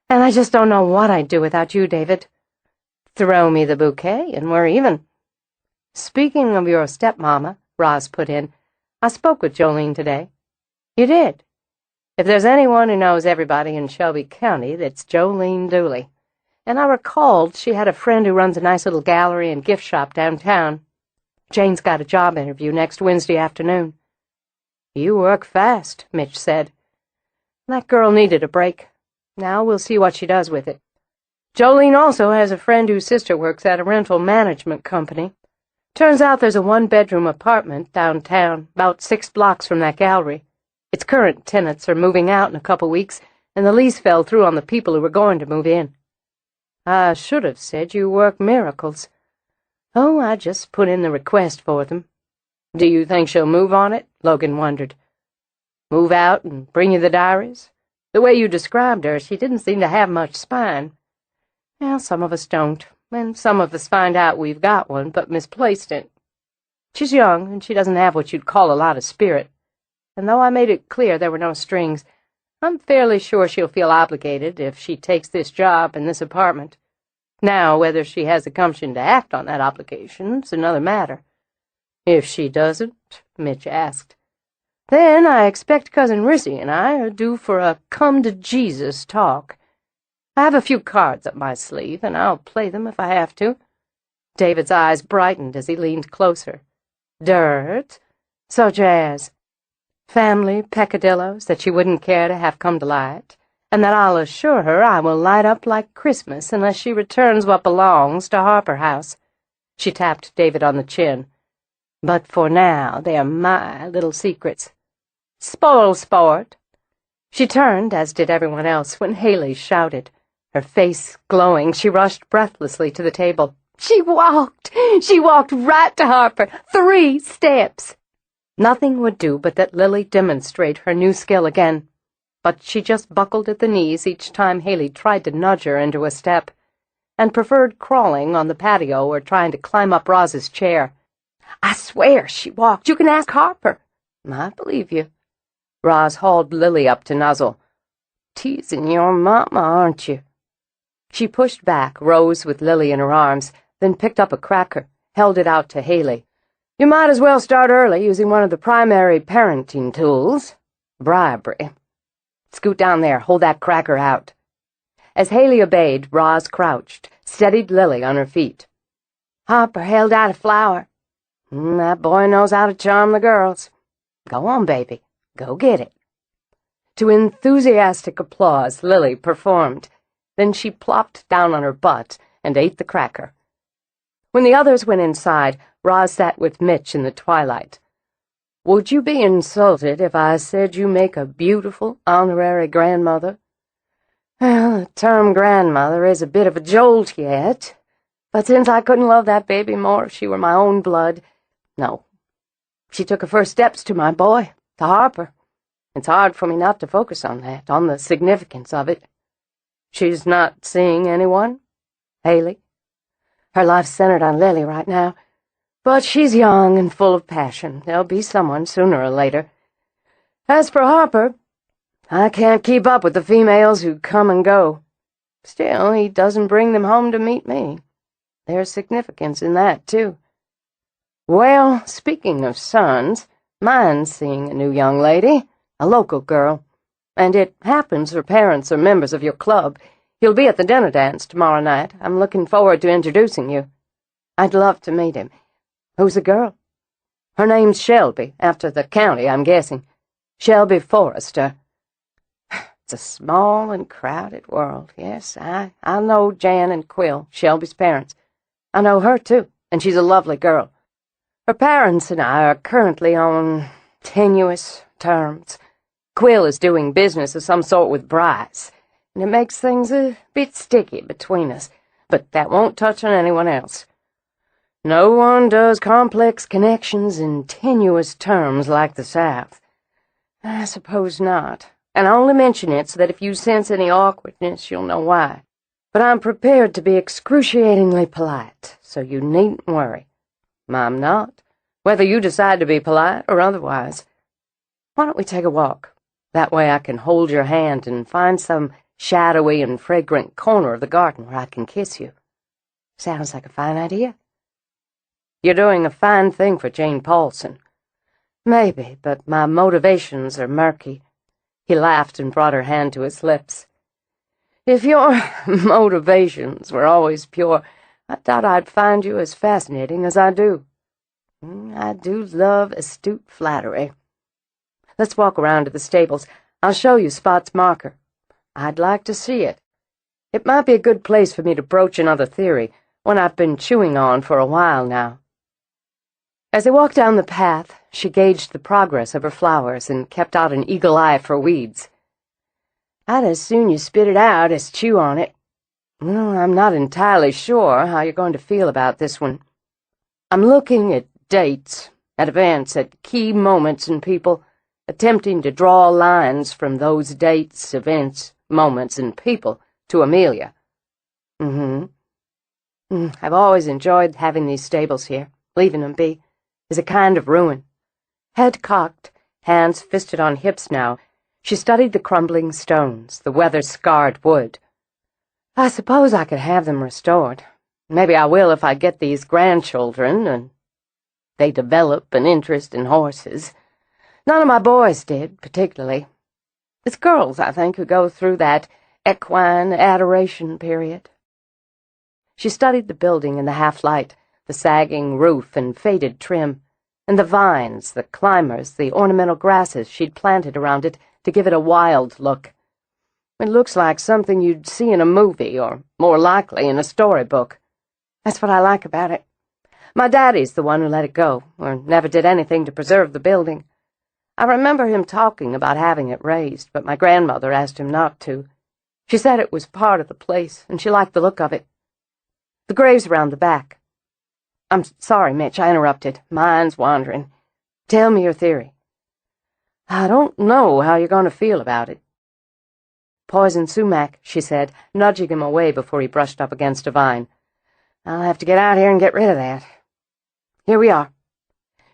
And I just don't know what I'd do without you, David. Throw me the bouquet, and we're even. Speaking of your stepmama, Roz put in, I spoke with Jolene today. You did? If there's anyone who knows everybody in Shelby County, that's Jolene Dooley. And I recalled she had a friend who runs a nice little gallery and gift shop downtown. Jane's got a job interview next Wednesday afternoon. You work fast, Mitch said. That girl needed a break. Now we'll see what she does with it. Jolene also has a friend whose sister works at a rental management company. Turns out there's a 1-bedroom apartment downtown, about 6 blocks from that gallery. Its current tenants are moving out in a couple weeks, and the lease fell through on the people who were going to move in. I should have said you work miracles. Oh, I just put in the request for them. Do you think she'll move on it? Logan wondered. Move out and bring you the diaries? The way you described her, she didn't seem to have much spine. Well, some of us don't, and some of us find out we've got one, but misplaced it. She's young, and she doesn't have what you'd call a lot of spirit. and though I made it clear there were no strings, I'm fairly sure she'll feel obligated if she takes this job in this apartment. Now, whether she has the gumption to act on that obligation's another matter. If she doesn't, Mitch asked, then I expect Cousin Rissy and I are due for a come-to-Jesus talk. I have a few cards up my sleeve, and I'll play them if I have to. David's eyes brightened as he leaned closer. Dirt, such as family peccadillos that she wouldn't care to have come to light, and that I'll assure her I will light up like Christmas unless she returns what belongs to Harper House. She tapped David on the chin. But for now, they are my little secrets. Spoil sport. She turned, as did everyone else, when Haley shouted. Her face glowing, she rushed breathlessly to the table. She walked right to Harper, 3 steps. Nothing would do but that Lily demonstrate her new skill again, but she just buckled at the knees each time Haley tried to nudge her into a step, and preferred crawling on the patio or trying to climb up Roz's chair. I swear she walked. You can ask Harper. I believe you. Roz hauled Lily up to nuzzle. Teasing your mama, aren't you? She pushed back, rose with Lily in her arms, then picked up a cracker, held it out to Haley. You might as well start early using one of the primary parenting tools, bribery. Scoot down there, hold that cracker out. As Haley obeyed, Roz crouched, steadied Lily on her feet. Harper held out a flower. That boy knows how to charm the girls. Go on, baby. Go get it. To enthusiastic applause, Lily performed. Then she plopped down on her butt and ate the cracker. When the others went inside, Roz sat with Mitch in the twilight. Would you be insulted if I said you make a beautiful honorary grandmother? Well, the term grandmother is a bit of a jolt yet, but since I couldn't love that baby more if she were my own blood, no. She took her first steps to my boy, to Harper. It's hard for me not to focus on that, on the significance of it. She's not seeing anyone? Haley? Her life's centered on Lily right now, but she's young and full of passion. There'll be someone sooner or later. As for Harper, I can't keep up with the females who come and go. Still, he doesn't bring them home to meet me. There's significance in that, too. Well, speaking of sons, mine's seeing a new young lady, a local girl, and it happens her parents are members of your club. He'll be at the dinner dance tomorrow night. I'm looking forward to introducing you. I'd love to meet him. Who's the girl? Her name's Shelby, after the county, I'm guessing. Shelby Forrester. It's a small and crowded world. Yes, I know Jan and Quill, Shelby's parents. I know her, too, and she's a lovely girl. Her parents and I are currently on tenuous terms. Quill is doing business of some sort with Bryce, and it makes things a bit sticky between us, but that won't touch on anyone else. No one does complex connections in tenuous terms like the South. I suppose not, and I only mention it so that if you sense any awkwardness, you'll know why. But I'm prepared to be excruciatingly polite, so you needn't worry. I'm not, whether you decide to be polite or otherwise. Why don't we take a walk? That way I can hold your hand and find some shadowy and fragrant corner of the garden where I can kiss you. Sounds like a fine idea. You're doing a fine thing for Jane Paulson. Maybe, but my motivations are murky. He laughed and brought her hand to his lips. If your motivations were always pure, I thought I'd find you as fascinating as I do. I do love astute flattery. Let's walk around to the stables. I'll show you Spot's marker. I'd like to see it. It might be a good place for me to broach another theory, one I've been chewing on for a while now. As they walked down the path, she gauged the progress of her flowers and kept out an eagle eye for weeds. I'd as soon you spit it out as chew on it. Well, I'm not entirely sure how you're going to feel about this one. I'm looking at dates, at events, at key moments in people, attempting to draw lines from those dates, events, moments, and people to Amelia. I've always enjoyed having these stables here. Leaving them be is a kind of ruin. Head cocked, Hands fisted on hips now, she studied the crumbling stones, the weather-scarred wood. I suppose I could have them restored. Maybe I will if I get these grandchildren, and they develop an interest in horses. None of my boys did, particularly. It's girls, I think, who go through that equine adoration period. She studied the building in the half-light, the sagging roof and faded trim, and the vines, the climbers, the ornamental grasses she'd planted around it to give it a wild look. It looks like something you'd see in a movie, or more likely in a storybook. That's what I like about it. My daddy's the one who let it go, or never did anything to preserve the building. I remember him talking about having it raised, but my grandmother asked him not to. She said it was part of the place, and she liked the look of it. The grave's around the back. I'm sorry, Mitch, I interrupted. Mind's wandering. Tell me your theory. I don't know how you're going to feel about it. Poison sumac, she said, nudging him away before he brushed up against a vine. I'll have to get out here and get rid of that. Here we are.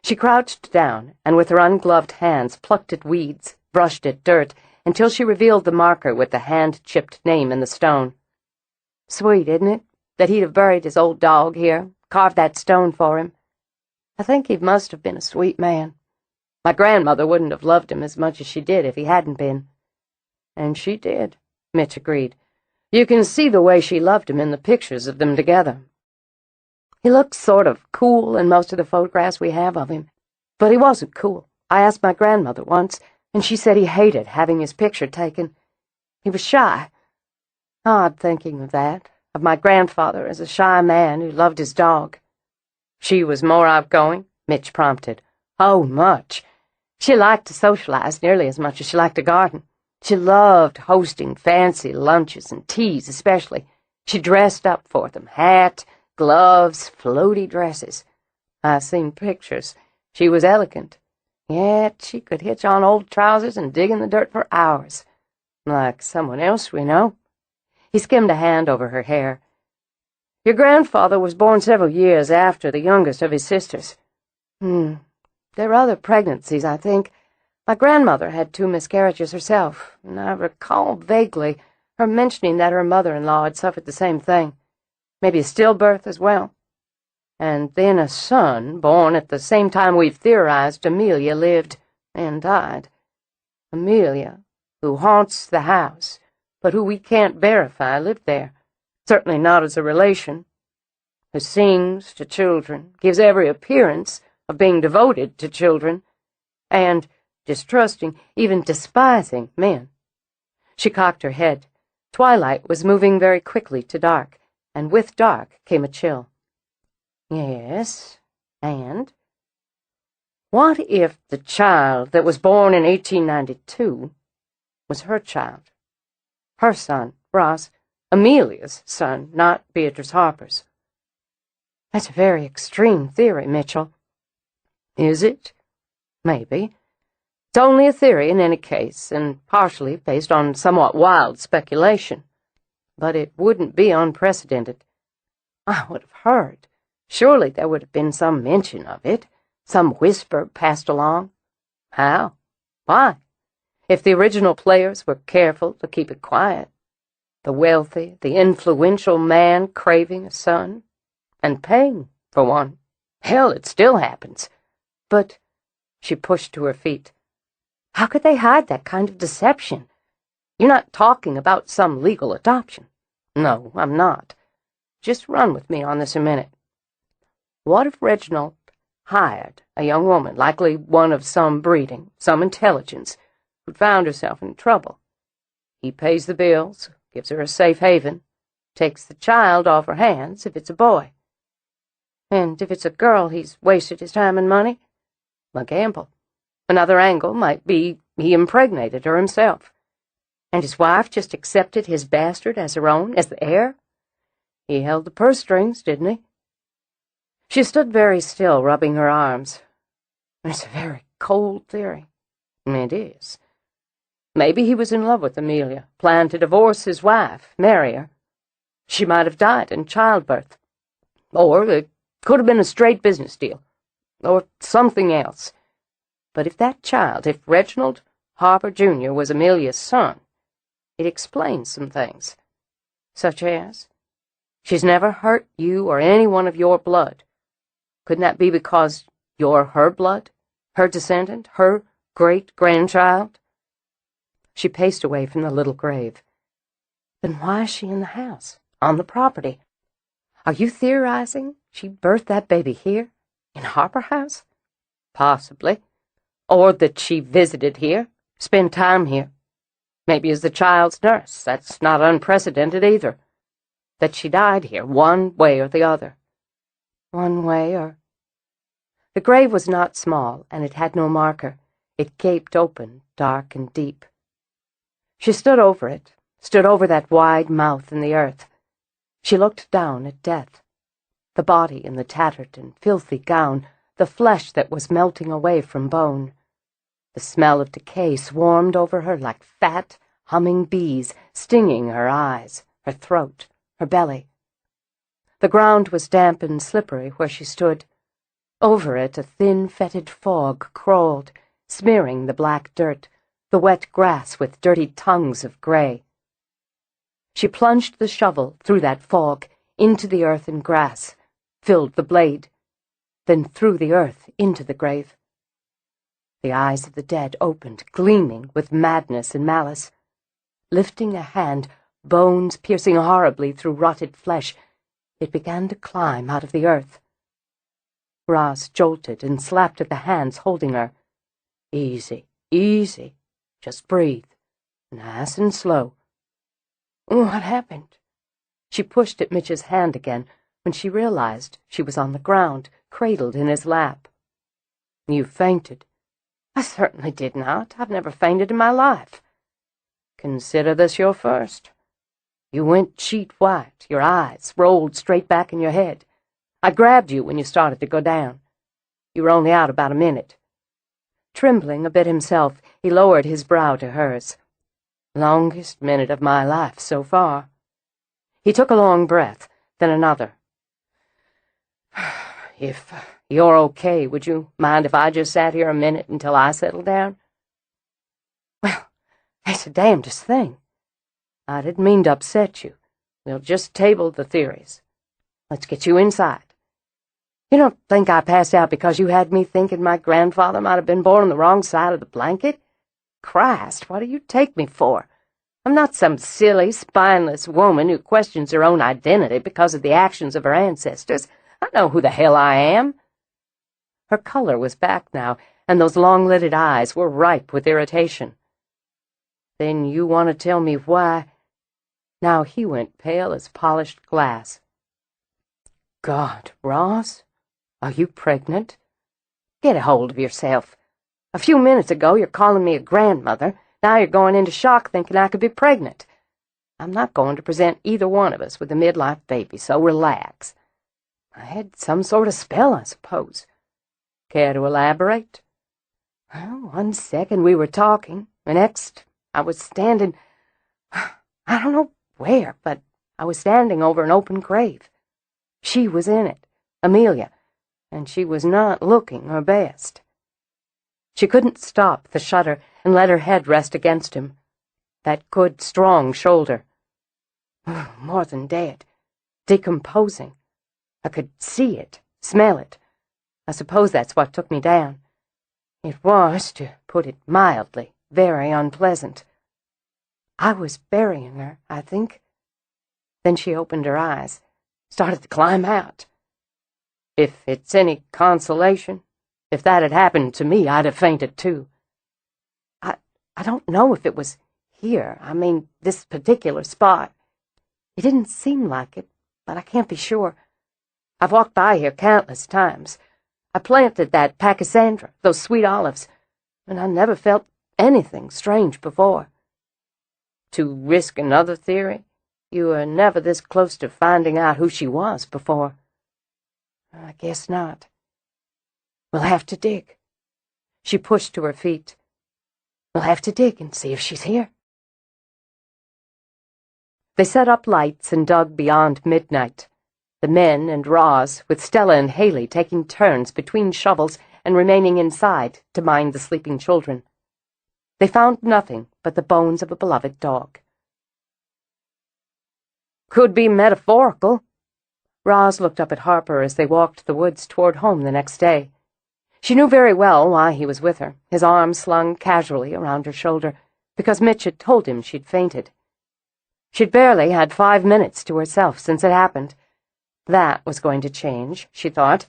She crouched down, and with her ungloved hands plucked at weeds, brushed at dirt, until she revealed the marker with the hand-chipped name in the stone. Sweet, isn't it, that he'd have buried his old dog here, carved that stone for him? I think he must have been a sweet man. My grandmother wouldn't have loved him as much as she did if he hadn't been. And she did, Mitch agreed. You can see the way she loved him in the pictures of them together. He looks sort of cool in most of the photographs we have of him. But he wasn't cool. I asked my grandmother once, and she said he hated having his picture taken. He was shy. Odd thinking of that, of my grandfather as a shy man who loved his dog. She was more outgoing, Mitch prompted. Oh, much. She liked to socialize nearly as much as she liked to garden. She loved hosting fancy lunches and teas especially. She dressed up for them, hat, gloves, floaty dresses. I've seen pictures. She was elegant. Yet she could hitch on old trousers and dig in the dirt for hours. Like someone else we know. He skimmed a hand over her hair. Your grandfather was born several years after the youngest of his sisters. There were other pregnancies, I think. My grandmother had 2 miscarriages herself, and I recall vaguely her mentioning that her mother-in-law had suffered the same thing. Maybe a stillbirth as well. And then a son born at the same time we've theorized Amelia lived and died. Amelia, who haunts the house, but who we can't verify lived there. Certainly not as a relation. Who sings to children, gives every appearance of being devoted to children, and distrusting, even despising men. She cocked her head. Twilight was moving very quickly to dark, and with dark came a chill. Yes, and? What if the child that was born in 1892 was her child? Her son, Roz, Amelia's son, not Beatrice Harper's. That's a very extreme theory, Mitchell. Is it? Maybe. It's only a theory in any case, and partially based on somewhat wild speculation. But it wouldn't be unprecedented. I would have heard. Surely there would have been some mention of it, some whisper passed along. How? Why? If the original players were careful to keep it quiet. The wealthy, the influential man craving a son, and paying for one. Hell, it still happens. But she pushed to her feet. How could they hide that kind of deception? You're not talking about some legal adoption. No, I'm not. Just run with me on this a minute. What if Reginald hired a young woman, likely one of some breeding, some intelligence, who'd found herself in trouble? He pays the bills, gives her a safe haven, takes the child off her hands if it's a boy. And if it's a girl, he's wasted his time and money? A gamble. Another angle might be he impregnated her himself. And his wife just accepted his bastard as her own, as the heir? He held the purse strings, didn't he? She stood very still, rubbing her arms. It's a very cold theory. It is. Maybe he was in love with Amelia, planned to divorce his wife, marry her. She might have died in childbirth. Or it could have been a straight business deal. Or something else. But if Reginald Harper, Jr. was Amelia's son, it explains some things. Such as, she's never hurt you or any one of your blood. Couldn't that be because you're her blood, her descendant, her great-grandchild? She paced away from the little grave. Then why is she in the house, on the property? Are you theorizing she birthed that baby here, in Harper House? Possibly. Or that she visited here, spent time here. Maybe as the child's nurse. That's not unprecedented either. That she died here, one way or the other. One way or... The grave was not small, and it had no marker. It gaped open, dark and deep. She stood over it, stood over that wide mouth in the earth. She looked down at death. The body in the tattered and filthy gown, the flesh that was melting away from bone. The smell of decay swarmed over her like fat, humming bees, stinging her eyes, her throat, her belly. The ground was damp and slippery where she stood. Over it a thin, fetid fog crawled, smearing the black dirt, the wet grass with dirty tongues of gray. She plunged the shovel through that fog, into the earth and grass, filled the blade, then threw the earth into the grave. The eyes of the dead opened, gleaming with madness and malice. Lifting a hand, bones piercing horribly through rotted flesh, it began to climb out of the earth. Roz jolted and slapped at the hands holding her. Easy, easy. Just breathe. Nice and slow. What happened? She pushed at Mitch's hand again when she realized she was on the ground, cradled in his lap. You fainted. I certainly did not. I've never fainted in my life. Consider this your first. You went sheet white, your eyes rolled straight back in your head. I grabbed you when you started to go down. You were only out about a minute. Trembling a bit himself, he lowered his brow to hers. Longest minute of my life so far. He took a long breath, then another. If you're okay, would you mind if I just sat here a minute until I settle down? Well, it's the damnedest thing. I didn't mean to upset you. We'll just table the theories. Let's get you inside. You don't think I passed out because you had me thinking my grandfather might have been born on the wrong side of the blanket? Christ, what do you take me for? I'm not some silly, spineless woman who questions her own identity because of the actions of her ancestors. I know who the hell I am. Her color was back now, and those long-lidded eyes were ripe with irritation. Then you want to tell me why... Now he went pale as polished glass. God, Roz, are you pregnant? Get a hold of yourself. A few minutes ago you're calling me a grandmother. Now you're going into shock thinking I could be pregnant. I'm not going to present either one of us with a midlife baby, so relax. I had some sort of spell, I suppose. Care to elaborate? Well, 1 second we were talking. The next, I was standing... I don't know where, but I was standing over an open grave. She was in it, Amelia, and she was not looking her best. She couldn't stop the shudder and let her head rest against him. That good, strong shoulder. More than dead. Decomposing. I could see it, smell it. I suppose that's what took me down. It was, to put it mildly, very unpleasant. I was burying her, I think. Then she opened her eyes, started to climb out. If it's any consolation, if that had happened to me, I'd have fainted too. I don't know if it was here, I mean, this particular spot. It didn't seem like it, but I can't be sure. I've walked by here countless times. I planted that pachysandra, those sweet olives, and I never felt anything strange before. To risk another theory, you were never this close to finding out who she was before. I guess not. We'll have to dig. She pushed to her feet. We'll have to dig and see if she's here. They set up lights and dug beyond midnight. The men and Roz, with Stella and Haley taking turns between shovels and remaining inside to mind the sleeping children. They found nothing but the bones of a beloved dog. "Could be metaphorical." Roz looked up at Harper as they walked the woods toward home the next day. She knew very well why he was with her, his arm slung casually around her shoulder, because Mitch had told him she'd fainted. She'd barely had 5 minutes to herself since it happened. That was going to change, she thought,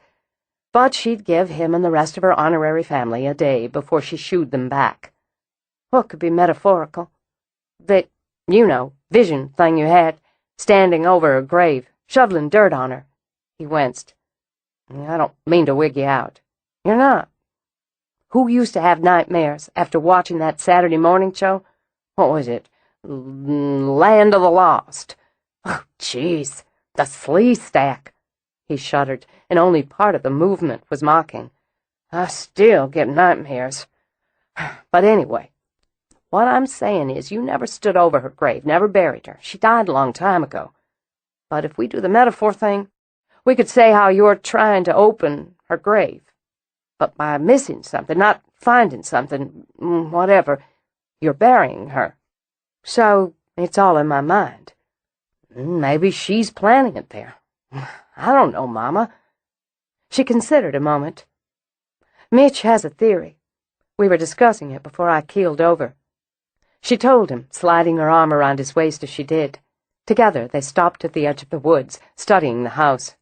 but she'd give him and the rest of her honorary family a day before she shooed them back. What could be metaphorical? That, vision thing you had, standing over her grave, shoveling dirt on her. He winced. "I don't mean to wig you out. You're not. Who used to have nightmares after watching that Saturday morning show? What was it? Land of the Lost. Oh, jeez, the slee stack." He shuddered, and only part of the movement was mocking. "I still get nightmares. But anyway, what I'm saying is you never stood over her grave, never buried her. She died a long time ago. But if we do the metaphor thing, we could say how you're trying to open her grave. But by missing something, not finding something, whatever, you're burying her. So it's all in my mind. Maybe she's planning it there. I don't know, Mama." She considered a moment. "Mitch has a theory. We were discussing it before I keeled over." She told him, sliding her arm around his waist as she did. Together they stopped at the edge of the woods, studying the house.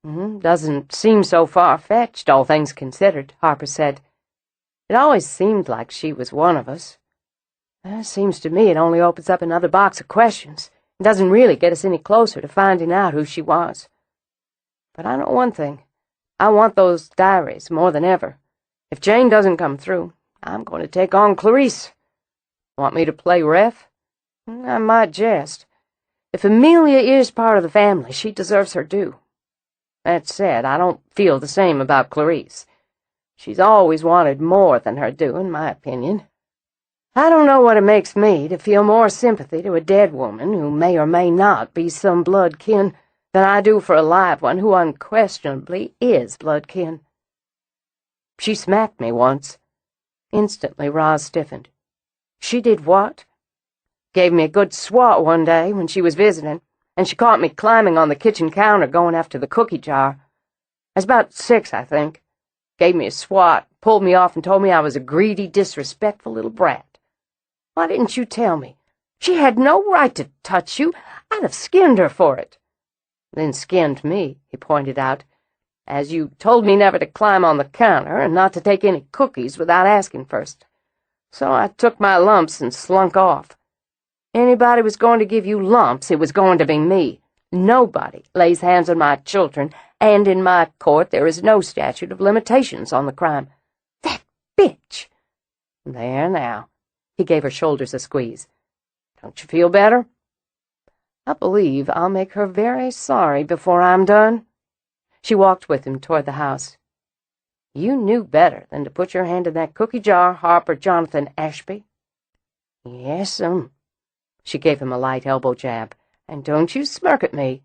"Doesn't seem so far-fetched, all things considered," Harper said. "It always seemed like she was one of us. Seems to me it only opens up another box of questions. It doesn't really get us any closer to finding out who she was. But I know one thing. I want those diaries more than ever. If Jane doesn't come through, I'm going to take on Clarice. Want me to play ref? I might jest. If Amelia is part of the family, she deserves her due. That said, I don't feel the same about Clarice. She's always wanted more than her due, in my opinion. I don't know what it makes me to feel more sympathy to a dead woman who may or may not be some blood kin than I do for a live one who unquestionably is blood kin. She smacked me once." Instantly Roz stiffened. "She did what?" "Gave me a good swat one day when she was visiting, and she caught me climbing on the kitchen counter going after the cookie jar. I was about 6, I think. Gave me a swat, pulled me off, and told me I was a greedy, disrespectful little brat. Why didn't you tell me? She had no right to touch you. I'd have skinned her for it." "Then skinned me," he pointed out, "as you told me never to climb on the counter and not to take any cookies without asking first. So I took my lumps and slunk off. Anybody was going to give you lumps, it was going to be me. Nobody lays hands on my children, and in my court there is no statute of limitations on the crime. That bitch!" "There now." He gave her shoulders a squeeze. "Don't you feel better?" "I believe I'll make her very sorry before I'm done." She walked with him toward the house. "You knew better than to put your hand in that cookie jar, Harper Jonathan Ashby." "Yes'm." She gave him a light elbow jab. "And don't you smirk at me."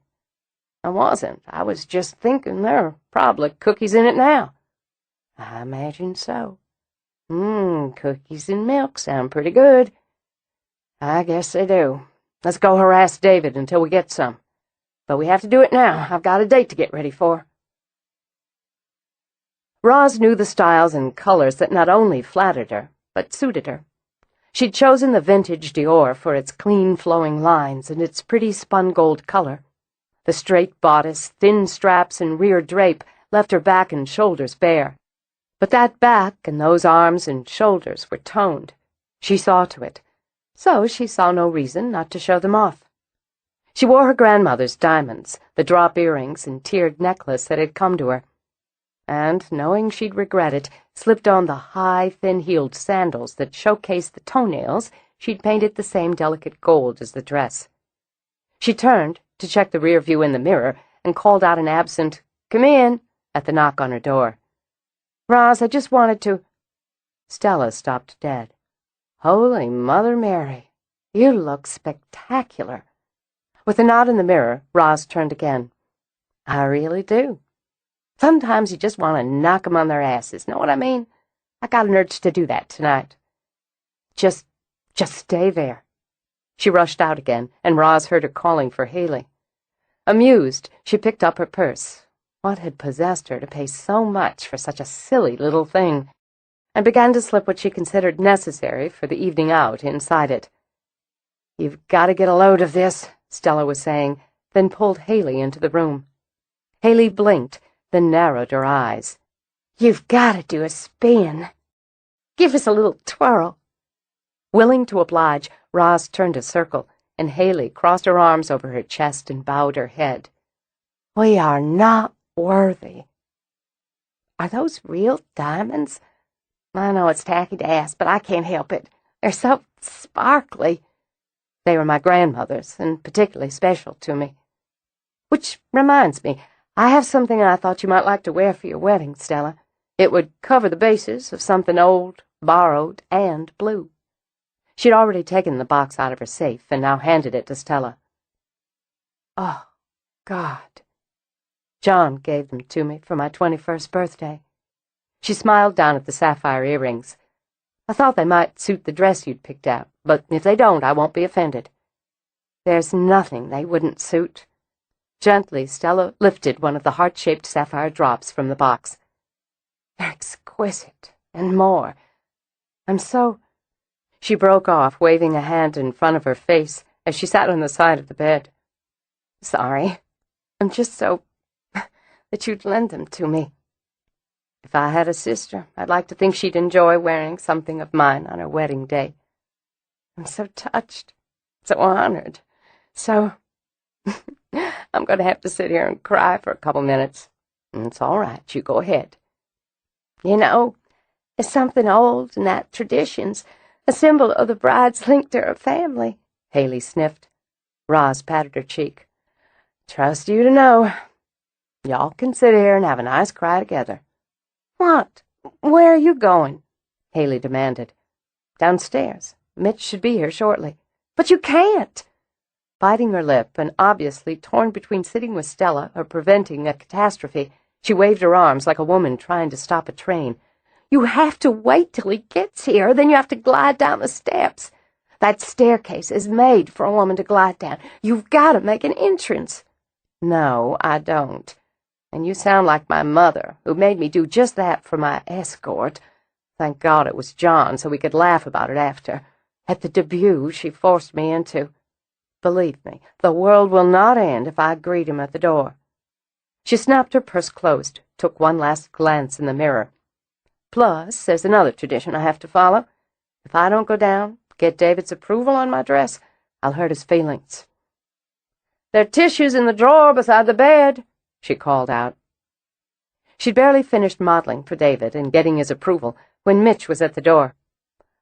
"I wasn't. I was just thinking there are probably cookies in it now." "I imagine so. Cookies and milk sound pretty good." "I guess they do. Let's go harass David until we get some. But we have to do it now. I've got a date to get ready for." Roz knew the styles and colors that not only flattered her, but suited her. She'd chosen the vintage Dior for its clean flowing lines and its pretty spun gold color. The straight bodice, thin straps, and rear drape left her back and shoulders bare. But that back and those arms and shoulders were toned. She saw to it. So she saw no reason not to show them off. She wore her grandmother's diamonds, the drop earrings and tiered necklace that had come to her, and, knowing she'd regret it, slipped on the high, thin-heeled sandals that showcased the toenails she'd painted the same delicate gold as the dress. She turned to check the rear view in the mirror and called out an absent, "Come in," at the knock on her door. "Roz, I just wanted to—" Stella stopped dead. "Holy Mother Mary, you look spectacular." With a nod in the mirror, Roz turned again. "I really do." Sometimes you just want to knock 'em on their asses, know what I mean? I got an urge to do that tonight. Just stay there. She rushed out again, and Roz heard her calling for Haley. Amused, she picked up her purse. What had possessed her to pay so much for such a silly little thing? And began to slip what she considered necessary for the evening out inside it. "You've got to get a load of this," Stella was saying, then pulled Haley into the room. Haley blinked, then narrowed her eyes. "You've got to do a spin. Give us a little twirl." Willing to oblige, Roz turned a circle, and Haley crossed her arms over her chest and bowed her head. "We are not worthy." "Are those real diamonds? I know it's tacky to ask, but I can't help it. They're so sparkly." "They were my grandmother's, and particularly special to me. Which reminds me, I have something I thought you might like to wear for your wedding, Stella. It would cover the bases of something old, borrowed, and blue." She'd already taken the box out of her safe and now handed it to Stella. "Oh, God. John gave them to me for my 21st birthday." She smiled down at the sapphire earrings. "I thought they might suit the dress you'd picked out, but if they don't, I won't be offended." "There's nothing they wouldn't suit." Gently, Stella lifted one of the heart-shaped sapphire drops from the box. "They're exquisite, and more. I'm so—" She broke off, waving a hand in front of her face as she sat on the side of the bed. "Sorry. I'm just so that you'd lend them to me. If I had a sister, I'd like to think she'd enjoy wearing something of mine on her wedding day. I'm so touched, so honored, so... I'm going to have to sit here and cry for a couple minutes. It's all right, you go ahead. You know, it's something old in that tradition's a symbol of the bride's link to her family," Haley sniffed. Roz patted her cheek. "Trust you to know. Y'all can sit here and have a nice cry together." "What? Where are you going?" Haley demanded. "Downstairs. Mitch should be here shortly." "But you can't." Biting her lip and obviously torn between sitting with Stella or preventing a catastrophe, she waved her arms like a woman trying to stop a train. "You have to wait till he gets here, then you have to glide down the steps. That staircase is made for a woman to glide down. You've got to make an entrance." "No, I don't. And you sound like my mother, who made me do just that for my escort. Thank God it was John, so we could laugh about it after. At the debut she forced me into. Believe me, the world will not end if I greet him at the door." She snapped her purse closed, took one last glance in the mirror. "Plus, there's another tradition I have to follow. If I don't go down, get David's approval on my dress, I'll hurt his feelings." "There are tissues in the drawer beside the bed," she called out. She'd barely finished modeling for David and getting his approval when Mitch was at the door.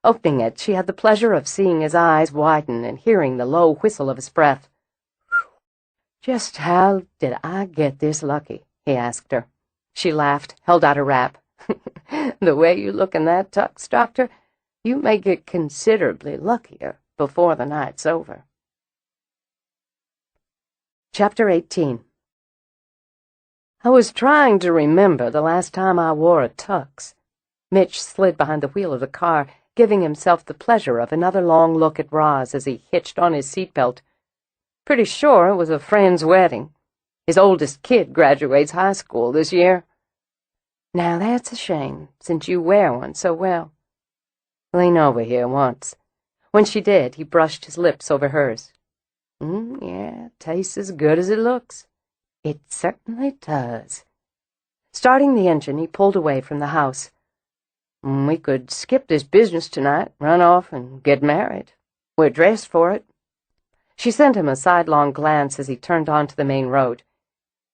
Opening it, she had the pleasure of seeing his eyes widen and hearing the low whistle of his breath. "Just how did I get this lucky?" he asked her. She laughed, held out her wrap. "The way you look in that tux, Doctor, you may get considerably luckier before the night's over." Chapter 18. I was trying to remember the last time I wore a tux. Mitch slid behind the wheel of the car, giving himself the pleasure of another long look at Roz as he hitched on his seatbelt. "Pretty sure it was a friend's wedding. His oldest kid graduates high school this year." "Now that's a shame, since you wear one so well." "Lean over here once." When she did, he brushed his lips over hers. Yeah, tastes as good as it looks." "It certainly does." Starting the engine, he pulled away from the house. "We could skip this business tonight, run off and get married. We're dressed for it." She sent him a sidelong glance as he turned onto the main road.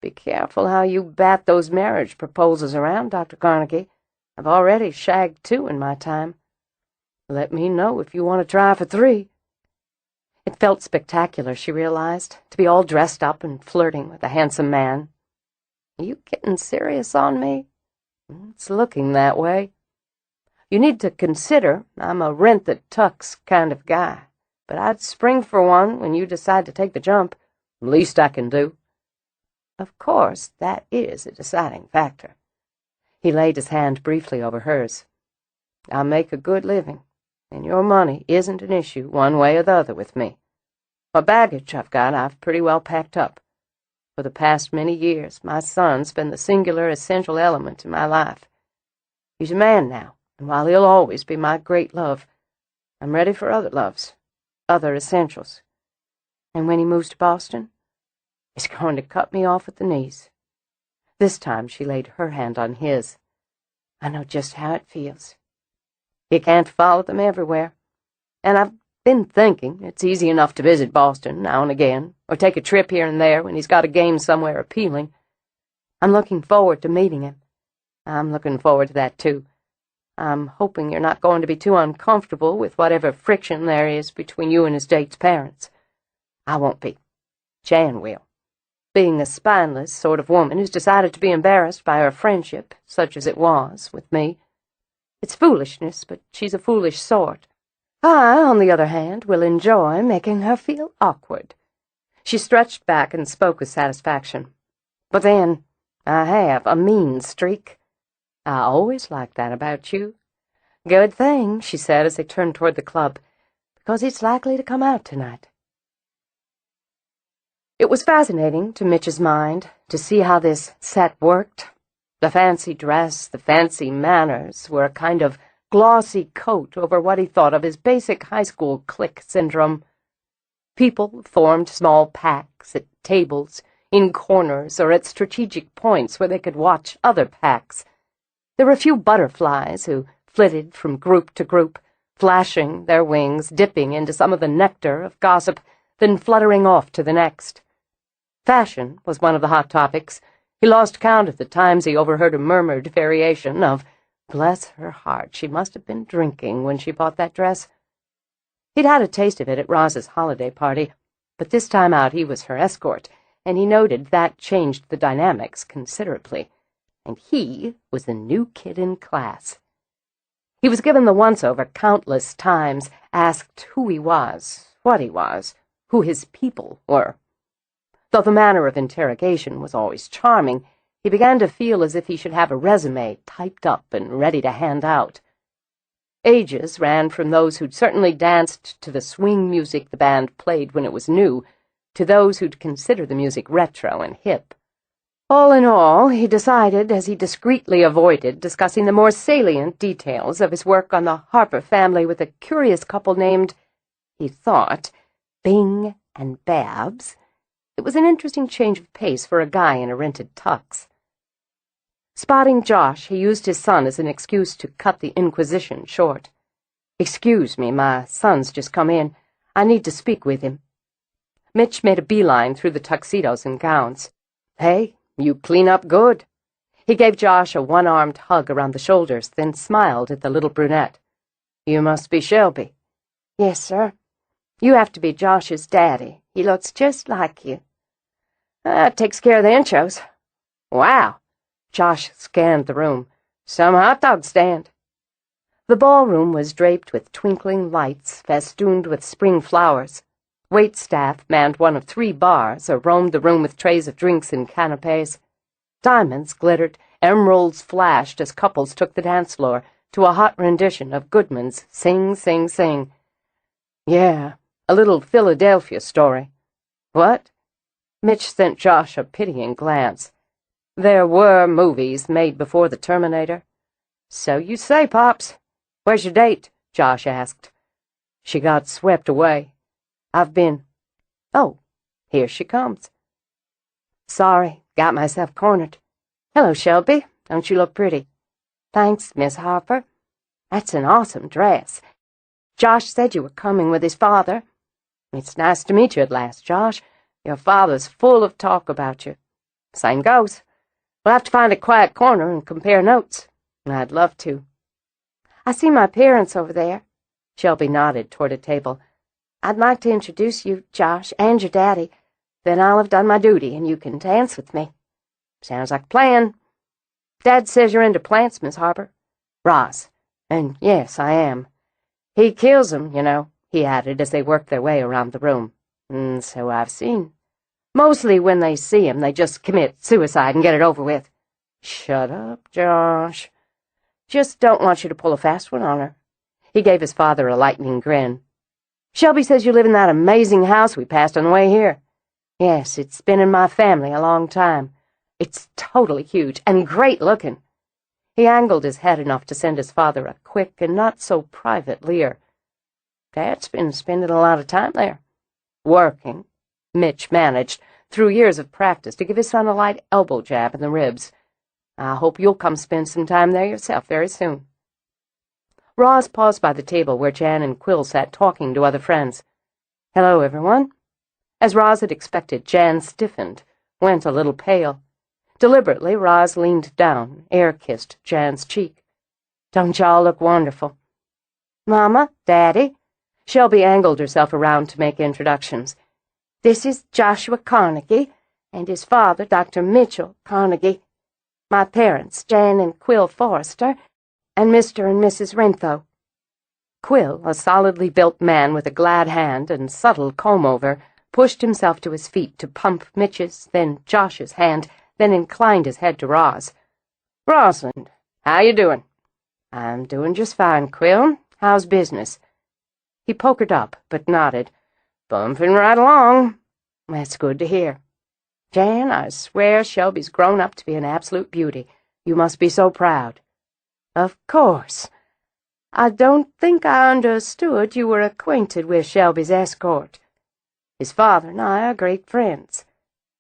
"Be careful how you bat those marriage proposals around, Dr. Carnegie. I've already shagged 2 in my time. Let me know if you want to try for 3. It felt spectacular, she realized, to be all dressed up and flirting with a handsome man. "Are you getting serious on me?" "It's looking that way. You need to consider I'm a rent-that-tux kind of guy, but I'd spring for one when you decide to take the jump. Least I can do." Of course, that is a deciding factor. He laid his hand briefly over hers. I make a good living, and your money isn't an issue one way or the other with me. What baggage I've got, I've pretty well packed up. For the past many years, my son's been the singular essential element in my life. He's a man now, and while he'll always be my great love, I'm ready for other loves, other essentials. And when he moves to Boston, he's going to cut me off at the knees. This time she laid her hand on his. I know just how it feels. You can't follow them everywhere, and I've been thinking it's easy enough to visit Boston now and again, or take a trip here and there when he's got a game somewhere appealing. I'm looking forward to meeting him. I'm looking forward to that, too. I'm hoping you're not going to be too uncomfortable with whatever friction there is between you and his date's parents. I won't be. Jan will. Being a spineless sort of woman who's decided to be embarrassed by her friendship, such as it was, with me. It's foolishness, but she's a foolish sort. I, on the other hand, will enjoy making her feel awkward. She stretched back and spoke with satisfaction. But then, I have a mean streak. I always liked that about you. Good thing, she said as they turned toward the club, because it's likely to come out tonight. It was fascinating to Mitch's mind to see how this set worked. The fancy dress, the fancy manners were a kind of glossy coat over what he thought of as basic high school clique syndrome. People formed small packs at tables, in corners, or at strategic points where they could watch other packs. There were a few butterflies who flitted from group to group, flashing their wings, dipping into some of the nectar of gossip, then fluttering off to the next. Fashion was one of the hot topics. He lost count of the times he overheard a murmured variation of, "Bless her heart, she must have been drinking when she bought that dress." He'd had a taste of it at Roz's holiday party, but this time out he was her escort, and he noted that changed the dynamics considerably. And he was the new kid in class. He was given the once-over countless times, asked who he was, what he was, who his people were. Though the manner of interrogation was always charming, he began to feel as if he should have a resume typed up and ready to hand out. Ages ran from those who'd certainly danced to the swing music the band played when it was new, to those who'd consider the music retro and hip. All in all, he decided, as he discreetly avoided discussing the more salient details of his work on the Harper family with a curious couple named, he thought, Bing and Babs, it was an interesting change of pace for a guy in a rented tux. Spotting Josh, he used his son as an excuse to cut the inquisition short. "Excuse me, my son's just come in. I need to speak with him." Mitch made a beeline through the tuxedos and gowns. "Hey, you clean up good." He gave Josh a one-armed hug around the shoulders, then smiled at the little brunette. "You must be Shelby." Yes, sir. You have to be Josh's daddy. He looks just like you. That takes care of the intros. Wow. Josh scanned the room. Some hot dog stand. The ballroom was draped with twinkling lights, festooned with spring flowers. Waitstaff manned one of 3 bars or roamed the room with trays of drinks and canapes. Diamonds glittered, emeralds flashed as couples took the dance floor to a hot rendition of Goodman's Sing, Sing, Sing. Yeah, a little Philadelphia story. What? Mitch sent Josh a pitying glance. There were movies made before the Terminator. So you say, Pops. Where's your date? Josh asked. She got swept away. I've been... Oh, here she comes. Sorry, got myself cornered. Hello, Shelby. Don't you look pretty? Thanks, Miss Harper. That's an awesome dress. Josh said you were coming with his father. It's nice to meet you at last, Josh. Your father's full of talk about you. Same goes. We'll have to find a quiet corner and compare notes. I'd love to. I see my parents over there. Shelby nodded toward a table. I'd like to introduce you, Josh, and your daddy. Then I'll have done my duty, and you can dance with me. Sounds like a plan. Dad says you're into plants, Miss Harper. Roz. And yes, I am. He kills 'em, you know, he added as they worked their way around the room. So I've seen. Mostly when they see him, they just commit suicide and get it over with. Shut up, Josh. Just don't want you to pull a fast one on her. He gave his father a lightning grin. Shelby says you live in that amazing house we passed on the way here. Yes, it's been in my family a long time. It's totally huge and great looking. He angled his head enough to send his father a quick and not-so-private leer. Dad's been spending a lot of time there. Working. Mitch managed, through years of practice, to give his son a light elbow jab in the ribs. I hope you'll come spend some time there yourself very soon. Roz paused by the table where Jan and Quill sat talking to other friends. Hello, everyone. As Roz had expected, Jan stiffened, went a little pale. Deliberately, Roz leaned down, air-kissed Jan's cheek. Don't y'all look wonderful? Mama, Daddy. Shelby angled herself around to make introductions. This is Joshua Carnegie, and his father, Dr. Mitchell Carnegie. My parents, Jan and Quill Forrester, and Mr. and Mrs. Rentho. Quill, a solidly built man with a glad hand and subtle comb-over, pushed himself to his feet to pump Mitch's, then Josh's hand, then inclined his head to Roz. Rosalind, how you doing? I'm doing just fine, Quill. How's business? He pokered up, but nodded. Bumping right along. That's good to hear. Jan, I swear Shelby's grown up to be an absolute beauty. You must be so proud. Of course. I don't think I understood you were acquainted with Shelby's escort. His father and I are great friends.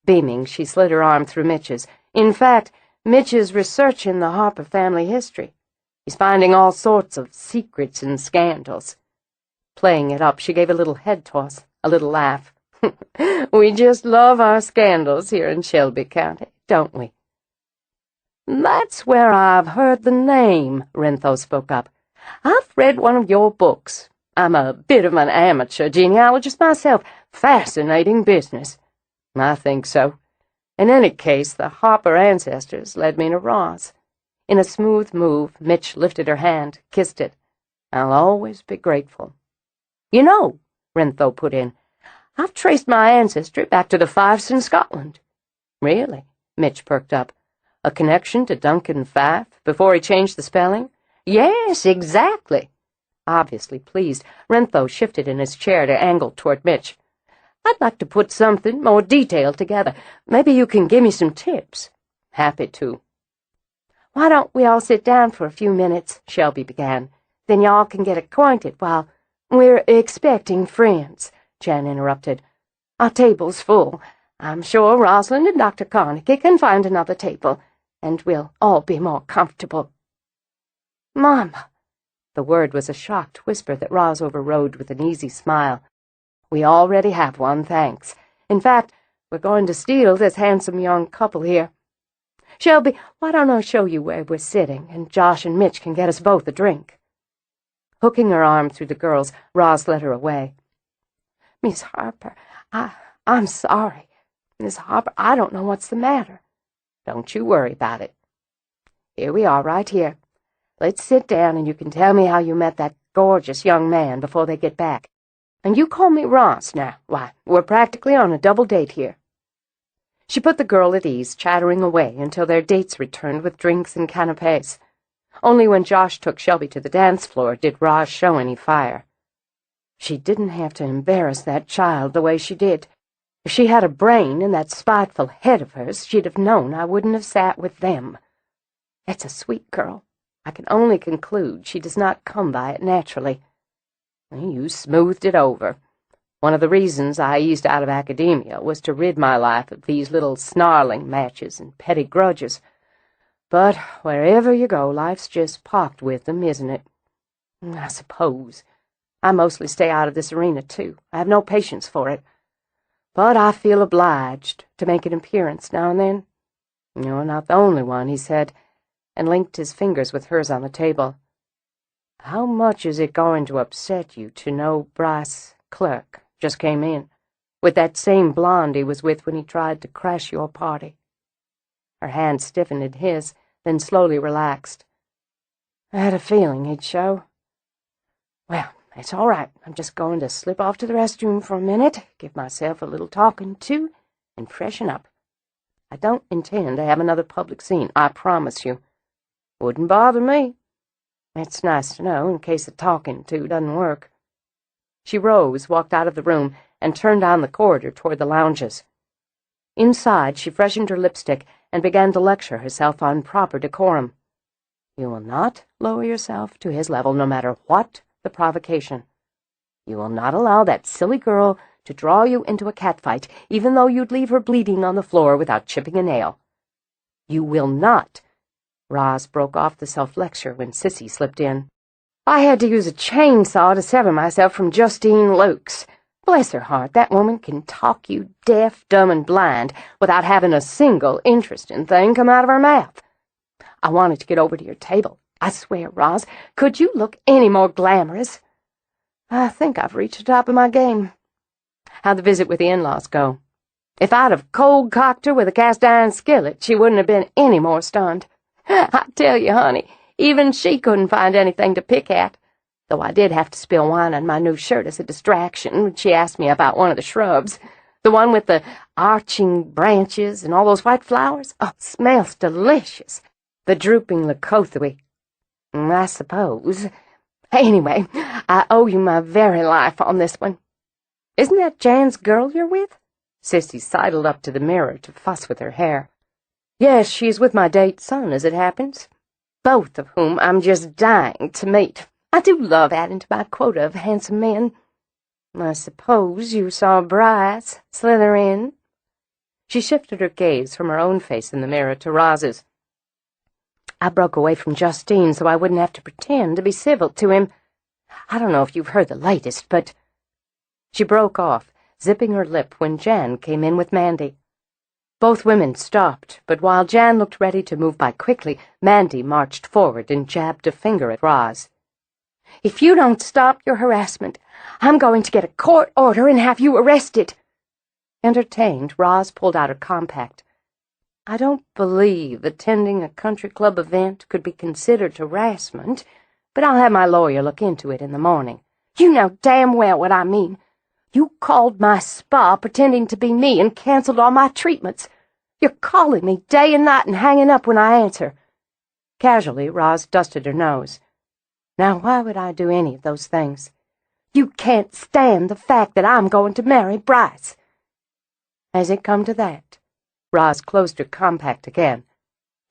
Beaming, she slid her arm through Mitch's. In fact, Mitch is researching the Harper family history. He's finding all sorts of secrets and scandals. Playing it up, she gave a little head toss, a little laugh. We just love our scandals here in Shelby County, don't we? That's where I've heard the name, Rentho spoke up. I've read one of your books. I'm a bit of an amateur genealogist myself. Fascinating business. I think so. In any case, the Harper ancestors led me to Roz. In a smooth move, Mitch lifted her hand, kissed it. I'll always be grateful. You know, Rentho put in, I've traced my ancestry back to the Fifes in Scotland. Really? Mitch perked up. A connection to Duncan Fife before he changed the spelling? Yes, exactly. Obviously pleased, Rentho shifted in his chair to angle toward Mitch. I'd like to put something more detailed together. Maybe you can give me some tips. Happy to. Why don't we all sit down for a few minutes, Shelby began. Then y'all can get acquainted while we're expecting friends, Jan interrupted. Our table's full. I'm sure Rosalind and Dr. Carnegie can find another table, and we'll all be more comfortable. Mama. The word was a shocked whisper that Roz overrode with an easy smile. We already have one, thanks. In fact, we're going to steal this handsome young couple here. Shelby, why don't I show you where we're sitting, and Josh and Mitch can get us both a drink? Hooking her arm through the girls, Roz led her away. Miss Harper, I'm sorry. Miss Harper, I don't know what's the matter. Don't you worry about it. Here we are, right here. Let's sit down and you can tell me how you met that gorgeous young man before they get back. And you call me Roz now. Why, we're practically on a double date here. She put the girl at ease, chattering away until their dates returned with drinks and canapes. Only when Josh took Shelby to the dance floor did Roz show any fire. She didn't have to embarrass that child the way she did. If she had a brain in that spiteful head of hers, she'd have known I wouldn't have sat with them. That's a sweet girl. I can only conclude she does not come by it naturally. You smoothed it over. One of the reasons I eased out of academia was to rid my life of these little snarling matches and petty grudges. But wherever you go, life's just pocked with them, isn't it? I suppose. I mostly stay out of this arena, too. I have no patience for it. But I feel obliged to make an appearance now and then. You're not the only one, he said, and linked his fingers with hers on the table. How much is it going to upset you to know Bryce Clerk just came in, with that same blonde he was with when he tried to crash your party? Her hand stiffened in his, then slowly relaxed. I had a feeling he'd show. Well, it's all right. I'm just going to slip off to the restroom for a minute, give myself a little talking to, and freshen up. I don't intend to have another public scene, I promise you. Wouldn't bother me. It's nice to know in case the talking to doesn't work." She rose, walked out of the room, and turned down the corridor toward the lounges. Inside, she freshened her lipstick and began to lecture herself on proper decorum. You will not lower yourself to his level no matter what the provocation. You will not allow that silly girl to draw you into a catfight, even though you'd leave her bleeding on the floor without chipping a nail. You will not. Roz broke off the self-lecture when Sissy slipped in. "I had to use a chainsaw to sever myself from Justine Lukes. Bless her heart, that woman can talk you deaf, dumb, and blind without having a single interesting thing come out of her mouth. I wanted to get over to your table. I swear, Roz, could you look any more glamorous? I think I've reached the top of my game. How'd the visit with the in-laws go? If I'd have cold-cocked her with a cast-iron skillet, she wouldn't have been any more stunned. I tell you, honey, even she couldn't find anything to pick at, though I did have to spill wine on my new shirt as a distraction when she asked me about one of the shrubs, the one with the arching branches and all those white flowers. Oh, it smells delicious. The drooping leucothwy. I suppose. Anyway, I owe you my very life on this one. Isn't that Jan's girl you're with?" Sissy sidled up to the mirror to fuss with her hair. "Yes, she's with my date son, as it happens, both of whom I'm just dying to meet. I do love adding to my quota of handsome men. I suppose you saw Bryce slither in?" She shifted her gaze from her own face in the mirror to Roz's. "I broke away from Justine so I wouldn't have to pretend to be civil to him. I don't know if you've heard the latest, but—" She broke off, zipping her lip when Jan came in with Mandy. Both women stopped, but while Jan looked ready to move by quickly, Mandy marched forward and jabbed a finger at Roz. "If you don't stop your harassment, I'm going to get a court order and have you arrested." Entertained, Roz pulled out her compact. "I don't believe attending a country club event could be considered harassment, but I'll have my lawyer look into it in the morning." "You know damn well what I mean. You called my spa pretending to be me and canceled all my treatments. You're calling me day and night and hanging up when I answer." Casually, Roz dusted her nose. "Now, why would I do any of those things? You can't stand the fact that I'm going to marry Bryce." "Has it come to that?" Roz closed her compact again.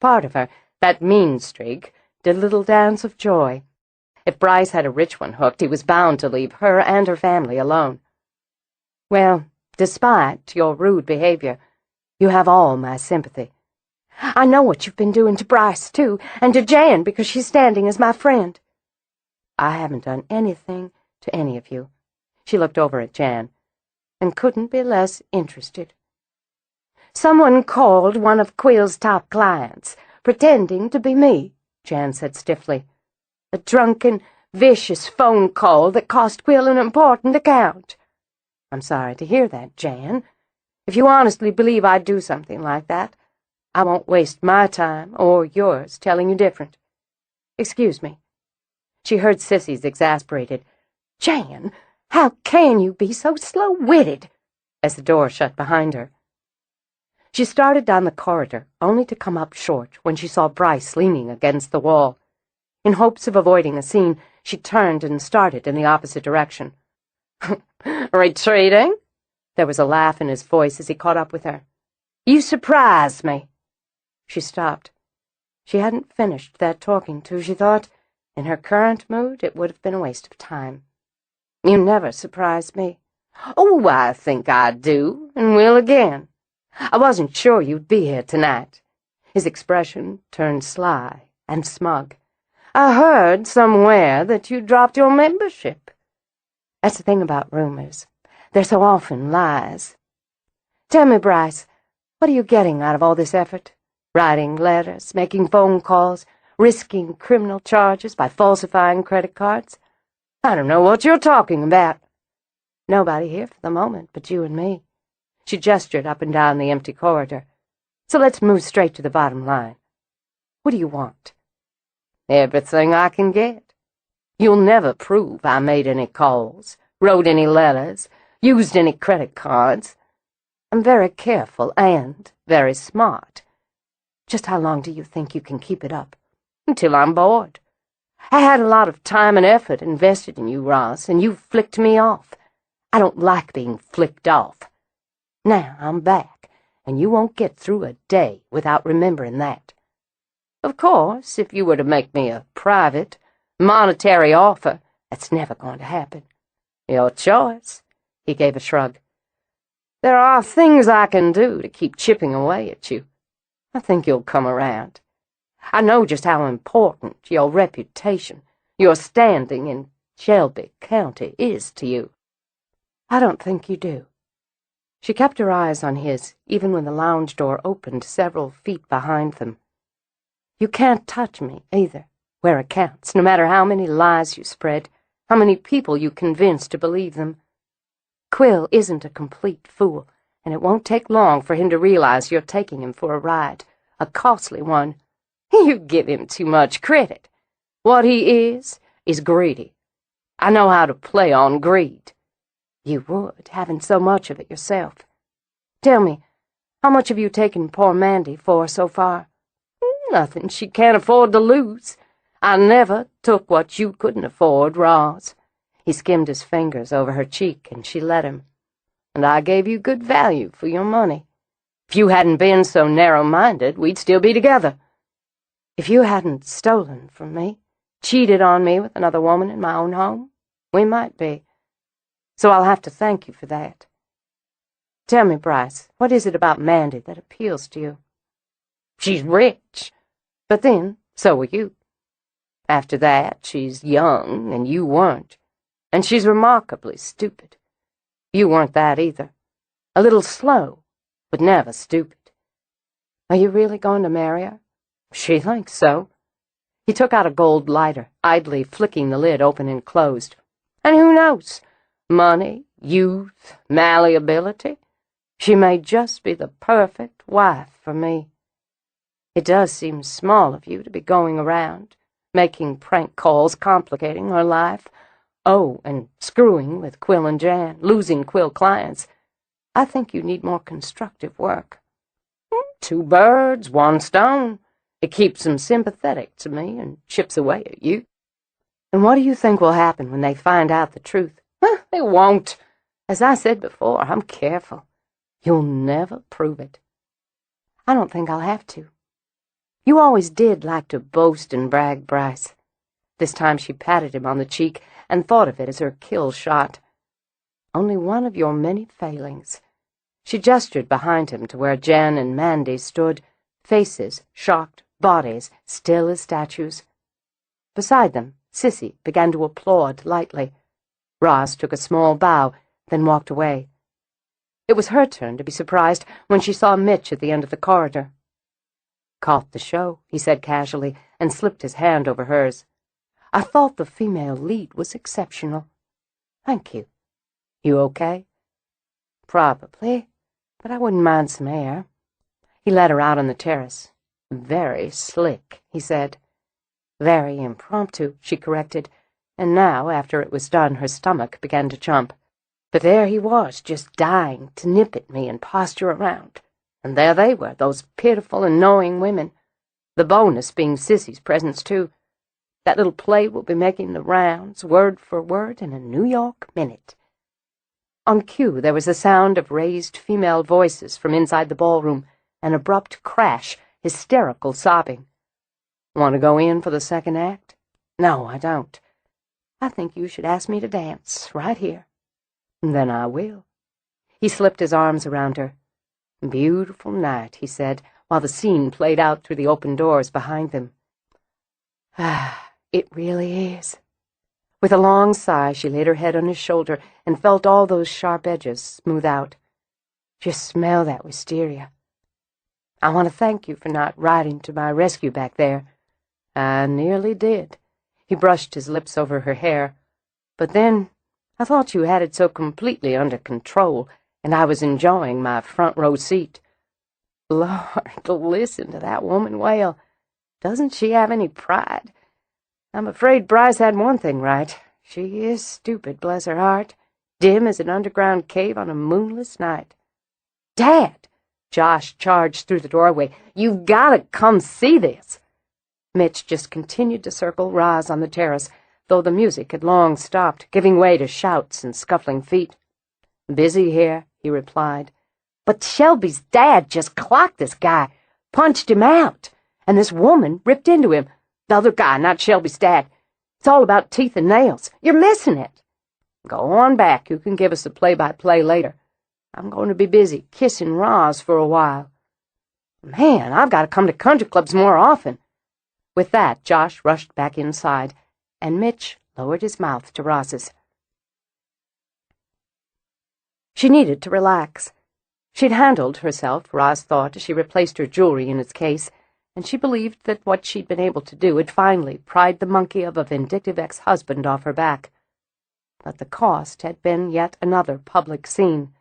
Part of her, that mean streak, did a little dance of joy. If Bryce had a rich one hooked, he was bound to leave her and her family alone. "Well, despite your rude behavior, you have all my sympathy. I know what you've been doing to Bryce, too, and to Jan because she's standing as my friend." "I haven't done anything to any of you." She looked over at Jan, and couldn't be less interested. "Someone called one of Quill's top clients, pretending to be me," Jan said stiffly. "A drunken, vicious phone call that cost Quill an important account." "I'm sorry to hear that, Jan. If you honestly believe I'd do something like that, I won't waste my time or yours telling you different. Excuse me." She heard Sissy's exasperated, "Jan, how can you be so slow-witted?" as the door shut behind her. She started down the corridor, only to come up short when she saw Bryce leaning against the wall. In hopes of avoiding a scene, she turned and started in the opposite direction. "Retreating?" There was a laugh in his voice as he caught up with her. "You surprised me." She stopped. She hadn't finished that talking to, she thought. In her current mood, it would have been a waste of time. "You never surprised me." "Oh, I think I do, and will again. I wasn't sure you'd be here tonight." His expression turned sly and smug. "I heard somewhere that you dropped your membership." That's the thing about rumors. They're so often lies. "Tell me, Bryce, what are you getting out of all this effort? Writing letters, making phone calls, risking criminal charges by falsifying credit cards? I don't know what you're talking about." "Nobody here for the moment but you and me." She gestured up and down the empty corridor. "So let's move straight to the bottom line. What do you want?" "Everything I can get. You'll never prove I made any calls, wrote any letters, used any credit cards. I'm very careful and very smart. Just how long do you think you can keep it up? Until I'm bored. I had a lot of time and effort invested in you, Roz, and you flicked me off. I don't like being flicked off. Now I'm back, and you won't get through a day without remembering that. Of course, if you were to make me a private, monetary offer, that's never going to happen. Your choice. He gave a shrug. There are things I can do to keep chipping away at you. I think you'll come around. I know just how important your reputation, your standing in Shelby County is to you. I don't think you do. She kept her eyes on his, even when the lounge door opened several feet behind them. You can't touch me, either, where it counts, no matter how many lies you spread, how many people you convince to believe them. Quill isn't a complete fool, and it won't take long for him to realize you're taking him for a ride, a costly one. You give him too much credit. What he is greedy. I know how to play on greed. You would, having so much of it yourself. Tell me, how much have you taken poor Mandy for so far? Nothing she can't afford to lose. I never took what you couldn't afford, Roz. He skimmed his fingers over her cheek, and she let him. And I gave you good value for your money. If you hadn't been so narrow-minded, we'd still be together. If you hadn't stolen from me, cheated on me with another woman in my own home, we might be. So I'll have to thank you for that. Tell me, Bryce, what is it about Mandy that appeals to you? She's rich. But then, so are you. After that, she's young, and you weren't. And she's remarkably stupid. You weren't that either. A little slow, but never stupid. Are you really going to marry her? She thinks so. He took out a gold lighter, idly flicking the lid open and closed. And who knows? Money, youth, malleability. She may just be the perfect wife for me. It does seem small of you to be going around, making prank calls, complicating her life. Oh, and screwing with Quill and Jan, losing Quill clients. I think you need more constructive work. 2 birds, 1 stone. It keeps them sympathetic to me and chips away at you. And what do you think will happen when they find out the truth? They won't. As I said before, I'm careful. You'll never prove it. I don't think I'll have to. You always did like to boast and brag, Bryce. This time she patted him on the cheek and thought of it as her kill shot. Only one of your many failings. She gestured behind him to where Jan and Mandy stood, faces shocked, bodies still as statues. Beside them, Sissy began to applaud lightly. Roz took a small bow, then walked away. It was her turn to be surprised when she saw Mitch at the end of the corridor. Caught the show, he said casually, and slipped his hand over hers. I thought the female lead was exceptional. Thank you. You okay? Probably, but I wouldn't mind some air. He led her out on the terrace. Very slick, he said. Very impromptu, she corrected, and now, after it was done, her stomach began to chump. But there he was, just dying to nip at me and posture around. And there they were, those pitiful and knowing women. The bonus being Sissy's presence, too. That little play will be making the rounds, word for word, in a New York minute. On cue, there was the sound of raised female voices from inside the ballroom, an abrupt crash, hysterical sobbing. Want to go in for the second act? No, I don't. I think you should ask me to dance, right here. Then I will. He slipped his arms around her. Beautiful night, he said, while the scene played out through the open doors behind them. Ah, it really is. With a long sigh, she laid her head on his shoulder and felt all those sharp edges smooth out. Just smell that wisteria. I want to thank you for not riding to my rescue back there. I nearly did. He brushed his lips over her hair. But then I thought you had it so completely under control, and I was enjoying my front-row seat. Lord, listen to that woman wail. Doesn't she have any pride? I'm afraid Bryce had one thing right. She is stupid, bless her heart, dim as an underground cave on a moonless night. Dad! Josh charged through the doorway. You've got to come see this. Mitch just continued to circle Roz on the terrace, though the music had long stopped, giving way to shouts and scuffling feet. Busy here, he replied. But Shelby's dad just clocked this guy, punched him out, and this woman ripped into him. The other guy, not Shelby's dad. It's all about teeth and nails. You're missing it. Go on back. You can give us the play-by-play later. I'm going to be busy kissing Roz for a while. Man, I've got to come to country clubs more often. With that, Josh rushed back inside, and Mitch lowered his mouth to Roz's. She needed to relax. She'd handled herself, Roz thought, as she replaced her jewelry in its case, and she believed that what she'd been able to do had finally pried the monkey of a vindictive ex-husband off her back. But the cost had been yet another public scene.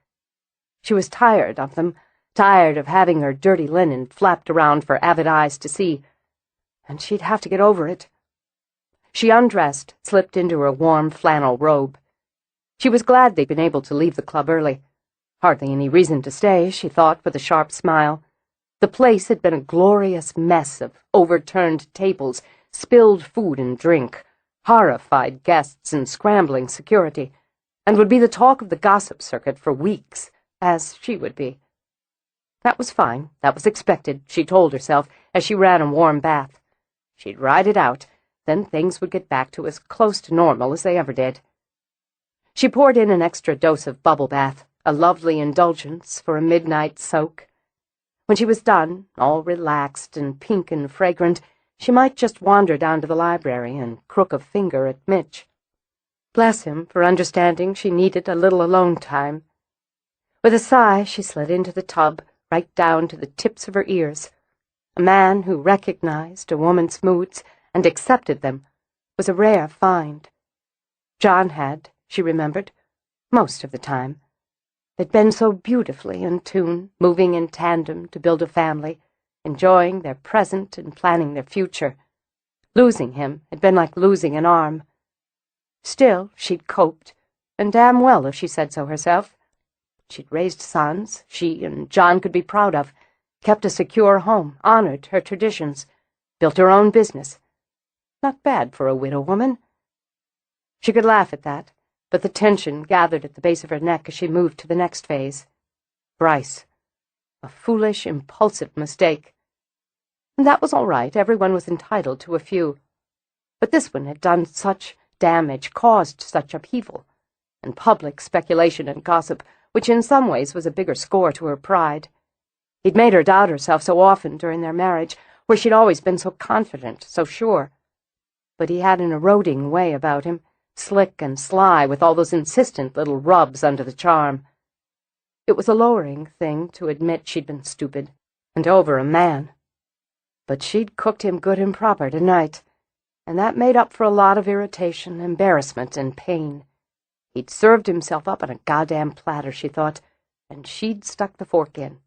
She was tired of them, tired of having her dirty linen flapped around for avid eyes to see, and she'd have to get over it. She undressed, slipped into her warm flannel robe. She was glad they'd been able to leave the club early. Hardly any reason to stay, she thought with a sharp smile. The place had been a glorious mess of overturned tables, spilled food and drink, horrified guests and scrambling security, and would be the talk of the gossip circuit for weeks, as she would be. That was fine. That was expected, she told herself, as she ran a warm bath. She'd ride it out, then things would get back to as close to normal as they ever did. She poured in an extra dose of bubble bath, a lovely indulgence for a midnight soak. When she was done, all relaxed and pink and fragrant, she might just wander down to the library and crook a finger at Mitch. Bless him for understanding she needed a little alone time. With a sigh, she slid into the tub, right down to the tips of her ears. A man who recognized a woman's moods and accepted them was a rare find. John had, she remembered, most of the time. They'd been so beautifully in tune, moving in tandem to build a family, enjoying their present and planning their future. Losing him had been like losing an arm. Still, she'd coped, and damn well if she said so herself. She'd raised sons she and John could be proud of, kept a secure home, honored her traditions, built her own business. Not bad for a widow woman. She could laugh at that, but the tension gathered at the base of her neck as she moved to the next phase. Bryce. A foolish, impulsive mistake. And that was all right. Everyone was entitled to a few. But this one had done such damage, caused such upheaval, and public speculation and gossip, which in some ways was a bigger score to her pride. He'd made her doubt herself so often during their marriage, where she'd always been so confident, so sure. But he had an eroding way about him, slick and sly, with all those insistent little rubs under the charm. It was a lowering thing to admit she'd been stupid, and over a man. But she'd cooked him good and proper tonight, and that made up for a lot of irritation, embarrassment, and pain. He'd served himself up on a goddamn platter, she thought, and she'd stuck the fork in.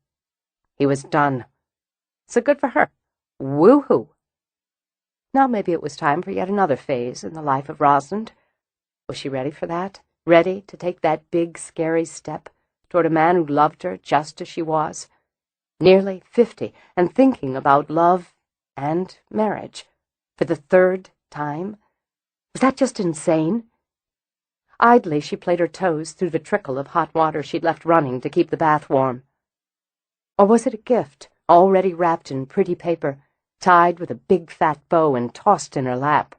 He was done. So good for her. Woo-hoo. Now maybe it was time for yet another phase in the life of Rosalind. Was she ready for that? Ready to take that big, scary step toward a man who loved her just as she was? Nearly 50, and thinking about love and marriage for the third time? Was that just insane? Idly she played her toes through the trickle of hot water she'd left running to keep the bath warm. Or was it a gift, already wrapped in pretty paper, tied with a big fat bow and tossed in her lap?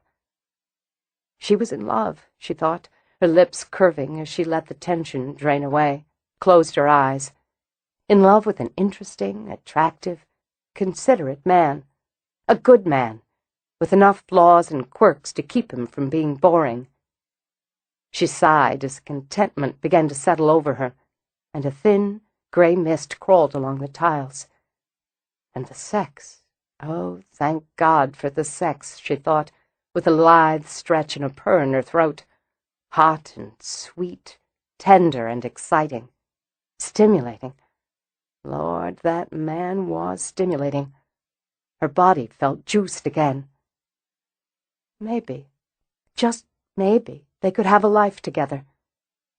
She was in love, she thought, her lips curving as she let the tension drain away, closed her eyes. In love with an interesting, attractive, considerate man. A good man, with enough flaws and quirks to keep him from being boring. She sighed as contentment began to settle over her, and a thin, gray mist crawled along the tiles. And the sex. Oh, thank God for the sex, she thought, with a lithe stretch and a purr in her throat. Hot and sweet, tender and exciting. Stimulating. Lord, that man was stimulating. Her body felt juiced again. Maybe, just maybe, they could have a life together.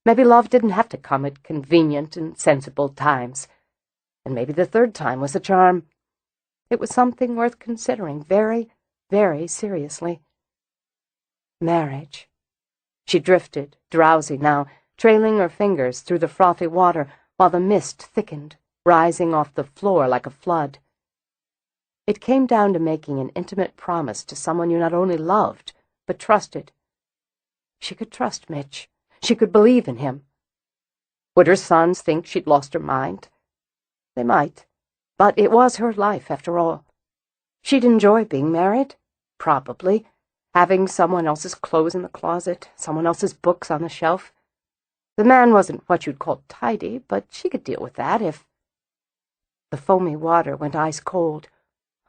Maybe love didn't have to come at convenient and sensible times. and maybe the third time was a charm. It was something worth considering very, very seriously. Marriage. She drifted, drowsy now, trailing her fingers through the frothy water while the mist thickened, rising off the floor like a flood. It came down to making an intimate promise to someone you not only loved, but trusted. She could trust Mitch. She could believe in him. Would her sons think she'd lost her mind? They might, but it was her life, after all. She'd enjoy being married, probably, having someone else's clothes in the closet, someone else's books on the shelf. The man wasn't what you'd call tidy, but she could deal with that if... The foamy water went ice-cold.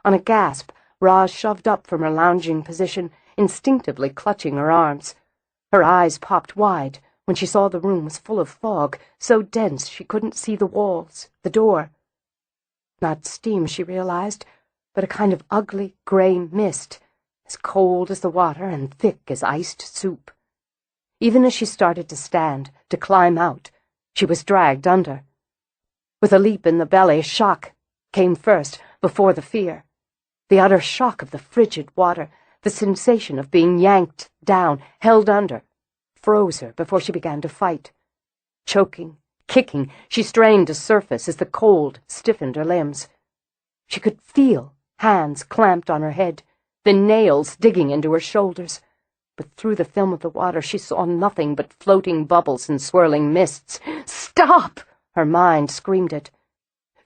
On a gasp, Roz shoved up from her lounging position, instinctively clutching her arms. Her eyes popped wide when she saw the room was full of fog, so dense she couldn't see the walls, the door. Not steam, she realized, but a kind of ugly gray mist, as cold as the water and thick as iced soup. Even as she started to stand, to climb out, she was dragged under. With a leap in the belly, shock came first, before the fear. The utter shock of the frigid water, the sensation of being yanked down, held under, froze her before she began to fight. Choking, kicking, she strained to surface as the cold stiffened her limbs. She could feel hands clamped on her head, the nails digging into her shoulders. But through the film of the water she saw nothing but floating bubbles and swirling mists. "Stop!" her mind screamed it.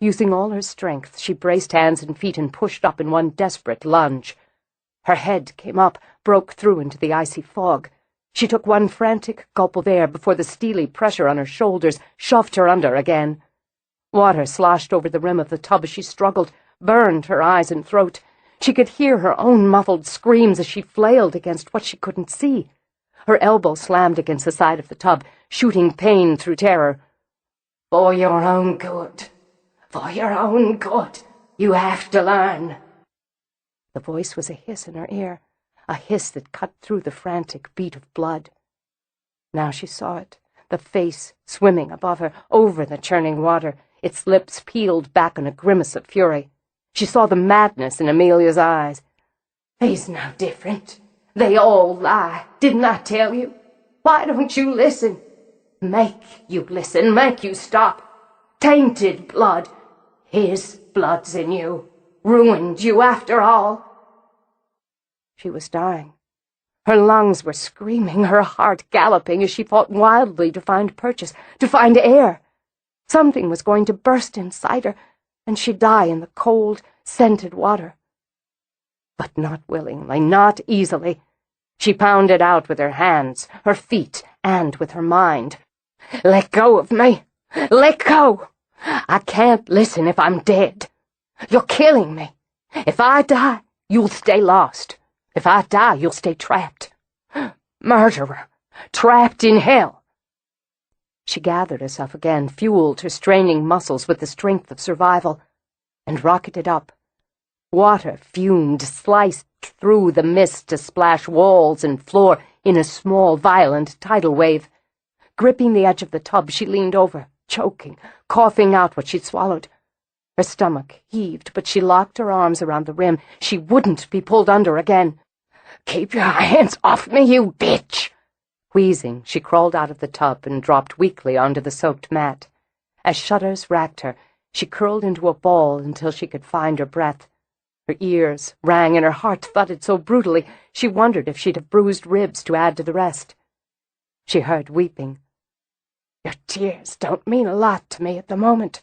Using all her strength, she braced hands and feet and pushed up in one desperate lunge. Her head came up, broke through into the icy fog. She took one frantic gulp of air before the steely pressure on her shoulders shoved her under again. Water sloshed over the rim of the tub as she struggled, burned her eyes and throat. She could hear her own muffled screams as she flailed against what she couldn't see. Her elbow slammed against the side of the tub, shooting pain through terror. "For your own good. For your own good. You have to learn." The voice was a hiss in her ear, a hiss that cut through the frantic beat of blood. Now she saw it, the face swimming above her, over the churning water, its lips peeled back in a grimace of fury. She saw the madness in Amelia's eyes. "He's no different. They all lie. Didn't I tell you? Why don't you listen? Make you listen. Make you stop. Tainted blood. His blood's in you. Ruined you after all." She was dying. Her lungs were screaming, her heart galloping as she fought wildly to find purchase, to find air. Something was going to burst inside her, and she'd die in the cold, scented water. But not willingly, not easily. She pounded out with her hands, her feet, and with her mind. "Let go of me! Let go! I can't listen if I'm dead. You're killing me. If I die, you'll stay lost. If I die, you'll stay trapped. Murderer, trapped in hell." She gathered herself again, fueled her straining muscles with the strength of survival, and rocketed up. Water fumed, sliced through the mist to splash walls and floor in a small, violent tidal wave. Gripping the edge of the tub, she leaned over, choking, coughing out what she'd swallowed. Her stomach heaved, but she locked her arms around the rim. She wouldn't be pulled under again. "Keep your hands off me, you bitch!" Wheezing, she crawled out of the tub and dropped weakly onto the soaked mat. As shudders racked her, she curled into a ball until she could find her breath. Her ears rang and her heart thudded so brutally she wondered if she'd have bruised ribs to add to the rest. She heard weeping. "Your tears don't mean a lot to me at the moment."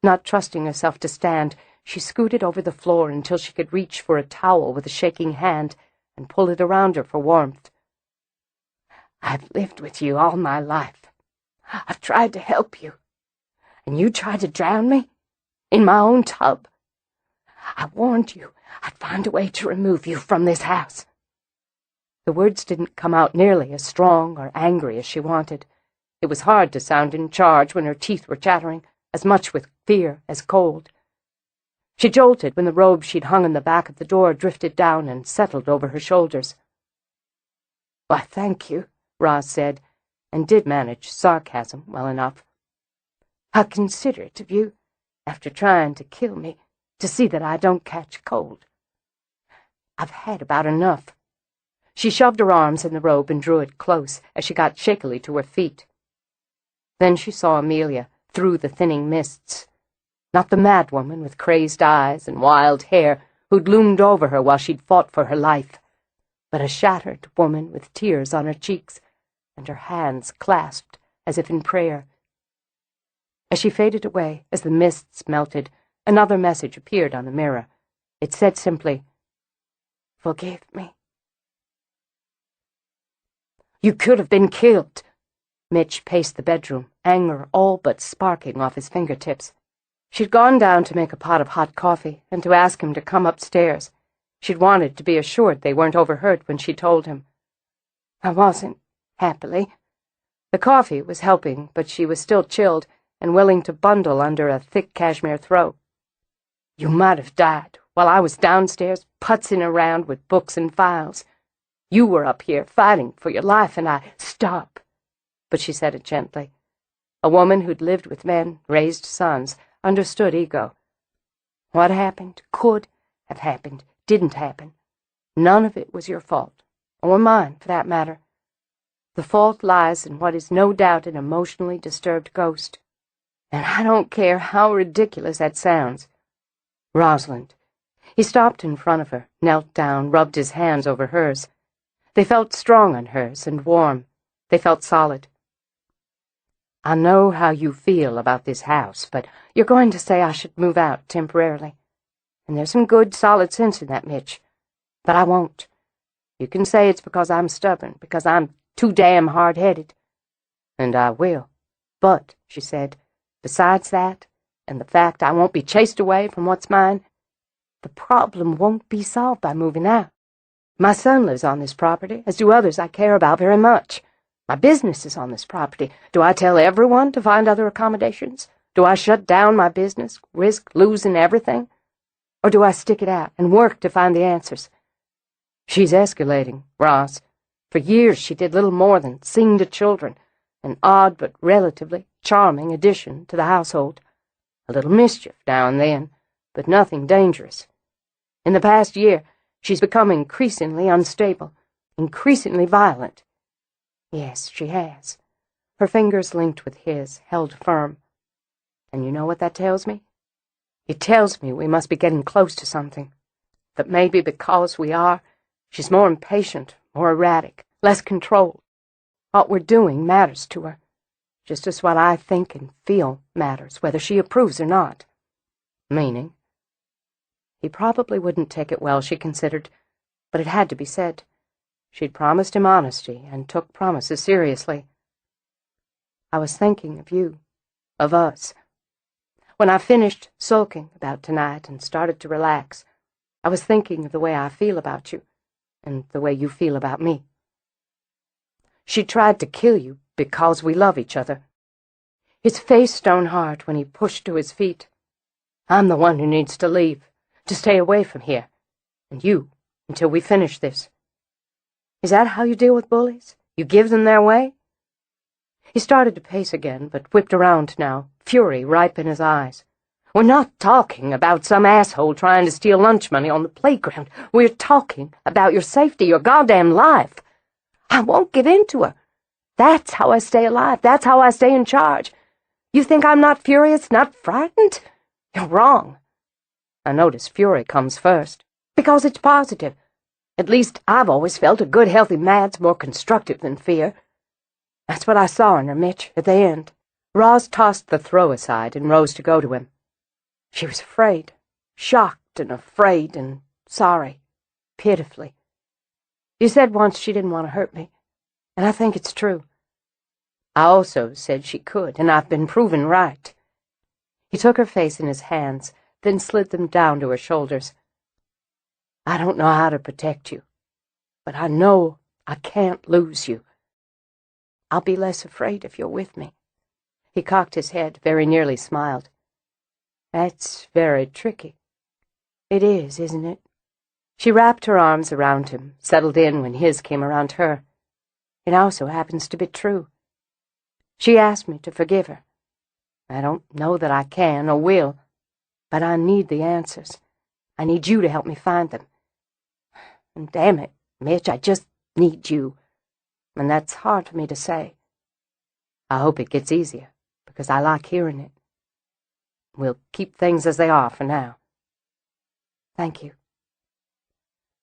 Not trusting herself to stand, she scooted over the floor until she could reach for a towel with a shaking hand and pull it around her for warmth. "I've lived with you all my life. I've tried to help you. And you tried to drown me? In my own tub. I warned you I'd find a way to remove you from this house." The words didn't come out nearly as strong or angry as she wanted. It was hard to sound in charge when her teeth were chattering, as much with fear as cold. She jolted when the robe she'd hung in the back of the door drifted down and settled over her shoulders. "Why, thank you," Roz said, and did manage sarcasm well enough. "How considerate of you. after trying to kill me to see that I don't catch cold. I've had about enough." She shoved her arms in the robe and drew it close as she got shakily to her feet. Then she saw Amelia through the thinning mists. Not the mad woman with crazed eyes and wild hair who'd loomed over her while she'd fought for her life, but a shattered woman with tears on her cheeks and her hands clasped as if in prayer. As she faded away, as the mists melted, another message appeared on the mirror. It said simply, "Forgive me." "You could have been killed." Mitch paced the bedroom, anger all but sparking off his fingertips. She'd gone down to make a pot of hot coffee and to ask him to come upstairs. She'd wanted to be assured they weren't overheard when she told him. "I wasn't, happily." The coffee was helping, but she was still chilled and willing to bundle under a thick cashmere throat. "You might have died while I was downstairs putzing around with books and files. You were up here fighting for your life, and I—" "Stop." But she said it gently. A woman who'd lived with men, raised sons, understood ego. What happened, could have happened, didn't happen. None of it was your fault, or mine, for that matter. The fault lies in what is no doubt an emotionally disturbed ghost. And I don't care how ridiculous that sounds. Rosalind." He stopped in front of her, knelt down, rubbed his hands over hers. They felt strong on hers and warm. They felt solid. "I know how you feel about this house, but you're going to say I should move out temporarily. And there's some good, solid sense in that, Mitch. But I won't. You can say it's because I'm stubborn, because I'm too damn hard-headed. And I will. But," she said, "besides that, and the fact I won't be chased away from what's mine, the problem won't be solved by moving out. My son lives on this property, as do others I care about very much. My business is on this property. Do I tell everyone to find other accommodations? Do I shut down my business, risk losing everything? Or do I stick it out and work to find the answers? She's escalating, Roz. For years she did little more than sing to children, an odd but relatively charming addition to the household. A little mischief now and then, but nothing dangerous. In the past year, she's become increasingly unstable, increasingly violent. Yes, she has. Her fingers linked with his, held firm. And you know what that tells me? It tells me we must be getting close to something. That maybe because we are, she's more impatient, more erratic, less controlled. What we're doing matters to her, just as what I think and feel matters, whether she approves or not. Meaning? He probably wouldn't take it well, she considered, but it had to be said. She'd promised him honesty and took promises seriously. I was thinking of you, of us. When I finished sulking about tonight and started to relax, I was thinking of the way I feel about you and the way you feel about me. She tried to kill you because we love each other. His face stone hard when he pushed to his feet. I'm the one who needs to leave, to stay away from here, and you, until we finish this. Is that how you deal with bullies? You give them their way? He started to pace again, but whipped around now, fury ripe in his eyes. We're not talking about some asshole trying to steal lunch money on the playground. We're talking about your safety, your goddamn life. I won't give in to her. That's how I stay alive. That's how I stay in charge. You think I'm not furious, not frightened? You're wrong. I notice fury comes first, because it's positive. At least I've always felt a good, healthy mad's more constructive than fear. That's what I saw in her, Mitch, at the end. Roz tossed the throw aside and rose to go to him. She was afraid, shocked and afraid and sorry, pitifully. You said once she didn't want to hurt me, and I think it's true. I also said she could, and I've been proven right. He took her face in his hands, then slid them down to her shoulders. I don't know how to protect you, but I know I can't lose you. I'll be less afraid if you're with me. He cocked his head, very nearly smiled. That's very tricky. It is, isn't it? She wrapped her arms around him, settled in when his came around her. It also happens to be true. She asked me to forgive her. I don't know that I can or will, But I need the answers. I need you to help me find them. And damn it, Mitch, I just need you. And that's hard for me to say. I hope it gets easier, because I like hearing it. We'll keep things as they are for now. Thank you.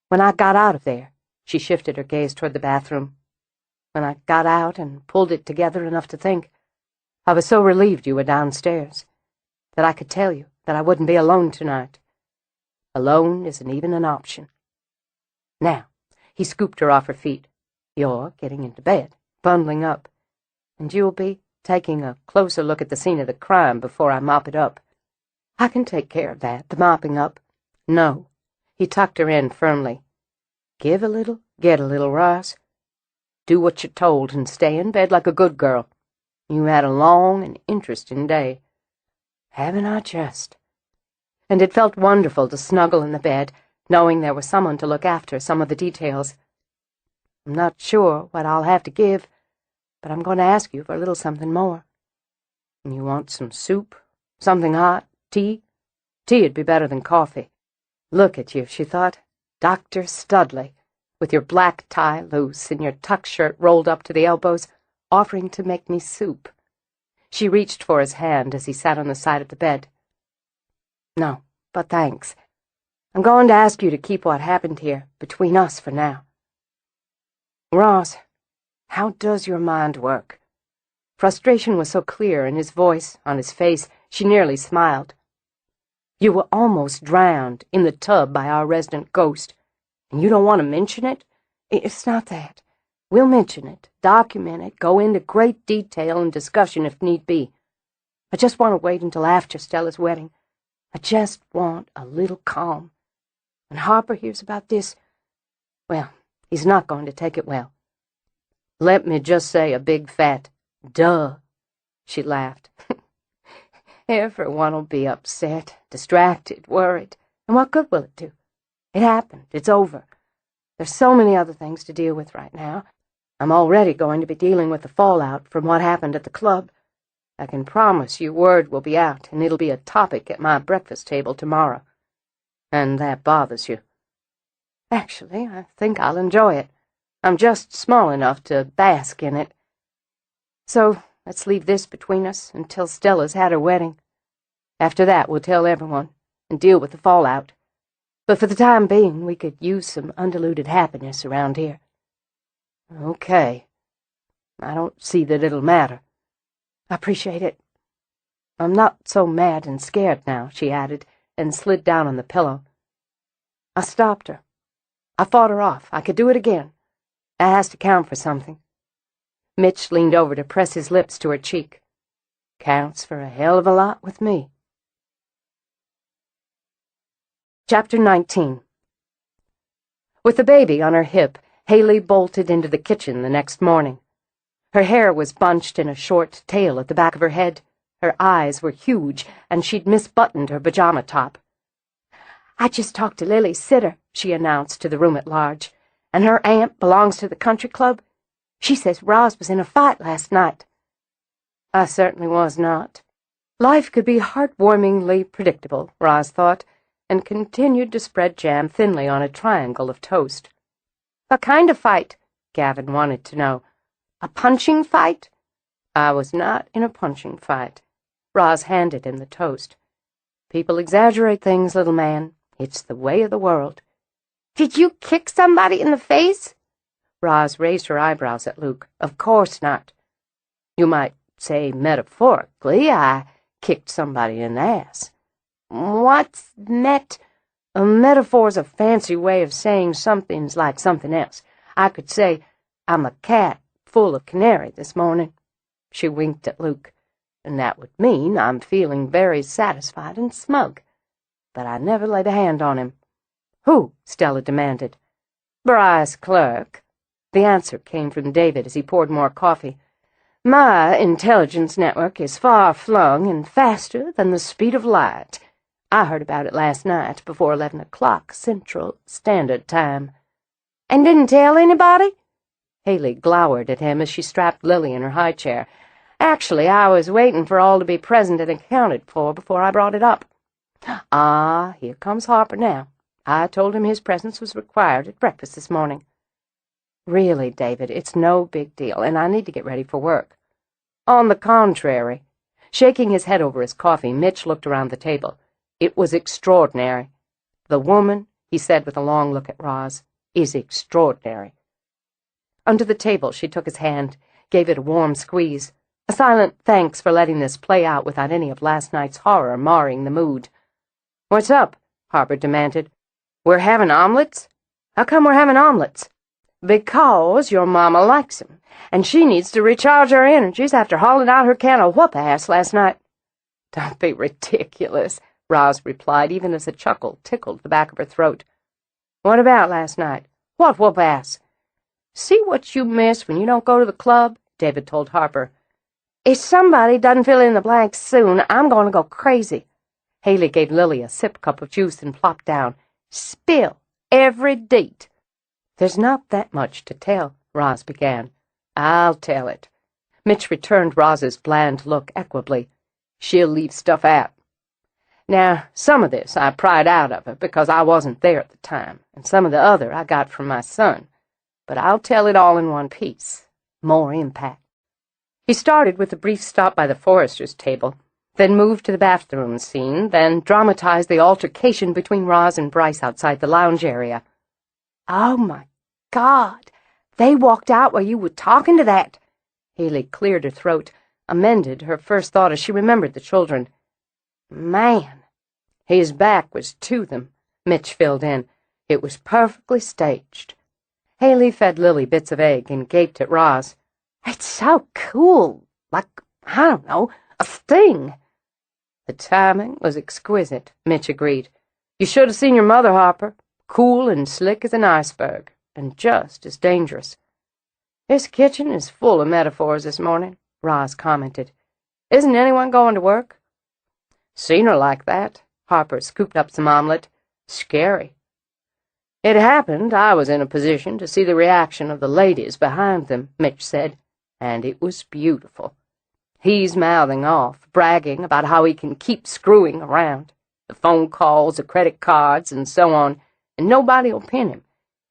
When I got out of there, she shifted her gaze toward the bathroom. When I got out and pulled it together enough to think, I was so relieved you were downstairs that I could tell you that I wouldn't be alone tonight. Alone isn't even an option. Now, he scooped her off her feet. You're getting into bed, bundling up, and you'll be taking a closer look at the scene of the crime before I mop it up. I can take care of that, the mopping up. No, he tucked her in firmly. Give a little, get a little, Roz. Do what you're told and stay in bed like a good girl. You had a long and interesting day. Haven't I just? And it felt wonderful to snuggle in the bed, knowing there was someone to look after some of the details. I'm not sure what I'll have to give, but I'm going to ask you for a little something more. You want some soup? Something hot? Tea? Tea'd be better than coffee. Look at you, she thought. Dr. Studley, with your black tie loose and your tuck shirt rolled up to the elbows, offering to make me soup. She reached for his hand as he sat on the side of the bed. No, but thanks. I'm going to ask you to keep what happened here between us for now. Roz, how does your mind work? Frustration was so clear in his voice, on his face, she nearly smiled. You were almost drowned in the tub by our resident ghost, and you don't want to mention it? It's not that. We'll mention it, document it, go into great detail and discussion if need be. I just want to wait until after Stella's wedding. I just want a little calm. When Harper hears about this, well, he's not going to take it well. Let me just say a big fat duh, she laughed. Everyone'll be upset, distracted, worried, and what good will it do? It happened. It's over. There's so many other things to deal with right now. I'm already going to be dealing with the fallout from what happened at the club. I can promise you word will be out, and it'll be a topic at my breakfast table tomorrow. And that bothers you. Actually, I think I'll enjoy it. I'm just small enough to bask in it. So let's leave this between us until Stella's had her wedding. After that, we'll tell everyone and deal with the fallout. But for the time being, we could use some undiluted happiness around here. Okay. I don't see that it'll matter. I appreciate it. I'm not so mad and scared now, she added, and slid down on the pillow. I stopped her. I fought her off. I could do it again. That has to count for something. Mitch leaned over to press his lips to her cheek. Counts for a hell of a lot with me. Chapter 19. With the baby on her hip, Haley bolted into the kitchen the next morning. Her hair was bunched in a short tail at the back of her head. Her eyes were huge, and she'd misbuttoned her pajama top. I just talked to Lily's sitter, she announced to the room at large, and her aunt belongs to the country club. She says Roz was in a fight last night. I certainly was not. Life could be heartwarmingly predictable, Roz thought, and continued to spread jam thinly on a triangle of toast. What kind of fight? Gavin wanted to know. A punching fight? I was not in a punching fight. Roz handed him the toast. People exaggerate things, little man. It's the way of the world. Did you kick somebody in the face? Roz raised her eyebrows at Luke. Of course not. You might say metaphorically I kicked somebody in the ass. What's A metaphor's a fancy way of saying something's like something else. I could say, I'm a cat full of canary this morning. She winked at Luke, and that would mean I'm feeling very satisfied and smug. But I never laid a hand on him. Who? Stella demanded. Bryce Clerk. The answer came from David as he poured more coffee. My intelligence network is far-flung and faster than the speed of light. I heard about it last night before 11 o'clock Central Standard Time. And didn't tell anybody? Haley glowered at him as she strapped Lily in her high chair. Actually, I was waiting for all to be present and accounted for before I brought it up. Ah, here comes Harper now. I told him his presence was required at breakfast this morning. Really, David, it's no big deal, and I need to get ready for work. On the contrary. Shaking his head over his coffee, Mitch looked around the table. It was extraordinary. The woman, he said with a long look at Roz, is extraordinary. Under the table, she took his hand, gave it a warm squeeze, a silent thanks for letting this play out without any of last night's horror marring the mood. "What's up?" Harper demanded. "We're having omelets? How come we're having omelets?" "Because your mama likes 'em, and she needs to recharge her energies after hauling out her can of whoop-ass last night." "Don't be ridiculous," Roz replied, even as a chuckle tickled the back of her throat. "What about last night? What whoop-ass?" "See what you miss when you don't go to the club," David told Harper. "If somebody doesn't fill in the blanks soon, I'm going to go crazy." Haley gave Lily a sip-cup of juice and plopped down. "Spill every date." "There's not that much to tell," Roz began. "I'll tell it." Mitch returned Roz's bland look equably. "She'll leave stuff out. Now, some of this I pried out of her because I wasn't there at the time, and some of the other I got from my son. But I'll tell it all in one piece. More impact." He started with a brief stop by the Foresters' table, then moved to the bathroom scene, then dramatized the altercation between Roz and Bryce outside the lounge area. "Oh, my God! They walked out while you were talking to that." Haley cleared her throat, amended her first thought as she remembered the children. "Man." "His back was to them," Mitch filled in. "It was perfectly staged." Haley fed Lily bits of egg and gaped at Roz. "It's so cool. Like, I don't know, a sting." "The timing was exquisite," Mitch agreed. "You should have seen your mother, Harper. Cool and slick as an iceberg, and just as dangerous." "This kitchen is full of metaphors this morning," Roz commented. "Isn't anyone going to work?" "Seen her like that." Harper scooped up some omelet. "Scary." "It happened I was in a position to see the reaction of the ladies behind them," Mitch said, "and it was beautiful. He's mouthing off, bragging about how he can keep screwing around. The phone calls, the credit cards, and so on, and nobody'll pin him.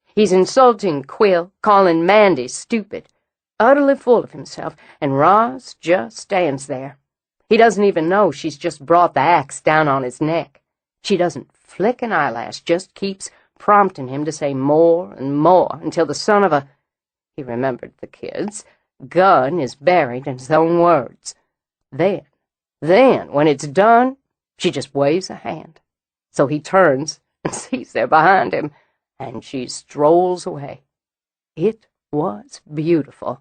He's insulting Quill, calling Mandy stupid, utterly full of himself, and Roz just stands there. He doesn't even know she's just brought the axe down on his neck. She doesn't flick an eyelash, just keeps prompting him to say more and more until the son of a—" he remembered the kids— "gun is buried in his own words. Then, when it's done, she just waves a hand. So he turns and sees they're behind him, and she strolls away. It was beautiful."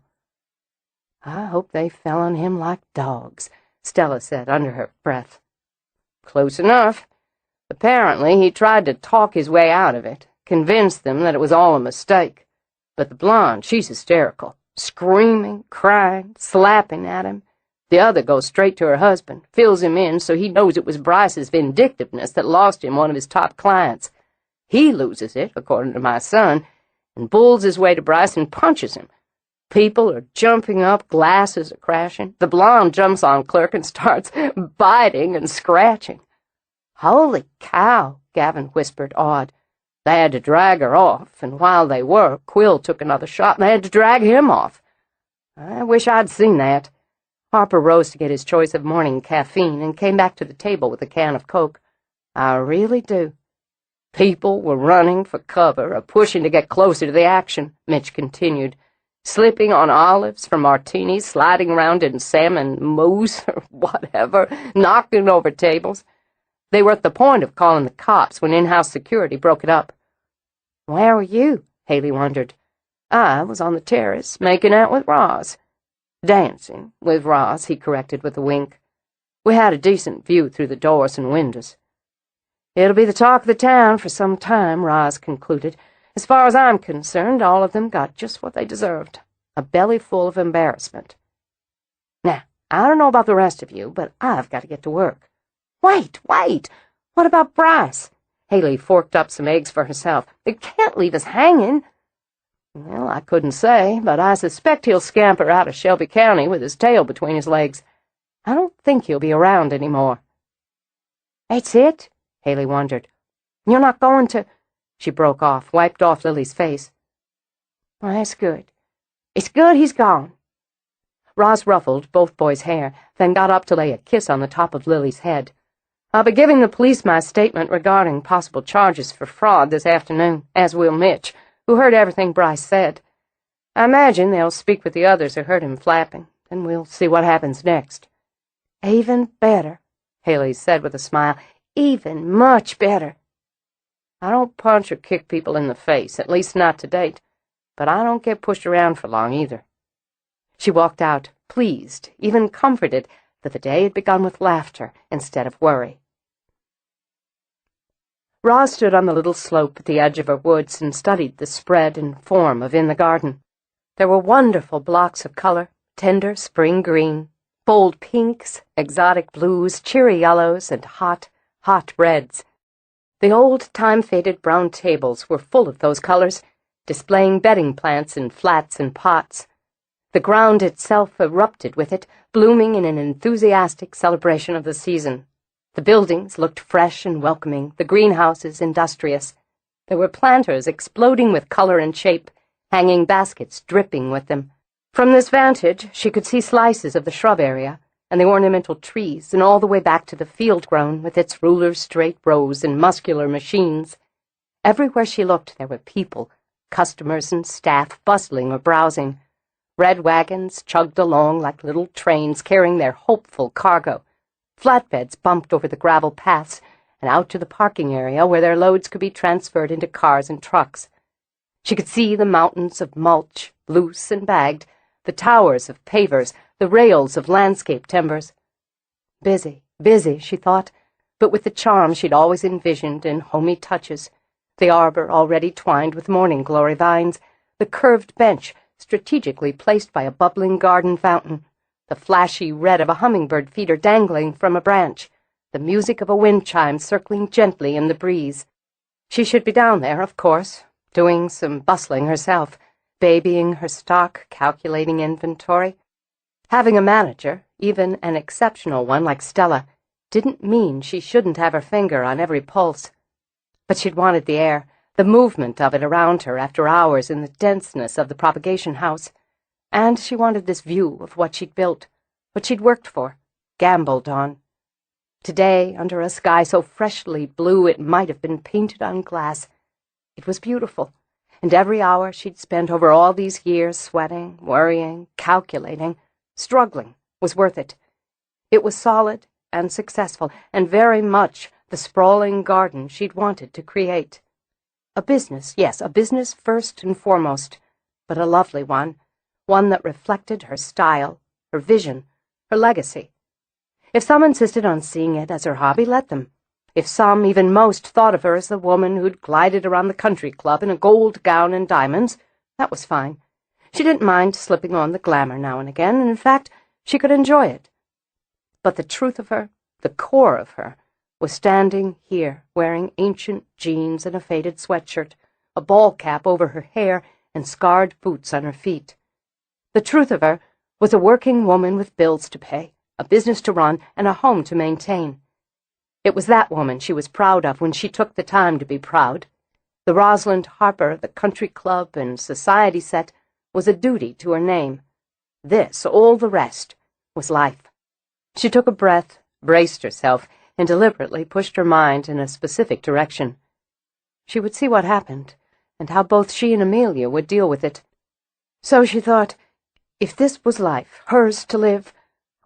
"I hope they fell on him like dogs," Stella said under her breath. "Close enough. Apparently he tried to talk his way out of it, convinced them that it was all a mistake. But the blonde, she's hysterical, screaming, crying, slapping at him. The other goes straight to her husband, fills him in so he knows it was Bryce's vindictiveness that lost him one of his top clients. He loses it, according to my son, and bulls his way to Bryce and punches him. People are jumping up, glasses are crashing. The blonde jumps on Clerk and starts biting and scratching." "Holy cow," Gavin whispered, awed. "They had to drag her off, and while they were, Quill took another shot, and they had to drag him off. I wish I'd seen that." Harper rose to get his choice of morning caffeine and came back to the table with a can of Coke. "I really do." "People were running for cover or pushing to get closer to the action," Mitch continued, "slipping on olives for martinis, sliding around in salmon mousse or whatever, knocking over tables. They were at the point of calling the cops when in-house security broke it up." "Where were you?" Haley wondered. "I was on the terrace, making out with Roz." "Dancing with Roz," he corrected with a wink. "We had a decent view through the doors and windows." "It'll be the talk of the town for some time," Roz concluded. "As far as I'm concerned, all of them got just what they deserved, a belly full of embarrassment. Now, I don't know about the rest of you, but I've got to get to work." Wait! What about Bryce?" Haley forked up some eggs for herself. "They can't leave us hanging." "Well, I couldn't say, but I suspect he'll scamper out of Shelby County with his tail between his legs. I don't think he'll be around any more." "That's it?" Haley wondered. "You're not going to—" She broke off, wiped off Lily's face. "Well, that's good. It's good he's gone." Roz ruffled both boys' hair, then got up to lay a kiss on the top of Lily's head. "I'll be giving the police my statement regarding possible charges for fraud this afternoon, as will Mitch, who heard everything Bryce said. I imagine they'll speak with the others who heard him flapping, and we'll see what happens next." "Even better," Haley said with a smile. "Even much better." "I don't punch or kick people in the face, at least not to date, but I don't get pushed around for long either." She walked out, pleased, even comforted, that the day had begun with laughter instead of worry. Roz stood on the little slope at the edge of her woods and studied the spread and form of In the Garden. There were wonderful blocks of color, tender spring green, bold pinks, exotic blues, cheery yellows, and hot, hot reds. The old, time-faded brown tables were full of those colors, displaying bedding plants in flats and pots. The ground itself erupted with it, blooming in an enthusiastic celebration of the season. The buildings looked fresh and welcoming, the greenhouses industrious. There were planters exploding with color and shape, hanging baskets dripping with them. From this vantage, she could see slices of the shrub area, and the ornamental trees, and all the way back to the field-grown with its ruler-straight rows and muscular machines. Everywhere she looked there were people, customers and staff bustling or browsing. Red wagons chugged along like little trains carrying their hopeful cargo. Flatbeds bumped over the gravel paths and out to the parking area where their loads could be transferred into cars and trucks. She could see the mountains of mulch, loose and bagged, the towers of pavers, the rails of landscape timbers. Busy, busy, she thought, but with the charm she'd always envisioned in homey touches, the arbor already twined with morning-glory vines, the curved bench strategically placed by a bubbling garden fountain, the flashy red of a hummingbird feeder dangling from a branch, the music of a wind chime circling gently in the breeze. She should be down there, of course, doing some bustling herself, babying her stock, calculating inventory. Having a manager, even an exceptional one like Stella, didn't mean she shouldn't have her finger on every pulse. But she'd wanted the air, the movement of it around her after hours in the denseness of the propagation house, and she wanted this view of what she'd built, what she'd worked for, gambled on. Today, under a sky so freshly blue it might have been painted on glass, it was beautiful, and every hour she'd spent over all these years sweating, worrying, calculating, struggling was worth it. It was solid and successful, and very much the sprawling garden she'd wanted to create. A business, yes, a business first and foremost, but a lovely one that reflected her style, her vision, her legacy. If some insisted on seeing it as her hobby, let them. If some, even most, thought of her as the woman who'd glided around the country club in a gold gown and diamonds, that was fine. She didn't mind slipping on the glamour now and again, and in fact, she could enjoy it. But the truth of her, the core of her, was standing here, wearing ancient jeans and a faded sweatshirt, a ball cap over her hair, and scarred boots on her feet. The truth of her was a working woman with bills to pay, a business to run, and a home to maintain. It was that woman she was proud of when she took the time to be proud. The Rosalind Harper, the country club and society set, was a duty to her name. This, all the rest, was life. She took a breath, braced herself, and deliberately pushed her mind in a specific direction. She would see what happened, and how both she and Amelia would deal with it. So she thought, if this was life, hers to live,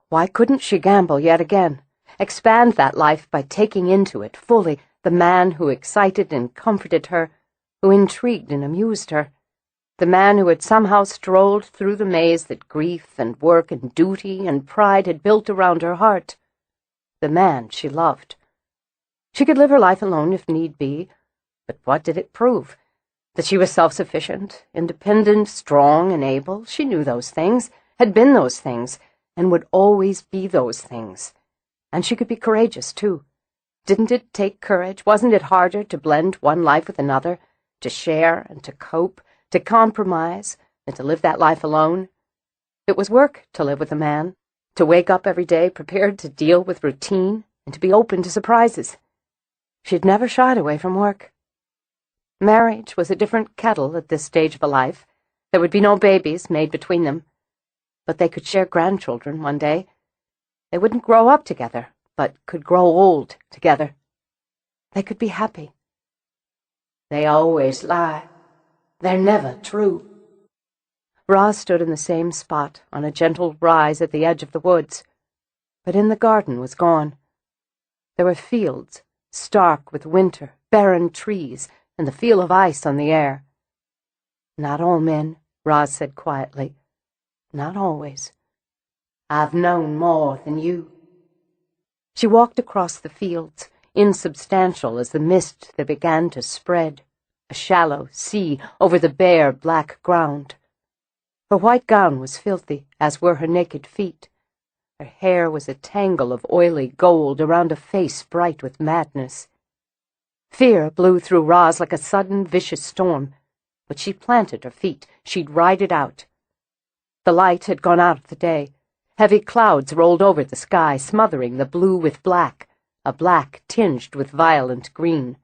why couldn't she gamble yet again, expand that life by taking into it fully the man who excited and comforted her, who intrigued and amused her, the man who had somehow strolled through the maze that grief and work and duty and pride had built around her heart, the man she loved. She could live her life alone if need be, but what did it prove? That she was self-sufficient, independent, strong, and able. She knew those things, had been those things, and would always be those things. And she could be courageous, too. Didn't it take courage? Wasn't it harder to blend one life with another, to share and to cope, to compromise, than to live that life alone? It was work to live with a man, to wake up every day prepared to deal with routine and to be open to surprises. She'd never shied away from work. Marriage was a different kettle at this stage of a life. There would be no babies made between them. But they could share grandchildren one day. They wouldn't grow up together, but could grow old together. They could be happy. They always lie. They're never true. Roz stood in the same spot on a gentle rise at the edge of the woods, but in the garden was gone. There were fields, stark with winter, barren trees, and the feel of ice on the air. Not all men, Roz said quietly. Not always. I've known more than you. She walked across the fields, insubstantial as the mist that began to spread, a shallow sea over the bare black ground. Her white gown was filthy, as were her naked feet. Her hair was a tangle of oily gold around a face bright with madness. Fear blew through Roz like a sudden, vicious storm, but she planted her feet. She'd ride it out. The light had gone out of the day. Heavy clouds rolled over the sky, smothering the blue with black, a black tinged with violent green.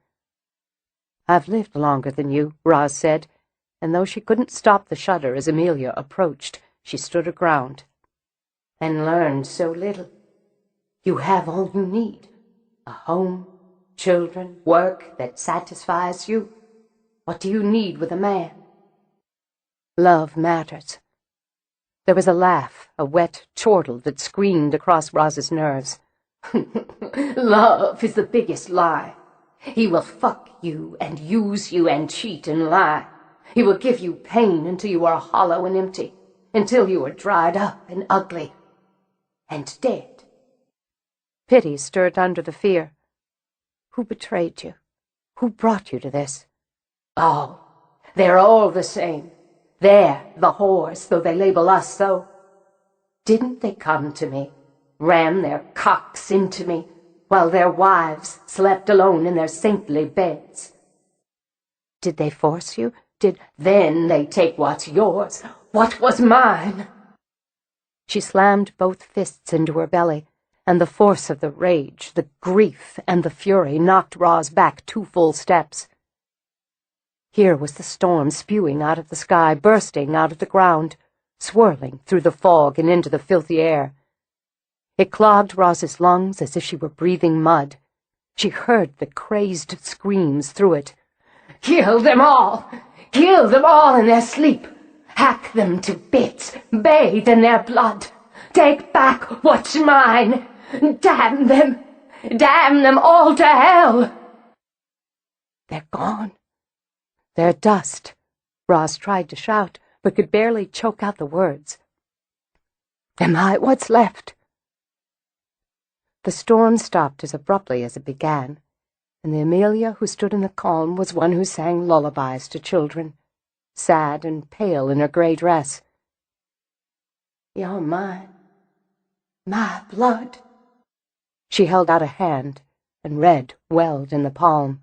I've lived longer than you, Roz said, and though she couldn't stop the shudder as Amelia approached, she stood her ground. And learned so little. You have all you need. A home, children, work that satisfies you. What do you need with a man? Love matters. There was a laugh, a wet chortle that screamed across Roz's nerves. Love is the biggest lie. He will fuck you and use you and cheat and lie. He will give you pain until you are hollow and empty, until you are dried up and ugly and dead. Pity stirred under the fear. Who betrayed you? Who brought you to this? Oh, they're all the same. They're the whores, though they label us so. Didn't they come to me, ram their cocks into me, while their wives slept alone in their saintly beds? Did they force you? Then they take what's yours, what was mine. She slammed both fists into her belly, and the force of the rage, the grief, and the fury knocked Roz back 2 full steps. Here was the storm spewing out of the sky, bursting out of the ground, swirling through the fog and into the filthy air. It clogged Roz's lungs as if she were breathing mud. She heard the crazed screams through it. Kill them all! Kill them all in their sleep! Hack them to bits! Bathe in their blood! Take back what's mine! Damn them! Damn them all to hell! They're gone. They're dust. Roz tried to shout, but could barely choke out the words. Am I what's left? The storm stopped as abruptly as it began, and the Amelia who stood in the calm was one who sang lullabies to children, sad and pale in her grey dress. You're mine, my blood. She held out a hand, and red welled in the palm.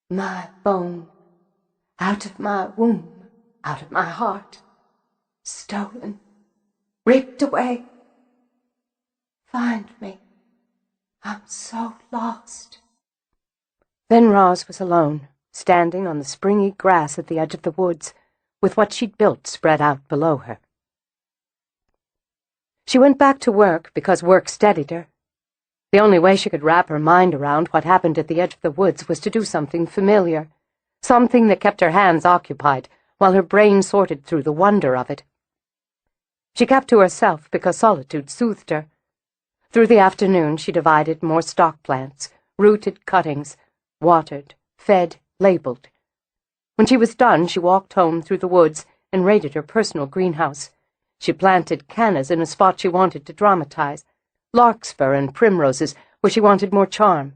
My bone, out of my womb, out of my heart, stolen, ripped away. Find me. I'm so lost. Then Roz was alone, standing on the springy grass at the edge of the woods, with what she'd built spread out below her. She went back to work because work steadied her. The only way she could wrap her mind around what happened at the edge of the woods was to do something familiar, something that kept her hands occupied while her brain sorted through the wonder of it. She kept to herself because solitude soothed her. Through the afternoon she divided more stock plants, rooted cuttings, watered, fed, labeled. When she was done, she walked home through the woods and raided her personal greenhouse. She planted cannas in a spot she wanted to dramatize, larkspur and primroses where she wanted more charm.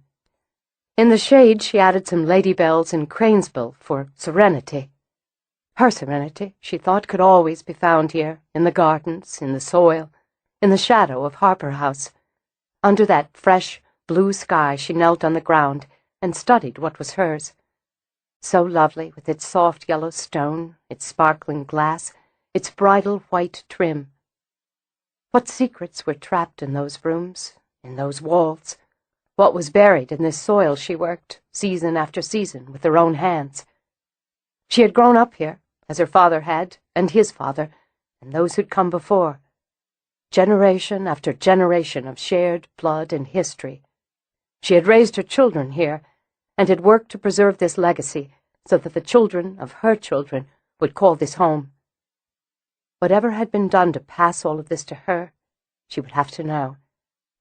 In the shade she added some ladybells and cranesbill for serenity. Her serenity, she thought, could always be found here, in the gardens, in the soil, in the shadow of Harper House. Under that fresh, blue sky she knelt on the ground and studied what was hers. So lovely, with its soft yellow stone, its sparkling glass, its bridal white trim. What secrets were trapped in those rooms, in those walls? what was buried in this soil she worked, season after season, with her own hands. She had grown up here, as her father had, and his father, and those who'd come before. Generation after generation of shared blood and history. She had raised her children here, and had worked to preserve this legacy so that the children of her children would call this home. Whatever had been done to pass all of this to her, she would have to know,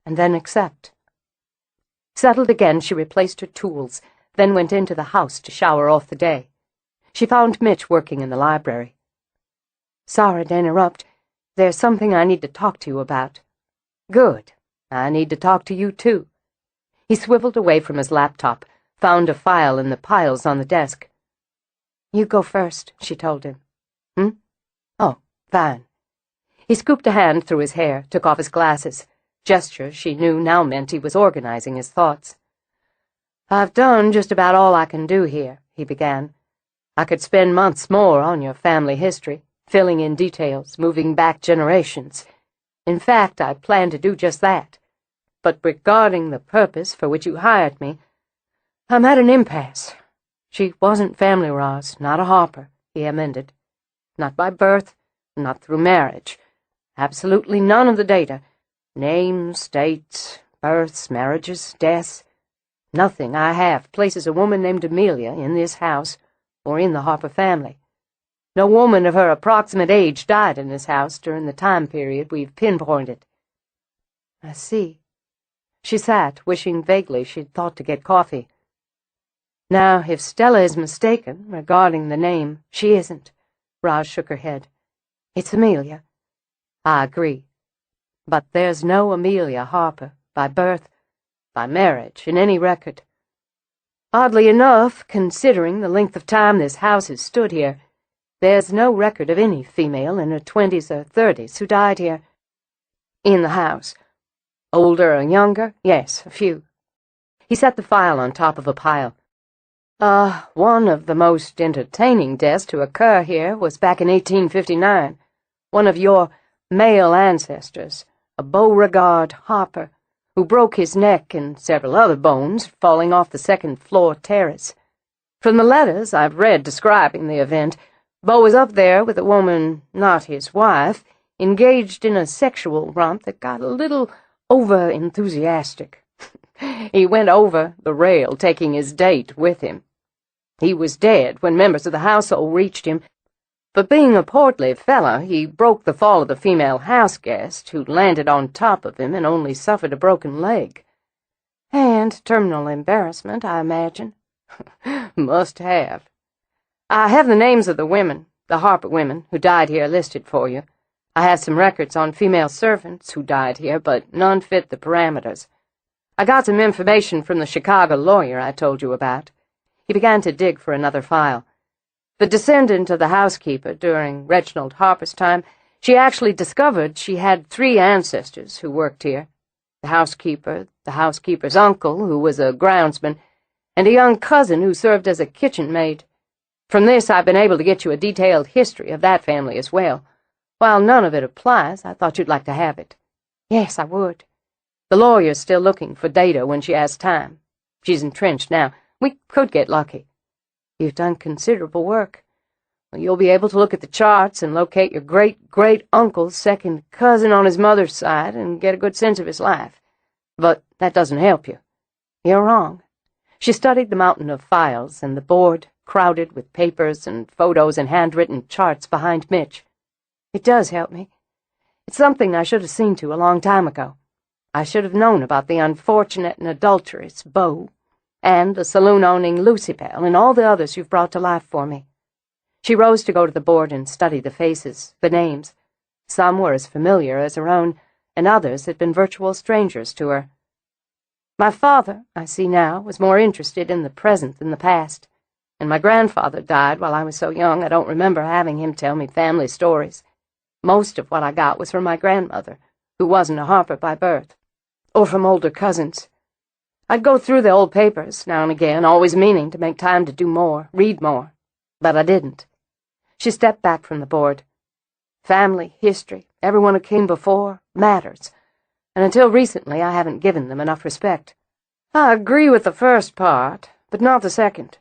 and then accept. Settled again, she replaced her tools, then went into the house to shower off the day. She found Mitch working in the library. "Sorry to interrupt. There's something I need to talk to you about." "Good. I need to talk to you, too." He swiveled away from his laptop, found a file in the piles on the desk. "You go first," she told him. "Oh, fine." He scooped a hand through his hair, took off his glasses. Gesture she knew now meant he was organizing his thoughts. "I've done just about all I can do here," he began. "I could spend months more on your family history, filling in details, moving back generations. In fact, I plan to do just that. But regarding the purpose for which you hired me, I'm at an impasse. She wasn't family, Roz, not a Harper," he amended. "Not by birth, not through marriage. Absolutely none of the data. Names, dates, births, marriages, deaths. Nothing I have places a woman named Amelia in this house or in the Harper family. No woman of her approximate age died in this house during the time period we've pinpointed." "I see." She sat, wishing vaguely she'd thought to get coffee. "Now, if Stella is mistaken regarding the name, she isn't." Roz shook her head. "It's Amelia." "I agree. But there's no Amelia Harper, by birth, by marriage, in any record. Oddly enough, considering the length of time this house has stood here, there's no record of any female in her 20s or 30s who died here. In the house. Older or younger? Yes, a few." He set the file on top of a pile. One of the most entertaining deaths to occur here was back in 1859. One of your male ancestors, a Beauregard Harper, who broke his neck and several other bones falling off the second-floor terrace. From the letters I've read describing the event, Beau was up there with a woman, not his wife, engaged in a sexual romp that got a little over-enthusiastic. He went over the rail, taking his date with him. He was dead when members of the household reached him, but being a portly fellow, he broke the fall of the female house guest, who landed on top of him and only suffered a broken leg. And terminal embarrassment, I imagine. Must have. I have the names of the women, the Harper women, who died here listed for you. I have some records on female servants who died here, but none fit the parameters. I got some information from the Chicago lawyer I told you about." He began to dig for another file. "The descendant of the housekeeper during Reginald Harper's time, she actually discovered she had 3 ancestors who worked here. The housekeeper's uncle, who was a groundsman, and a young cousin who served as a kitchen maid. From this I've been able to get you a detailed history of that family as well. While none of it applies, I thought you'd like to have it." "Yes, I would." "The lawyer's still looking for data when she has time. She's entrenched now. We could get lucky." "You've done considerable work." "Well, you'll be able to look at the charts and locate your great-great-uncle's second cousin on his mother's side and get a good sense of his life. But that doesn't help you." "You're wrong." She studied the mountain of files and the board, crowded with papers and photos and handwritten charts behind Mitch. "It does help me. It's something I should have seen to a long time ago. I should have known about the unfortunate and adulterous Beau, and the saloon-owning Lucy Bell, and all the others you've brought to life for me." She rose to go to the board and study the faces, the names. Some were as familiar as her own, and others had been virtual strangers to her. "My father, I see now, was more interested in the present than the past, and my grandfather died while I was so young I don't remember having him tell me family stories. Most of what I got was from my grandmother, who wasn't a Harper by birth, or from older cousins. I'd go through the old papers now and again, always meaning to make time to do more, read more, but I didn't." She stepped back from the board. "Family, history, everyone who came before, matters, and until recently I haven't given them enough respect. I agree with the first part, but not the second.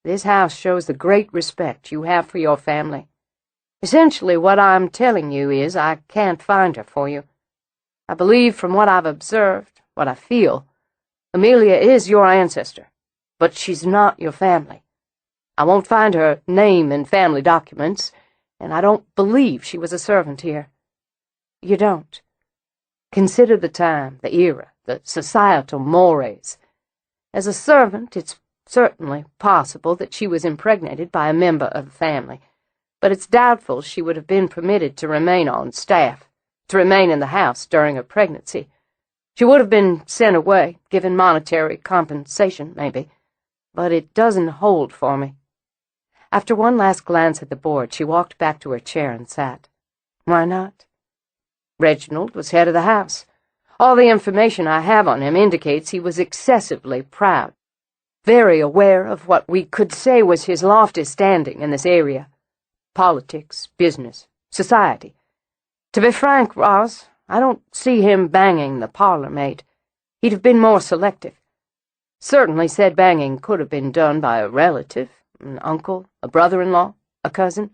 This house shows the great respect you have for your family. Essentially, what I'm telling you is I can't find her for you. I believe from what I've observed, what I feel, Amelia is your ancestor, but she's not your family. I won't find her name in family documents, and I don't believe she was a servant here. You don't. Consider the time, the era, the societal mores. As a servant, it's certainly possible that she was impregnated by a member of the family, but it's doubtful she would have been permitted to remain on staff, to remain in the house during her pregnancy. She would have been sent away, given monetary compensation, maybe, but it doesn't hold for me. After one last glance at the board, she walked back to her chair and sat. Why not? Reginald was head of the house. All the information I have on him indicates he was excessively proud, very aware of what we could say was his lofty standing in this area. Politics, business, society. To be frank, Roz, I don't see him banging the parlor maid. He'd have been more selective. Certainly said banging could have been done by a relative, an uncle, a brother-in-law, a cousin,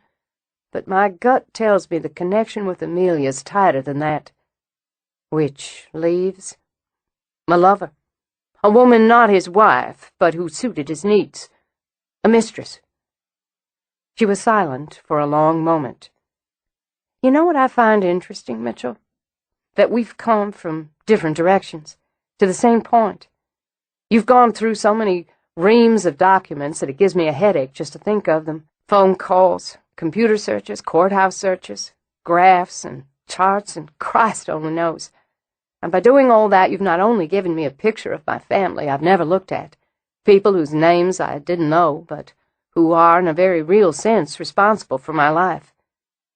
but my gut tells me the connection with Amelia's tighter than that. Which leaves a lover, a woman not his wife, but who suited his needs, a mistress. She was silent for a long moment. You know what I find interesting, Mitchell? That we've come from different directions, to the same point. You've gone through so many reams of documents that it gives me a headache just to think of them. Phone calls, computer searches, courthouse searches, graphs and charts, and Christ only knows. And by doing all that, you've not only given me a picture of my family I've never looked at, people whose names I didn't know, but who are, in a very real sense, responsible for my life,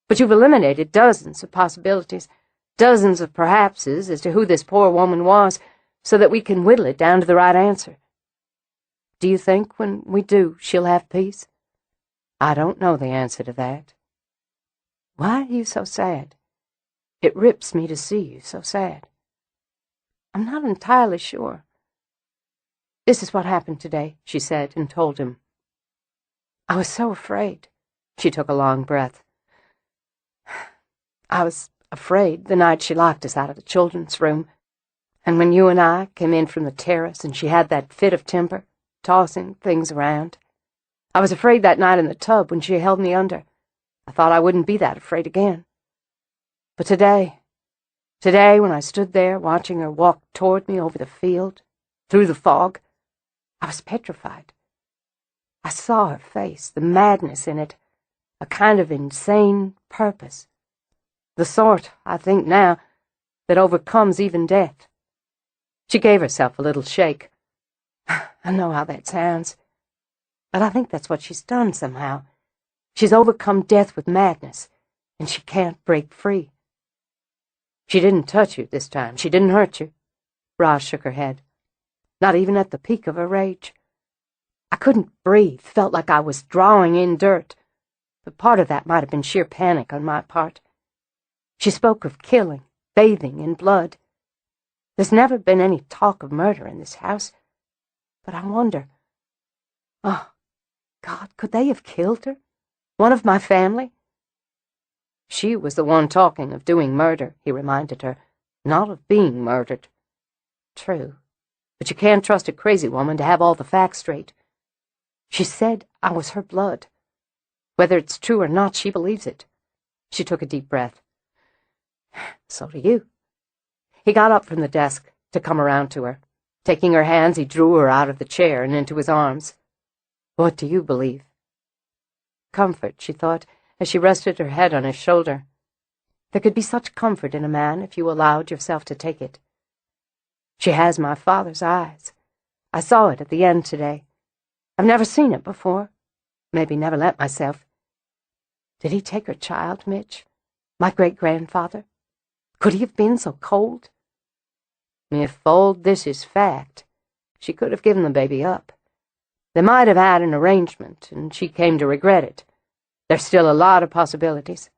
but you've eliminated dozens of possibilities, dozens of perhapses as to who this poor woman was, so that we can whittle it down to the right answer. Do you think when we do, she'll have peace? I don't know the answer to that. Why are you so sad? It rips me to see you so sad. I'm not entirely sure. This is what happened today, she said, and told him. I was so afraid. She took a long breath. I was afraid the night she locked us out of the children's room, and when you and I came in from the terrace and she had that fit of temper, tossing things around. I was afraid that night in the tub when she held me under. I thought I wouldn't be that afraid again. But today when I stood there watching her walk toward me over the field, through the fog, I was petrified. I saw her face, the madness in it, a kind of insane purpose. The sort, I think now, that overcomes even death. She gave herself a little shake. I know how that sounds, but I think that's what she's done somehow. She's overcome death with madness, and she can't break free. She didn't touch you this time. She didn't hurt you. Roz shook her head. Not even at the peak of her rage. I couldn't breathe, felt like I was drawing in dirt, but part of that might have been sheer panic on my part. She spoke of killing, bathing in blood. There's never been any talk of murder in this house, but I wonder, oh, God, could they have killed her? One of my family? She was the one talking of doing murder, he reminded her, not of being murdered. True, but you can't trust a crazy woman to have all the facts straight. She said I was her blood. Whether it's true or not, she believes it. She took a deep breath. So do you. He got up from the desk to come around to her. Taking her hands, he drew her out of the chair and into his arms. What do you believe? Comfort, she thought, as she rested her head on his shoulder. There could be such comfort in a man if you allowed yourself to take it. She has my father's eyes. I saw it at the end today. I've never seen it before. Maybe never let myself. Did he take her child, Mitch? My great-grandfather? Could he have been so cold? If all this is fact, she could have given the baby up. They might have had an arrangement, and she came to regret it. There's still a lot of possibilities.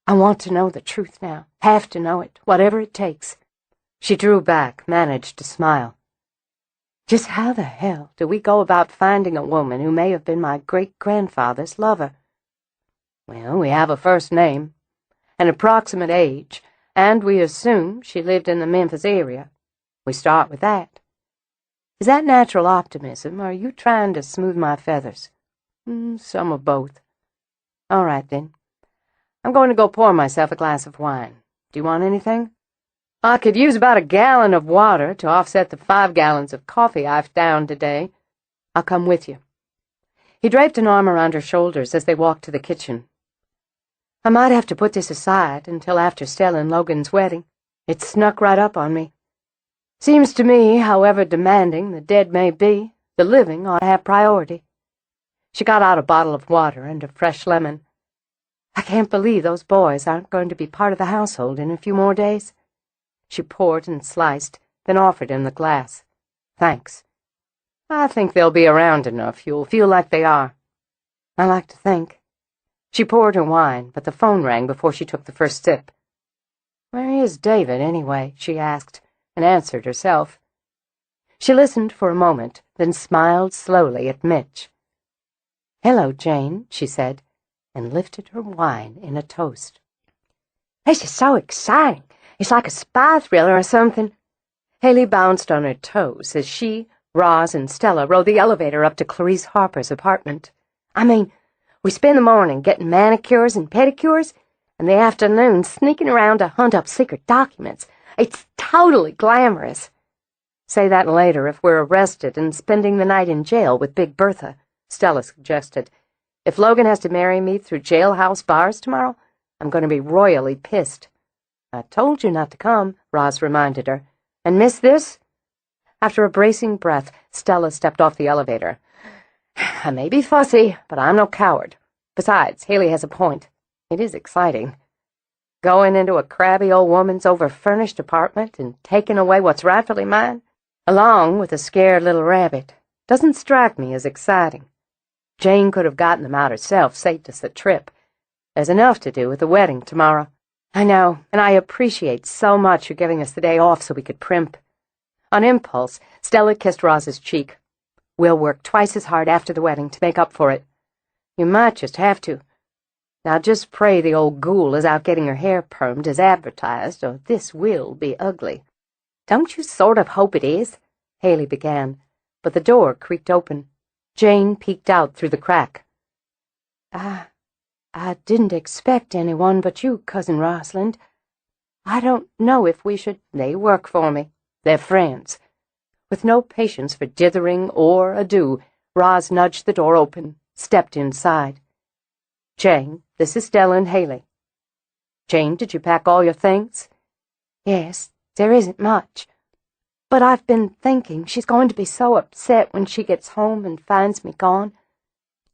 I want to know the truth now, have to know it, whatever it takes. She drew back, managed to smile. Just how the hell do we go about finding a woman who may have been my great-grandfather's lover? Well, we have a first name, an approximate age, and we assume she lived in the Memphis area. We start with that. Is that natural optimism, or are you trying to smooth my feathers? Some of both. All right, then. I'm going to go pour myself a glass of wine. Do you want anything? I could use about a gallon of water to offset the 5 gallons of coffee I've downed today. I'll come with you. He draped an arm around her shoulders as they walked to the kitchen. I might have to put this aside until after Stella and Logan's wedding. It snuck right up on me. Seems to me, however demanding the dead may be, the living ought to have priority. She got out a bottle of water and a fresh lemon. I can't believe those boys aren't going to be part of the household in a few more days. She poured and sliced, then offered him the glass. Thanks. I think they'll be around enough. You'll feel like they are. I like to think. She poured her wine, but the phone rang before she took the first sip. Where is David, anyway? She asked, and answered herself. She listened for a moment, then smiled slowly at Mitch. Hello, Jane, she said, and lifted her wine in a toast. This is so exciting. It's like a spy thriller or something. Haley bounced on her toes as she, Roz, and Stella rode the elevator up to Clarice Harper's apartment. I mean, we spend the morning getting manicures and pedicures, and the afternoon sneaking around to hunt up secret documents. It's totally glamorous. Say that later if we're arrested and spending the night in jail with Big Bertha, Stella suggested. If Logan has to marry me through jailhouse bars tomorrow, I'm going to be royally pissed. I told you not to come, Roz reminded her. And miss this? After a bracing breath, Stella stepped off the elevator. I may be fussy, but I'm no coward. Besides, Haley has a point. It is exciting. Going into a crabby old woman's over-furnished apartment and taking away what's rightfully mine, along with a scared little rabbit, doesn't strike me as exciting. Jane could have gotten them out herself, saved us the trip. There's enough to do with the wedding tomorrow. I know, and I appreciate so much you giving us the day off so we could primp. On impulse, Stella kissed Roz's cheek. We'll work twice as hard after the wedding to make up for it. You might just have to. Now just pray the old ghoul is out getting her hair permed as advertised, or this will be ugly. Don't you sort of hope it is? Haley began, but the door creaked open. Jane peeked out through the crack. I didn't expect anyone but you, Cousin Rosalind. I don't know if we should— They work for me. They're friends. With no patience for dithering or ado, Roz nudged the door open, stepped inside. Jane, this is Stella and Haley. Jane, did you pack all your things? Yes, there isn't much. But I've been thinking she's going to be so upset when she gets home and finds me gone.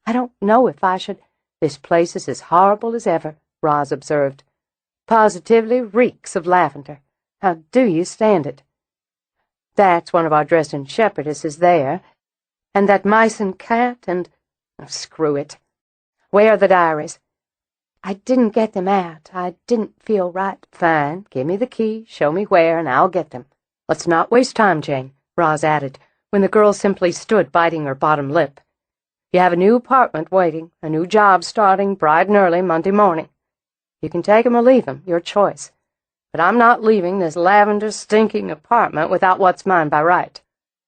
I don't know if I should— This place is as horrible as ever, Roz observed. Positively reeks of lavender. How do you stand it? That's one of our Dresden shepherdesses there, and that mice and cat, and— Oh, screw it. Where are the diaries? I didn't get them out. I didn't feel right. Fine. Give me the key, show me where, and I'll get them. Let's not waste time, Jane, Roz added, when the girl simply stood biting her bottom lip. You have a new apartment waiting, a new job starting bright and early Monday morning. You can take 'em or leave 'em, your choice. But I'm not leaving this lavender-stinking apartment without what's mine by right.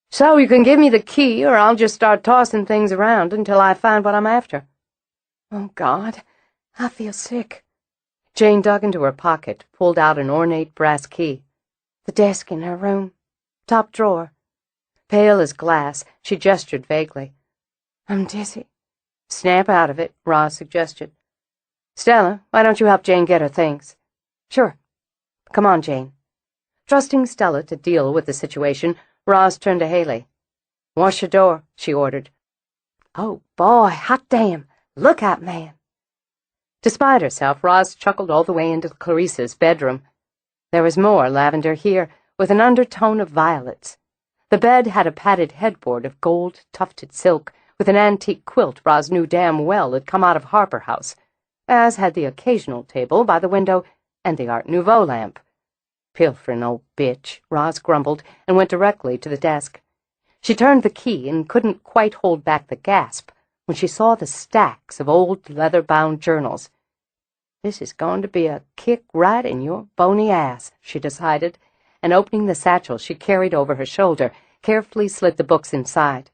So you can give me the key, or I'll just start tossing things around until I find what I'm after. Oh, God, I feel sick. Jane dug into her pocket, pulled out an ornate brass key. The desk in her room. Top drawer. Pale as glass, she gestured vaguely. I'm dizzy. Snap out of it, Roz suggested. Stella, why don't you help Jane get her things? Sure. Come on, Jane. Trusting Stella to deal with the situation, Roz turned to Haley. Wash your door, she ordered. Oh, boy, hot damn. Look out, man. Despite herself, Roz chuckled all the way into Clarice's bedroom. There was more lavender here, with an undertone of violets. The bed had a padded headboard of gold tufted silk, with an antique quilt Roz knew damn well had come out of Harper House, as had the occasional table by the window and the Art Nouveau lamp. Pilferin' old bitch, Roz grumbled, and went directly to the desk. She turned the key and couldn't quite hold back the gasp when she saw the stacks of old leather-bound journals. "This is going to be a kick right in your bony ass," she decided, and opening the satchel she carried over her shoulder, carefully slid the books inside.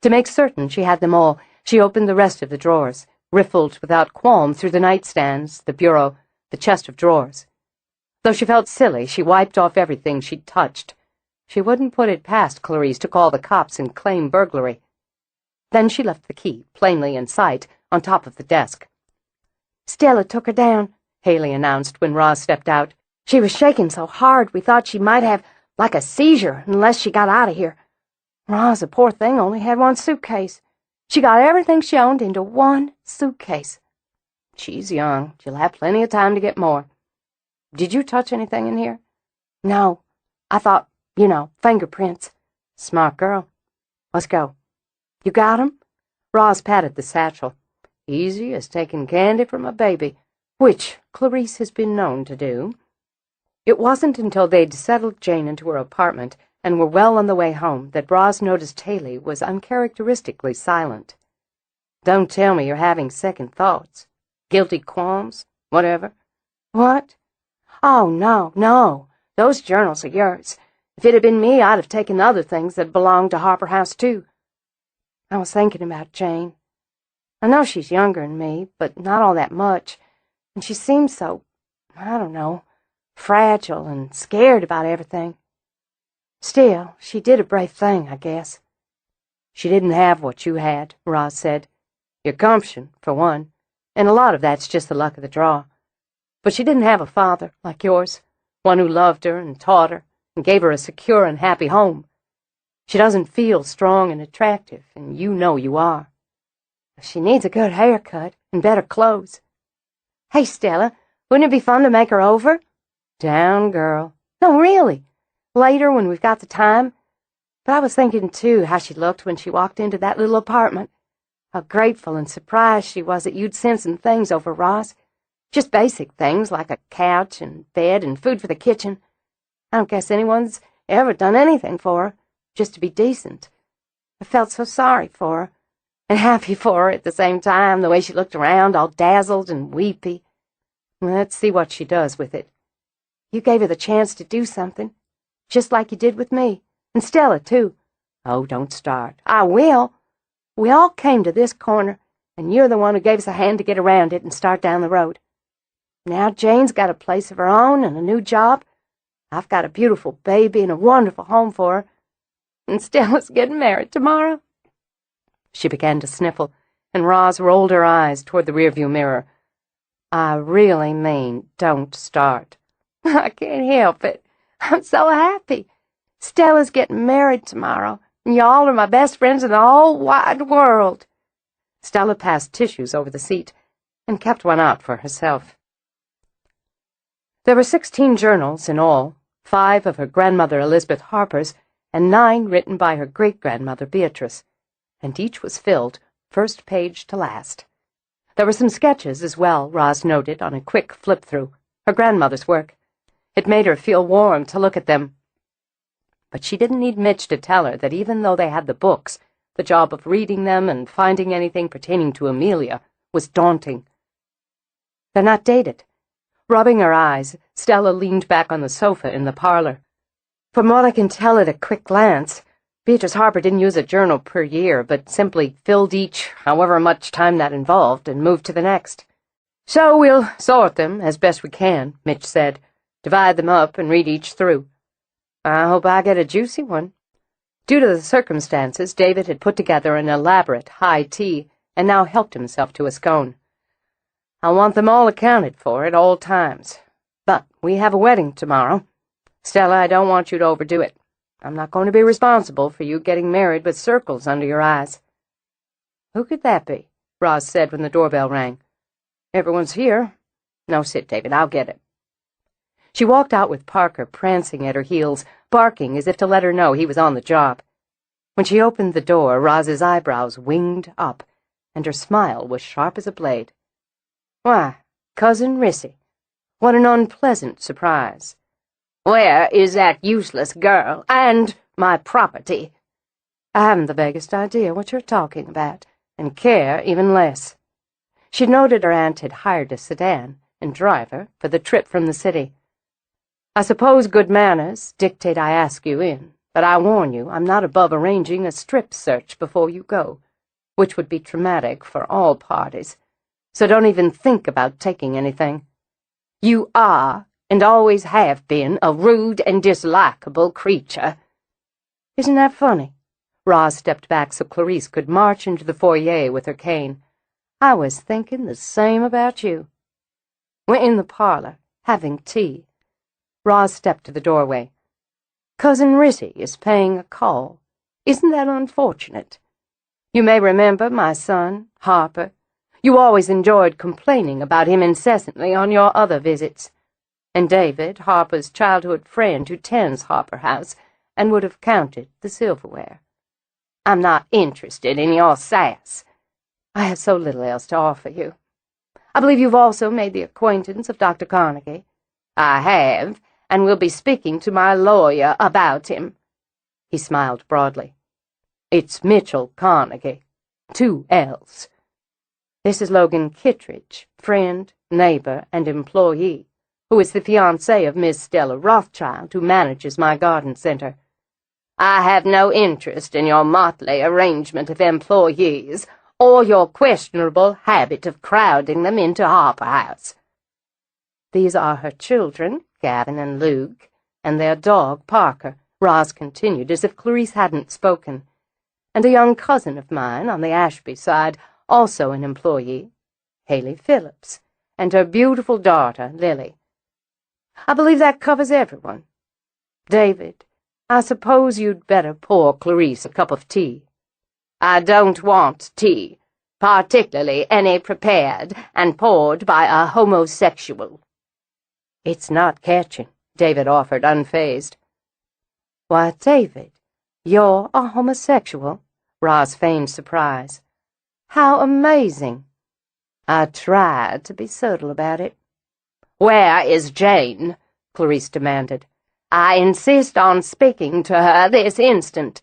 To make certain she had them all, she opened the rest of the drawers, riffled without qualm through the nightstands, the bureau, the chest of drawers. Though she felt silly, she wiped off everything she'd touched. She wouldn't put it past Clarice to call the cops and claim burglary. Then she left the key, plainly in sight, on top of the desk. "Stella took her down," Haley announced when Roz stepped out. "She was shaking so hard we thought she might have, like a seizure, unless she got out of here. Roz, the poor thing, only had one suitcase. She got everything she owned into one suitcase." "She's young. She'll have plenty of time to get more. Did you touch anything in here?" "No. I thought, fingerprints." "Smart girl. Let's go." "You got 'em?" Roz patted the satchel. "Easy as taking candy from a baby," which Clarice has been known to do. It wasn't until they'd settled Jane into her apartment and were well on the way home that Roz noticed Haley was uncharacteristically silent. "Don't tell me you're having second thoughts. Guilty qualms? Whatever." "What? Oh, no. Those journals are yours. If it had been me, I'd have taken the other things that belonged to Harper House, too. I was thinking about Jane. I know she's younger than me, but not all that much, and she seems so, I don't know, fragile and scared about everything. Still, she did a brave thing, I guess." "She didn't have what you had," Roz said. "Your gumption, for one, and a lot of that's just the luck of the draw. But she didn't have a father like yours, one who loved her and taught her and gave her a secure and happy home. She doesn't feel strong and attractive, and you know you are." "She needs a good haircut and better clothes. Hey, Stella, wouldn't it be fun to make her over?" "Down, girl." "No, really. Later, when we've got the time. But I was thinking, too, how she looked when she walked into that little apartment. How grateful and surprised she was that you'd sent some things over, Roz. Just basic things like a couch and bed and food for the kitchen. I don't guess anyone's ever done anything for her, just to be decent. I felt so sorry for her, and happy for her at the same time, the way she looked around, all dazzled and weepy. Let's see what she does with it." "You gave her the chance to do something, just like you did with me, and Stella, too." "Oh, don't start." "I will. We all came to this corner, and you're the one who gave us a hand to get around it and start down the road. Now Jane's got a place of her own and a new job. I've got a beautiful baby and a wonderful home for her. And Stella's getting married tomorrow." She began to sniffle, and Roz rolled her eyes toward the rearview mirror. "I really mean, don't start." "I can't help it. I'm so happy. Stella's getting married tomorrow, and y'all are my best friends in the whole wide world." Stella passed tissues over the seat and kept one out for herself. There were 16 journals in all, 5 of her grandmother Elizabeth Harper's and 9 written by her great-grandmother Beatrice, and each was filled, first page to last. There were some sketches as well, Roz noted on a quick flip-through, her grandmother's work. It made her feel warm to look at them. But she didn't need Mitch to tell her that even though they had the books, the job of reading them and finding anything pertaining to Amelia was daunting. "They're not dated." Rubbing her eyes, Stella leaned back on the sofa in the parlor. "From what I can tell at a quick glance, Beatrice Harper didn't use a journal per year, but simply filled each, however much time that involved, and moved to the next. So we'll sort them as best we can," Mitch said. "Divide them up and read each through. I hope I get a juicy one." Due to the circumstances, David had put together an elaborate high tea and now helped himself to a scone. "I want them all accounted for at all times. But we have a wedding tomorrow. Stella, I don't want you to overdo it. I'm not going to be responsible for you getting married with circles under your eyes." "Who could that be?" Roz said when the doorbell rang. "Everyone's here. No, sit, David, I'll get it." She walked out with Parker prancing at her heels, barking as if to let her know he was on the job. When she opened the door, Roz's eyebrows winged up, and her smile was sharp as a blade. "Why, Cousin Rissy, what an unpleasant surprise." "Where is that useless girl and my property?" I haven't the vaguest idea what you're talking about, and care even less. She noted her aunt had hired a sedan and driver for the trip from the city. I suppose good manners dictate I ask you in, but I warn you I'm not above arranging a strip search before you go, which would be traumatic for all parties, so don't even think about taking anything. You are, and always have been, a rude and dislikable creature. Isn't that funny? Roz stepped back so Clarice could march into the foyer with her cane. I was thinking the same about you. We're in the parlor, having tea. Roz stepped to the doorway. Cousin Ritty is paying a call. Isn't that unfortunate? You may remember my son, Harper. You always enjoyed complaining about him incessantly on your other visits. And David, Harper's childhood friend who tends Harper House, and would have counted the silverware. I'm not interested in your sass. I have so little else to offer you. I believe you've also made the acquaintance of Dr. Carnegie. I have, and will be speaking to my lawyer about him. He smiled broadly. It's Mitchell Carnegie. 2 L's. This is Logan Kittredge, friend, neighbor, and employee, who is the fiancé of Miss Stella Rothschild, who manages my garden center. I have no interest in your motley arrangement of employees, or your questionable habit of crowding them into Harper House. These are her children, Gavin and Luke, and their dog, Parker, Roz continued, as if Clarice hadn't spoken, and a young cousin of mine on the Ashby side, also an employee, Haley Phillips, and her beautiful daughter, Lily. I believe that covers everyone. David, I suppose you'd better pour Clarice a cup of tea. I don't want tea, particularly any prepared and poured by a homosexual. It's not catching, David offered, unfazed. Why, David, you're a homosexual? Roz feigned surprise. How amazing. I tried to be subtle about it. Where is Jane? Clarice demanded. I insist on speaking to her this instant.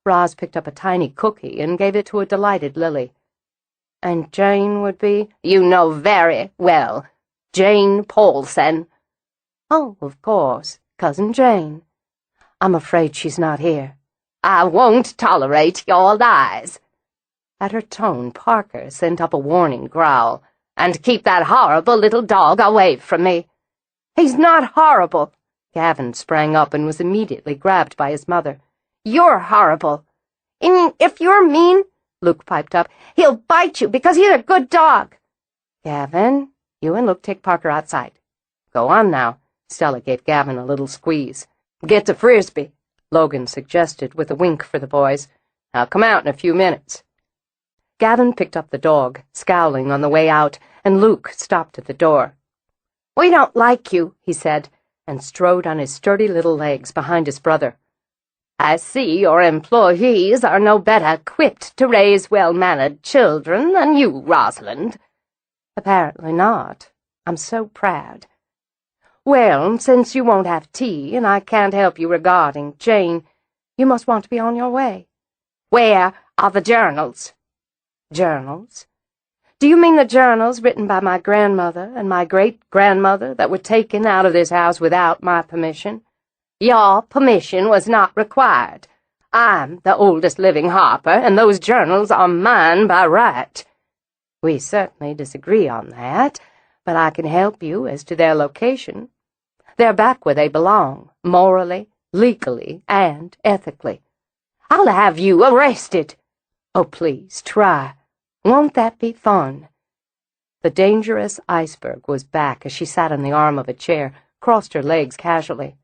Roz picked up a tiny cookie and gave it to a delighted Lily. And Jane would be? You know very well. Jane Paulson. Oh, of course, Cousin Jane. I'm afraid she's not here. I won't tolerate your lies. At her tone, Parker sent up a warning growl. And keep that horrible little dog away from me. He's not horrible. Gavin sprang up and was immediately grabbed by his mother. You're horrible. If you're mean, Luke piped up, he'll bite you because he's a good dog. Gavin, you and Luke take Parker outside. Go on now. Stella gave Gavin a little squeeze. Get to Frisbee, Logan suggested with a wink for the boys. I'll come out in a few minutes. Gavin picked up the dog, scowling on the way out, and Luke stopped at the door. We don't like you, he said, and strode on his sturdy little legs behind his brother. I see your employees are no better equipped to raise well-mannered children than you, Rosalind. Apparently not. I'm so proud. Well, since you won't have tea, and I can't help you regarding Jane, you must want to be on your way. Where are the journals? Journals? Do you mean the journals written by my grandmother and my great-grandmother that were taken out of this house without my permission? Your permission was not required. I'm the oldest living Harper, and those journals are mine by right. We certainly disagree on that, but I can help you as to their location. They're back where they belong, morally, legally, and ethically. I'll have you arrested. Oh, please, try. Won't that be fun? The dangerous iceberg was back as she sat on the arm of a chair, crossed her legs casually.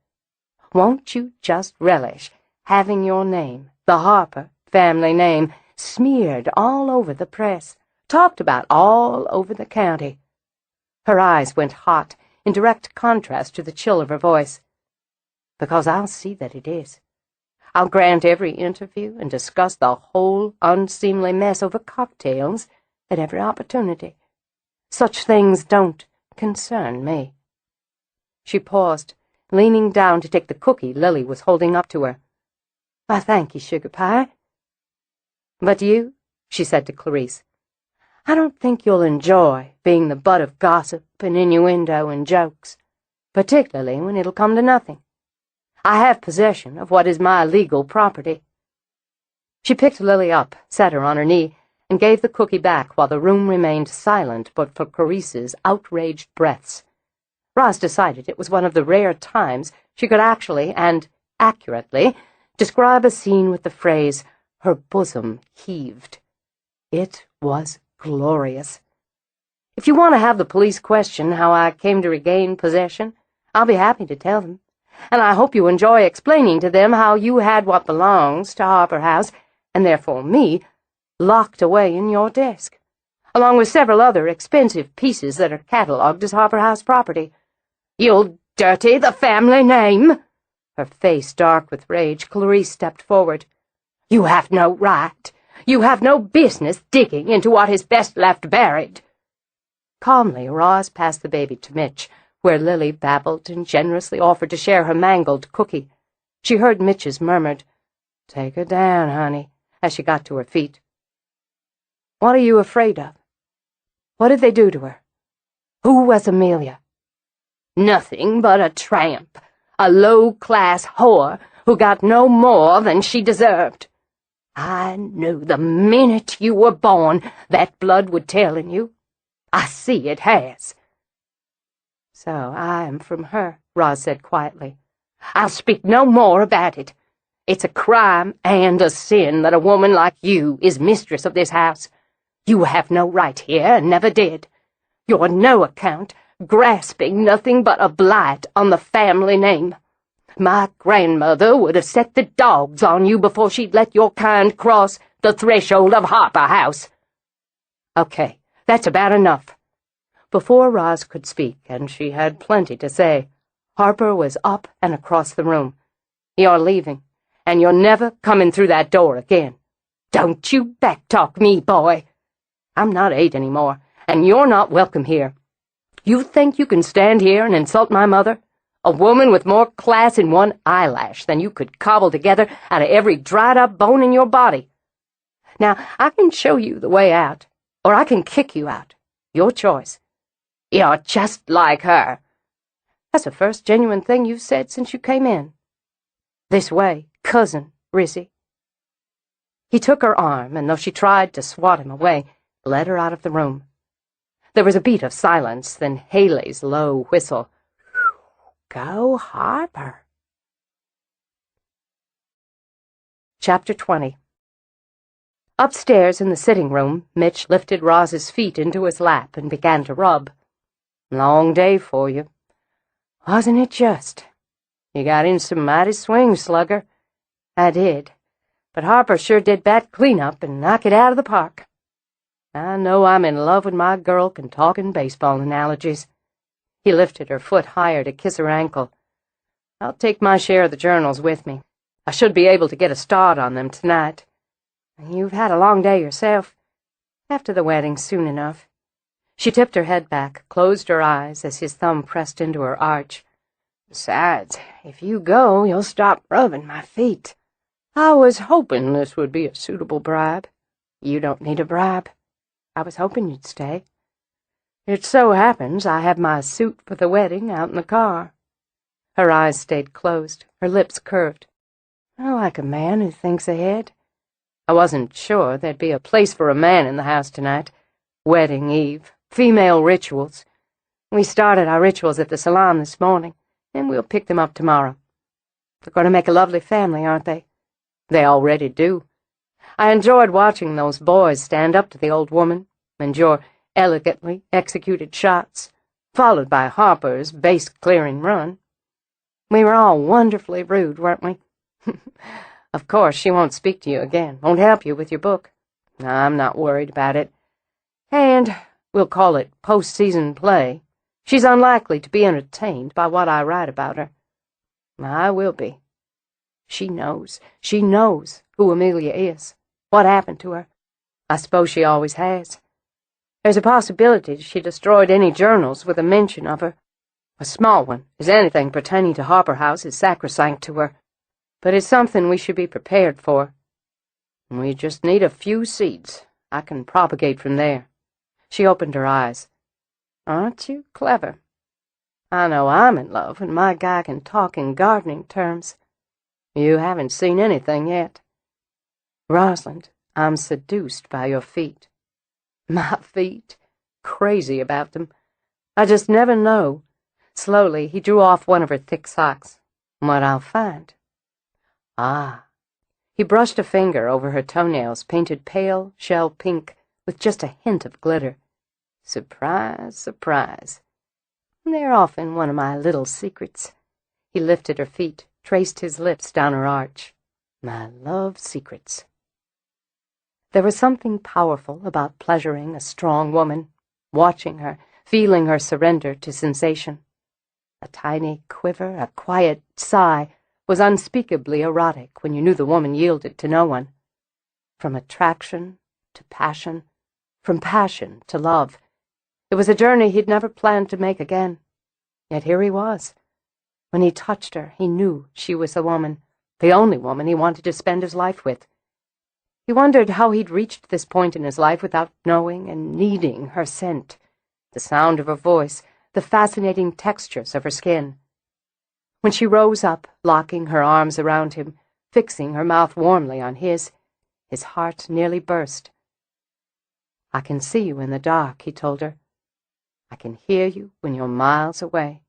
Won't you just relish having your name, the Harper family name, smeared all over the press, talked about all over the county? Her eyes went hot, in direct contrast to the chill of her voice. Because I'll see that it is. I'll grant every interview and discuss the whole unseemly mess over cocktails at every opportunity. Such things don't concern me. She paused, leaning down to take the cookie Lily was holding up to her. Why, thank you, Sugar Pie. But you, she said to Clarice, I don't think you'll enjoy being the butt of gossip and innuendo and jokes, particularly when it'll come to nothing. I have possession of what is my legal property. She picked Lily up, set her on her knee, and gave the cookie back while the room remained silent but for Clarice's outraged breaths. Roz decided it was one of the rare times she could actually and accurately describe a scene with the phrase, her bosom heaved. It was glorious. If you want to have the police question how I came to regain possession, I'll be happy to tell them, and I hope you enjoy explaining to them how you had what belongs to Harper House, and therefore me, locked away in your desk, along with several other expensive pieces that are catalogued as Harper House property. You'll dirty the family name! Her face dark with rage, Clarice stepped forward. You have no right. You have no business digging into what is best left buried. Calmly, Roz passed the baby to Mitch, where Lily babbled and generously offered to share her mangled cookie. She heard Mitch's murmured, Take her down, honey, as she got to her feet. What are you afraid of? What did they do to her? Who was Amelia? Nothing but a tramp, a low-class whore who got no more than she deserved. I knew the minute you were born that blood would tell in you. I see it has. So I am from her, Roz said quietly. I'll speak no more about it. It's a crime and a sin that a woman like you is mistress of this house. You have no right here and never did. You're no account, grasping nothing but a blight on the family name. My grandmother would have set the dogs on you before she'd let your kind cross the threshold of Harper House. Okay, that's about enough. Before Roz could speak, and she had plenty to say, Harper was up and across the room. You're leaving, and you're never coming through that door again. Don't you backtalk me, boy. I'm not 8 anymore, and you're not welcome here. You think you can stand here and insult my mother? A woman with more class in one eyelash than you could cobble together out of every dried-up bone in your body. Now, I can show you the way out, or I can kick you out. Your choice. You're just like her. That's the first genuine thing you've said since you came in. This way, cousin Rizzy. He took her arm, and though she tried to swat him away, led her out of the room. There was a beat of silence, then Haley's low whistle. Go, Harper. Chapter 20. Upstairs in the sitting room, Mitch lifted Roz's feet into his lap and began to rub. Long day for you. Wasn't it just? You got in some mighty swing, slugger. I did, but Harper sure did bat clean-up and knock it out of the park. I know I'm in love with my girl can talk in baseball analogies. He lifted her foot higher to kiss her ankle. I'll take my share of the journals with me. I should be able to get a start on them tonight. You've had a long day yourself. After the wedding, soon enough. She tipped her head back, closed her eyes as his thumb pressed into her arch. Besides, if you go, you'll stop rubbing my feet. I was hoping this would be a suitable bribe. You don't need a bribe. I was hoping you'd stay. It so happens I have my suit for the wedding out in the car. Her eyes stayed closed, her lips curved. I like a man who thinks ahead. I wasn't sure there'd be a place for a man in the house tonight. Wedding eve, female rituals. We started our rituals at the salon this morning, and we'll pick them up tomorrow. They're going to make a lovely family, aren't they? They already do. I enjoyed watching those boys stand up to the old woman, and your elegantly executed shots, followed by Harper's base-clearing run. We were all wonderfully rude, weren't we? Of course, she won't speak to you again, won't help you with your book. I'm not worried about it. And we'll call it post-season play. She's unlikely to be entertained by what I write about her. I will be. She knows who Amelia is, what happened to her. I suppose she always has. There's a possibility she destroyed any journals with a mention of her. A small one, as anything pertaining to Harper House is sacrosanct to her. But it's something we should be prepared for. We just need a few seeds. I can propagate from there." She opened her eyes. "Aren't you clever? I know I'm in love when my guy can talk in gardening terms. You haven't seen anything yet. Rosalind, I'm seduced by your feet." "My feet? Crazy about them. I just never know." Slowly, he drew off one of her thick socks. "What I'll find." "Ah." He brushed a finger over her toenails, painted pale shell pink, with just a hint of glitter. "Surprise, surprise. They're often one of my little secrets." He lifted her feet, traced his lips down her arch. "My love secrets." There was something powerful about pleasuring a strong woman, watching her, feeling her surrender to sensation. A tiny quiver, a quiet sigh, was unspeakably erotic when you knew the woman yielded to no one. From attraction to passion, from passion to love. It was a journey he'd never planned to make again. Yet here he was. When he touched her, he knew she was the woman, the only woman he wanted to spend his life with. He wondered how he'd reached this point in his life without knowing and needing her scent, the sound of her voice, the fascinating textures of her skin. When she rose up, locking her arms around him, fixing her mouth warmly on his heart nearly burst. "I can see you in the dark," he told her. "I can hear you when you're miles away."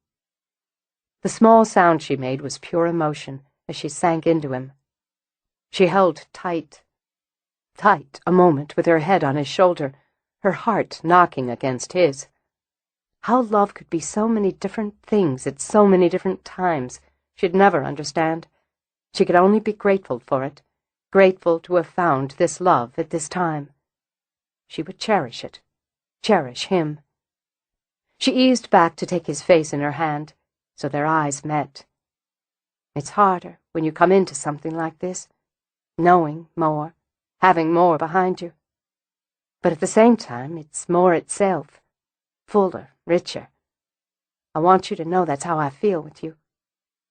The small sound she made was pure emotion as she sank into him. She held tight a moment with her head on his shoulder, her heart knocking against his. How love could be so many different things at so many different times, she'd never understand. She could only be grateful for it, grateful to have found this love at this time. She would cherish it, cherish him. She eased back to take his face in her hand, so their eyes met. It's harder when you come into something like this, knowing more, having more behind you. But at the same time, it's more itself, fuller, richer. I want you to know that's how I feel with you,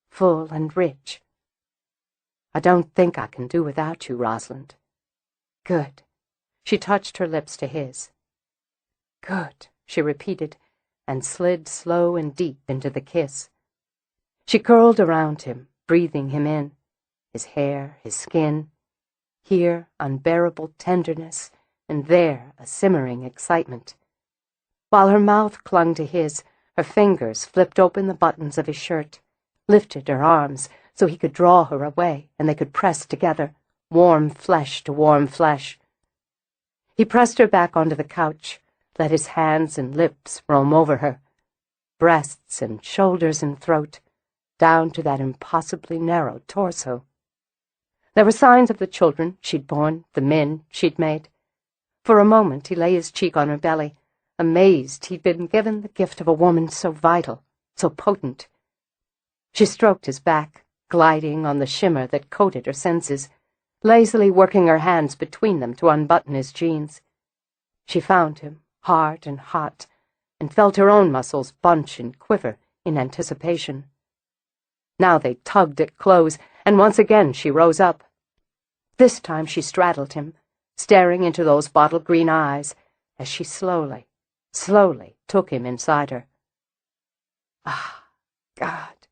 full and rich. I don't think I can do without you, Rosalind." "Good." She touched her lips to his. "Good," she repeated, and slid slow and deep into the kiss. She curled around him, breathing him in, his hair, his skin, here unbearable tenderness, and there a simmering excitement. While her mouth clung to his, her fingers flipped open the buttons of his shirt, lifted her arms so he could draw her away and they could press together, warm flesh to warm flesh. He pressed her back onto the couch, let his hands and lips roam over her, breasts and shoulders and throat, down to that impossibly narrow torso. There were signs of the children she'd borne, the men she'd made. For a moment he lay his cheek on her belly, amazed he'd been given the gift of a woman so vital, so potent. She stroked his back, gliding on the shimmer that coated her senses, lazily working her hands between them to unbutton his jeans. She found him, hard and hot, and felt her own muscles bunch and quiver in anticipation. Now they tugged at clothes, and once again she rose up. This time she straddled him, staring into those bottle-green eyes as she slowly took him inside her. Ah, God.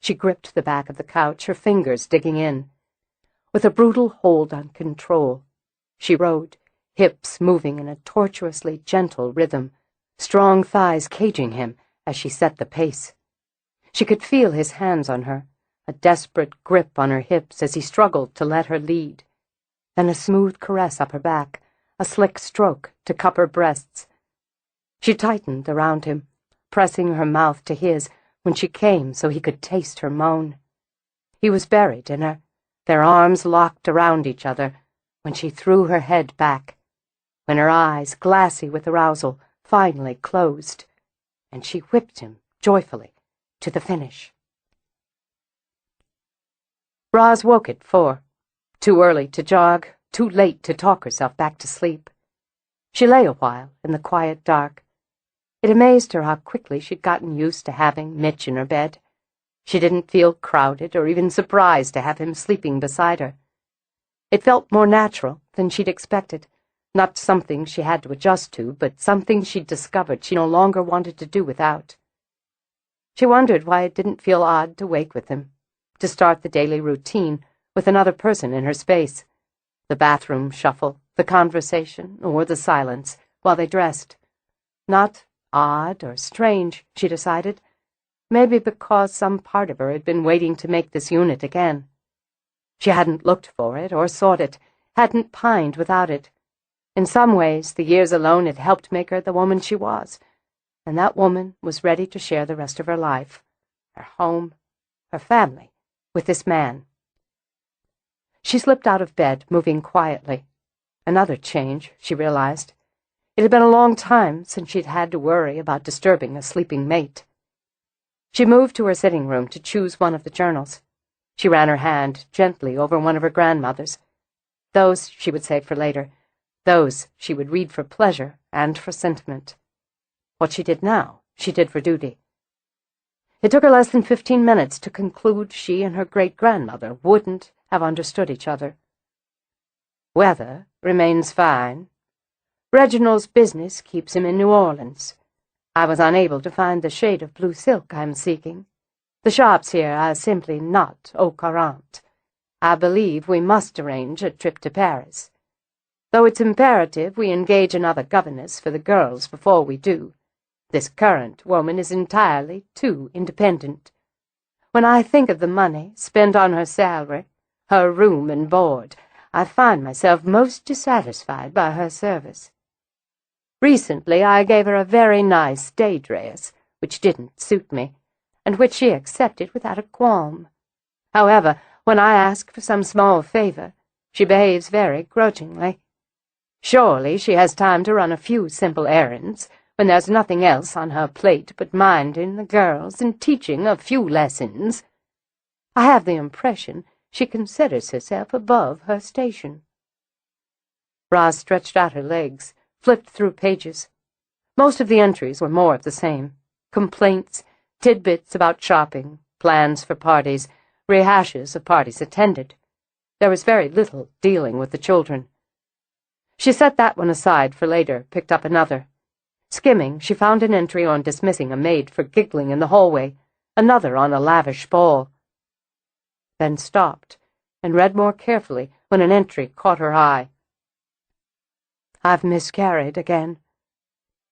She gripped the back of the couch, her fingers digging in. With a brutal hold on control, she rode, hips moving in a tortuously gentle rhythm, strong thighs caging him as she set the pace. She could feel his hands on her, a desperate grip on her hips as he struggled to let her lead. Then a smooth caress up her back, a slick stroke to cup her breasts. She tightened around him, pressing her mouth to his when she came so he could taste her moan. He was buried in her, their arms locked around each other, when she threw her head back, when her eyes, glassy with arousal, finally closed, and she whipped him joyfully to the finish. Roz woke at 4. Too early to jog, too late to talk herself back to sleep. She lay a while in the quiet dark. It amazed her how quickly she'd gotten used to having Mitch in her bed. She didn't feel crowded or even surprised to have him sleeping beside her. It felt more natural than she'd expected. Not something she had to adjust to, but something she'd discovered she no longer wanted to do without. She wondered why it didn't feel odd to wake with him, to start the daily routine with another person in her space. The bathroom shuffle, the conversation, or the silence while they dressed. Not odd or strange, she decided. Maybe because some part of her had been waiting to make this unit again. She hadn't looked for it or sought it, hadn't pined without it. In some ways, the years alone had helped make her the woman she was, and that woman was ready to share the rest of her life, her home, her family, with this man. She slipped out of bed, moving quietly. Another change, she realized. It had been a long time since she'd had to worry about disturbing a sleeping mate. She moved to her sitting room to choose one of the journals. She ran her hand gently over one of her grandmother's. Those she would save for later. Those she would read for pleasure and for sentiment. What she did now, she did for duty. It took her less than 15 minutes to conclude she and her great-grandmother wouldn't have understood each other. Weather remains fine. Reginald's business keeps him in New Orleans. I was unable to find the shade of blue silk I'm seeking. The shops here are simply not au courant. I believe we must arrange a trip to Paris. Though it's imperative we engage another governess for the girls before we do. This current woman is entirely too independent. When I think of the money spent on her salary, her room and board, I find myself most dissatisfied by her service. Recently I gave her a very nice day dress, which didn't suit me, and which she accepted without a qualm. However, when I ask for some small favor, she behaves very grudgingly. Surely she has time to run a few simple errands, when there's nothing else on her plate but minding the girls and teaching a few lessons. I have the impression she considers herself above her station. Roz stretched out her legs, flipped through pages. Most of the entries were more of the same. Complaints, tidbits about shopping, plans for parties, rehashes of parties attended. There was very little dealing with the children. She set that one aside for later, picked up another. Skimming, she found an entry on dismissing a maid for giggling in the hallway, another on a lavish ball. Then stopped, and read more carefully when an entry caught her eye. I've miscarried again.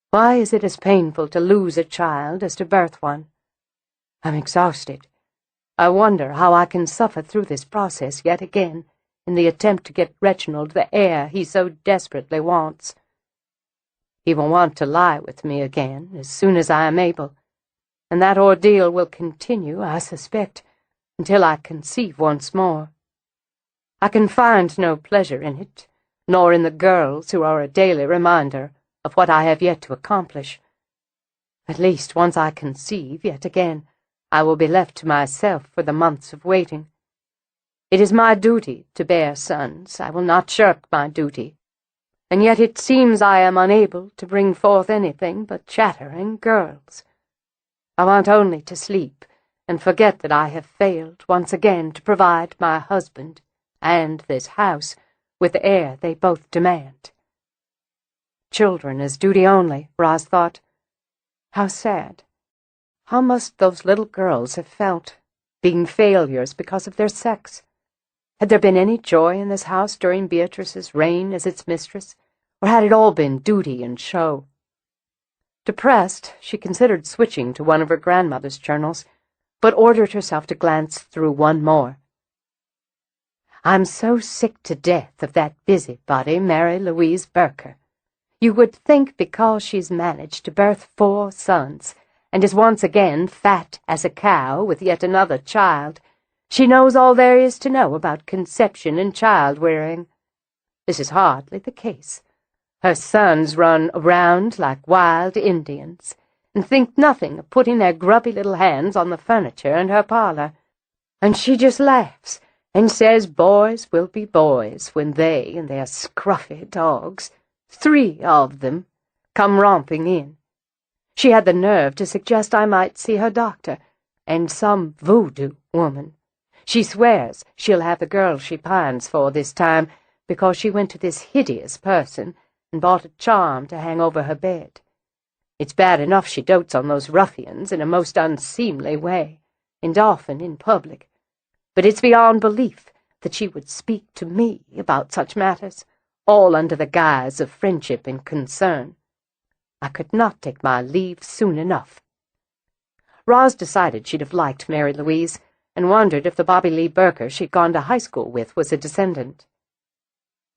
Why is it as painful to lose a child as to birth one? I'm exhausted. I wonder how I can suffer through this process yet again in the attempt to get Reginald the heir he so desperately wants. He will want to lie with me again as soon as I am able, and that ordeal will continue, I suspect, until I conceive once more. I can find no pleasure in it, nor in the girls who are a daily reminder of what I have yet to accomplish. At least once I conceive yet again, I will be left to myself for the months of waiting. It is my duty to bear sons. I will not shirk my duty. And yet it seems I am unable to bring forth anything but chattering girls. I want only to sleep and forget that I have failed once again to provide my husband and this house with the air they both demand. Children as duty only, Roz thought. How sad. How must those little girls have felt, being failures because of their sex? Had there been any joy in this house during Beatrice's reign as its mistress, or had it all been duty and show? Depressed, she considered switching to one of her grandmother's journals, but ordered herself to glance through one more. I'm so sick to death of that busybody, Mary Louise Barker. You would think because she's managed to birth 4 sons, and is once again fat as a cow with yet another child, she knows all there is to know about conception and child-rearing. This is hardly the case. Her sons run around like wild Indians, and think nothing of putting their grubby little hands on the furniture in her parlor, and she just laughs and says boys will be boys when they and their scruffy dogs, 3 of them, come romping in. She had the nerve to suggest I might see her doctor, and some voodoo woman. She swears she'll have the girl she pines for this time because she went to this hideous person and bought a charm to hang over her bed. It's bad enough she dotes on those ruffians in a most unseemly way, and often in public, but it's beyond belief that she would speak to me about such matters, all under the guise of friendship and concern. I could not take my leave soon enough. Roz decided she'd have liked Mary Louise, and wondered if the Bobby Lee Burker she'd gone to high school with was a descendant.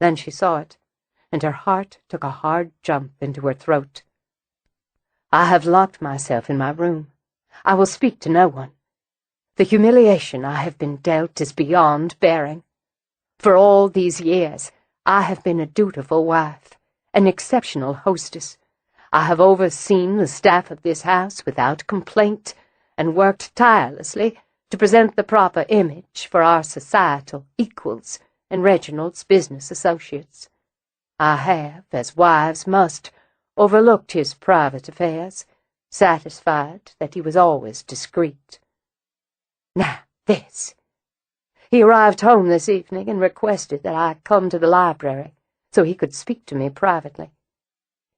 Then she saw it, and her heart took a hard jump into her throat. I have locked myself in my room. I will speak to no one. The humiliation I have been dealt is beyond bearing. For all these years, I have been a dutiful wife, an exceptional hostess. I have overseen the staff of this house without complaint, and worked tirelessly to present the proper image for our societal equals and Reginald's business associates. I have, as wives must, overlooked his private affairs, satisfied that he was always discreet. Now, this. He arrived home this evening and requested that I come to the library so he could speak to me privately.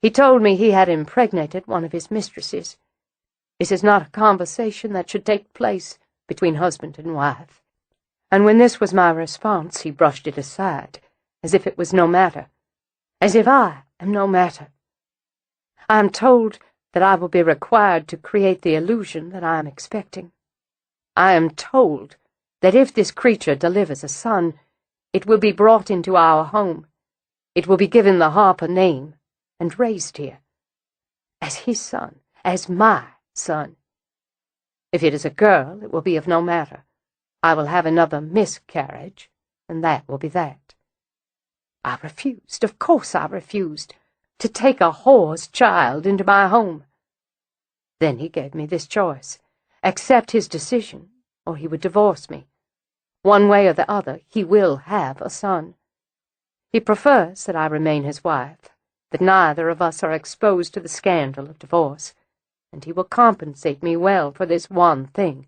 He told me he had impregnated one of his mistresses. This is not a conversation that should take place between husband and wife. And when this was my response, he brushed it aside, as if it was no matter, as if I am no matter. I am told that I will be required to create the illusion that I am expecting. I am told that if this creature delivers a son, it will be brought into our home. It will be given the Harper name and raised here, as his son, as my son. If it is a girl, it will be of no matter. I will have another miscarriage, and that will be that. I refused, of course I refused, to take a whore's child into my home. Then he gave me this choice: accept his decision, or he would divorce me. One way or the other, he will have a son. He prefers that I remain his wife, that neither of us are exposed to the scandal of divorce, and he will compensate me well for this one thing.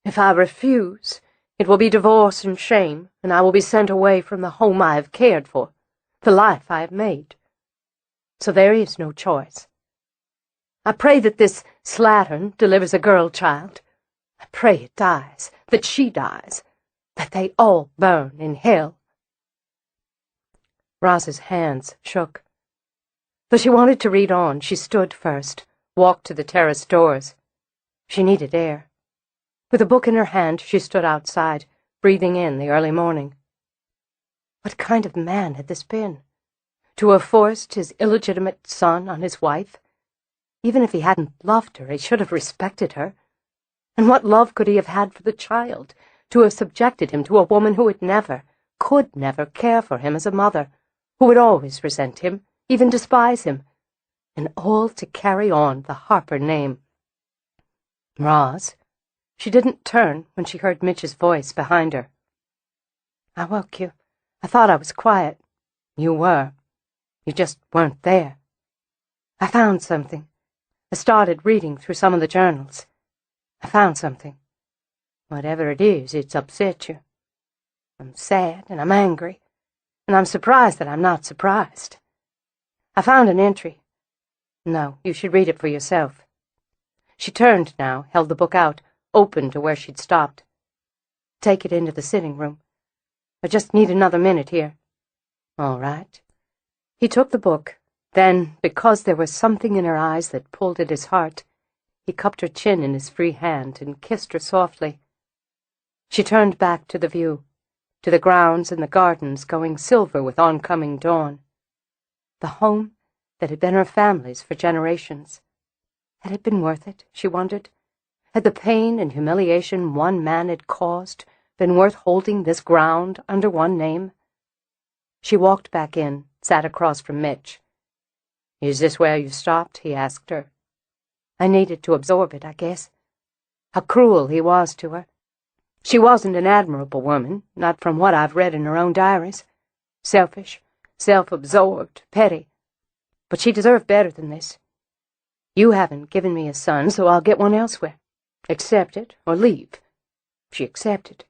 If I refuse, it will be divorce and shame, and I will be sent away from the home I have cared for, the life I have made. So there is no choice. I pray that this slattern delivers a girl child. I pray it dies, that she dies, that they all burn in hell. Roz's hands shook. Though she wanted to read on, she stood first, walked to the terrace doors. She needed air. With a book in her hand, she stood outside, breathing in the early morning. What kind of man had this been? To have forced his illegitimate son on his wife? Even if he hadn't loved her, he should have respected her. And what love could he have had for the child, to have subjected him to a woman who would never, could never care for him as a mother, who would always resent him, even despise him, and all to carry on the Harper name? Roz. She didn't turn when she heard Mitch's voice behind her. I woke you. I thought I was quiet. You were. You just weren't there. I found something. I started reading through some of the journals. I found something. Whatever it is, it's upset you. I'm sad and I'm angry, and I'm surprised that I'm not surprised. I found an entry. No, you should read it for yourself. She turned now, held the book out, open to where she'd stopped. Take it into the sitting room. I just need another minute here. All right. He took the book. Then, because there was something in her eyes that pulled at his heart, he cupped her chin in his free hand and kissed her softly. She turned back to the view, to the grounds and the gardens going silver with oncoming dawn. The home that had been her family's for generations. Had it been worth it, she wondered? Had the pain and humiliation one man had caused been worth holding this ground under one name? She walked back in, sat across from Mitch. Is this where you stopped? He asked her. I needed to absorb it, I guess. How cruel he was to her. She wasn't an admirable woman, not from what I've read in her own diaries. Selfish, self-absorbed, petty. But she deserved better than this. You haven't given me a son, so I'll get one elsewhere. Accept it or leave. She accepted.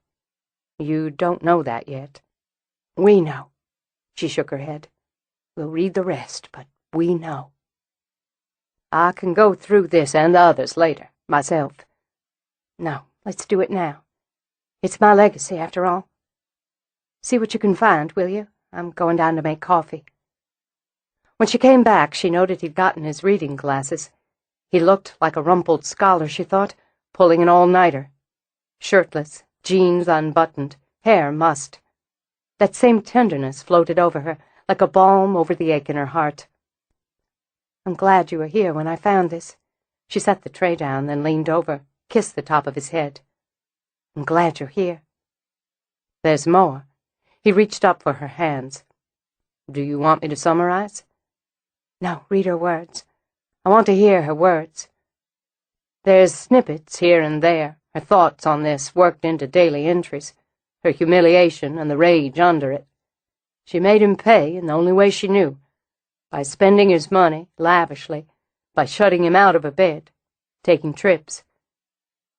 You don't know that yet. We know. She shook her head. We'll read the rest, but we know. I can go through this and the others later, myself. No, let's do it now. It's my legacy, after all. See what you can find, will you? I'm going down to make coffee. When she came back, she noted he'd gotten his reading glasses. He looked like a rumpled scholar, she thought, pulling an all-nighter. Shirtless, jeans unbuttoned, hair mussed. That same tenderness floated over her, like a balm over the ache in her heart. I'm glad you were here when I found this. She set the tray down, then leaned over, kissed the top of his head. I'm glad you're here. There's more. He reached up for her hands. Do you want me to summarize? No, read her words. I want to hear her words. There's snippets here and there, her thoughts on this worked into daily entries, her humiliation and the rage under it. She made him pay in the only way she knew, by spending his money lavishly, by shutting him out of a bed, taking trips.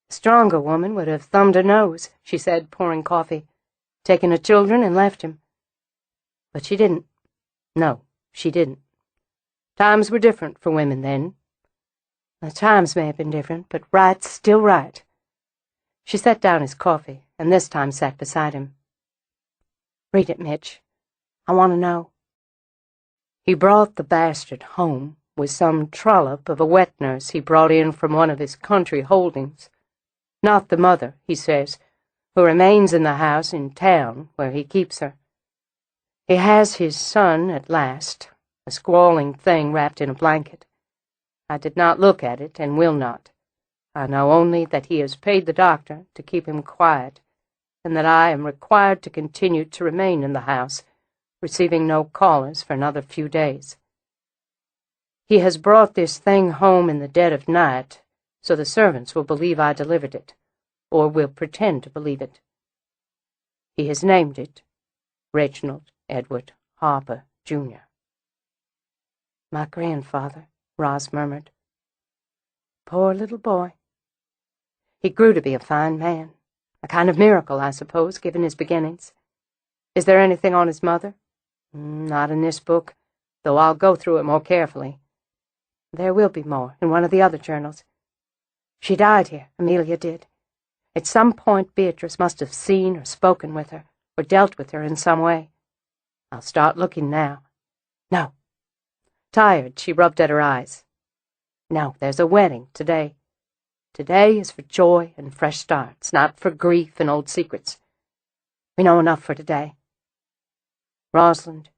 A stronger woman would have thumbed her nose, she said, pouring coffee, taken her children and left him. But she didn't. No, she didn't. Times were different for women then. The times may have been different, but right's still right. She set down his coffee, and this time sat beside him. Read it, Mitch. I want to know. He brought the bastard home with some trollop of a wet nurse he brought in from one of his country holdings. Not the mother, he says, who remains in the house in town where he keeps her. He has his son at last, a squalling thing wrapped in a blanket. I did not look at it and will not. I know only that he has paid the doctor to keep him quiet, and that I am required to continue to remain in the house, receiving no callers for another few days. He has brought this thing home in the dead of night, so the servants will believe I delivered it, or will pretend to believe it. He has named it Reginald Edward Harper, Jr. My grandfather, Roz murmured. Poor little boy. He grew to be a fine man, a kind of miracle, I suppose, given his beginnings. Is there anything on his mother? Not in this book, though I'll go through it more carefully. There will be more in one of the other journals. She died here, Amelia did. At some point Beatrice must have seen or spoken with her, or dealt with her in some way. I'll start looking now. No. Tired, she rubbed at her eyes. No, there's a wedding today. Today is for joy and fresh starts, not for grief and old secrets. We know enough for today. Rosalind,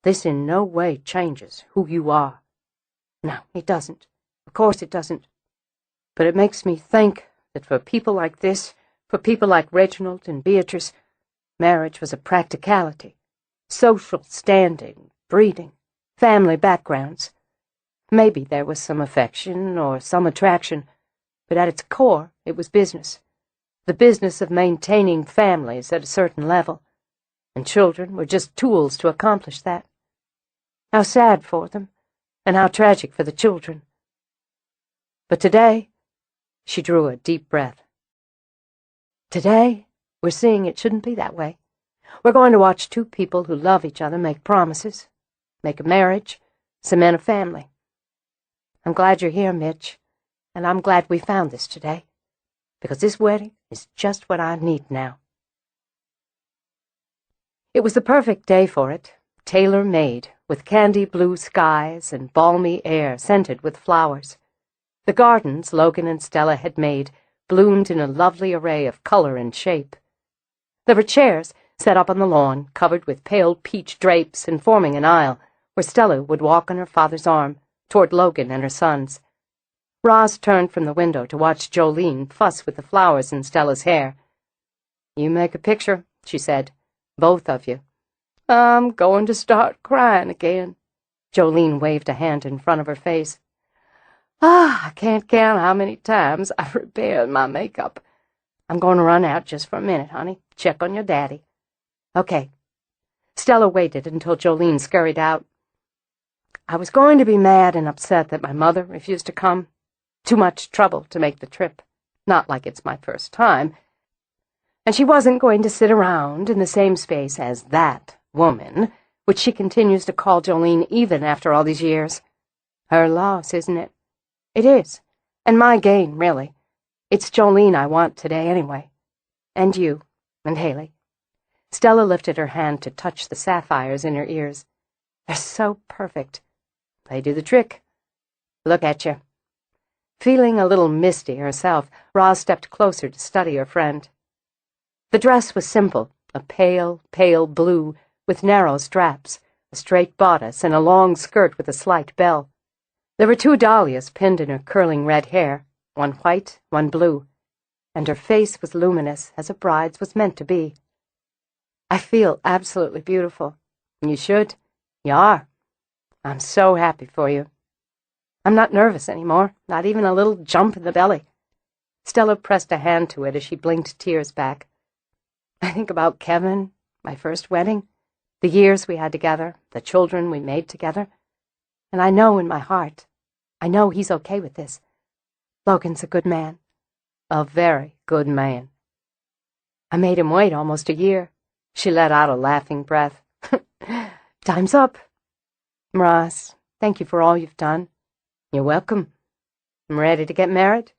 this in no way changes who you are. No, it doesn't. Of course it doesn't. But it makes me think that for people like this, for people like Reginald and Beatrice, marriage was a practicality, social standing, breeding, family backgrounds. Maybe there was some affection or some attraction, but at its core it was business. The business of maintaining families at a certain level, and children were just tools to accomplish that. How sad for them, and how tragic for the children. But today, she drew a deep breath. Today, we're seeing it shouldn't be that way. We're going to watch two people who love each other make promises, make a marriage, cement a family. I'm glad you're here, Mitch, and I'm glad we found this today, because this wedding is just what I need now. It was the perfect day for it, tailor-made, with candy blue skies and balmy air scented with flowers. The gardens Logan and Stella had made bloomed in a lovely array of color and shape. There were chairs set up on the lawn, covered with pale peach drapes and forming an aisle, where Stella would walk on her father's arm, toward Logan and her sons. Roz turned from the window to watch Jolene fuss with the flowers in Stella's hair. You make a picture, she said, both of you. I'm going to start crying again. Jolene waved a hand in front of her face. I can't count how many times I've repaired my makeup. I'm going to run out just for a minute, honey. Check on your daddy. Okay. Stella waited until Jolene scurried out. I was going to be mad and upset that my mother refused to come. Too much trouble to make the trip. Not like it's my first time. And she wasn't going to sit around in the same space as that woman, which she continues to call Jolene even after all these years. Her loss, isn't it? It is. And my gain, really. It's Jolene I want today, anyway. And you, and Haley. Stella lifted her hand to touch the sapphires in her ears. They're so perfect. They do the trick. Look at you. Feeling a little misty herself, Roz stepped closer to study her friend. The dress was simple, a pale, pale blue, with narrow straps, a straight bodice, and a long skirt with a slight bell. There were 2 dahlias pinned in her curling red hair, one white, one blue, and her face was luminous, as a bride's was meant to be. I feel absolutely beautiful. You should. You are. I'm so happy for you. I'm not nervous anymore, not even a little jump in the belly. Stella pressed a hand to it as she blinked tears back. I think about Kevin, my first wedding, the years we had together, the children we made together, and I know in my heart, I know he's okay with this. Logan's a good man. A very good man. I made him wait almost a year. She let out a laughing breath. Time's up. Roz, thank you for all you've done. You're welcome. I'm ready to get married.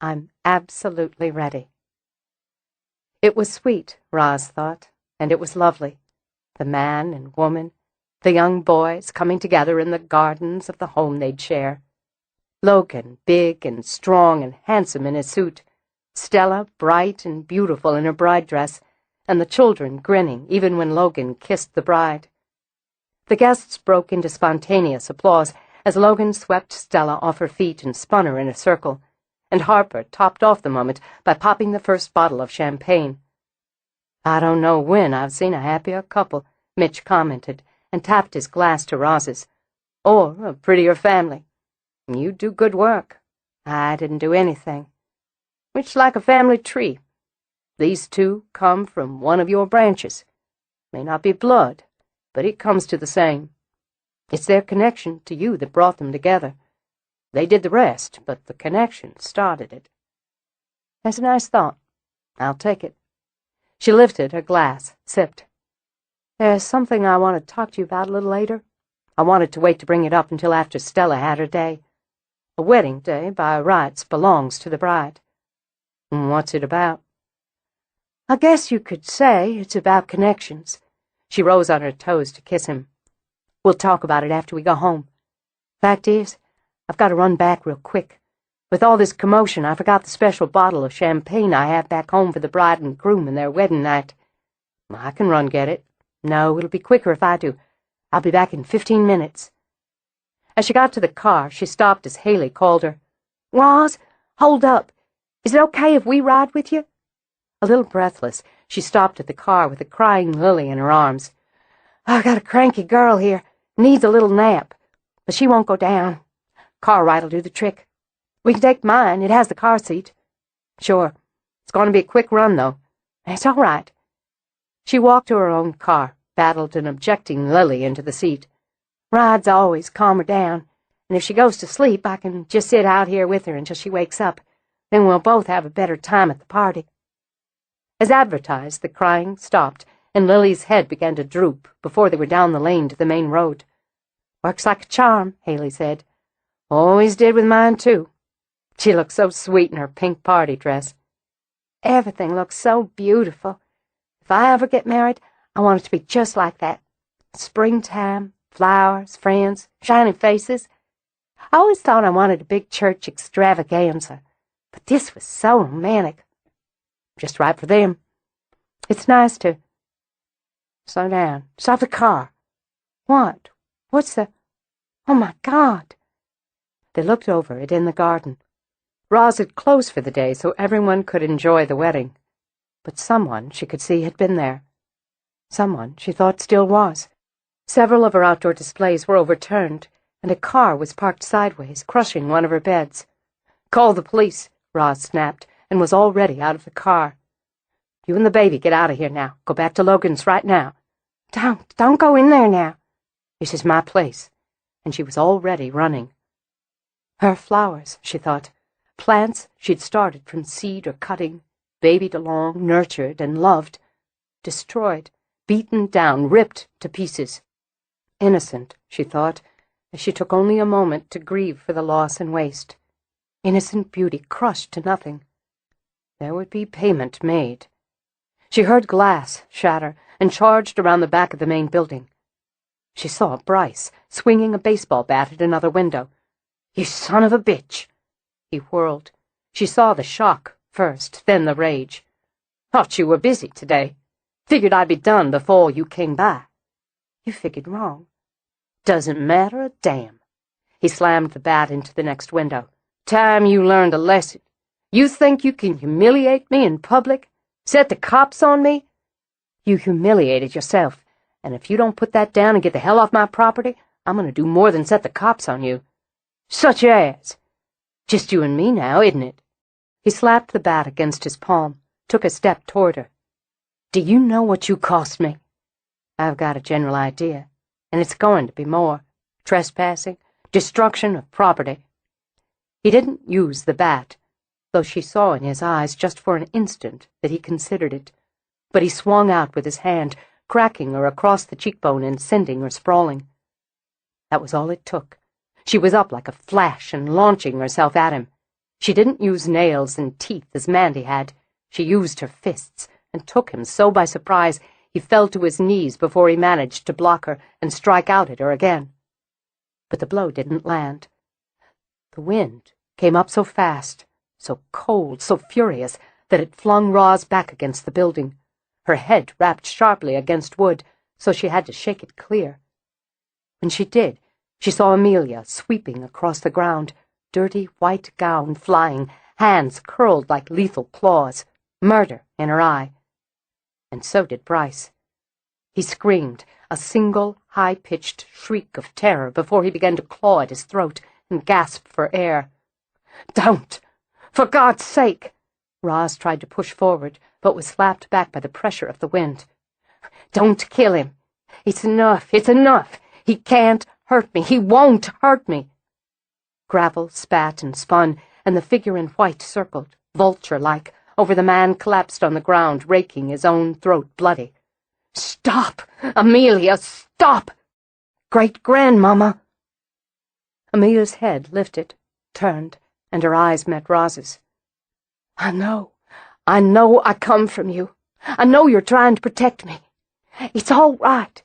I'm absolutely ready. It was sweet, Roz thought, and it was lovely. The man and woman, the young boys coming together in the gardens of the home they'd share. Logan, big and strong and handsome in his suit. Stella, bright and beautiful in her bride dress, and the children grinning even when Logan kissed the bride. The guests broke into spontaneous applause as Logan swept Stella off her feet and spun her in a circle, and Harper topped off the moment by popping the first bottle of champagne. I don't know when I've seen a happier couple, Mitch commented, and tapped his glass to Roz's. Or a prettier family. You do good work. I didn't do anything. It's like a family tree. These 2 come from one of your branches. May not be blood, but it comes to the same. It's their connection to you that brought them together. They did the rest, but the connection started it. That's a nice thought. I'll take it. She lifted her glass, sipped. There's something I want to talk to you about a little later. I wanted to wait to bring it up until after Stella had her day. A wedding day, by rights, belongs to the bride. What's it about? I guess you could say it's about connections. She rose on her toes to kiss him. We'll talk about it after we go home. Fact is, I've got to run back real quick. With all this commotion, I forgot the special bottle of champagne I have back home for the bride and groom and their wedding night. I can run get it. No, it'll be quicker if I do. I'll be back in 15 minutes. As she got to the car, she stopped as Haley called her. Roz, hold up. Is it okay if we ride with you? A little breathless, she stopped at the car with a crying Lily in her arms. I've got a cranky girl here. Needs a little nap. But she won't go down. Car ride'll do the trick. We can take mine. It has the car seat. Sure. It's going to be a quick run, though. It's all right. She walked to her own car, battled an objecting Lily into the seat. Rides always calm her down, and if she goes to sleep, I can just sit out here with her until she wakes up. Then we'll both have a better time at the party. As advertised, the crying stopped, and Lily's head began to droop before they were down the lane to the main road. Works like a charm, Haley said. Always did with mine, too. She looked so sweet in her pink party dress. Everything looks so beautiful. If I ever get married, I want it to be just like that. Springtime, flowers, friends, shining faces. I always thought I wanted a big church extravaganza, but this was so romantic. Just right for them. It's nice to... Slow down. Stop the car. What? What's the... Oh, my God. They looked over at In the Garden. Roz had closed for the day so everyone could enjoy the wedding. But someone, she could see, had been there. Someone she thought still was. Several of her outdoor displays were overturned, and a car was parked sideways, crushing one of her beds. Call the police, Roz snapped, and was already out of the car. You and the baby get out of here now. Go back to Logan's right now. Don't go in there now. This is my place. And she was already running. Her flowers, she thought. Plants she'd started from seed or cutting. babied along, nurtured and loved, destroyed, beaten down, ripped to pieces. Innocent, she thought, as she took only a moment to grieve for the loss and waste. Innocent beauty crushed to nothing. There would be payment made. She heard glass shatter and charged around the back of the main building. She saw Bryce swinging a baseball bat at another window. "You son of a bitch!" He whirled. She saw the shock first, then the rage. "Thought you were busy today. Figured I'd be done before you came by." "You figured wrong." "Doesn't matter a damn." He slammed the bat into the next window. "Time you learned a lesson. You think you can humiliate me in public? Set the cops on me? You humiliated yourself, and if you don't put that down and get the hell off my property, I'm going to do more than set the cops on you." "Such as? Just you and me now, isn't it?" He slapped the bat against his palm, took a step toward her. "Do you know what you cost me?" "I've got a general idea, and it's going to be more. Trespassing, destruction of property." He didn't use the bat, though she saw in his eyes just for an instant that he considered it. But he swung out with his hand, cracking her across the cheekbone and sending her sprawling. That was all it took. She was up like a flash and launching herself at him. She didn't use nails and teeth as Mandy had. She used her fists and took him so by surprise he fell to his knees before he managed to block her and strike out at her again. But the blow didn't land. The wind came up so fast, so cold, so furious, that it flung Roz back against the building. Her head rapped sharply against wood, so she had to shake it clear. When she did, she saw Amelia sweeping across the ground, dirty white gown flying, hands curled like lethal claws, murder in her eye. And so did Bryce. He screamed, a single high-pitched shriek of terror before he began to claw at his throat and gasp for air. "Don't! For God's sake!" Roz tried to push forward, but was slapped back by the pressure of the wind. "Don't kill him! It's enough! It's enough! He can't hurt me! He won't hurt me!" Gravel spat and spun, and the figure in white circled, vulture-like, over the man collapsed on the ground, raking his own throat bloody. "Stop! Amelia, stop! Great-grandmama!" Amelia's head lifted, turned, and her eyes met Roz's. I know I come from you. I know you're trying to protect me. It's all right.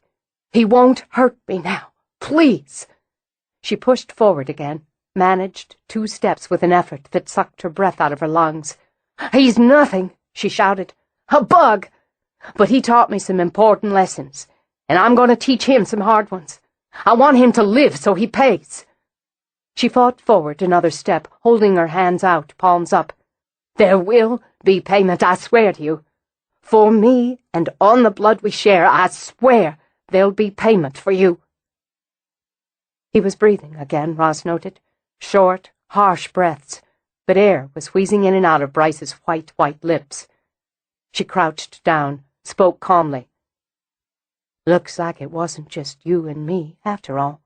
He won't hurt me now. Please." She pushed forward again, managed 2 steps with an effort that sucked her breath out of her lungs. "He's nothing," she shouted. "A bug. But he taught me some important lessons, and I'm going to teach him some hard ones. I want him to live so he pays." She fought forward another step, holding her hands out, palms up. "There will be payment, I swear to you. For me and on the blood we share, I swear there'll be payment for you." He was breathing again, Roz noted. Short, harsh breaths, but air was wheezing in and out of Bryce's white lips. She crouched down, spoke calmly. "Looks like it wasn't just you and me, after all."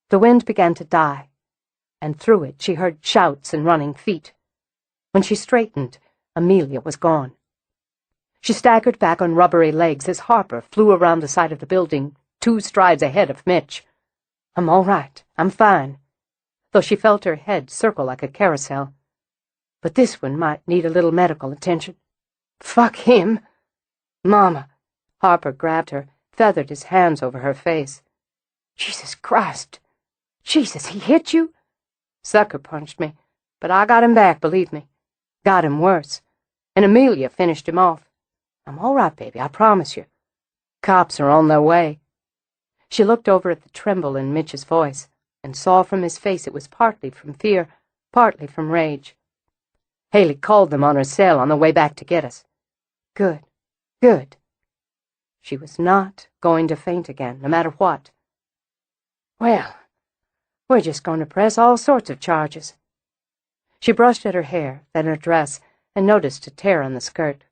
The wind began to die, and through it she heard shouts and running feet. When she straightened, Amelia was gone. She staggered back on rubbery legs as Harper flew around the side of the building, 2 strides ahead of Mitch. "I'm all right. I'm fine," though she felt her head circle like a carousel. "But this one might need a little medical attention." "Fuck him!" "Mama!" Harper grabbed her, feathered his hands over her face. "Jesus Christ! Jesus, he hit you?" "Sucker punched me, but I got him back, believe me. Got him worse. And Amelia finished him off. I'm all right, baby, I promise you. Cops are on their way." She looked over at the tremble in Mitch's voice and saw from his face it was partly from fear, partly from rage. "Haley called them on her cell on the way back to get us." "Good, good." She was not going to faint again, no matter what. "Well, we're just going to press all sorts of charges." She brushed at her hair, then her dress, and noticed a tear on the skirt.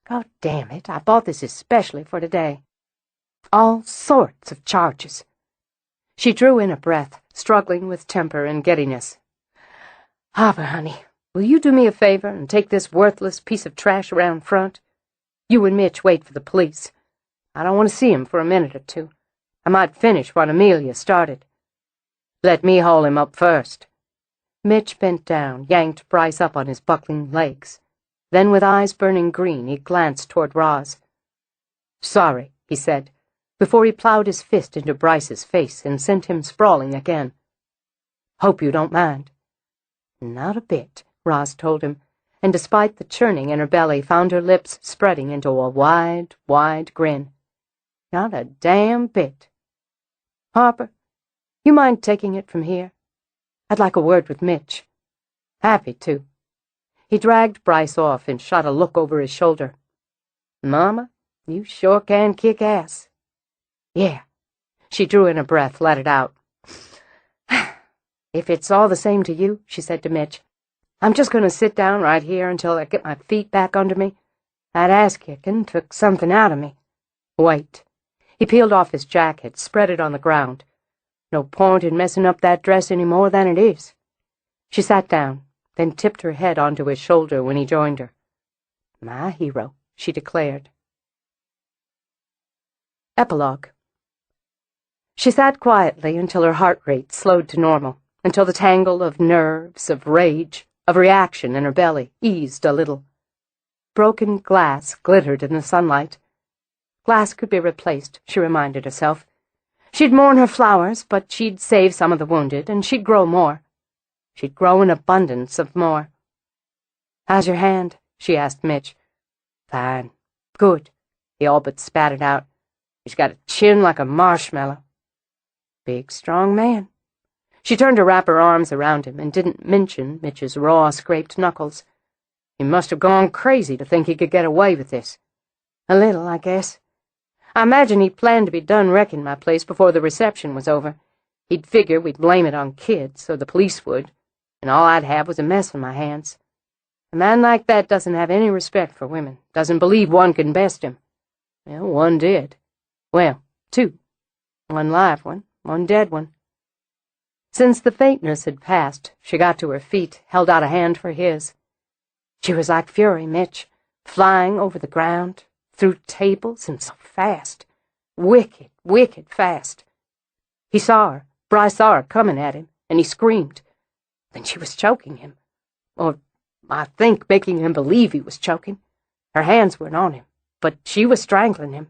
"God damn it, I bought this especially for today. All sorts of charges." She drew in a breath, struggling with temper and giddiness. "Harper, honey, Will you do me a favor and take this worthless piece of trash around front? You and Mitch wait for the police. I don't want to see him for a minute or two. I might finish what Amelia started. Let me haul him up first." Mitch bent down, yanked Bryce up on his buckling legs. Then, with eyes burning green, he glanced toward Roz. "Sorry," he said, before he plowed his fist into Bryce's face and sent him sprawling again. "Hope you don't mind." "Not a bit," Roz told him, and despite the churning in her belly, found her lips spreading into a wide, wide grin. "Not a damn bit. Harper, you mind taking it from here? I'd like a word with Mitch." "Happy to." He dragged Bryce off and shot a look over his shoulder. "Mama, you sure can kick ass." "Yeah." She drew in a breath, let it out. "If it's all the same to you," she said to Mitch, "I'm just going to sit down right here until I get my feet back under me. That ass-kicking took something out of me." "Wait." He peeled off his jacket, spread it on the ground. "No point in messing up that dress any more than it is." She sat down, then tipped her head onto his shoulder when he joined her. "My hero," she declared. Epilogue. She sat quietly until her heart rate slowed to normal, until the tangle of nerves, of rage, of reaction in her belly eased a little. Broken glass glittered in the sunlight. Glass could be replaced, she reminded herself. She'd mourn her flowers, but she'd save some of the wounded, and she'd grow more. She'd grow an abundance of more. "How's your hand?" she asked Mitch. "Fine. Good." He all but spat it out. "He's got a chin like a marshmallow." "Big, strong man." She turned to wrap her arms around him and didn't mention Mitch's raw, scraped knuckles. "He must have gone crazy to think he could get away with this." "A little, I guess. I imagine he planned to be done wrecking my place before the reception was over. He'd figure we'd blame it on kids, or the police would, and all I'd have was a mess on my hands. A man like that doesn't have any respect for women, doesn't believe one can best him. Well, one did. Well, two. One live one, one dead one." Since the faintness had passed, she got to her feet, held out a hand for his. She was like fury, Mitch, flying over the ground, through tables, and so fast. Wicked, wicked fast. He saw her. Bryce saw her coming at him, and he screamed. Then she was choking him. Or, I think, making him believe he was choking. Her hands weren't on him, but she was strangling him.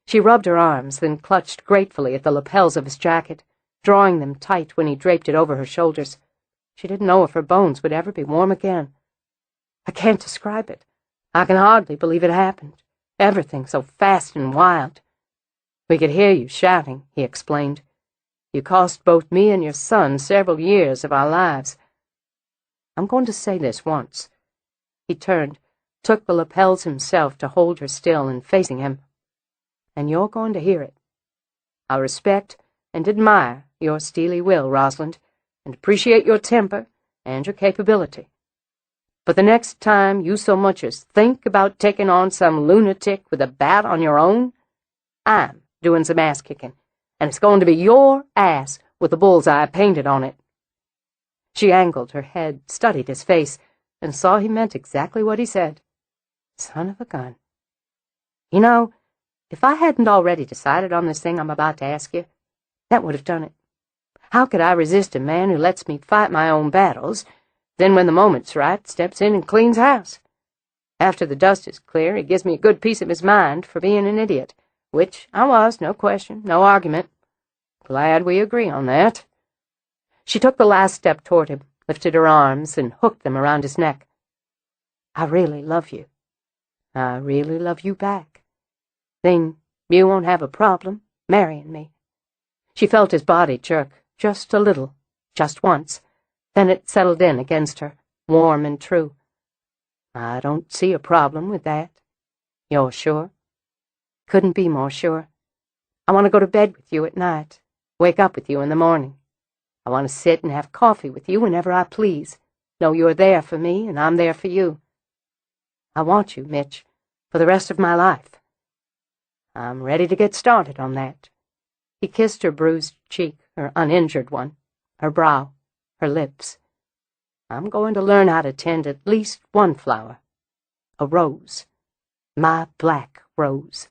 She rubbed her arms, then clutched gratefully at the lapels of his jacket, drawing them tight when he draped it over her shoulders. She didn't know if her bones would ever be warm again. "I can't describe it. I can hardly believe it happened. Everything so fast and wild." "We could hear you shouting," he explained. "You cost both me and your son several years of our lives. I'm going to say this once." He turned, took the lapels himself to hold her still and facing him. "And you're going to hear it. I respect and admire your steely will, Rosalind, and appreciate your temper and your capability. But the next time you so much as think about taking on some lunatic with a bat on your own, I'm doing some ass-kicking, and it's going to be your ass with a bullseye painted on it." She angled her head, studied his face, and saw he meant exactly what he said. Son of a gun. "You know, if I hadn't already decided on this thing I'm about to ask you, that would have done it. How could I resist a man who lets me fight my own battles, then when the moment's right, steps in and cleans house? After the dust is clear, he gives me a good piece of his mind for being an idiot, which I was, no question, no argument. Glad we agree on that." She took the last step toward him, lifted her arms, and hooked them around his neck. "I really love you. I really love you back. Then you won't have a problem marrying me." She felt his body jerk, just a little, just once. Then it settled in against her, warm and true. "I don't see a problem with that. You're sure?" "Couldn't be more sure. I want to go to bed with you at night, wake up with you in the morning. I want to sit and have coffee with you whenever I please, know you're there for me and I'm there for you. I want you, Mitch, for the rest of my life. I'm ready to get started on that." He kissed her bruised cheek, her uninjured one, her brow, her lips. I'm going to learn how to tend at least one flower. A rose. My black rose.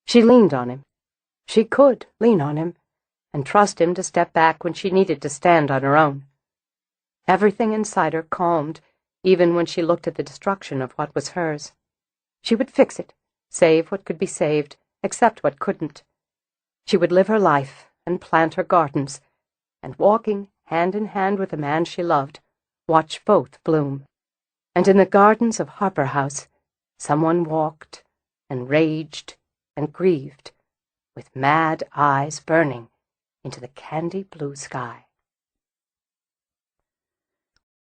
She leaned on him. She could lean on him and trust him to step back when she needed to stand on her own. Everything inside her calmed, even when she looked at the destruction of what was hers. She would fix it, save what could be saved, accept what couldn't. She would live her life and plant her gardens, and walking hand in hand with the man she loved, watch both bloom. And in the gardens of Harper House, someone walked and raged and grieved, with mad eyes burning into the candy blue sky.